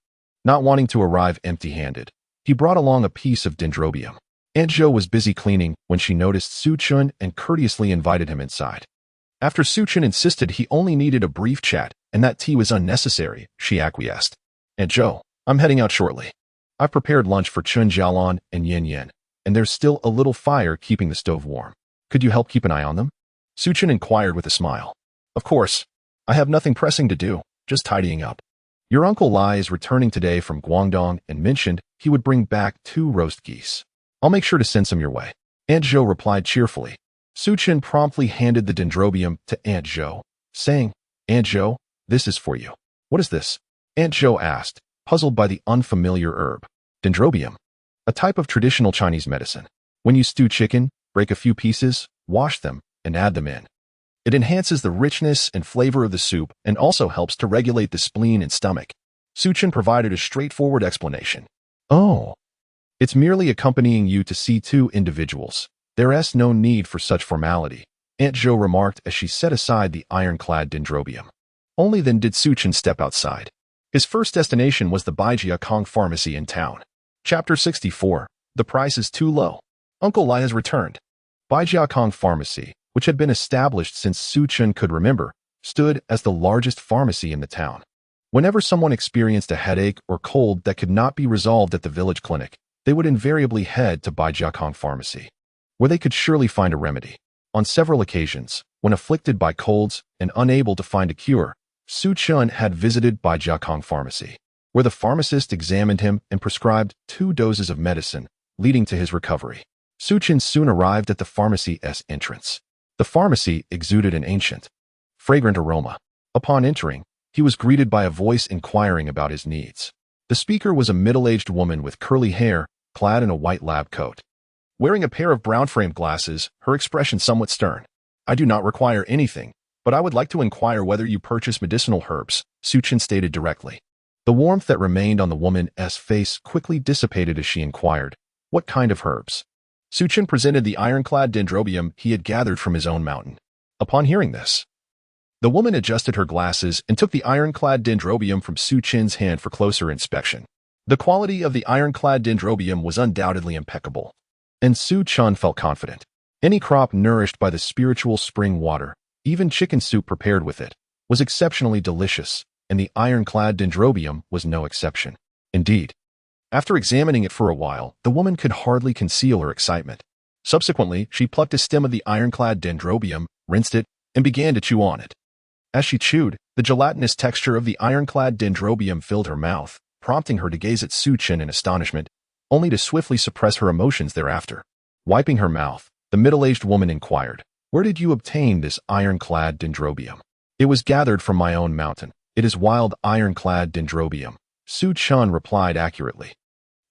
Not wanting to arrive empty-handed, he brought along a piece of dendrobium. Aunt Zhou was busy cleaning when she noticed Xiyan and courteously invited him inside. After Xiyan insisted he only needed a brief chat and that tea was unnecessary, she acquiesced. "Aunt Zhou, I'm heading out shortly. I've prepared lunch for Chen Jalan and Yin, and there's still a little fire keeping the stove warm. Could you help keep an eye on them?" Xiyan inquired with a smile. "Of course. I have nothing pressing to do, just tidying up. Your Uncle Lai is returning today from Guangdong and mentioned he would bring back 2 roast geese. I'll make sure to send some your way." Aunt Zhou replied cheerfully. Xiyan promptly handed the dendrobium to Aunt Zhou, saying, "Aunt Zhou, this is for you." "What is this?" Aunt Zhou asked, puzzled by the unfamiliar herb. "Dendrobium, a type of traditional Chinese medicine. When you stew chicken, break a few pieces, wash them, and add them in. It enhances the richness and flavor of the soup and also helps to regulate the spleen and stomach." Xiyan provided a straightforward explanation. "Oh, it's merely accompanying you to see 2 individuals. There's no need for such formality," Aunt Zhou remarked as she set aside the ironclad dendrobium. Only then did Xiyan step outside. His first destination was the Baijia Kong pharmacy in town. Chapter 64. The price is too low. Uncle Lai has returned. Baijiakong Pharmacy, which had been established since Su Chen could remember, stood as the largest pharmacy in the town. Whenever someone experienced a headache or cold that could not be resolved at the village clinic, they would invariably head to Baijiakong Pharmacy, where they could surely find a remedy. On several occasions, when afflicted by colds and unable to find a cure, Su Chen had visited Baijiakong Pharmacy, where the pharmacist examined him and prescribed 2 doses of medicine, leading to his recovery. Su Chen soon arrived at the pharmacy's entrance. The pharmacy exuded an ancient, fragrant aroma. Upon entering, he was greeted by a voice inquiring about his needs. The speaker was a middle-aged woman with curly hair, clad in a white lab coat. Wearing a pair of brown-framed glasses, her expression somewhat stern. "I do not require anything, but I would like to inquire whether you purchase medicinal herbs," Su Chen stated directly. The warmth that remained on the woman's face quickly dissipated as she inquired, "What kind of herbs?" Su Chen presented the ironclad dendrobium he had gathered from his own mountain. Upon hearing this, the woman adjusted her glasses and took the ironclad dendrobium from Su Chen's hand for closer inspection. The quality of the ironclad dendrobium was undoubtedly impeccable, and Su Chen felt confident. Any crop nourished by the spiritual spring water, even chicken soup prepared with it, was exceptionally delicious, and the ironclad dendrobium was no exception. Indeed, after examining it for a while, the woman could hardly conceal her excitement. Subsequently, she plucked a stem of the ironclad dendrobium, rinsed it, and began to chew on it. As she chewed, the gelatinous texture of the ironclad dendrobium filled her mouth, prompting her to gaze at Su Chen in astonishment, only to swiftly suppress her emotions thereafter. Wiping her mouth, the middle-aged woman inquired, "Where did you obtain this ironclad dendrobium?" "It was gathered from my own mountain. It is wild ironclad dendrobium," Su Chen replied accurately.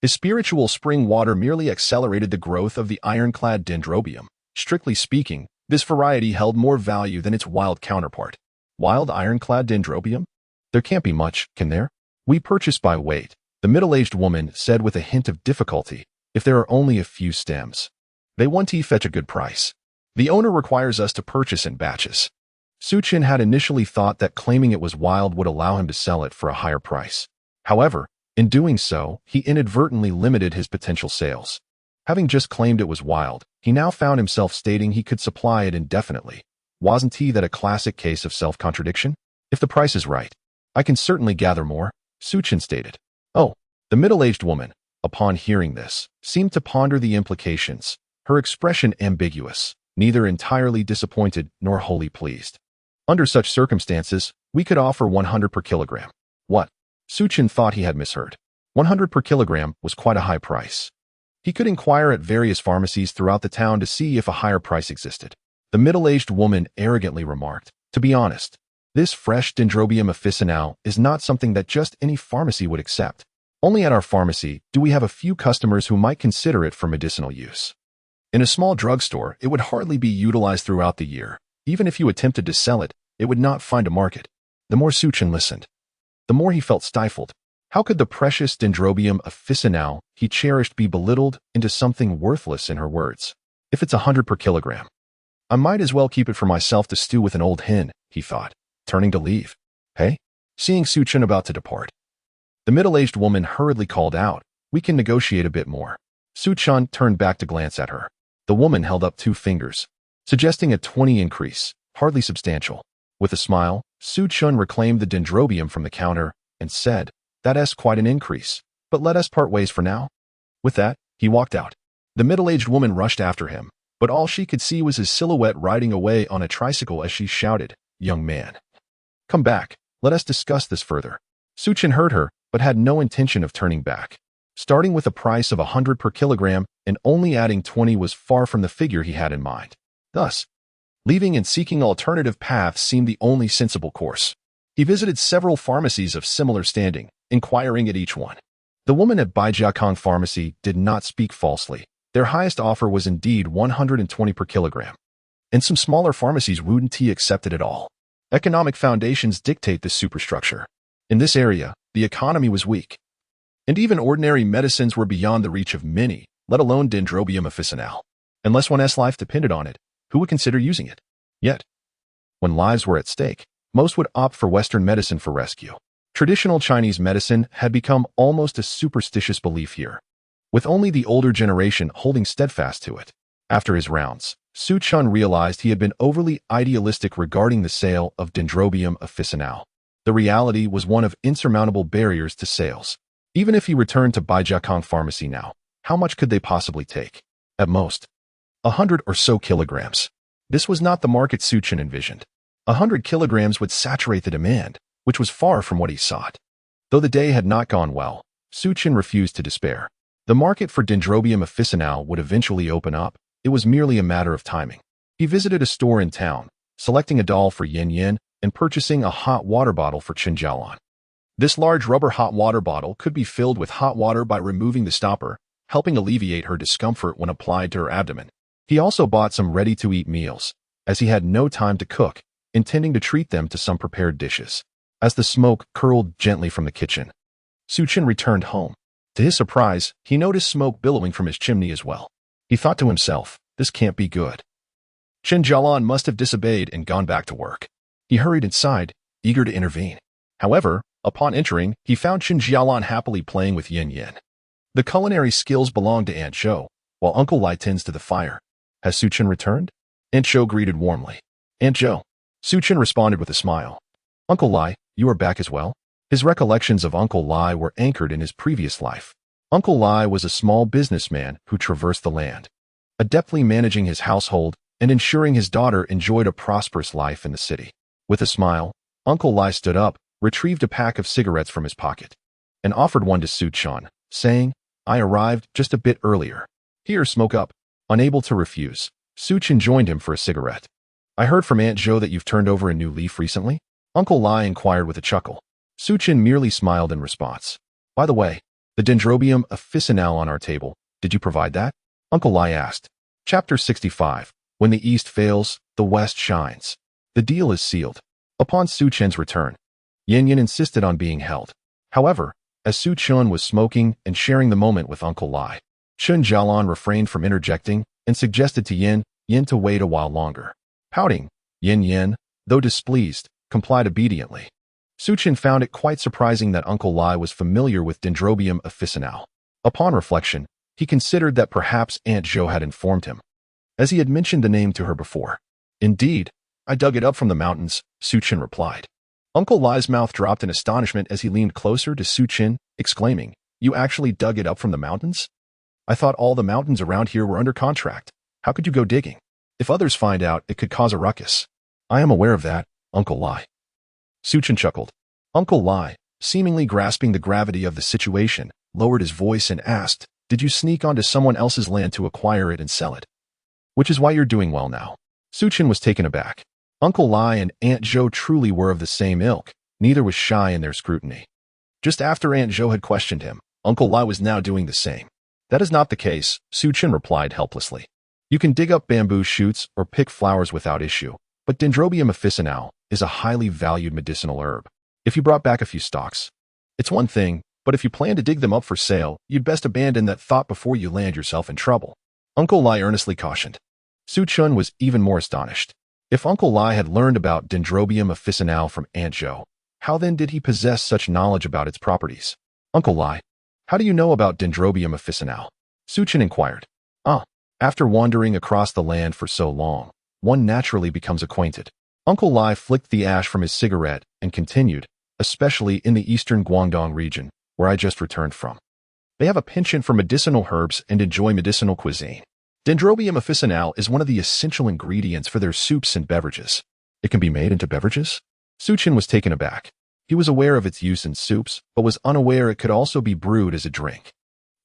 His spiritual spring water merely accelerated the growth of the ironclad dendrobium. Strictly speaking, this variety held more value than its wild counterpart. Wild ironclad dendrobium? There can't be much, can there? "We purchase by weight," the middle-aged woman said with a hint of difficulty, "if there are only a few stems. They want to fetch a good price. The owner requires us to purchase in batches." Su Chen had initially thought that claiming it was wild would allow him to sell it for a higher price. However, in doing so, he inadvertently limited his potential sales. Having just claimed it was wild, he now found himself stating he could supply it indefinitely. Wasn't that a classic case of self-contradiction? "If the price is right, I can certainly gather more," Su Chen stated. "Oh," the middle-aged woman, upon hearing this, seemed to ponder the implications, her expression ambiguous, neither entirely disappointed nor wholly pleased. "Under such circumstances, we could offer 100 per kilogram." "What?" Su Chen thought he had misheard. 100 per kilogram was quite a high price. He could inquire at various pharmacies throughout the town to see if a higher price existed. The middle-aged woman arrogantly remarked, "To be honest, this fresh dendrobium officinale is not something that just any pharmacy would accept. Only at our pharmacy do we have a few customers who might consider it for medicinal use. In a small drugstore, it would hardly be utilized throughout the year. Even if you attempted to sell it, it would not find a market." The more Su Chen listened, the more he felt stifled. How could the precious dendrobium officinale he cherished be belittled into something worthless in her words? "If it's 100 per kilogram, I might as well keep it for myself to stew with an old hen," he thought, turning to leave. "Hey?" Seeing Su Chen about to depart, the middle-aged woman hurriedly called out, "We can negotiate a bit more." Su Chen turned back to glance at her. The woman held up 2 fingers, suggesting a 20 increase, hardly substantial. With a smile, Su Chen reclaimed the dendrobium from the counter and said, "That's quite an increase, but let us part ways for now." With that, he walked out. The middle-aged woman rushed after him, but all she could see was his silhouette riding away on a tricycle as she shouted, "Young man, come back, let us discuss this further." Su Chen heard her, but had no intention of turning back. Starting with a price of 100 per kilogram and only adding 20 was far from the figure he had in mind. Thus, leaving and seeking alternative paths seemed the only sensible course. He visited several pharmacies of similar standing, inquiring at each one. The woman at Baijiakong Pharmacy did not speak falsely. Their highest offer was indeed 120 per kilogram. And some smaller pharmacies wouldn't accept it at all. Economic foundations dictate this superstructure. In this area, the economy was weak, and even ordinary medicines were beyond the reach of many, let alone dendrobium officinale. Unless one's life depended on it, who would consider using it? Yet, when lives were at stake, most would opt for Western medicine for rescue. Traditional Chinese medicine had become almost a superstitious belief here. with only the older generation holding steadfast to it. After his rounds, Xiyan realized he had been overly idealistic regarding the sale of Dendrobium officinale. The reality was one of insurmountable barriers to sales. Even if he returned to Baijiakong Pharmacy now, how much could they possibly take? At most, 100 or so kilograms. This was not the market Xiyan envisioned. 100 kilograms would saturate the demand, which was far from what he sought. Though the day had not gone well, Xiyan refused to despair. The market for Dendrobium officinale would eventually open up. It was merely a matter of timing. He visited a store in town, selecting a doll for Xiyan and purchasing a hot water bottle for Chen Jalan. This large rubber hot water bottle could be filled with hot water by removing the stopper, helping alleviate her discomfort when applied to her abdomen. He also bought some ready-to-eat meals, as he had no time to cook, intending to treat them to some prepared dishes. As the smoke curled gently from the kitchen, Xiyan returned home. To his surprise, he noticed smoke billowing from his chimney as well. He thought to himself, this can't be good. Chen Jalan must have disobeyed and gone back to work. He hurried inside, eager to intervene. However, upon entering, he found Chen Jalan happily playing with Xiyan. The culinary skills belonged to Aunt Zhou, while Uncle Lai tends to the fire. Has Xiyan returned? Aunt Zhou greeted warmly. Aunt Zhou. Xiyan responded with a smile. Uncle Lai, you are back as well? His recollections of Uncle Lai were anchored in his previous life. Uncle Lai was a small businessman who traversed the land, adeptly managing his household and ensuring his daughter enjoyed a prosperous life in the city. With a smile, Uncle Lai stood up, retrieved a pack of cigarettes from his pocket, and offered one to Xiyan, saying, I arrived just a bit earlier. Here, smoke up. Unable to refuse, Xiyan joined him for a cigarette. I heard from Aunt Zhou that you've turned over a new leaf recently? Uncle Lai inquired with a chuckle. Xiyan merely smiled in response. By the way, the Dendrobium officinale on our table, did you provide that? Uncle Lai asked. Chapter 65. When the East fails, the West shines. The deal is sealed. Upon Xiyan's return, Xiyan insisted on being held. However, as Xiyan was smoking and sharing the moment with Uncle Lai, Chen Jalan refrained from interjecting and suggested to Xiyan to wait a while longer. Pouting, Xiyan, though displeased, complied obediently. Xiyan found it quite surprising that Uncle Lai was familiar with Dendrobium officinale. Upon reflection, he considered that perhaps Aunt Zhou had informed him, as he had mentioned the name to her before. Indeed, I dug it up from the mountains, Xiyan replied. Uncle Lai's mouth dropped in astonishment as he leaned closer to Xiyan, exclaiming, You actually dug it up from the mountains? I thought all the mountains around here were under contract. How could you go digging? If others find out, it could cause a ruckus. I am aware of that, Uncle Lai. Xiyan chuckled. Uncle Lai, seemingly grasping the gravity of the situation, lowered his voice and asked, Did you sneak onto someone else's land to acquire it and sell it? Which is why you're doing well now. Xiyan was taken aback. Uncle Lai and Aunt Zhou truly were of the same ilk. Neither was shy in their scrutiny. Just after Aunt Zhou had questioned him, Uncle Lai was now doing the same. That is not the case, Xiyan replied helplessly. You can dig up bamboo shoots or pick flowers without issue, but Dendrobium officinale is a highly valued medicinal herb. If you brought back a few stalks, it's one thing, but if you plan to dig them up for sale, you'd best abandon that thought before you land yourself in trouble. Uncle Lai earnestly cautioned. Xiyan was even more astonished. If Uncle Lai had learned about Dendrobium officinale from Aunt Zhou, how then did he possess such knowledge about its properties? Uncle Lai, how do you know about Dendrobium officinale? Xiyan inquired. After wandering across the land for so long, one naturally becomes acquainted. Uncle Lai flicked the ash from his cigarette and continued, especially in the eastern Guangdong region, where I just returned from. They have a penchant for medicinal herbs and enjoy medicinal cuisine. Dendrobium officinale is one of the essential ingredients for their soups and beverages. It can be made into beverages? Xiyan was taken aback. He was aware of its use in soups, but was unaware it could also be brewed as a drink.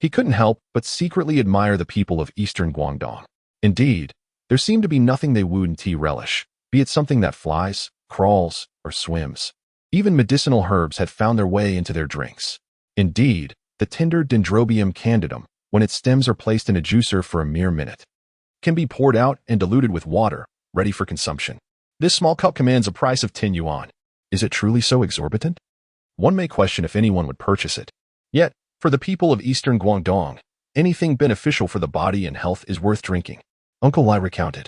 He couldn't help but secretly admire the people of eastern Guangdong. Indeed, there seemed to be nothing they wouldn't relish, be it something that flies, crawls, or swims. Even medicinal herbs had found their way into their drinks. Indeed, the tender Dendrobium candidum, when its stems are placed in a juicer for a mere minute, can be poured out and diluted with water, ready for consumption. This small cup commands a price of 10 yuan. Is it truly so exorbitant? One may question if anyone would purchase it. Yet, for the people of eastern Guangdong, anything beneficial for the body and health is worth drinking. Uncle Lai recounted.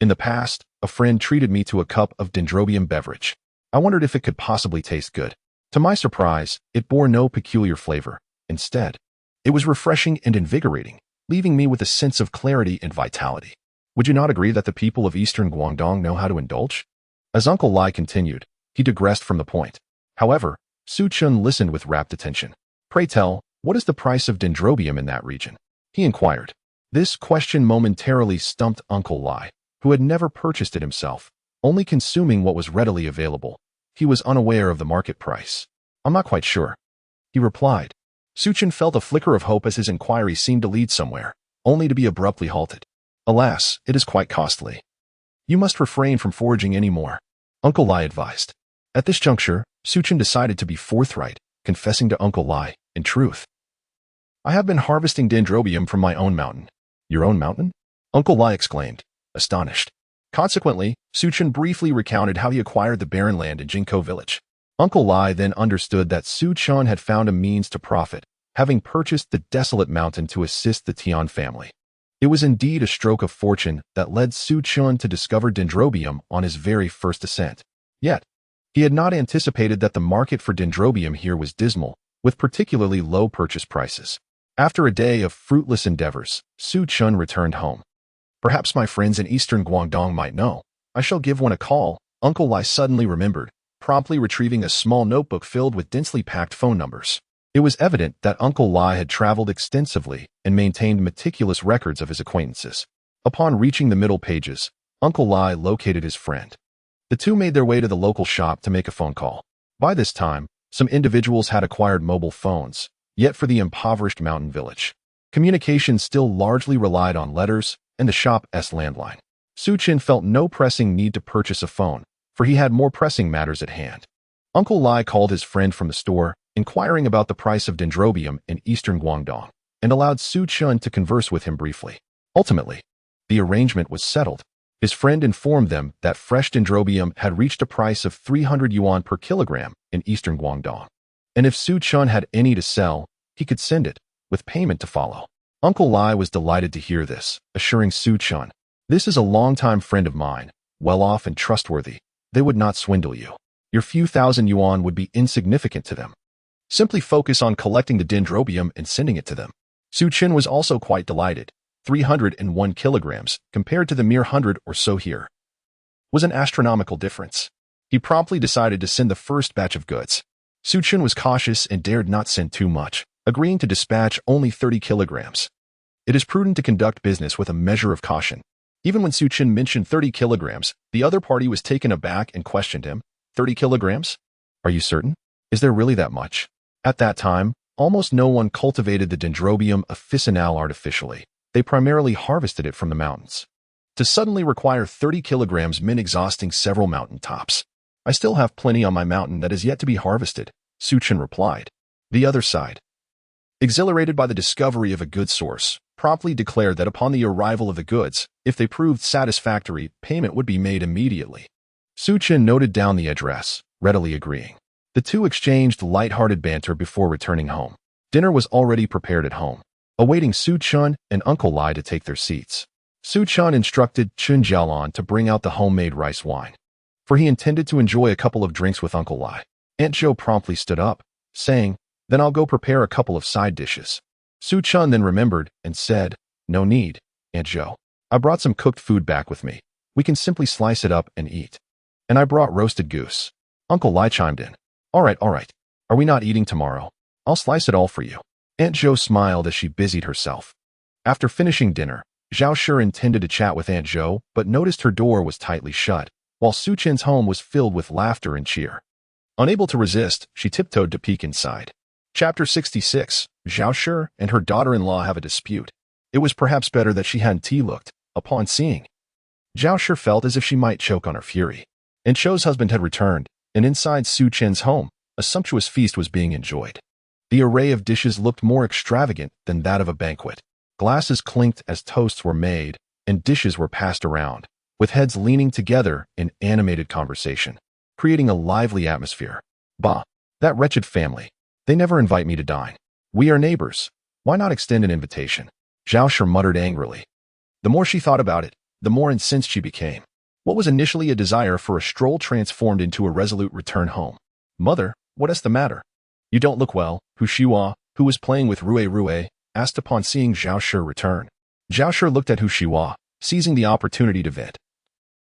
In the past, a friend treated me to a cup of Dendrobium beverage. I wondered if it could possibly taste good. To my surprise, it bore no peculiar flavor. Instead, It was refreshing and invigorating, leaving me with a sense of clarity and vitality. Would you not agree that the people of Eastern Guangdong know how to indulge? As Uncle Lai continued, he digressed from the point. However, Su Chen listened with rapt attention. Pray tell, what is the price of dendrobium in that region? He inquired. This question momentarily stumped Uncle Lai, who had never purchased it himself, only consuming what was readily available. He was unaware of the market price. I'm not quite sure, he replied. Su Chen felt a flicker of hope as his inquiry seemed to lead somewhere, only to be abruptly halted. Alas, it is quite costly. You must refrain from foraging any more, Uncle Lai advised. At this juncture, Su Chen decided to be forthright, confessing to Uncle Lai, in truth, I have been harvesting dendrobium from my own mountain. Your own mountain? Uncle Lai exclaimed, astonished. Consequently, Su Chen briefly recounted how he acquired the barren land in Jinko village. Uncle Lai then understood that Su Chen had found a means to profit, having purchased the desolate mountain to assist the Tian family. It was indeed a stroke of fortune that led Su Chen to discover dendrobium on his very first ascent. Yet, he had not anticipated that the market for dendrobium here was dismal, with particularly low purchase prices. After a day of fruitless endeavors, Su Chen returned home. Perhaps my friends in Eastern Guangdong might know. I shall give one a call, Uncle Lai suddenly remembered, promptly retrieving a small notebook filled with densely packed phone numbers. It was evident that Uncle Lai had traveled extensively and maintained meticulous records of his acquaintances. Upon reaching the middle pages, Uncle Lai located his friend. The two made their way to the local shop to make a phone call. By this time, some individuals had acquired mobile phones, yet for the impoverished mountain village, communication still largely relied on letters and the shop's landline. Su Chen felt no pressing need to purchase a phone, for he had more pressing matters at hand. Uncle Lai called his friend from the store, inquiring about the price of dendrobium in Eastern Guangdong, and allowed Su Chen to converse with him briefly. Ultimately, the arrangement was settled. His friend informed them that fresh dendrobium had reached a price of 300 yuan per kilogram in Eastern Guangdong, and if Su Chen had any to sell, he could send it, with payment to follow. Uncle Lai was delighted to hear this, assuring Su Chen, this is a longtime friend of mine, well-off and trustworthy. They would not swindle you. Your few thousand yuan would be insignificant to them. Simply focus on collecting the dendrobium and sending it to them. Su Chen was also quite delighted. 301 kilograms, compared to the mere 100 or so here, was an astronomical difference. He promptly decided to send the first batch of goods. Su Chen was cautious and dared not send too much, agreeing to dispatch only 30 kilograms. It is prudent to conduct business with a measure of caution. Even when Su Chen mentioned 30 kilograms, the other party was taken aback and questioned him. 30 kilograms? Are you certain? Is there really that much? At that time, almost no one cultivated the dendrobium officinale artificially. They primarily harvested it from the mountains. To suddenly require 30 kilograms meant exhausting several mountain tops. I still have plenty on my mountain that is yet to be harvested, Su Chen replied. The other side, exhilarated by the discovery of a good source, promptly declared that upon the arrival of the goods, if they proved satisfactory, payment would be made immediately. Su Chen noted down the address, readily agreeing. The two exchanged light-hearted banter before returning home. Dinner was already prepared at home, awaiting Su Chen and Uncle Lai to take their seats. Su Chen instructed Chen Jalan to bring out the homemade rice wine, for he intended to enjoy a couple of drinks with Uncle Lai. Aunt Zhou promptly stood up, saying, then I'll go prepare a couple of side dishes. Su Chen then remembered and said, no need, Aunt Zhou. I brought some cooked food back with me. We can simply slice it up and eat. And I brought roasted goose. Uncle Lai chimed in. All right. Are we not eating tomorrow? I'll slice it all for you. Aunt Zhou smiled as she busied herself. After finishing dinner, Zhao Shi intended to chat with Aunt Zhou, but noticed her door was tightly shut, while Su Chen's home was filled with laughter and cheer. Unable to resist, she tiptoed to peek inside. Chapter 66, Zhao Shi and her daughter-in-law have a dispute. It was perhaps better that she hadn't looked. Upon seeing, Zhao Shi felt as if she might choke on her fury. Aunt Zhou's husband had returned, and inside Su Chen's home, a sumptuous feast was being enjoyed. The array of dishes looked more extravagant than that of a banquet. Glasses clinked as toasts were made, and dishes were passed around, with heads leaning together in animated conversation, creating a lively atmosphere. Bah, that wretched family. They never invite me to dine. We are neighbors. Why not extend an invitation? Zhao Shi muttered angrily. The more she thought about it, the more incensed she became. What was initially a desire for a stroll transformed into a resolute return home. Mother, what is the matter? You don't look well, Hu Xiwa, who was playing with Rue, asked upon seeing Zhao Shi return. Zhao Shi looked at Hu Shihua, seizing the opportunity to vent.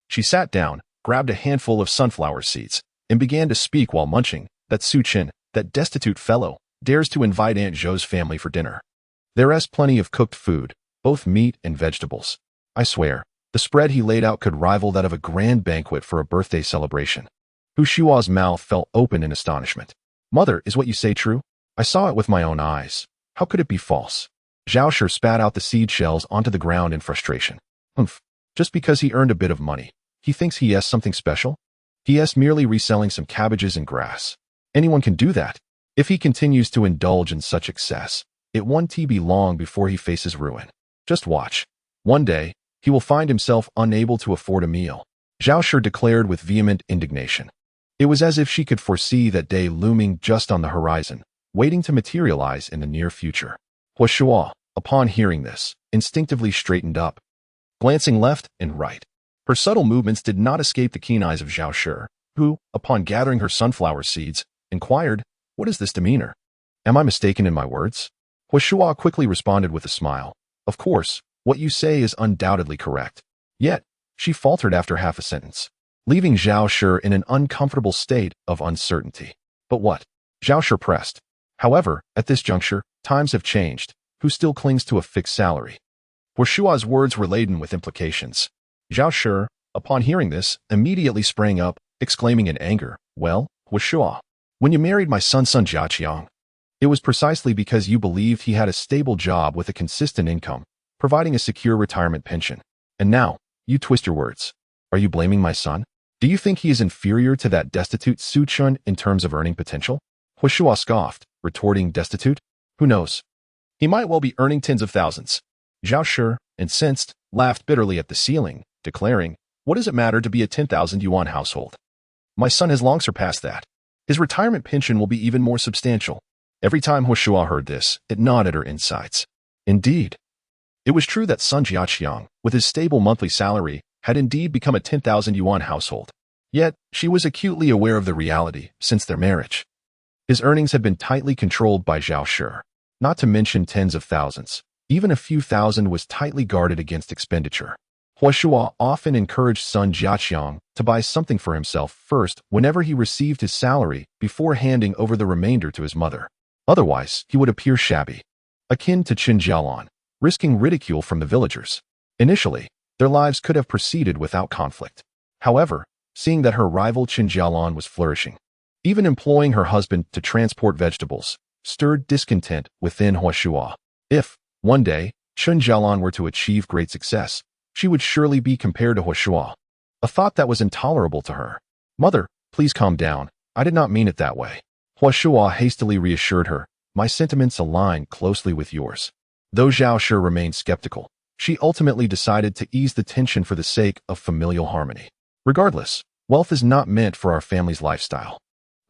She sat down, grabbed a handful of sunflower seeds, and began to speak while munching. That Su Chen, that destitute fellow, dares to invite Aunt Zhou's family for dinner. There's plenty of cooked food, both meat and vegetables. I swear, the spread he laid out could rival that of a grand banquet for a birthday celebration. Hu Shihua's mouth fell open in astonishment. Mother, is what you say true? I saw it with my own eyes. How could it be false? Zhao Shi spat out the seed shells onto the ground in frustration. Humph. Just because he earned a bit of money, he thinks he has something special? He is merely reselling some cabbages and grass. Anyone can do that. If he continues to indulge in such excess, it won't be long before he faces ruin. Just watch. One day, he will find himself unable to afford a meal. Zhao Shi declared with vehement indignation. It was as if she could foresee that day looming just on the horizon, waiting to materialize in the near future. Hu Shihua, upon hearing this, instinctively straightened up, glancing left and right. Her subtle movements did not escape the keen eyes of Zhao Shi, who, upon gathering her sunflower seeds, inquired, "What is this demeanor? Am I mistaken in my words?" Hu Shihua quickly responded with a smile. "Of course, what you say is undoubtedly correct." Yet, she faltered after half a sentence, leaving Zhao Shi in an uncomfortable state of uncertainty. "But what?" Zhao Shi pressed. "However, at this juncture, times have changed. Who still clings to a fixed salary?" Hu Shihua's words were laden with implications. Zhao Shi, upon hearing this, immediately sprang up, exclaiming in anger, "Well, Hu Shihua, when you married my son Jiaqiang, it was precisely because you believed he had a stable job with a consistent income, providing a secure retirement pension. And now, you twist your words. Are you blaming my son? Do you think he is inferior to that destitute Su Chen in terms of earning potential?" Hu Shihua scoffed, retorting, "Destitute? Who knows? He might well be earning tens of thousands." Zhao Shi, incensed, laughed bitterly at the ceiling, declaring, "What does it matter to be a 10,000 yuan household? My son has long surpassed that. His retirement pension will be even more substantial." Every time Hu Shihua heard this, it gnawed at her insides. Indeed, it was true that Sun Jiaqiang, with his stable monthly salary, had indeed become a 10,000 yuan household. Yet, she was acutely aware of the reality since their marriage. His earnings had been tightly controlled by Zhao Shi, not to mention tens of thousands. Even a few thousand was tightly guarded against expenditure. Hu Shihua often encouraged Sun Jiaqiang to buy something for himself first whenever he received his salary before handing over the remainder to his mother. Otherwise, he would appear shabby, akin to Chen Jalan, risking ridicule from the villagers. Initially, their lives could have proceeded without conflict. However, seeing that her rival Chen Jalan was flourishing, even employing her husband to transport vegetables, stirred discontent within Hu Shihua. If, one day, Chen Jalan were to achieve great success, she would surely be compared to Hu Shihua, a thought that was intolerable to her. "Mother, please calm down. I did not mean it that way." Hu Shihua hastily reassured her, "My sentiments align closely with yours." Though Zhao Shi remained skeptical, she ultimately decided to ease the tension for the sake of familial harmony. Regardless, wealth is not meant for our family's lifestyle.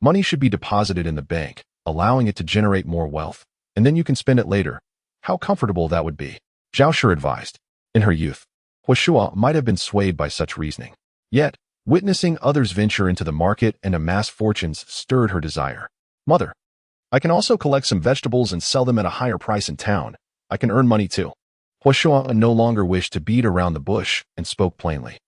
Money should be deposited in the bank, allowing it to generate more wealth, and then you can spend it later. How comfortable that would be, Zhao Shi advised. In her youth, Hu Shihua might have been swayed by such reasoning. Yet, witnessing others venture into the market and amass fortunes stirred her desire. "Mother, I can also collect some vegetables and sell them at a higher price in town. I can earn money too." Hu Shihua no longer wished to beat around the bush and spoke plainly.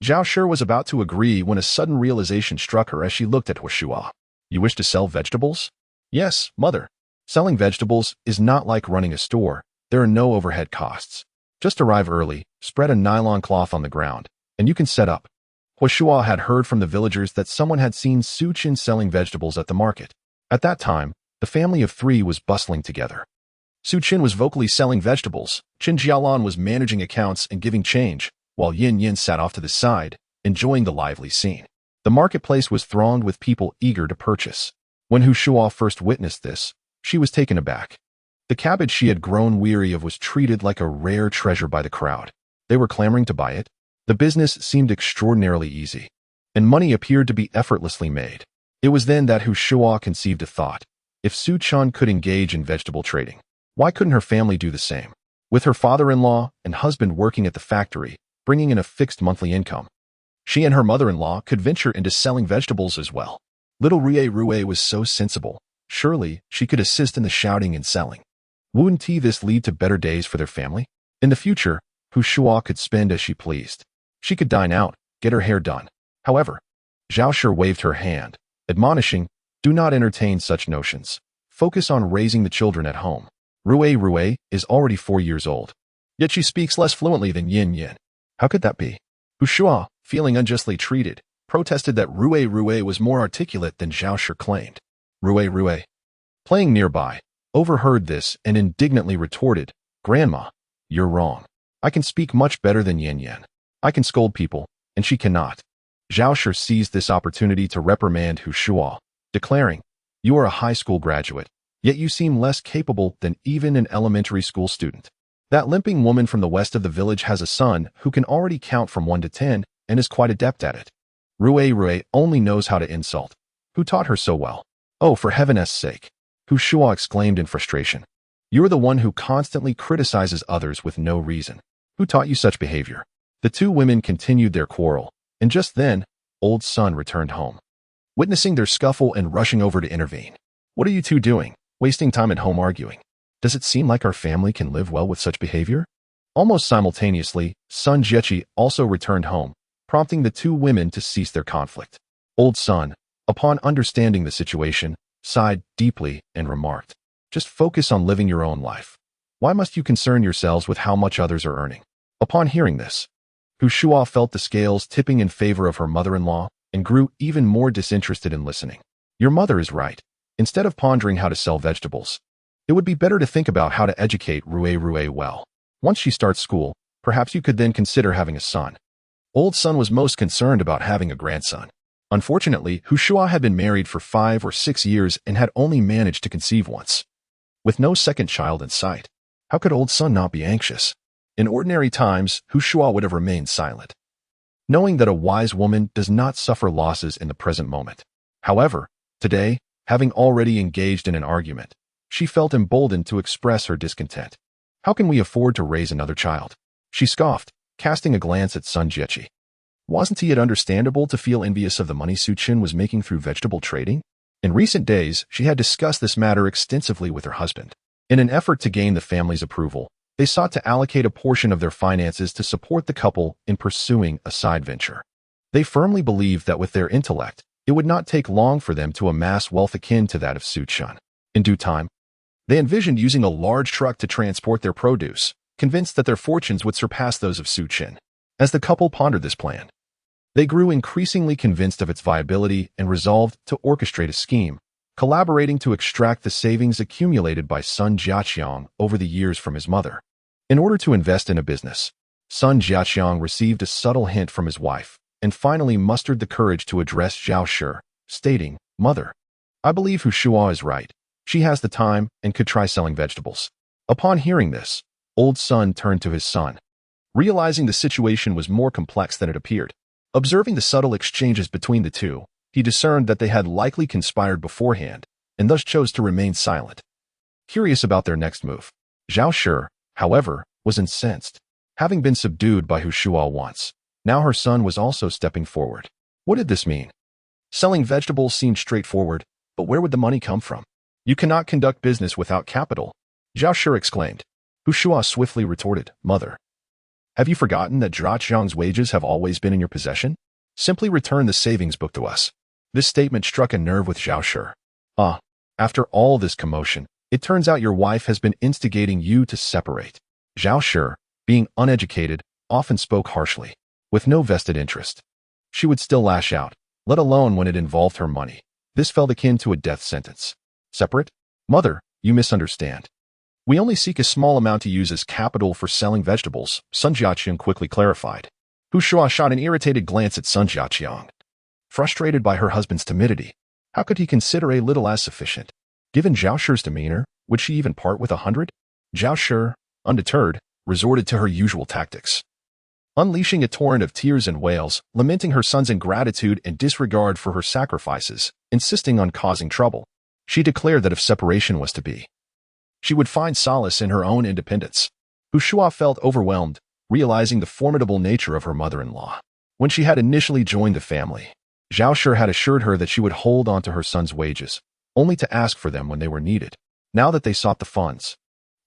Zhao Shi was about to agree when a sudden realization struck her as she looked at Hu Shihua. "You wish to sell vegetables?" "Yes, mother. Selling vegetables is not like running a store. There are no overhead costs. Just arrive early, spread a nylon cloth on the ground, and you can set up." Hu Shihua had heard from the villagers that someone had seen Su Chen selling vegetables at the market. At that time, the family of three was bustling together. Su Chen was vocally selling vegetables, Chen Jalan was managing accounts and giving change, while Yin sat off to the side, enjoying the lively scene. The marketplace was thronged with people eager to purchase. When Hu Shihua first witnessed this, she was taken aback. The cabbage she had grown weary of was treated like a rare treasure by the crowd. They were clamoring to buy it. The business seemed extraordinarily easy, and money appeared to be effortlessly made. It was then that Hu Shihua conceived a thought. If Su Chen could engage in vegetable trading, why couldn't her family do the same? With her father-in-law and husband working at the factory, bringing in a fixed monthly income, she and her mother-in-law could venture into selling vegetables as well. Little Rue was so sensible. Surely, she could assist in the shouting and selling. Wouldn't this lead to better days for their family? In the future, Hu Shua could spend as she pleased. She could dine out, get her hair done. However, Zhao Shi waved her hand, admonishing, do not entertain such notions. Focus on raising the children at home. Rui is already 4 years old. Yet she speaks less fluently than Yin. How could that be? Hu Shua, feeling unjustly treated, protested that Rui was more articulate than Zhao Shi claimed. Rui, playing nearby, overheard this and indignantly retorted, Grandma, you're wrong. I can speak much better than Yin. I can scold people, and she cannot. Zhao Shi seized this opportunity to reprimand Hu Shua, declaring, you are a high school graduate, yet you seem less capable than even an elementary school student. That limping woman from the west of the village has a son who can already count from 1 to 10 and is quite adept at it. Rui only knows how to insult. Who taught her so well? Oh, for heaven's sake! Hu Shua exclaimed in frustration. You're the one who constantly criticizes others with no reason. Who taught you such behavior? The two women continued their quarrel, and just then, old Sun returned home. Witnessing their scuffle and rushing over to intervene. What are you two doing? Wasting time at home arguing? Does it seem like our family can live well with such behavior? Almost simultaneously, Sun Jiechi also returned home, prompting the two women to cease their conflict. Old Sun, upon understanding the situation, sighed deeply and remarked, just focus on living your own life. Why must you concern yourselves with how much others are earning? Upon hearing this, Hu Shua felt the scales tipping in favor of her mother-in-law and grew even more disinterested in listening. Your mother is right. Instead of pondering how to sell vegetables, it would be better to think about how to educate Rui well. Once she starts school, perhaps you could then consider having a son. Old Sun was most concerned about having a grandson. Unfortunately, Hu Shua had been married for 5 or 6 years and had only managed to conceive once. With no second child in sight, how could Old Sun not be anxious? In ordinary times, Hu Shua would have remained silent, knowing that a wise woman does not suffer losses in the present moment. However, today, having already engaged in an argument, she felt emboldened to express her discontent. How can we afford to raise another child? She scoffed, casting a glance at Sun Jiechi. Wasn't it understandable to feel envious of the money Su Chen was making through vegetable trading? In recent days, she had discussed this matter extensively with her husband. In an effort to gain the family's approval, they sought to allocate a portion of their finances to support the couple in pursuing a side venture. They firmly believed that with their intellect, it would not take long for them to amass wealth akin to that of Su Chen. In due time, they envisioned using a large truck to transport their produce, convinced that their fortunes would surpass those of Su Chen. As the couple pondered this plan, they grew increasingly convinced of its viability and resolved to orchestrate a scheme, collaborating to extract the savings accumulated by Sun Jiaqiang over the years from his mother. In order to invest in a business, Sun Jiaqiang received a subtle hint from his wife and finally mustered the courage to address Zhao Shi, stating, Mother, I believe Hu Shua is right. She has the time and could try selling vegetables. Upon hearing this, Old Sun turned to his son, realizing the situation was more complex than it appeared. Observing the subtle exchanges between the two, he discerned that they had likely conspired beforehand and thus chose to remain silent. Curious about their next move, Zhao Shi, however, was incensed. Having been subdued by Hu Shua once, now her son was also stepping forward. What did this mean? Selling vegetables seemed straightforward, but where would the money come from? You cannot conduct business without capital, Zhao Shi exclaimed. Hu Shua swiftly retorted, Mother, have you forgotten that Zhaqiang's wages have always been in your possession? Simply return the savings book to us. This statement struck a nerve with Zhao Shi. After all this commotion, it turns out your wife has been instigating you to separate. Zhao Shi, being uneducated, often spoke harshly, with no vested interest. She would still lash out, let alone when it involved her money. This felt akin to a death sentence. Separate? Mother, you misunderstand. We only seek a small amount to use as capital for selling vegetables, Sun Jiaqiang quickly clarified. Hu Shua shot an irritated glance at Sun Jiaqiang. Frustrated by her husband's timidity, how could he consider a little as sufficient? Given Zhao Shi's demeanor, would she even part with 100? Zhao Shi, undeterred, resorted to her usual tactics. Unleashing a torrent of tears and wails, lamenting her son's ingratitude and disregard for her sacrifices, insisting on causing trouble, she declared that if separation was to be, she would find solace in her own independence. Hu Shua felt overwhelmed, realizing the formidable nature of her mother-in-law. When she had initially joined the family, Zhao Shi had assured her that she would hold on to her son's wages, only to ask for them when they were needed. Now that they sought the funds,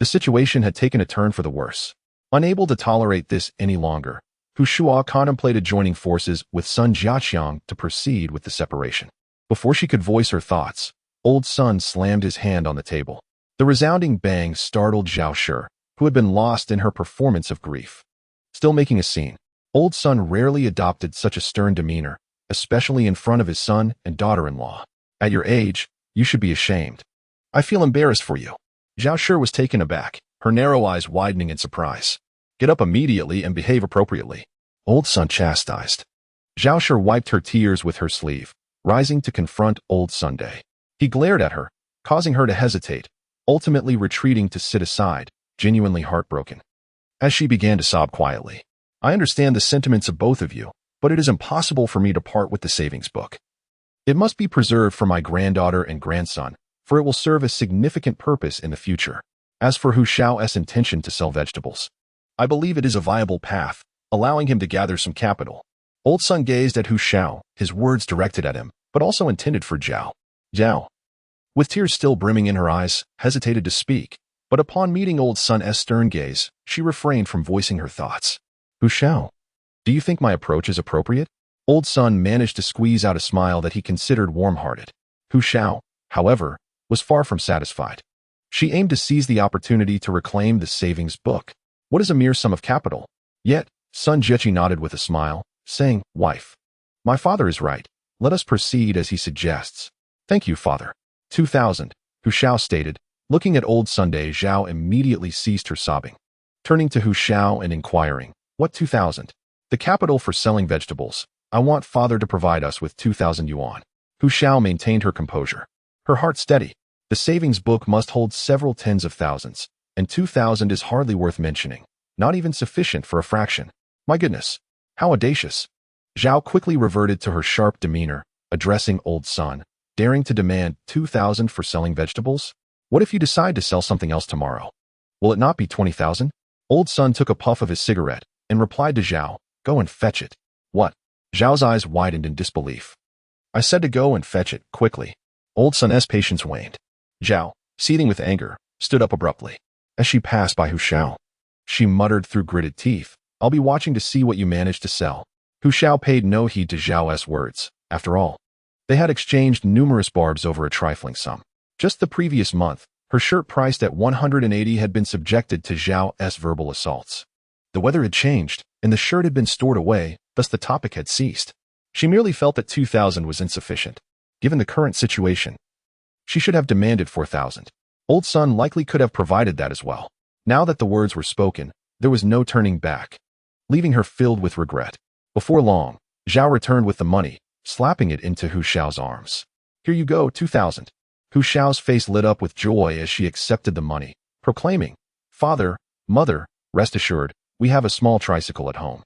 The situation had taken a turn for the worse. Unable to tolerate this any longer, Hu Shua contemplated joining forces with Sun Jiaqiang to proceed with the separation. Before she could voice her thoughts, Old Sun slammed his hand on the table. The resounding bang startled Zhao Shi, who had been lost in her performance of grief. Still making a scene, Old Sun rarely adopted such a stern demeanor, especially in front of his son and daughter-in-law. At your age, you should be ashamed. I feel embarrassed for you. Zhao Shi was taken aback, her narrow eyes widening in surprise. Get up immediately and behave appropriately, Old Sun chastised. Zhao Shi wiped her tears with her sleeve, rising to confront Old Sunday. He glared at her, causing her to hesitate, ultimately retreating to sit aside, genuinely heartbroken. As she began to sob quietly, I understand the sentiments of both of you, but it is impossible for me to part with the savings book. It must be preserved for my granddaughter and grandson, for it will serve a significant purpose in the future. As for Hu Xiao's intention to sell vegetables, I believe it is a viable path, allowing him to gather some capital. Old Sun gazed at Hu Xiao, his words directed at him, but also intended for Zhao. Zhao, with tears still brimming in her eyes, hesitated to speak, but upon meeting Old Sun's stern gaze, she refrained from voicing her thoughts. Hu Xiao, do you think my approach is appropriate? Old Sun managed to squeeze out a smile that he considered warm-hearted. Hu Xiao, however, was far from satisfied. She aimed to seize the opportunity to reclaim the savings book. What is a mere sum of capital? Yet, Sun Jiechi nodded with a smile, saying, Wife, my father is right. Let us proceed as he suggests. Thank you, father. 2,000, Hu Xiao stated. Looking at Old Sunday, Zhao immediately ceased her sobbing. Turning to Hu Xiao and inquiring, what 2,000? The capital for selling vegetables. I want father to provide us with 2,000 yuan. Hu Xiao maintained her composure, her heart steady. The savings book must hold several tens of thousands, and 2,000 is hardly worth mentioning, not even sufficient for a fraction. My goodness, how audacious. Zhao quickly reverted to her sharp demeanor, addressing Old Sun, daring to demand 2,000 for selling vegetables? What if you decide to sell something else tomorrow? Will it not be 20,000? Old Sun took a puff of his cigarette and replied to Zhao, Go and fetch it. What? Zhao's eyes widened in disbelief. I said to go and fetch it, quickly. Old Sun's patience waned. Zhao, seething with anger, stood up abruptly. As she passed by Hu Xiao, she muttered through gritted teeth, I'll be watching to see what you manage to sell. Hu Xiao paid no heed to Zhao's words. After all, they had exchanged numerous barbs over a trifling sum. Just the previous month, her shirt priced at 180 had been subjected to Zhao's verbal assaults. The weather had changed, and the shirt had been stored away, thus the topic had ceased. She merely felt that 2,000 was insufficient. Given the current situation, she should have demanded 4,000. Old Sun likely could have provided that as well. Now that the words were spoken, there was no turning back, leaving her filled with regret. Before long, Zhao returned with the money, slapping it into Hu Xiao's arms. Here you go, 2,000. Hu Xiao's face lit up with joy as she accepted the money, proclaiming, Father, Mother, rest assured, we have a small tricycle at home.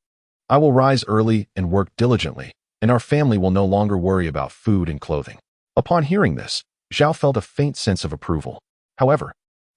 I will rise early and work diligently, and our family will no longer worry about food and clothing. Upon hearing this, Zhao felt a faint sense of approval. However,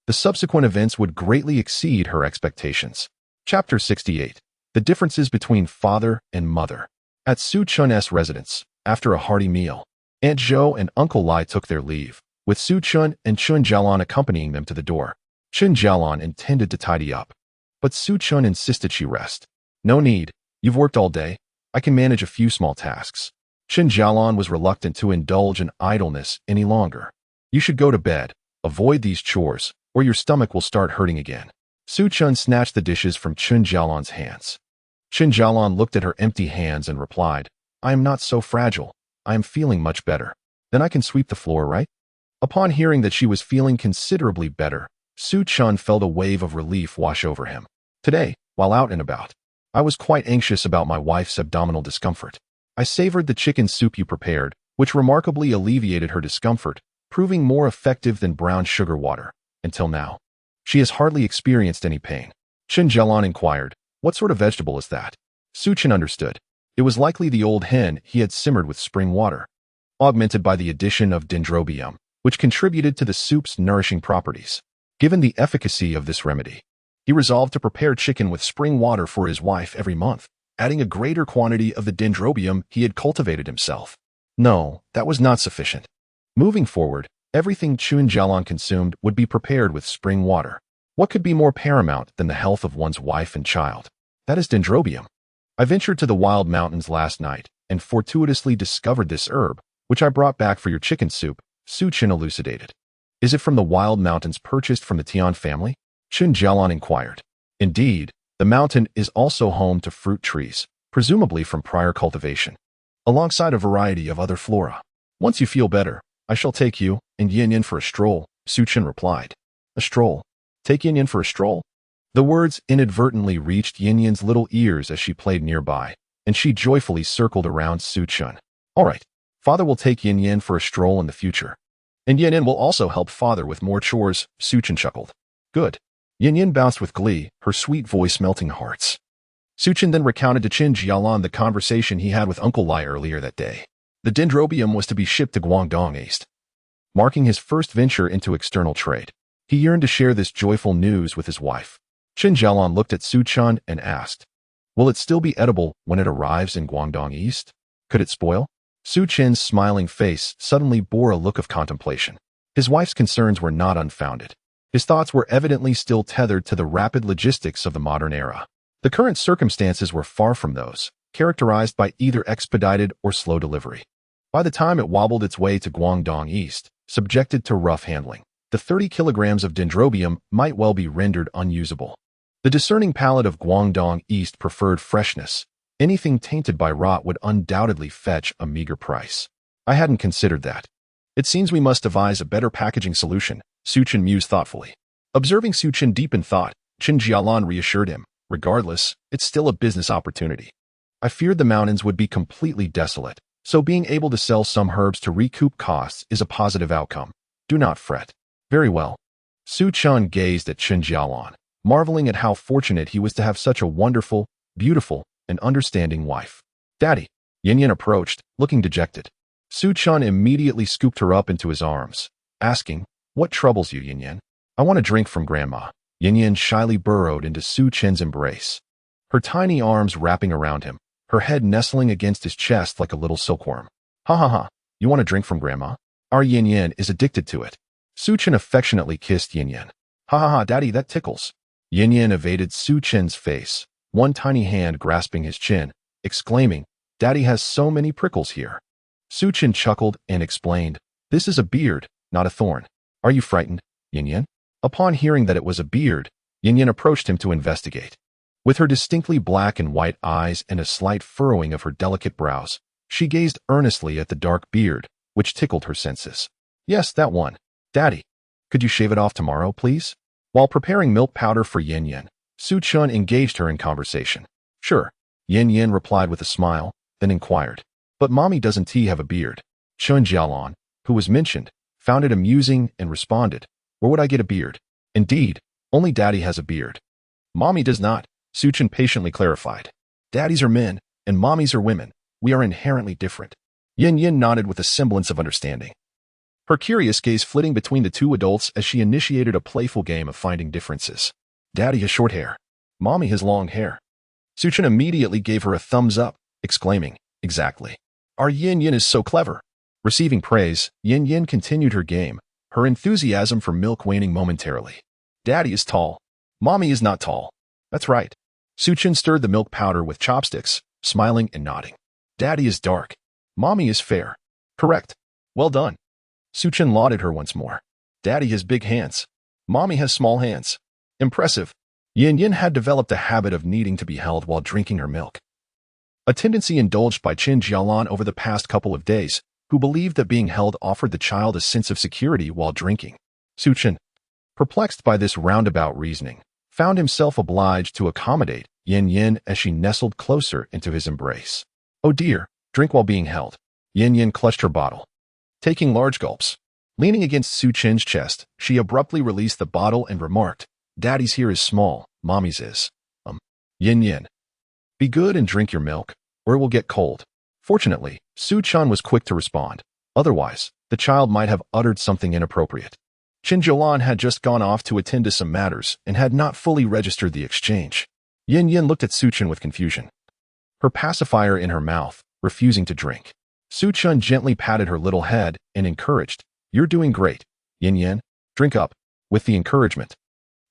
the subsequent events would greatly exceed her expectations. Chapter 68. The differences between father and mother. At Su Chun's residence, after a hearty meal, Aunt Zhou and Uncle Lai took their leave, with Su Chun and Chen Jalan accompanying them to the door. Chen Jalan intended to tidy up, but Su Chun insisted she rest. No need, you've worked all day. I can manage a few small tasks. Chen Jalan was reluctant to indulge in idleness any longer. You should go to bed, avoid these chores, or your stomach will start hurting again. Su Chun snatched the dishes from Chen Jalan's hands. Chen Jalan looked at her empty hands and replied, I am not so fragile. I am feeling much better. Then I can sweep the floor, right? Upon hearing that she was feeling considerably better, Su Chun felt a wave of relief wash over him. Today, while out and about, I was quite anxious about my wife's abdominal discomfort. I savored the chicken soup you prepared, which remarkably alleviated her discomfort, proving more effective than brown sugar water. Until now, she has hardly experienced any pain. Chen Jalan inquired, what sort of vegetable is that? Su Chun understood. It was likely the old hen he had simmered with spring water, augmented by the addition of dendrobium, which contributed to the soup's nourishing properties. Given the efficacy of this remedy, he resolved to prepare chicken with spring water for his wife every month, adding a greater quantity of the dendrobium he had cultivated himself. No, that was not sufficient. Moving forward, everything Chen Jalan consumed would be prepared with spring water. What could be more paramount than the health of one's wife and child? That is dendrobium. I ventured to the wild mountains last night and fortuitously discovered this herb, which I brought back for your chicken soup, Xiyan elucidated. Is it from the wild mountains purchased from the Xiyan family? Chen Jalan inquired. Indeed, the mountain is also home to fruit trees, presumably from prior cultivation, alongside a variety of other flora. Once you feel better, I shall take you and Yin for a stroll, Xiyan replied. A stroll? Take Yin for a stroll? The words inadvertently reached Yin's little ears as she played nearby, and she joyfully circled around Xiyan. All right, Father will take Yin for a stroll in the future. And Yin will also help Father with more chores, Xiyan chuckled. Good. Yin bounced with glee, her sweet voice melting hearts. Xiyan then recounted to Chen Jalan the conversation he had with Uncle Lai earlier that day. The dendrobium was to be shipped to Guangdong East, marking his first venture into external trade. He yearned to share this joyful news with his wife. Chen Jalan looked at Xiyan and asked, will it still be edible when it arrives in Guangdong East? Could it spoil? Xiyan's smiling face suddenly bore a look of contemplation. His wife's concerns were not unfounded. His thoughts were evidently still tethered to the rapid logistics of the modern era. The current circumstances were far from those, characterized by either expedited or slow delivery. By the time it wobbled its way to Guangdong East, subjected to rough handling, the 30 kilograms of dendrobium might well be rendered unusable. The discerning palate of Guangdong East preferred freshness. Anything tainted by rot would undoubtedly fetch a meager price. I hadn't considered that. It seems we must devise a better packaging solution, Xiyan mused thoughtfully. Observing Xiyan deep in thought, Chen Jalan reassured him. Regardless, it's still a business opportunity. I feared the mountains would be completely desolate, so being able to sell some herbs to recoup costs is a positive outcome. Do not fret. Very well. Xiyan gazed at Chen Jalan, marveling at how fortunate he was to have such a wonderful, beautiful, and understanding wife. Daddy. Yin approached, looking dejected. Xiyan immediately scooped her up into his arms, asking, what troubles you, Yin? I want a drink from Grandma. Yin shyly burrowed into Xiyan's embrace, her tiny arms wrapping around him, her head nestling against his chest like a little silkworm. Ha ha ha, you want a drink from Grandma? Our Yin is addicted to it. Xiyan affectionately kissed Yin. Ha ha ha, Daddy, that tickles. Yin evaded Xiyan's face, one tiny hand grasping his chin, exclaiming, Daddy has so many prickles here. Xiyan chuckled and explained, this is a beard, not a thorn. Are you frightened, Yin? Upon hearing that it was a beard, Yin approached him to investigate. With her distinctly black and white eyes and a slight furrowing of her delicate brows, she gazed earnestly at the dark beard, which tickled her senses. Yes, that one. Daddy, could you shave it off tomorrow, please? While preparing milk powder for Yin, Xiyan engaged her in conversation. Sure, Yin replied with a smile, then inquired. But Mommy doesn't have a beard? Chen Jalan, who was mentioned, found it amusing and responded, where would I get a beard? Indeed, only Daddy has a beard. Mommy does not, Xiyan patiently clarified. Daddies are men, and mommies are women. We are inherently different. Yin nodded with a semblance of understanding, her curious gaze flitting between the two adults as she initiated a playful game of finding differences. Daddy has short hair. Mommy has long hair. Xiyan immediately gave her a thumbs up, exclaiming, exactly. Our Yin is so clever. Receiving praise, Yin continued her game, her enthusiasm for milk waning momentarily. Daddy is tall. Mommy is not tall. That's right. Xiyan stirred the milk powder with chopsticks, smiling and nodding. Daddy is dark. Mommy is fair. Correct. Well done. Xiyan lauded her once more. Daddy has big hands. Mommy has small hands. Impressive. Yin had developed a habit of needing to be held while drinking her milk, a tendency indulged by Chen Jalan over the past couple of days, who believed that being held offered the child a sense of security while drinking. Xiyan, perplexed by this roundabout reasoning, found himself obliged to accommodate Yin as she nestled closer into his embrace. Oh dear, drink while being held. Yin clutched her bottle, taking large gulps. Leaning against Xiyan's chest, she abruptly released the bottle and remarked, Daddy's here is small, Mommy's is. Yin. Be good and drink your milk, or it will get cold. Fortunately, Xiyan was quick to respond. Otherwise, the child might have uttered something inappropriate. Chen Jalan had just gone off to attend to some matters and had not fully registered the exchange. Yin looked at Xiyan with confusion, her pacifier in her mouth, refusing to drink. Xiyan gently patted her little head and encouraged, You're doing great, Yin. Drink up. With the encouragement,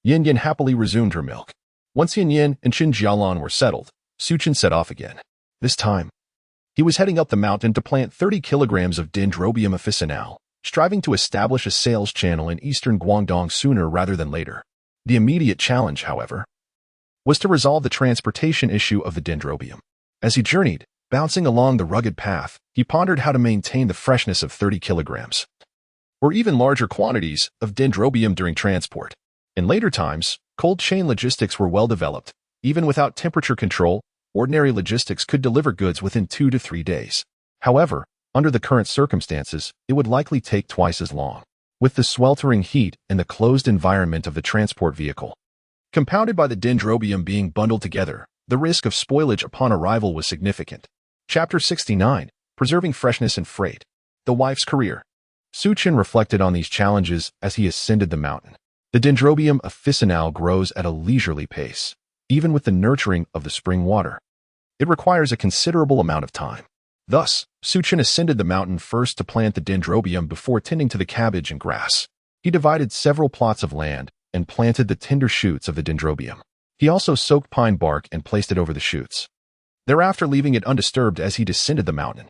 Yin happily resumed her milk. Once Yin and Chen Jalan were settled, Chen set off again. This time, he was heading up the mountain to plant 30 kilograms of Dendrobium officinale, striving to establish a sales channel in eastern Guangdong sooner rather than later. The immediate challenge, however, was to resolve the transportation issue of the Dendrobium. As he journeyed, bouncing along the rugged path, he pondered how to maintain the freshness of 30 kilograms, or even larger quantities, of Dendrobium during transport. In later times, cold chain logistics were well developed. Even without temperature control, ordinary logistics could deliver goods within 2 to 3 days. However, under the current circumstances, it would likely take twice as long. With the sweltering heat and the closed environment of the transport vehicle, compounded by the Dendrobium being bundled together, the risk of spoilage upon arrival was significant. Chapter 69, Preserving Freshness and Freight. The Wife's Career. Chen reflected on these challenges as he ascended the mountain. The Dendrobium officinale grows at a leisurely pace, even with the nurturing of the spring water. It requires a considerable amount of time. Thus, Chen ascended the mountain first to plant the Dendrobium before tending to the cabbage and grass. He divided several plots of land and planted the tender shoots of the Dendrobium. He also soaked pine bark and placed it over the shoots, thereafter leaving it undisturbed as he descended the mountain.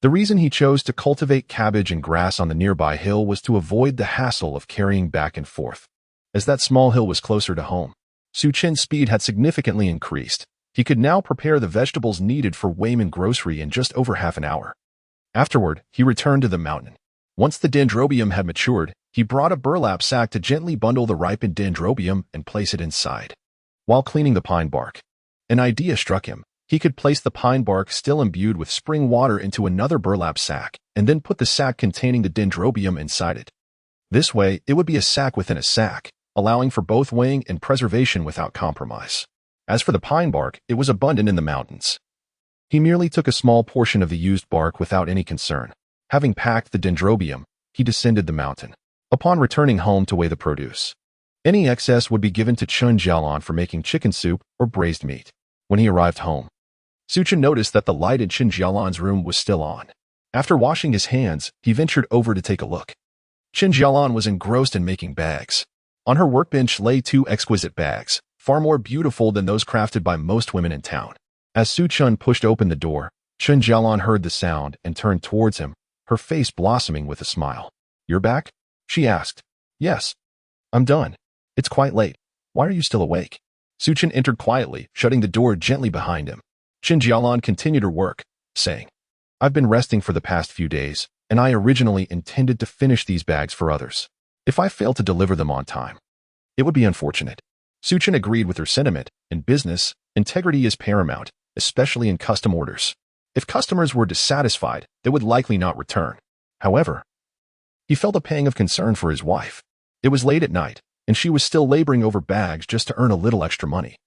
The reason he chose to cultivate cabbage and grass on the nearby hill was to avoid the hassle of carrying back and forth, as that small hill was closer to home. Chen's speed had significantly increased. He could now prepare the vegetables needed for Wayman Grocery in just over half an hour. Afterward, he returned to the mountain. Once the Dendrobium had matured, he brought a burlap sack to gently bundle the ripened Dendrobium and place it inside. While cleaning the pine bark, an idea struck him. He could place the pine bark still imbued with spring water into another burlap sack and then put the sack containing the Dendrobium inside it. This way, it would be a sack within a sack, allowing for both weighing and preservation without compromise. As for the pine bark, it was abundant in the mountains. He merely took a small portion of the used bark without any concern. Having packed the Dendrobium, he descended the mountain. Upon returning home to weigh the produce, any excess would be given to Chen Jalan for making chicken soup or braised meat. When he arrived home, Chen noticed that the light in Chen Jalan's room was still on. After washing his hands, he ventured over to take a look. Chen Jalan was engrossed in making bags. On her workbench lay 2 exquisite bags, far more beautiful than those crafted by most women in town. As Chen pushed open the door, Chen Jalan heard the sound and turned towards him, her face blossoming with a smile. "You're back?" she asked. "Yes. I'm done. It's quite late. Why are you still awake?" Chen entered quietly, shutting the door gently behind him. Chen Jalan continued her work, saying, "I've been resting for the past few days, and I originally intended to finish these bags for others. If I fail to deliver them on time, it would be unfortunate." Chen agreed with her sentiment. In business, integrity is paramount, especially in custom orders. If customers were dissatisfied, they would likely not return. However, he felt a pang of concern for his wife. It was late at night, and she was still laboring over bags just to earn a little extra money,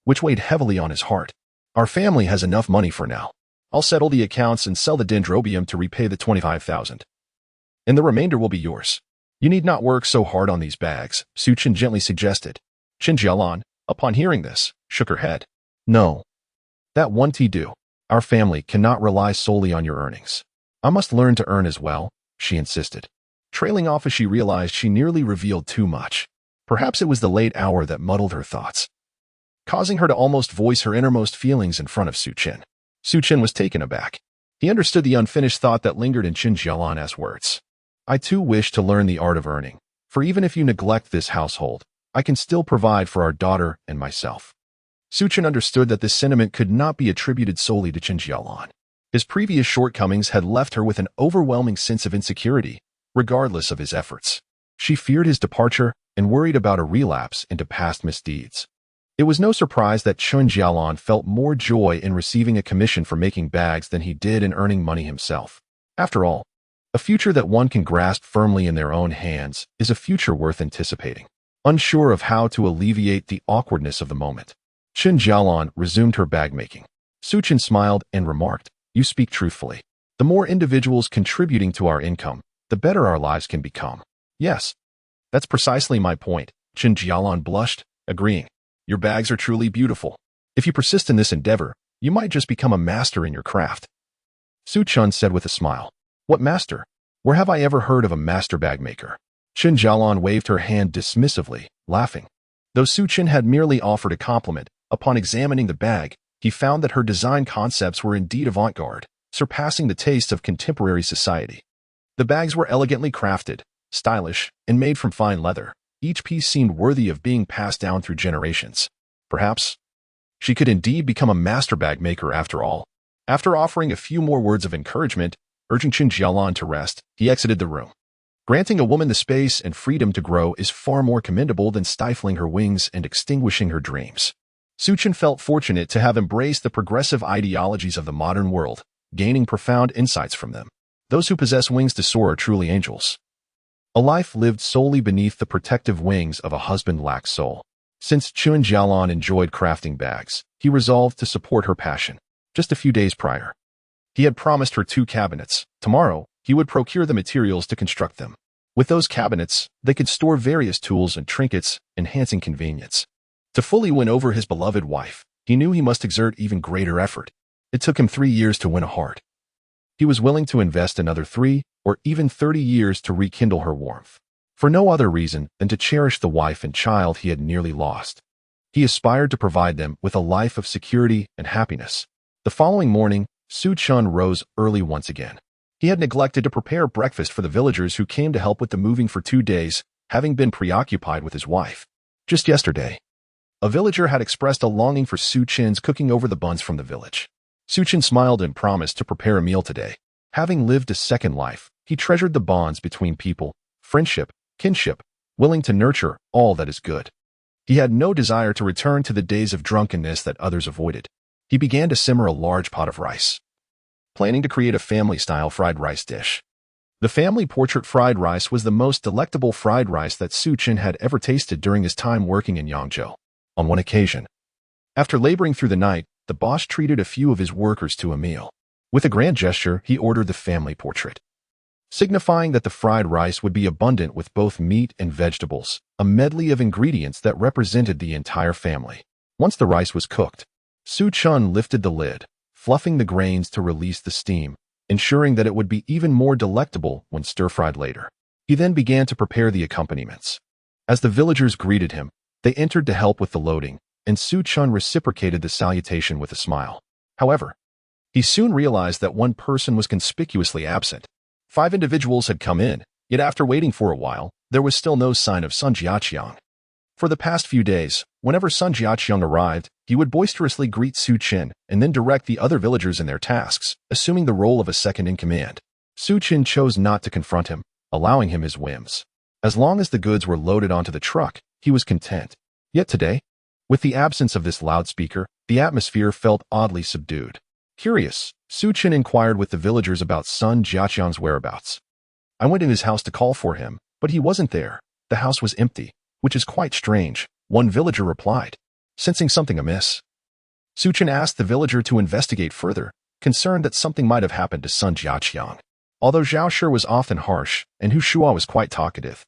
which weighed heavily on his heart. "Our family has enough money for now. I'll settle the accounts and sell the Dendrobium to repay the 25,000. And the remainder will be yours. You need not work so hard on these bags," Chen gently suggested. Chen Jalan, upon hearing this, shook her head. "No. That won't do. Our family cannot rely solely on your earnings. I must learn to earn as well," she insisted, trailing off as she realized she nearly revealed too much. Perhaps it was the late hour that muddled her thoughts, causing her to almost voice her innermost feelings in front of Chen. Chen was taken aback. He understood the unfinished thought that lingered in Chen Jalan's words. "I too wish to learn the art of earning, for even if you neglect this household, I can still provide for our daughter and myself." Chen understood that this sentiment could not be attributed solely to Chen Jalan. His previous shortcomings had left her with an overwhelming sense of insecurity, regardless of his efforts. She feared his departure and worried about a relapse into past misdeeds. It was no surprise that Chen Jalan felt more joy in receiving a commission for making bags than he did in earning money himself. After all, a future that one can grasp firmly in their own hands is a future worth anticipating. Unsure of how to alleviate the awkwardness of the moment, Chen Jalan resumed her bag making. Chen smiled and remarked, "You speak truthfully. The more individuals contributing to our income, the better our lives can become." "Yes, that's precisely my point," Chen Jalan blushed, agreeing. "Your bags are truly beautiful. If you persist in this endeavor, you might just become a master in your craft." Chen said with a smile. "What master? Where have I ever heard of a master bag maker?" Chen Jalan waved her hand dismissively, laughing. Though Su Chen had merely offered a compliment, upon examining the bag, he found that her design concepts were indeed avant-garde, surpassing the tastes of contemporary society. The bags were elegantly crafted, stylish, and made from fine leather. Each piece seemed worthy of being passed down through generations. Perhaps she could indeed become a master bag maker after all. After offering a few more words of encouragement, urging Chen Jalan to rest, he exited the room. Granting a woman the space and freedom to grow is far more commendable than stifling her wings and extinguishing her dreams. Su Chen felt fortunate to have embraced the progressive ideologies of the modern world, gaining profound insights from them. Those who possess wings to soar are truly angels. A life lived solely beneath the protective wings of a husband lacks soul. Since Chen Jalan enjoyed crafting bags, he resolved to support her passion. Just a few days prior, he had promised her 2 cabinets. Tomorrow, he would procure the materials to construct them. With those cabinets, they could store various tools and trinkets, enhancing convenience. To fully win over his beloved wife, he knew he must exert even greater effort. It took him 3 years to win a heart. He was willing to invest another 3 or even 30 years to rekindle her warmth, for no other reason than to cherish the wife and child he had nearly lost. He aspired to provide them with a life of security and happiness. The following morning, Su Chen rose early once again. He had neglected to prepare breakfast for the villagers who came to help with the moving for 2 days, having been preoccupied with his wife. Just yesterday, a villager had expressed a longing for Su Chen's cooking over the buns from the village. Su Chen smiled and promised to prepare a meal today. Having lived a second life, he treasured the bonds between people, friendship, kinship, willing to nurture all that is good. He had no desire to return to the days of drunkenness that others avoided. He began to simmer a large pot of rice, planning to create a family-style fried rice dish. The family portrait fried rice was the most delectable fried rice that Su Chen had ever tasted during his time working in Yangzhou. On one occasion, after laboring through the night, the boss treated a few of his workers to a meal. With a grand gesture, he ordered the family portrait, signifying that the fried rice would be abundant with both meat and vegetables, a medley of ingredients that represented the entire family. Once the rice was cooked, Su Chen lifted the lid, fluffing the grains to release the steam, ensuring that it would be even more delectable when stir-fried later. He then began to prepare the accompaniments. As the villagers greeted him, they entered to help with the loading, and Su Chen reciprocated the salutation with a smile. However, he soon realized that one person was conspicuously absent. 5 individuals had come in, yet after waiting for a while, there was still no sign of Sun Jiaqiang. For the past few days, whenever Sun Jiaqiang arrived, he would boisterously greet Su Chen and then direct the other villagers in their tasks, assuming the role of a second-in-command. Su Chen chose not to confront him, allowing him his whims. As long as the goods were loaded onto the truck, he was content. Yet today, with the absence of this loudspeaker, the atmosphere felt oddly subdued. Curious, Su Chen inquired with the villagers about Sun Jiaqiang's whereabouts. I went in his house to call for him, but he wasn't there. The house was empty, which is quite strange, one villager replied. Sensing something amiss, Su Chen asked the villager to investigate further, concerned that something might have happened to Sun Jiaqiang. Although Zhao Shi was often harsh and Hu Shua was quite talkative,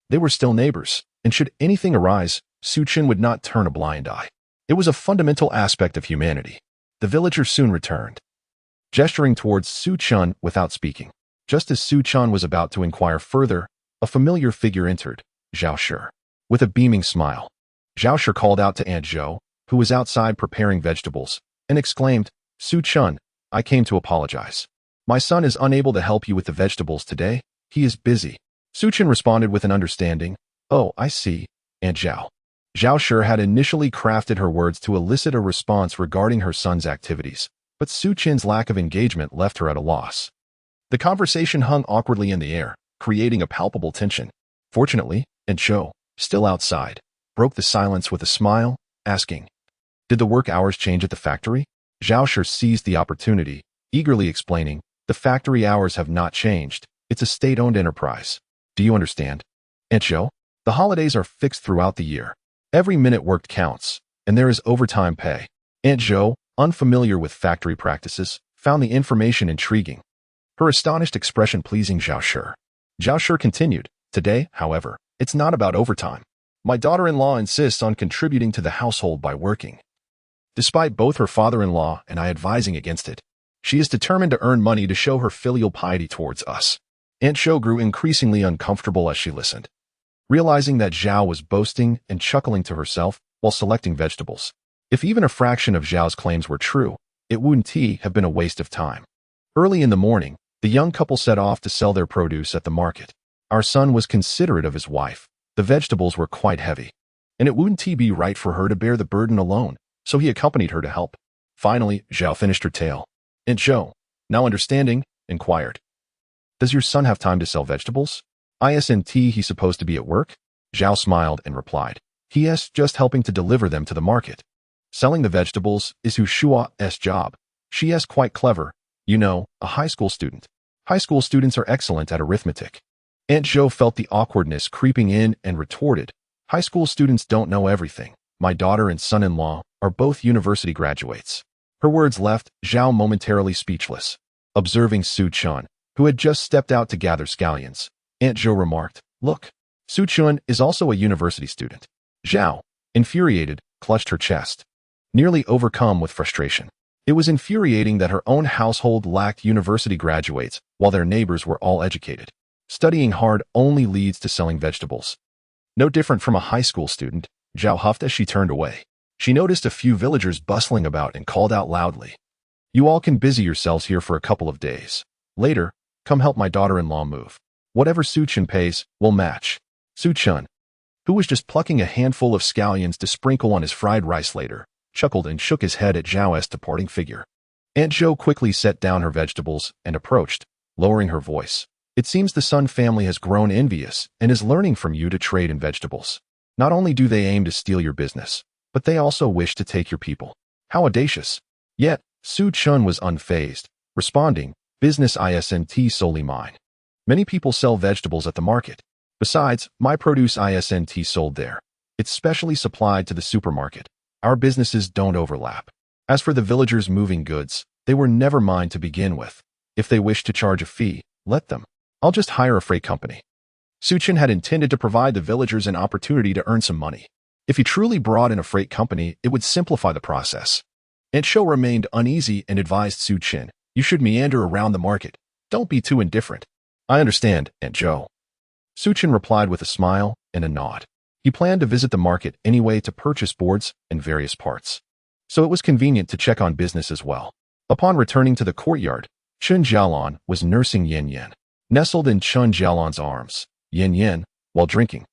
they were still neighbors, and should anything arise, Su Chen would not turn a blind eye. It was a fundamental aspect of humanity. The villager soon returned, gesturing towards Su Chen without speaking. Just as Su Chen was about to inquire further, a familiar figure entered, Zhao Shi. With a beaming smile, Zhao Shi called out to Aunt Zhou, who was outside preparing vegetables, and exclaimed, Su Chen, I came to apologize. My son is unable to help you with the vegetables today. He is busy. Su Chen responded with an understanding, Oh, I see, Aunt Zhou. Zhao Shi had initially crafted her words to elicit a response regarding her son's activities, but Su Chen's lack of engagement left her at a loss. The conversation hung awkwardly in the air, creating a palpable tension. Fortunately, Aunt Zhou, still outside, broke the silence with a smile, asking, Did the work hours change at the factory? Zhao Shi seized the opportunity, eagerly explaining, The factory hours have not changed. It's a state-owned enterprise. Do you understand? Aunt Zhou, the holidays are fixed throughout the year. Every minute worked counts, and there is overtime pay. Aunt Zhou, unfamiliar with factory practices, found the information intriguing, her astonished expression pleasing Zhao Shi. Zhao Shi continued, Today, however, it's not about overtime. My daughter-in-law insists on contributing to the household by working. Despite both her father-in-law and I advising against it, she is determined to earn money to show her filial piety towards us. Aunt Zhou grew increasingly uncomfortable as she listened. realizing that Xiao was boasting and chuckling to herself while selecting vegetables. If even a fraction of Xiao's claims were true, it wouldn't have been a waste of time. Early in the morning, the young couple set off to sell their produce at the market. Our son was considerate of his wife. The vegetables were quite heavy, and it wouldn't be right for her to bear the burden alone, so he accompanied her to help. Finally, Xiao finished her tale. Aunt Zhou, now understanding, inquired, "Does your son have time to sell vegetables? Isn't he supposed to be at work?" Xiao smiled and replied, "He's just helping to deliver them to the market. Selling the vegetables is Shua's job. She is quite clever, you know, a high school student. High school students are excellent at arithmetic." Aunt Zhou felt the awkwardness creeping in and retorted, "High school students don't know everything. My daughter and son-in-law are both university graduates." Her words left Xiao momentarily speechless. Observing Su Chun, who had just stepped out to gather scallions, Aunt Zhou remarked, "Look, Su Chun is also a university student." Xiao, infuriated, clutched her chest, nearly overcome with frustration. It was infuriating that her own household lacked university graduates while their neighbors were all educated. Studying hard only leads to selling vegetables. No different from a high school student, Xiao huffed as she turned away. She noticed a few villagers bustling about and called out loudly, "You all can busy yourselves here for a couple of days. Later, come help my daughter-in-law move. Whatever Su Chun pays, we'll match." Su Chun, who was just plucking a handful of scallions to sprinkle on his fried rice later, chuckled and shook his head at Zhao's departing figure. Aunt Zhou quickly set down her vegetables and approached, lowering her voice. "It seems the Sun family has grown envious and is learning from you to trade in vegetables. Not only do they aim to steal your business, but they also wish to take your people. How audacious." Yet, Su Chun was unfazed, responding, "Business isn't solely mine. Many people sell vegetables at the market. Besides, my produce isn't sold there. It's specially supplied to the supermarket. Our businesses don't overlap. As for the villagers moving goods, they were never mine to begin with. If they wish to charge a fee, let them. I'll just hire a freight company." Su Chun had intended to provide the villagers an opportunity to earn some money. If he truly brought in a freight company, it would simplify the process. Aunt Zhou remained uneasy and advised Su Chun, "You should meander around the market. Don't be too indifferent." "I understand, Aunt Zhou." Su Chun replied with a smile and a nod. He planned to visit the market anyway to purchase boards and various parts, so it was convenient to check on business as well. Upon returning to the courtyard, Chen Jalan was nursing Yin. Nestled in Chen Jalan's arms, Yin, while drinking,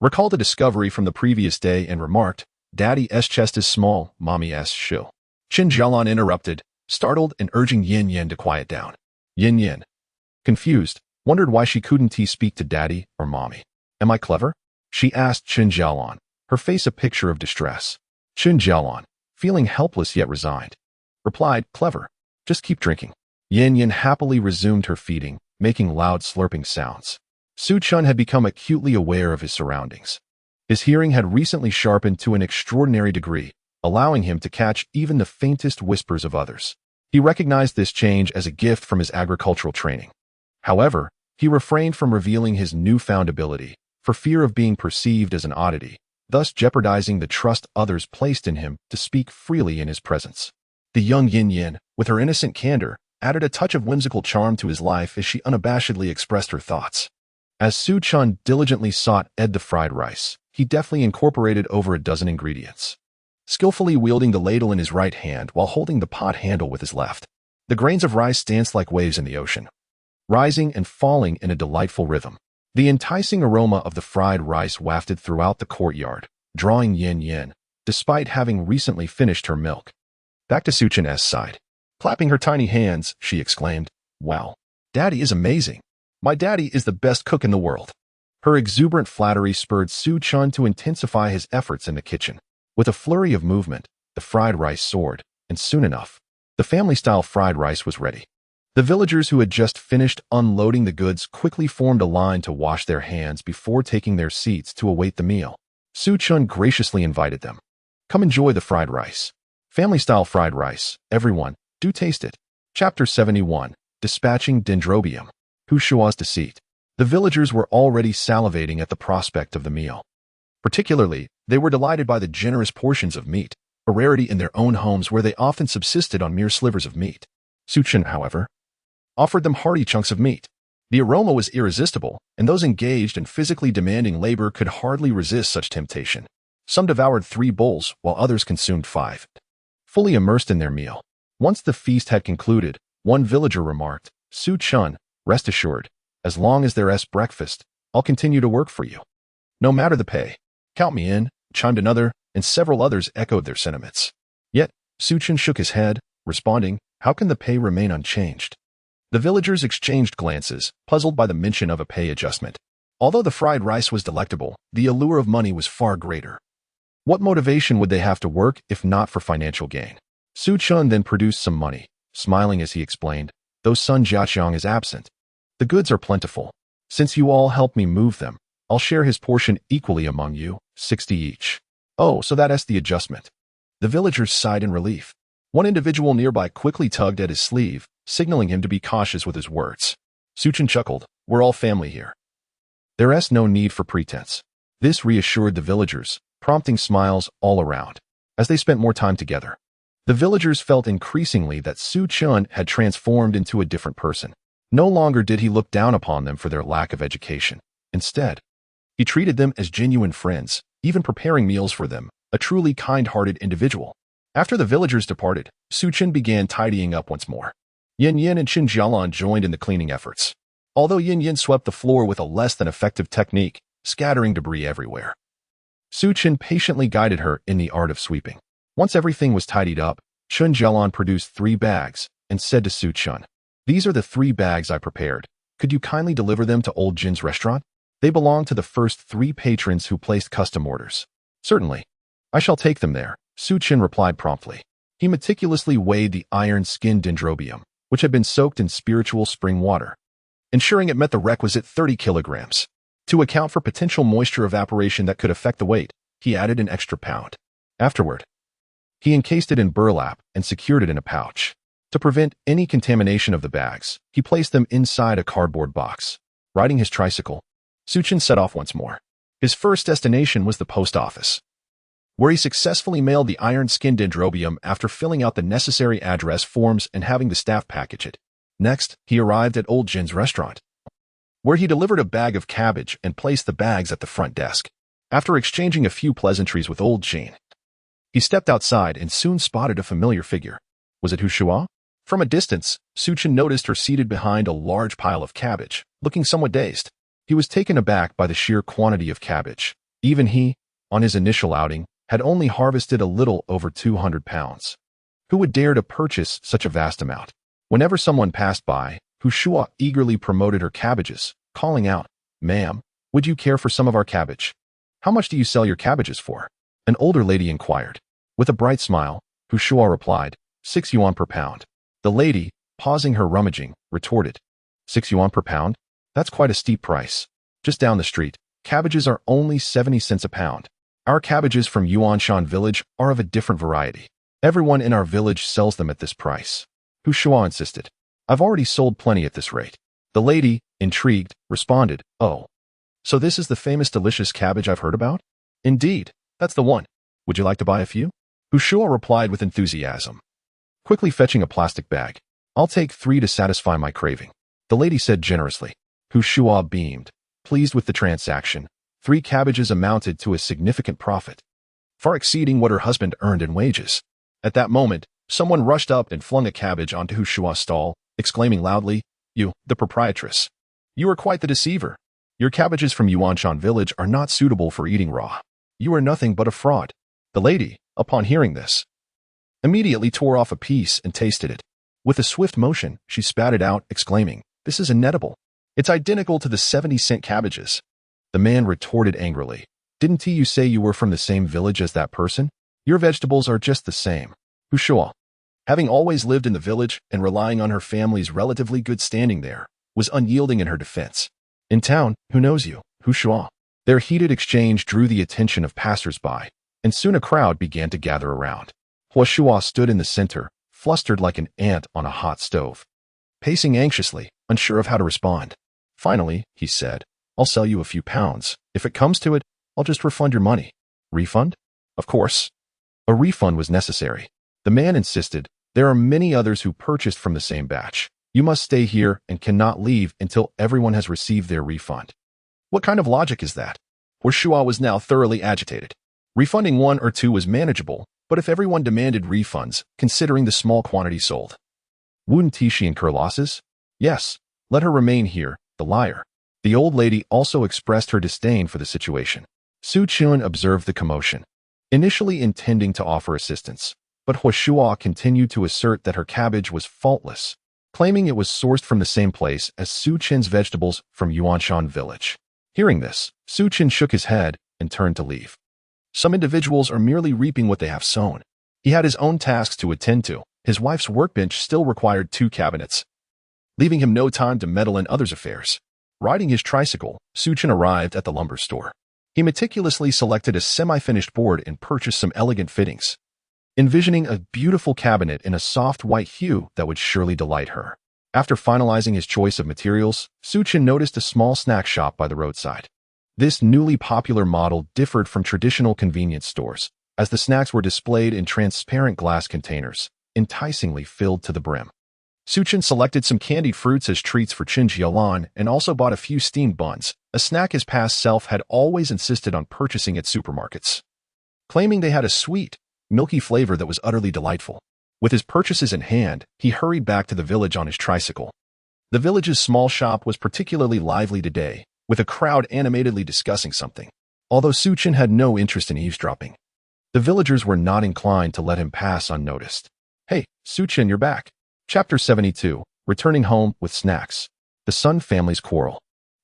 recalled a discovery from the previous day and remarked, "Daddy's chest is small, Mommy's shoe." Chen Jalan interrupted, startled and urging Yin to quiet down. Yin, confused, wondered why she couldn't speak to Daddy or Mommy. "Am I clever?" she asked Chen Jalan, her face a picture of distress. Chen Jalan, feeling helpless yet resigned, replied, "Clever. Just keep drinking." Yin happily resumed her feeding, making loud slurping sounds. Su Chun had become acutely aware of his surroundings. His hearing had recently sharpened to an extraordinary degree, allowing him to catch even the faintest whispers of others. He recognized this change as a gift from his agricultural training. However, he refrained from revealing his newfound ability, for fear of being perceived as an oddity, thus jeopardizing the trust others placed in him to speak freely in his presence. The young Yin, with her innocent candor, added a touch of whimsical charm to his life as she unabashedly expressed her thoughts. As Su Chun diligently sought the fried rice, he deftly incorporated over a dozen ingredients, skillfully wielding the ladle in his right hand while holding the pot handle with his left. The grains of rice danced like waves in the ocean, rising and falling in a delightful rhythm. The enticing aroma of the fried rice wafted throughout the courtyard, drawing Yin, despite having recently finished her milk. Back to Su Chun's side. Clapping her tiny hands, she exclaimed, "Wow, Daddy is amazing. My daddy is the best cook in the world." Her exuberant flattery spurred Su Chun to intensify his efforts in the kitchen. With a flurry of movement, the fried rice soared, and soon enough, the family-style fried rice was ready. The villagers who had just finished unloading the goods quickly formed a line to wash their hands before taking their seats to await the meal. Su Chun graciously invited them. "Come enjoy the fried rice. Family-style fried rice, everyone. Do taste it." Chapter 71, Dispatching Dendrobium. Hushua's Deceit. The villagers were already salivating at the prospect of the meal. Particularly, they were delighted by the generous portions of meat, a rarity in their own homes where they often subsisted on mere slivers of meat. Su Chun, however, offered them hearty chunks of meat. The aroma was irresistible, and those engaged in physically demanding labor could hardly resist such temptation. Some devoured 3 bowls, while others consumed 5. Fully immersed in their meal. Once the feast had concluded, one villager remarked, "Su-chun, rest assured, as long as there's breakfast, I'll continue to work for you. No matter the pay. Count me in," chimed another, and several others echoed their sentiments. Yet, Su-chun shook his head, responding, "How can the pay remain unchanged?" The villagers exchanged glances, puzzled by the mention of a pay adjustment. Although the fried rice was delectable, the allure of money was far greater. What motivation would they have to work if not for financial gain? Su-chun then produced some money, smiling as he explained, "Though Sun Jiaqiang is absent. The goods are plentiful. Since you all helped me move them, I'll share his portion equally among you, 60 each." "Oh, so that's the adjustment." The villagers sighed in relief. One individual nearby quickly tugged at his sleeve, signaling him to be cautious with his words. Su-chun chuckled, "We're all family here. There's no need for pretense." This reassured the villagers, prompting smiles all around. As they spent more time together, the villagers felt increasingly that Su-chun had transformed into a different person. No longer did he look down upon them for their lack of education. Instead, he treated them as genuine friends, even preparing meals for them, a truly kind-hearted individual. After the villagers departed, Su-chun began tidying up once more. Xiyan and Chen Jalan joined in the cleaning efforts. Although Xiyan swept the floor with a less than effective technique, scattering debris everywhere, Su-chun patiently guided her in the art of sweeping. Once everything was tidied up, Chen Jalan produced 3 bags and said to Su-chun, "These are the 3 bags I prepared. Could you kindly deliver them to Old Jin's restaurant? They belong to the first 3 patrons who placed custom orders." "Certainly. I shall take them there," Su-chun replied promptly. He meticulously weighed the iron-skinned dendrobium, which had been soaked in spiritual spring water, ensuring it met the requisite 30 kilograms. To account for potential moisture evaporation that could affect the weight, he added an extra pound. Afterward, he encased it in burlap and secured it in a pouch. To prevent any contamination of the bags, he placed them inside a cardboard box. Riding his tricycle, Su-chun set off once more. His first destination was the post office, where he successfully mailed the iron-skinned dendrobium after filling out the necessary address forms and having the staff package it. Next, he arrived at Old Jin's restaurant, where he delivered a bag of cabbage and placed the bags at the front desk. After exchanging a few pleasantries with Old Jin, he stepped outside and soon spotted a familiar figure. Was it Hu Shua? From a distance, Su-chun noticed her seated behind a large pile of cabbage, looking somewhat dazed. He was taken aback by the sheer quantity of cabbage. Even he, on his initial outing, had only harvested a little over 200 pounds. Who would dare to purchase such a vast amount? Whenever someone passed by, Hu Shua eagerly promoted her cabbages, calling out, "Ma'am, would you care for some of our cabbage? How much do you sell your cabbages for?" An older lady inquired. With a bright smile, Hu Shua replied, 6 yuan per pound. The lady, pausing her rummaging, retorted, 6 yuan per pound? That's quite a steep price. Just down the street, cabbages are only 70 cents a pound. Our cabbages from Yuanshan village are of a different variety. Everyone in our village sells them at this price. Hu Shua insisted. I've already sold plenty at this rate. The lady, intrigued, responded, "Oh, so this is the famous delicious cabbage I've heard about?" "Indeed, that's the one. Would you like to buy a few?" Hu Shua replied with enthusiasm, quickly fetching a plastic bag. "I'll take 3 to satisfy my craving," the lady said generously. Hu Shua beamed, pleased with the transaction. 3 cabbages amounted to a significant profit, far exceeding what her husband earned in wages. At that moment, someone rushed up and flung a cabbage onto Hu Shua's stall, exclaiming loudly, "You, the proprietress. You are quite the deceiver. Your cabbages from Yuanshan village are not suitable for eating raw. You are nothing but a fraud." The lady, upon hearing this, immediately tore off a piece and tasted it. With a swift motion, she spat it out, exclaiming, "This is inedible. It's identical to the 70-cent cabbages." The man retorted angrily, "Didn't you say you were from the same village as that person? Your vegetables are just the same." Hu Shua, having always lived in the village and relying on her family's relatively good standing there, was unyielding in her defense. "In town, who knows you, Hu Shua?" Their heated exchange drew the attention of passers-by, and soon a crowd began to gather around. Hu Shua stood in the center, flustered like an ant on a hot stove, pacing anxiously, unsure of how to respond. Finally, he said, "I'll sell you a few pounds. If it comes to it, I'll just refund your money." "Refund?" "Of course." A refund was necessary. The man insisted. There are many others who purchased from the same batch. You must stay here and cannot leave until everyone has received their refund. What kind of logic is that? Xiyan was now thoroughly agitated. Refunding 1 or 2 was manageable, but if everyone demanded refunds, considering the small quantity sold, wouldn't Xiyan incur losses? Yes, let her remain here, the liar. The old lady also expressed her disdain for the situation. Xiyan observed the commotion, initially intending to offer assistance, but Xiyan continued to assert that her cabbage was faultless, claiming it was sourced from the same place as Xiyan's vegetables from Yuanshan village. Hearing this, Xiyan shook his head and turned to leave. Some individuals are merely reaping what they have sown. He had his own tasks to attend to. His wife's workbench still required 2 cabinets, leaving him no time to meddle in others' affairs. Riding his tricycle, Xiyan arrived at the lumber store. He meticulously selected a semi-finished board and purchased some elegant fittings, envisioning a beautiful cabinet in a soft white hue that would surely delight her. After finalizing his choice of materials, Xiyan noticed a small snack shop by the roadside. This newly popular model differed from traditional convenience stores, as the snacks were displayed in transparent glass containers, enticingly filled to the brim. Xiyan selected some candied fruits as treats for Chen Jalan and also bought a few steamed buns, a snack his past self had always insisted on purchasing at supermarkets, claiming they had a sweet, milky flavor that was utterly delightful. With his purchases in hand, he hurried back to the village on his tricycle. The village's small shop was particularly lively today, with a crowd animatedly discussing something. Although Xiyan had no interest in eavesdropping, the villagers were not inclined to let him pass unnoticed. Hey, Xiyan, you're back. Chapter 72, Returning Home with Snacks. The Sun family's quarrel.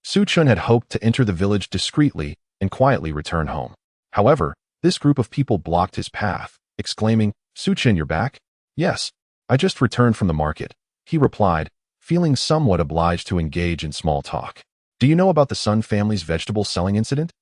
Xiyan had hoped to enter the village discreetly and quietly return home. However, this group of people blocked his path, exclaiming, Xiyan, you're back? Yes, I just returned from the market, he replied, feeling somewhat obliged to engage in small talk. Do you know about the Sun family's vegetable selling incident?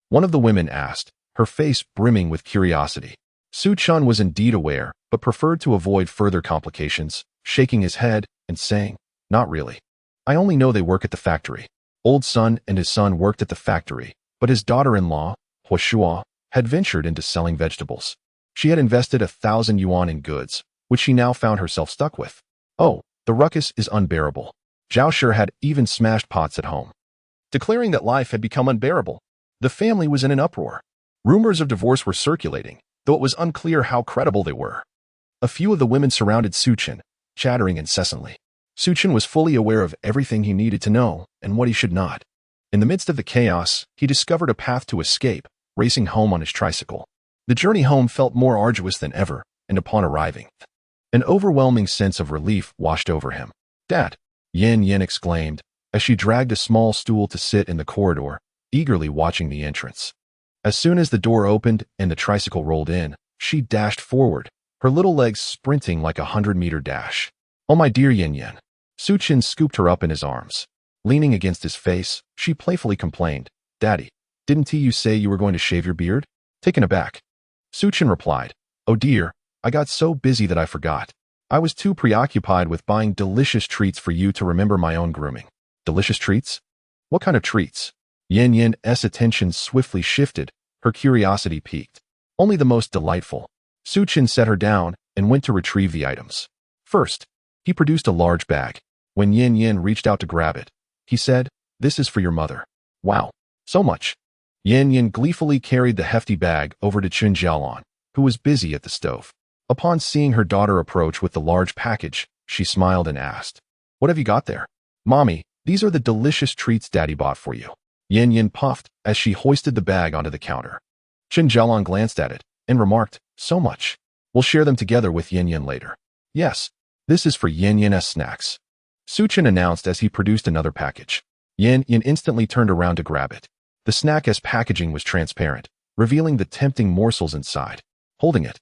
One of the women asked, her face brimming with curiosity. Xiyan was indeed aware, but preferred to avoid further complications, shaking his head and saying, not really. I only know they work at the factory. Old Sun and his son worked at the factory, but his daughter-in-law, Xiyan, had ventured into selling vegetables. She had invested 1,000 yuan in goods, which she now found herself stuck with. Oh, the ruckus is unbearable. Zhao Shi had even smashed pots at home, declaring that life had become unbearable. The family was in an uproar. Rumors of divorce were circulating, though it was unclear how credible they were. A few of the women surrounded Xiyan, chattering incessantly. Xiyan was fully aware of everything he needed to know and what he should not. In the midst of the chaos, he discovered a path to escape, racing home on his tricycle. The journey home felt more arduous than ever, and upon arriving, an overwhelming sense of relief washed over him. Dad, Xiyan exclaimed, as she dragged a small stool to sit in the corridor, eagerly watching the entrance. As soon as the door opened and the tricycle rolled in, she dashed forward, her little legs sprinting like a 100-meter dash. Oh my dear Xiyan. Xiyan scooped her up in his arms. Leaning against his face, she playfully complained, Daddy, didn't you say you were going to shave your beard? Taken aback, Xiyan replied, oh dear, I got so busy that I forgot. I was too preoccupied with buying delicious treats for you to remember my own grooming. Delicious treats? What kind of treats? Xiyan's attention swiftly shifted, her curiosity piqued. Only the most delightful. Xiyan set her down and went to retrieve the items. First, he produced a large bag. When Xiyan reached out to grab it, he said, this is for your mother. Wow, so much. Xiyan gleefully carried the hefty bag over to Chen Jalan, who was busy at the stove. Upon seeing her daughter approach with the large package, she smiled and asked, what have you got there? Mommy, these are the delicious treats Daddy bought for you. Xiyan puffed as she hoisted the bag onto the counter. Chen Jalan glanced at it and remarked, so much. We'll share them together with Xiyan later. Yes, this is for Xiyan's snacks, Xiyan announced as he produced another package. Xiyan instantly turned around to grab it. The snack's packaging was transparent, revealing the tempting morsels inside. Holding it,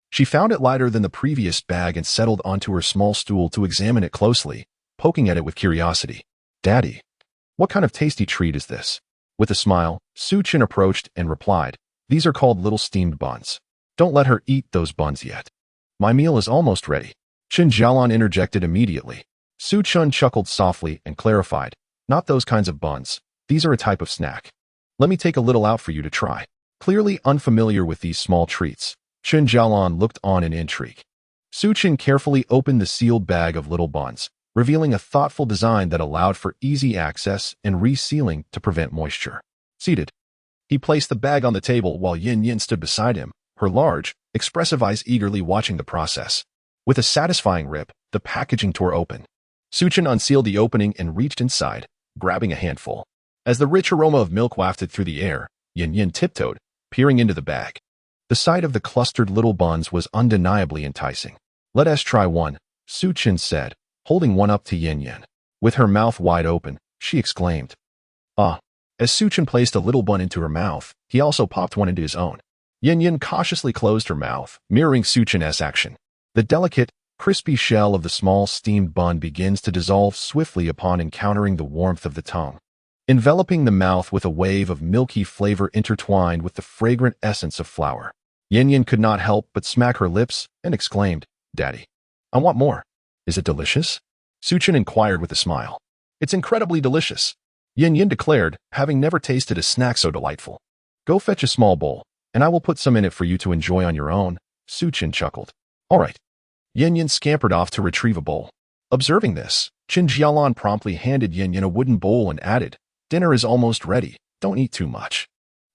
she found it lighter than the previous bag and settled onto her small stool to examine it closely, poking at it with curiosity. Daddy, what kind of tasty treat is this? With a smile, Xiyan approached and replied, these are called little steamed buns. Don't let her eat those buns yet. My meal is almost ready. Chen Jalan interjected immediately. Xiyan chuckled softly and clarified, not those kinds of buns. These are a type of snack. Let me take a little out for you to try. Clearly unfamiliar with these small treats, Chen Jalan looked on in intrigue. Xiyan carefully opened the sealed bag of little buns, revealing a thoughtful design that allowed for easy access and resealing to prevent moisture. Seated, he placed the bag on the table while Yin stood beside him, her large, expressive eyes eagerly watching the process. With a satisfying rip, the packaging tore open. Xiyan unsealed the opening and reached inside, grabbing a handful. As the rich aroma of milk wafted through the air, Yin tiptoed, peering into the bag. The sight of the clustered little buns was undeniably enticing. "Let us try one," Xiyan said, holding one up to Yin. With her mouth wide open, she exclaimed, "Ah!" As Xiyan placed a little bun into her mouth, he also popped one into his own. Yin cautiously closed her mouth, mirroring Xiyan's action. The delicate, crispy shell of the small steamed bun begins to dissolve swiftly upon encountering the warmth of the tongue, enveloping the mouth with a wave of milky flavor intertwined with the fragrant essence of flour. Yin could not help but smack her lips and exclaimed, "Daddy, I want more." "Is it delicious?" Xiyan inquired with a smile. "It's incredibly delicious," Yin declared, having never tasted a snack so delightful. "Go fetch a small bowl, and I will put some in it for you to enjoy on your own," Xiyan chuckled. "All right." Yin scampered off to retrieve a bowl. Observing this, Chen Jalan promptly handed Yin a wooden bowl and added, "Dinner is almost ready. Don't eat too much."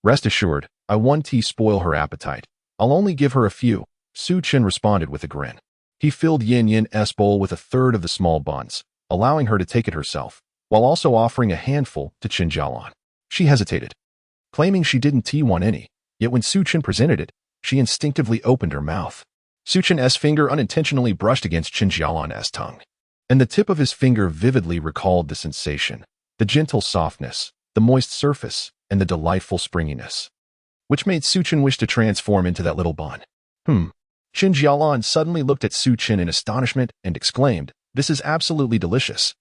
"Rest assured, I won't spoil her appetite. I'll only give her a few," Xiyan responded with a grin. He filled Yin's bowl with a third of the small buns, allowing her to take it herself, while also offering a handful to Chen Jalan. She hesitated, claiming she didn't want any, yet when Xiyan presented it, she instinctively opened her mouth. Xiyan's finger unintentionally brushed against Chen Jalan's tongue, and the tip of his finger vividly recalled the sensation, the gentle softness, the moist surface, and the delightful springiness, which made Xiyan wish to transform into that little bun. Chen Jalan suddenly looked at Xiyan in astonishment and exclaimed, "This is absolutely delicious.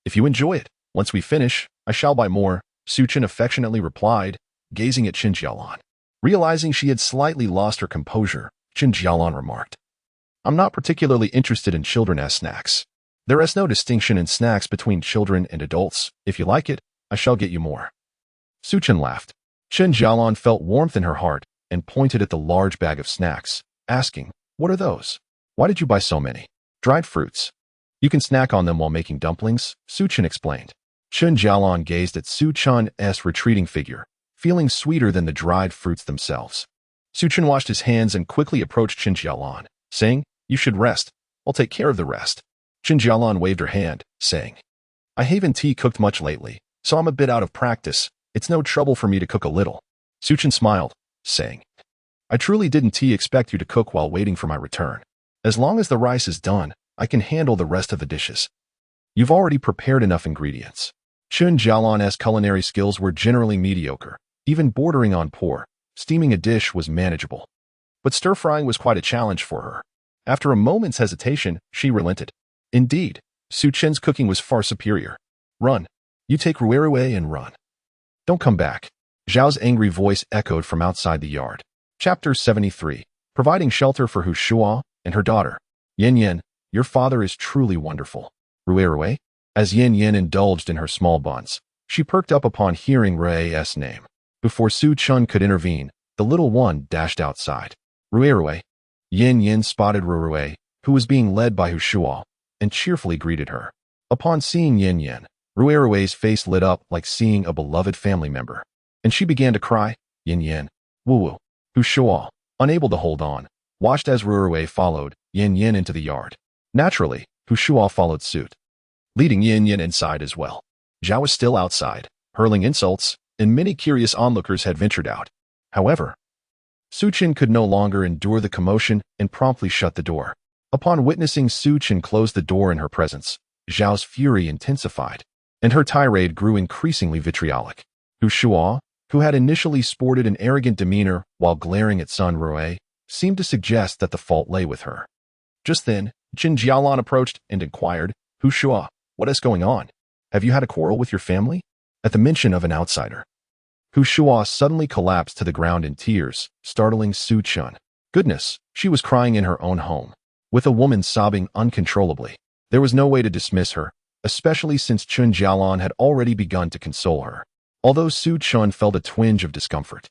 If you enjoy it, once we finish, I shall buy more," Xiyan affectionately replied, gazing at Chen Jalan. Realizing she had slightly lost her composure, Chen Jalan remarked, "I'm not particularly interested in children's snacks. There is no distinction in snacks between children and adults. If you like it, I shall get you more." Xiyan laughed. Chen Jalan felt warmth in her heart and pointed at the large bag of snacks, asking, "What are those? Why did you buy so many?" "Dried fruits. You can snack on them while making dumplings," Xiyan explained. Chen Jalan gazed at Xiyan's retreating figure, feeling sweeter than the dried fruits themselves. Xiyan washed his hands and quickly approached Chen Jalan, saying, "You should rest. I'll take care of the rest." Chen Jalan waved her hand, saying, "I haven't cooked much lately, so I'm a bit out of practice. It's no trouble for me to cook a little." Xiyan smiled, saying, "I truly didn't expect you to cook while waiting for my return. As long as the rice is done, I can handle the rest of the dishes. You've already prepared enough ingredients." Chen Jalan's culinary skills were generally mediocre, even bordering on poor. Steaming a dish was manageable, but stir-frying was quite a challenge for her. After a moment's hesitation, she relented. Indeed, Xiyan's cooking was far superior. "Run. You take Ruerue and run. Don't come back." Zhao's angry voice echoed from outside the yard. Chapter 73. Providing shelter for Hu Shua and her daughter. "Yin, your father is truly wonderful." "Ruerue?" As Yin indulged in her small buns, she perked up upon hearing Rue's name. Before Xiyan could intervene, the little one dashed outside. "Ruerue." Yin spotted Ruerue, who was being led by Hu Shua, and cheerfully greeted her. Upon seeing Yin, Ruerue's face lit up like seeing a beloved family member, and she began to cry, "Yin, woo-woo." Hu Shua, unable to hold on, watched as Ruerue followed Yin into the yard. Naturally, Hu Shua followed suit, leading Yin inside as well. Zhao was still outside, hurling insults, and many curious onlookers had ventured out. However, Xiyan could no longer endure the commotion and promptly shut the door. Upon witnessing Xiyan close the door in her presence, Zhao's fury intensified, and her tirade grew increasingly vitriolic. Hu Shua, who had initially sported an arrogant demeanor while glaring at son Rue, seemed to suggest that the fault lay with her. Just then, Chen Jalan approached and inquired, "Hu Shua, what is going on? Have you had a quarrel with your family?" At the mention of an outsider, Hu Shua suddenly collapsed to the ground in tears, startling Xiyan. Goodness, she was crying in her own home, with a woman sobbing uncontrollably. There was no way to dismiss her, especially since Chen Jalan had already begun to console her. Although Xiyan felt a twinge of discomfort,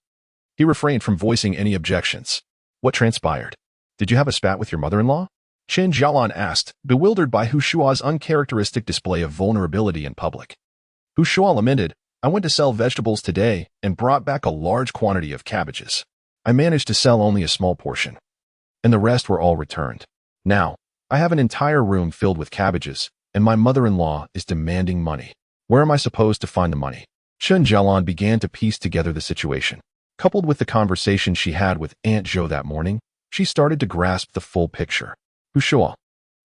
he refrained from voicing any objections. "What transpired? Did you have a spat with your mother-in-law?" Chen Jalan asked, bewildered by Hu Shua's uncharacteristic display of vulnerability in public. Hu Shua lamented, I went to sell vegetables today and brought back a large quantity of cabbages. I managed to sell only a small portion, and the rest were all returned. Now, I have an entire room filled with cabbages, and my mother-in-law is demanding money. Where am I supposed to find the money? Chen Jalan began to piece together the situation. Coupled with the conversation she had with Aunt Zhou that morning, she started to grasp the full picture. Hu Shua,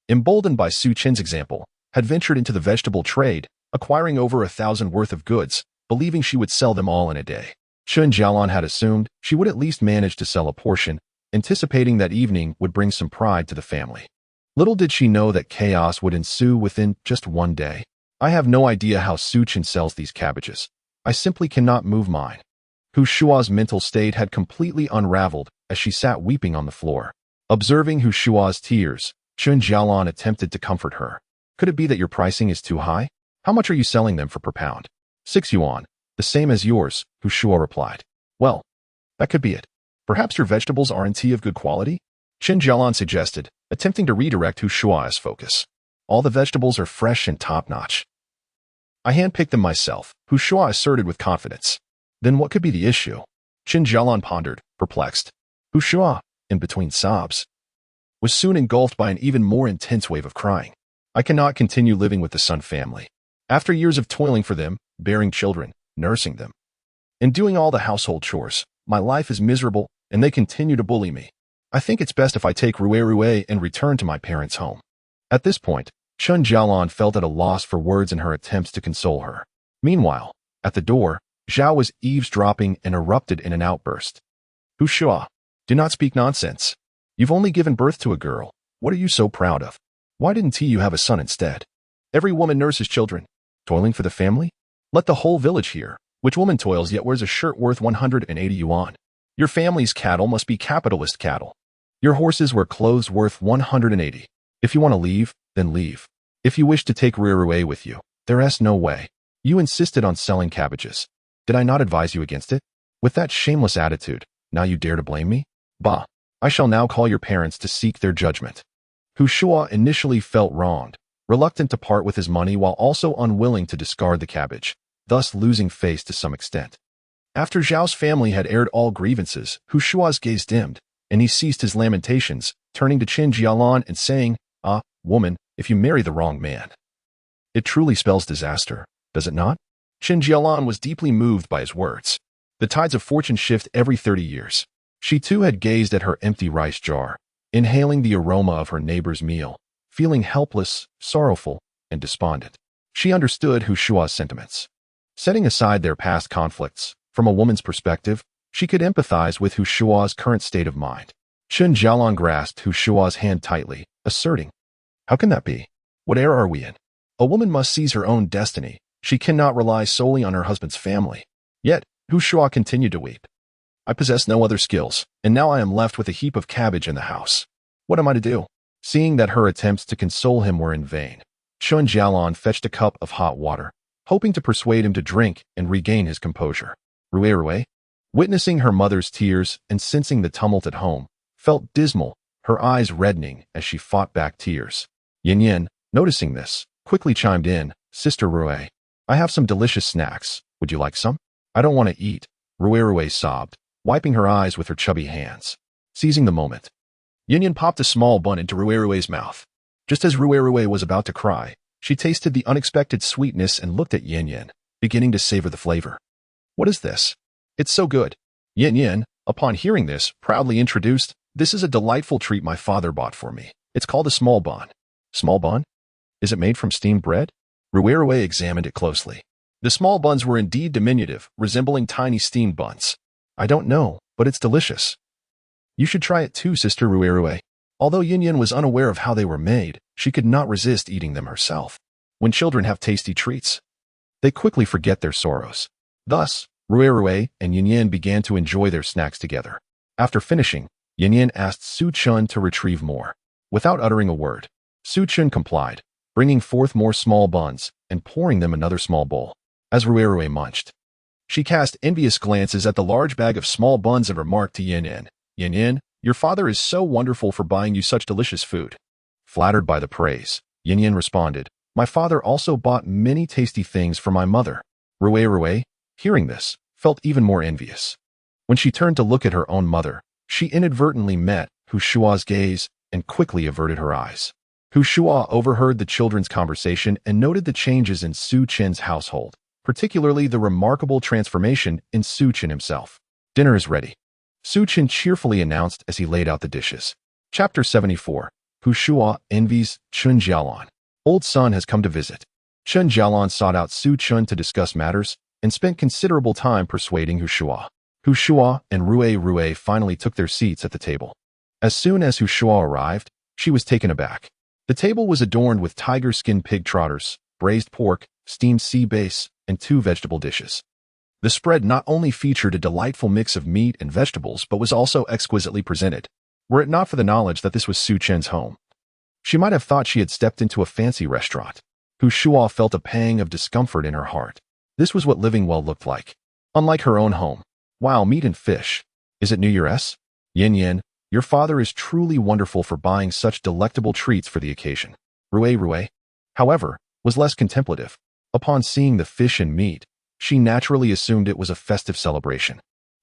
emboldened by Su Chen's example, had ventured into the vegetable trade, acquiring over 1,000 worth of goods, believing she would sell them all in a day. Chen Jalan had assumed she would at least manage to sell a portion, anticipating that evening would bring some pride to the family. Little did she know that chaos would ensue within just one day. I have no idea how Su Chen sells these cabbages. I simply cannot move mine. Hu Shua's mental state had completely unraveled as she sat weeping on the floor. Observing Hu Shua's tears, Chen Jalan attempted to comfort her. Could it be that your pricing is too high? How much are you selling them for per pound? 6 yuan, the same as yours, Hu Shua replied. Well, that could be it. Perhaps your vegetables aren't of good quality? Chen Jalan suggested, attempting to redirect Hu Shua's focus. All the vegetables are fresh and top-notch. I handpicked them myself, Hu Shua asserted with confidence. Then what could be the issue? Chen Jalan pondered, perplexed. Hu Shua, in between sobs, was soon engulfed by an even more intense wave of crying. I cannot continue living with the Sun family. After years of toiling for them, bearing children, nursing them, and doing all the household chores, my life is miserable, and they continue to bully me. I think it's best if I take Rue and return to my parents' home. At this point, Chen Jalan felt at a loss for words in her attempts to console her. Meanwhile, at the door, Zhao was eavesdropping and erupted in an outburst. Hu Shua, do not speak nonsense. You've only given birth to a girl. What are you so proud of? Why didn't you have a son instead? Every woman nurses children. Toiling for the family? Let the whole village hear. Which woman toils yet wears a shirt worth 180 yuan? Your family's cattle must be capitalist cattle. Your horses wear clothes worth 180. If you want to leave, then leave. If you wish to take Rue with you, there is no way. You insisted on selling cabbages. Did I not advise you against it? With that shameless attitude, now you dare to blame me? Bah, I shall now call your parents to seek their judgment. Hu Shua initially felt wronged, reluctant to part with his money while also unwilling to discard the cabbage, thus losing face to some extent. After Zhao's family had aired all grievances, Hu Shua's gaze dimmed, and he ceased his lamentations, turning to Chen Jalan and saying, Ah, woman, if you marry the wrong man. It truly spells disaster, does it not? Chen Jalan was deeply moved by his words. The tides of fortune shift every 30 years. She too had gazed at her empty rice jar, inhaling the aroma of her neighbor's meal, feeling helpless, sorrowful, and despondent. She understood Hu Shua's sentiments. Setting aside their past conflicts, from a woman's perspective, she could empathize with Hu Shua's current state of mind. Chen Jalan grasped Hu Shua's hand tightly, asserting, How can that be? What era are we in? A woman must seize her own destiny. She cannot rely solely on her husband's family. Yet, Hu Shua continued to weep. I possess no other skills, and now I am left with a heap of cabbage in the house. What am I to do? Seeing that her attempts to console him were in vain, Chen Jalan fetched a cup of hot water, hoping to persuade him to drink and regain his composure. Rue, witnessing her mother's tears and sensing the tumult at home, felt dismal, her eyes reddening as she fought back tears. Yin, noticing this, quickly chimed in, Sister Rue, I have some delicious snacks. Would you like some? I don't want to eat, Rue sobbed, wiping her eyes with her chubby hands. Seizing the moment, Yin popped a small bun into Rue's mouth. Just as Rue was about to cry, she tasted the unexpected sweetness and looked at Yin, beginning to savor the flavor. What is this? It's so good. Yin, upon hearing this, proudly introduced, This is a delightful treat my father bought for me. It's called a small bun. Small bun? Is it made from steamed bread? Rue examined it closely. The small buns were indeed diminutive, resembling tiny steamed buns. I don't know, but it's delicious. You should try it too, Sister Rue. Although Yin was unaware of how they were made, she could not resist eating them herself. When children have tasty treats, they quickly forget their sorrows. Thus, Rue and Yin began to enjoy their snacks together. After finishing, Yin asked Su Chen to retrieve more. Without uttering a word, Su Chen complied, bringing forth more small buns and pouring them another small bowl. As Rue munched, she cast envious glances at the large bag of small buns and remarked to Yin, Yin, your father is so wonderful for buying you such delicious food. Flattered by the praise, Yin responded, "My father also bought many tasty things for my mother." Rui, hearing this, felt even more envious. When she turned to look at her own mother, she inadvertently met Hu Shua's gaze and quickly averted her eyes. Hu Shua overheard the children's conversation and noted the changes in Su Chen's household, particularly the remarkable transformation in Su Chen himself. "Dinner is ready," Su Chen cheerfully announced as he laid out the dishes. Chapter 74. Hu Shua envies Chen Jalan. Old son has come to visit. Chen Jalan sought out Su Chen to discuss matters and spent considerable time persuading Hu Shua. Hu Shua and Rui finally took their seats at the table. As soon as Hu Shua arrived, she was taken aback. The table was adorned with tiger skin pig trotters, braised pork, steamed sea bass, and 2 vegetable dishes. The spread not only featured a delightful mix of meat and vegetables but was also exquisitely presented. Were it not for the knowledge that this was Su Chen's home, she might have thought she had stepped into a fancy restaurant. Hu Shua felt a pang of discomfort in her heart. This was what living well looked like. Unlike her own home. Wow, meat and fish. Is it New Year's? Yin, your father is truly wonderful for buying such delectable treats for the occasion. Rui, however, was less contemplative. Upon seeing the fish and meat, she naturally assumed it was a festive celebration.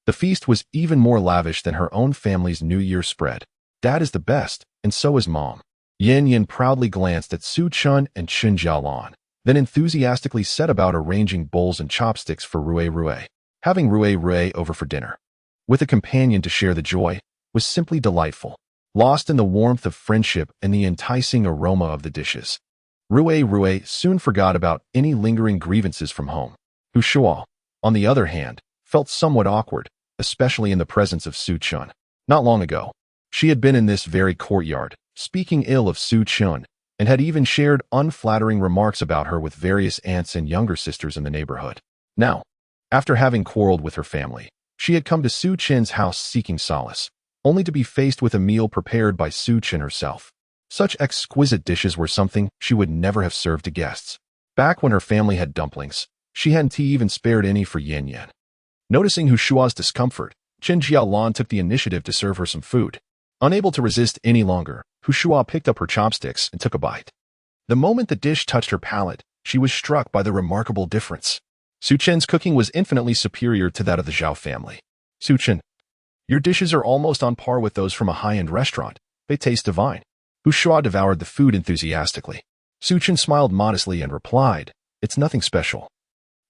The feast was even more lavish than her own family's New Year's spread. Dad is the best, and so is Mom. Yin proudly glanced at Su Chen and Chen Jalan, then enthusiastically set about arranging bowls and chopsticks for Rui. Having Rui over for dinner, with a companion to share the joy, was simply delightful. Lost in the warmth of friendship and the enticing aroma of the dishes, Rui soon forgot about any lingering grievances from home. Hu Shua, on the other hand, felt somewhat awkward, especially in the presence of Su Chen. Not long ago, she had been in this very courtyard, speaking ill of Su Chen, and had even shared unflattering remarks about her with various aunts and younger sisters in the neighborhood. Now, after having quarreled with her family, she had come to Su Chen's house seeking solace, only to be faced with a meal prepared by Su Chen herself. Such exquisite dishes were something she would never have served to guests. Back when her family had dumplings, she hadn't even spared any for Yin. Noticing Hu Shua's discomfort, Chen Jalan took the initiative to serve her some food. Unable to resist any longer, Hu Shua picked up her chopsticks and took a bite. The moment the dish touched her palate, she was struck by the remarkable difference. Su Chen's cooking was infinitely superior to that of the Zhao family. "Su Chen, your dishes are almost on par with those from a high-end restaurant. They taste divine." Hu Shua devoured the food enthusiastically. Su Chen smiled modestly and replied, "It's nothing special.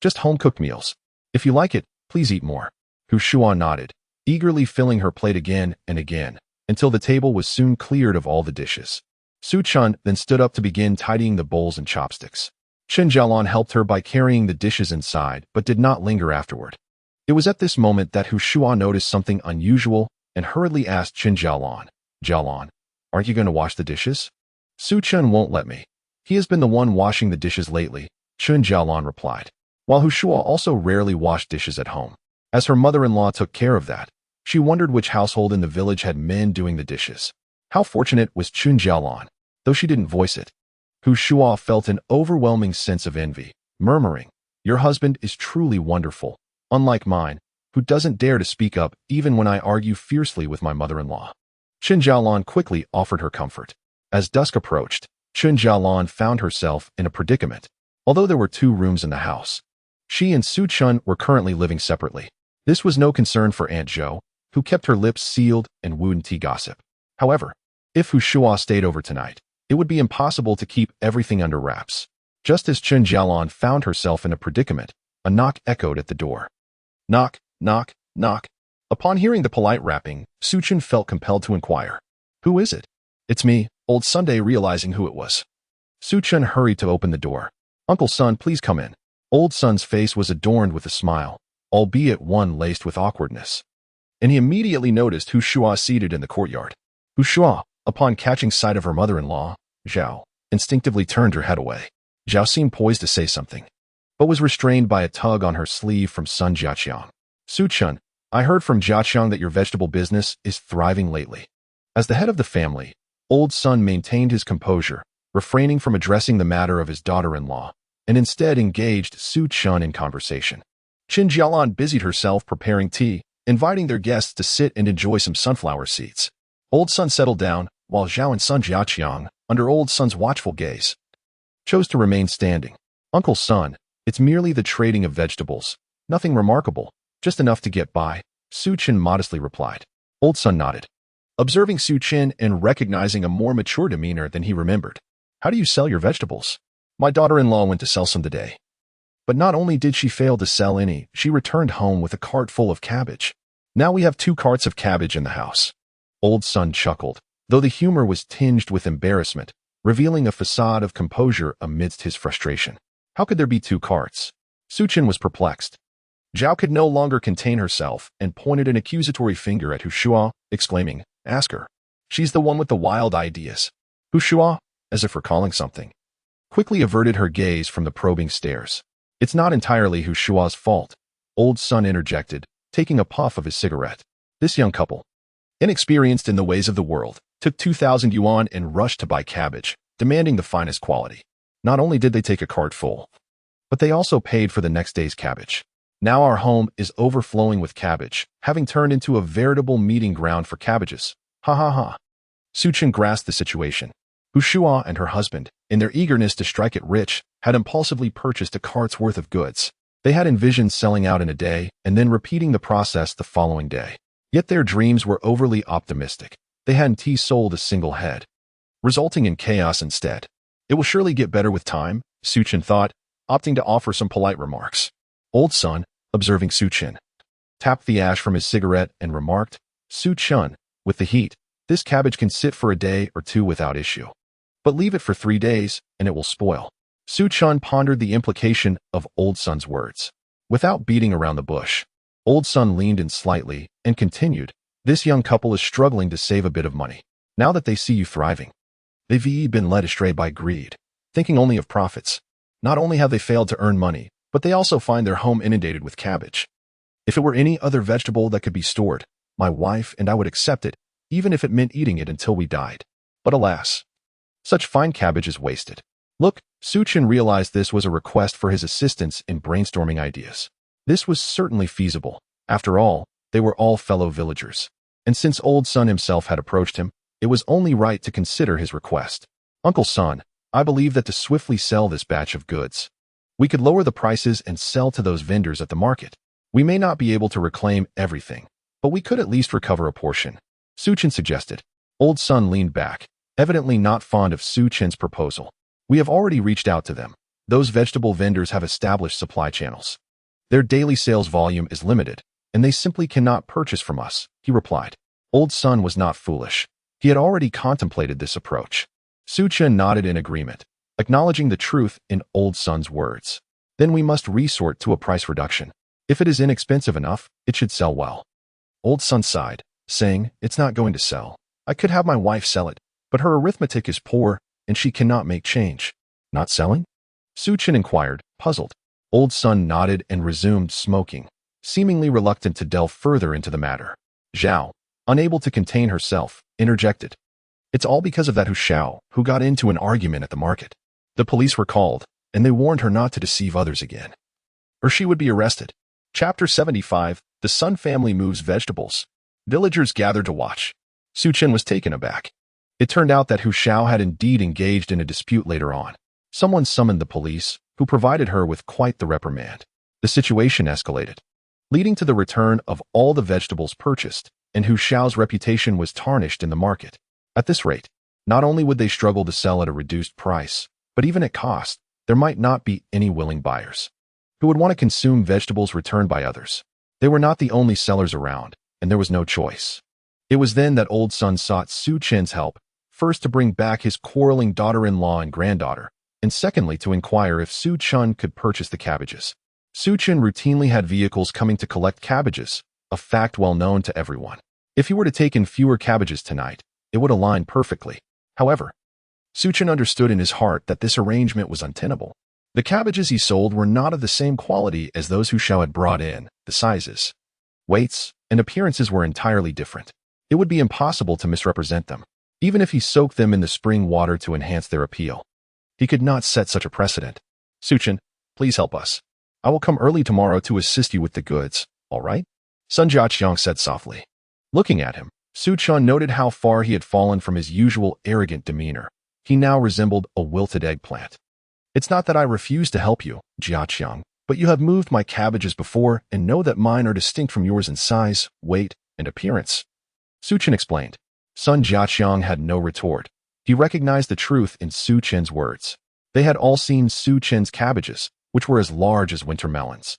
Just home-cooked meals. If you like it, please eat more." Hu Shua nodded, eagerly filling her plate again and again, until the table was soon cleared of all the dishes. Su Chen then stood up to begin tidying the bowls and chopsticks. Chen Jalan helped her by carrying the dishes inside, but did not linger afterward. It was at this moment that Hu Shua noticed something unusual and hurriedly asked Chen Jalan, "Jalan, aren't you going to wash the dishes?" "Su Chen won't let me. He has been the one washing the dishes lately," Chen Jalan replied. While Hu Shua also rarely washed dishes at home, as her mother-in-law took care of that, she wondered which household in the village had men doing the dishes. How fortunate was Chen Jalan, though she didn't voice it. Hu Shua felt an overwhelming sense of envy, murmuring, "Your husband is truly wonderful, unlike mine, who doesn't dare to speak up even when I argue fiercely with my mother-in-law." Chen Jalan quickly offered her comfort. As dusk approached, Chen Jalan found herself in a predicament. Although there were 2 rooms in the house, she and Su Chen were currently living separately. This was no concern for Aunt Zhou, who kept her lips sealed and wouldn't gossip. However, if Hu Shua stayed over tonight, it would be impossible to keep everything under wraps. Just as Chen Jalan found herself in a predicament, a knock echoed at the door. Knock, knock, knock. Upon hearing the polite rapping, Su Chen felt compelled to inquire, "Who is it?" "It's me," old Sunday realizing who it was. Su Chen hurried to open the door. "Uncle Sun, please come in." Old Sun's face was adorned with a smile, albeit one laced with awkwardness, and he immediately noticed Hu Shua seated in the courtyard. Hu Shua, upon catching sight of her mother-in-law, Zhao, instinctively turned her head away. Zhao seemed poised to say something, but was restrained by a tug on her sleeve from Sun Jiaqiang. "Su Chen, I heard from Jiaqiang that your vegetable business is thriving lately." As the head of the family, Old Sun maintained his composure, refraining from addressing the matter of his daughter-in-law, and instead engaged Su Chen in conversation. Chen Jalan busied herself preparing tea, inviting their guests to sit and enjoy some sunflower seeds. Old Sun settled down, while Zhao and Sun Jiaqiang, under old Sun's watchful gaze, chose to remain standing. Uncle Sun, it's merely the trading of vegetables. Nothing remarkable, just enough to get by, Chen modestly replied. Old Sun nodded, observing Chen and recognizing a more mature demeanor than he remembered. How do you sell your vegetables? My daughter-in-law went to sell some today. But not only did she fail to sell any, she returned home with a cart full of cabbage. Now we have 2 carts of cabbage in the house. Old Sun chuckled, though the humor was tinged with embarrassment, revealing a facade of composure amidst his frustration. How could there be 2 carts? Chen was perplexed. Zhao could no longer contain herself and pointed an accusatory finger at Hu Shua, exclaiming, Ask her. She's the one with the wild ideas. Hu Shua, as if recalling something, quickly averted her gaze from the probing stares. It's not entirely Hu Shua's fault, Old Sun interjected, taking a puff of his cigarette. This young couple, inexperienced in the ways of the world, took 2,000 yuan and rushed to buy cabbage, demanding the finest quality. Not only did they take a cart full, but they also paid for the next day's cabbage. Now our home is overflowing with cabbage, having turned into a veritable meeting ground for cabbages. Ha ha ha. Chen grasped the situation. Hu Shua and her husband, in their eagerness to strike it rich, had impulsively purchased a cart's worth of goods. They had envisioned selling out in a day and then repeating the process the following day. Yet their dreams were overly optimistic. They hadn't sold a single head, resulting in chaos instead. It will surely get better with time, Chen thought, opting to offer some polite remarks. Old Sun, observing Chen, tapped the ash from his cigarette and remarked, Chen, with the heat, this cabbage can sit for a day or 2 without issue. But leave it for 3 days, and it will spoil. Chen pondered the implication of Old Sun's words. Without beating around the bush, Old Sun leaned in slightly and continued, This young couple is struggling to save a bit of money. Now that they see you thriving, they've been led astray by greed, thinking only of profits. Not only have they failed to earn money, but they also find their home inundated with cabbage. If it were any other vegetable that could be stored, my wife and I would accept it, even if it meant eating it until we died. But alas, such fine cabbage is wasted. Look, Chen realized this was a request for his assistance in brainstorming ideas. This was certainly feasible. After all, they were all fellow villagers. And since Old Sun himself had approached him, it was only right to consider his request. Uncle Sun, I believe that to swiftly sell this batch of goods, we could lower the prices and sell to those vendors at the market. We may not be able to reclaim everything, but we could at least recover a portion, Chen suggested. Old Sun leaned back, evidently not fond of Chen's proposal. We have already reached out to them. Those vegetable vendors have established supply channels. Their daily sales volume is limited, and they simply cannot purchase from us, he replied. Old Sun was not foolish. He had already contemplated this approach. Chen nodded in agreement, acknowledging the truth in Old Sun's words. Then we must resort to a price reduction. If it is inexpensive enough, it should sell well. Old Sun sighed, saying, It's not going to sell. I could have my wife sell it, but her arithmetic is poor, and she cannot make change. Not selling? Chen inquired, puzzled. Old Sun nodded and resumed smoking, seemingly reluctant to delve further into the matter. Zhao, unable to contain herself, interjected. It's all because of that Hu Shao, who got into an argument at the market. The police were called, and they warned her not to deceive others again, or she would be arrested. Chapter 75, The Sun Family Moves Vegetables. Villagers gathered to watch. Chen was taken aback. It turned out that Hu Shao had indeed engaged in a dispute later on. Someone summoned the police, who provided her with quite the reprimand. The situation escalated, leading to the return of all the vegetables purchased, and Hu Shao's reputation was tarnished in the market. At this rate, not only would they struggle to sell at a reduced price, but even at cost, there might not be any willing buyers who would want to consume vegetables returned by others. They were not the only sellers around, and there was no choice. It was then that Old Sun sought Chen's help, first to bring back his quarreling daughter-in-law and granddaughter, and secondly to inquire if Chen could purchase the cabbages. Chen routinely had vehicles coming to collect cabbages, a fact well known to everyone. If he were to take in fewer cabbages tonight, it would align perfectly. However, Chen understood in his heart that this arrangement was untenable. The cabbages he sold were not of the same quality as those Hu Shao had brought in. The sizes, weights, and appearances were entirely different. It would be impossible to misrepresent them, even if he soaked them in the spring water to enhance their appeal. He could not set such a precedent. Chen, please help us. I will come early tomorrow to assist you with the goods, all right? Sun Jiaqiang said softly. Looking at him, Chen noted how far he had fallen from his usual arrogant demeanor. He now resembled a wilted eggplant. It's not that I refuse to help you, Xiyan, but you have moved my cabbages before and know that mine are distinct from yours in size, weight, and appearance. Su Chen explained. Sun Jiaqiang had no retort. He recognized the truth in Su Chen's words. They had all seen Su Chen's cabbages, which were as large as winter melons.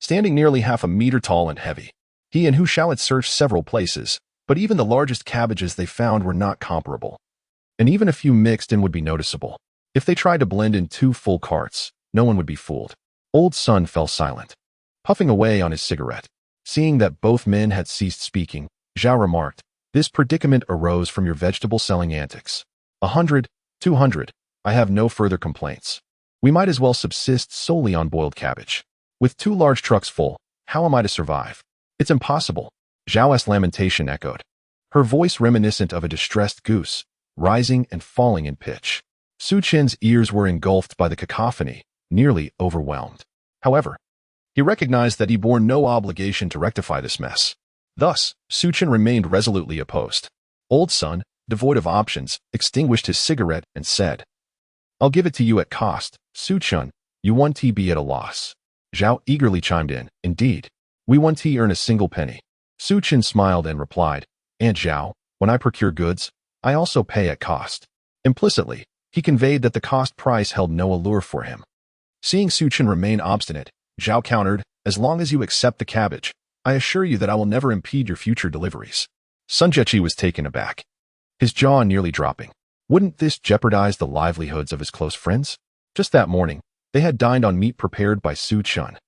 Standing nearly half a meter tall and heavy, he and Hu Shao had searched several places, but even the largest cabbages they found were not comparable. And even a few mixed in would be noticeable. If they tried to blend in 2 full carts, no one would be fooled. Old Sun fell silent, puffing away on his cigarette. Seeing that both men had ceased speaking, Zhao remarked, "This predicament arose from your vegetable-selling antics. 100, 200, I have no further complaints. We might as well subsist solely on boiled cabbage. With 2 large trucks full, how am I to survive? It's impossible." Zhao's lamentation echoed, her voice reminiscent of a distressed goose, rising and falling in pitch. Su Chen's ears were engulfed by the cacophony, nearly overwhelmed. However, he recognized that he bore no obligation to rectify this mess. Thus, Su Chen remained resolutely opposed. Old Sun, devoid of options, extinguished his cigarette and said, "I'll give it to you at cost, Su Chen. You 1T be at a loss." Zhao eagerly chimed in, "Indeed, we 1T earn a single penny." Su Chen smiled and replied, "And Zhao, when I procure goods, I also pay at cost." Implicitly, he conveyed that the cost price held no allure for him. Seeing Su Chen remain obstinate, Zhao countered, "As long as you accept the cabbage, I assure you that I will never impede your future deliveries." Sun Jiechi was taken aback, his jaw nearly dropping. Wouldn't this jeopardize the livelihoods of his close friends? Just that morning, they had dined on meat prepared by Su Chen.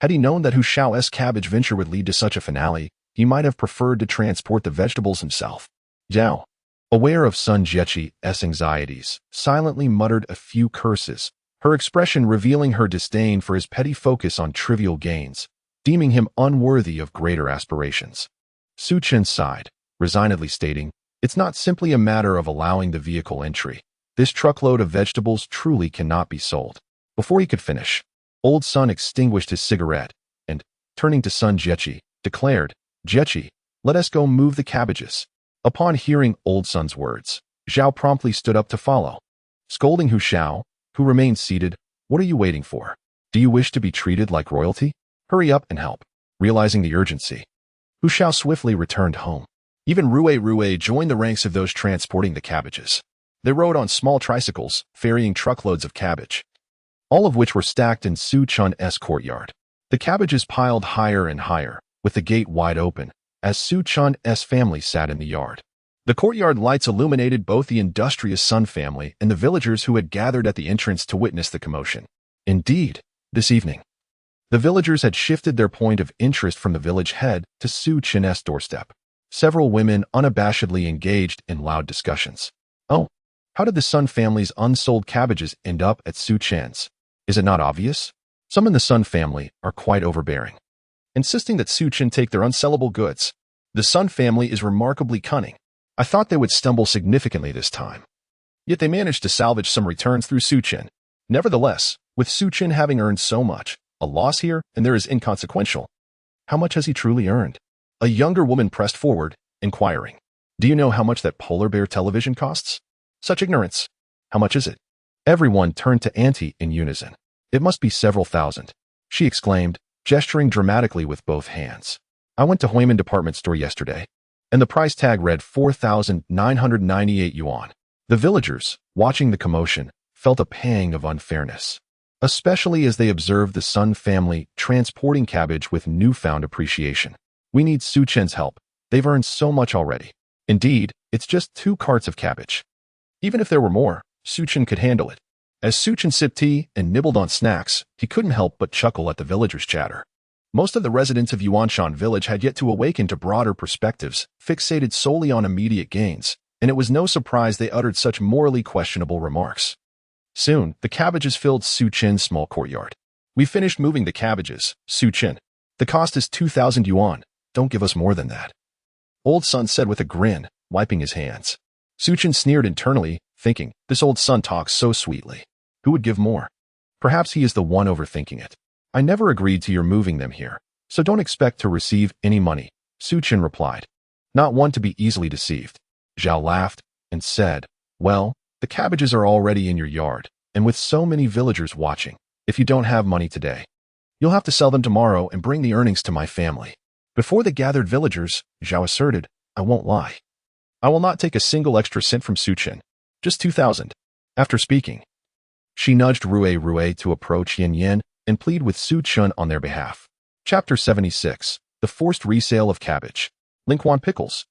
Had he known that Hu Shao's cabbage venture would lead to such a finale, he might have preferred to transport the vegetables himself. Zhao, aware of Sun Jiechi's anxieties, silently muttered a few curses, her expression revealing her disdain for his petty focus on trivial gains, deeming him unworthy of greater aspirations. Su Chen sighed, resignedly stating, "It's not simply a matter of allowing the vehicle entry. This truckload of vegetables truly cannot be sold." Before he could finish, Old Sun extinguished his cigarette and, turning to Sun Jiechi, declared, "Jiechi, let us go move the cabbages." Upon hearing Old Sun's words, Zhao promptly stood up to follow. Scolding Hu Shao, who remained seated, "What are you waiting for? Do you wish to be treated like royalty? Hurry up and help." Realizing the urgency, Hu Shao swiftly returned home. Even Rui joined the ranks of those transporting the cabbages. They rode on small tricycles, ferrying truckloads of cabbage, all of which were stacked in Su Chen's courtyard. The cabbages piled higher and higher, with the gate wide open, as Su Chen's family sat in the yard. The courtyard lights illuminated both the industrious Sun family and the villagers who had gathered at the entrance to witness the commotion. Indeed, this evening, the villagers had shifted their point of interest from the village head to Su Chen's doorstep. Several women unabashedly engaged in loud discussions. "Oh, how did the Sun family's unsold cabbages end up at Su Chen's? Is it not obvious? Some in the Sun family are quite overbearing, insisting that Su Chen take their unsellable goods. The Sun family is remarkably cunning. I thought they would stumble significantly this time. Yet they managed to salvage some returns through Su Chen. Nevertheless, with Su Chen having earned so much, a loss here and there is inconsequential. How much has he truly earned?" A younger woman pressed forward, inquiring, "Do you know how much that polar bear television costs?" "Such ignorance. How much is it?" Everyone turned to Auntie in unison. "It must be several thousand," she exclaimed, gesturing dramatically with both hands. "I went to Huimin department store yesterday, and the price tag read 4,998 yuan. The villagers, watching the commotion, felt a pang of unfairness, especially as they observed the Sun family transporting cabbage with newfound appreciation. "We need Su Chen's help. They've earned so much already. Indeed, it's just 2 carts of cabbage. Even if there were more, Su Chen could handle it." As Su Chen sipped tea and nibbled on snacks, he couldn't help but chuckle at the villagers' chatter. Most of the residents of Yuanshan village had yet to awaken to broader perspectives, fixated solely on immediate gains, and it was no surprise they uttered such morally questionable remarks. Soon, the cabbages filled Su Chen's small courtyard. "We finished moving the cabbages, Su Chen. The cost is 2,000 yuan. Don't give us more than that," Old Sun said with a grin, wiping his hands. Su Chen sneered internally, thinking, "This Old Sun talks so sweetly. Who would give more? Perhaps he is the one overthinking it. I never agreed to your moving them here, so don't expect to receive any money," Su Chen replied, not one to be easily deceived. Zhao laughed and said, "Well, The cabbages are already in your yard, and with so many villagers watching, if you don't have money today, you'll have to sell them tomorrow and bring the earnings to my family. Before the gathered villagers, Zhao asserted, I won't lie. I will not take a single extra cent from Chen. Just 2,000. After speaking, she nudged Rui to approach Xiyan and plead with Chen on their behalf. Chapter 76. The Forced Resale of Cabbage. Lingquan Pickles.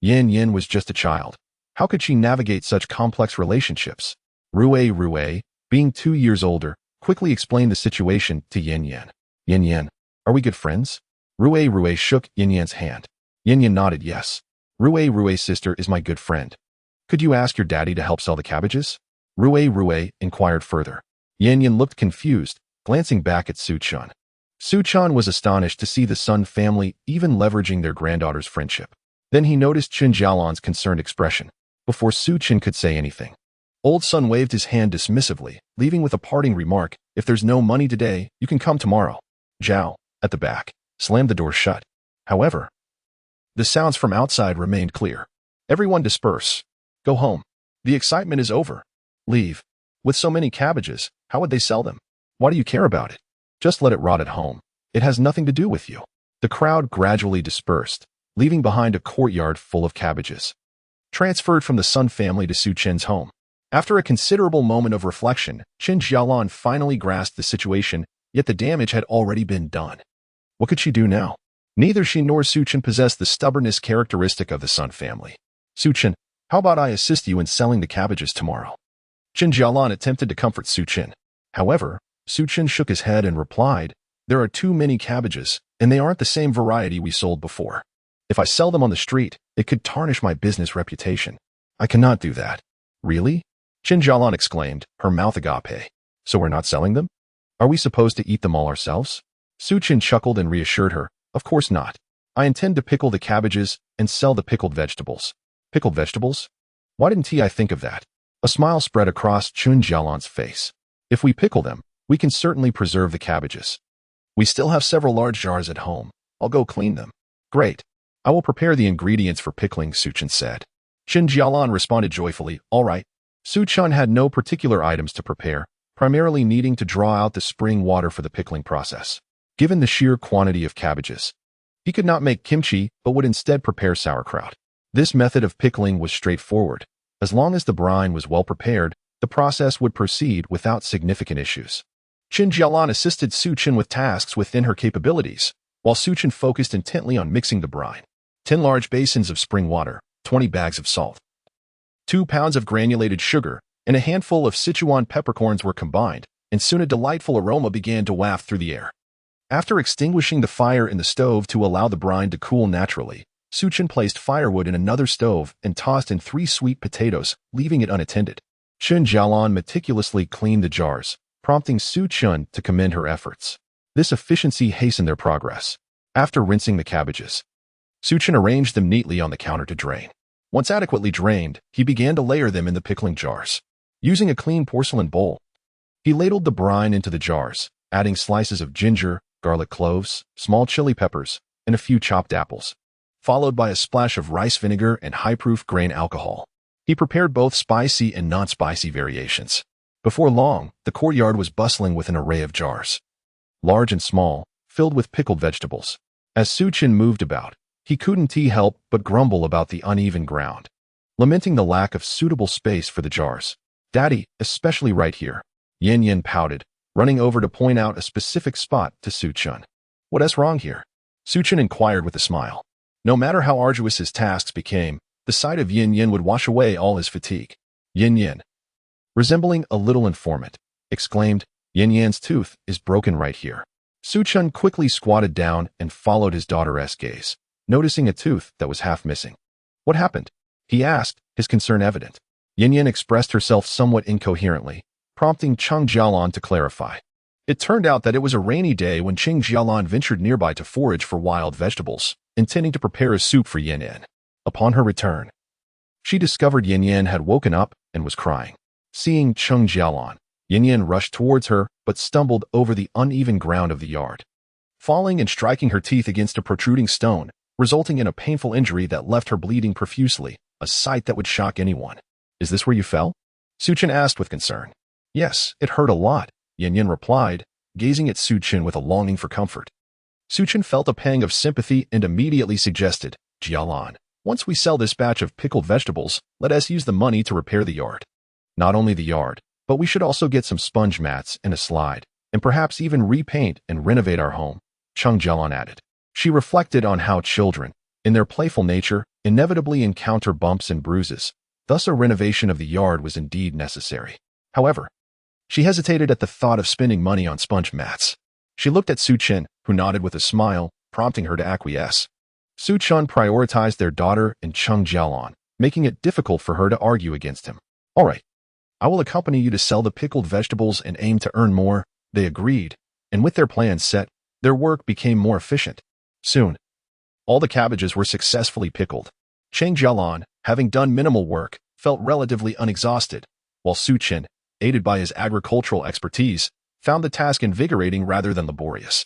Xiyan was just a child. How could she navigate such complex relationships? Rui, being 2 years older, quickly explained the situation to Xiyan. Xiyan, are we good friends? Rui shook Xian's hand. Xiyan nodded yes. Rui's sister is my good friend. Could you ask your daddy to help sell the cabbages? Rui inquired further. Xiyan looked confused, glancing back at Chen. Chen was astonished to see the Sun family even leveraging their granddaughter's friendship. Then he noticed Chen Jalan's concerned expression. Before Chen could say anything, Old Sun waved his hand dismissively, leaving with a parting remark, if there's no money today, you can come tomorrow. Zhao, at the back, slammed the door shut. However, the sounds from outside remained clear. Everyone disperse. Go home. The excitement is over. Leave. With so many cabbages, how would they sell them? Why do you care about it? Just let it rot at home. It has nothing to do with you. The crowd gradually dispersed, leaving behind a courtyard full of cabbages, transferred from the Sun family to Chen's home. After a considerable moment of reflection, Chen Jalan finally grasped the situation, yet the damage had already been done. What could she do now? Neither she nor Chen possessed the stubbornness characteristic of the Sun family. Chen, how about I assist you in selling the cabbages tomorrow? Chen Jalan attempted to comfort Chen. However, Chen shook his head and replied, there are too many cabbages, and they aren't the same variety we sold before. If I sell them on the street, it could tarnish my business reputation. I cannot do that. Really? Chen Jalan exclaimed, her mouth agape. So we're not selling them? Are we supposed to eat them all ourselves? Chen chuckled and reassured her, of course not. I intend to pickle the cabbages and sell the pickled vegetables. Pickled vegetables? Why didn't I think of that? A smile spread across Chen Jalan's face. If we pickle them, we can certainly preserve the cabbages. We still have several large jars at home. I'll go clean them. Great. I will prepare the ingredients for pickling, Chen said. Chen Jalan responded joyfully, all right. Chen had no particular items to prepare, primarily needing to draw out the spring water for the pickling process. Given the sheer quantity of cabbages, he could not make kimchi but would instead prepare sauerkraut. This method of pickling was straightforward. As long as the brine was well prepared, the process would proceed without significant issues. Chen Jalan assisted Chen with tasks within her capabilities, while Chen focused intently on mixing the brine. 10 large basins of spring water, 20 bags of salt, 2 pounds of granulated sugar, and a handful of Sichuan peppercorns were combined, and soon a delightful aroma began to waft through the air. After extinguishing the fire in the stove to allow the brine to cool naturally, Chen placed firewood in another stove and tossed in 3 sweet potatoes, leaving it unattended. Chen Jalan meticulously cleaned the jars, prompting Chen to commend her efforts. This efficiency hastened their progress. After rinsing the cabbages, Chen arranged them neatly on the counter to drain. Once adequately drained, he began to layer them in the pickling jars. Using a clean porcelain bowl, he ladled the brine into the jars, adding slices of ginger, garlic cloves, small chili peppers, and a few chopped apples, followed by a splash of rice vinegar and high-proof grain alcohol. He prepared both spicy and non-spicy variations. Before long, the courtyard was bustling with an array of jars, large and small, filled with pickled vegetables. As Chen moved about, he couldn't help but grumble about the uneven ground, lamenting the lack of suitable space for the jars. Daddy, especially right here. Xiyan pouted, running over to point out a specific spot to Chen. What's wrong here? Chen inquired with a smile. No matter how arduous his tasks became, the sight of Xiyan would wash away all his fatigue. Xiyan, resembling a little informant, exclaimed, Xian's tooth is broken right here. Chen quickly squatted down and followed his daughter's gaze, noticing a tooth that was half missing. What happened? He asked, his concern evident. Xiyan expressed herself somewhat incoherently, prompting Chen Jalan to clarify. It turned out that it was a rainy day when Chen Jalan ventured nearby to forage for wild vegetables, intending to prepare a soup for Xiyan. Upon her return, she discovered Xiyan had woken up and was crying. Seeing Chen Jalan, Xiyan rushed towards her but stumbled over the uneven ground of the yard, falling and striking her teeth against a protruding stone, resulting in a painful injury that left her bleeding profusely, a sight that would shock anyone. Is this where you fell? Chen asked with concern. Yes, it hurt a lot, Yin replied, gazing at Chen with a longing for comfort. Chen felt a pang of sympathy and immediately suggested, Jialan, once we sell this batch of pickled vegetables, let us use the money to repair the yard. Not only the yard, but we should also get some sponge mats and a slide, and perhaps even repaint and renovate our home, Chen Jalan added. She reflected on how children, in their playful nature, inevitably encounter bumps and bruises. Thus a renovation of the yard was indeed necessary. However, she hesitated at the thought of spending money on sponge mats. She looked at Chen, who nodded with a smile, prompting her to acquiesce. Chen prioritized their daughter and Chen Jalan, making it difficult for her to argue against him. All right, I will accompany you to sell the pickled vegetables and aim to earn more, they agreed, and with their plans set, their work became more efficient. Soon, all the cabbages were successfully pickled. Chen Jalan, having done minimal work, felt relatively unexhausted, while Chen, aided by his agricultural expertise, found the task invigorating rather than laborious.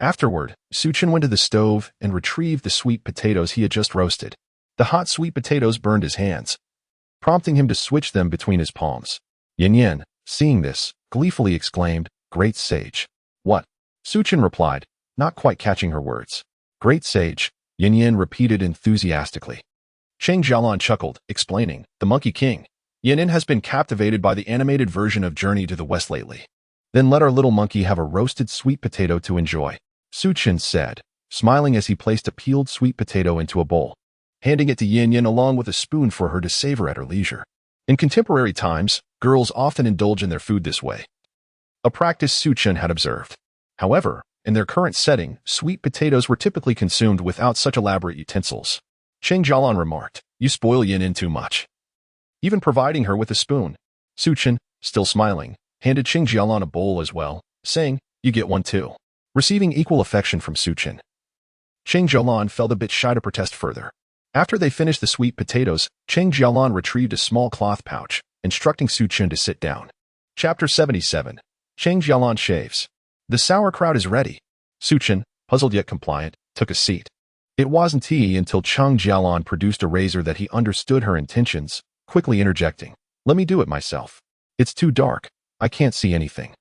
Afterward, Chen went to the stove and retrieved the sweet potatoes he had just roasted. The hot sweet potatoes burned his hands, prompting him to switch them between his palms. Yin, seeing this, gleefully exclaimed, Great sage. What? Chen replied, not quite catching her words. Great sage, Yin repeated enthusiastically. Chen Jalan chuckled, explaining, the Monkey King. Yin has been captivated by the animated version of Journey to the West lately. Then let our little monkey have a roasted sweet potato to enjoy, Chen said, smiling as he placed a peeled sweet potato into a bowl, handing it to Yin along with a spoon for her to savor at her leisure. In contemporary times, girls often indulge in their food this way, a practice Chen had observed. However, in their current setting, sweet potatoes were typically consumed without such elaborate utensils. Chen Jalan remarked, you spoil Yin too much. Even providing her with a spoon, Chen, still smiling, handed Chen Jalan a bowl as well, saying, you get one too. Receiving equal affection from Chen. Chen Jalan felt a bit shy to protest further. After they finished the sweet potatoes, Chen Jalan retrieved a small cloth pouch, instructing Chen to sit down. Chapter 77. Chen Jalan shaves. The sauerkraut is ready. Chen, puzzled yet compliant, took a seat. It wasn't he until Chen Jalan produced a razor that he understood her intentions, quickly interjecting, let me do it myself. It's too dark, I can't see anything.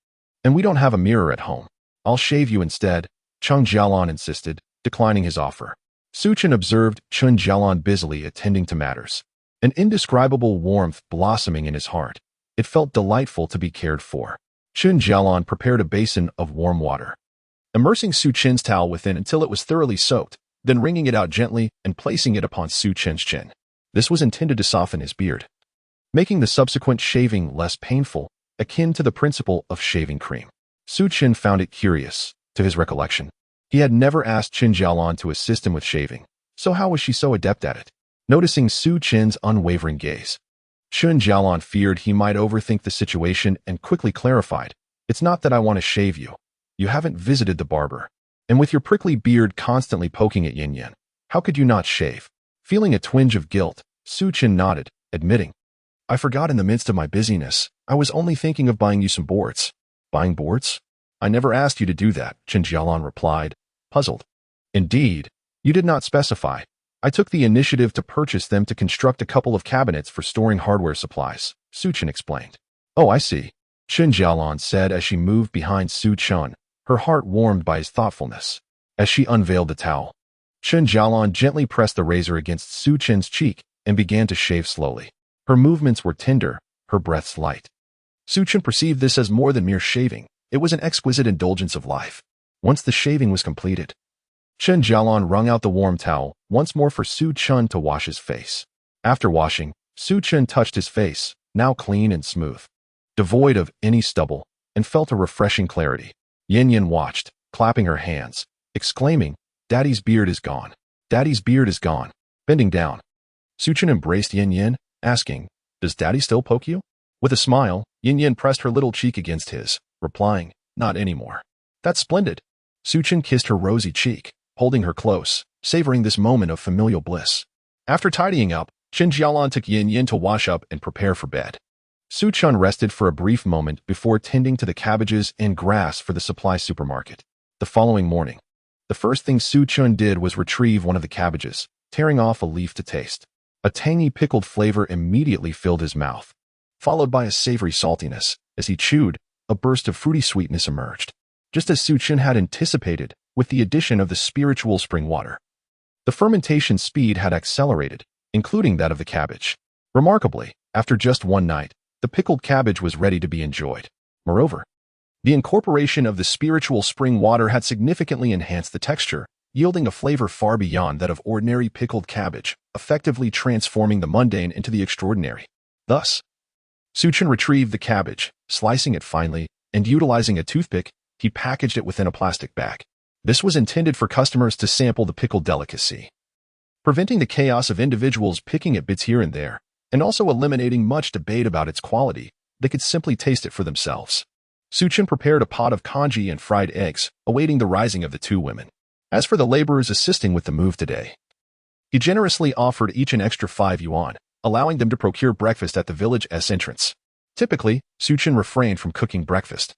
And we don't have a mirror at home. I'll shave you instead, Chen Jalan insisted, declining his offer. Chen observed Chen Jalan busily attending to matters, an indescribable warmth blossoming in his heart. It felt delightful to be cared for. Chen Jalan prepared a basin of warm water, immersing Chen's towel within until it was thoroughly soaked, then wringing it out gently and placing it upon Chen's chin. This was intended to soften his beard, making the subsequent shaving less painful, akin to the principle of shaving cream. Chen found it curious, to his recollection. He had never asked Chen Jalan to assist him with shaving, so how was she so adept at it? Noticing Chen's unwavering gaze, Chen Jalan feared he might overthink the situation and quickly clarified, it's not that I want to shave you. You haven't visited the barber. And with your prickly beard constantly poking at Yin, how could you not shave? Feeling a twinge of guilt, Chen nodded, admitting, I forgot in the midst of my busyness, I was only thinking of buying you some boards. Buying boards? I never asked you to do that, Chen Jalan replied, puzzled. Indeed, you did not specify. I took the initiative to purchase them to construct a couple of cabinets for storing hardware supplies, Chen explained. Oh, I see, Chen Jalan said as she moved behind Chen, her heart warmed by his thoughtfulness. As she unveiled the towel, Chen Jalan gently pressed the razor against Chen's cheek and began to shave slowly. Her movements were tender, her breaths light. Chen perceived this as more than mere shaving. It was an exquisite indulgence of life. Once the shaving was completed, Chen Jalan wrung out the warm towel once more for Chen to wash his face. After washing, Chen touched his face, now clean and smooth, devoid of any stubble, and felt a refreshing clarity. Yin watched, clapping her hands, exclaiming, Daddy's beard is gone. Daddy's beard is gone. Bending down, Chen embraced Yin, asking, does Daddy still poke you? With a smile, Yin pressed her little cheek against his, replying, not anymore. That's splendid. Chen kissed her rosy cheek, holding her close, savoring this moment of familial bliss. After tidying up, Chen Jalan took Yin to wash up and prepare for bed. Chen rested for a brief moment before tending to the cabbages and grass for the supply supermarket. The following morning, the first thing Chen did was retrieve one of the cabbages, tearing off a leaf to taste. A tangy pickled flavor immediately filled his mouth. followed by a savory saltiness. As he chewed, a burst of fruity sweetness emerged, just as Xiyan had anticipated with the addition of the spiritual spring water. The fermentation speed had accelerated, including that of the cabbage. Remarkably, after just one night, the pickled cabbage was ready to be enjoyed. Moreover, the incorporation of the spiritual spring water had significantly enhanced the texture, yielding a flavor far beyond that of ordinary pickled cabbage, effectively transforming the mundane into the extraordinary. Thus, Xiyan retrieved the cabbage, slicing it finely, and utilizing a toothpick, he packaged it within a plastic bag. This was intended for customers to sample the pickled delicacy, preventing the chaos of individuals picking at bits here and there, and also eliminating much debate about its quality. They could simply taste it for themselves. Xiyan prepared a pot of congee and fried eggs, awaiting the rising of the two women. As for the laborers assisting with the move today, he generously offered each an extra 5 yuan, allowing them to procure breakfast at the village's entrance. Typically, Xiyan refrained from cooking breakfast,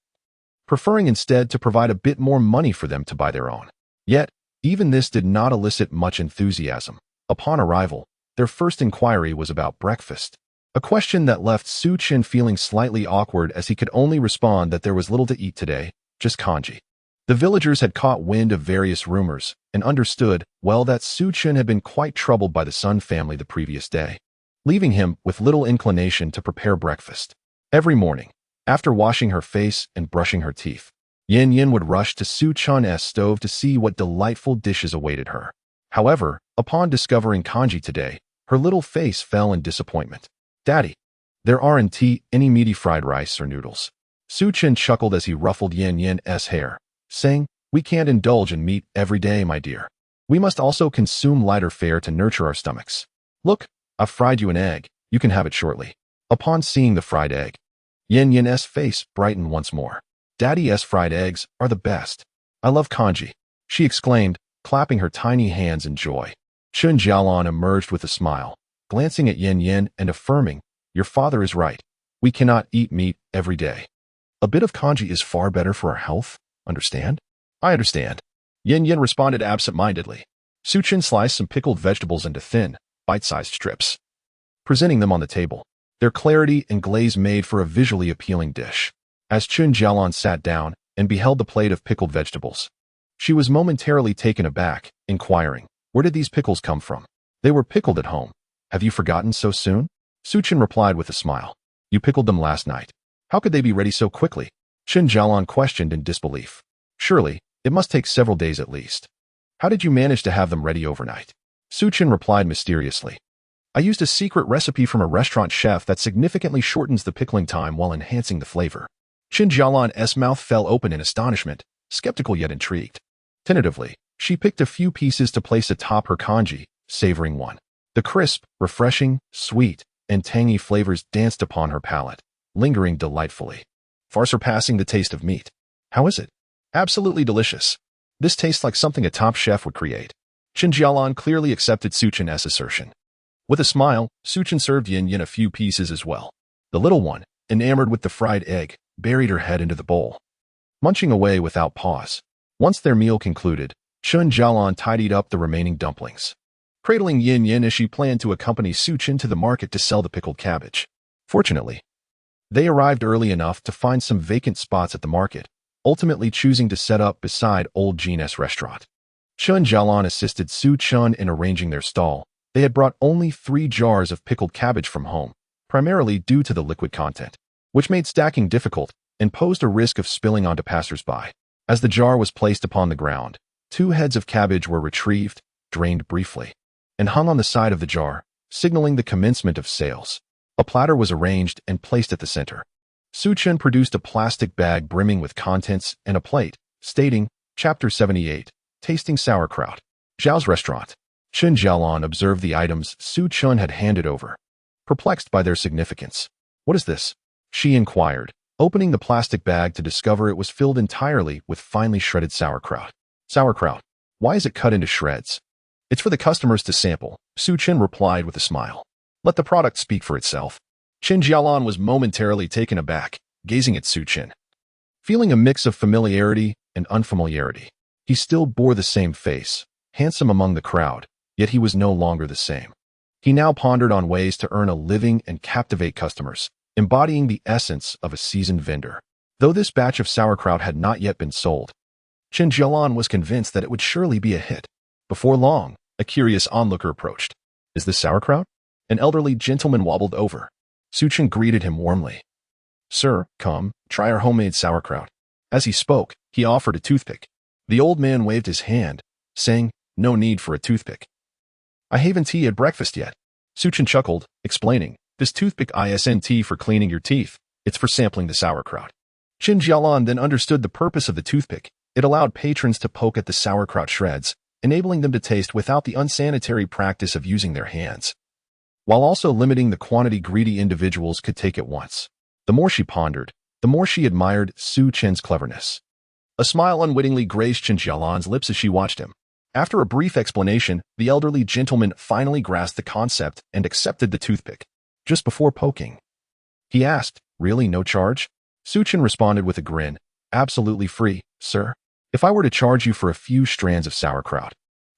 preferring instead to provide a bit more money for them to buy their own. Yet, even this did not elicit much enthusiasm. Upon arrival, their first inquiry was about breakfast, a question that left Xiyan feeling slightly awkward as he could only respond that there was little to eat today, just congee. The villagers had caught wind of various rumors and understood well that Xiyan had been quite troubled by the Sun family the previous day, leaving him with little inclination to prepare breakfast. Every morning, after washing her face and brushing her teeth, Xiyan would rush to Xiyan's stove to see what delightful dishes awaited her. However, upon discovering congee today, her little face fell in disappointment. "Daddy, there aren't any meaty fried rice or noodles." Xiyan chuckled as he ruffled Yan's hair, saying, "We can't indulge in meat every day, my dear. We must also consume lighter fare to nurture our stomachs. Look, I've fried you an egg. You can have it shortly." Upon seeing the fried egg, Yan's face brightened once more. "Daddy's fried eggs are the best. I love congee," she exclaimed, clapping her tiny hands in joy. Chen Jalan emerged with a smile, glancing at Xiyan and affirming, "Your father is right. We cannot eat meat every day. A bit of congee is far better for our health. Understand?" "I understand," Xiyan responded absent-mindedly. Xiyan sliced some pickled vegetables into thin, bite-sized strips, presenting them on the table. Their clarity and glaze made for a visually appealing dish. As Chen Jalan sat down and beheld the plate of pickled vegetables, she was momentarily taken aback, inquiring, "Where did these pickles come from?" "They were pickled at home. Have you forgotten so soon?" Xiyan replied with a smile. "You pickled them last night. How could they be ready so quickly?" Chen Jalan questioned in disbelief. "Surely, it must take several days at least. How did you manage to have them ready overnight?" Xiyan replied mysteriously. "I used a secret recipe from a restaurant chef that significantly shortens the pickling time while enhancing the flavor." Chen Jalan's mouth fell open in astonishment, skeptical yet intrigued. Tentatively, she picked a few pieces to place atop her congee, savoring one. The crisp, refreshing, sweet, and tangy flavors danced upon her palate, lingering delightfully, far surpassing the taste of meat. "How is it?" "Absolutely delicious. This tastes like something a top chef would create." Chen Jalan clearly accepted Xiyan's assertion. With a smile, Xiyan served Xiyan a few pieces as well. The little one, enamored with the fried egg, buried her head into the bowl, munching away without pause. Once their meal concluded, Chen Jalan tidied up the remaining dumplings, cradling Xiyan as she planned to accompany Xiyan to the market to sell the pickled cabbage. Fortunately, they arrived early enough to find some vacant spots at the market, ultimately choosing to set up beside Old Jean's restaurant. Chen Jalan assisted Xiyan in arranging their stall. They had brought only 3 jars of pickled cabbage from home, primarily due to the liquid content, which made stacking difficult and posed a risk of spilling onto passers-by. As the jar was placed upon the ground, 2 heads of cabbage were retrieved, drained briefly, and hung on the side of the jar, signaling the commencement of sales. A platter was arranged and placed at the center. Xiyan produced a plastic bag brimming with contents and a plate, stating, "Chapter 78, Tasting Sauerkraut. Zhao's Restaurant." Chen Jalan observed the items Xiyan had handed over, perplexed by their significance. "What is this?" she inquired, opening the plastic bag to discover it was filled entirely with finely shredded sauerkraut. "Sauerkraut? Why is it cut into shreds?" "It's for the customers to sample," Xiyan replied with a smile. "Let the product speak for itself." Chen Jalan was momentarily taken aback, gazing at Xiyan, feeling a mix of familiarity and unfamiliarity. He still bore the same face, handsome among the crowd, yet he was no longer the same. He now pondered on ways to earn a living and captivate customers, embodying the essence of a seasoned vendor. Though this batch of sauerkraut had not yet been sold, Chen Jalan was convinced that it would surely be a hit. Before long, a curious onlooker approached. "Is this sauerkraut?" An elderly gentleman wobbled over. Su Chen greeted him warmly. "Sir, come, try our homemade sauerkraut." As he spoke, he offered a toothpick. The old man waved his hand, saying, "No need for a toothpick. I haven't tea at breakfast yet." Su Chen chuckled, explaining, "This toothpick isn't for cleaning your teeth, it's for sampling the sauerkraut." Chen Jalan then understood the purpose of the toothpick. It allowed patrons to poke at the sauerkraut shreds, enabling them to taste without the unsanitary practice of using their hands, while also limiting the quantity greedy individuals could take at once. The more she pondered, the more she admired Su Chen's cleverness. A smile unwittingly grazed Chen Jialan's lips as she watched him. After a brief explanation, the elderly gentleman finally grasped the concept and accepted the toothpick. Just before poking, he asked, "Really, no charge?" Su Chen responded with a grin, "Absolutely free, sir. If I were to charge you for a few strands of sauerkraut,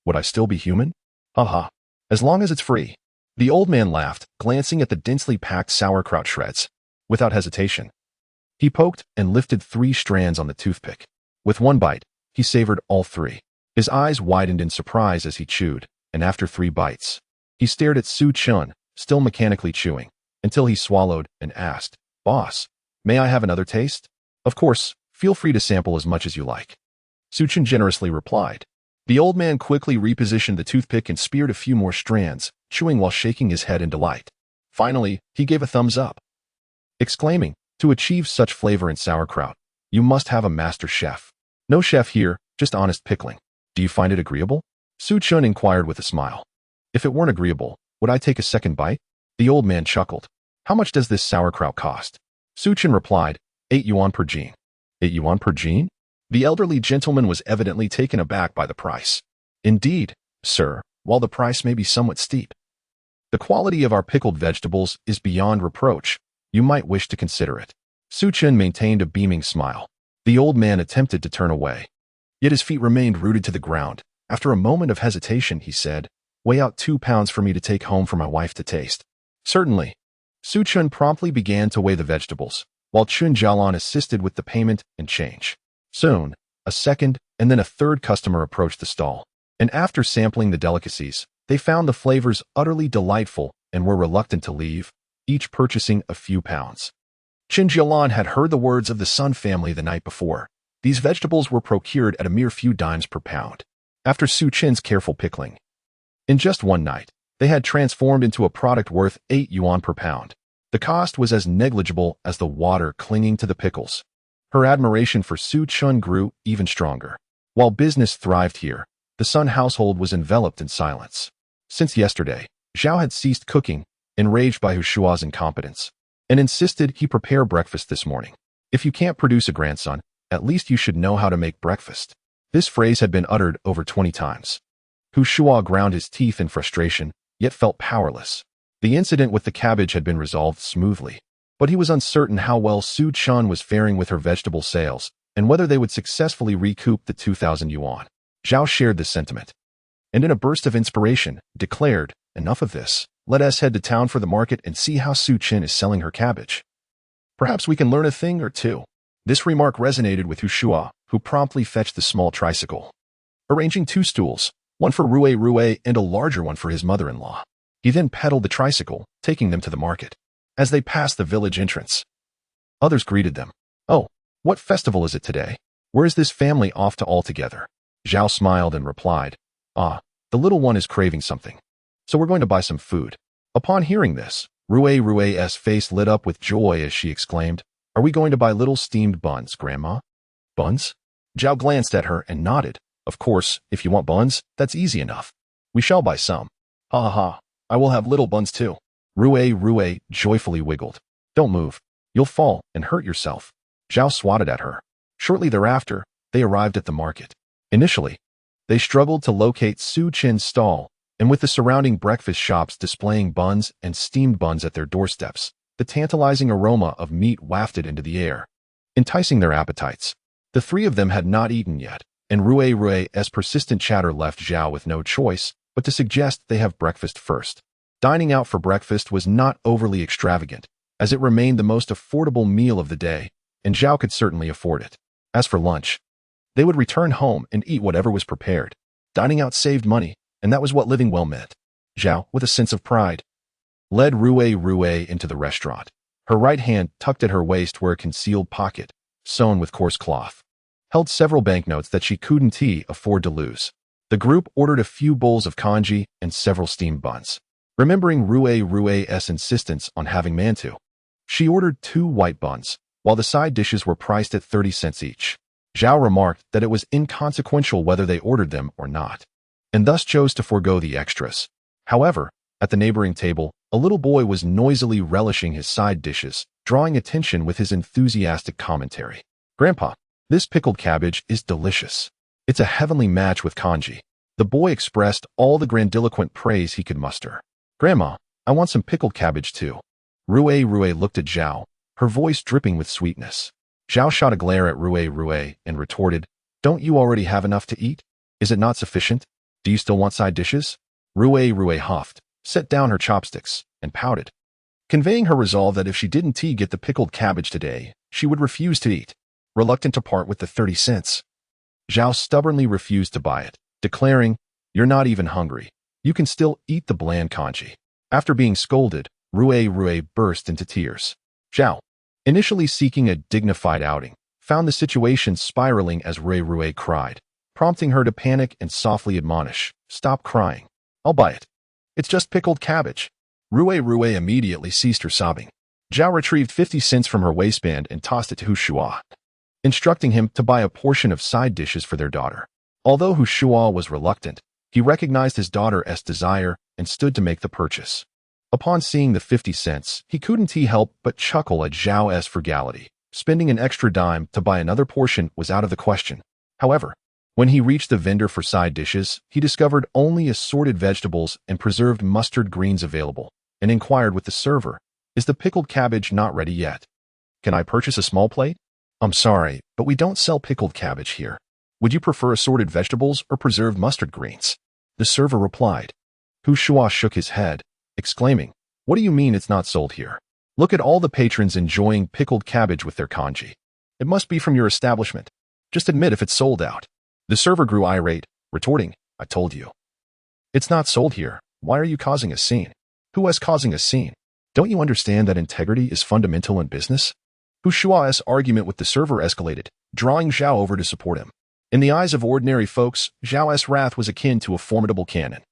would I still be human?" "Haha, as long as it's free." The old man laughed, glancing at the densely packed sauerkraut shreds. Without hesitation, he poked and lifted 3 strands on the toothpick. With one bite, he savored all 3. His eyes widened in surprise as he chewed, and after 3 bites, he stared at Su Chen, still mechanically chewing, until he swallowed and asked, "Boss, may I have another taste?" "Of course, feel free to sample as much as you like," Su Chen generously replied. The old man quickly repositioned the toothpick and speared a few more strands, chewing while shaking his head in delight. Finally, he gave a thumbs up, exclaiming, "To achieve such flavor in sauerkraut, you must have a master chef." "No chef here, just honest pickling. Do you find it agreeable?" Su Chen inquired with a smile. "If it weren't agreeable, would I take a second bite?" The old man chuckled. "How much does this sauerkraut cost?" Su Chen replied, 8 yuan per jin. 8 yuan per jin? The elderly gentleman was evidently taken aback by the price. "Indeed, sir, while the price may be somewhat steep, the quality of our pickled vegetables is beyond reproach. You might wish to consider it." Su Chen maintained a beaming smile. The old man attempted to turn away, yet his feet remained rooted to the ground. After a moment of hesitation, he said, "Weigh out 2 pounds for me to take home for my wife to taste." "Certainly." Su Chen promptly began to weigh the vegetables, while Chen Jalan assisted with the payment and change. Soon, a second and then a third customer approached the stall, and after sampling the delicacies, they found the flavors utterly delightful and were reluctant to leave, each purchasing a few pounds. Chen Jalan had heard the words of the Sun family the night before. These vegetables were procured at a mere few dimes per pound. After Su Chen's careful pickling, in just one night, they had transformed into a product worth 8 yuan per pound. The cost was as negligible as the water clinging to the pickles. Her admiration for Su Chen grew even stronger. While business thrived here, the Sun household was enveloped in silence. Since yesterday, Zhao had ceased cooking, enraged by Hushua's incompetence, and insisted he prepare breakfast this morning. "If you can't produce a grandson, at least you should know how to make breakfast." This phrase had been uttered over 20 times. Hushua ground his teeth in frustration, yet felt powerless. The incident with the cabbage had been resolved smoothly, but he was uncertain how well Su Chen was faring with her vegetable sales, and whether they would successfully recoup the 2,000 yuan. Zhao shared this sentiment, and in a burst of inspiration, declared, "Enough of this. Let us head to town for the market and see how Su Chen is selling her cabbage. Perhaps we can learn a thing or two." This remark resonated with Hushua, who promptly fetched the small tricycle, arranging 2 stools, one for Rui and a larger one for his mother-in-law. He then pedaled the tricycle, taking them to the market. As they passed the village entrance, others greeted them. "Oh, what festival is it today? Where is this family off to all together?" Zhao smiled and replied, "Ah, the little one is craving something, so we're going to buy some food." Upon hearing this, Rui's face lit up with joy as she exclaimed, "Are we going to buy little steamed buns, Grandma?" "Buns?" Zhao glanced at her and nodded. "Of course, if you want buns, that's easy enough. We shall buy some." "Ha ha ha, I will have little buns too." Rui joyfully wiggled. "Don't move. You'll fall and hurt yourself." Zhao swatted at her. Shortly thereafter, they arrived at the market. Initially, they struggled to locate Su Chen's stall, and with the surrounding breakfast shops displaying buns and steamed buns at their doorsteps, the tantalizing aroma of meat wafted into the air, enticing their appetites. The 3 of them had not eaten yet, and Rui's persistent chatter left Zhao with no choice but to suggest they have breakfast first. Dining out for breakfast was not overly extravagant, as it remained the most affordable meal of the day, and Zhao could certainly afford it. As for lunch, they would return home and eat whatever was prepared. Dining out saved money, and that was what living well meant. Zhao, with a sense of pride, led Rue into the restaurant, her right hand tucked at her waist where a concealed pocket, sewn with coarse cloth, held several banknotes that she couldn't afford to lose. The group ordered a few bowls of congee and several steamed buns. Remembering Rue's insistence on having mantou, she ordered 2 white buns, while the side dishes were priced at 30 cents each. Zhao remarked that it was inconsequential whether they ordered them or not, and thus chose to forego the extras. However, at the neighboring table, a little boy was noisily relishing his side dishes, drawing attention with his enthusiastic commentary. "Grandpa, this pickled cabbage is delicious. It's a heavenly match with congee." The boy expressed all the grandiloquent praise he could muster. "Grandma, I want some pickled cabbage too." Rue looked at Zhao, her voice dripping with sweetness. Zhao shot a glare at Rue and retorted, "Don't you already have enough to eat? Is it not sufficient? Do you still want side dishes?" Rue huffed, set down her chopsticks, and pouted, conveying her resolve that if she didn't get the pickled cabbage today, she would refuse to eat, reluctant to part with the 30 cents. Zhao stubbornly refused to buy it, declaring, "You're not even hungry. You can still eat the bland congee." After being scolded, Rue burst into tears. Zhao, initially seeking a dignified outing, found the situation spiraling as Rue cried, prompting her to panic and softly admonish, "Stop crying. I'll buy it. It's just pickled cabbage." Rue immediately ceased her sobbing. Zhao retrieved 50 cents from her waistband and tossed it to Hushua, instructing him to buy a portion of side dishes for their daughter. Although Hushua was reluctant, he recognized his daughter's desire and stood to make the purchase. Upon seeing the 50 cents, he couldn't help but chuckle at Zhao's frugality. Spending an extra dime to buy another portion was out of the question. However, when he reached the vendor for side dishes, he discovered only assorted vegetables and preserved mustard greens available, and inquired with the server, "Is the pickled cabbage not ready yet? Can I purchase a small plate?" "I'm sorry, but we don't sell pickled cabbage here. Would you prefer assorted vegetables or preserved mustard greens?" The server replied. Hushua shook his head, exclaiming, "What do you mean it's not sold here? Look at all the patrons enjoying pickled cabbage with their congee. It must be from your establishment. Just admit if it's sold out." The server grew irate, retorting, "I told you. It's not sold here. Why are you causing a scene?" "Who is causing a scene? Don't you understand that integrity is fundamental in business?" Hushua's argument with the server escalated, drawing Zhao over to support him. In the eyes of ordinary folks, Zhao's wrath was akin to a formidable cannon,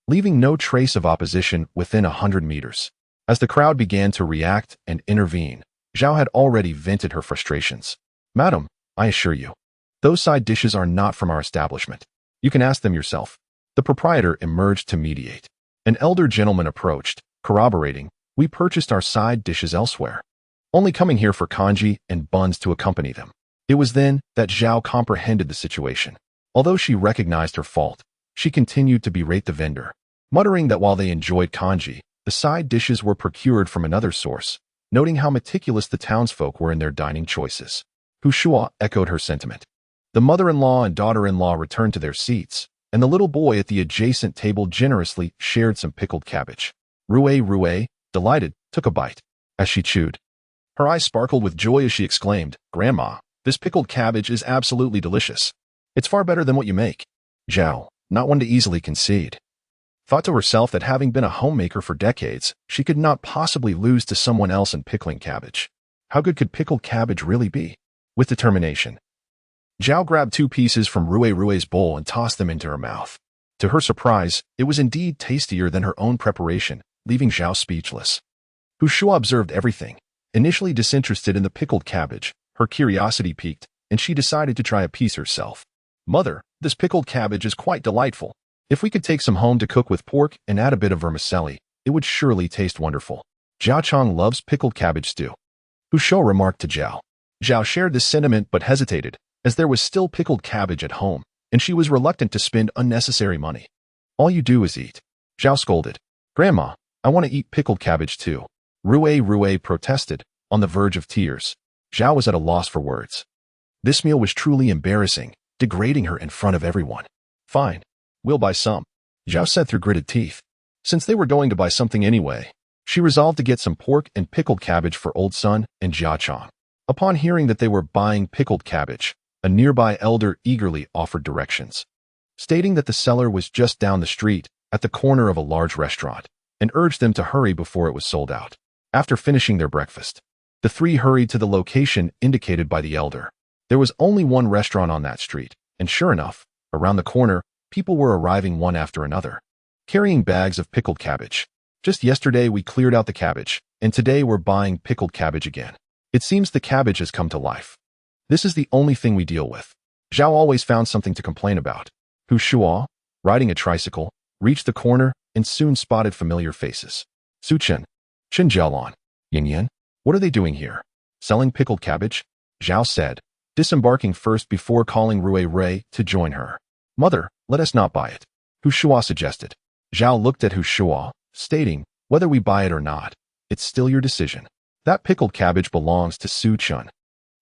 leaving no trace of opposition within 100 meters. As the crowd began to react and intervene, Zhao had already vented her frustrations. "Madam, I assure you, those side dishes are not from our establishment. You can ask them yourself." The proprietor emerged to mediate. An elder gentleman approached, corroborating, "We purchased our side dishes elsewhere, only coming here for congee and buns to accompany them." It was then that Zhao comprehended the situation. Although she recognized her fault, she continued to berate the vendor, muttering that while they enjoyed congee, the side dishes were procured from another source, noting how meticulous the townsfolk were in their dining choices. Hushua echoed her sentiment. The mother-in-law and daughter-in-law returned to their seats, and the little boy at the adjacent table generously shared some pickled cabbage. Rue, delighted, took a bite. As she chewed, her eyes sparkled with joy as she exclaimed, "Grandma, this pickled cabbage is absolutely delicious. It's far better than what you make." Zhao, not one to easily concede, thought to herself that having been a homemaker for decades, she could not possibly lose to someone else in pickling cabbage. How good could pickled cabbage really be? With determination, Zhao grabbed 2 pieces from Rue's bowl and tossed them into her mouth. To her surprise, it was indeed tastier than her own preparation, leaving Zhao speechless. Hushua observed everything. Initially disinterested in the pickled cabbage, her curiosity piqued, and she decided to try a piece herself. "Mother, this pickled cabbage is quite delightful. If we could take some home to cook with pork and add a bit of vermicelli, it would surely taste wonderful." Zhao Chong loves pickled cabbage stew, Hushua remarked to Zhao. Zhao shared this sentiment but hesitated, as there was still pickled cabbage at home, and she was reluctant to spend unnecessary money. "All you do is eat," Zhao scolded. "Grandma, I want to eat pickled cabbage too." Rue protested, on the verge of tears. Zhao was at a loss for words. This meal was truly embarrassing, degrading her in front of everyone. "Fine, we'll buy some," Zhao said through gritted teeth. Since they were going to buy something anyway, She resolved to get some pork and pickled cabbage for old son and Jia. Upon hearing that they were buying pickled cabbage, a nearby elder eagerly offered directions, stating that the seller was just down the street at the corner of a large restaurant, and urged them to hurry before it was sold out. After finishing their breakfast, the three hurried to the location indicated by the elder. There was only one restaurant on that street, and sure enough, around the corner, people were arriving one after another, carrying bags of pickled cabbage. Just yesterday we cleared out the cabbage, and today we're buying pickled cabbage again. It seems the cabbage has come to life. This is the only thing we deal with. Zhao always found something to complain about. Hu Shuo, riding a tricycle, reached the corner and soon spotted familiar faces. Chen Jalan, Xiyan, what are they doing here? Selling pickled cabbage? Zhao said, disembarking first before calling Rui to join her. Mother, let us not buy it, Hu Shuo suggested. Zhao looked at Hu Shuo, stating, whether we buy it or not, it's still your decision. That pickled cabbage belongs to Chen.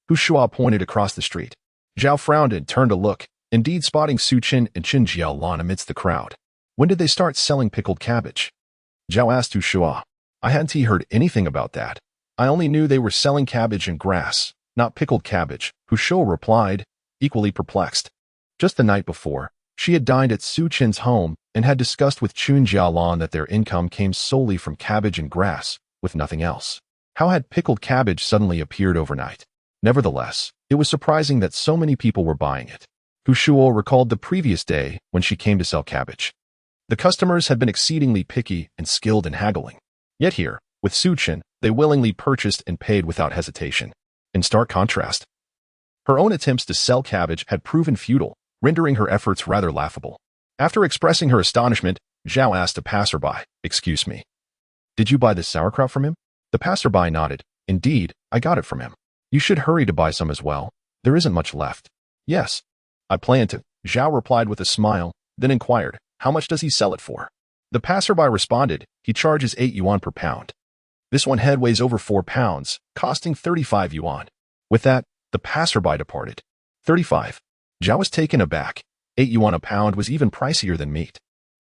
Hu Shuo pointed across the street. Zhao frowned and turned to look, indeed spotting Chen and Chen Jalan amidst the crowd. When did they start selling pickled cabbage? Zhao asked Hu Shuo. I hadn't heard anything about that. I only knew they were selling cabbage and grass, not pickled cabbage, Hu Shuo replied, equally perplexed. Just the night before, she had dined at Chen's home and had discussed with Chen Jalan that their income came solely from cabbage and grass, with nothing else. How had pickled cabbage suddenly appeared overnight? Nevertheless, it was surprising that so many people were buying it. Hu Shuo recalled the previous day when she came to sell cabbage. The customers had been exceedingly picky and skilled in haggling. Yet here, with Chen, they willingly purchased and paid without hesitation. In stark contrast, her own attempts to sell cabbage had proven futile, rendering her efforts rather laughable. After expressing her astonishment, Zhao asked a passerby, excuse me, did you buy this sauerkraut from him? The passerby nodded. Indeed, I got it from him. You should hurry to buy some as well. There isn't much left. Yes, I plan to, Zhao replied with a smile, then inquired, how much does he sell it for? The passerby responded, he charges 8 yuan per pound. This one head weighs over 4 pounds, costing 35 yuan. With that, the passerby departed. 35. Zhao was taken aback. 8 yuan a pound was even pricier than meat.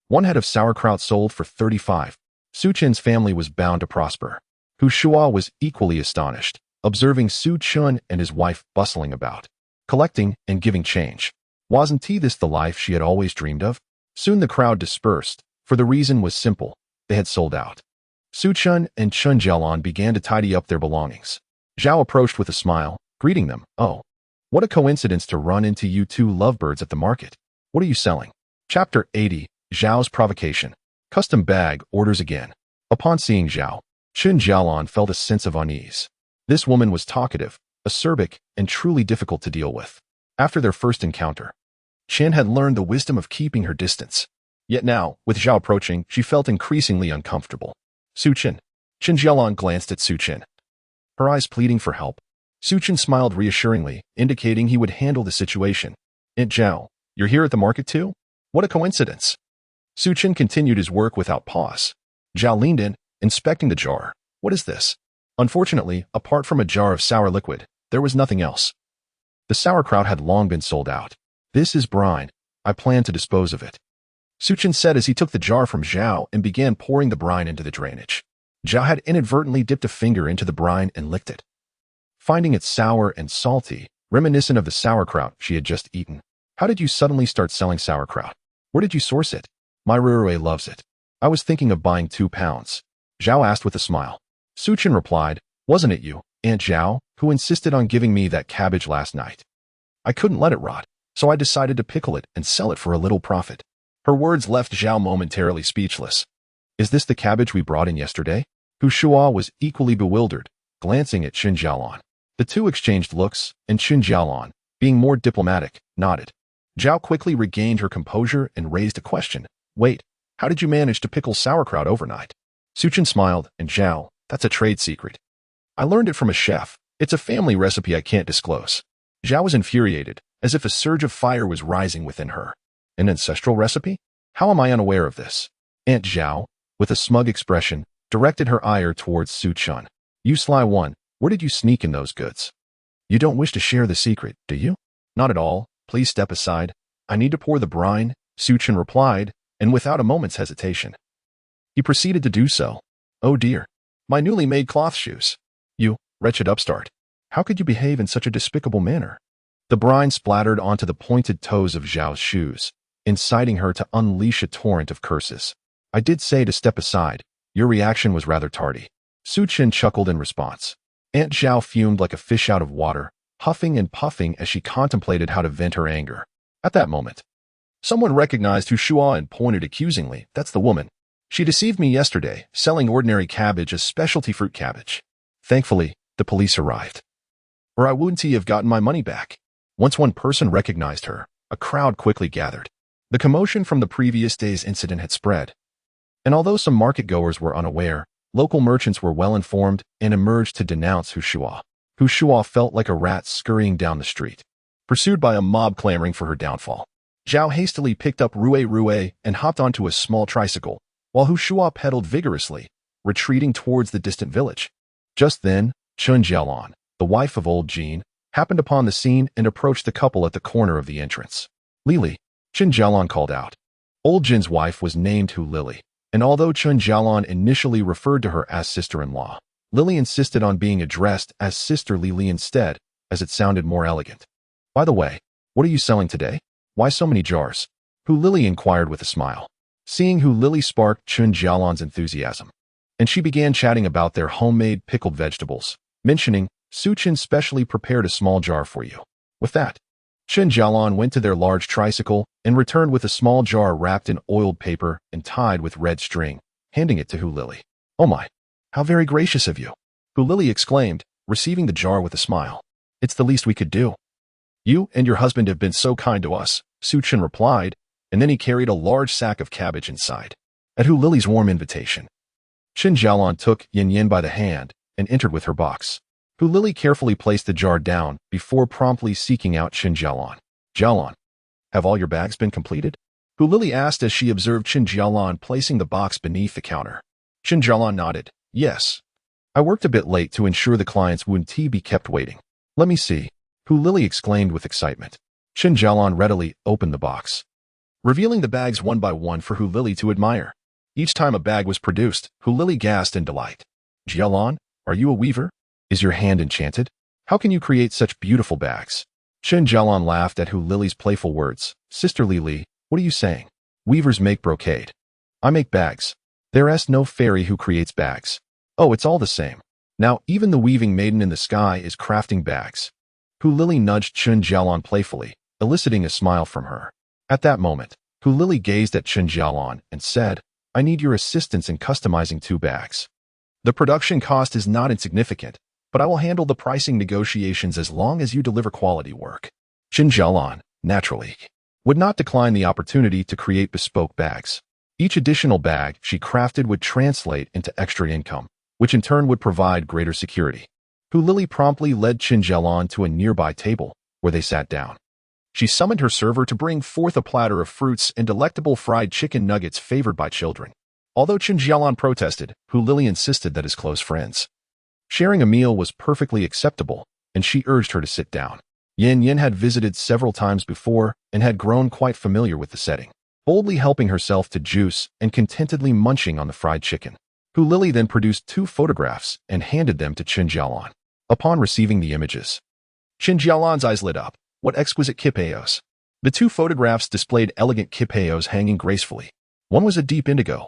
One head of sauerkraut sold for 35. Chen's family was bound to prosper. Hu Shuo was equally astonished, observing Chen and his wife bustling about, collecting and giving change. Wasn't this the life she had always dreamed of? Soon the crowd dispersed, for the reason was simple, they had sold out. Chen and Chen Jalan began to tidy up their belongings. Zhao approached with a smile, greeting them. Oh, what a coincidence to run into you two lovebirds at the market. What are you selling? Chapter 80, Zhao's Provocation. Custom bag orders again. Upon seeing Zhao, Chen Jalan felt a sense of unease. This woman was talkative, acerbic, and truly difficult to deal with. After their first encounter, Chen had learned the wisdom of keeping her distance. Yet now, with Zhao approaching, she felt increasingly uncomfortable. Chen Jalan glanced at Chen, her eyes pleading for help. Chen smiled reassuringly, indicating he would handle the situation. Aunt Zhao, you're here at the market too? What a coincidence. Chen continued his work without pause. Zhao leaned in, inspecting the jar. What is this? Unfortunately, apart from a jar of sour liquid, there was nothing else. The sauerkraut had long been sold out. This is brine. I plan to dispose of it, Chen said as he took the jar from Zhao and began pouring the brine into the drainage. Zhao had inadvertently dipped a finger into the brine and licked it, finding it sour and salty, reminiscent of the sauerkraut she had just eaten. How did you suddenly start selling sauerkraut? Where did you source it? My Rui loves it. I was thinking of buying 2 pounds. Zhao asked with a smile. Chen replied, wasn't it you, Aunt Zhao, who insisted on giving me that cabbage last night? I couldn't let it rot, so I decided to pickle it and sell it for a little profit. Her words left Zhao momentarily speechless. Is this the cabbage we brought in yesterday? Hu Shuo was equally bewildered, glancing at Chen Jalan. The two exchanged looks, and Chen Jalan, being more diplomatic, nodded. Zhao quickly regained her composure and raised a question. Wait, how did you manage to pickle sauerkraut overnight? Chen smiled, and Zhao, that's a trade secret. I learned it from a chef. It's a family recipe I can't disclose. Zhao was infuriated, as if a surge of fire was rising within her. An ancestral recipe? How am I unaware of this? Aunt Zhao, with a smug expression, directed her ire towards Chen. You sly one, where did you sneak in those goods? You don't wish to share the secret, do you? Not at all. Please step aside. I need to pour the brine, Chen replied, and without a moment's hesitation. He proceeded to do so. Oh dear. My newly made cloth shoes. You, wretched upstart. How could you behave in such a despicable manner? The brine splattered onto the pointed toes of Zhao's shoes, inciting her to unleash a torrent of curses. I did say to step aside. Your reaction was rather tardy. Su Chen chuckled in response. Aunt Zhao fumed like a fish out of water, huffing and puffing as she contemplated how to vent her anger. At that moment, someone recognized Hu Shua and pointed accusingly. That's the woman. She deceived me yesterday, selling ordinary cabbage as specialty fruit cabbage. Thankfully, the police arrived. Or I wouldn't have gotten my money back. Once one person recognized her, a crowd quickly gathered. The commotion from the previous day's incident had spread. And although some market-goers were unaware, local merchants were well-informed and emerged to denounce Hu Shua. Hu Shua felt like a rat scurrying down the street, pursued by a mob clamoring for her downfall. Zhao hastily picked up Rue and hopped onto a small tricycle, while Hu Shua pedaled vigorously, retreating towards the distant village. Just then, Chen Jalan, the wife of old Jean, happened upon the scene and approached the couple at the corner of the entrance. Lily, Chen Jalan called out. Old Jin's wife was named Hu Lily, and although Chen Jalan initially referred to her as sister-in-law, Lily insisted on being addressed as Sister Lily instead, as it sounded more elegant. By the way, what are you selling today? Why so many jars? Hu Lily inquired with a smile. Seeing Hu Lily sparked Chen Jalan's enthusiasm, and she began chatting about their homemade pickled vegetables, mentioning, Su Chen specially prepared a small jar for you. With that, Chen Jalan went to their large tricycle and returned with a small jar wrapped in oiled paper and tied with red string, handing it to Hu Lily. Oh my, how very gracious of you, Hu Lily exclaimed, receiving the jar with a smile. It's the least we could do. You and your husband have been so kind to us, Su Chen replied, and then he carried a large sack of cabbage inside. At Hu Lily's warm invitation, Chen Jalan took Yin by the hand and entered with her box. Hu Lily carefully placed the jar down before promptly seeking out Chen Jalan. Jalan, have all your bags been completed? Hu Lily asked as she observed Chen Jalan placing the box beneath the counter. Chen Jalan nodded. Yes. I worked a bit late to ensure the clients wouldn't be kept waiting. Let me see, Hu Lily exclaimed with excitement. Chen Jalan readily opened the box, revealing the bags one by one for Hu Lily to admire. Each time a bag was produced, Hu Lily gasped in delight. Jalan, are you a weaver? Is your hand enchanted? How can you create such beautiful bags? Chen Jalan laughed at Hu Lily's playful words. Sister Lily, what are you saying? Weavers make brocade. I make bags. There's no fairy who creates bags. Oh, it's all the same. Now, even the weaving maiden in the sky is crafting bags. Hu Lily nudged Chen Jalan playfully, eliciting a smile from her. At that moment, Hu Lily gazed at Chen Jalan and said, I need your assistance in customizing 2 bags. The production cost is not insignificant, but I will handle the pricing negotiations as long as you deliver quality work. Chen Jalan, naturally, would not decline the opportunity to create bespoke bags. Each additional bag she crafted would translate into extra income, which in turn would provide greater security. Hu Lily promptly led Chen Jalan to a nearby table, where they sat down. She summoned her server to bring forth a platter of fruits and delectable fried chicken nuggets favored by children. Although Chen Jalan protested, Hu Lily insisted that as close friends, sharing a meal was perfectly acceptable, and she urged her to sit down. Yin had visited several times before and had grown quite familiar with the setting, boldly helping herself to juice and contentedly munching on the fried chicken. Hu Lily then produced 2 photographs and handed them to Chen Jalan. Upon receiving the images, Chen Jalan's eyes lit up. What exquisite kipayos. The 2 photographs displayed elegant kipayos hanging gracefully. One was a deep indigo,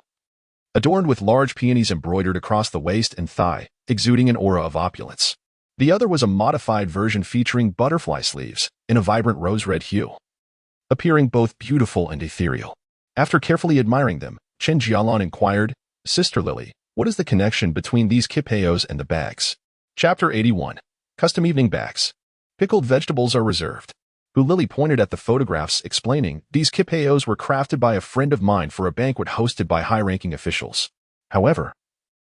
adorned with large peonies embroidered across the waist and thigh, exuding an aura of opulence. The other was a modified version featuring butterfly sleeves in a vibrant rose-red hue, appearing both beautiful and ethereal. After carefully admiring them, Chen Jalan inquired, Sister Lily, what is the connection between these kipayos and the bags? Chapter 81. Custom Evening Bags. Pickled vegetables are reserved. Hu Lily pointed at the photographs, explaining, these kipayos were crafted by a friend of mine for a banquet hosted by high-ranking officials. However,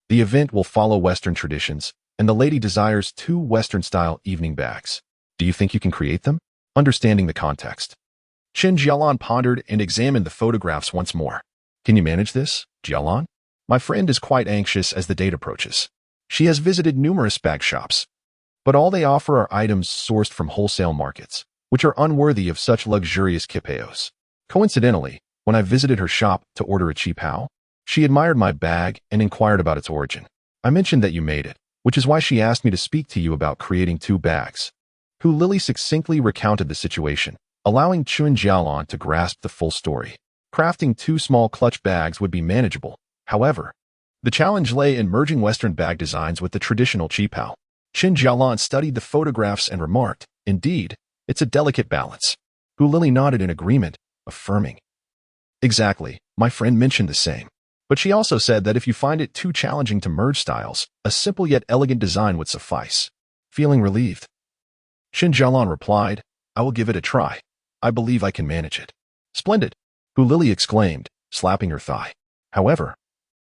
the event will follow Western traditions, and the lady desires 2 Western-style evening bags. Do you think you can create them? Understanding the context, Chen Jalan pondered and examined the photographs once more. Can you manage this, Jalan? My friend is quite anxious as the date approaches. She has visited numerous bag shops, but all they offer are items sourced from wholesale markets, which are unworthy of such luxurious kipayos. Coincidentally, when I visited her shop to order a cheap how, she admired my bag and inquired about its origin. I mentioned that you made it, which is why she asked me to speak to you about creating 2 bags. Hu Lili succinctly recounted the situation, allowing Chen Jalan to grasp the full story. Crafting 2 small clutch bags would be manageable. However, the challenge lay in merging Western bag designs with the traditional qipao. Chen Jalan studied the photographs and remarked, "Indeed, it's a delicate balance." Hu Lili nodded in agreement, affirming, "Exactly, my friend mentioned the same. But she also said that if you find it too challenging to merge styles, a simple yet elegant design would suffice." Feeling relieved, Chen Jalan replied, "I will give it a try. I believe I can manage it." "Splendid," Hu Lili exclaimed, slapping her thigh. "However,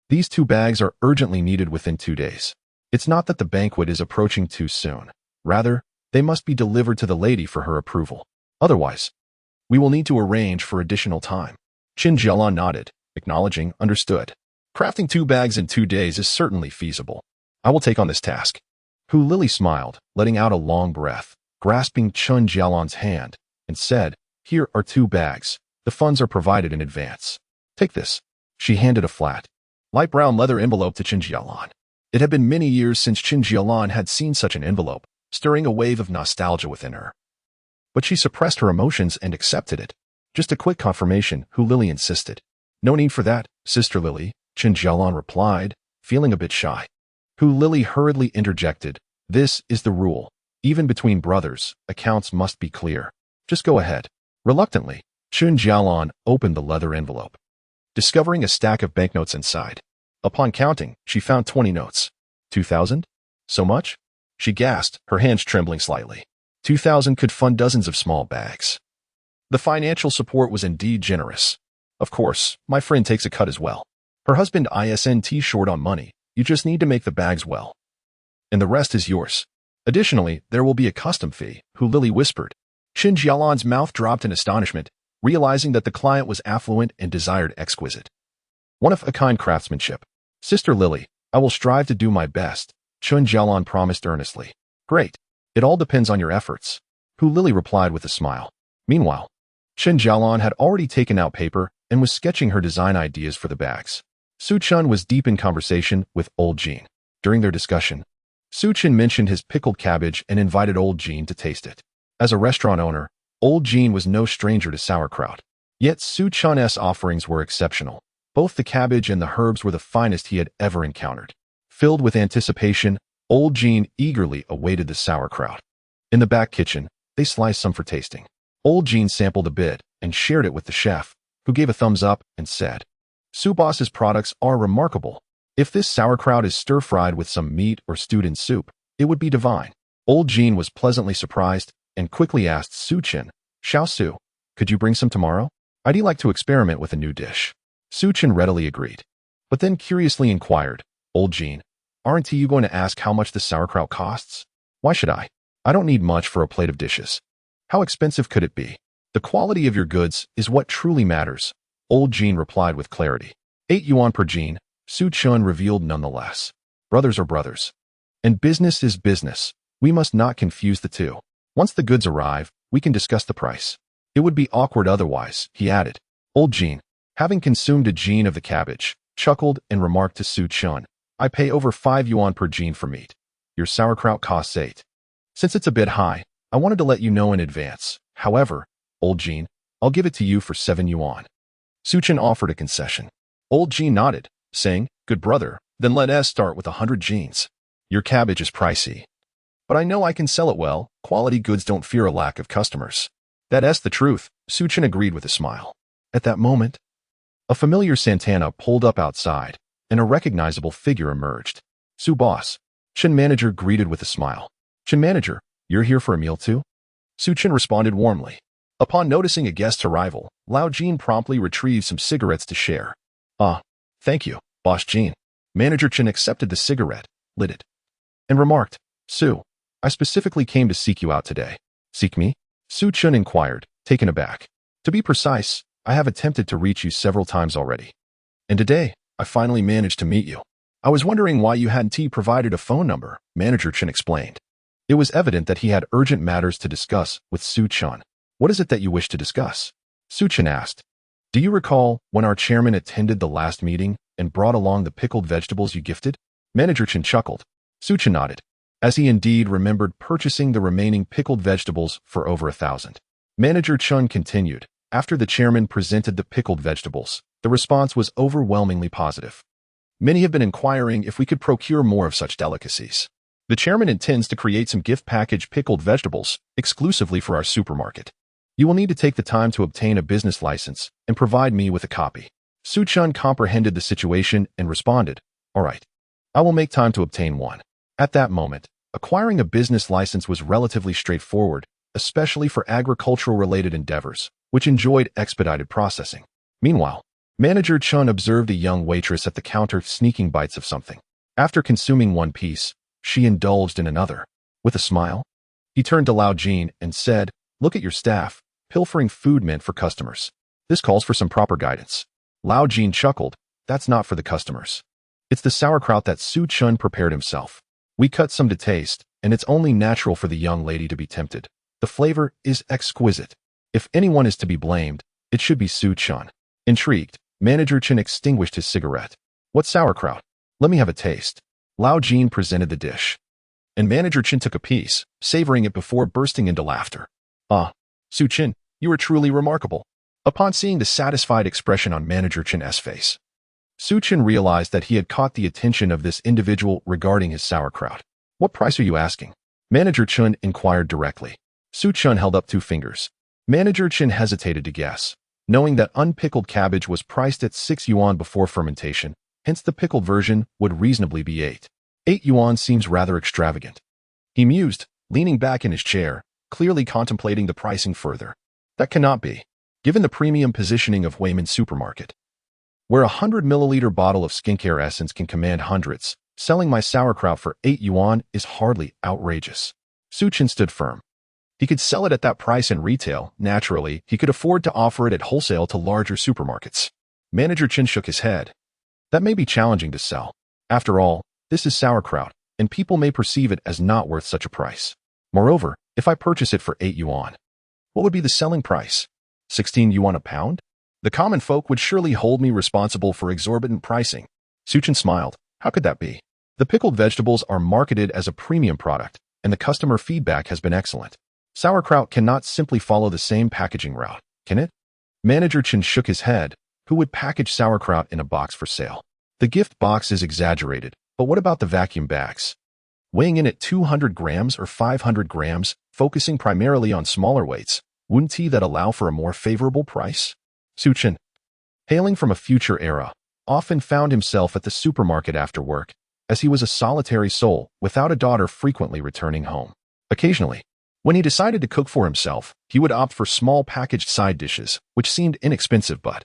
these 2 bags are urgently needed within 2 days. It's not that the banquet is approaching too soon. Rather, they must be delivered to the lady for her approval. Otherwise, we will need to arrange for additional time." Chen Jalan nodded, acknowledging understood. Crafting 2 bags in 2 days is certainly feasible. I will take on this task. Hu Lili smiled, letting out a long breath, grasping Chen Jalan's hand, and said, "Here are 2 bags. The funds are provided in advance. Take this." She handed a flat, light brown leather envelope to Chen Jalan. It had been many years since Chen Jalan had seen such an envelope, stirring a wave of nostalgia within her. But she suppressed her emotions and accepted it. "Just a quick confirmation," Hu Lili insisted. "No need for that, Sister Lily," Chen Jalan replied, feeling a bit shy. Hu Lili hurriedly interjected, "This is the rule. Even between brothers, accounts must be clear. Just go ahead." Reluctantly, Chen Jalan opened the leather envelope, discovering a stack of banknotes inside. Upon counting, she found 20 notes. 2,000? So much? She gasped, her hands trembling slightly. 2,000 could fund dozens of small bags. The financial support was indeed generous. "Of course, my friend takes a cut as well. Her husband isn't short on money. You just need to make the bags well. And the rest is yours. Additionally, there will be a custom fee," Hu Lili whispered. Chen Jialan's mouth dropped in astonishment, realizing that the client was affluent and desired exquisite, one-of-a-kind craftsmanship. "Sister Lily, I will strive to do my best," Chen Jalan promised earnestly. "Great. It all depends on your efforts," Hu Lili replied with a smile. Meanwhile, Chen Jalan had already taken out paper and was sketching her design ideas for the bags. Su Chen was deep in conversation with Old Jean. During their discussion, Su Chen mentioned his pickled cabbage and invited Old Jean to taste it. As a restaurant owner, Old Jean was no stranger to sauerkraut. Yet Su Chen's offerings were exceptional. Both the cabbage and the herbs were the finest he had ever encountered. Filled with anticipation, Old Jean eagerly awaited the sauerkraut. In the back kitchen, they sliced some for tasting. Old Jean sampled a bit and shared it with the chef, who gave a thumbs up and said, "Su Boss's products are remarkable. If this sauerkraut is stir-fried with some meat or stewed in soup, it would be divine." Old Jean was pleasantly surprised and quickly asked Su Chen, "Xiao Su, could you bring some tomorrow? I'd like to experiment with a new dish." Su Chen readily agreed, but then curiously inquired, "Old Jean, aren't you going to ask how much the sauerkraut costs?" "Why should I? I don't need much for a plate of dishes. How expensive could it be? The quality of your goods is what truly matters," Old Jean replied with clarity. 8 yuan per jean, Su Chen revealed nonetheless. Brothers are brothers. And business is business. We must not confuse the two. Once the goods arrive, we can discuss the price. It would be awkward otherwise, he added. Old Jean, having consumed a jean of the cabbage, chuckled and remarked to Su Chen, "I pay over 5 yuan per jean for meat. Your sauerkraut costs 8. Since it's a bit high, I wanted to let you know in advance. However, Old Jean, I'll give it to you for 7 yuan. Su Chen offered a concession. Old Jean nodded, saying, "Good brother, then let us start with 100 jeans. Your cabbage is pricey, but I know I can sell it well. Quality goods don't fear a lack of customers." "That's the truth," Su Chen agreed with a smile. At that moment, a familiar Santana pulled up outside, and a recognizable figure emerged. "Su Boss," Chen Manager greeted with a smile. "Chen Manager, you're here for a meal too?" Su Chen responded warmly. Upon noticing a guest's arrival, Lao Jean promptly retrieved some cigarettes to share. "Ah, thank you, Boss Jean." Manager Chen accepted the cigarette, lit it, and remarked, "Su, I specifically came to seek you out today." "Seek me?" Su Chen inquired, taken aback. "To be precise, I have attempted to reach you several times already. And today, I finally managed to meet you. I was wondering why you hadn't provided a phone number," Manager Chen explained. It was evident that he had urgent matters to discuss with Su Chen. "What is it that you wish to discuss?" Su Chen asked. "Do you recall when our chairman attended the last meeting and brought along the pickled vegetables you gifted?" Manager Chen chuckled. Xiyan nodded, as he indeed remembered purchasing the remaining pickled vegetables for over 1,000. Manager Chen continued. After the chairman presented the pickled vegetables, the response was overwhelmingly positive. Many have been inquiring if we could procure more of such delicacies. The chairman intends to create some gift package pickled vegetables exclusively for our supermarket. You will need to take the time to obtain a business license and provide me with a copy. Xiyan comprehended the situation and responded, "All right. I will make time to obtain one." At that moment, acquiring a business license was relatively straightforward, especially for agricultural-related endeavors, which enjoyed expedited processing. Meanwhile, Manager Chen observed a young waitress at the counter sneaking bites of something. After consuming one piece, she indulged in another. With a smile, he turned to Lao Jin and said, "Look at your staff, pilfering food meant for customers. This calls for some proper guidance." Lao Jin chuckled. "That's not for the customers. It's the sauerkraut that Xiyan prepared himself. We cut some to taste, and it's only natural for the young lady to be tempted. The flavor is exquisite. If anyone is to be blamed, it should be Xiyan." Intrigued, Manager Chen extinguished his cigarette. "What sauerkraut? Let me have a taste." Lao Jin presented the dish, and Manager Chen took a piece, savoring it before bursting into laughter. "Ah, Xiyan, you are truly remarkable." Upon seeing the satisfied expression on Manager Chen's face, Xiyan realized that he had caught the attention of this individual regarding his sauerkraut. "What price are you asking?" Manager Chen inquired directly. Xiyan held up 2 fingers. Manager Chen hesitated to guess, knowing that unpickled cabbage was priced at 6 yuan before fermentation, hence the pickled version would reasonably be 8. 8 yuan seems rather extravagant. He mused, leaning back in his chair, clearly contemplating the pricing further. That cannot be, given the premium positioning of Wayman's supermarket, where a 100-milliliter bottle of skincare essence can command hundreds. Selling my sauerkraut for 8 yuan is hardly outrageous. Xiyan stood firm. He could sell it at that price in retail. Naturally, he could afford to offer it at wholesale to larger supermarkets. Manager Chen shook his head. That may be challenging to sell. After all, this is sauerkraut, and people may perceive it as not worth such a price. Moreover, if I purchase it for 8 yuan, what would be the selling price? 16 yuan a pound? The common folk would surely hold me responsible for exorbitant pricing. Xiyan smiled. How could that be? The pickled vegetables are marketed as a premium product, and the customer feedback has been excellent. Sauerkraut cannot simply follow the same packaging route, can it? Manager Chen shook his head. Who would package sauerkraut in a box for sale? The gift box is exaggerated, but what about the vacuum bags? Weighing in at 200 grams or 500 grams, focusing primarily on smaller weights, wouldn't that allow for a more favorable price? Xiyan, hailing from a future era, often found himself at the supermarket after work, as he was a solitary soul without a daughter frequently returning home. Occasionally, when he decided to cook for himself, he would opt for small packaged side dishes, which seemed inexpensive but,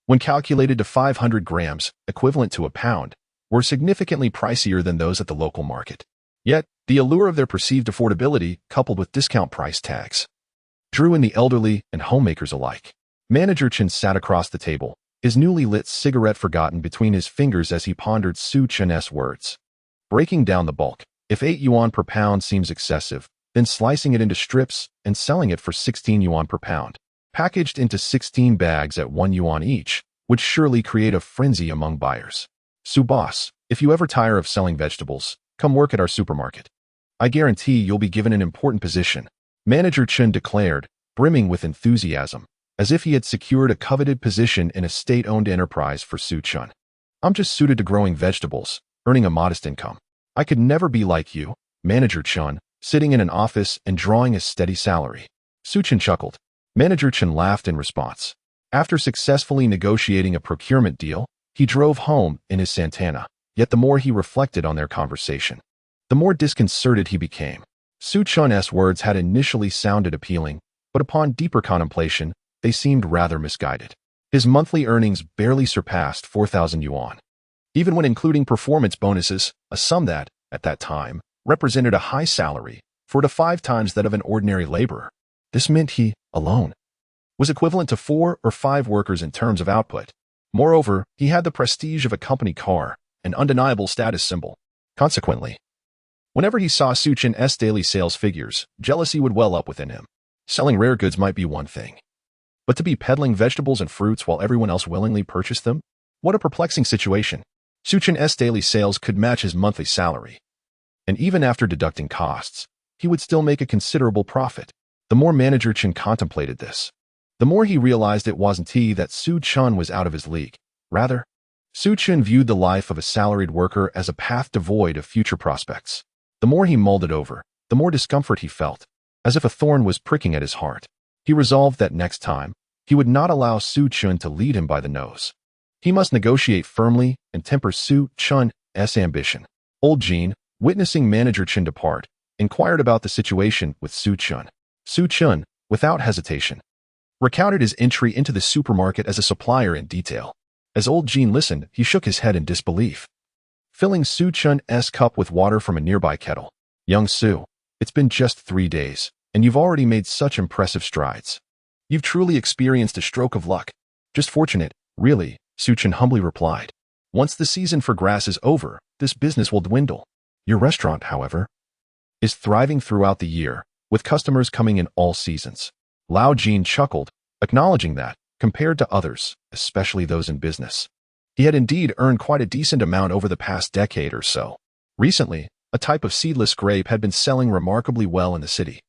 when calculated to 500 grams, equivalent to a pound, were significantly pricier than those at the local market. Yet, the allure of their perceived affordability, coupled with discount price tags, drew in the elderly and homemakers alike. Manager Chen sat across the table, his newly lit cigarette forgotten between his fingers as he pondered Xiyan's words. Breaking down the bulk, if 8 yuan per pound seems excessive, then slicing it into strips and selling it for 16 yuan per pound, packaged into 16 bags at 1 yuan each, would surely create a frenzy among buyers. Boss, if you ever tire of selling vegetables, come work at our supermarket. I guarantee you'll be given an important position, Manager Chen declared, brimming with enthusiasm, as if he had secured a coveted position in a state-owned enterprise for Xiyan. I'm just suited to growing vegetables, earning a modest income. I could never be like you, Manager Chen, sitting in an office and drawing a steady salary. Xiyan chuckled. Manager Chen laughed in response. After successfully negotiating a procurement deal, he drove home in his Santana, yet the more he reflected on their conversation, the more disconcerted he became. Xiyan's words had initially sounded appealing, but upon deeper contemplation, they seemed rather misguided. His monthly earnings barely surpassed 4,000 yuan. Even when including performance bonuses, a sum that, at that time, represented a high salary, 4 to 5 times that of an ordinary laborer. This meant he, alone, was equivalent to 4 or 5 workers in terms of output. Moreover, he had the prestige of a company car, an undeniable status symbol. Consequently, whenever he saw Xiyan's daily sales figures, jealousy would well up within him. Selling rare goods might be one thing, but to be peddling vegetables and fruits while everyone else willingly purchased them? What a perplexing situation. Xiyan's daily sales could match his monthly salary. And even after deducting costs, he would still make a considerable profit. The more manager Chen contemplated this, the more he realized it wasn't that Xiyan was out of his league. Rather, Xiyan viewed the life of a salaried worker as a path devoid of future prospects. The more he mulled it over, the more discomfort he felt, as if a thorn was pricking at his heart. He resolved that next time, he would not allow Xiyan to lead him by the nose. He must negotiate firmly and temper Xiyan's ambition. Old Jean, witnessing manager Chen depart, inquired about the situation with Xiyan. Xiyan, without hesitation, recounted his entry into the supermarket as a supplier in detail. As old Jean listened, he shook his head in disbelief, filling Xiyan's cup with water from a nearby kettle. Young Su, it's been just 3 days, and you've already made such impressive strides. You've truly experienced a stroke of luck. Just fortunate, really, Xiyan humbly replied. Once the season for grass is over, this business will dwindle. Your restaurant, however, is thriving throughout the year, with customers coming in all seasons. Lao Jean chuckled, acknowledging that, compared to others, especially those in business, he had indeed earned quite a decent amount over the past decade or so. Recently, a type of seedless grape had been selling remarkably well in the city.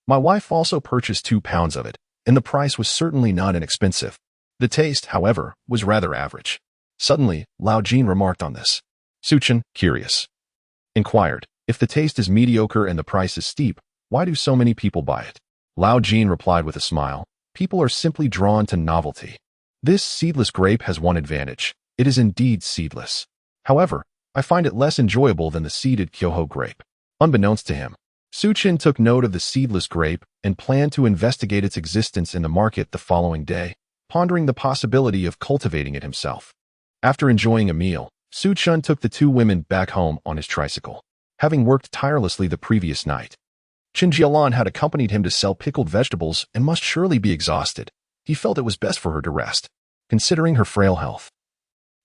My wife also purchased 2 pounds of it, and the price was certainly not inexpensive. The taste, however, was rather average. Suddenly, Lao Jean remarked on this. Xiyan, curious, inquired, if the taste is mediocre and the price is steep, why do so many people buy it? Lao Jean replied with a smile, people are simply drawn to novelty. This seedless grape has one advantage. It is indeed seedless. However, I find it less enjoyable than the seeded Kyoho grape. Unbeknownst to him, Xiyan took note of the seedless grape and planned to investigate its existence in the market the following day, pondering the possibility of cultivating it himself. After enjoying a meal, Xiyan took the 2 women back home on his tricycle. Having worked tirelessly the previous night, Chen Jalan had accompanied him to sell pickled vegetables and must surely be exhausted. He felt it was best for her to rest, considering her frail health.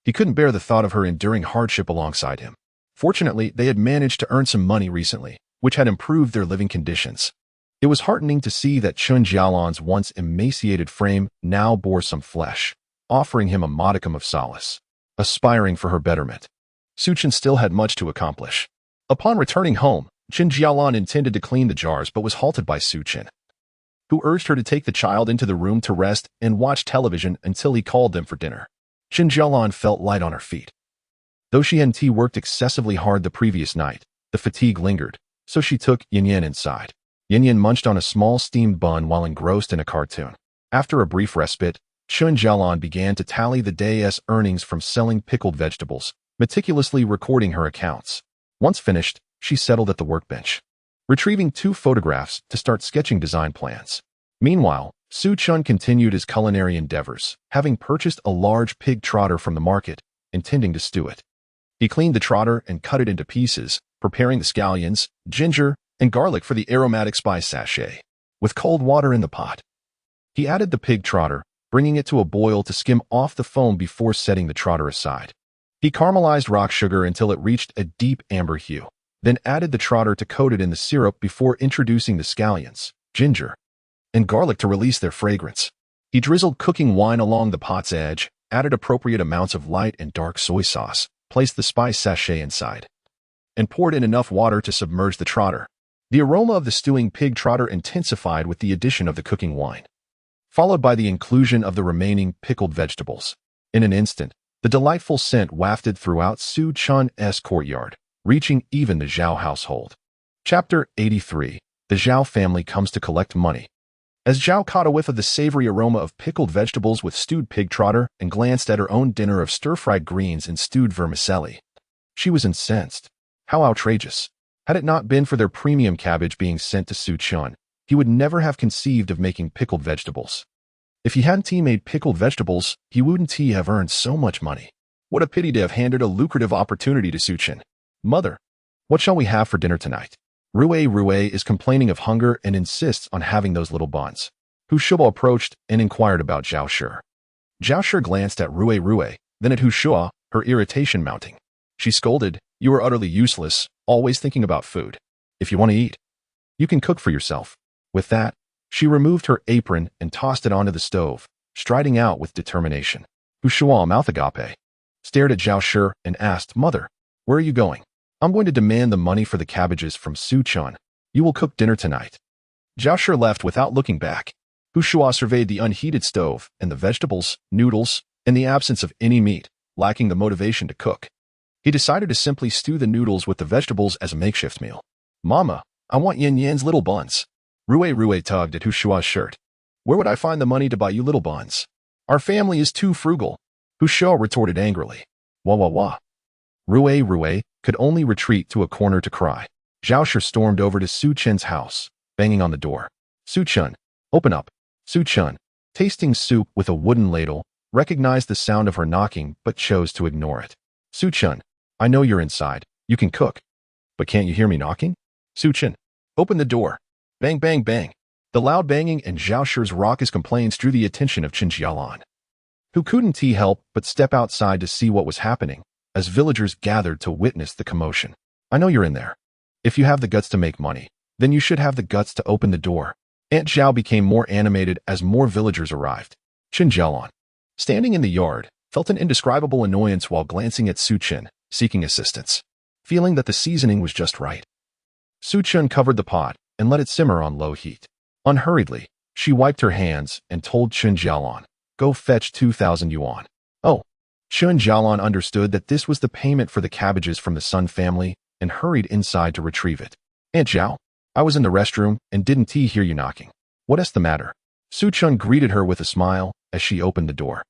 He couldn't bear the thought of her enduring hardship alongside him. Fortunately, they had managed to earn some money recently, which had improved their living conditions. It was heartening to see that Chen Jalan's once emaciated frame now bore some flesh, offering him a modicum of solace. Aspiring for her betterment, Xiyan still had much to accomplish. Upon returning home, Chen Jalan intended to clean the jars but was halted by Xiyan, who urged her to take the child into the room to rest and watch television until he called them for dinner. Chen Jalan felt light on her feet. Though she and T worked excessively hard the previous night, the fatigue lingered, so she took Xiyan inside. Xiyan munched on a small steamed bun while engrossed in a cartoon. After a brief respite, Chen Jalan began to tally the day's earnings from selling pickled vegetables, meticulously recording her accounts. Once finished, she settled at the workbench, retrieving 2 photographs to start sketching design plans. Meanwhile, Xiyan continued his culinary endeavors, having purchased a large pig trotter from the market, intending to stew it. He cleaned the trotter and cut it into pieces, preparing the scallions, ginger, and garlic for the aromatic spice sachet. With cold water in the pot, he added the pig trotter, bringing it to a boil to skim off the foam before setting the trotter aside. He caramelized rock sugar until it reached a deep amber hue, then added the trotter to coat it in the syrup before introducing the scallions, ginger, and garlic to release their fragrance. He drizzled cooking wine along the pot's edge, added appropriate amounts of light and dark soy sauce, placed the spice sachet inside, and poured in enough water to submerge the trotter. The aroma of the stewing pig trotter intensified with the addition of the cooking wine, followed by the inclusion of the remaining pickled vegetables. In an instant, the delightful scent wafted throughout Xiyan's courtyard, reaching even the Zhao household. Chapter 83. The Zhao family comes to collect money. As Zhao caught a whiff of the savory aroma of pickled vegetables with stewed pig trotter and glanced at her own dinner of stir-fried greens and stewed vermicelli, she was incensed. How outrageous! Had it not been for their premium cabbage being sent to Xiyan, he would never have conceived of making pickled vegetables. If he hadn't made pickled vegetables, he wouldn't have earned so much money. What a pity to have handed a lucrative opportunity to Xiyan. Mother, what shall we have for dinner tonight? Rue is complaining of hunger and insists on having those little buns. Hushua approached and inquired about Zhao Shi. Zhao Shi glanced at Rue, then at Hushua, her irritation mounting. She scolded, "You are utterly useless, always thinking about food. If you want to eat, you can cook for yourself." With that, she removed her apron and tossed it onto the stove, striding out with determination. Hushua mouth agape. stared at Zhao Shi and asked, "Mother, where are you going?" "I'm going to demand the money for the cabbages from Su-chan. You will cook dinner tonight." Zhao Shi left without looking back. Hu Shua surveyed the unheated stove and the vegetables, noodles, and the absence of any meat, lacking the motivation to cook. He decided to simply stew the noodles with the vegetables as a makeshift meal. "Mama, I want Yan Yan's little buns." Rui tugged at Hu Shua's shirt. "Where would I find the money to buy you little buns? Our family is too frugal," Hu Shua retorted angrily. "Wah wah wah." Rui could only retreat to a corner to cry. Zhao Shi stormed over to Su Chen's house, banging on the door. "Su-chan, open up." Su-chan, tasting soup with a wooden ladle, recognized the sound of her knocking but chose to ignore it. "Su-chan, I know you're inside. You can cook. But can't you hear me knocking?" "Su-chan, open the door." Bang, bang, bang. The loud banging and Zhao Shi's raucous complaints drew the attention of Chen Jalan, who couldn't help but step outside to see what was happening, as villagers gathered to witness the commotion. "I know you're in there. If you have the guts to make money, then you should have the guts to open the door." Aunt Zhao became more animated as more villagers arrived. Chen Jalan, standing in the yard, felt an indescribable annoyance while glancing at Su-chan, seeking assistance, feeling that the seasoning was just right. Su-chan covered the pot and let it simmer on low heat. Unhurriedly, she wiped her hands and told Chen Jalan, "Go fetch 2,000 yuan. Oh. Chen Jalan understood that this was the payment for the cabbages from the Sun family and hurried inside to retrieve it. "Aunt Zhao, I was in the restroom and didn't hear you knocking. What's the matter?" Su-chan greeted her with a smile as she opened the door.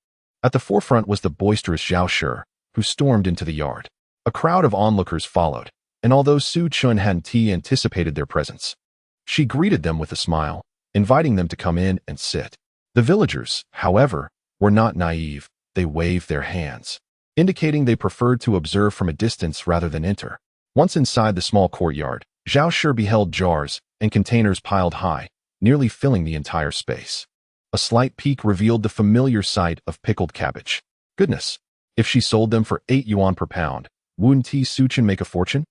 At the forefront was the boisterous Zhao Shi, who stormed into the yard. A crowd of onlookers followed, and although Su-chan hadn't anticipated their presence, she greeted them with a smile, inviting them to come in and sit. The villagers, however, were not naive. They waved their hands, indicating they preferred to observe from a distance rather than enter. Once inside the small courtyard, Zhao Shi beheld jars and containers piled high, nearly filling the entire space. A slight peek revealed the familiar sight of pickled cabbage. Goodness, if she sold them for 8 yuan per pound, wouldn't Su-chan make a fortune?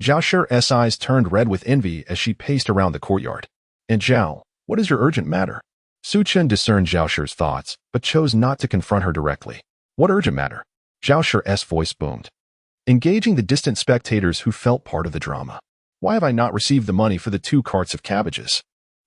Zhao Shi's eyes turned red with envy as she paced around the courtyard. "And Zhao, what is your urgent matter?" Su-chan discerned Zhao Shi's thoughts, but chose not to confront her directly. "What urgent matter?" Zhao Shi's voice boomed, engaging the distant spectators who felt part of the drama. "Why have I not received the money for the 2 carts of cabbages?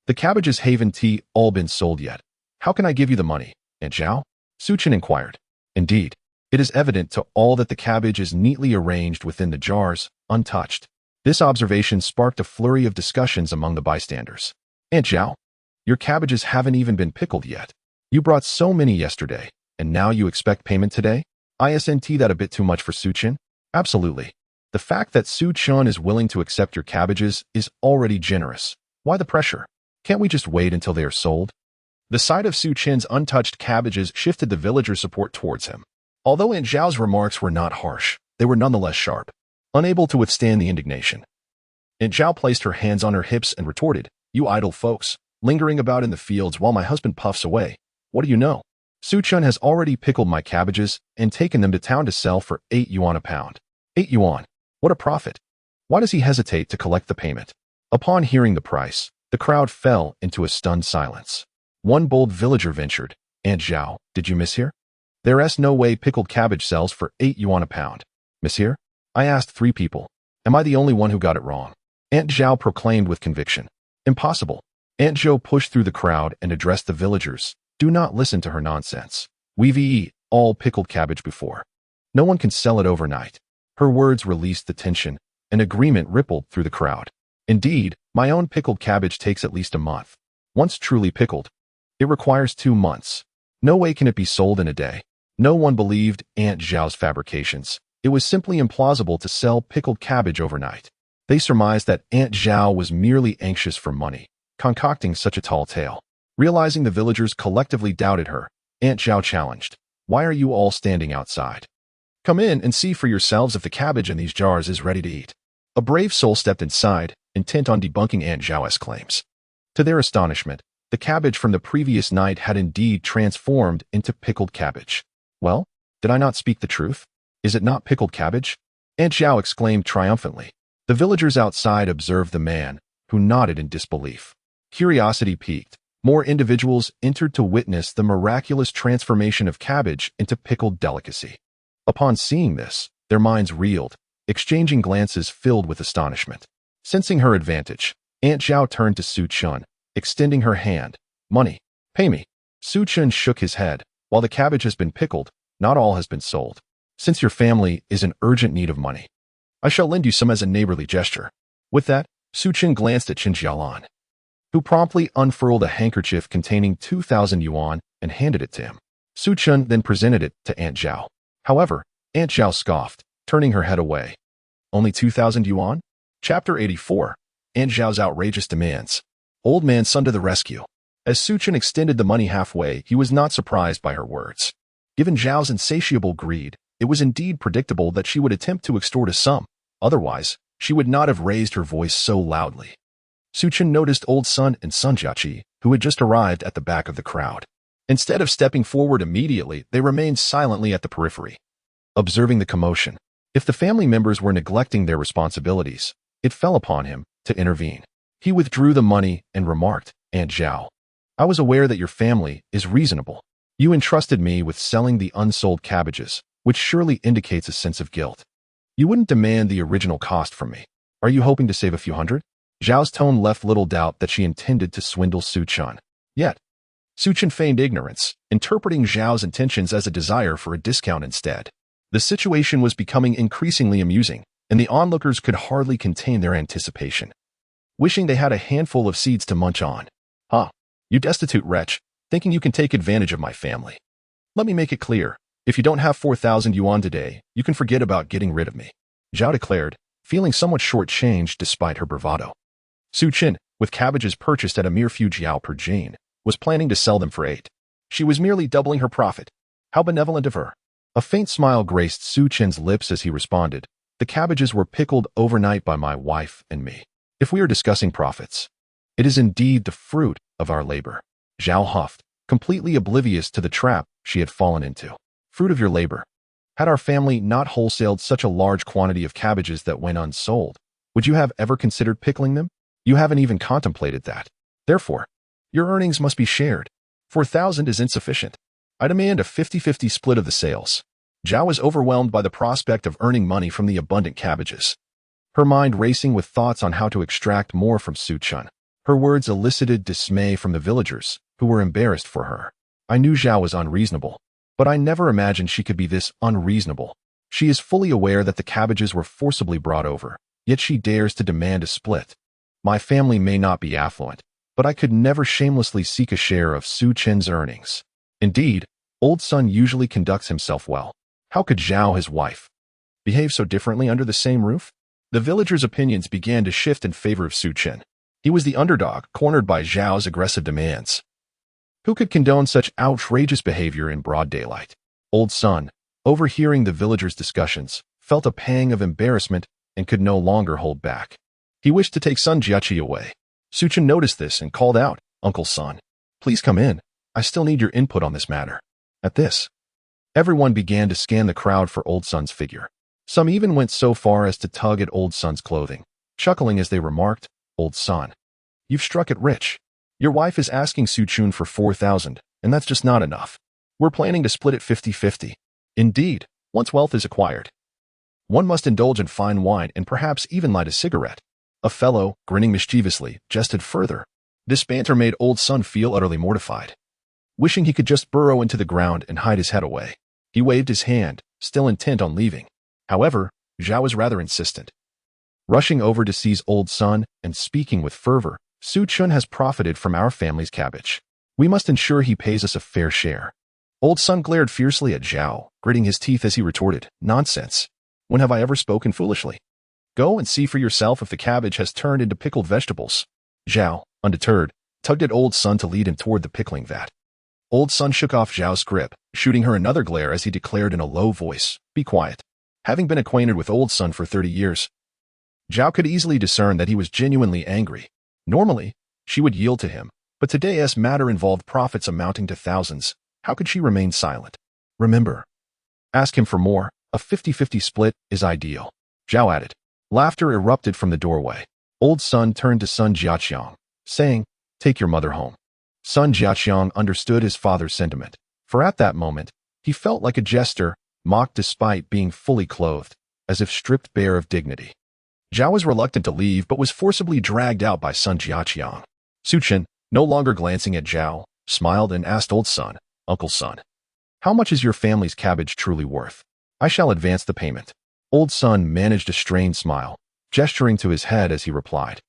The cabbages haven't all been sold yet. How can I give you the money, Aunt Zhao?" Su-chan inquired. Indeed, it is evident to all that the cabbage is neatly arranged within the jars, untouched. This observation sparked a flurry of discussions among the bystanders. "Aunt Zhao, your cabbages haven't even been pickled yet. You brought so many yesterday, and now you expect payment today? Isn't that a bit too much for Su-chan?" "Absolutely. The fact that Su-chan is willing to accept your cabbages is already generous. Why the pressure? Can't we just wait until they are sold?" The sight of Su-chan's untouched cabbages shifted the villagers' support towards him. Although Aunt Zhao's remarks were not harsh, they were nonetheless sharp, unable to withstand the indignation. Aunt Zhao placed her hands on her hips and retorted, "You idle folks, lingering about in the fields while my husband puffs away. What do you know? Su-chan has already pickled my cabbages and taken them to town to sell for 8 yuan a pound. 8 yuan. What a profit. Why does he hesitate to collect the payment?" Upon hearing the price, the crowd fell into a stunned silence. One bold villager ventured, "Aunt Zhao, did you mishear? There's no way pickled cabbage sells for 8 yuan a pound." "Mishear?" I asked 3 people. Am I the only one who got it wrong? Aunt Zhao proclaimed with conviction. "Impossible." Aunt Zhao pushed through the crowd and addressed the villagers. "Do not listen to her nonsense. We've eaten all pickled cabbage before. No one can sell it overnight." Her words released the tension. An agreement rippled through the crowd. "Indeed, my own pickled cabbage takes at least a month. Once truly pickled, it requires 2 months. No way can it be sold in a day." No one believed Aunt Zhao's fabrications. It was simply implausible to sell pickled cabbage overnight. They surmised that Aunt Zhao was merely anxious for money, concocting such a tall tale. Realizing the villagers collectively doubted her, Aunt Zhao challenged, "Why are you all standing outside? Come in and see for yourselves if the cabbage in these jars is ready to eat." A brave soul stepped inside, intent on debunking Aunt Zhao's claims. To their astonishment, the cabbage from the previous night had indeed transformed into pickled cabbage. "Well, did I not speak the truth? Is it not pickled cabbage?" Aunt Zhao exclaimed triumphantly. The villagers outside observed the man, who nodded in disbelief. Curiosity piqued. More individuals entered to witness the miraculous transformation of cabbage into pickled delicacy. Upon seeing this, their minds reeled, exchanging glances filled with astonishment. Sensing her advantage, Aunt Zhao turned to Su Chen, extending her hand. Money. Pay me. Su Chen shook his head. While the cabbage has been pickled, not all has been sold. Since your family is in urgent need of money, I shall lend you some as a neighborly gesture. With that, Su Chen glanced at Chen Jalan, who promptly unfurled a handkerchief containing 2,000 yuan and handed it to him. Su Chen then presented it to Aunt Zhao. However, Aunt Zhao scoffed, turning her head away. Only 2,000 yuan? Chapter 84. Aunt Zhao's outrageous demands. Old man son to the rescue. As Su Chen extended the money halfway, he was not surprised by her words. Given Zhao's insatiable greed, it was indeed predictable that she would attempt to extort a sum. Otherwise, she would not have raised her voice so loudly. Su Chen noticed old son and son Jiaqi, who had just arrived at the back of the crowd. Instead of stepping forward immediately, they remained silently at the periphery, observing the commotion. If the family members were neglecting their responsibilities, it fell upon him to intervene. He withdrew the money and remarked, Aunt Zhao, I was aware that your family is reasonable. You entrusted me with selling the unsold cabbages, which surely indicates a sense of guilt. You wouldn't demand the original cost from me. Are you hoping to save a few hundred? Zhao's tone left little doubt that she intended to swindle Su Chen. Yet, Su Chen feigned ignorance, interpreting Zhao's intentions as a desire for a discount instead. The situation was becoming increasingly amusing, and the onlookers could hardly contain their anticipation, wishing they had a handful of seeds to munch on. You destitute wretch, thinking you can take advantage of my family. Let me make it clear, if you don't have 4,000 yuan today, you can forget about getting rid of me, Zhao declared, feeling somewhat shortchanged despite her bravado. Su Chen, with cabbages purchased at a mere few jiao per jane, was planning to sell them for 8. She was merely doubling her profit. How benevolent of her. A faint smile graced Su Chen's lips as he responded, the cabbages were pickled overnight by my wife and me. If we are discussing profits, it is indeed the fruit of our labor. Zhao huffed, completely oblivious to the trap she had fallen into. Fruit of your labor. Had our family not wholesaled such a large quantity of cabbages that went unsold, would you have ever considered pickling them? You haven't even contemplated that. Therefore, your earnings must be shared. 4,000 is insufficient. I demand a 50-50 split of the sales. Zhao was overwhelmed by the prospect of earning money from the abundant cabbages, her mind racing with thoughts on how to extract more from Su Chen. Her words elicited dismay from the villagers, who were embarrassed for her. I knew Zhao was unreasonable, but I never imagined she could be this unreasonable. She is fully aware that the cabbages were forcibly brought over, yet she dares to demand a split. My family may not be affluent, but I could never shamelessly seek a share of Su Chen's earnings. Indeed, old son usually conducts himself well. How could Zhao, his wife, behave so differently under the same roof? The villagers' opinions began to shift in favor of Su Chen. He was the underdog, cornered by Zhao's aggressive demands. Who could condone such outrageous behavior in broad daylight? Old son, overhearing the villagers' discussions, felt a pang of embarrassment and could no longer hold back. He wished to take son Jiaqi away. Su Chen noticed this and called out, Uncle Son, please come in. I still need your input on this matter. At this, everyone began to scan the crowd for old son's figure. Some even went so far as to tug at old son's clothing, chuckling as they remarked, Old son, you've struck it rich. Your wife is asking Su Chen for 4,000, and that's just not enough. We're planning to split it 50-50. Indeed, once wealth is acquired, one must indulge in fine wine and perhaps even light a cigarette. A fellow, grinning mischievously, jested further. This banter made old son feel utterly mortified. Wishing he could just burrow into the ground and hide his head away, he waved his hand, still intent on leaving. However, Zhao was rather insistent. Rushing over to seize old son and speaking with fervor, Su Chen has profited from our family's cabbage. We must ensure he pays us a fair share. Old son glared fiercely at Zhao, gritting his teeth as he retorted, Nonsense. When have I ever spoken foolishly? Go and see for yourself if the cabbage has turned into pickled vegetables. Zhao, undeterred, tugged at old son to lead him toward the pickling vat. Old son shook off Zhao's grip, shooting her another glare as he declared in a low voice, Be quiet. Having been acquainted with old son for 30 years, Zhao could easily discern that he was genuinely angry. Normally, she would yield to him, but today's matter involved profits amounting to thousands. How could she remain silent? Remember, ask him for more. A 50-50 split is ideal. Zhao added. Laughter erupted from the doorway. Old son turned to son Jiaqiang, saying, Take your mother home. Son Jiaqiang understood his father's sentiment, for at that moment, he felt like a jester mocked despite being fully clothed, as if stripped bare of dignity. Zhao was reluctant to leave but was forcibly dragged out by son Jiaqiang. Xiyan, no longer glancing at Zhao, smiled and asked old son, "Uncle Son, how much is your family's cabbage truly worth? I shall advance the payment." Old son managed a strained smile, gesturing to his head as he replied,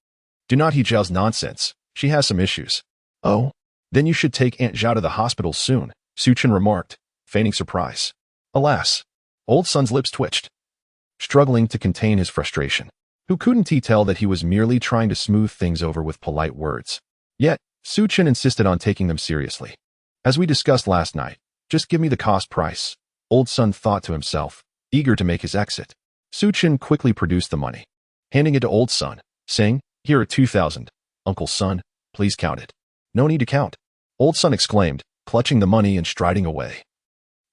"Do not heed Zhao's nonsense. She has some issues." "Oh? Then you should take Aunt Zhao to the hospital soon," Xiyan remarked, feigning surprise. Alas, old son's lips twitched, struggling to contain his frustration. Who couldn't he tell that he was merely trying to smooth things over with polite words? Yet, Xiyan insisted on taking them seriously. "As we discussed last night, just give me the cost price," old son thought to himself, eager to make his exit. Xiyan quickly produced the money, handing it to old son, saying, "Here are 2,000. Uncle Son, please count it." "No need to count," old son exclaimed, clutching the money and striding away.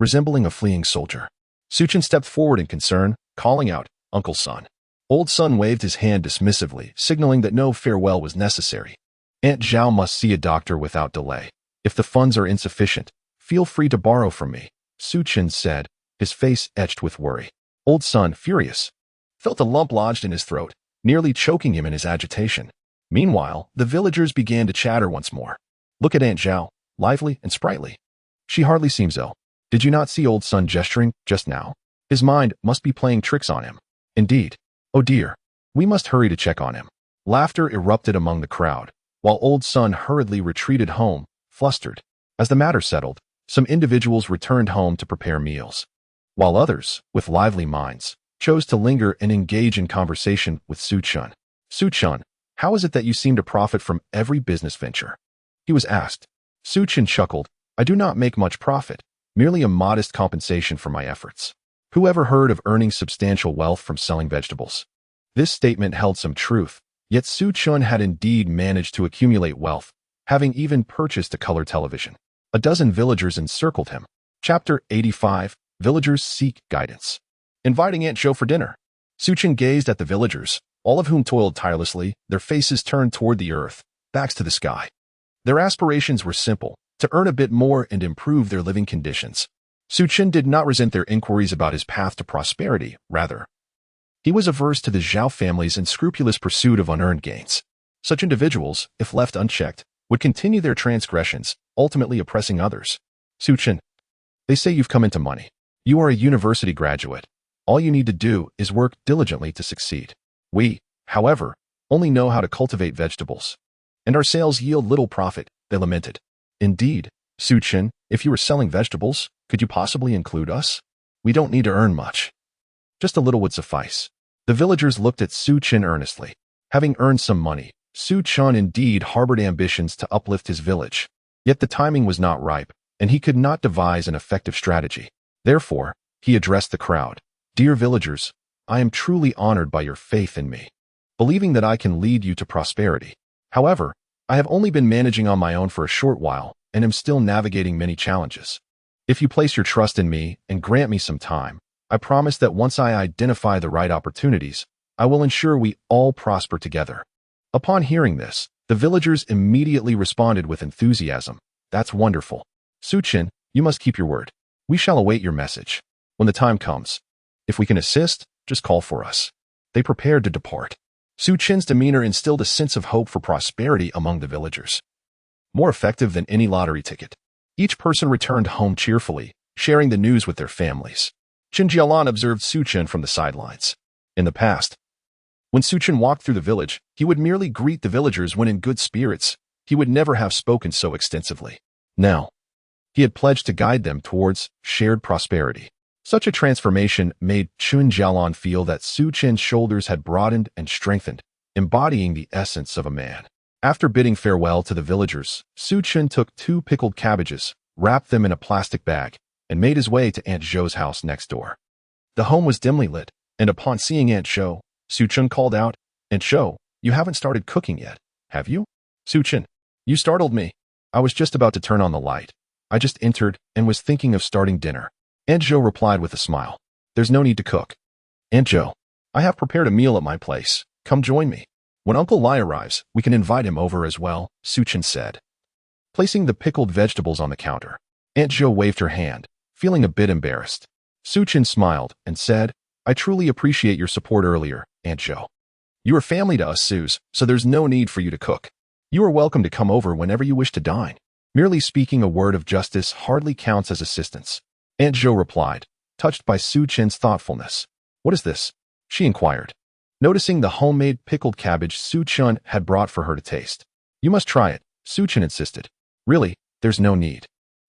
Resembling a fleeing soldier, Xiyan stepped forward in concern, calling out, "Uncle Son." Old son waved his hand dismissively, signaling that no farewell was necessary. "Aunt Zhao must see a doctor without delay. If the funds are insufficient, feel free to borrow from me," Xiyan said, his face etched with worry. Old son, furious, felt a lump lodged in his throat, nearly choking him in his agitation. Meanwhile, the villagers began to chatter once more. "Look at Aunt Zhao, lively and sprightly. She hardly seems ill. Did you not see old son gesturing just now? His mind must be playing tricks on him. Indeed. Oh dear, we must hurry to check on him." Laughter erupted among the crowd, while old son hurriedly retreated home, flustered. As the matter settled, some individuals returned home to prepare meals, while others, with lively minds, chose to linger and engage in conversation with Xiyan. "Xiyan, how is it that you seem to profit from every business venture?" he was asked. Xiyan chuckled, "I do not make much profit, merely a modest compensation for my efforts. Who ever heard of earning substantial wealth from selling vegetables?" This statement held some truth, yet Xiyan had indeed managed to accumulate wealth, having even purchased a color television. A dozen villagers encircled him. Chapter 85, Villagers Seek Guidance. Inviting Aunt Zhao for dinner. Xiyan gazed at the villagers, all of whom toiled tirelessly, their faces turned toward the earth, backs to the sky. Their aspirations were simple, to earn a bit more and improve their living conditions. Xiyan did not resent their inquiries about his path to prosperity, rather. He was averse to the Zhao family's unscrupulous pursuit of unearned gains. Such individuals, if left unchecked, would continue their transgressions, ultimately oppressing others. "Xiyan, they say you've come into money. You are a university graduate. All you need to do is work diligently to succeed. We, however, only know how to cultivate vegetables, and our sales yield little profit," they lamented. "Indeed, Xiyan, if you were selling vegetables, could you possibly include us? We don't need to earn much. Just a little would suffice." The villagers looked at Xiyan earnestly. Having earned some money, Xiyan indeed harbored ambitions to uplift his village. Yet the timing was not ripe, and he could not devise an effective strategy. Therefore, he addressed the crowd. "Dear villagers, I am truly honored by your faith in me, believing that I can lead you to prosperity. However, I have only been managing on my own for a short while and am still navigating many challenges. If you place your trust in me and grant me some time, I promise that once I identify the right opportunities, I will ensure we all prosper together." Upon hearing this, the villagers immediately responded with enthusiasm. "That's wonderful. Xiyan, you must keep your word. We shall await your message. When the time comes, if we can assist, just call for us." They prepared to depart. Xiyan's demeanor instilled a sense of hope for prosperity among the villagers. More effective than any lottery ticket. Each person returned home cheerfully, sharing the news with their families. Chen Jalan observed Xiyan from the sidelines. In the past, when Xiyan walked through the village, he would merely greet the villagers when in good spirits. He would never have spoken so extensively. Now, he had pledged to guide them towards shared prosperity. Such a transformation made Chen Jalan feel that Xiyan's shoulders had broadened and strengthened, embodying the essence of a man. After bidding farewell to the villagers, Xiyan took 2 pickled cabbages, wrapped them in a plastic bag, and made his way to Aunt Zhou's house next door. The home was dimly lit, and upon seeing Aunt Zhou, Xiyan called out, "Aunt Zhou, you haven't started cooking yet, have you?" "Xiyan, you startled me. I was just about to turn on the light. I just entered and was thinking of starting dinner." Aunt Zhou replied with a smile, "There's no need to cook. Aunt Zhou, I have prepared a meal at my place. Come join me. When Uncle Lai arrives, we can invite him over as well," Xiyan said. Placing the pickled vegetables on the counter, Aunt Zhou waved her hand, feeling a bit embarrassed. Chen smiled and said, I truly appreciate your support earlier, Aunt Jo. You are family to us Sus, so there's no need for you to cook. You are welcome to come over whenever you wish to dine. Merely speaking a word of justice hardly counts as assistance. Aunt Jo replied, touched by Chen's thoughtfulness. What is this? She inquired, noticing the homemade pickled cabbage Chen had brought for her to taste. You must try it, Chen insisted. Really, there's no need.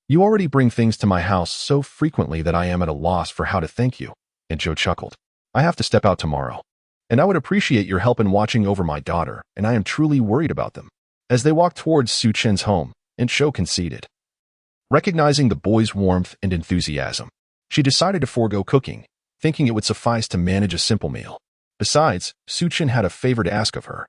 You already bring things to my house so frequently that I am at a loss for how to thank you. Aunt Jo chuckled. I have to step out tomorrow. And I would appreciate your help in watching over my daughter, and I am truly worried about them. As they walked towards Chen's home, Aunt Jo conceded. Recognizing the boy's warmth and enthusiasm, she decided to forego cooking, thinking it would suffice to manage a simple meal. Besides, Chen had a favor to ask of her.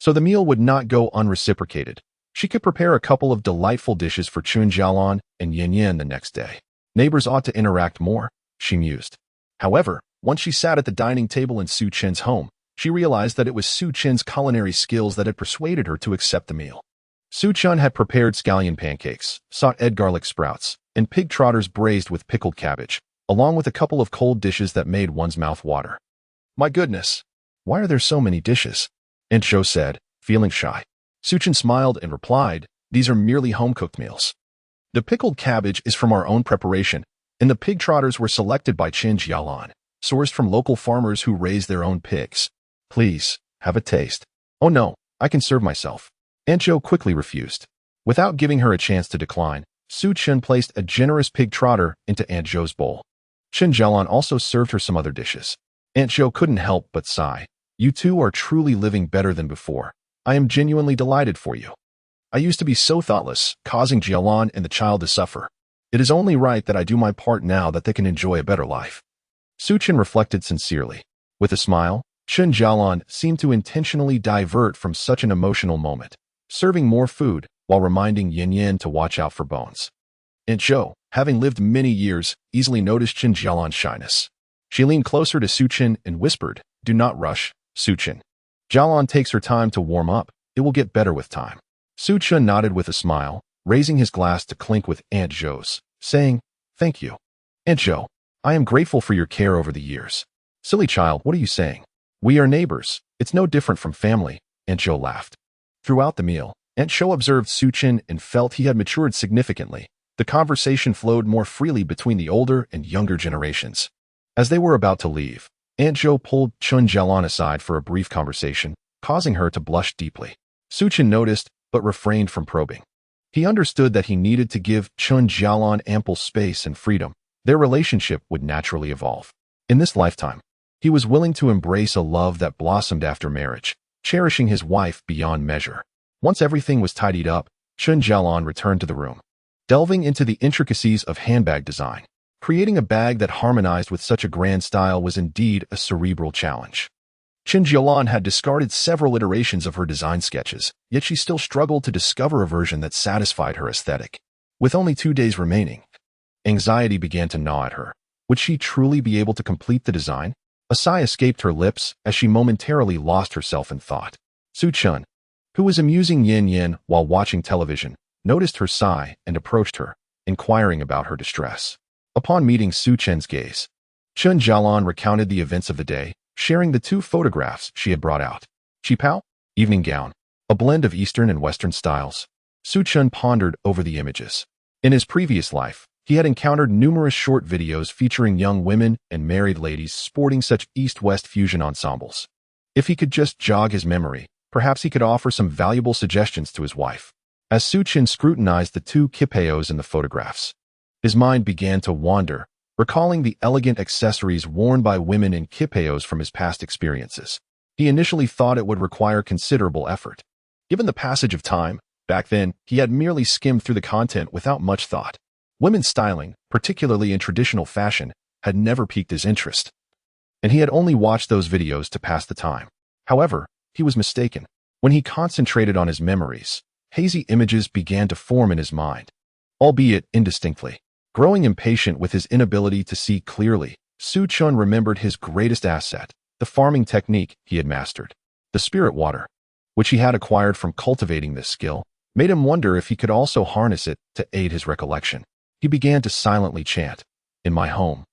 So the meal would not go unreciprocated. She could prepare a couple of delightful dishes for Chen Jalan and Xiyan the next day. Neighbors ought to interact more, she mused. However, once she sat at the dining table in Chen's home, she realized that it was Chen's culinary skills that had persuaded her to accept the meal. Chen had prepared scallion pancakes, sauteed garlic sprouts, and pig trotters braised with pickled cabbage, along with a couple of cold dishes that made one's mouth water. My goodness, why are there so many dishes? Aunt Jo said, feeling shy. Chen smiled and replied, these are merely home-cooked meals. The pickled cabbage is from our own preparation, and the pig trotters were selected by Chen Jalan, sourced from local farmers who raise their own pigs. Please, have a taste. Oh no, I can serve myself. Aunt Jo quickly refused. Without giving her a chance to decline, Chen placed a generous pig trotter into Aunt Jo's bowl. Chen Jalan also served her some other dishes. Aunt Jo couldn't help but sigh. You two are truly living better than before. I am genuinely delighted for you. I used to be so thoughtless, causing Jalan and the child to suffer. It is only right that I do my part now that they can enjoy a better life. Chen reflected sincerely. With a smile, Chen Jalan seemed to intentionally divert from such an emotional moment, serving more food while reminding Xiyan to watch out for bones. Aunt Jo, having lived many years, easily noticed Chen Jalan's shyness. She leaned closer to Chen and whispered, do not rush, Chen. Jalan takes her time to warm up. It will get better with time. Chen nodded with a smile, raising his glass to clink with Aunt Jo's, saying, thank you. Aunt Jo, I am grateful for your care over the years. Silly child, what are you saying? We are neighbors. It's no different from family, Aunt Jo laughed. Throughout the meal, Aunt Jo observed Chen and felt he had matured significantly. The conversation flowed more freely between the older and younger generations. As they were about to leave, Aunt Jo pulled Chen Jalan aside for a brief conversation, causing her to blush deeply. Chen noticed, but refrained from probing. He understood that he needed to give Chen Jalan ample space and freedom. Their relationship would naturally evolve. In this lifetime, he was willing to embrace a love that blossomed after marriage, cherishing his wife beyond measure. Once everything was tidied up, Chen Jalan returned to the room, delving into the intricacies of handbag design. Creating a bag that harmonized with such a grand style was indeed a cerebral challenge. Chen Jalan had discarded several iterations of her design sketches, yet she still struggled to discover a version that satisfied her aesthetic. With only 2 days remaining, anxiety began to gnaw at her. Would she truly be able to complete the design? A sigh escaped her lips as she momentarily lost herself in thought. Chen, who was amusing Xiyan while watching television, noticed her sigh and approached her, inquiring about her distress. Upon meeting Chen's gaze, Chen Jalan recounted the events of the day, sharing the 2 photographs she had brought out. Qipao, evening gown, a blend of Eastern and Western styles. Chen pondered over the images. In his previous life, he had encountered numerous short videos featuring young women and married ladies sporting such East-West fusion ensembles. If he could just jog his memory, perhaps he could offer some valuable suggestions to his wife. As Chen scrutinized the 2 quipeos in the photographs, his mind began to wander, recalling the elegant accessories worn by women in quipeos from his past experiences. He initially thought it would require considerable effort. Given the passage of time, back then, he had merely skimmed through the content without much thought. Women's styling, particularly in traditional fashion, had never piqued his interest, and he had only watched those videos to pass the time. However, he was mistaken. When he concentrated on his memories, hazy images began to form in his mind, albeit indistinctly. Growing impatient with his inability to see clearly, Chen remembered his greatest asset, the farming technique he had mastered. The spirit water, which he had acquired from cultivating this skill, made him wonder if he could also harness it to aid his recollection. He began to silently chant, "In my home,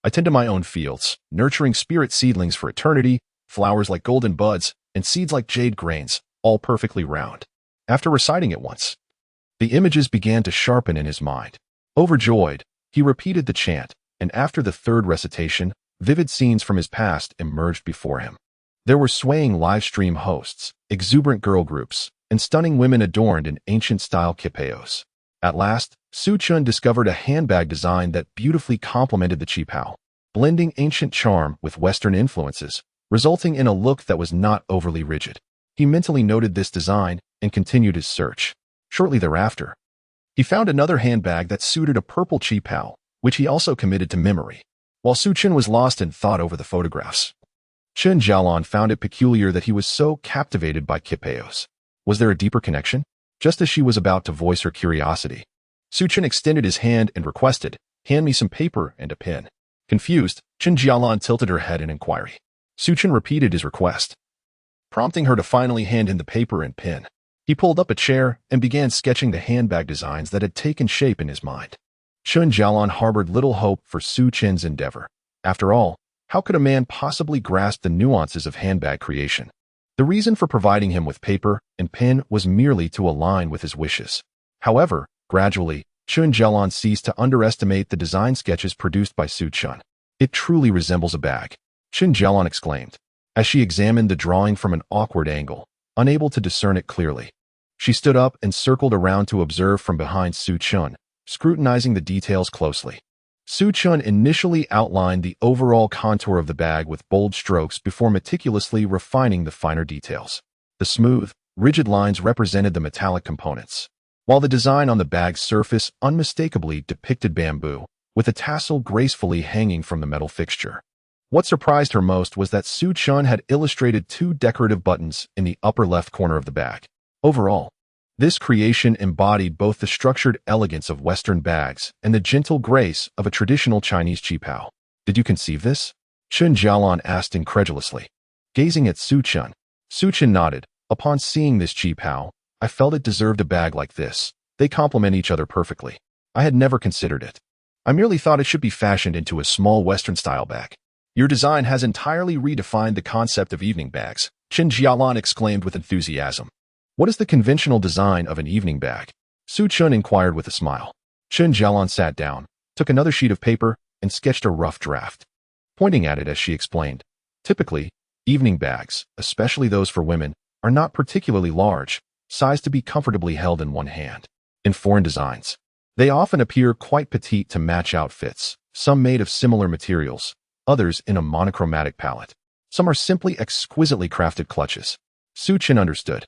I tend to my own fields, nurturing spirit seedlings for eternity, flowers like golden buds, and seeds like jade grains, all perfectly round. After reciting it once, the images began to sharpen in his mind. Overjoyed, he repeated the chant, and after the third recitation, vivid scenes from his past emerged before him. There were swaying live-stream hosts, exuberant girl groups, and stunning women adorned in ancient-style kipeos. At last, Xiyan discovered a handbag design that beautifully complemented the qipao, blending ancient charm with Western influences, resulting in a look that was not overly rigid. He mentally noted this design and continued his search. Shortly thereafter, he found another handbag that suited a purple qipao, which he also committed to memory. While Xiyan was lost in thought over the photographs, Chen Jalan found it peculiar that he was so captivated by kipeos. Was there a deeper connection? Just as she was about to voice her curiosity, Xiyan extended his hand and requested, "Hand me some paper and a pen." Confused, Chen Jalan tilted her head in inquiry. Xiyan repeated his request, prompting her to finally hand him the paper and pen. He pulled up a chair and began sketching the handbag designs that had taken shape in his mind. Chen Jalan harbored little hope for Xiyan's endeavor. After all, how could a man possibly grasp the nuances of handbag creation? The reason for providing him with paper and pen was merely to align with his wishes. However, gradually, Chen Jalan ceased to underestimate the design sketches produced by Xiyan. "It truly resembles a bag," Chen Jalan exclaimed, as she examined the drawing from an awkward angle, unable to discern it clearly. She stood up and circled around to observe from behind Xiyan, scrutinizing the details closely. Xiyan initially outlined the overall contour of the bag with bold strokes before meticulously refining the finer details. The smooth, rigid lines represented the metallic components, while the design on the bag's surface unmistakably depicted bamboo, with a tassel gracefully hanging from the metal fixture. What surprised her most was that Xiyan had illustrated two decorative buttons in the upper left corner of the bag. Overall, this creation embodied both the structured elegance of Western bags and the gentle grace of a traditional Chinese qipao. "Did you conceive this?" Chen Jalan asked incredulously. Gazing at Xiyan nodded. "Upon seeing this qipao, I felt it deserved a bag like this. They complement each other perfectly. I had never considered it. I merely thought it should be fashioned into a small Western-style bag." "Your design has entirely redefined the concept of evening bags," Chen Jalan exclaimed with enthusiasm. "What is the conventional design of an evening bag?" Xiyan inquired with a smile. Chen Jalan sat down, took another sheet of paper, and sketched a rough draft. Pointing at it as she explained, "Typically, evening bags, especially those for women, are not particularly large, sized to be comfortably held in one hand. In foreign designs, they often appear quite petite to match outfits, some made of similar materials, others in a monochromatic palette. Some are simply exquisitely crafted clutches." Xiyan understood.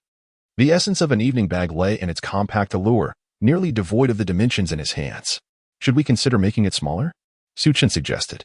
The essence of an evening bag lay in its compact allure, nearly devoid of the dimensions in his hands. "Should we consider making it smaller?" Xiyan suggested.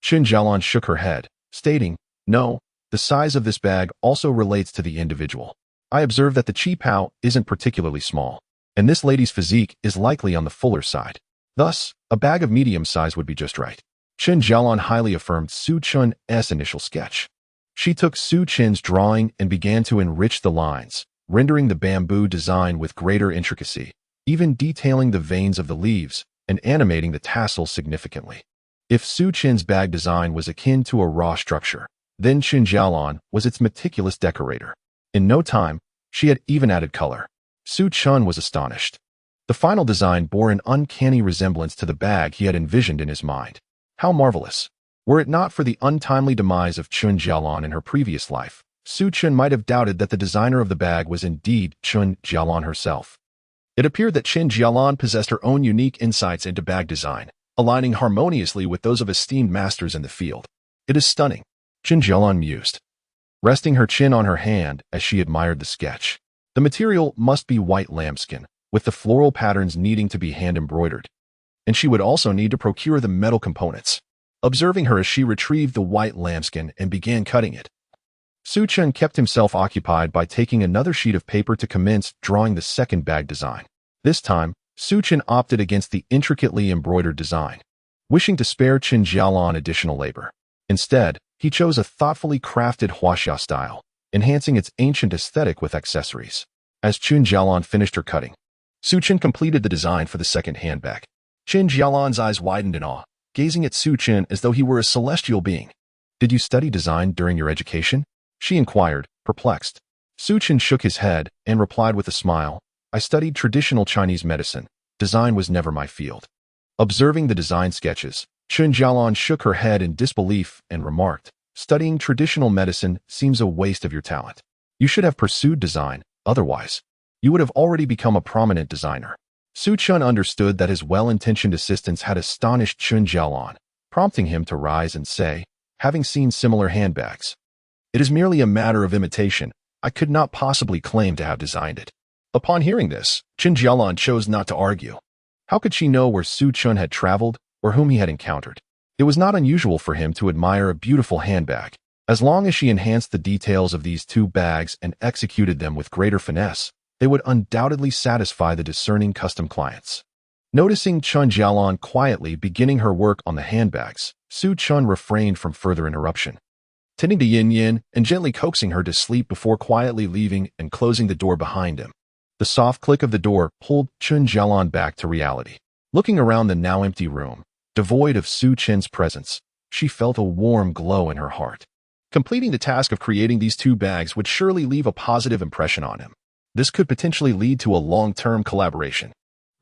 Chen Jalan shook her head, stating, "No, the size of this bag also relates to the individual. I observe that the qipao isn't particularly small, and this lady's physique is likely on the fuller side. Thus, a bag of medium size would be just right." Chen Jalan highly affirmed Xiyan's initial sketch. She took Xiyan's drawing and began to enrich the lines, rendering the bamboo design with greater intricacy, even detailing the veins of the leaves and animating the tassels significantly. If Xiyan's bag design was akin to a raw structure, then Chen Jalan was its meticulous decorator. In no time, she had even added color. Xiyan was astonished. The final design bore an uncanny resemblance to the bag he had envisioned in his mind. How marvelous! Were it not for the untimely demise of Chen Jalan in her previous life, Xiyan might have doubted that the designer of the bag was indeed Chen Jalan herself. It appeared that Chen Jalan possessed her own unique insights into bag design, aligning harmoniously with those of esteemed masters in the field. "It is stunning," Chen Jalan mused, resting her chin on her hand as she admired the sketch. "The material must be white lambskin, with the floral patterns needing to be hand-embroidered. And she would also need to procure the metal components." Observing her as she retrieved the white lambskin and began cutting it, Xiyan kept himself occupied by taking another sheet of paper to commence drawing the second bag design. This time, Xiyan opted against the intricately embroidered design, wishing to spare Chen Jalan additional labor. Instead, he chose a thoughtfully crafted huaxia style, enhancing its ancient aesthetic with accessories. As Chen Jalan finished her cutting, Xiyan completed the design for the second handbag. Chen Jalan's eyes widened in awe, gazing at Su Chen as though he were a celestial being. "Did you study design during your education?" she inquired, perplexed. Su Chen shook his head and replied with a smile, "I studied traditional Chinese medicine. Design was never my field." Observing the design sketches, Chen Jalan shook her head in disbelief and remarked, "Studying traditional medicine seems a waste of your talent. You should have pursued design, otherwise, you would have already become a prominent designer." Su Chen understood that his well-intentioned assistance had astonished Chen Jalan, prompting him to rise and say, "Having seen similar handbags, it is merely a matter of imitation. I could not possibly claim to have designed it." Upon hearing this, Chen Jalan chose not to argue. How could she know where Su Chen had traveled or whom he had encountered? It was not unusual for him to admire a beautiful handbag, as long as she enhanced the details of these two bags and executed them with greater finesse. They would undoubtedly satisfy the discerning custom clients. Noticing Chen Jalan quietly beginning her work on the handbags, Su Chen refrained from further interruption, tending to Yin and gently coaxing her to sleep before quietly leaving and closing the door behind him. The soft click of the door pulled Chen Jalan back to reality. Looking around the now empty room, devoid of Su Chen's presence, she felt a warm glow in her heart. Completing the task of creating these two bags would surely leave a positive impression on him. This could potentially lead to a long-term collaboration.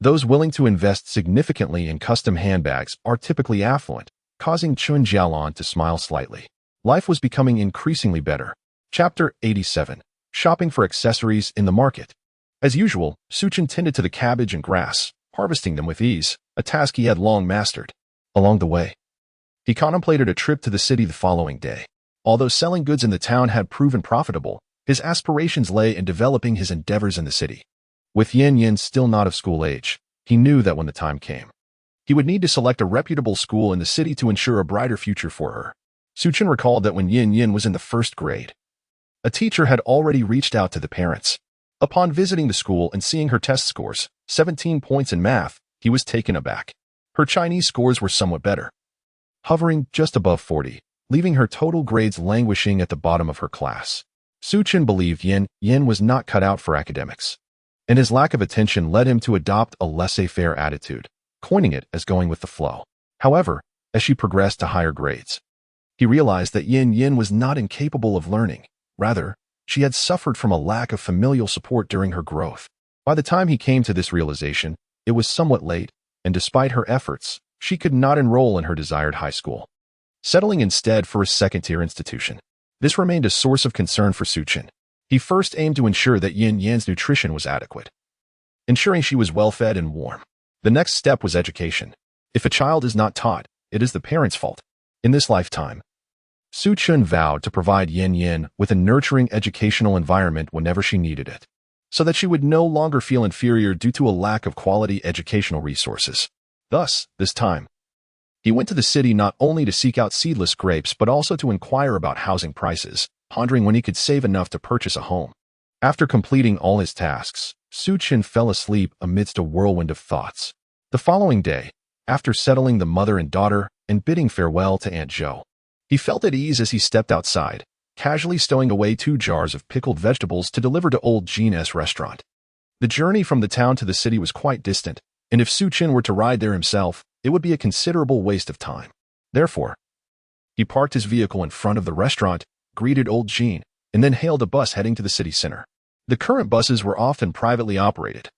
Those willing to invest significantly in custom handbags are typically affluent, causing Chen Jalan to smile slightly. Life was becoming increasingly better. Chapter 87. Shopping for accessories in the market. As usual, Su Chen tended to the cabbage and grass, harvesting them with ease, a task he had long mastered. Along the way, he contemplated a trip to the city the following day. Although selling goods in the town had proven profitable, his aspirations lay in developing his endeavors in the city. With Yin still not of school age, he knew that when the time came, he would need to select a reputable school in the city to ensure a brighter future for her. Su Chen recalled that when Yin was in the first grade, a teacher had already reached out to the parents. Upon visiting the school and seeing her test scores, 17 points in math, he was taken aback. Her Chinese scores were somewhat better, hovering just above 40, leaving her total grades languishing at the bottom of her class. Su Chen believed Yin was not cut out for academics, and his lack of attention led him to adopt a laissez-faire attitude, coining it as going with the flow. However, as she progressed to higher grades, he realized that Yin was not incapable of learning. Rather, she had suffered from a lack of familial support during her growth. By the time he came to this realization, it was somewhat late, and despite her efforts, she could not enroll in her desired high school, settling instead for a second-tier institution. This remained a source of concern for Su Chen. He first aimed to ensure that Yin's nutrition was adequate, ensuring she was well-fed and warm. The next step was education. If a child is not taught, it is the parent's fault. In this lifetime, Su Chen vowed to provide Yin with a nurturing educational environment whenever she needed it, so that she would no longer feel inferior due to a lack of quality educational resources. Thus, this time, he went to the city not only to seek out seedless grapes but also to inquire about housing prices, pondering when he could save enough to purchase a home. After completing all his tasks, Su Chen fell asleep amidst a whirlwind of thoughts. The following day, after settling the mother and daughter and bidding farewell to Aunt Zhou, he felt at ease as he stepped outside, casually stowing away 2 jars of pickled vegetables to deliver to old Jean's restaurant. The journey from the town to the city was quite distant, and if Su Chen were to ride there himself, it would be a considerable waste of time. Therefore, he parked his vehicle in front of the restaurant, greeted old Jean, and then hailed a bus heading to the city center. The current buses were often privately operated,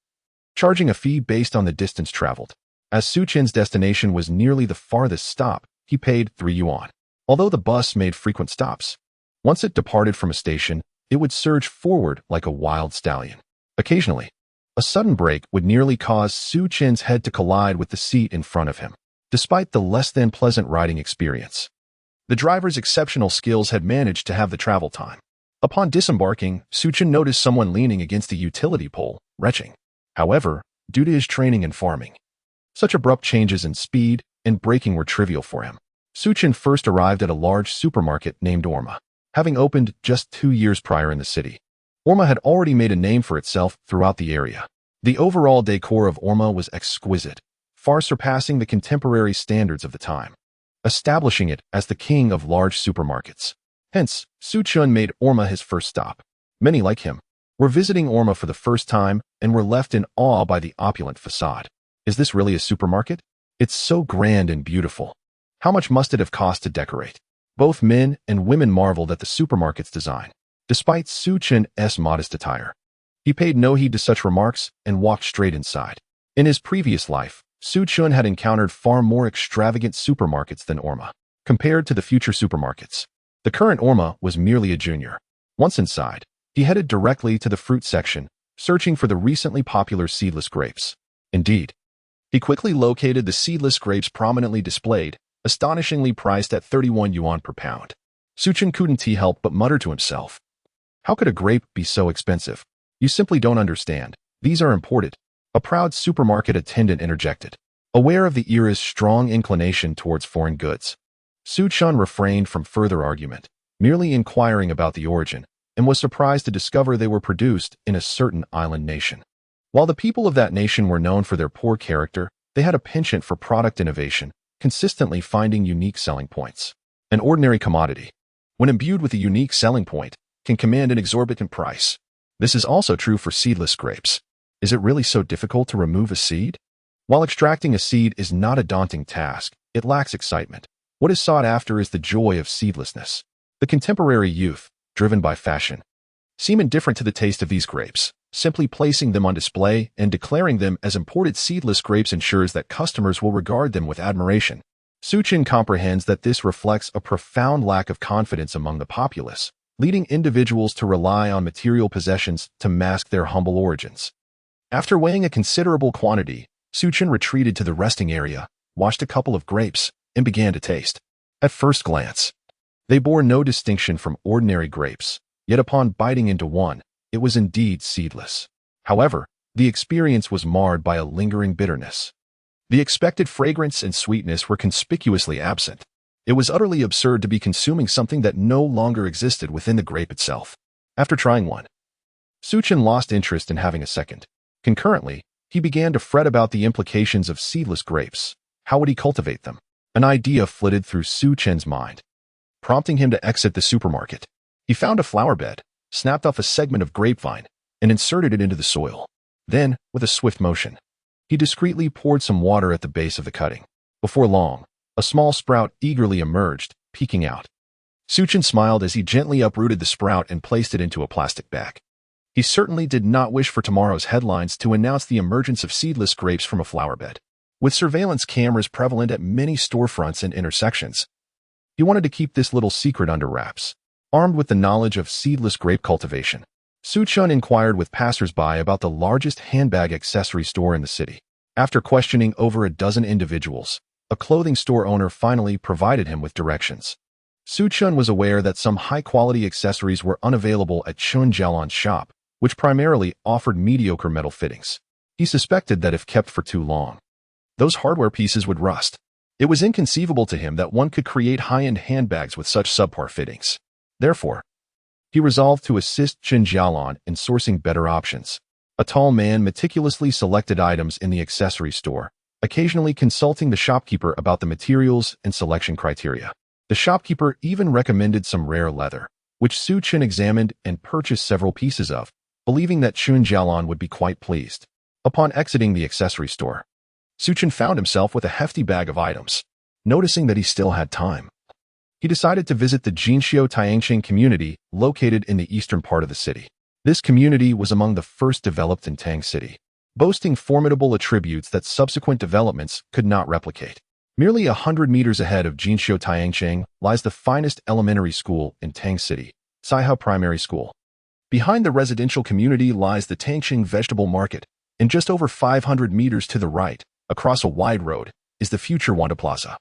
charging a fee based on the distance traveled. As Su Chen's destination was nearly the farthest stop, he paid 3 yuan. Although the bus made frequent stops, once it departed from a station, it would surge forward like a wild stallion. Occasionally, a sudden brake would nearly cause Su Chen's head to collide with the seat in front of him. Despite the less-than-pleasant riding experience, the driver's exceptional skills had managed to have the travel time. Upon disembarking, Su Chen noticed someone leaning against a utility pole, retching. However, due to his training in farming, such abrupt changes in speed and braking were trivial for him. Su Chen first arrived at a large supermarket named Orma, having opened just 2 years prior in the city. Orma had already made a name for itself throughout the area. The overall decor of Orma was exquisite, far surpassing the contemporary standards of the time, establishing it as the king of large supermarkets. Hence, Su Chen made Orma his first stop. Many like him were visiting Orma for the first time and were left in awe by the opulent facade. Is this really a supermarket? It's so grand and beautiful. How much must it have cost to decorate? Both men and women marveled at the supermarket's design, despite Xiyan's modest attire. He paid no heed to such remarks and walked straight inside. In his previous life, Xiyan had encountered far more extravagant supermarkets than Orma. Compared to the future supermarkets, the current Orma was merely a junior. Once inside, he headed directly to the fruit section, searching for the recently popular seedless grapes. Indeed, he quickly located the seedless grapes prominently displayed, astonishingly priced at 31 yuan per pound. Xiyan couldn't help but mutter to himself, "How could a grape be so expensive? You simply don't understand. These are imported." A proud supermarket attendant interjected, aware of the era's strong inclination towards foreign goods. Xiyan refrained from further argument, merely inquiring about the origin, and was surprised to discover they were produced in a certain island nation. While the people of that nation were known for their poor character, they had a penchant for product innovation, consistently finding unique selling points. An ordinary commodity, when imbued with a unique selling point, can command an exorbitant price. This is also true for seedless grapes. Is it really so difficult to remove a seed? While extracting a seed is not a daunting task, it lacks excitement. What is sought after is the joy of seedlessness. The contemporary youth, driven by fashion, seem indifferent to the taste of these grapes. Simply placing them on display and declaring them as imported seedless grapes ensures that customers will regard them with admiration. Xiyan comprehends that this reflects a profound lack of confidence among the populace, leading individuals to rely on material possessions to mask their humble origins. After weighing a considerable quantity, Xiyan retreated to the resting area, washed a couple of grapes, and began to taste. At first glance, they bore no distinction from ordinary grapes, yet upon biting into one, it was indeed seedless. However, the experience was marred by a lingering bitterness. The expected fragrance and sweetness were conspicuously absent. It was utterly absurd to be consuming something that no longer existed within the grape itself. After trying one, Xiyan lost interest in having a second. Concurrently, he began to fret about the implications of seedless grapes. How would he cultivate them? An idea flitted through Xiyan's mind, prompting him to exit the supermarket. He found a flower bed, snapped off a segment of grapevine, and inserted it into the soil. Then, with a swift motion, he discreetly poured some water at the base of the cutting. Before long, a small sprout eagerly emerged, peeking out. Xiyan smiled as he gently uprooted the sprout and placed it into a plastic bag. He certainly did not wish for tomorrow's headlines to announce the emergence of seedless grapes from a flower bed. With surveillance cameras prevalent at many storefronts and intersections, he wanted to keep this little secret under wraps. Armed with the knowledge of seedless grape cultivation, Xiyan inquired with passers-by about the largest handbag accessory store in the city. After questioning over a dozen individuals, a clothing store owner finally provided him with directions. Xiyan was aware that some high-quality accessories were unavailable at Chen Jalan's shop, which primarily offered mediocre metal fittings. He suspected that if kept for too long, those hardware pieces would rust. It was inconceivable to him that one could create high-end handbags with such subpar fittings. Therefore, he resolved to assist Chen Jalan in sourcing better options. A tall man meticulously selected items in the accessory store, occasionally consulting the shopkeeper about the materials and selection criteria. The shopkeeper even recommended some rare leather, which Xiyan examined and purchased several pieces of, believing that Chen Jalan would be quite pleased. Upon exiting the accessory store, Xiyan found himself with a hefty bag of items. Noticing that he still had time, he decided to visit the Jinxiu Tianqing community located in the eastern part of the city. This community was among the first developed in Tang City, boasting formidable attributes that subsequent developments could not replicate. Merely 100 meters ahead of Jinxiu Tianqing lies the finest elementary school in Tang City, Saihao Primary School. Behind the residential community lies the Tangqing Vegetable Market, and just over 500 meters to the right, across a wide road, is the future Wanda Plaza.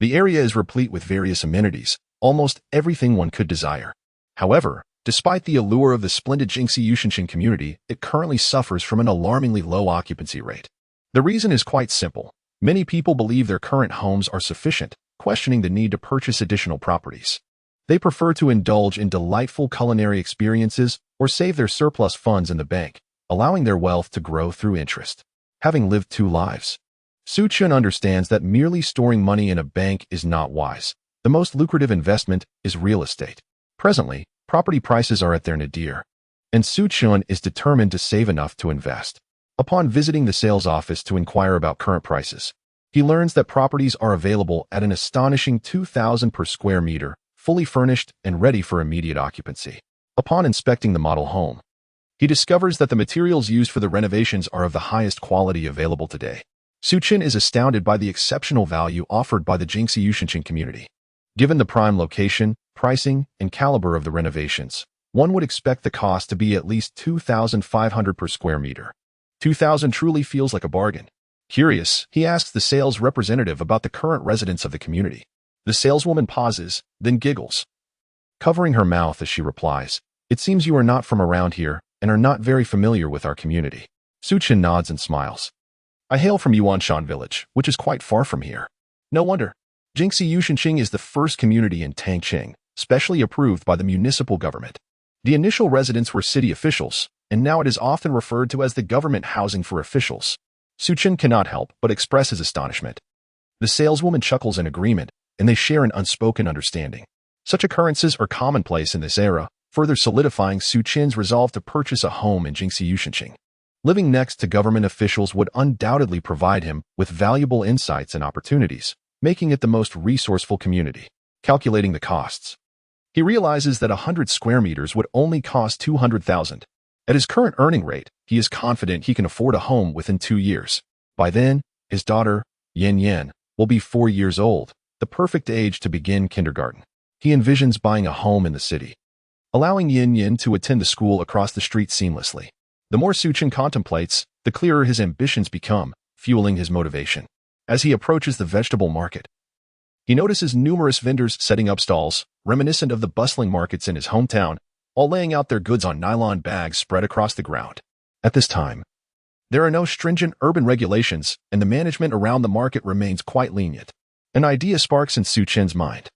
The area is replete with various amenities, almost everything one could desire. However, despite the allure of the splendid Jinxiu community, it currently suffers from an alarmingly low occupancy rate. The reason is quite simple. Many people believe their current homes are sufficient, questioning the need to purchase additional properties. They prefer to indulge in delightful culinary experiences or save their surplus funds in the bank, allowing their wealth to grow through interest. Having lived two lives, Xiyan understands that merely storing money in a bank is not wise. The most lucrative investment is real estate. Presently, property prices are at their nadir, and Xiyan is determined to save enough to invest. Upon visiting the sales office to inquire about current prices, He learns that properties are available at an astonishing 2,000 per square meter, fully furnished and ready for immediate occupancy. Upon inspecting the model home, he discovers that the materials used for the renovations are of the highest quality available today. Xiyan is astounded by the exceptional value offered by the Xiyan community. Given the prime location, pricing, and caliber of the renovations, one would expect the cost to be at least 2,500 per square meter. 2,000 truly feels like a bargain. Curious, he asks the sales representative about the current residents of the community. The saleswoman pauses, then giggles, covering her mouth as she replies, "It seems you are not from around here and are not very familiar with our community." Xiyan nods and smiles. "I hail from Yuanshan village, which is quite far from here." No wonder. Xiyan is the first community in Tangqing, specially approved by the municipal government. The initial residents were city officials, and now it is often referred to as the government housing for officials. Xiyan cannot help but express his astonishment. The saleswoman chuckles in agreement, and they share an unspoken understanding. Such occurrences are commonplace in this era, further solidifying Xiyan's resolve to purchase a home in Xiyan. Living next to government officials would undoubtedly provide him with valuable insights and opportunities, making it the most resourceful community. Calculating the costs, he realizes that 100 square meters would only cost 200,000. At his current earning rate, he is confident he can afford a home within 2 years. By then, his daughter, Xiyan, will be 4 years old, the perfect age to begin kindergarten. He envisions buying a home in the city, allowing Xiyan to attend the school across the street seamlessly. The more Xiyan contemplates, the clearer his ambitions become, fueling his motivation. As he approaches the vegetable market, he notices numerous vendors setting up stalls, reminiscent of the bustling markets in his hometown, all laying out their goods on nylon bags spread across the ground. At this time, there are no stringent urban regulations, and the management around the market remains quite lenient. An idea sparks in Xiyan's mind.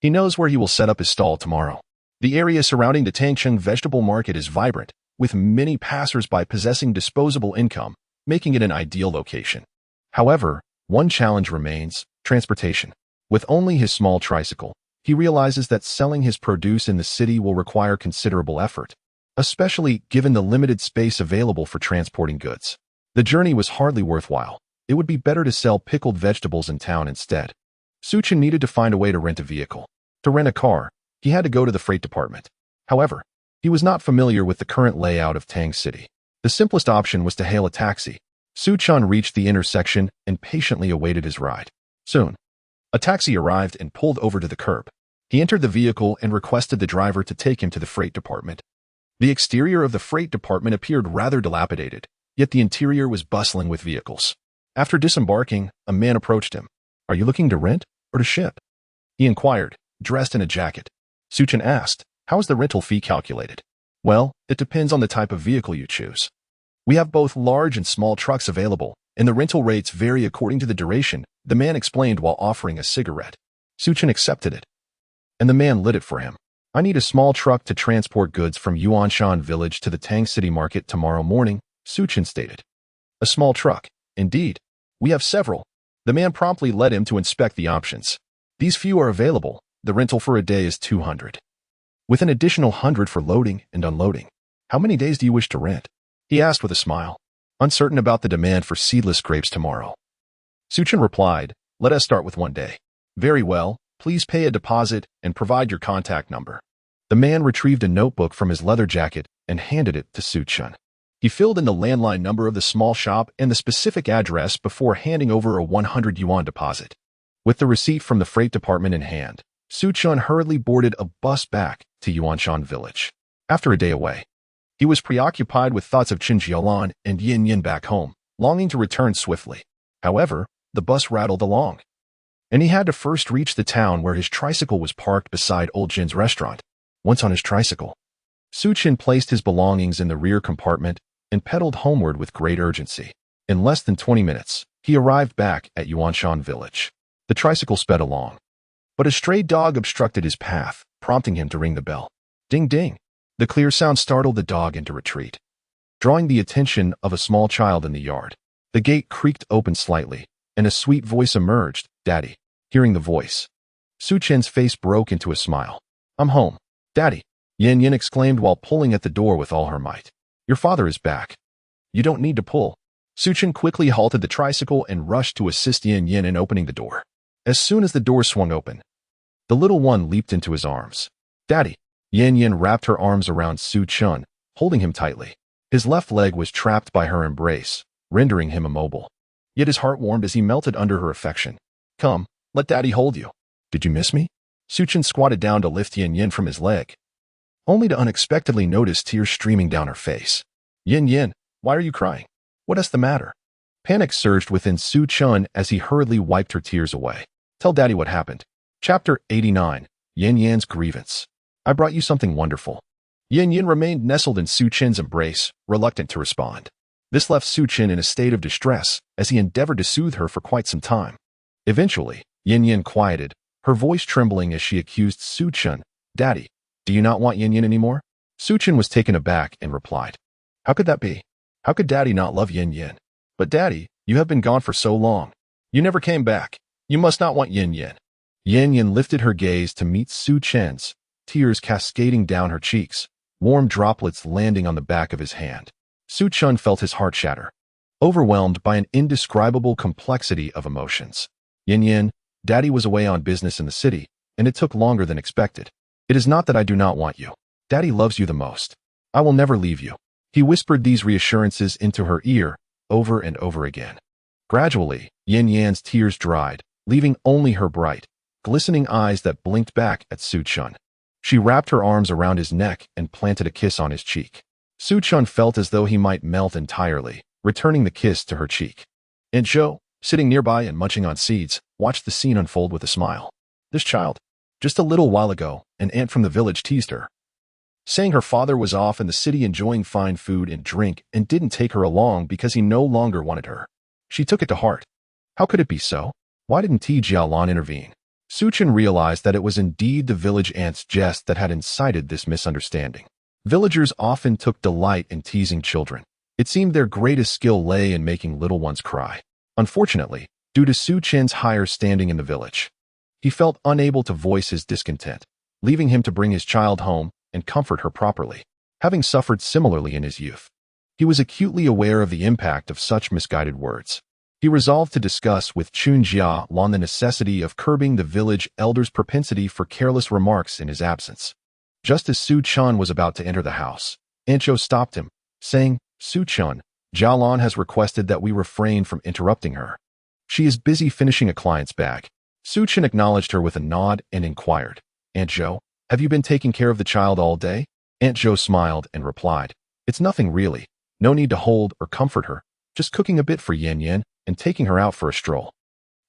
He knows where he will set up his stall tomorrow. The area surrounding the Tangqing vegetable market is vibrant, with many passers-by possessing disposable income, making it an ideal location. However, one challenge remains: transportation. With only his small tricycle, he realizes that selling his produce in the city will require considerable effort, especially given the limited space available for transporting goods. The journey was hardly worthwhile. It would be better to sell pickled vegetables in town instead. Xiyan needed to find a way to rent a vehicle. To rent a car, he had to go to the freight department. However, he was not familiar with the current layout of Tang City. The simplest option was to hail a taxi. Xiyan reached the intersection and patiently awaited his ride. Soon, a taxi arrived and pulled over to the curb. He entered the vehicle and requested the driver to take him to the freight department. The exterior of the freight department appeared rather dilapidated, yet the interior was bustling with vehicles. After disembarking, a man approached him. "Are you looking to rent or to ship?" he inquired, dressed in a jacket. Xiyan asked, "How is the rental fee calculated?" "Well, it depends on the type of vehicle you choose. We have both large and small trucks available, and the rental rates vary according to the duration," the man explained while offering a cigarette. Xiyan accepted it, and the man lit it for him. "I need a small truck to transport goods from Yuanshan village to the Tang City market tomorrow morning," Xiyan stated. "A small truck, indeed. We have several." The man promptly led him to inspect the options. "These few are available. The rental for a day is 200, with an additional 100 for loading and unloading." "How many days do you wish to rent?" he asked with a smile, uncertain about the demand for seedless grapes tomorrow. Xiyan replied, "Let us start with 1 day." "Very well. Please pay a deposit and provide your contact number." The man retrieved a notebook from his leather jacket and handed it to Xiyan. He filled in the landline number of the small shop and the specific address before handing over a 100 yuan deposit. With the receipt from the freight department in hand, Xiyan hurriedly boarded a bus back to Yuanshan village. After a day away, he was preoccupied with thoughts of Chen Jalan and Xiyan back home, longing to return swiftly. However, the bus rattled along, and he had to first reach the town where his tricycle was parked beside Old Jin's restaurant. Once on his tricycle, Xiyan placed his belongings in the rear compartment and pedaled homeward with great urgency. In less than 20 minutes, he arrived back at Yuanshan village. The tricycle sped along, but a stray dog obstructed his path, prompting him to ring the bell. Ding ding! The clear sound startled the dog into retreat, drawing the attention of a small child in the yard. The gate creaked open slightly, and a sweet voice emerged. "Daddy." Hearing the voice, Xiyan's face broke into a smile. "I'm home, Daddy," Xiyan exclaimed while pulling at the door with all her might. "Your father is back. You don't need to pull." Chen quickly halted the tricycle and rushed to assist Yin Yin in opening the door. As soon as the door swung open, the little one leaped into his arms. Daddy! Yin Yin wrapped her arms around Chen, holding him tightly. His left leg was trapped by her embrace, rendering him immobile. Yet his heart warmed as he melted under her affection. Come, let Daddy hold you. Did you miss me? Chen squatted down to lift Yin Yin from his leg, only to unexpectedly notice tears streaming down her face. Yin Yin, why are you crying? What is the matter? Panic surged within Chen as he hurriedly wiped her tears away. Tell Daddy what happened. Chapter 89, Yin Yan's Grievance. I brought you something wonderful. Yin Yin remained nestled in Chen's embrace, reluctant to respond. This left Chen in a state of distress as he endeavored to soothe her for quite some time. Eventually, Yin Yin quieted, her voice trembling as she accused Chen. Daddy, do you not want Yin Yin anymore? Chen was taken aback and replied, how could that be? How could Daddy not love Yin Yin? But Daddy, you have been gone for so long. You never came back. You must not want Yin Yin. Yin Yin lifted her gaze to meet Chen's, tears cascading down her cheeks, warm droplets landing on the back of his hand. Chen felt his heart shatter, overwhelmed by an indescribable complexity of emotions. Yin Yin, Daddy was away on business in the city, and it took longer than expected. It is not that I do not want you. Daddy loves you the most. I will never leave you. He whispered these reassurances into her ear, over and over again. Gradually, Yin Yan's tears dried, leaving only her bright, glistening eyes that blinked back at Chen. She wrapped her arms around his neck and planted a kiss on his cheek. Chen felt as though he might melt entirely, returning the kiss to her cheek. Aunt Zhou, sitting nearby and munching on seeds, watched the scene unfold with a smile. This child. Just a little while ago, an aunt from the village teased her, saying her father was off in the city enjoying fine food and drink and didn't take her along because he no longer wanted her. She took it to heart. How could it be so? Why didn't Chen Jalan intervene? Chen realized that it was indeed the village aunt's jest that had incited this misunderstanding. Villagers often took delight in teasing children. It seemed their greatest skill lay in making little ones cry. Unfortunately, due to Chen's higher standing in the village, he felt unable to voice his discontent, leaving him to bring his child home and comfort her properly. Having suffered similarly in his youth, he was acutely aware of the impact of such misguided words. He resolved to discuss with Chen Jalan the necessity of curbing the village elder's propensity for careless remarks in his absence. Just as Chen was about to enter the house, Aunt Zhou stopped him, saying, Chen, Jalan has requested that we refrain from interrupting her. She is busy finishing a client's bag. Chen acknowledged her with a nod and inquired, Aunt Zhou, have you been taking care of the child all day? Aunt Zhou smiled and replied, it's nothing really. No need to hold or comfort her. Just cooking a bit for Yin Yin and taking her out for a stroll.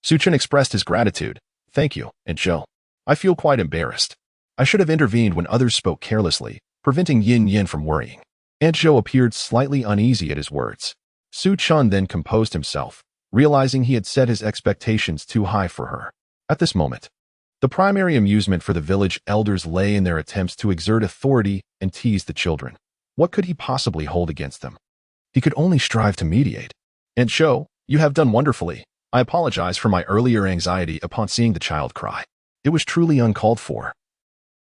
Chen expressed his gratitude. Thank you, Aunt Zhou. I feel quite embarrassed. I should have intervened when others spoke carelessly, preventing Yin Yin from worrying. Aunt Zhou appeared slightly uneasy at his words. Chen then composed himself, realizing he had set his expectations too high for her. At this moment, the primary amusement for the village elders lay in their attempts to exert authority and tease the children. What could he possibly hold against them? He could only strive to mediate. Aunt Zhou, you have done wonderfully. I apologize for my earlier anxiety upon seeing the child cry. It was truly uncalled for.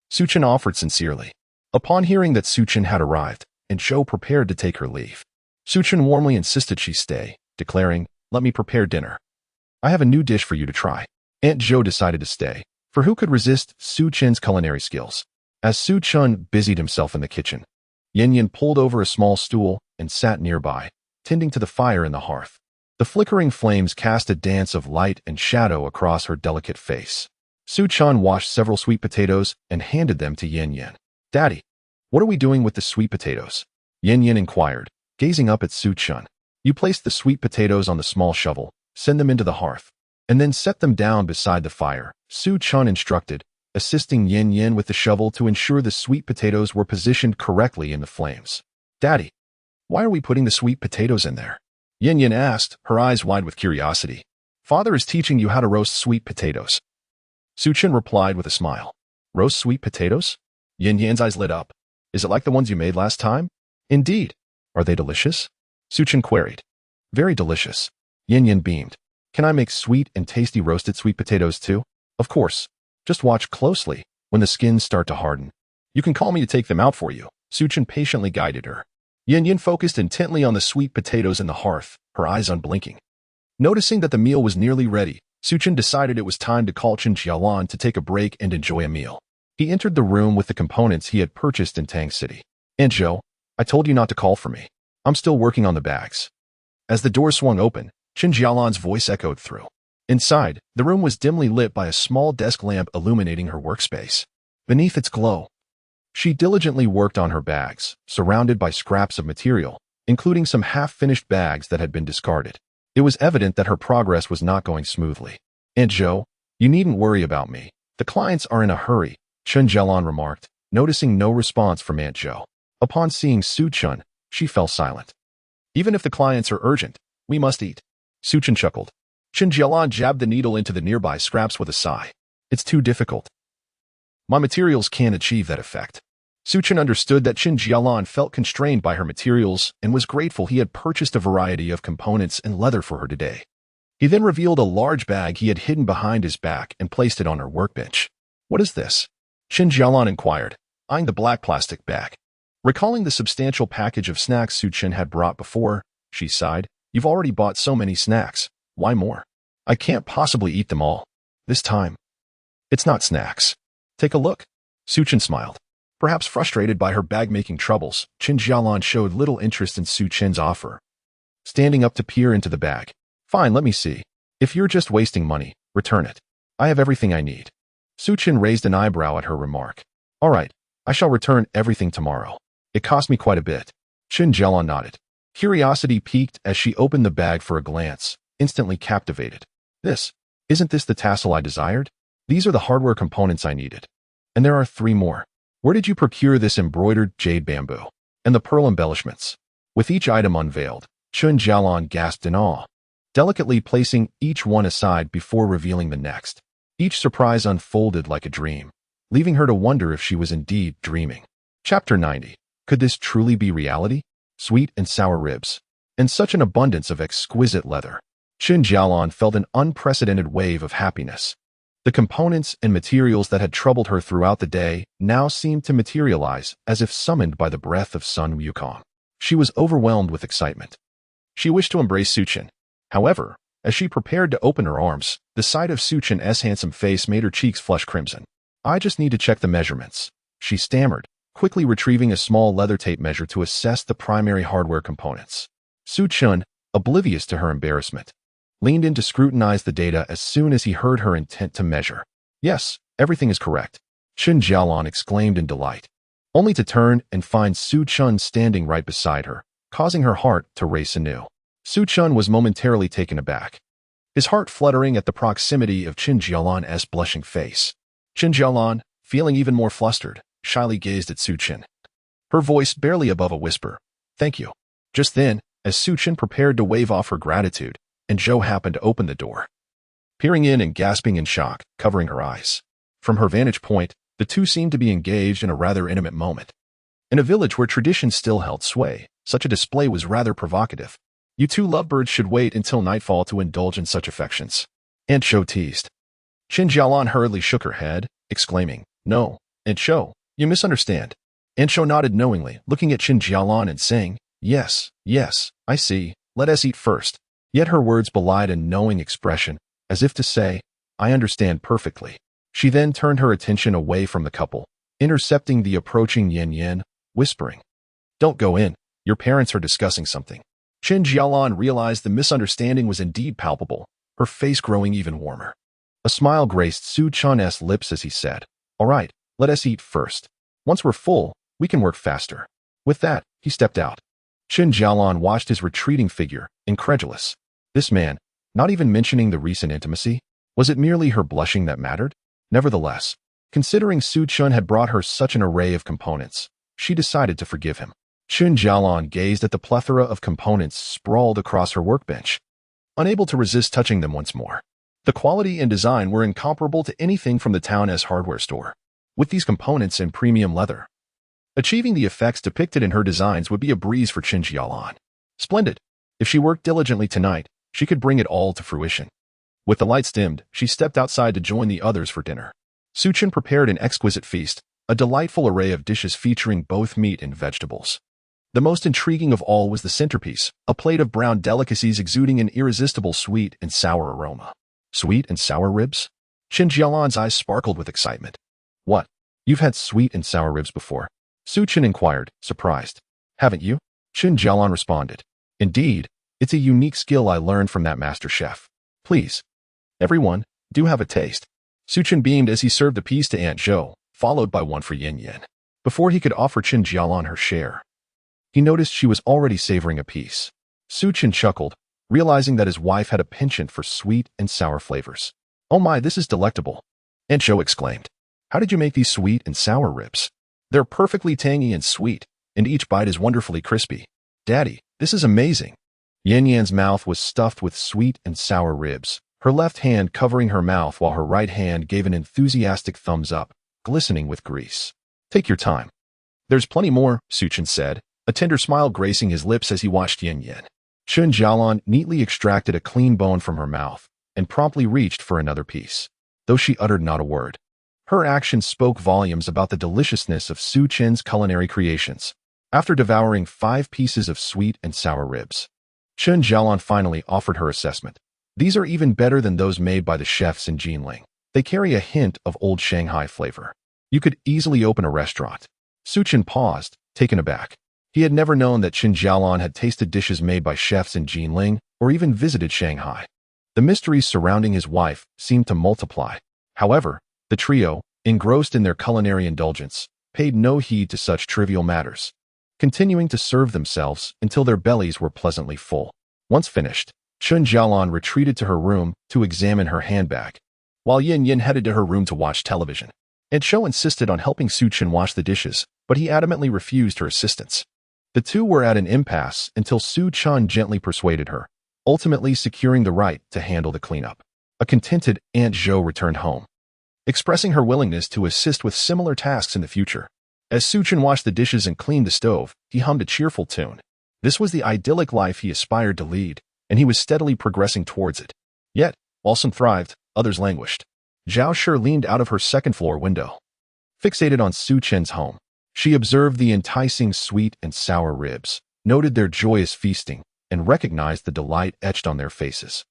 Chen offered sincerely. Upon hearing that Chen had arrived, Aunt Zhou prepared to take her leave. Chen warmly insisted she stay, declaring, let me prepare dinner. I have a new dish for you to try. Aunt Zhou decided to stay, for who could resist Chen's culinary skills? As Chen busied himself in the kitchen, Yin Yin pulled over a small stool and sat nearby, tending to the fire in the hearth. The flickering flames cast a dance of light and shadow across her delicate face. Chen washed several sweet potatoes and handed them to Yin Yin. Daddy, what are we doing with the sweet potatoes? Yin Yin inquired, gazing up at Chen. You place the sweet potatoes on the small shovel, send them into the hearth, and then set them down beside the fire, Chen instructed, assisting Yin Yin with the shovel to ensure the sweet potatoes were positioned correctly in the flames. Daddy, why are we putting the sweet potatoes in there? Yin Yin asked, her eyes wide with curiosity. Father is teaching you how to roast sweet potatoes. Chen replied with a smile. Roast sweet potatoes? Yin Yin's eyes lit up. Is it like the ones you made last time? Indeed. Are they delicious? Chen queried. Very delicious. Yin Yin beamed. Can I make sweet and tasty roasted sweet potatoes too? Of course. Just watch closely when the skins start to harden. You can call me to take them out for you. Chen patiently guided her. Yin Yin focused intently on the sweet potatoes in the hearth, her eyes unblinking. Noticing that the meal was nearly ready, Xiyan decided it was time to call Chen Jalan to take a break and enjoy a meal. He entered the room with the components he had purchased in Tang City. "Aunt Zhou, I told you not to call for me. I'm still working on the bags." As the door swung open, Chen Jalan's voice echoed through. Inside, the room was dimly lit by a small desk lamp illuminating her workspace. Beneath its glow, she diligently worked on her bags, surrounded by scraps of material, including some half-finished bags that had been discarded. It was evident that her progress was not going smoothly. "Aunt Zhou, you needn't worry about me. The clients are in a hurry," Chen Jalan remarked, noticing no response from Aunt Zhou. Upon seeing Xiyan, she fell silent. "Even if the clients are urgent, we must eat." Xiyan chuckled. Chen Jalan jabbed the needle into the nearby scraps with a sigh. "It's too difficult. My materials can't achieve that effect." Xiyan understood that Chen Jalan felt constrained by her materials and was grateful he had purchased a variety of components and leather for her today. He then revealed a large bag he had hidden behind his back and placed it on her workbench. "What is this?" Chen Jalan inquired, eyeing the black plastic bag. Recalling the substantial package of snacks Xiyan had brought before, she sighed. "You've already bought so many snacks. Why more? I can't possibly eat them all. This time." "It's not snacks. Take a look." Xiyan smiled. Perhaps frustrated by her bag-making troubles, Chen Jalan showed little interest in Xiyan's offer. Standing up to peer into the bag. "Fine, let me see. If you're just wasting money, return it. I have everything I need." Xiyan raised an eyebrow at her remark. "All right, I shall return everything tomorrow. It cost me quite a bit." Chen Jalan nodded. Curiosity piqued as she opened the bag for a glance, instantly captivated. Isn't this the tassel I desired? These are the hardware components I needed. And there are 3 more. Where did you procure this embroidered jade bamboo? And the pearl embellishments?" With each item unveiled, Chen Jalan gasped in awe, delicately placing each one aside before revealing the next. Each surprise unfolded like a dream, leaving her to wonder if she was indeed dreaming. Chapter 90. Could this truly be reality? Sweet and sour ribs, and such an abundance of exquisite leather. Chen Jalan felt an unprecedented wave of happiness. The components and materials that had troubled her throughout the day now seemed to materialize as if summoned by the breath of Sun Wukong. She was overwhelmed with excitement. She wished to embrace Xiyan. However, as she prepared to open her arms, the sight of Xiyan's handsome face made her cheeks flush crimson. "I just need to check the measurements," she stammered, quickly retrieving a small leather tape measure to assess the primary hardware components. Xiyan, oblivious to her embarrassment, leaned in to scrutinize the data as soon as he heard her intent to measure. "Yes, everything is correct," Chen Jalan exclaimed in delight, only to turn and find Xiyan standing right beside her, causing her heart to race anew. Xiyan was momentarily taken aback, his heart fluttering at the proximity of Chen Jalan's blushing face. Chen Jalan, feeling even more flustered, shyly gazed at Xiyan, her voice barely above a whisper. "Thank you." Just then, as Xiyan prepared to wave off her gratitude, and Zhou happened to open the door, peering in and gasping in shock, covering her eyes. From her vantage point, the two seemed to be engaged in a rather intimate moment. In a village where tradition still held sway, such a display was rather provocative. "You two lovebirds should wait until nightfall to indulge in such affections," Aunt Zhou teased. Chen Jalan hurriedly shook her head, exclaiming, "No, Aunt Zhou, you misunderstand." Aunt Zhou nodded knowingly, looking at Chen Jalan and saying, Yes, I see. Let us eat first." Yet her words belied a knowing expression, as if to say, "I understand perfectly." She then turned her attention away from the couple, intercepting the approaching Yin, whispering, "Don't go in. Your parents are discussing something." Chen Jalan realized the misunderstanding was indeed palpable, her face growing even warmer. A smile graced Xiyan's lips as he said, "All right, let us eat first. Once we're full, we can work faster." With that, he stepped out. Chen Jalan watched his retreating figure, incredulous. This man, not even mentioning the recent intimacy? Was it merely her blushing that mattered? Nevertheless, considering Xiyan had brought her such an array of components, she decided to forgive him. Chen Jalan gazed at the plethora of components sprawled across her workbench, unable to resist touching them once more. The quality and design were incomparable to anything from the town's hardware store. With these components and premium leather, achieving the effects depicted in her designs would be a breeze for Chen Jalan. Splendid. If she worked diligently tonight, she could bring it all to fruition. With the lights dimmed, she stepped outside to join the others for dinner. Xiyan prepared an exquisite feast, a delightful array of dishes featuring both meat and vegetables. The most intriguing of all was the centerpiece, a plate of brown delicacies exuding an irresistible sweet and sour aroma. Sweet and sour ribs? Chen Jalan's eyes sparkled with excitement. What? You've had sweet and sour ribs before? Chen inquired, surprised. Haven't you? Chen Jalan responded. Indeed, it's a unique skill I learned from that master chef. Please, everyone, do have a taste. Chen beamed as he served a piece to Aunt Zhou, followed by one for Yin. Before he could offer Chen Jalan her share, he noticed she was already savoring a piece. Chen chuckled, realizing that his wife had a penchant for sweet and sour flavors. Oh my, this is delectable, Aunt Zhou exclaimed. How did you make these sweet and sour ribs? They're perfectly tangy and sweet, and each bite is wonderfully crispy. Daddy, this is amazing. Yan's mouth was stuffed with sweet and sour ribs, her left hand covering her mouth while her right hand gave an enthusiastic thumbs up, glistening with grease. Take your time. There's plenty more, Chen said, a tender smile gracing his lips as he watched Yin. Chen Jalan neatly extracted a clean bone from her mouth and promptly reached for another piece, though she uttered not a word. Her actions spoke volumes about the deliciousness of Chen's culinary creations. After devouring 5 pieces of sweet and sour ribs, Chen Jalan finally offered her assessment. These are even better than those made by the chefs in Jinling. They carry a hint of old Shanghai flavor. You could easily open a restaurant. Chen paused, taken aback. He had never known that Chen Jalan had tasted dishes made by chefs in Jinling or even visited Shanghai. The mysteries surrounding his wife seemed to multiply. However, the trio, engrossed in their culinary indulgence, paid no heed to such trivial matters, continuing to serve themselves until their bellies were pleasantly full. Once finished, Chen Jalan retreated to her room to examine her handbag, while Yin headed to her room to watch television. Aunt Zhou insisted on helping Chen wash the dishes, but he adamantly refused her assistance. The two were at an impasse until Chen gently persuaded her, ultimately securing the right to handle the cleanup. A contented Aunt Zhou returned home, expressing her willingness to assist with similar tasks in the future. As Chen washed the dishes and cleaned the stove, he hummed a cheerful tune. This was the idyllic life he aspired to lead, and he was steadily progressing towards it. Yet, while some thrived, others languished. Zhao Shi leaned out of her second-floor window. Fixated on Chen's home, she observed the enticing sweet and sour ribs, noted their joyous feasting, and recognized the delight etched on their faces.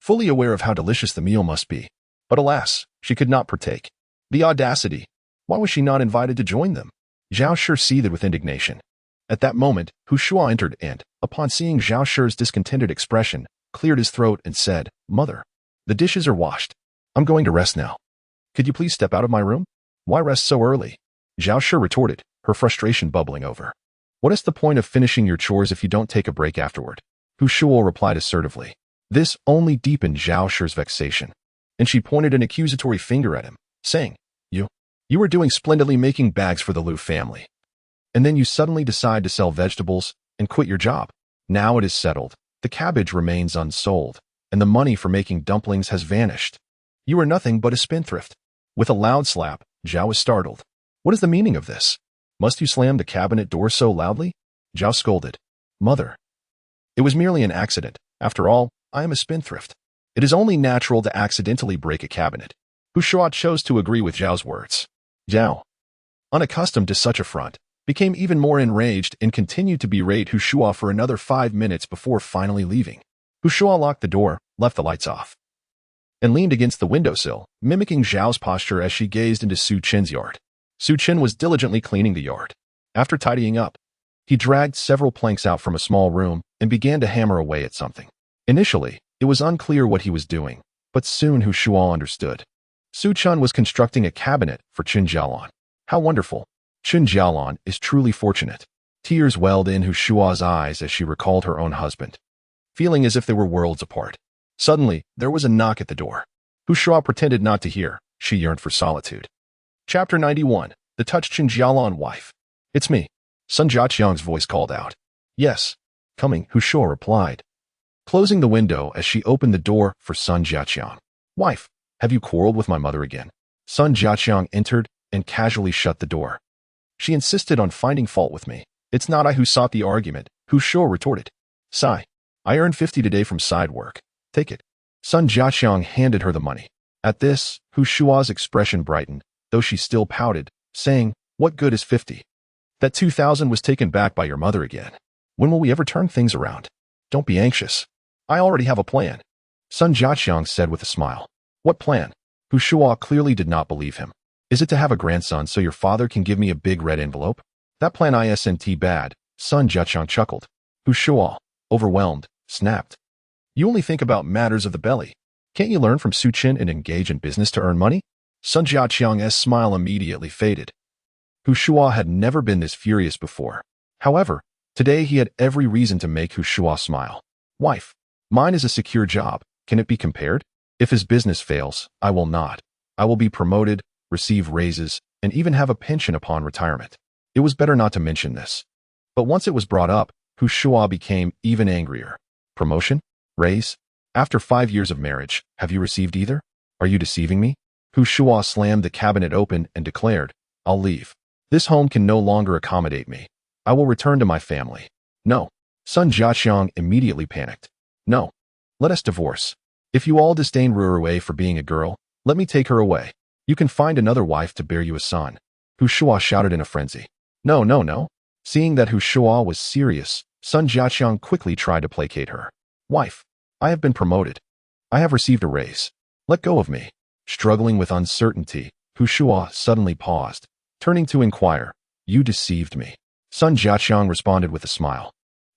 Fully aware of how delicious the meal must be, but alas, she could not partake. The audacity! Why was she not invited to join them? Zhao Shi seethed with indignation. At that moment, Hu Shua entered and, upon seeing Zhao Shi's discontented expression, cleared his throat and said, Mother, the dishes are washed. I'm going to rest now. Could you please step out of my room? Why rest so early? Zhao Shi retorted, her frustration bubbling over. What is the point of finishing your chores if you don't take a break afterward? Hu Shua replied assertively. This only deepened Zhao Shi's vexation, and she pointed an accusatory finger at him, saying, You were doing splendidly making bags for the Liu family. And then you suddenly decide to sell vegetables and quit your job. Now it is settled. The cabbage remains unsold, and the money for making dumplings has vanished. You are nothing but a spendthrift. With a loud slap, Zhao was startled. What is the meaning of this? Must you slam the cabinet door so loudly? Zhao scolded. Mother. It was merely an accident. After all, I am a spendthrift. It is only natural to accidentally break a cabinet. Hu Shua chose to agree with Zhao's words. Zhao, unaccustomed to such affront, became even more enraged and continued to berate Hu Shua for another 5 minutes before finally leaving. Hu Shua locked the door, left the lights off, and leaned against the windowsill, mimicking Zhao's posture as she gazed into Chen's yard. Chen was diligently cleaning the yard. After tidying up, he dragged several planks out from a small room and began to hammer away at something. Initially, it was unclear what he was doing, but soon Hu Shua understood. Chen was constructing a cabinet for Chen Jalan. How wonderful! Chen Jalan is truly fortunate. Tears welled in Hu Shua's eyes as she recalled her own husband, feeling as if they were worlds apart. Suddenly, there was a knock at the door. Hu Shua pretended not to hear. She yearned for solitude. Chapter 91. The Touched Chen Jalan Wife. It's me. Sun Jiaqiang's voice called out. Yes. Coming, Hu Shua replied, closing the window as she opened the door for Sun Jiaqiang. Wife, have you quarreled with my mother again? Sun Jiaqiang entered and casually shut the door. She insisted on finding fault with me. It's not I who sought the argument, Hu Shua retorted. Sigh. I earned 50 today from side work. Take it. Sun Jiaqiang handed her the money. At this, Hu Shua's expression brightened, though she still pouted, saying, What good is 50? That 2,000 was taken back by your mother again. When will we ever turn things around? Don't be anxious. I already have a plan, Sun Jiaqiang said with a smile. What plan? Hu Shuo clearly did not believe him. Is it to have a grandson so your father can give me a big red envelope? That plan isn't bad, Sun Jiaqiang chuckled. Hu Shuo, overwhelmed, snapped. You only think about matters of the belly. Can't you learn from Su Qin and engage in business to earn money? Sun Jiaqiang's smile immediately faded. Hu Shuo had never been this furious before. However, today he had every reason to make Hu Shuo smile. Wife, mine is a secure job. Can it be compared? If his business fails, I will not. I will be promoted, receive raises, and even have a pension upon retirement. It was better not to mention this. But once it was brought up, Hu Shuo became even angrier. Promotion? Raise? After 5 years of marriage, have you received either? Are you deceiving me? Hu Shuo slammed the cabinet open and declared, I'll leave. This home can no longer accommodate me. I will return to my family. No. Sun Jiaqiang immediately panicked. No. Let us divorce. If you all disdain Ruruwei for being a girl, let me take her away. You can find another wife to bear you a son. Hu Shuo shouted in a frenzy. No, no, no. Seeing that Hu Shuo was serious, Sun Jiaqiang quickly tried to placate her. Wife, I have been promoted. I have received a raise. Let go of me. Struggling with uncertainty, Hu Shuo suddenly paused, turning to inquire, You deceived me. Sun Jiaqiang responded with a smile.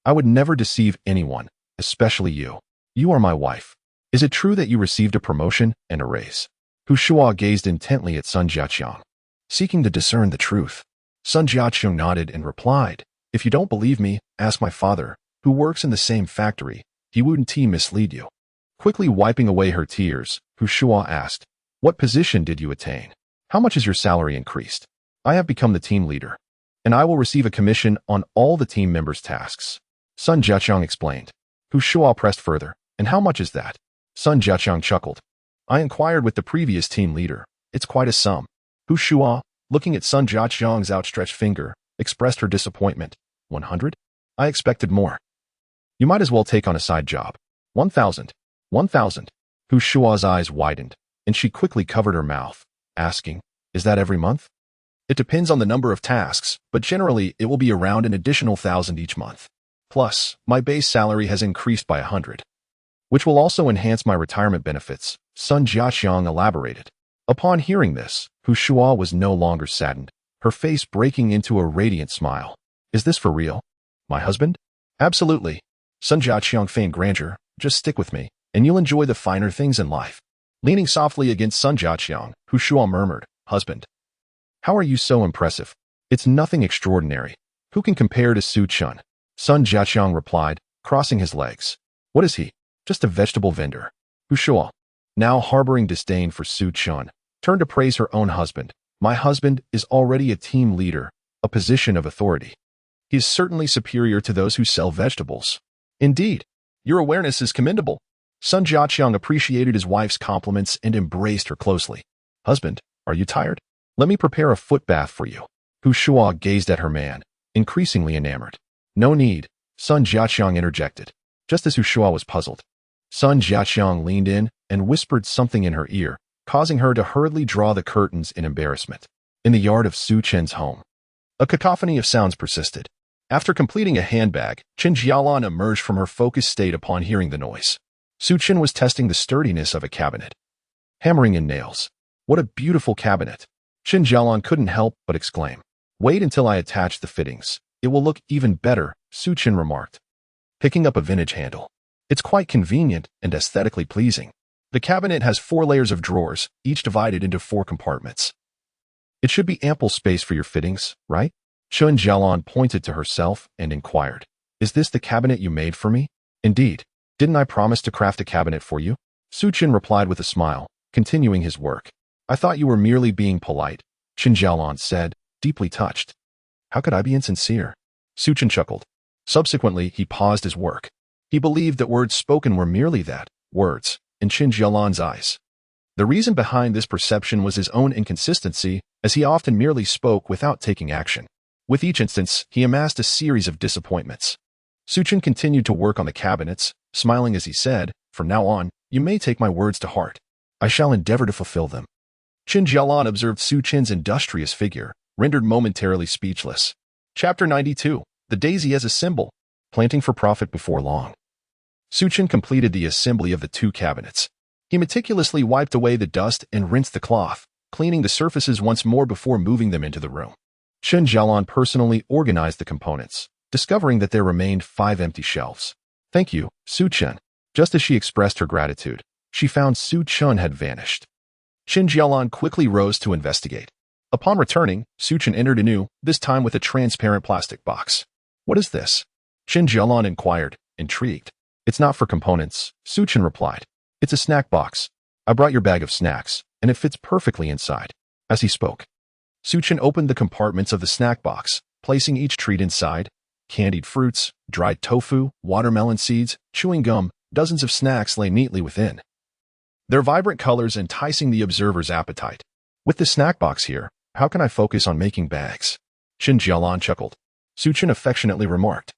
I would never deceive anyone, especially you. You are my wife. Is it true that you received a promotion and a raise? Hu Shuo gazed intently at Sun Jiaqiang, seeking to discern the truth. Sun Jiaqiang nodded and replied, If you don't believe me, ask my father, who works in the same factory. He wouldn't mislead you. Quickly wiping away her tears, Hu Shuo asked, What position did you attain? How much is your salary increased? I have become the team leader, and I will receive a commission on all the team members' tasks. Sun Jiaqiang explained. Hu Shuo pressed further, And how much is that? Sun Jiaqiang chuckled. I inquired with the previous team leader. It's quite a sum. Hu Shuo, looking at Sun Jiaqiang's outstretched finger, expressed her disappointment. 100? I expected more. You might as well take on a side job. 1,000. 1,000. Hu Shuo's eyes widened, and she quickly covered her mouth, asking, Is that every month? It depends on the number of tasks, but generally it will be around an additional 1,000 each month. Plus, my base salary has increased by 100, which will also enhance my retirement benefits, Sun Jiaqiang elaborated. Upon hearing this, Hu Shuo was no longer saddened, her face breaking into a radiant smile. Is this for real? My husband? Absolutely. Sun Jiaqiang feigned grandeur. Just stick with me, and you'll enjoy the finer things in life. Leaning softly against Sun Jiaqiang, Hu Shuo murmured, Husband. How are you so impressive? It's nothing extraordinary. Who can compare to Su Qin? Sun Jiaqiang replied, crossing his legs. What is he? Just a vegetable vendor. Hu Shuo, now harboring disdain for Su Qin, turned to praise her own husband. My husband is already a team leader, a position of authority. He is certainly superior to those who sell vegetables. Indeed, your awareness is commendable. Sun Jiaqiang appreciated his wife's compliments and embraced her closely. Husband, are you tired? Let me prepare a foot bath for you. Hu Shuo gazed at her man, increasingly enamored. No need, Sun Jiaqiang interjected, just as Hu Shuo was puzzled. Sun Jiaqiang leaned in and whispered something in her ear, causing her to hurriedly draw the curtains in embarrassment. In the yard of Su Qin's home, a cacophony of sounds persisted. After completing a handbag, Chen Jalan emerged from her focused state upon hearing the noise. Su Qin was testing the sturdiness of a cabinet, hammering in nails. What a beautiful cabinet! Chen Jalan couldn't help but exclaim. Wait until I attach the fittings. It will look even better, Su Qin remarked, picking up a vintage handle. It's quite convenient and aesthetically pleasing. The cabinet has 4 layers of drawers, each divided into 4 compartments. It should be ample space for your fittings, right? Chen Jalan pointed to herself and inquired, Is this the cabinet you made for me? Indeed. Didn't I promise to craft a cabinet for you? Su Qin replied with a smile, continuing his work. I thought you were merely being polite, Chen Jalan said, deeply touched. How could I be insincere? Su Qin chuckled. Subsequently, he paused his work. He believed that words spoken were merely that, words, in Chen Jalan's eyes. The reason behind this perception was his own inconsistency, as he often merely spoke without taking action. With each instance, he amassed a series of disappointments. Su Qin continued to work on the cabinets, smiling as he said, From now on, you may take my words to heart. I shall endeavor to fulfill them. Chen Jalan observed Su Qin's industrious figure, rendered momentarily speechless. Chapter 92. The Daisy as a Symbol. Planting for Profit Before Long. Xiyan completed the assembly of the two cabinets. He meticulously wiped away the dust and rinsed the cloth, cleaning the surfaces once more before moving them into the room. Chen Jalan personally organized the components, discovering that there remained 5 empty shelves. "Thank you, Xiyan." Just as she expressed her gratitude, she found Xiyan had vanished. Chen Jalan quickly rose to investigate. Upon returning, Xiyan entered anew, this time with a transparent plastic box. "What is this?" Chen Jalan inquired, intrigued. "It's not for components," Xiyan replied. "It's a snack box. I brought your bag of snacks, and it fits perfectly inside." As he spoke, Xiyan opened the compartments of the snack box, placing each treat inside: candied fruits, dried tofu, watermelon seeds, chewing gum. Dozens of snacks lay neatly within, their vibrant colors enticing the observer's appetite. "With the snack box here, how can I focus on making bags?" Chen Jalan chuckled. Xiyan affectionately remarked,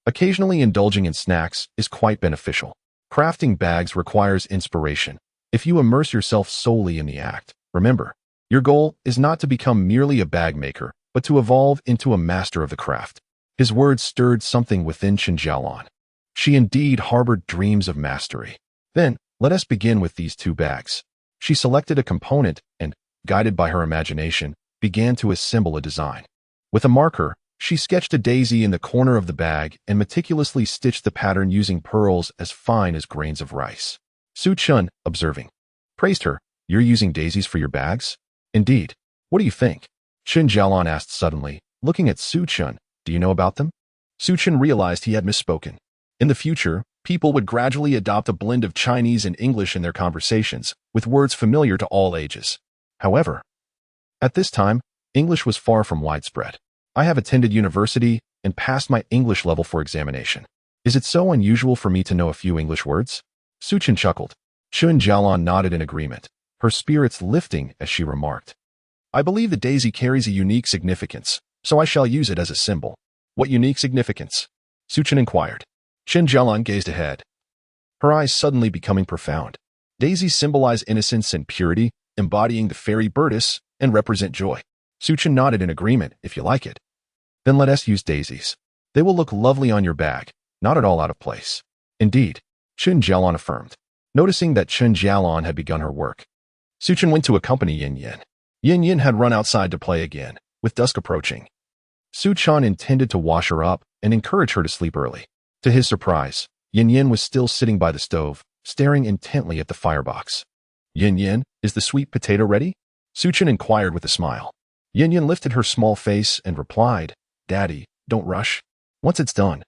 "Occasionally indulging in snacks is quite beneficial. Crafting bags requires inspiration. If you immerse yourself solely in the act, remember, your goal is not to become merely a bag maker, but to evolve into a master of the craft." His words stirred something within Chen Jalan. She indeed harbored dreams of mastery. "Then, let us begin with these 2 bags." She selected a component and, guided by her imagination, began to assemble a design. With a marker, she sketched a daisy in the corner of the bag and meticulously stitched the pattern using pearls as fine as grains of rice. Xiyan, observing, praised her. "You're using daisies for your bags?" "Indeed. What do you think?" Chen Jalan asked suddenly, looking at Xiyan. "Do you know about them?" Xiyan realized he had misspoken. In the future, people would gradually adopt a blend of Chinese and English in their conversations, with words familiar to all ages. However, at this time, English was far from widespread. "I have attended university and passed my English level for examination. Is it so unusual for me to know a few English words?" Xiyan chuckled. Chen Jalan nodded in agreement, her spirits lifting as she remarked, "I believe the daisy carries a unique significance, so I shall use it as a symbol." "What unique significance?" Xiyan inquired. Chen Jalan gazed ahead, her eyes suddenly becoming profound. "Daisies symbolize innocence and purity, embodying the fairy Bertus, and represent joy." Xiyan nodded in agreement. "If you like it, then let us use daisies. They will look lovely on your bag, not at all out of place." "Indeed," Chen Jalan affirmed. Noticing that Chen Jalan had begun her work, Xiyan went to accompany Yin. Yin had run outside to play again, with dusk approaching. Xiyan intended to wash her up and encourage her to sleep early. To his surprise, Yin was still sitting by the stove, staring intently at the firebox. "Yin, is the sweet potato ready?" Xiyan inquired with a smile. Yin lifted her small face and replied, "Daddy, don't rush. Once it's done,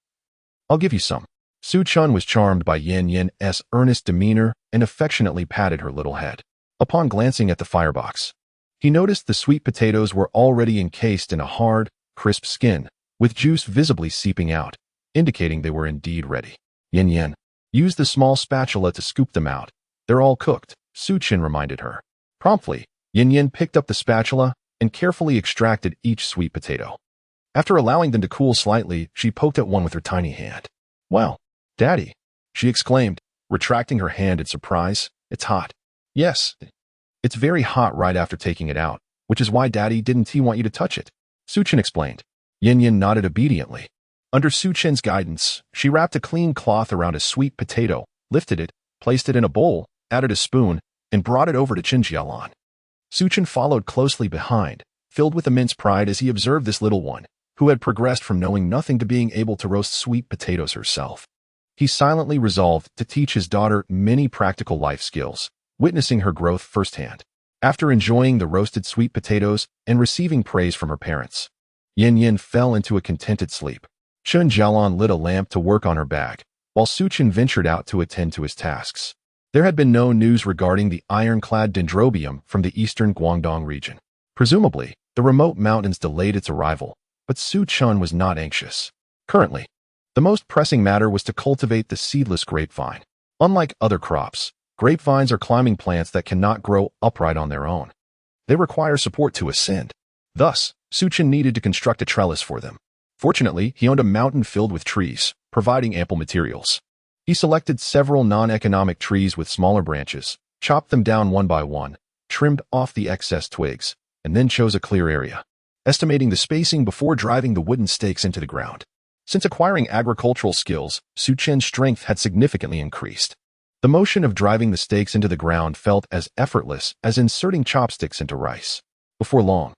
I'll give you some." Xiyan was charmed by Yin's earnest demeanor and affectionately patted her little head. Upon glancing at the firebox, he noticed the sweet potatoes were already encased in a hard, crisp skin, with juice visibly seeping out, indicating they were indeed ready. "Yin, use the small spatula to scoop them out. They're all cooked," Xiyan reminded her. Promptly, Yin picked up the spatula and carefully extracted each sweet potato. After allowing them to cool slightly, she poked at one with her tiny hand. "Wow, Daddy," she exclaimed, retracting her hand in surprise. "It's hot." "Yes, it's very hot right after taking it out, which is why Daddy didn't want you to touch it," Xiyan explained. Yin nodded obediently. Under Xiyan's guidance, she wrapped a clean cloth around a sweet potato, lifted it, placed it in a bowl, added a spoon, and brought it over to Chen Jalan. Xiyan followed closely behind, filled with immense pride as he observed this little one, who had progressed from knowing nothing to being able to roast sweet potatoes herself. He silently resolved to teach his daughter many practical life skills, witnessing her growth firsthand. After enjoying the roasted sweet potatoes and receiving praise from her parents, Yin fell into a contented sleep. Chen Jalan lit a lamp to work on her bag, while Xiyan ventured out to attend to his tasks. There had been no news regarding the ironclad dendrobium from the eastern Guangdong region. Presumably, the remote mountains delayed its arrival, but Xiyan was not anxious. Currently, the most pressing matter was to cultivate the seedless grapevine. Unlike other crops, grapevines are climbing plants that cannot grow upright on their own. They require support to ascend. Thus, Xiyan needed to construct a trellis for them. Fortunately, he owned a mountain filled with trees, providing ample materials. He selected several non-economic trees with smaller branches, chopped them down one by one, trimmed off the excess twigs, and then chose a clear area. estimating the spacing before driving the wooden stakes into the ground. Since acquiring agricultural skills, Xiyan's strength had significantly increased. The motion of driving the stakes into the ground felt as effortless as inserting chopsticks into rice. Before long,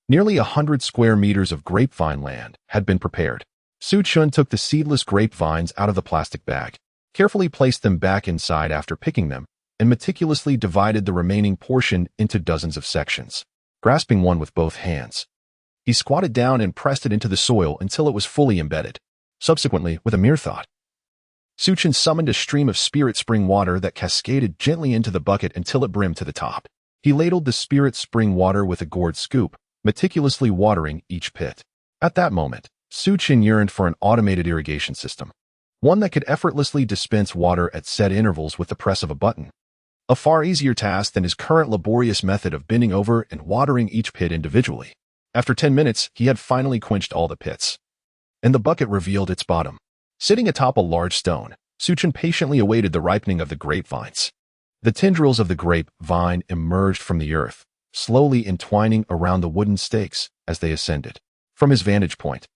nearly 100 square meters of grapevine land had been prepared. Xiyan took the seedless grapevines out of the plastic bag, carefully placed them back inside after picking them, and meticulously divided the remaining portion into dozens of sections. Grasping one with both hands, he squatted down and pressed it into the soil until it was fully embedded. Subsequently, with a mere thought, Xiyan summoned a stream of spirit spring water that cascaded gently into the bucket until it brimmed to the top. He ladled the spirit spring water with a gourd scoop, meticulously watering each pit. At that moment, Xiyan yearned for an automated irrigation system, one that could effortlessly dispense water at set intervals with the press of a button. A far easier task than his current laborious method of bending over and watering each pit individually. After 10 minutes, he had finally quenched all the pits, and the bucket revealed its bottom. Sitting atop a large stone, Xiyan patiently awaited the ripening of the grapevines. The tendrils of the grapevine emerged from the earth, slowly entwining around the wooden stakes as they ascended. From his vantage point,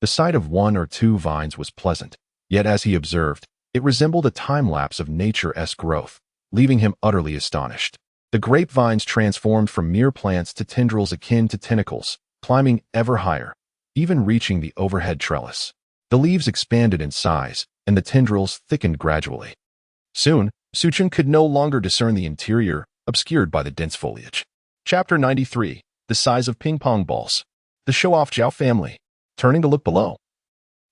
the sight of one or two vines was pleasant, yet as he observed, it resembled a time-lapse of nature-esque growth, leaving him utterly astonished. The grapevines transformed from mere plants to tendrils akin to tentacles, climbing ever higher, even reaching the overhead trellis. The leaves expanded in size, and the tendrils thickened gradually. Soon, Xiyan could no longer discern the interior, obscured by the dense foliage. Chapter 93. The Size of Ping-Pong Balls. The Show-Off Zhao family. Turning to look below,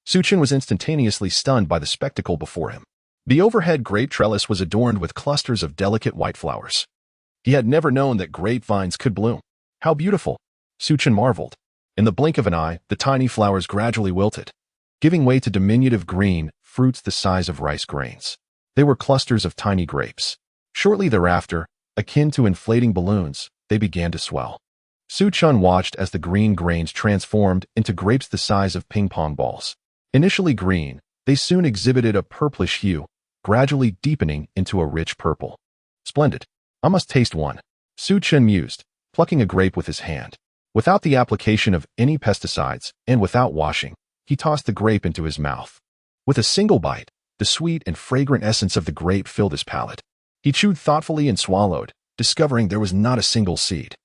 Xiyan was instantaneously stunned by the spectacle before him. The overhead grape trellis was adorned with clusters of delicate white flowers. He had never known that grapevines could bloom. How beautiful! Xiyan marveled. In the blink of an eye, the tiny flowers gradually wilted, giving way to diminutive green fruits the size of rice grains. They were clusters of tiny grapes. Shortly thereafter, akin to inflating balloons, they began to swell. Xiyan watched as the green grains transformed into grapes the size of ping-pong balls. Initially green, they soon exhibited a purplish hue, gradually deepening into a rich purple. Splendid. I must taste one, Xiyan mused, plucking a grape with his hand. Without the application of any pesticides and without washing, he tossed the grape into his mouth. With a single bite, the sweet and fragrant essence of the grape filled his palate. He chewed thoughtfully and swallowed, discovering there was not a single seed.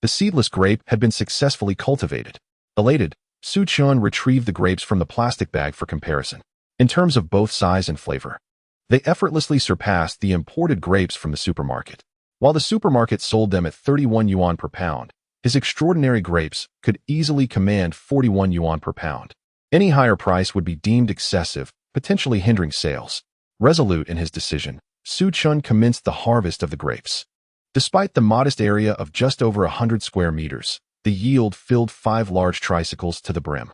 The seedless grape had been successfully cultivated. Elated, Xiyan retrieved the grapes from the plastic bag for comparison. In terms of both size and flavor, they effortlessly surpassed the imported grapes from the supermarket. While the supermarket sold them at 31 yuan per pound, his extraordinary grapes could easily command 41 yuan per pound. Any higher price would be deemed excessive, potentially hindering sales. Resolute in his decision, Xiyan commenced the harvest of the grapes. Despite the modest area of just over 100 square meters, the yield filled 5 large tricycles to the brim.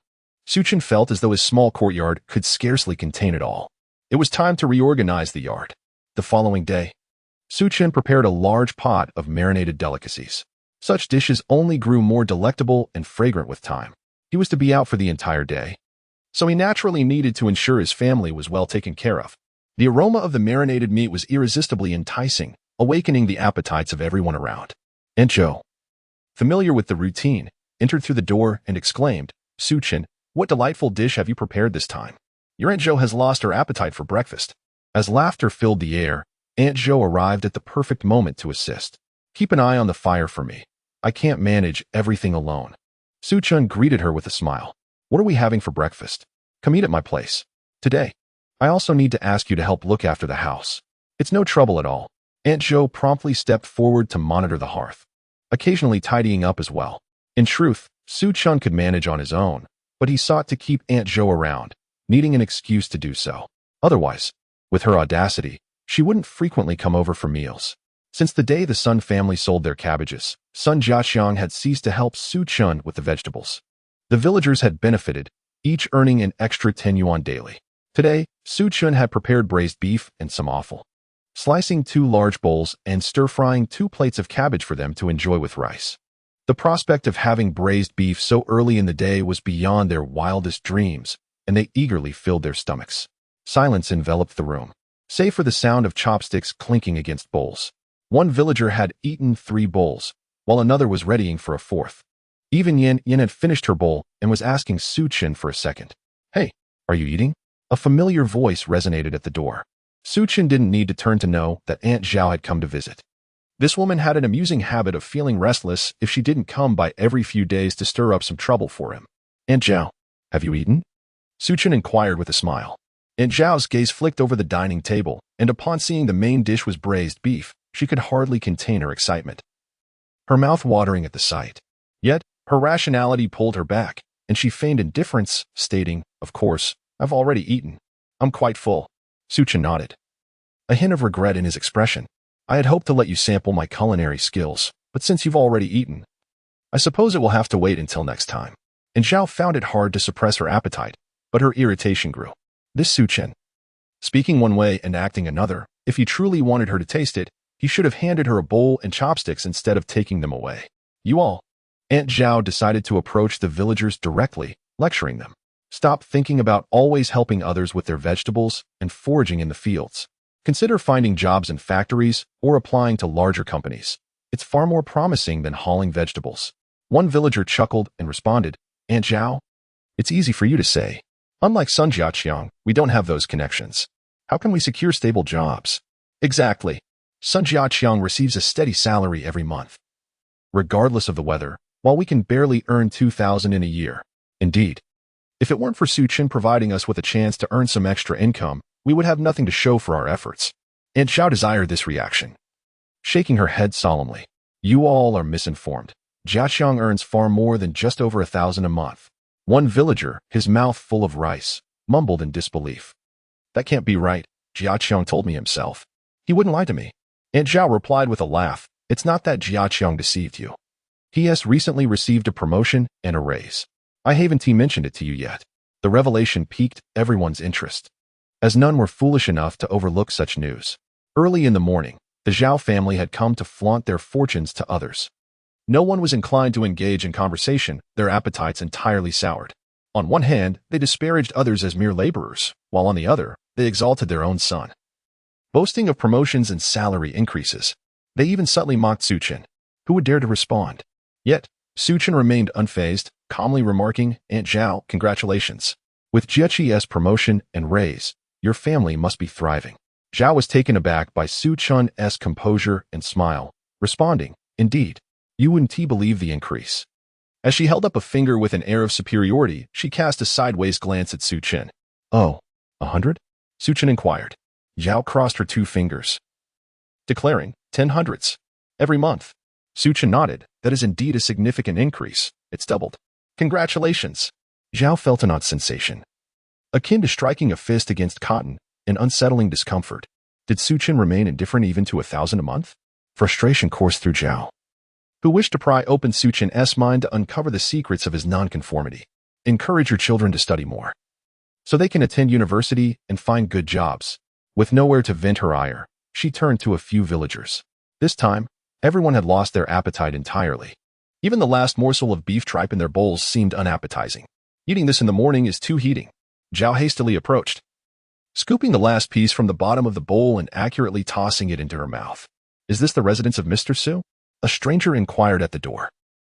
Xiyan felt as though his small courtyard could scarcely contain it all. It was time to reorganize the yard. The following day, Xiyan prepared a large pot of marinated delicacies. Such dishes only grew more delectable and fragrant with time. He was to be out for the entire day, so he naturally needed to ensure his family was well taken care of. The aroma of the marinated meat was irresistibly enticing, awakening the appetites of everyone around. Aunt Zhou, familiar with the routine, entered through the door and exclaimed, "Xiyan, what delightful dish have you prepared this time? Your Aunt Zhou has lost her appetite for breakfast." As laughter filled the air, Aunt Zhou arrived at the perfect moment to assist. "Keep an eye on the fire for me. I can't manage everything alone." Xiyan greeted her with a smile. "What are we having for breakfast? Come eat at my place today. I also need to ask you to help look after the house." "It's no trouble at all." Aunt Zhou promptly stepped forward to monitor the hearth, occasionally tidying up as well. In truth, Xiyan could manage on his own, but he sought to keep Aunt Zhou around, needing an excuse to do so. Otherwise, with her audacity, she wouldn't frequently come over for meals. Since the day the Sun family sold their cabbages, Sun Jiaxiang had ceased to help Xiyan with the vegetables. The villagers had benefited, each earning an extra 10 yuan daily. Today, Xiyan had prepared braised beef and some offal, slicing 2 large bowls and stir-frying 2 plates of cabbage for them to enjoy with rice. The prospect of having braised beef so early in the day was beyond their wildest dreams, and they eagerly filled their stomachs. Silence enveloped the room, save for the sound of chopsticks clinking against bowls. One villager had eaten 3 bowls, while another was readying for a 4th. Even Yin had finished her bowl and was asking Su Chen for a second. "Hey, are you eating?" A familiar voice resonated at the door. Su Chen didn't need to turn to know that Aunt Zhao had come to visit. This woman had an amusing habit of feeling restless if she didn't come by every few days to stir up some trouble for him. "Aunt Zhao, have you eaten?" Su Chen inquired with a smile. Aunt Zhao's gaze flicked over the dining table, and upon seeing the main dish was braised beef, she could hardly contain her excitement. Her mouth watering at the sight. Yet, her rationality pulled her back, and she feigned indifference, stating, "Of course, I've already eaten. I'm quite full." Su Chen nodded. A hint of regret in his expression. "I had hoped to let you sample my culinary skills, but since you've already eaten, I suppose it will have to wait until next time." And Zhao found it hard to suppress her appetite, but her irritation grew. This Su Chen, speaking one way and acting another, if he truly wanted her to taste it, he should have handed her a bowl and chopsticks instead of taking them away. "You all." Aunt Zhao decided to approach the villagers directly, lecturing them. "Stop thinking about always helping others with their vegetables and foraging in the fields. Consider finding jobs in factories or applying to larger companies. It's far more promising than hauling vegetables." One villager chuckled and responded, "Aunt Zhao, it's easy for you to say. Unlike Sun Jiaqiang, we don't have those connections. How can we secure stable jobs?" "Exactly. Sun Jiaqiang receives a steady salary every month, regardless of the weather, while we can barely earn 2,000 in a year. Indeed, if it weren't for Su Chen providing us with a chance to earn some extra income, we would have nothing to show for our efforts." Aunt Zhao desired this reaction, shaking her head solemnly. "You all are misinformed. Jiaqiang earns far more than just over 1,000 a month." One villager, his mouth full of rice, mumbled in disbelief. "That can't be right. Jiaqiang told me himself. He wouldn't lie to me." Aunt Zhao replied with a laugh, "It's not that Jiaqiang deceived you. He has recently received a promotion and a raise. I haven't mentioned it to you yet." The revelation piqued everyone's interest, as none were foolish enough to overlook such news. Early in the morning, the Zhao family had come to flaunt their fortunes to others. No one was inclined to engage in conversation, their appetites entirely soured. On one hand, they disparaged others as mere laborers, while on the other, they exalted their own son, boasting of promotions and salary increases. They even subtly mocked Su Chen, who would dare to respond. Yet, Su Chen remained unfazed, calmly remarking, "Aunt Zhao, congratulations. With Jieqi's promotion and raise, your family must be thriving." Zhao was taken aback by Su Chen's composure and smile, responding, "Indeed, you wouldn't believe the increase." As she held up a finger with an air of superiority, she cast a sideways glance at Su Chen. "Oh, 100? Su Chen inquired. Zhao crossed her two fingers, declaring, 10 hundreds. Every month." Su Chen nodded. "That is indeed a significant increase. It's doubled." "Congratulations." Zhao felt an odd sensation, akin to striking a fist against cotton, an unsettling discomfort. Did Su Chen remain indifferent even to 1,000 a month? Frustration coursed through Zhao, who wished to pry open Su Chen's mind to uncover the secrets of his nonconformity. Encourage your children to study more, so they can attend university and find good jobs. With nowhere to vent her ire, she turned to a few villagers. This time, everyone had lost their appetite entirely. Even the last morsel of beef tripe in their bowls seemed unappetizing. "Eating this in the morning is too heating." Zhao hastily approached, scooping the last piece from the bottom of the bowl and accurately tossing it into her mouth. "Is this the residence of Mr. Su?" A stranger inquired at the door.